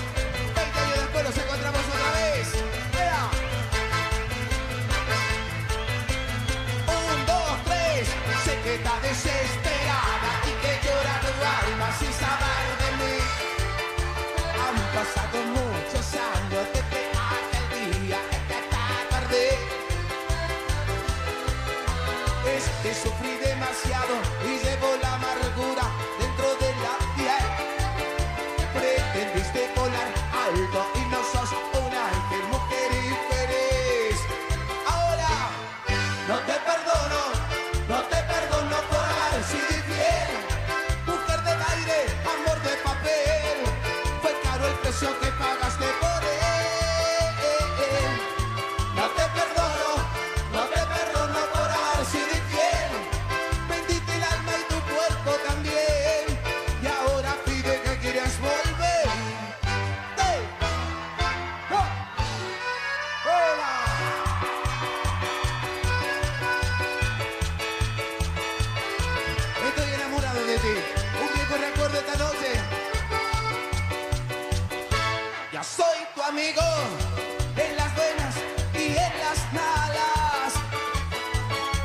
nos encontramos otra vez. ¡Ea! 1, 2, 3. Sé que está desesperada y que llora tu alma sin saber de mí. Han pasado muchos años desde aquel día en que te perdí. Es que sufrí demasiado y llevo la amargura dentro de la piel. Pretendiste volar alto y no sos un ángel, mujer infeliz. Ahora no te perdono por haber sido infiel. Mujer del aire, amor de papel, fue caro el precio que pagaste por él. No te perdono por haber sido infiel. Vendiste el alma y tu cuerpo también, y ahora pide que quieras volver. ¡Hey! ¡No! ¡Hola! Estoy enamorado de ti. Un viejo recuerdo esta noche. Ya soy tu amigo en las buenas y en las malas,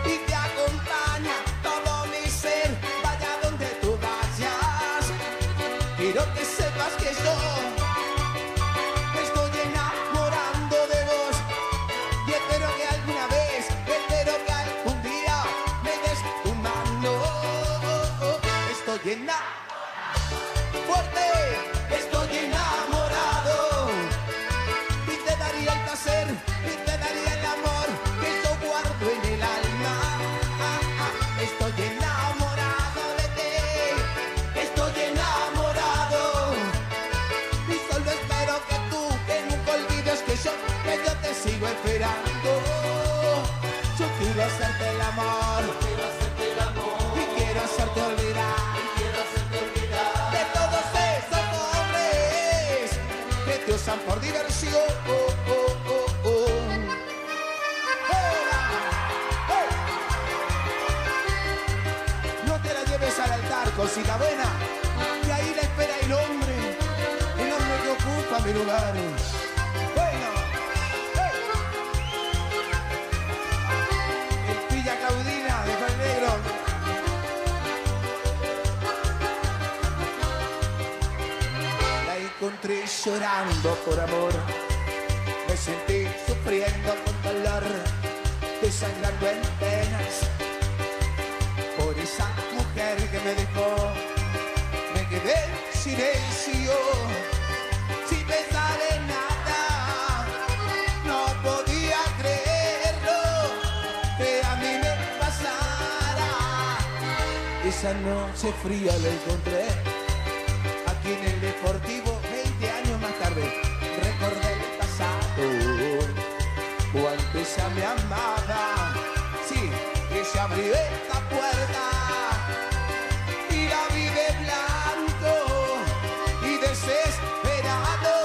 y te acompaña todo mi ser, vaya donde tú vayas. Quiero que sepas que yo me estoy enamorando de vos, y espero que alguna vez, espero que algún día me des tu mano. Estoy fuerte, estoy enamorado, y te daría el placer, y te daría el amor que yo guardo en el alma. Estoy enamorado de ti, estoy enamorado, y solo espero que tú, que nunca olvides que yo te sigo esperando. Yo quiero hacerte el amor, y quiero hacerte olvidar de todos esos hombres que te usan por diversión. ¡Hola! ¡Hey! No te la lleves al altar, cosita buena, que ahí la espera el hombre que ocupa mi lugar. Bueno, hey. El pilla Claudina de Juan Negro. La encontré llorando por amor, me sentí sufriendo con dolor, desangrando en penas por esa mujer que me dejó. Me quedé en silencio, sin pensar en nada, no podía creerlo, que a mí me pasara. Esa noche fría la encontré aquí en el Deportivo, 20 años más tarde. Recordé el pasado, cuando ella me amaba. Sí, ella abrió esta puerta y la vi de blanco y desesperado.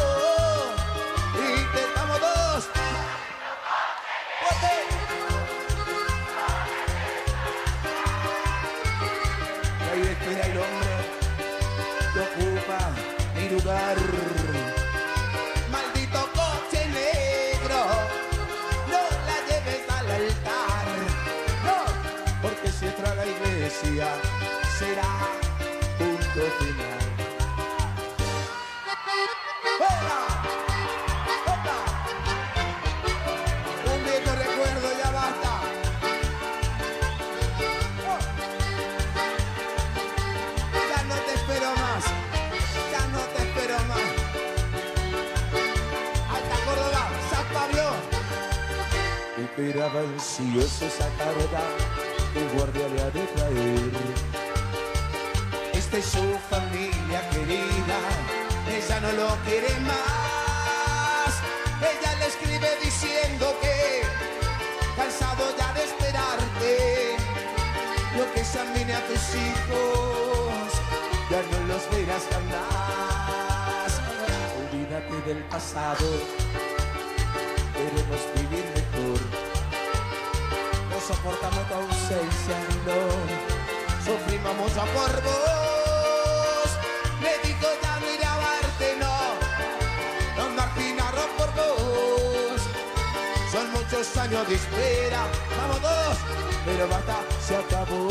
Intentamos dos. ¡Fuerte! lugar. Maldito coche negro, no la lleves al altar. No, porque si entra a la iglesia será punto final. ¡Hola! ¡Hola! Un viejo recuerdo, ya basta. Oh. Ya no te espero más. Ya no te espero más. Alta Córdoba, San Pablo. Esperaba ansioso esa carga que el guardia le ha de traer. Esta es su familia querida, ella no lo quiere más. Ella le escribe diciendo que cansado ya de esperarte, lo que examine a tus hijos ya no los verás jamás. Olvídate del pasado, queremos vivir mejor. No soportamos tu ausencia, no sufrimos mucho por vos. Le digo ya no iré a verte, no. Don Martinaron por vos. Son muchos años de espera, vamos todos, pero basta, se acabó.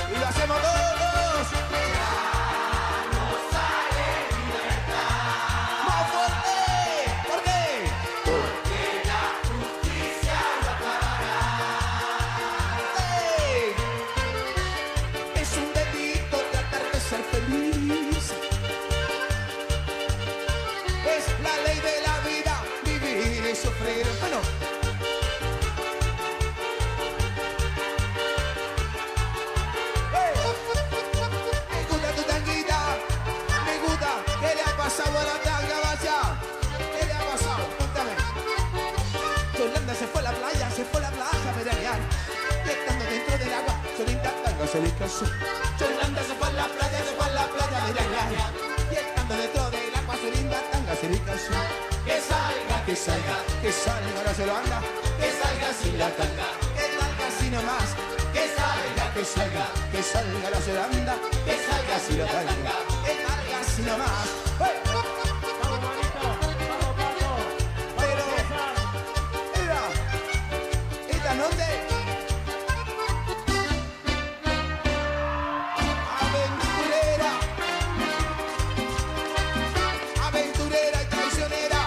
Y lo hacemos todos. Ya no sale libertad. Más fuerte, ¿por qué? Porque la justicia lo acabará. Es un delito tratar de ser feliz. Es la ley de la vida, vivir y sufrir. Bueno. Me gusta tu tanguita, me gusta. ¿Qué le ha pasado a la tanga, vaya? ¿Qué le ha pasado? Cuéntame. Yolanda se fue a la playa a pedalear. Y estando dentro del agua, solita tanga se le casó. Yolanda se fue a la playa a pedalear. Y estando dentro del agua, solita tanga se le casó. Que salga, que salga, que salga la Yolanda. Que salga sin la tanga, que salga así nomás. Que salga, que salga, que salga la Yolanda. Que salga sin la tanga, que salga así nomás. ¡Hey! Vamos, manito, vamos, Paco. Pero, mira, ¿esta dónde? Aventurera, aventurera y traicionera.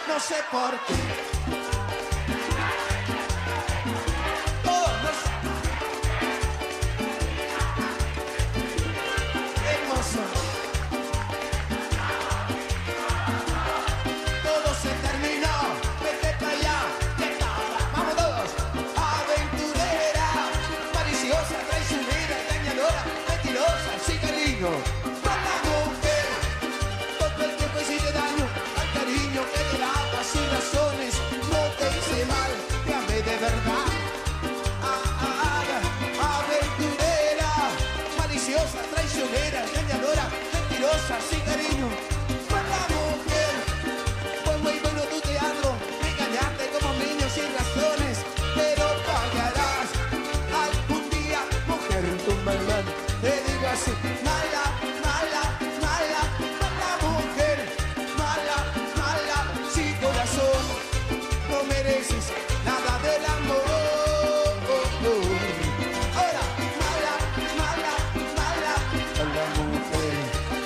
No sé por qué. Oh, no sé. Hermoso. Todo se terminó. Vete para allá. Vamos todos. Aventurera, maliciosa, traicionera, engañadora, mentirosa, sí, cariño. Mala mujer. Todo el tiempo hiciste daño al cariño que te daba sin razones. No te hice mal, te amé de verdad. Aventurera, maliciosa, traicionera, engañadora, mentirosa, sin cariño. Mala mujer. Fue muy bueno tu teatro, me engañaste como niño sin razones, pero pagarás algún día, mujer, tu maldad. Te digo así, mala, mala, mala, mala mujer, mala, mala, sin corazón, no mereces nada del amor. Ahora, mala, mala, mala, mala mujer,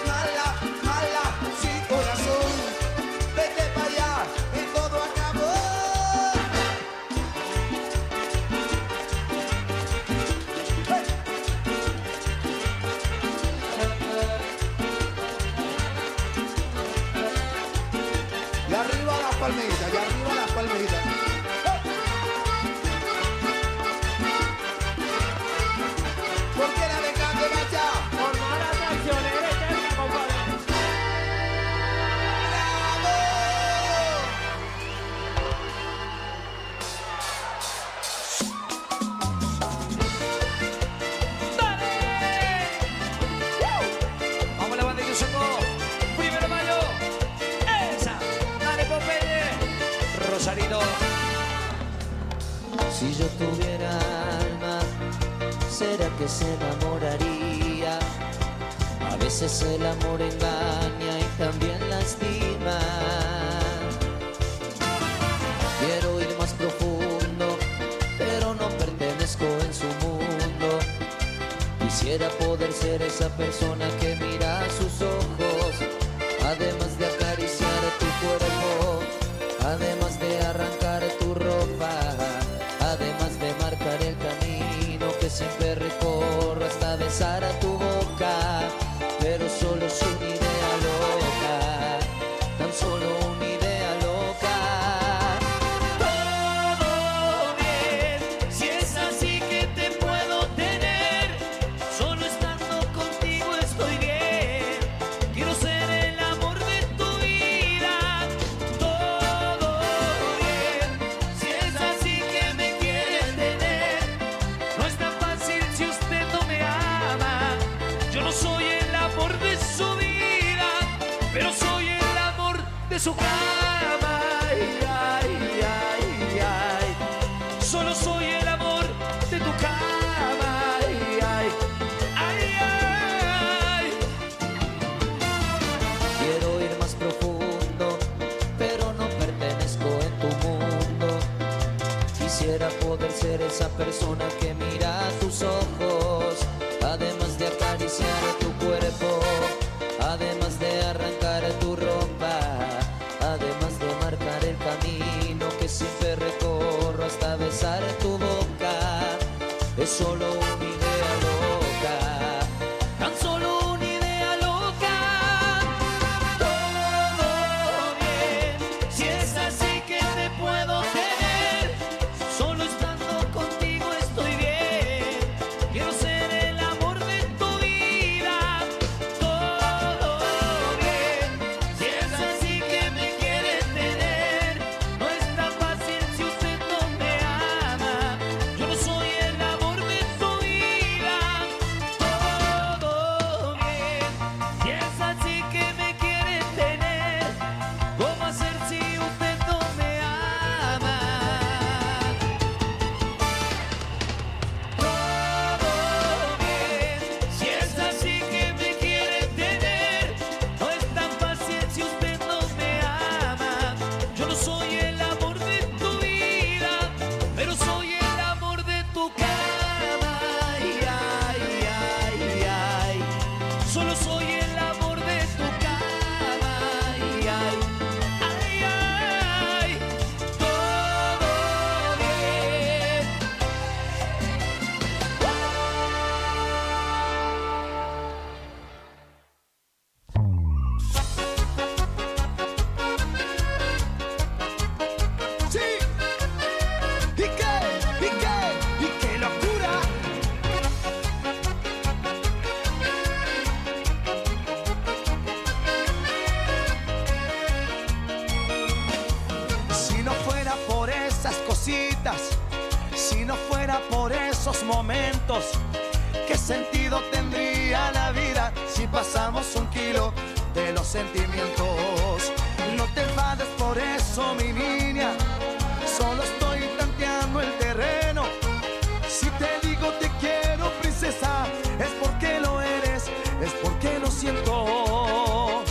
mala, mala, sin corazón, vete para allá, que todo acabó. Y arriba las palmitas, y arriba las palmitas. ¿Por qué la dejaste, Bacha? Por mala traicionera eterna, compadre. Vamos la banda que sacó. Primero de mayo. Esa. Dale, Popeye. Rosarito. Si yo tuviera alma, ¿será que se enamoraría A veces el amor engaña y también lastima. Quiero ir más profundo, pero no pertenezco en su mundo. Quisiera poder ser esa persona que mira a sus ojos, además de acariciar tu cuerpo, además de arrancar tu ropa, además de marcar el camino que siempre recorro hasta besar a tu boca. Pero solo es una idea loca, tan solo una idea loca. Todo bien, si es así que te puedo tener, solo estando contigo estoy bien. Quiero ser el amor de tu vida. Todo bien, si es así que me quieres tener, no es tan fácil si usted no me ama. Yo no soy el amor de su vida, pero soy el amor de su cama. Ay, ay, ay, ay. Solo soy el amor de tu cama. Ay, ay, ay, ay. Quiero ir más profundo, pero no pertenezco en tu mundo. Quisiera poder ser esa persona que mira a tus ojos, además de acariciar tu cuerpo, además de arrancar tu ropa, además de marcar el camino que siempre recorro hasta besar tu boca. Es solo una idea loca, tan solo una idea loca. Todo bien, si es así que te puedo tener, solo estando contigo estoy bien. Quiero ser el amor de tu vida. Todo bien, si es así que me quieres tener, no es tan fácil si usted no me ama. Yo no soy el amor de tu vida. Todo bien, si es así que me quieres tener, ¿cómo hacer si usted no me ama? Todo bien, si es así que me quiere tener, no es tan fácil si usted no me ama. Yo no soy el amor de tu vida, pero soy el amor de tu cama. Ay, ay, ay, ay. Solo soy el amor de tu cama. Ay, ay, ay, ay. Todo bien. Sí, y qué locura. Si no fuera por esas cositas, si no fuera por esos momentos, ¿qué sentido tendría la vida si pasamos 1 kilo de los sentimientos? No te enfades por eso, mi niña, solo estoy tanteando el terreno. Si te digo te quiero, princesa, es porque lo eres, es porque lo siento.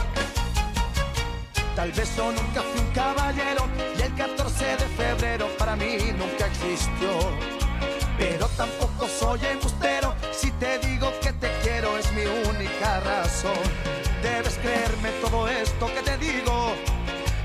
Tal vez yo nunca fui un caballero y el 14 de febrero para mí nunca existió. Pero tampoco soy embustero, si te digo que te quiero es mi única razón. Debes creerme todo esto que te digo,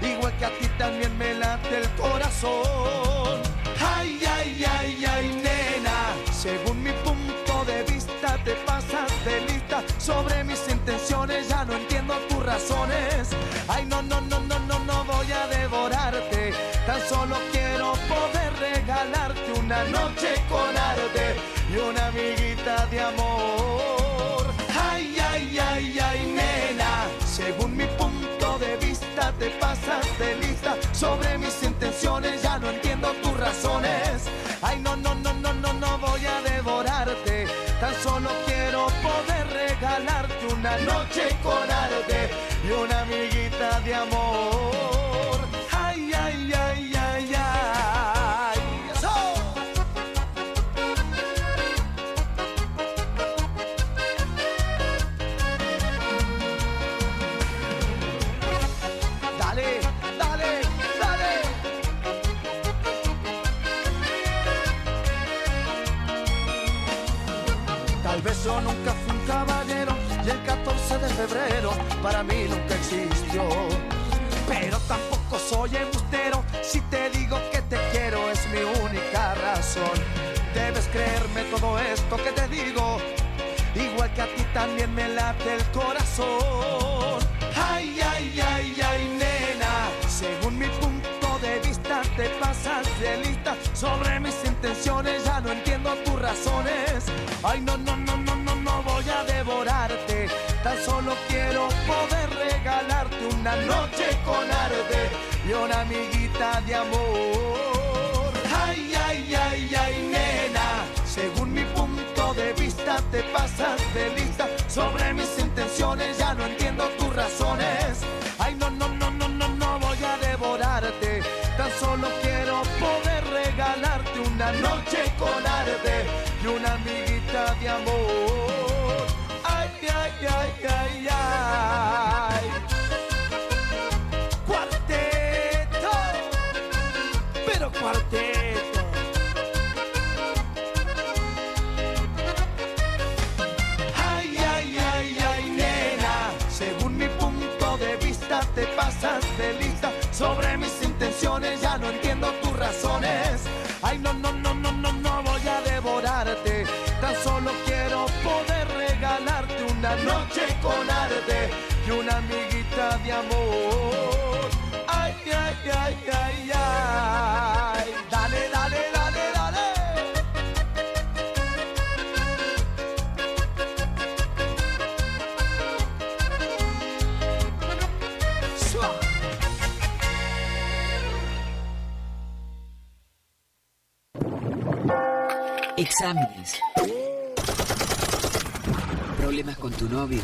igual que a ti también me late el corazón. Ay, ay, ay, ay, nena, según mi punto de vista te pasas de lista. Sobre mis intenciones ya no entiendo tus razones. Ay, no, no, no, no, no, no voy a devorarte, tan solo quiero poder regalarte una noche con arte y una amiguita de amor. Ay, ay, ay, ay, nena, según mi punto de vista te pasas de lista. Sobre mis intenciones ya no entiendo tus razones. Ay, no, no, no, no, no, no voy a devorarte, tan solo quiero poder regalarte una noche con arte y una amiguita de amor. Ay, ay, ay, ay, ay. ¡Eso! Yo nunca fui un caballero y el 14 de febrero para mí nunca existió. Pero tampoco soy embustero, si te digo que te quiero es mi única razón. Debes creerme todo esto que te digo, igual que a ti también me late el corazón. Ay, ay, ay, ay, nena, según mi punto de vista te pasas de lista. Sobre mis intenciones ya no entiendo tus razones. Ay, no, no, no, no, no, no voy a devorarte. Tan solo quiero poder regalarte una noche con arte y una amiguita de amor. Ay, ay, ay, ay, nena, según mi punto de vista te pasas de lista. Sobre mis intenciones ya no entiendo tus razones. Ay, no, no, no, no, no, no voy a devorarte. Tan solo quiero poder regalarte una noche con arte y una amiguita de amor. Ay, ay, ay, ay, ay. Cuarteto, pero cuarteto. Ay, ay, ay, ay, nena, según mi punto de vista te pasas de lista. Sobre mis intenciones ya no entiendo tus razones. Ay, no, no, no, no, no, no voy a devorarte. Tan solo quiero poder regalarte una noche con arte y una amiguita de amor. Ay, ay, ay, ay, ay. Dale, dale, dale, dale. Exámenes. Problemas con tu novio.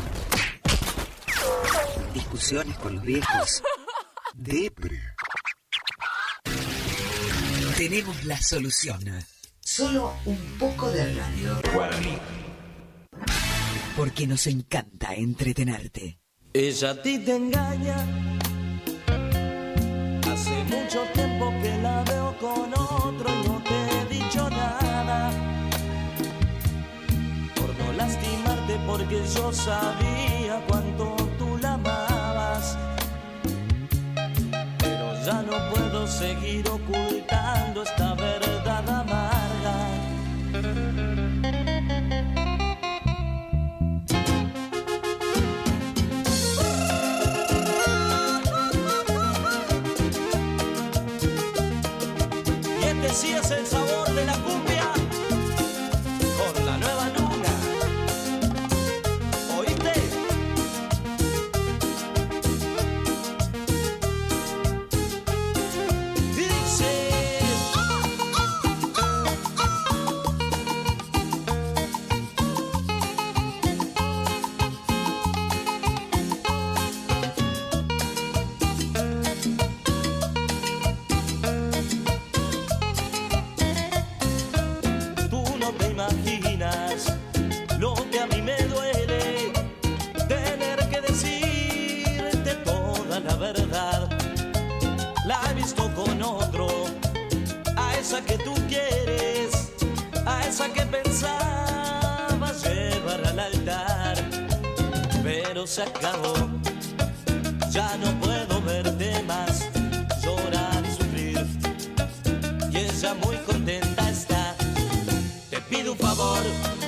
Discusiones con los viejos. Depre. Tenemos la solución. Solo un poco de radio. Guaraní. Porque nos encanta entretenerte. Ella a ti te engaña. Hace mucho tiempo que la veo con otro y no te he dicho nada. Por no lastimarte, porque yo sabía cuánto tú la amabas. Pero ya no puedo seguir ocultando esta verdad amarga. Sí, es el sabor de la cumbia con la nueva luna. ¿Oíste? Dice lo que a mí me duele, tener que decirte toda la verdad. La he visto con otro, a esa que tú quieres, a esa que pensabas llevar al altar. Pero se acabó, ya no puedo verte más, llorar y sufrir, y ella muy contenta está. Te pido un favor,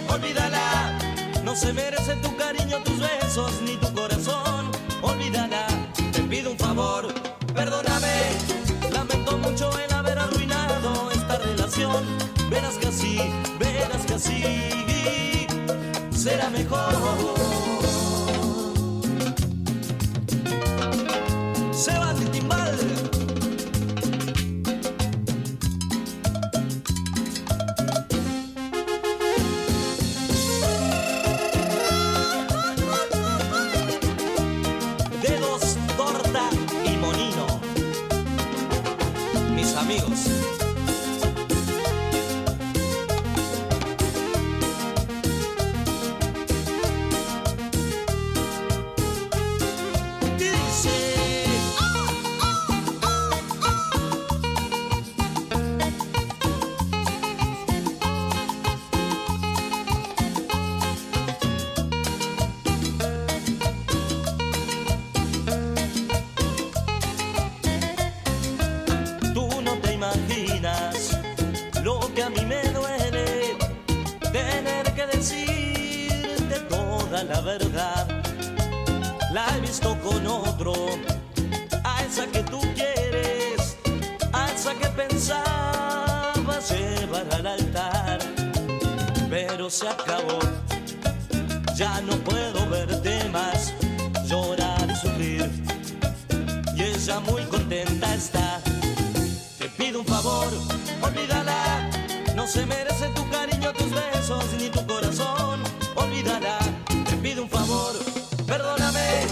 olvídala, no se merece tu cariño, tus besos, ni tu corazón. Olvídala, te pido un favor, perdóname. Lamento mucho el haber arruinado esta relación. Verás que así será mejor. Se va el timbal. Amigos, imaginas lo que a mí me duele, tener que decirte toda la verdad. La he visto con otro, a esa que tú quieres, a esa que pensabas llevar al altar. Pero se acabó, ya no puedo verte más llorar y sufrir, y ella muy contenta está. Te pido un favor, olvídala, no se merece tu cariño, tus besos ni tu corazón. Olvídala, te pido un favor, perdóname,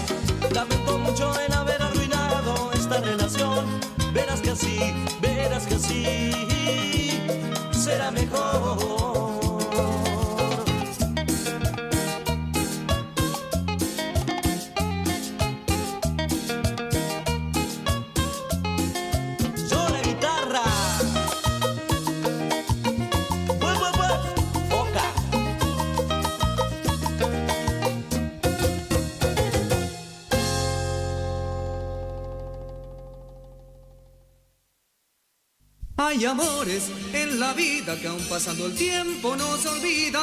lamento mucho en haber arruinado esta relación. Verás que así será mejor. Hay amores en la vida que aun pasando el tiempo no se olvidan.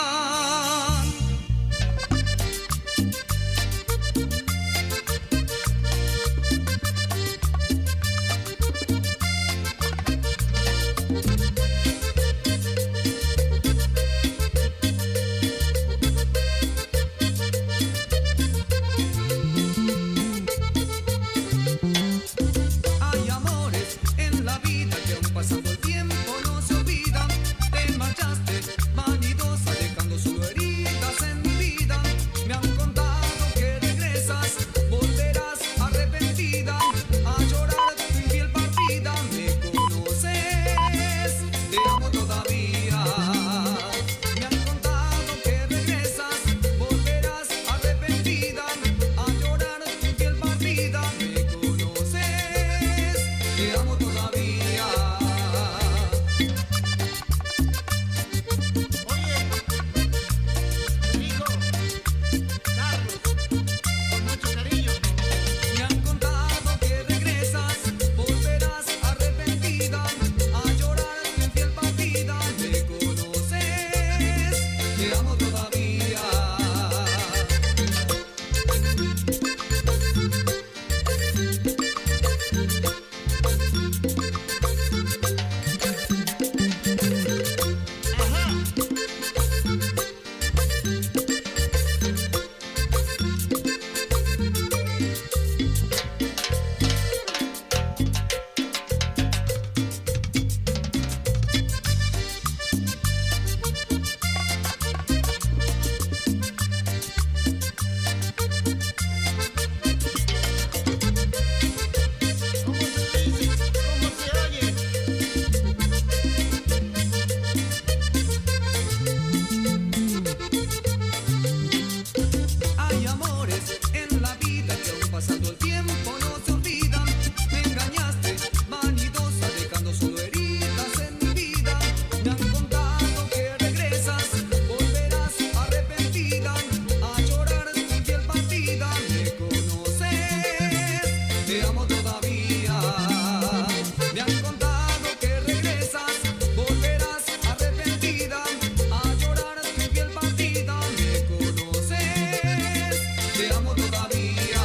Hay amores en la vida que aun pasando el tiempo no se olvidan. Te marchaste vanidosa dejando solo heridas en mi vida. Me han contado que regresas, volverás arrepentida a llorar tu infiel partida. Me conoces, te amo todavía. Me han contado que regresas, volverás arrepentida a llorar tu infiel partida. Me conoces, te amo todavía. Me han contado que regresas, volverás arrepentida a llorar tu infiel partida. Me conoces, te amo todavía. Hay amores en la vida que aun pasando el tiempo no se olvidan. Me engañaste, vanidosa, dejando solo heridas en mi vida. Me han contado que regresas, volverás arrepentida a llorar tu infiel partida. Me conoces, te amo todavía. Me han contado que regresas, volverás arrepentida a llorar tu infiel partida. Me conoces, te amo todavía.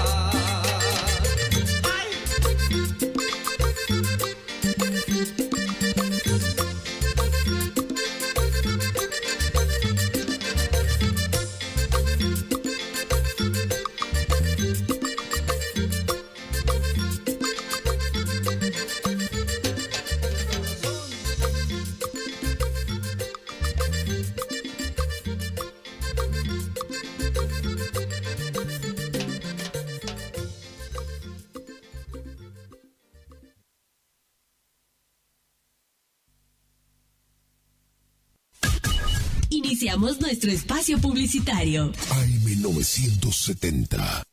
Iniciamos nuestro espacio publicitario. AM970.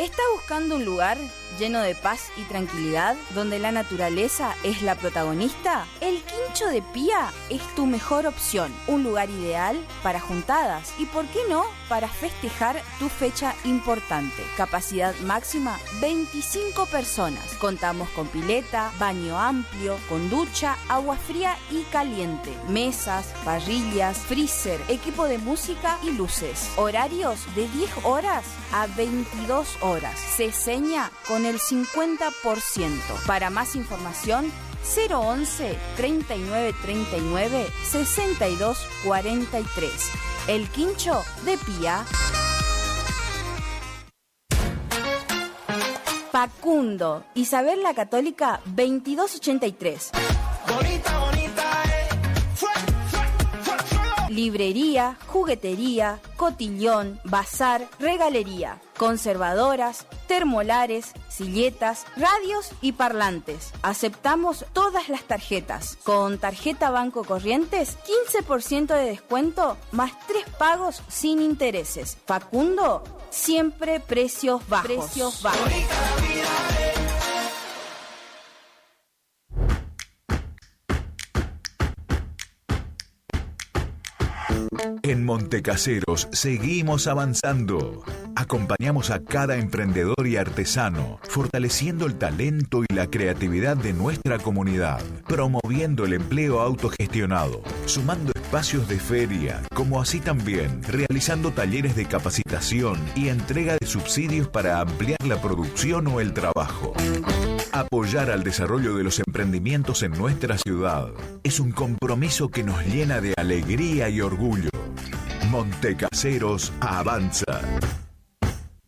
¿Está buscando un lugar lleno de paz y tranquilidad donde la naturaleza es la protagonista? El Quincho de Pía es tu mejor opción. Un lugar ideal para juntadas y, ¿por qué no?, para festejar tu fecha importante. Capacidad máxima 25 personas. Contamos con pileta, baño amplio, con ducha, agua fría y caliente, mesas, parrillas, freezer, equipo de música y luces. Horarios de 10 horas a 22 horas. Se seña con el 50%. Para más información, 011 39 39 62 43. El Quincho de Pía. Facundo, Isabel la Católica 2283. Bonita, bonita, Librería, juguetería, cotillón, bazar, regalería, conservadoras, termolares, silletas, radios y parlantes. Aceptamos todas las tarjetas. Con tarjeta Banco Corrientes, 15% de descuento más 3 pagos sin intereses. Facundo, siempre precios bajos. Precios bajos. En Montecaseros seguimos avanzando. Acompañamos a cada emprendedor y artesano, fortaleciendo el talento y la creatividad de nuestra comunidad, promoviendo el empleo autogestionado, sumando espacios de feria, como así también realizando talleres de capacitación y entrega de subsidios para ampliar la producción o el trabajo. Apoyar al desarrollo de los emprendimientos en nuestra ciudad es un compromiso que nos llena de alegría y orgullo. Montecaseros avanza.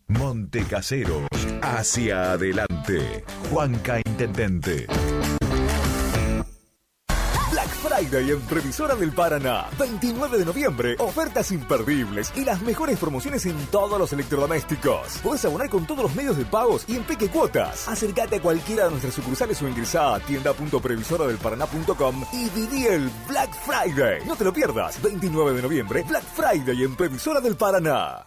Montecaseros, hacia adelante. Juanca Intendente. Black Friday en Previsora del Paraná. 29 de noviembre, ofertas imperdibles y las mejores promociones en todos los electrodomésticos. Podés abonar con todos los medios de pagos y en peque cuotas. Acércate a cualquiera de nuestras sucursales o ingresá a tienda.previsoradelparaná.com y viví el Black Friday. No te lo pierdas. 29 de noviembre, Black Friday en Previsora del Paraná.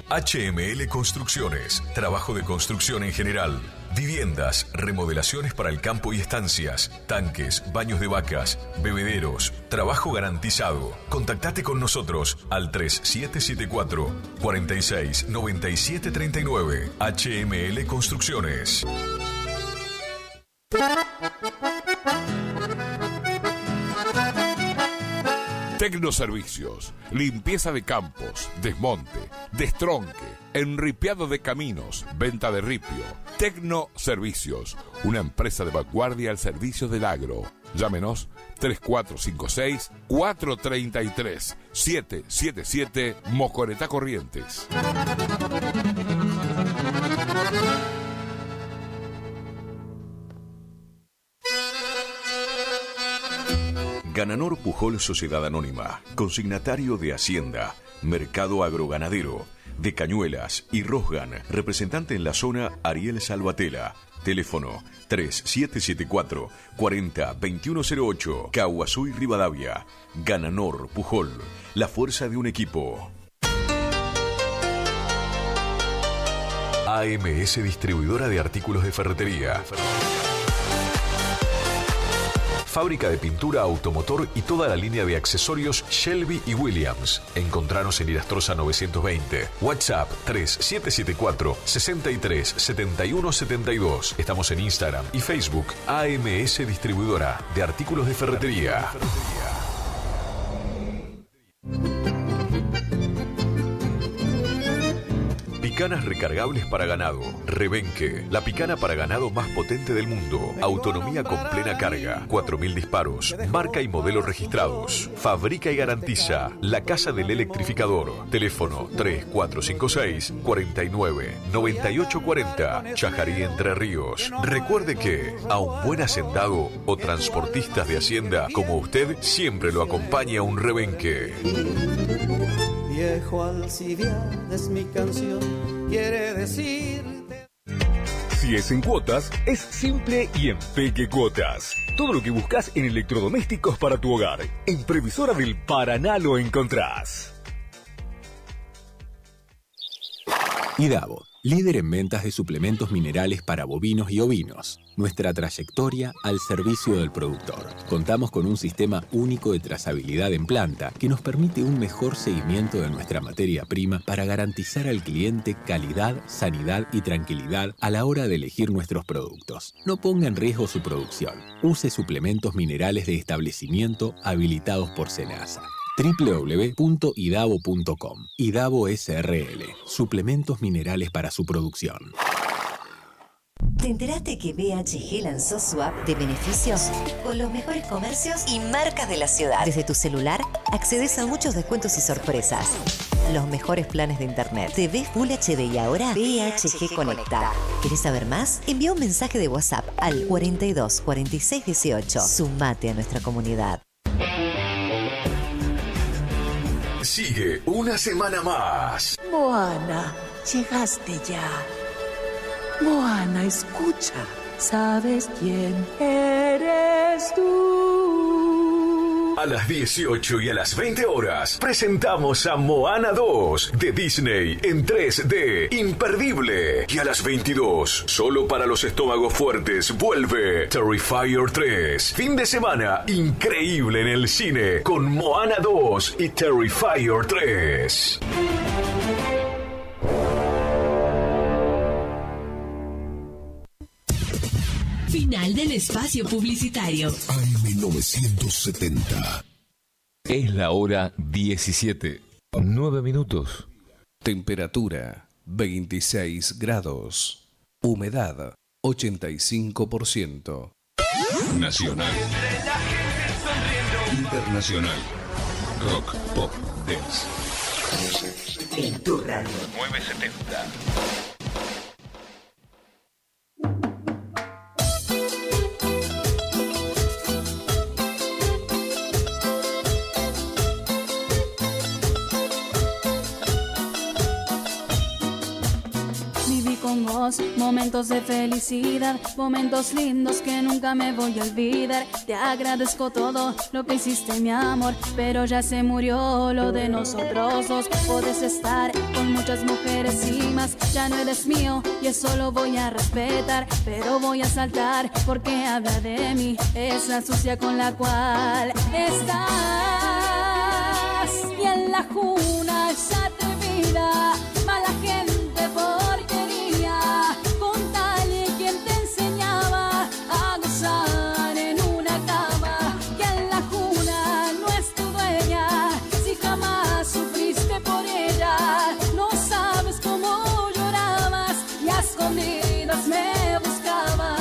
HML Construcciones, trabajo de construcción en general. Viviendas, remodelaciones para el campo y estancias, tanques, baños de vacas, bebederos, trabajo garantizado. Contactate con nosotros al 3774 46 97 39. HML Construcciones. Tecnoservicios, limpieza de campos, desmonte, destronque, enripiado de caminos, venta de ripio. Tecnoservicios, una empresa de vanguardia al servicio del agro. Llámenos 3456-433-777 Mocoretá Corrientes. Gananor Pujol Sociedad Anónima, consignatario de Hacienda, Mercado Agroganadero, de Cañuelas y Rosgan, representante en la zona Ariel Salvatela. Teléfono 3774 40 2108, Caguazú y Rivadavia. Gananor Pujol, la fuerza de un equipo. AMS Distribuidora de Artículos de Ferretería. Fábrica de pintura automotor y toda la línea de accesorios Shelby y Williams. Encontranos en Irastrosa 920. WhatsApp 3774 63 71 72. Estamos en Instagram y Facebook. AMS Distribuidora de Artículos de Ferretería. Picanas recargables para ganado. Rebenque, la picana para ganado más potente del mundo. Autonomía con plena carga. 4000 disparos. Marca y modelo registrados. Fabrica y garantiza La Casa del Electrificador. Teléfono 3456 49 98 40. Chajarí, Entre Ríos. Recuerde que a un buen hacendado o transportistas de hacienda como usted siempre lo acompaña un rebenque. Viejo Alcibiades es mi canción, quiere decir... Si es en cuotas, es simple y en Peque Cuotas. Todo lo que buscas en electrodomésticos para tu hogar. En Previsora del Paraná lo encontrás. IDAVO, líder en ventas de suplementos minerales para bovinos y ovinos. Nuestra trayectoria al servicio del productor. Contamos con un sistema único de trazabilidad en planta que nos permite un mejor seguimiento de nuestra materia prima para garantizar al cliente calidad, sanidad y tranquilidad a la hora de elegir nuestros productos. No ponga en riesgo su producción. Use suplementos minerales de establecimiento habilitados por SENASA. www.idavo.com. IDAVO SRL. Suplementos minerales para su producción. ¿Te enteraste que BHG lanzó su app de beneficios con los mejores comercios y marcas de la ciudad? Desde tu celular accedes a muchos descuentos y sorpresas. Los mejores planes de internet. TV Full HD y ahora BHG Conecta. ¿Querés saber más? Envía un mensaje de WhatsApp al 42 46 18. Sumate a nuestra comunidad. Sigue una semana más. Moana, llegaste ya. Moana, escucha. ¿Sabes quién eres tú? A las 18 y a las 20 horas presentamos a Moana 2 de Disney en 3D, imperdible. Y a las 22, solo para los estómagos fuertes, vuelve Terrifier 3. Fin de semana increíble en el cine con Moana 2 y Terrifier 3. Final del espacio publicitario. AM970. Es la hora 17. 9 minutos. Temperatura 26 grados. Humedad 85%. Nacional. Internacional. Rock, pop, dance. En tu radio. 970. Con vos, momentos de felicidad, momentos lindos que nunca me voy a olvidar. Te agradezco todo lo que hiciste, mi amor, pero ya se murió lo de nosotros dos. Puedes estar con muchas mujeres y más, ya no eres mío y eso lo voy a respetar, pero voy a saltar porque habla de mí esa sucia con la cual estás. Y en la juna esa atrevida, mala gente contale quién te enseñaba a gozar en una cama, que en la juna no es tu dueña, si jamás sufriste por ella, no sabes cómo llorabas y a escondidas me buscabas.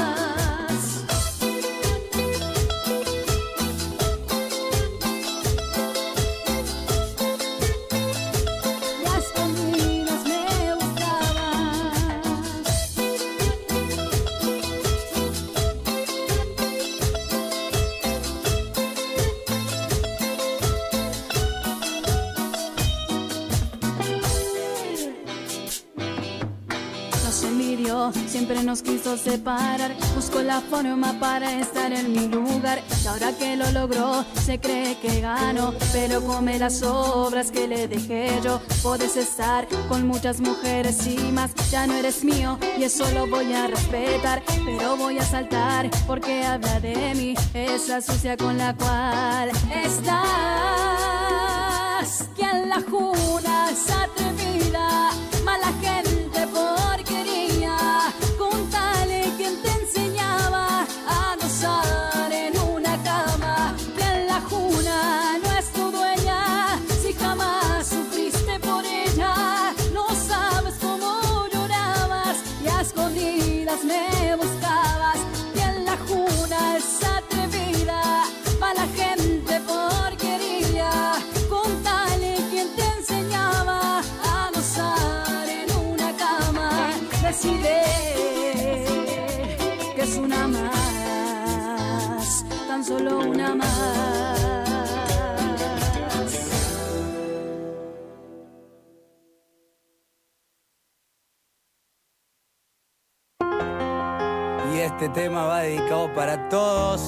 Siempre nos quiso separar, buscó la forma para estar en mi lugar, y ahora que lo logró se cree que ganó, pero come las obras que le dejé yo. Puedes estar con muchas mujeres y más, ya no eres mío y eso lo voy a respetar, pero voy a saltar porque habla de mí esa sucia con la cual estás. Que en la juna es atrevida, mala gente porquería, contale quién te enseñaba a gozar en una cama, que en la juna no es tu dueña, si jamás sufriste por ella, no sabes cómo llorabas y a escondidas me buscabas. Que en la juna es atrevida, mala gente porquería, contale quién te enseñaba a gozar en una cama. Decide que es una más, tan solo una más. Y este tema va dedicado para todos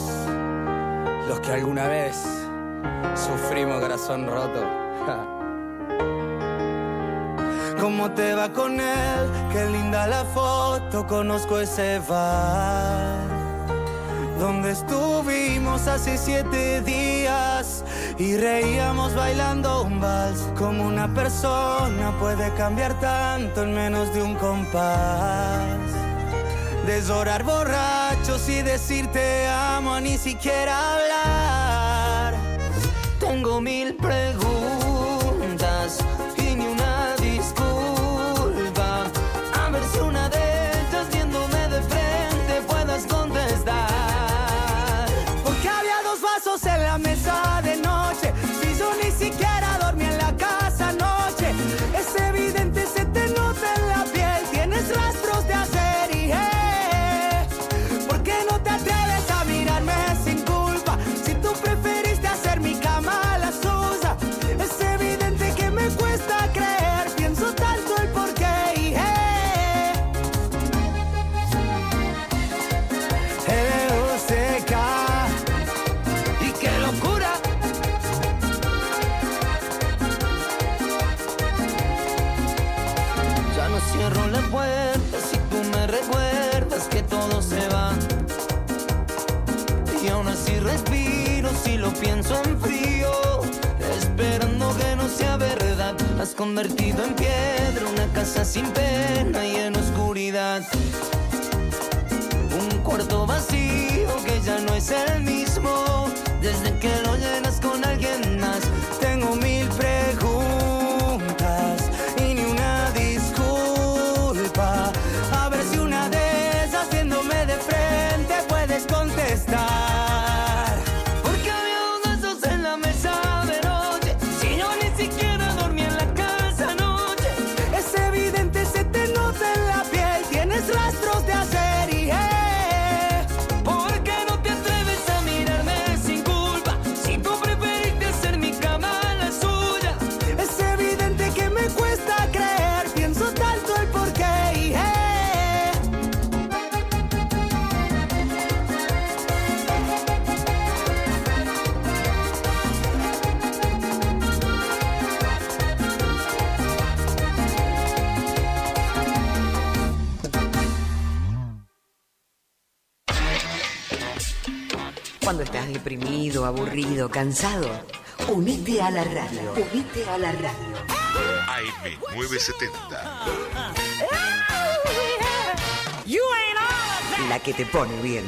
los que alguna vez sufrimos corazón roto. ¿Cómo te va con él? Qué linda la foto, conozco ese bar donde estuvimos hace 7 días y reíamos bailando un vals. Como una persona puede cambiar tanto en menos de un compás. Desorar borrachos y decir te amo a ni siquiera hablar. Tengo 1000 preguntas y ni una disculpa. A ver si una de ellas viéndome de frente puedas contestar. Porque había 2 vasos en la mesa de noche. Si yo ni siquiera dormí en la casa anoche. Es evidente, se te nota en la piel. Tienes rastros de ayer y ¿por qué no te atreves a mirarme sin culpa? Si tú preferiste hacer mi cama a la suya. Es evidente que me cuesta creer. Pienso tanto el porqué y L-U-C-K. Y qué locura. Ya no cierro la puerta si tú me recuerdas que todo se va. Y aún así respiro si lo pienso en frío, esperando que no sea verdad. Has convertido en piedra una casa sin pena y en oscuridad. Un cuarto vacío que ya no es el mismo desde que lo llenas con alguien más. Tengo 1000 preguntas y ni una disculpa. A ver si una de esas viéndome de frente puedes contestar. Porque había 2 vasos en la mesa de noche. Si yo ni siquiera dormí en la casa anoche. Es evidente, se te nota en la piel. Tienes rastros de ayer y ¿por qué no te atreves a mirarme sin culpa? Si tú preferiste hacer mi cama a la suya. Es evidente que me cuesta creer. Pienso tanto el porqué y Cuando estás deprimido, aburrido, cansado, unite a la radio. Unite a la radio. AM970. La que te pone bien.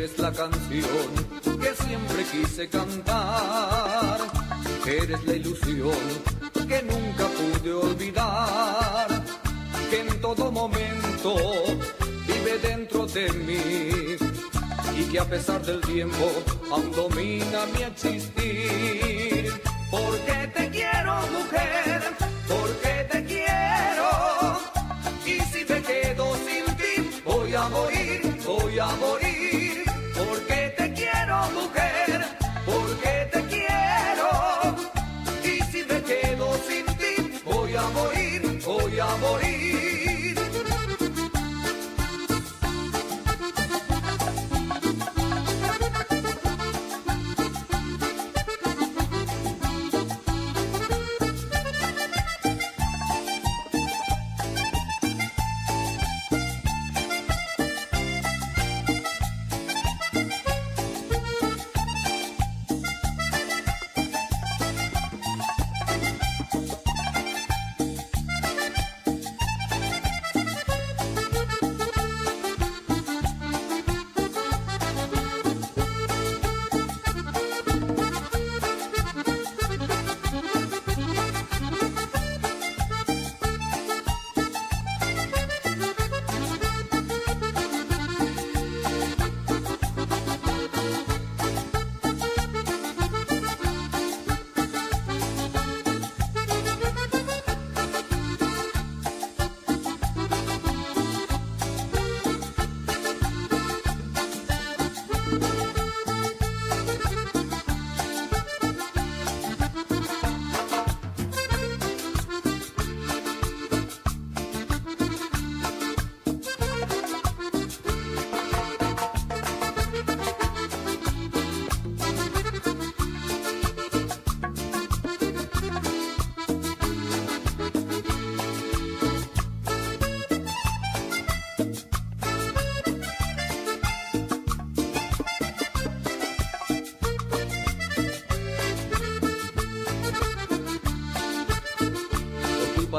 eres la canción que siempre quise cantar. Eres la ilusión que nunca pude olvidar, que en todo momento vive dentro de mí y que a pesar del tiempo aún domina mi existir. Porque te quiero, mujer, porque te quiero, y si me quedo sin ti voy a morir, voy a morir. Porque te quiero, mujer, porque te quiero, y si me quedo sin ti voy a morir, voy a morir.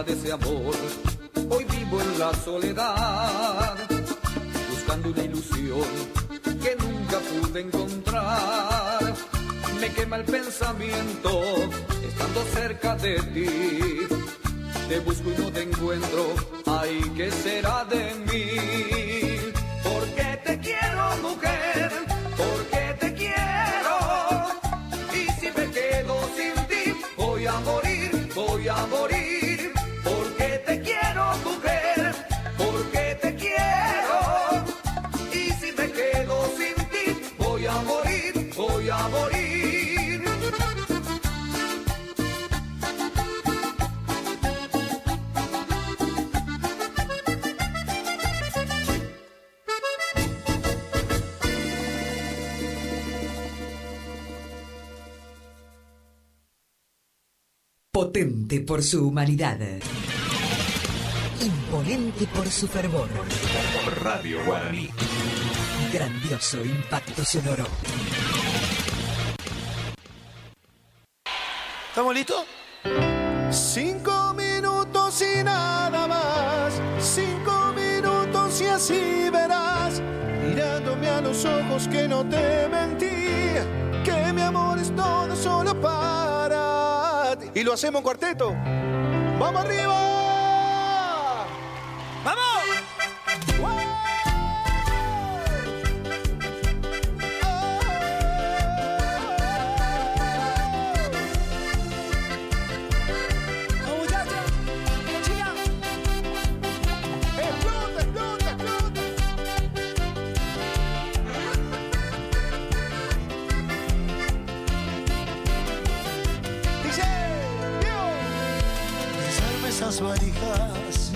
De ese amor, hoy vivo en la soledad, buscando una ilusión que nunca pude encontrar. Me quema el pensamiento estando cerca de ti, te busco y no te encuentro, ay, ¿qué será de mí? Porque te quiero, mujer, porque te quiero, y si me quedo sin ti voy a morir, voy a morir. Potente por su humanidad. Imponente por su fervor. Radio Guaraní. Grandioso impacto sonoro. ¿Estamos listos? 5 minutos y nada más. 5 minutos y así verás, mirándome a los ojos, que no te mentí, que mi amor es todo solo para ti. Y lo hacemos en cuarteto. ¡Vamos arriba! ¡Vamos! Esas valijas,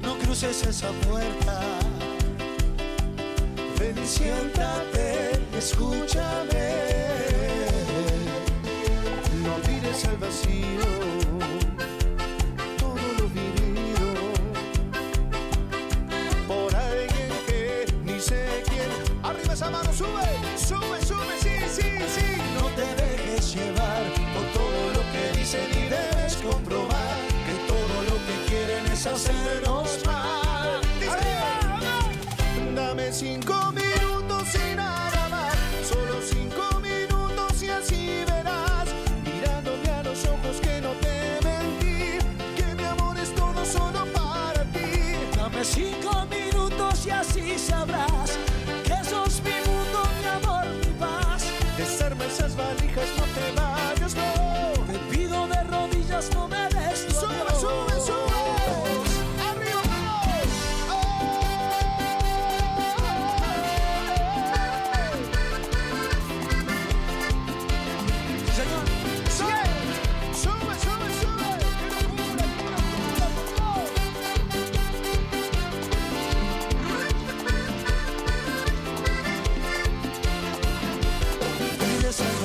no cruces esa puerta. Ven y siéntate, escúchame. No mires al vacío, todo lo vivido por alguien que ni sé quién. Arriba esa mano, sube, sube, sube, sí, sí, sí. No te dejes llevar por todo lo que dicen y debes comprobar es hacernos mal. Dame 5 minutos y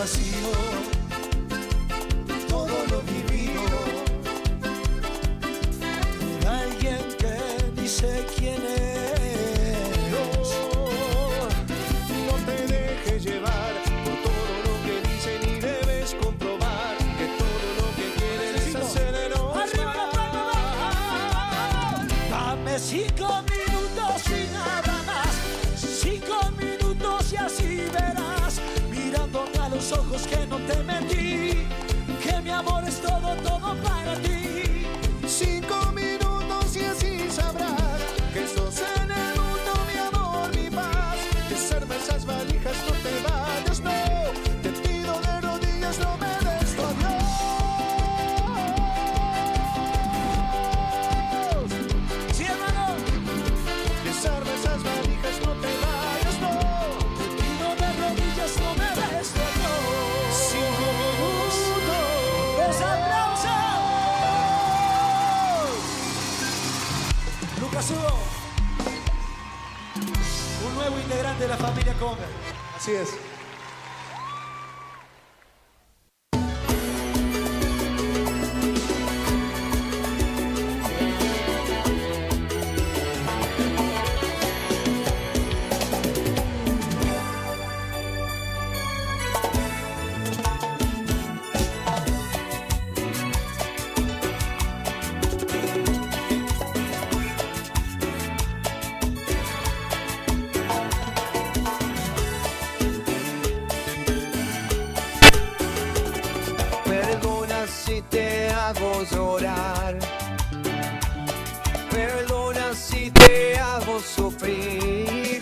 vacío todo lo vivido por alguien que ni sé quién es. No te dejes llevar por todo lo que dicen y debes comprobar que todo lo que quieren es hacer Dame 5 minutos y nada más, 5 minutos y así verás, mirándome a los ojos que no te mentí, que mi amor es todo, todo para ti. 5 minutos y así sabrás que sos en el mundo mi amor, mi paz. Desarma esas valijas, no te vayas, no. Te pido de rodillas, no me des tu adiós. Sí, hermano. Desarma esas valijas, no te vayas, no. Te pido de rodillas, no me des tu adiós. 5 minutos. ¡Los aplausos! Lucas Hugo, un nuevo integrante de la familia Conga. Así es. Perdona si te hago llorar, perdona si te hago sufrir,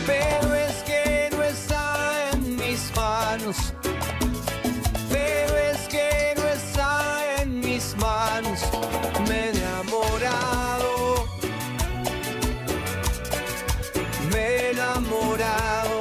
pero es que no está en mis manos, pero es que no está en mis manos. Me he enamorado, me he enamorado.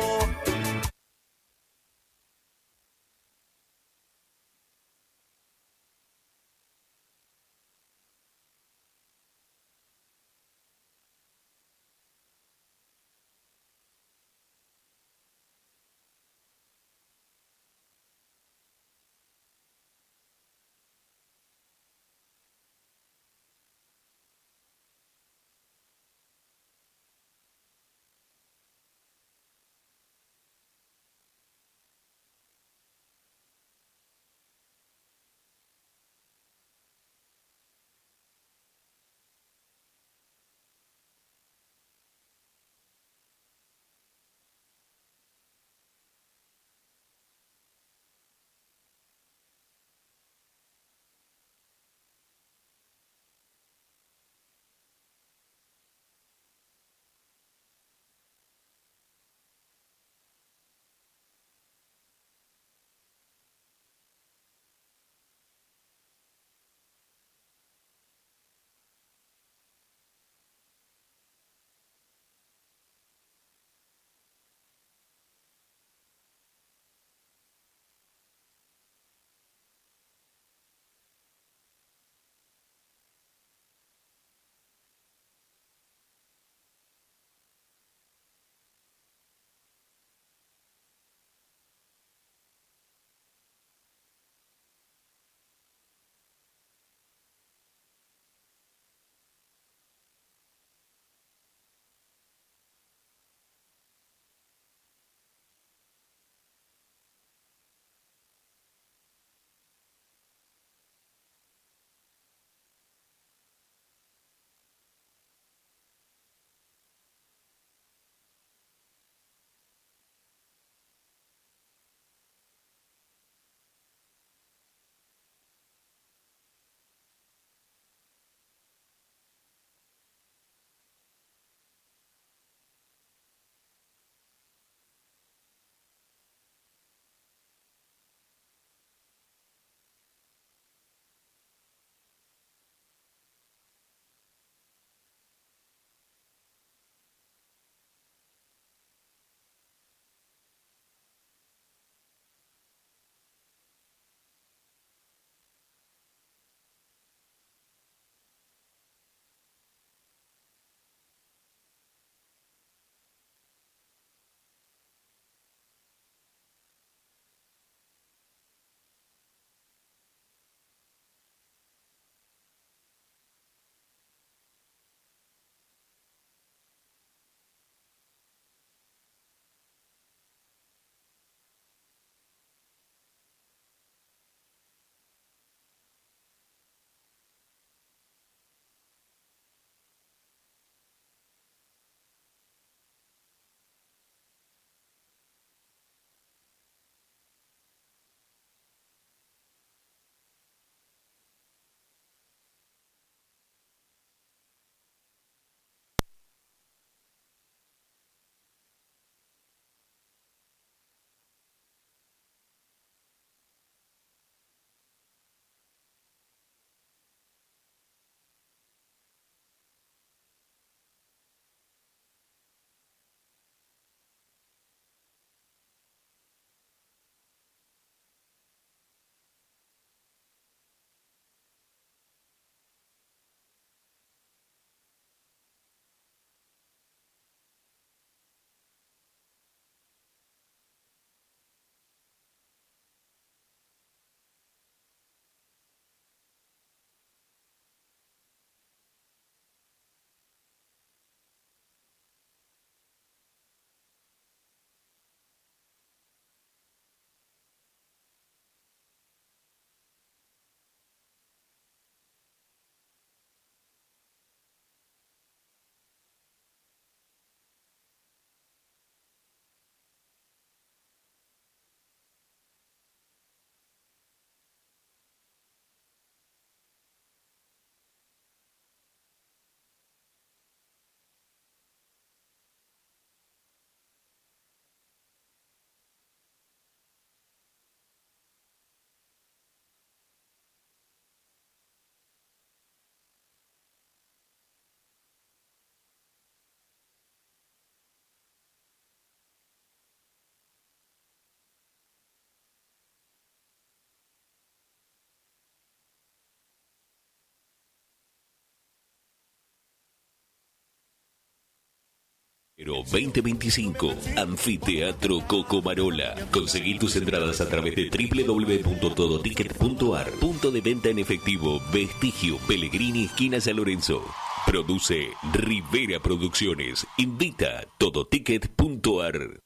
2025, Anfiteatro Cocomarola. Conseguí tus entradas a través de www.todoticket.ar. Punto de venta en efectivo, Vestigio, Pellegrini, esquina San Lorenzo. Produce Rivera Producciones. Invita todoticket.ar.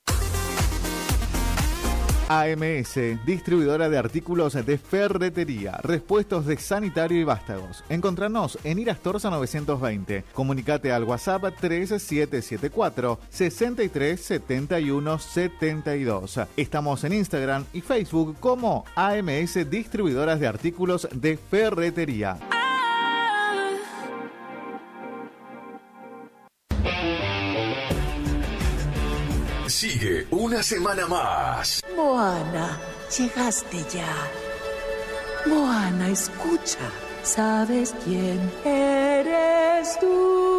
AMS, distribuidora de artículos de ferretería, repuestos de sanitario y vástagos. Encontranos en Irastorza 920. Comunicate al WhatsApp 3774 63 71 72. Estamos en Instagram y Facebook como AMS Distribuidoras de Artículos de Ferretería. Sigue una semana más. Moana, llegaste ya. Moana, escucha. ¿Sabes quién eres tú?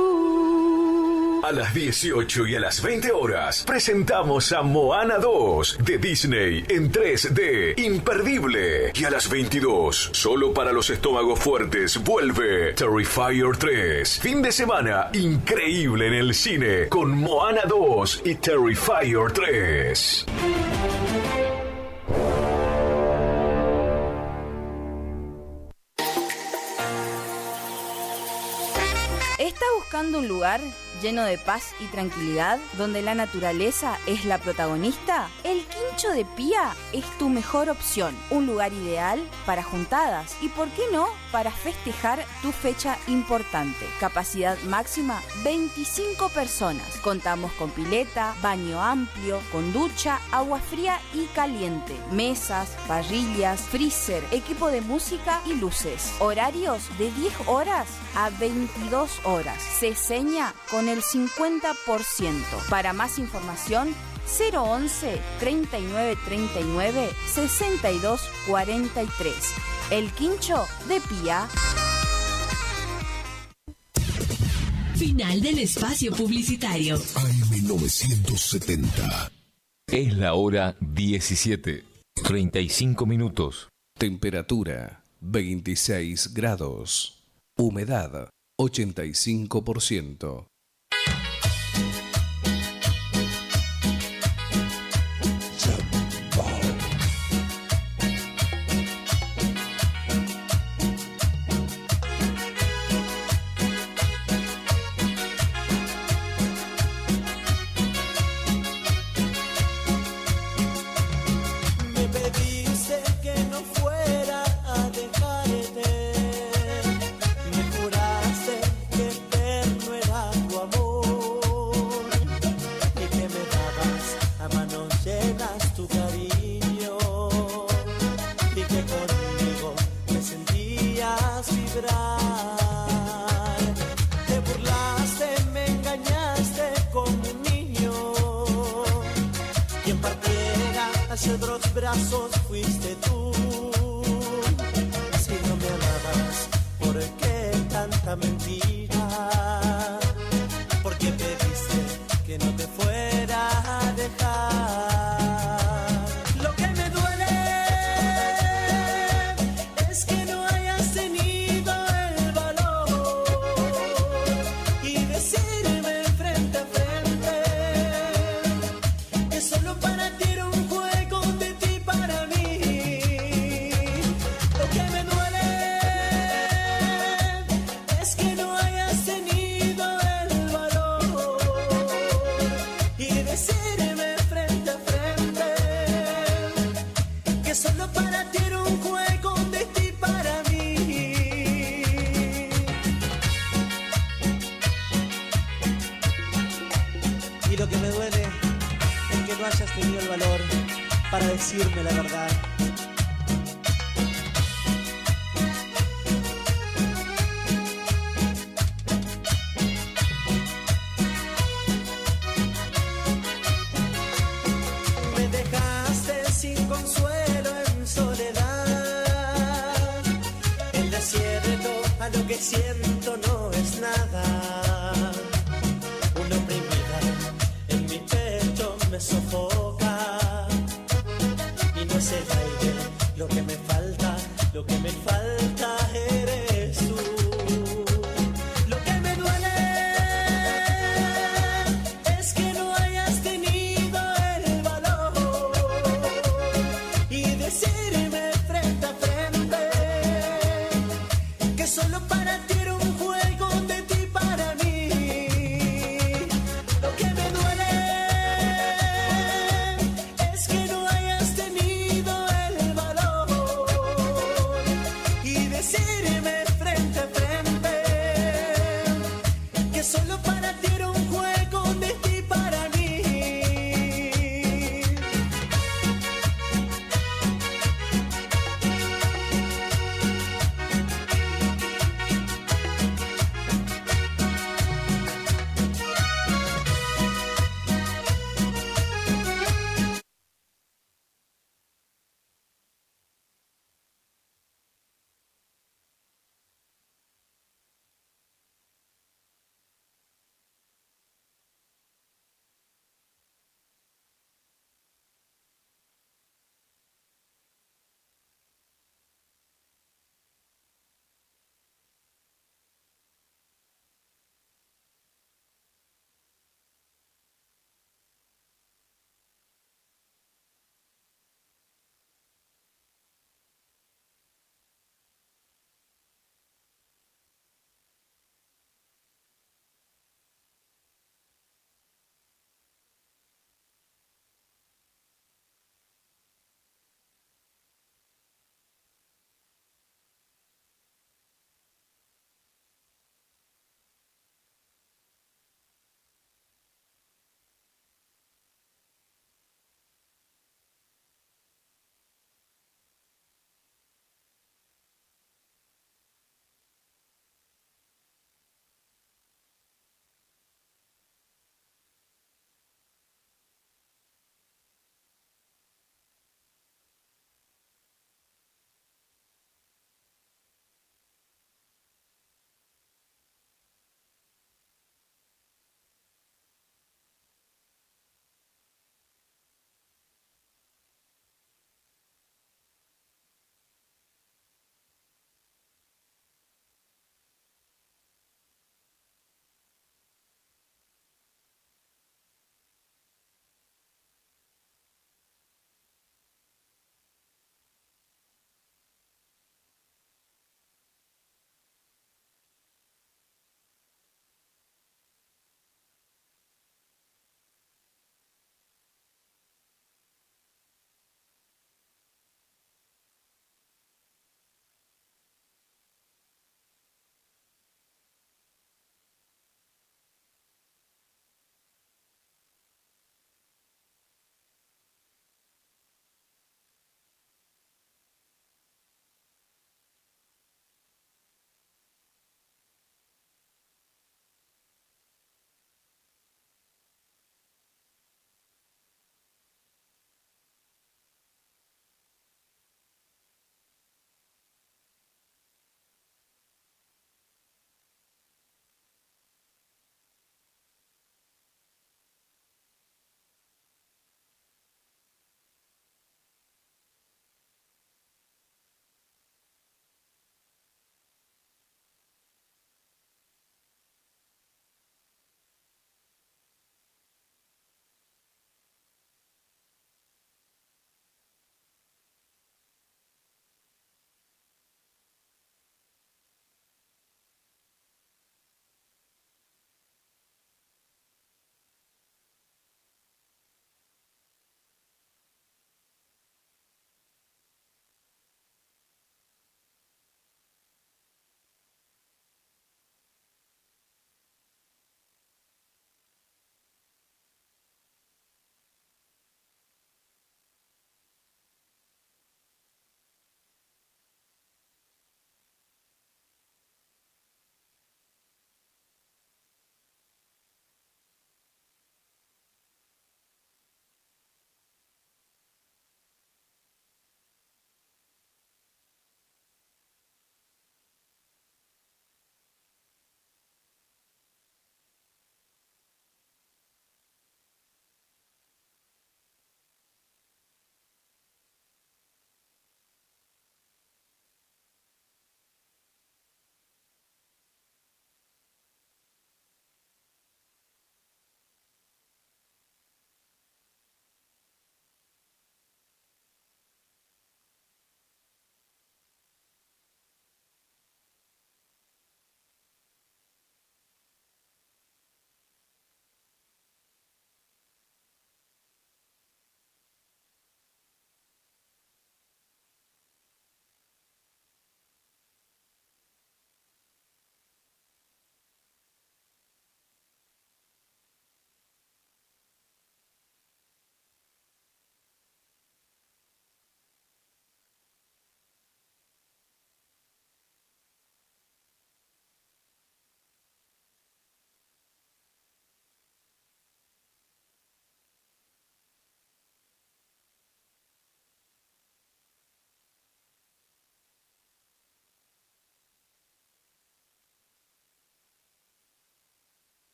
A las 18 y a las 20 horas presentamos a Moana 2 de Disney en 3D, imperdible. Y a las 22, solo para los estómagos fuertes, vuelve Terrifier 3. Fin de semana increíble en el cine con Moana 2 y Terrifier 3. ¿Está buscando un lugar lleno de paz y tranquilidad donde la naturaleza es la protagonista? El Quincho de Pía es tu mejor opción. Un lugar ideal para juntadas y, ¿por qué no?, para festejar tu fecha importante. Capacidad máxima 25 personas. Contamos con pileta, baño amplio, con ducha, agua fría y caliente, mesas, parrillas, freezer, equipo de música y luces. Horarios de 10 horas a 22 horas. Se seña con el 50%. Para más información, 011 39 39 62 43. El Quincho de Pía. Final del espacio publicitario. AM970. Es la hora 17, 35 minutos. Temperatura 26 grados. Humedad 85%. Me pediste que no fuera a dejarte. Me juraste que eterno era tu amor y que me dabas a manos llenas tu cariño y que conmigo me sentías vibrar. Te burlaste, me engañaste como un niño y en partiera hacia otros brazos fuiste tú. Si no me amabas, ¿por qué tanta mentira? ¿Por qué pediste que no te fuera a dejar? Lo que me duele es que no hayas tenido el valor y decirme frente a frente que solo para ti era un juego, de ti para mí. Lo que me duele es que no hayas tenido el valor y decirme frente a frente que solo para ti era un juego, de ti para mí. Y lo que me duele es que no hayas tenido el valor para decirme la verdad. Me dejaste sin consuelo en soledad. El desierto a lo que siento no es nada. Una oprimida en mi pecho me sofoca y no es el aire lo que me falta, lo que me falta eres tú. Lo que me duele es que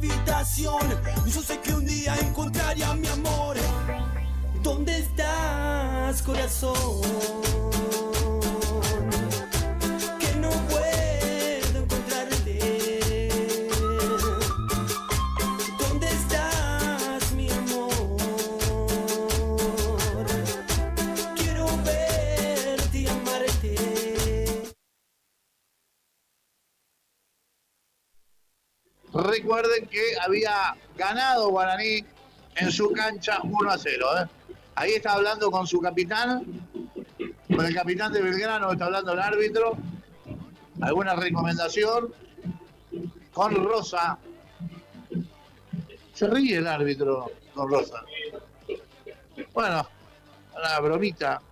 habitación. Yo sé que un día encontraré a mi amor. ¿Dónde estás, corazón? Que no puedo encontrarte. ¿Dónde estás, mi amor? Quiero verte y amarte. Recuerden que había ganado Guaraní en su cancha 1-0. Ahí está hablando con su capitán, con el capitán de Belgrano, está hablando el árbitro. ¿Alguna recomendación? Con Rosa. Se ríe el árbitro con Rosa. Bueno, una bromita.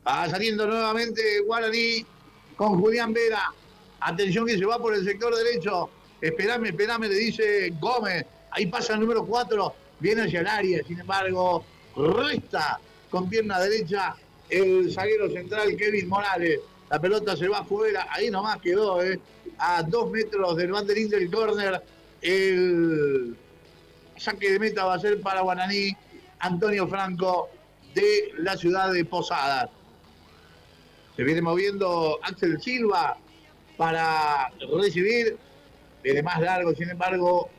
Va saliendo nuevamente Guaraní con Julián Vera. Atención que se va por el sector derecho. Esperame, le dice Gómez. Ahí pasa el número 4. Viene hacia el área, sin embargo, resta con pierna derecha el zaguero central Kevin Morales. La pelota se va afuera, ahí nomás quedó, a 2 metros del banderín del córner. El saque de meta va a ser para Guaraní, Antonio Franco de la ciudad de Posadas. Se viene moviendo Axel Silva para recibir. Viene más largo, sin embargo,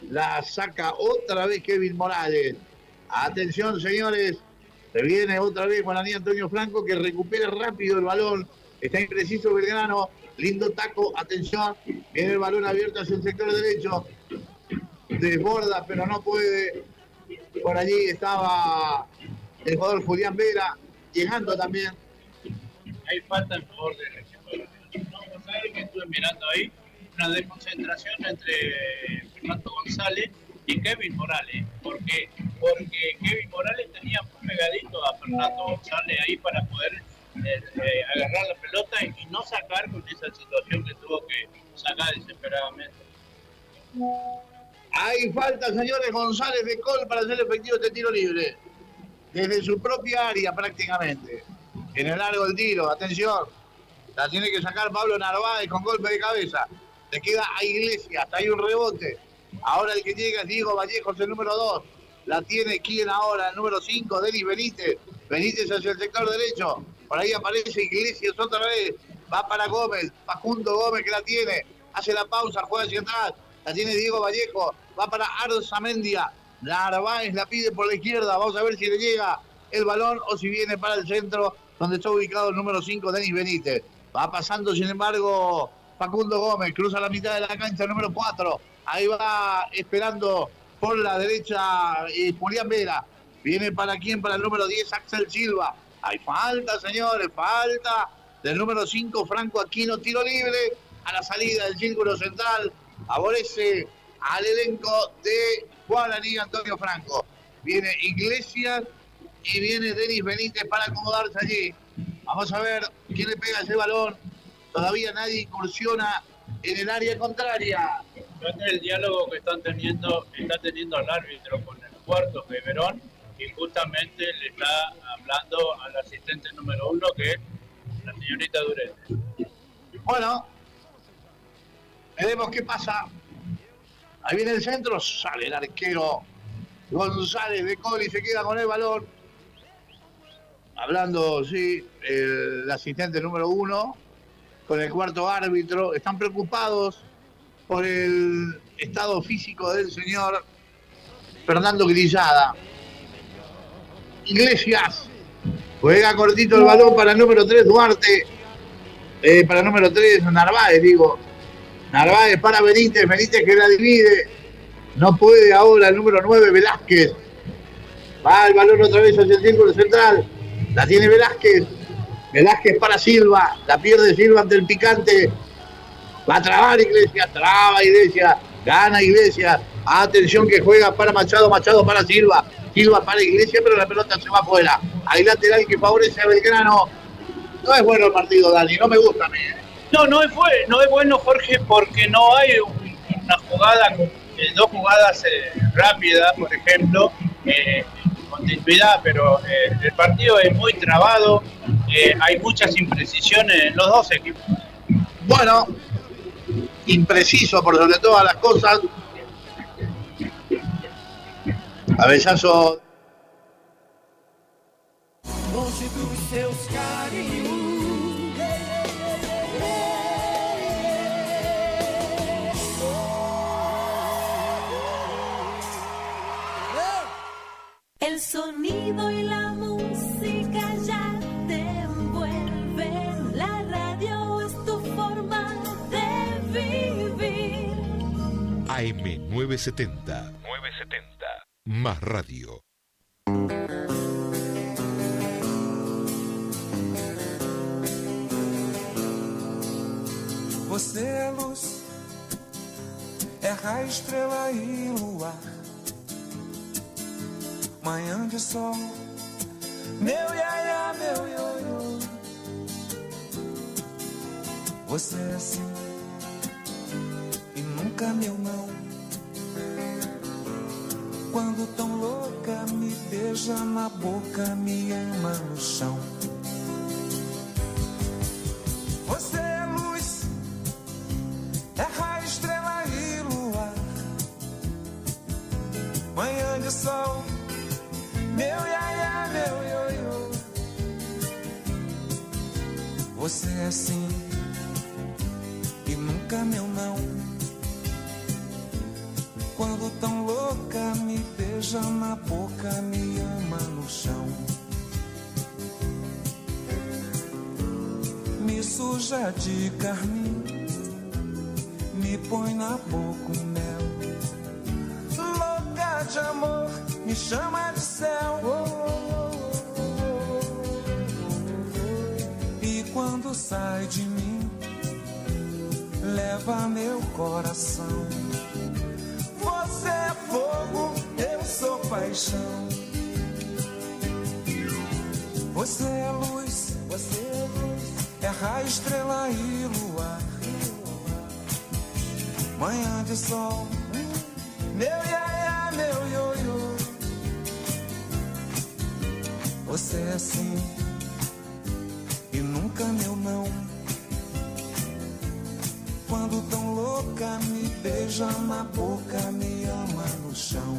la saca otra vez Kevin Morales. Atención, señores. Se viene otra vez Guaraní, Antonio Franco, que recupera rápido el balón. Está impreciso Belgrano. Lindo taco. Atención. Viene el balón abierto hacia el sector derecho. Desborda, pero no puede. Por allí estaba el jugador Julián Vera. Llegando también. Hay falta en favor del equipo de Guaraní. No, ¿saben que estuve mirando ahí? Una desconcentración entre Fernando González y Kevin Morales. ¿Por qué? Porque Kevin Morales tenía muy pegadito a Fernando González ahí para poder agarrar la pelota y no sacar con esa situación que tuvo que sacar desesperadamente. Hay falta, señores. González de Col para hacer efectivo este tiro libre. Desde su propia área prácticamente. En el largo del tiro, atención. La tiene que sacar Pablo Narváez con golpe de cabeza. Le queda a Iglesias, hay un rebote. Ahora el que llega es Diego Vallejos, el número 2. La tiene quien ahora, el número 5, Denis Benítez. Benítez hacia el sector derecho. Por ahí aparece Iglesias otra vez. Va para Gómez, Facundo Gómez que la tiene. Hace la pausa, juega hacia atrás. La tiene Diego Vallejo. Va para Arzamendia. Narváez la pide por la izquierda. Vamos a ver si le llega el balón o si viene para el centro, donde está ubicado el número 5, Denis Benítez. Va pasando, sin embargo, Facundo Gómez, cruza la mitad de la cancha, el número 4. Ahí va esperando por la derecha Julián Vera. Viene para quién, para el número 10, Axel Silva. Hay falta, señores, falta del número 5, Franco Aquino, tiro libre a la salida del círculo central. Favorece al elenco de Guaraní, Antonio Franco. Viene Iglesias y viene Denis Benítez para acomodarse allí. Vamos a ver quién le pega ese balón. Todavía nadie incursiona en el área contraria. Este es el diálogo que está teniendo el árbitro con el cuarto de Verón, y justamente le está hablando al asistente número 1, que es la señorita Durete. Bueno, veremos qué pasa. Ahí viene el centro, sale el arquero González de Col y se queda con el balón. Hablando, sí, el asistente número 1 con el cuarto árbitro. Están preocupados por el estado físico del señor Fernando Grillada. Iglesias juega cortito el balón para el número 3, Duarte. Para el número 3, Narváez, digo. Narváez para Benítez, Benítez que la divide. No puede ahora el número 9, Velázquez. Va el balón otra vez hacia el círculo central. La tiene Velázquez. Velázquez para Silva. La pierde Silva ante el picante. Va a trabar Iglesias. Traba Iglesias. Gana Iglesias. Atención que juega para Machado. Machado para Silva. Silva para Iglesias, pero la pelota se va afuera. Hay lateral que favorece a Belgrano. No es bueno el partido, Dani. No me gusta a mí. No es bueno, Jorge, porque no hay una jugada, dos jugadas rápidas, por ejemplo, continuidad, pero el partido es muy trabado, hay muchas imprecisiones en los dos equipos. Bueno, impreciso por sobre todas las cosas. Cabezazo. Longe dos seus carinhos. El sonido y la música ya te envuelven. La radio es tu forma de vivir. AM 970. Más radio. Você é luz, é raio, estrela e luar. Manhã de sol, meu iaiá, meu ioiô. Você é assim e nunca meu não. Quando tão louca, me beija na boca, me ama no chão. Você é luz, é raio, estrela e luar. Manhã de sol, meu iaiá, meu ioiô. Você é assim e nunca meu não. Quando tão louca, me beija na boca, me ama no chão. Me suja de carmim, me põe na boca o mel. Louca de amor, me chama de céu. E quando sai de mim, leva meu coração. Você é fogo, eu sou paixão. Você é luz, é raio, estrela e luar. Manhã de sol, meu iaiá, meu ioiô. Você é assim e nunca meu não. Quando tão louca, me beija na boca, me ama no chão.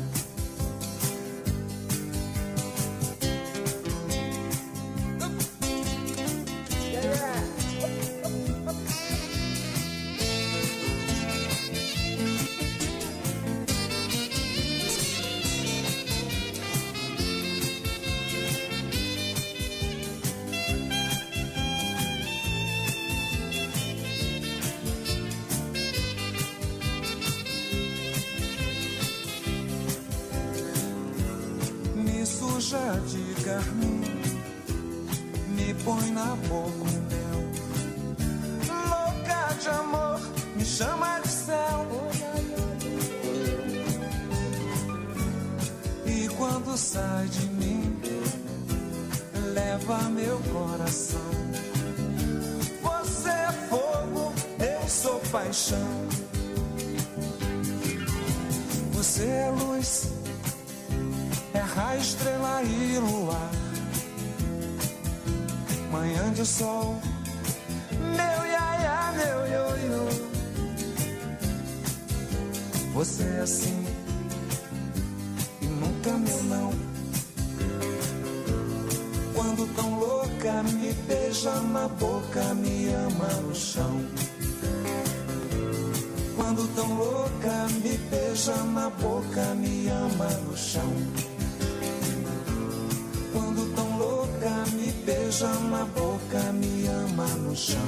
Suja de carmim, me põe na boca o mel. Louca de amor, me chama de céu. E quando sai de mim, leva meu coração. Você é fogo, eu sou paixão. Você é luz, é raio, estrela e luar. Manhã de sol, meu iaiá, meu ioiô. Você é assim e nunca meu não. Quando tão louca, me beija na boca, me ama no chão. Quando tão louca, me beija na boca, me ama no chão. Quando tão louca, me beija na boca, me ama no chão.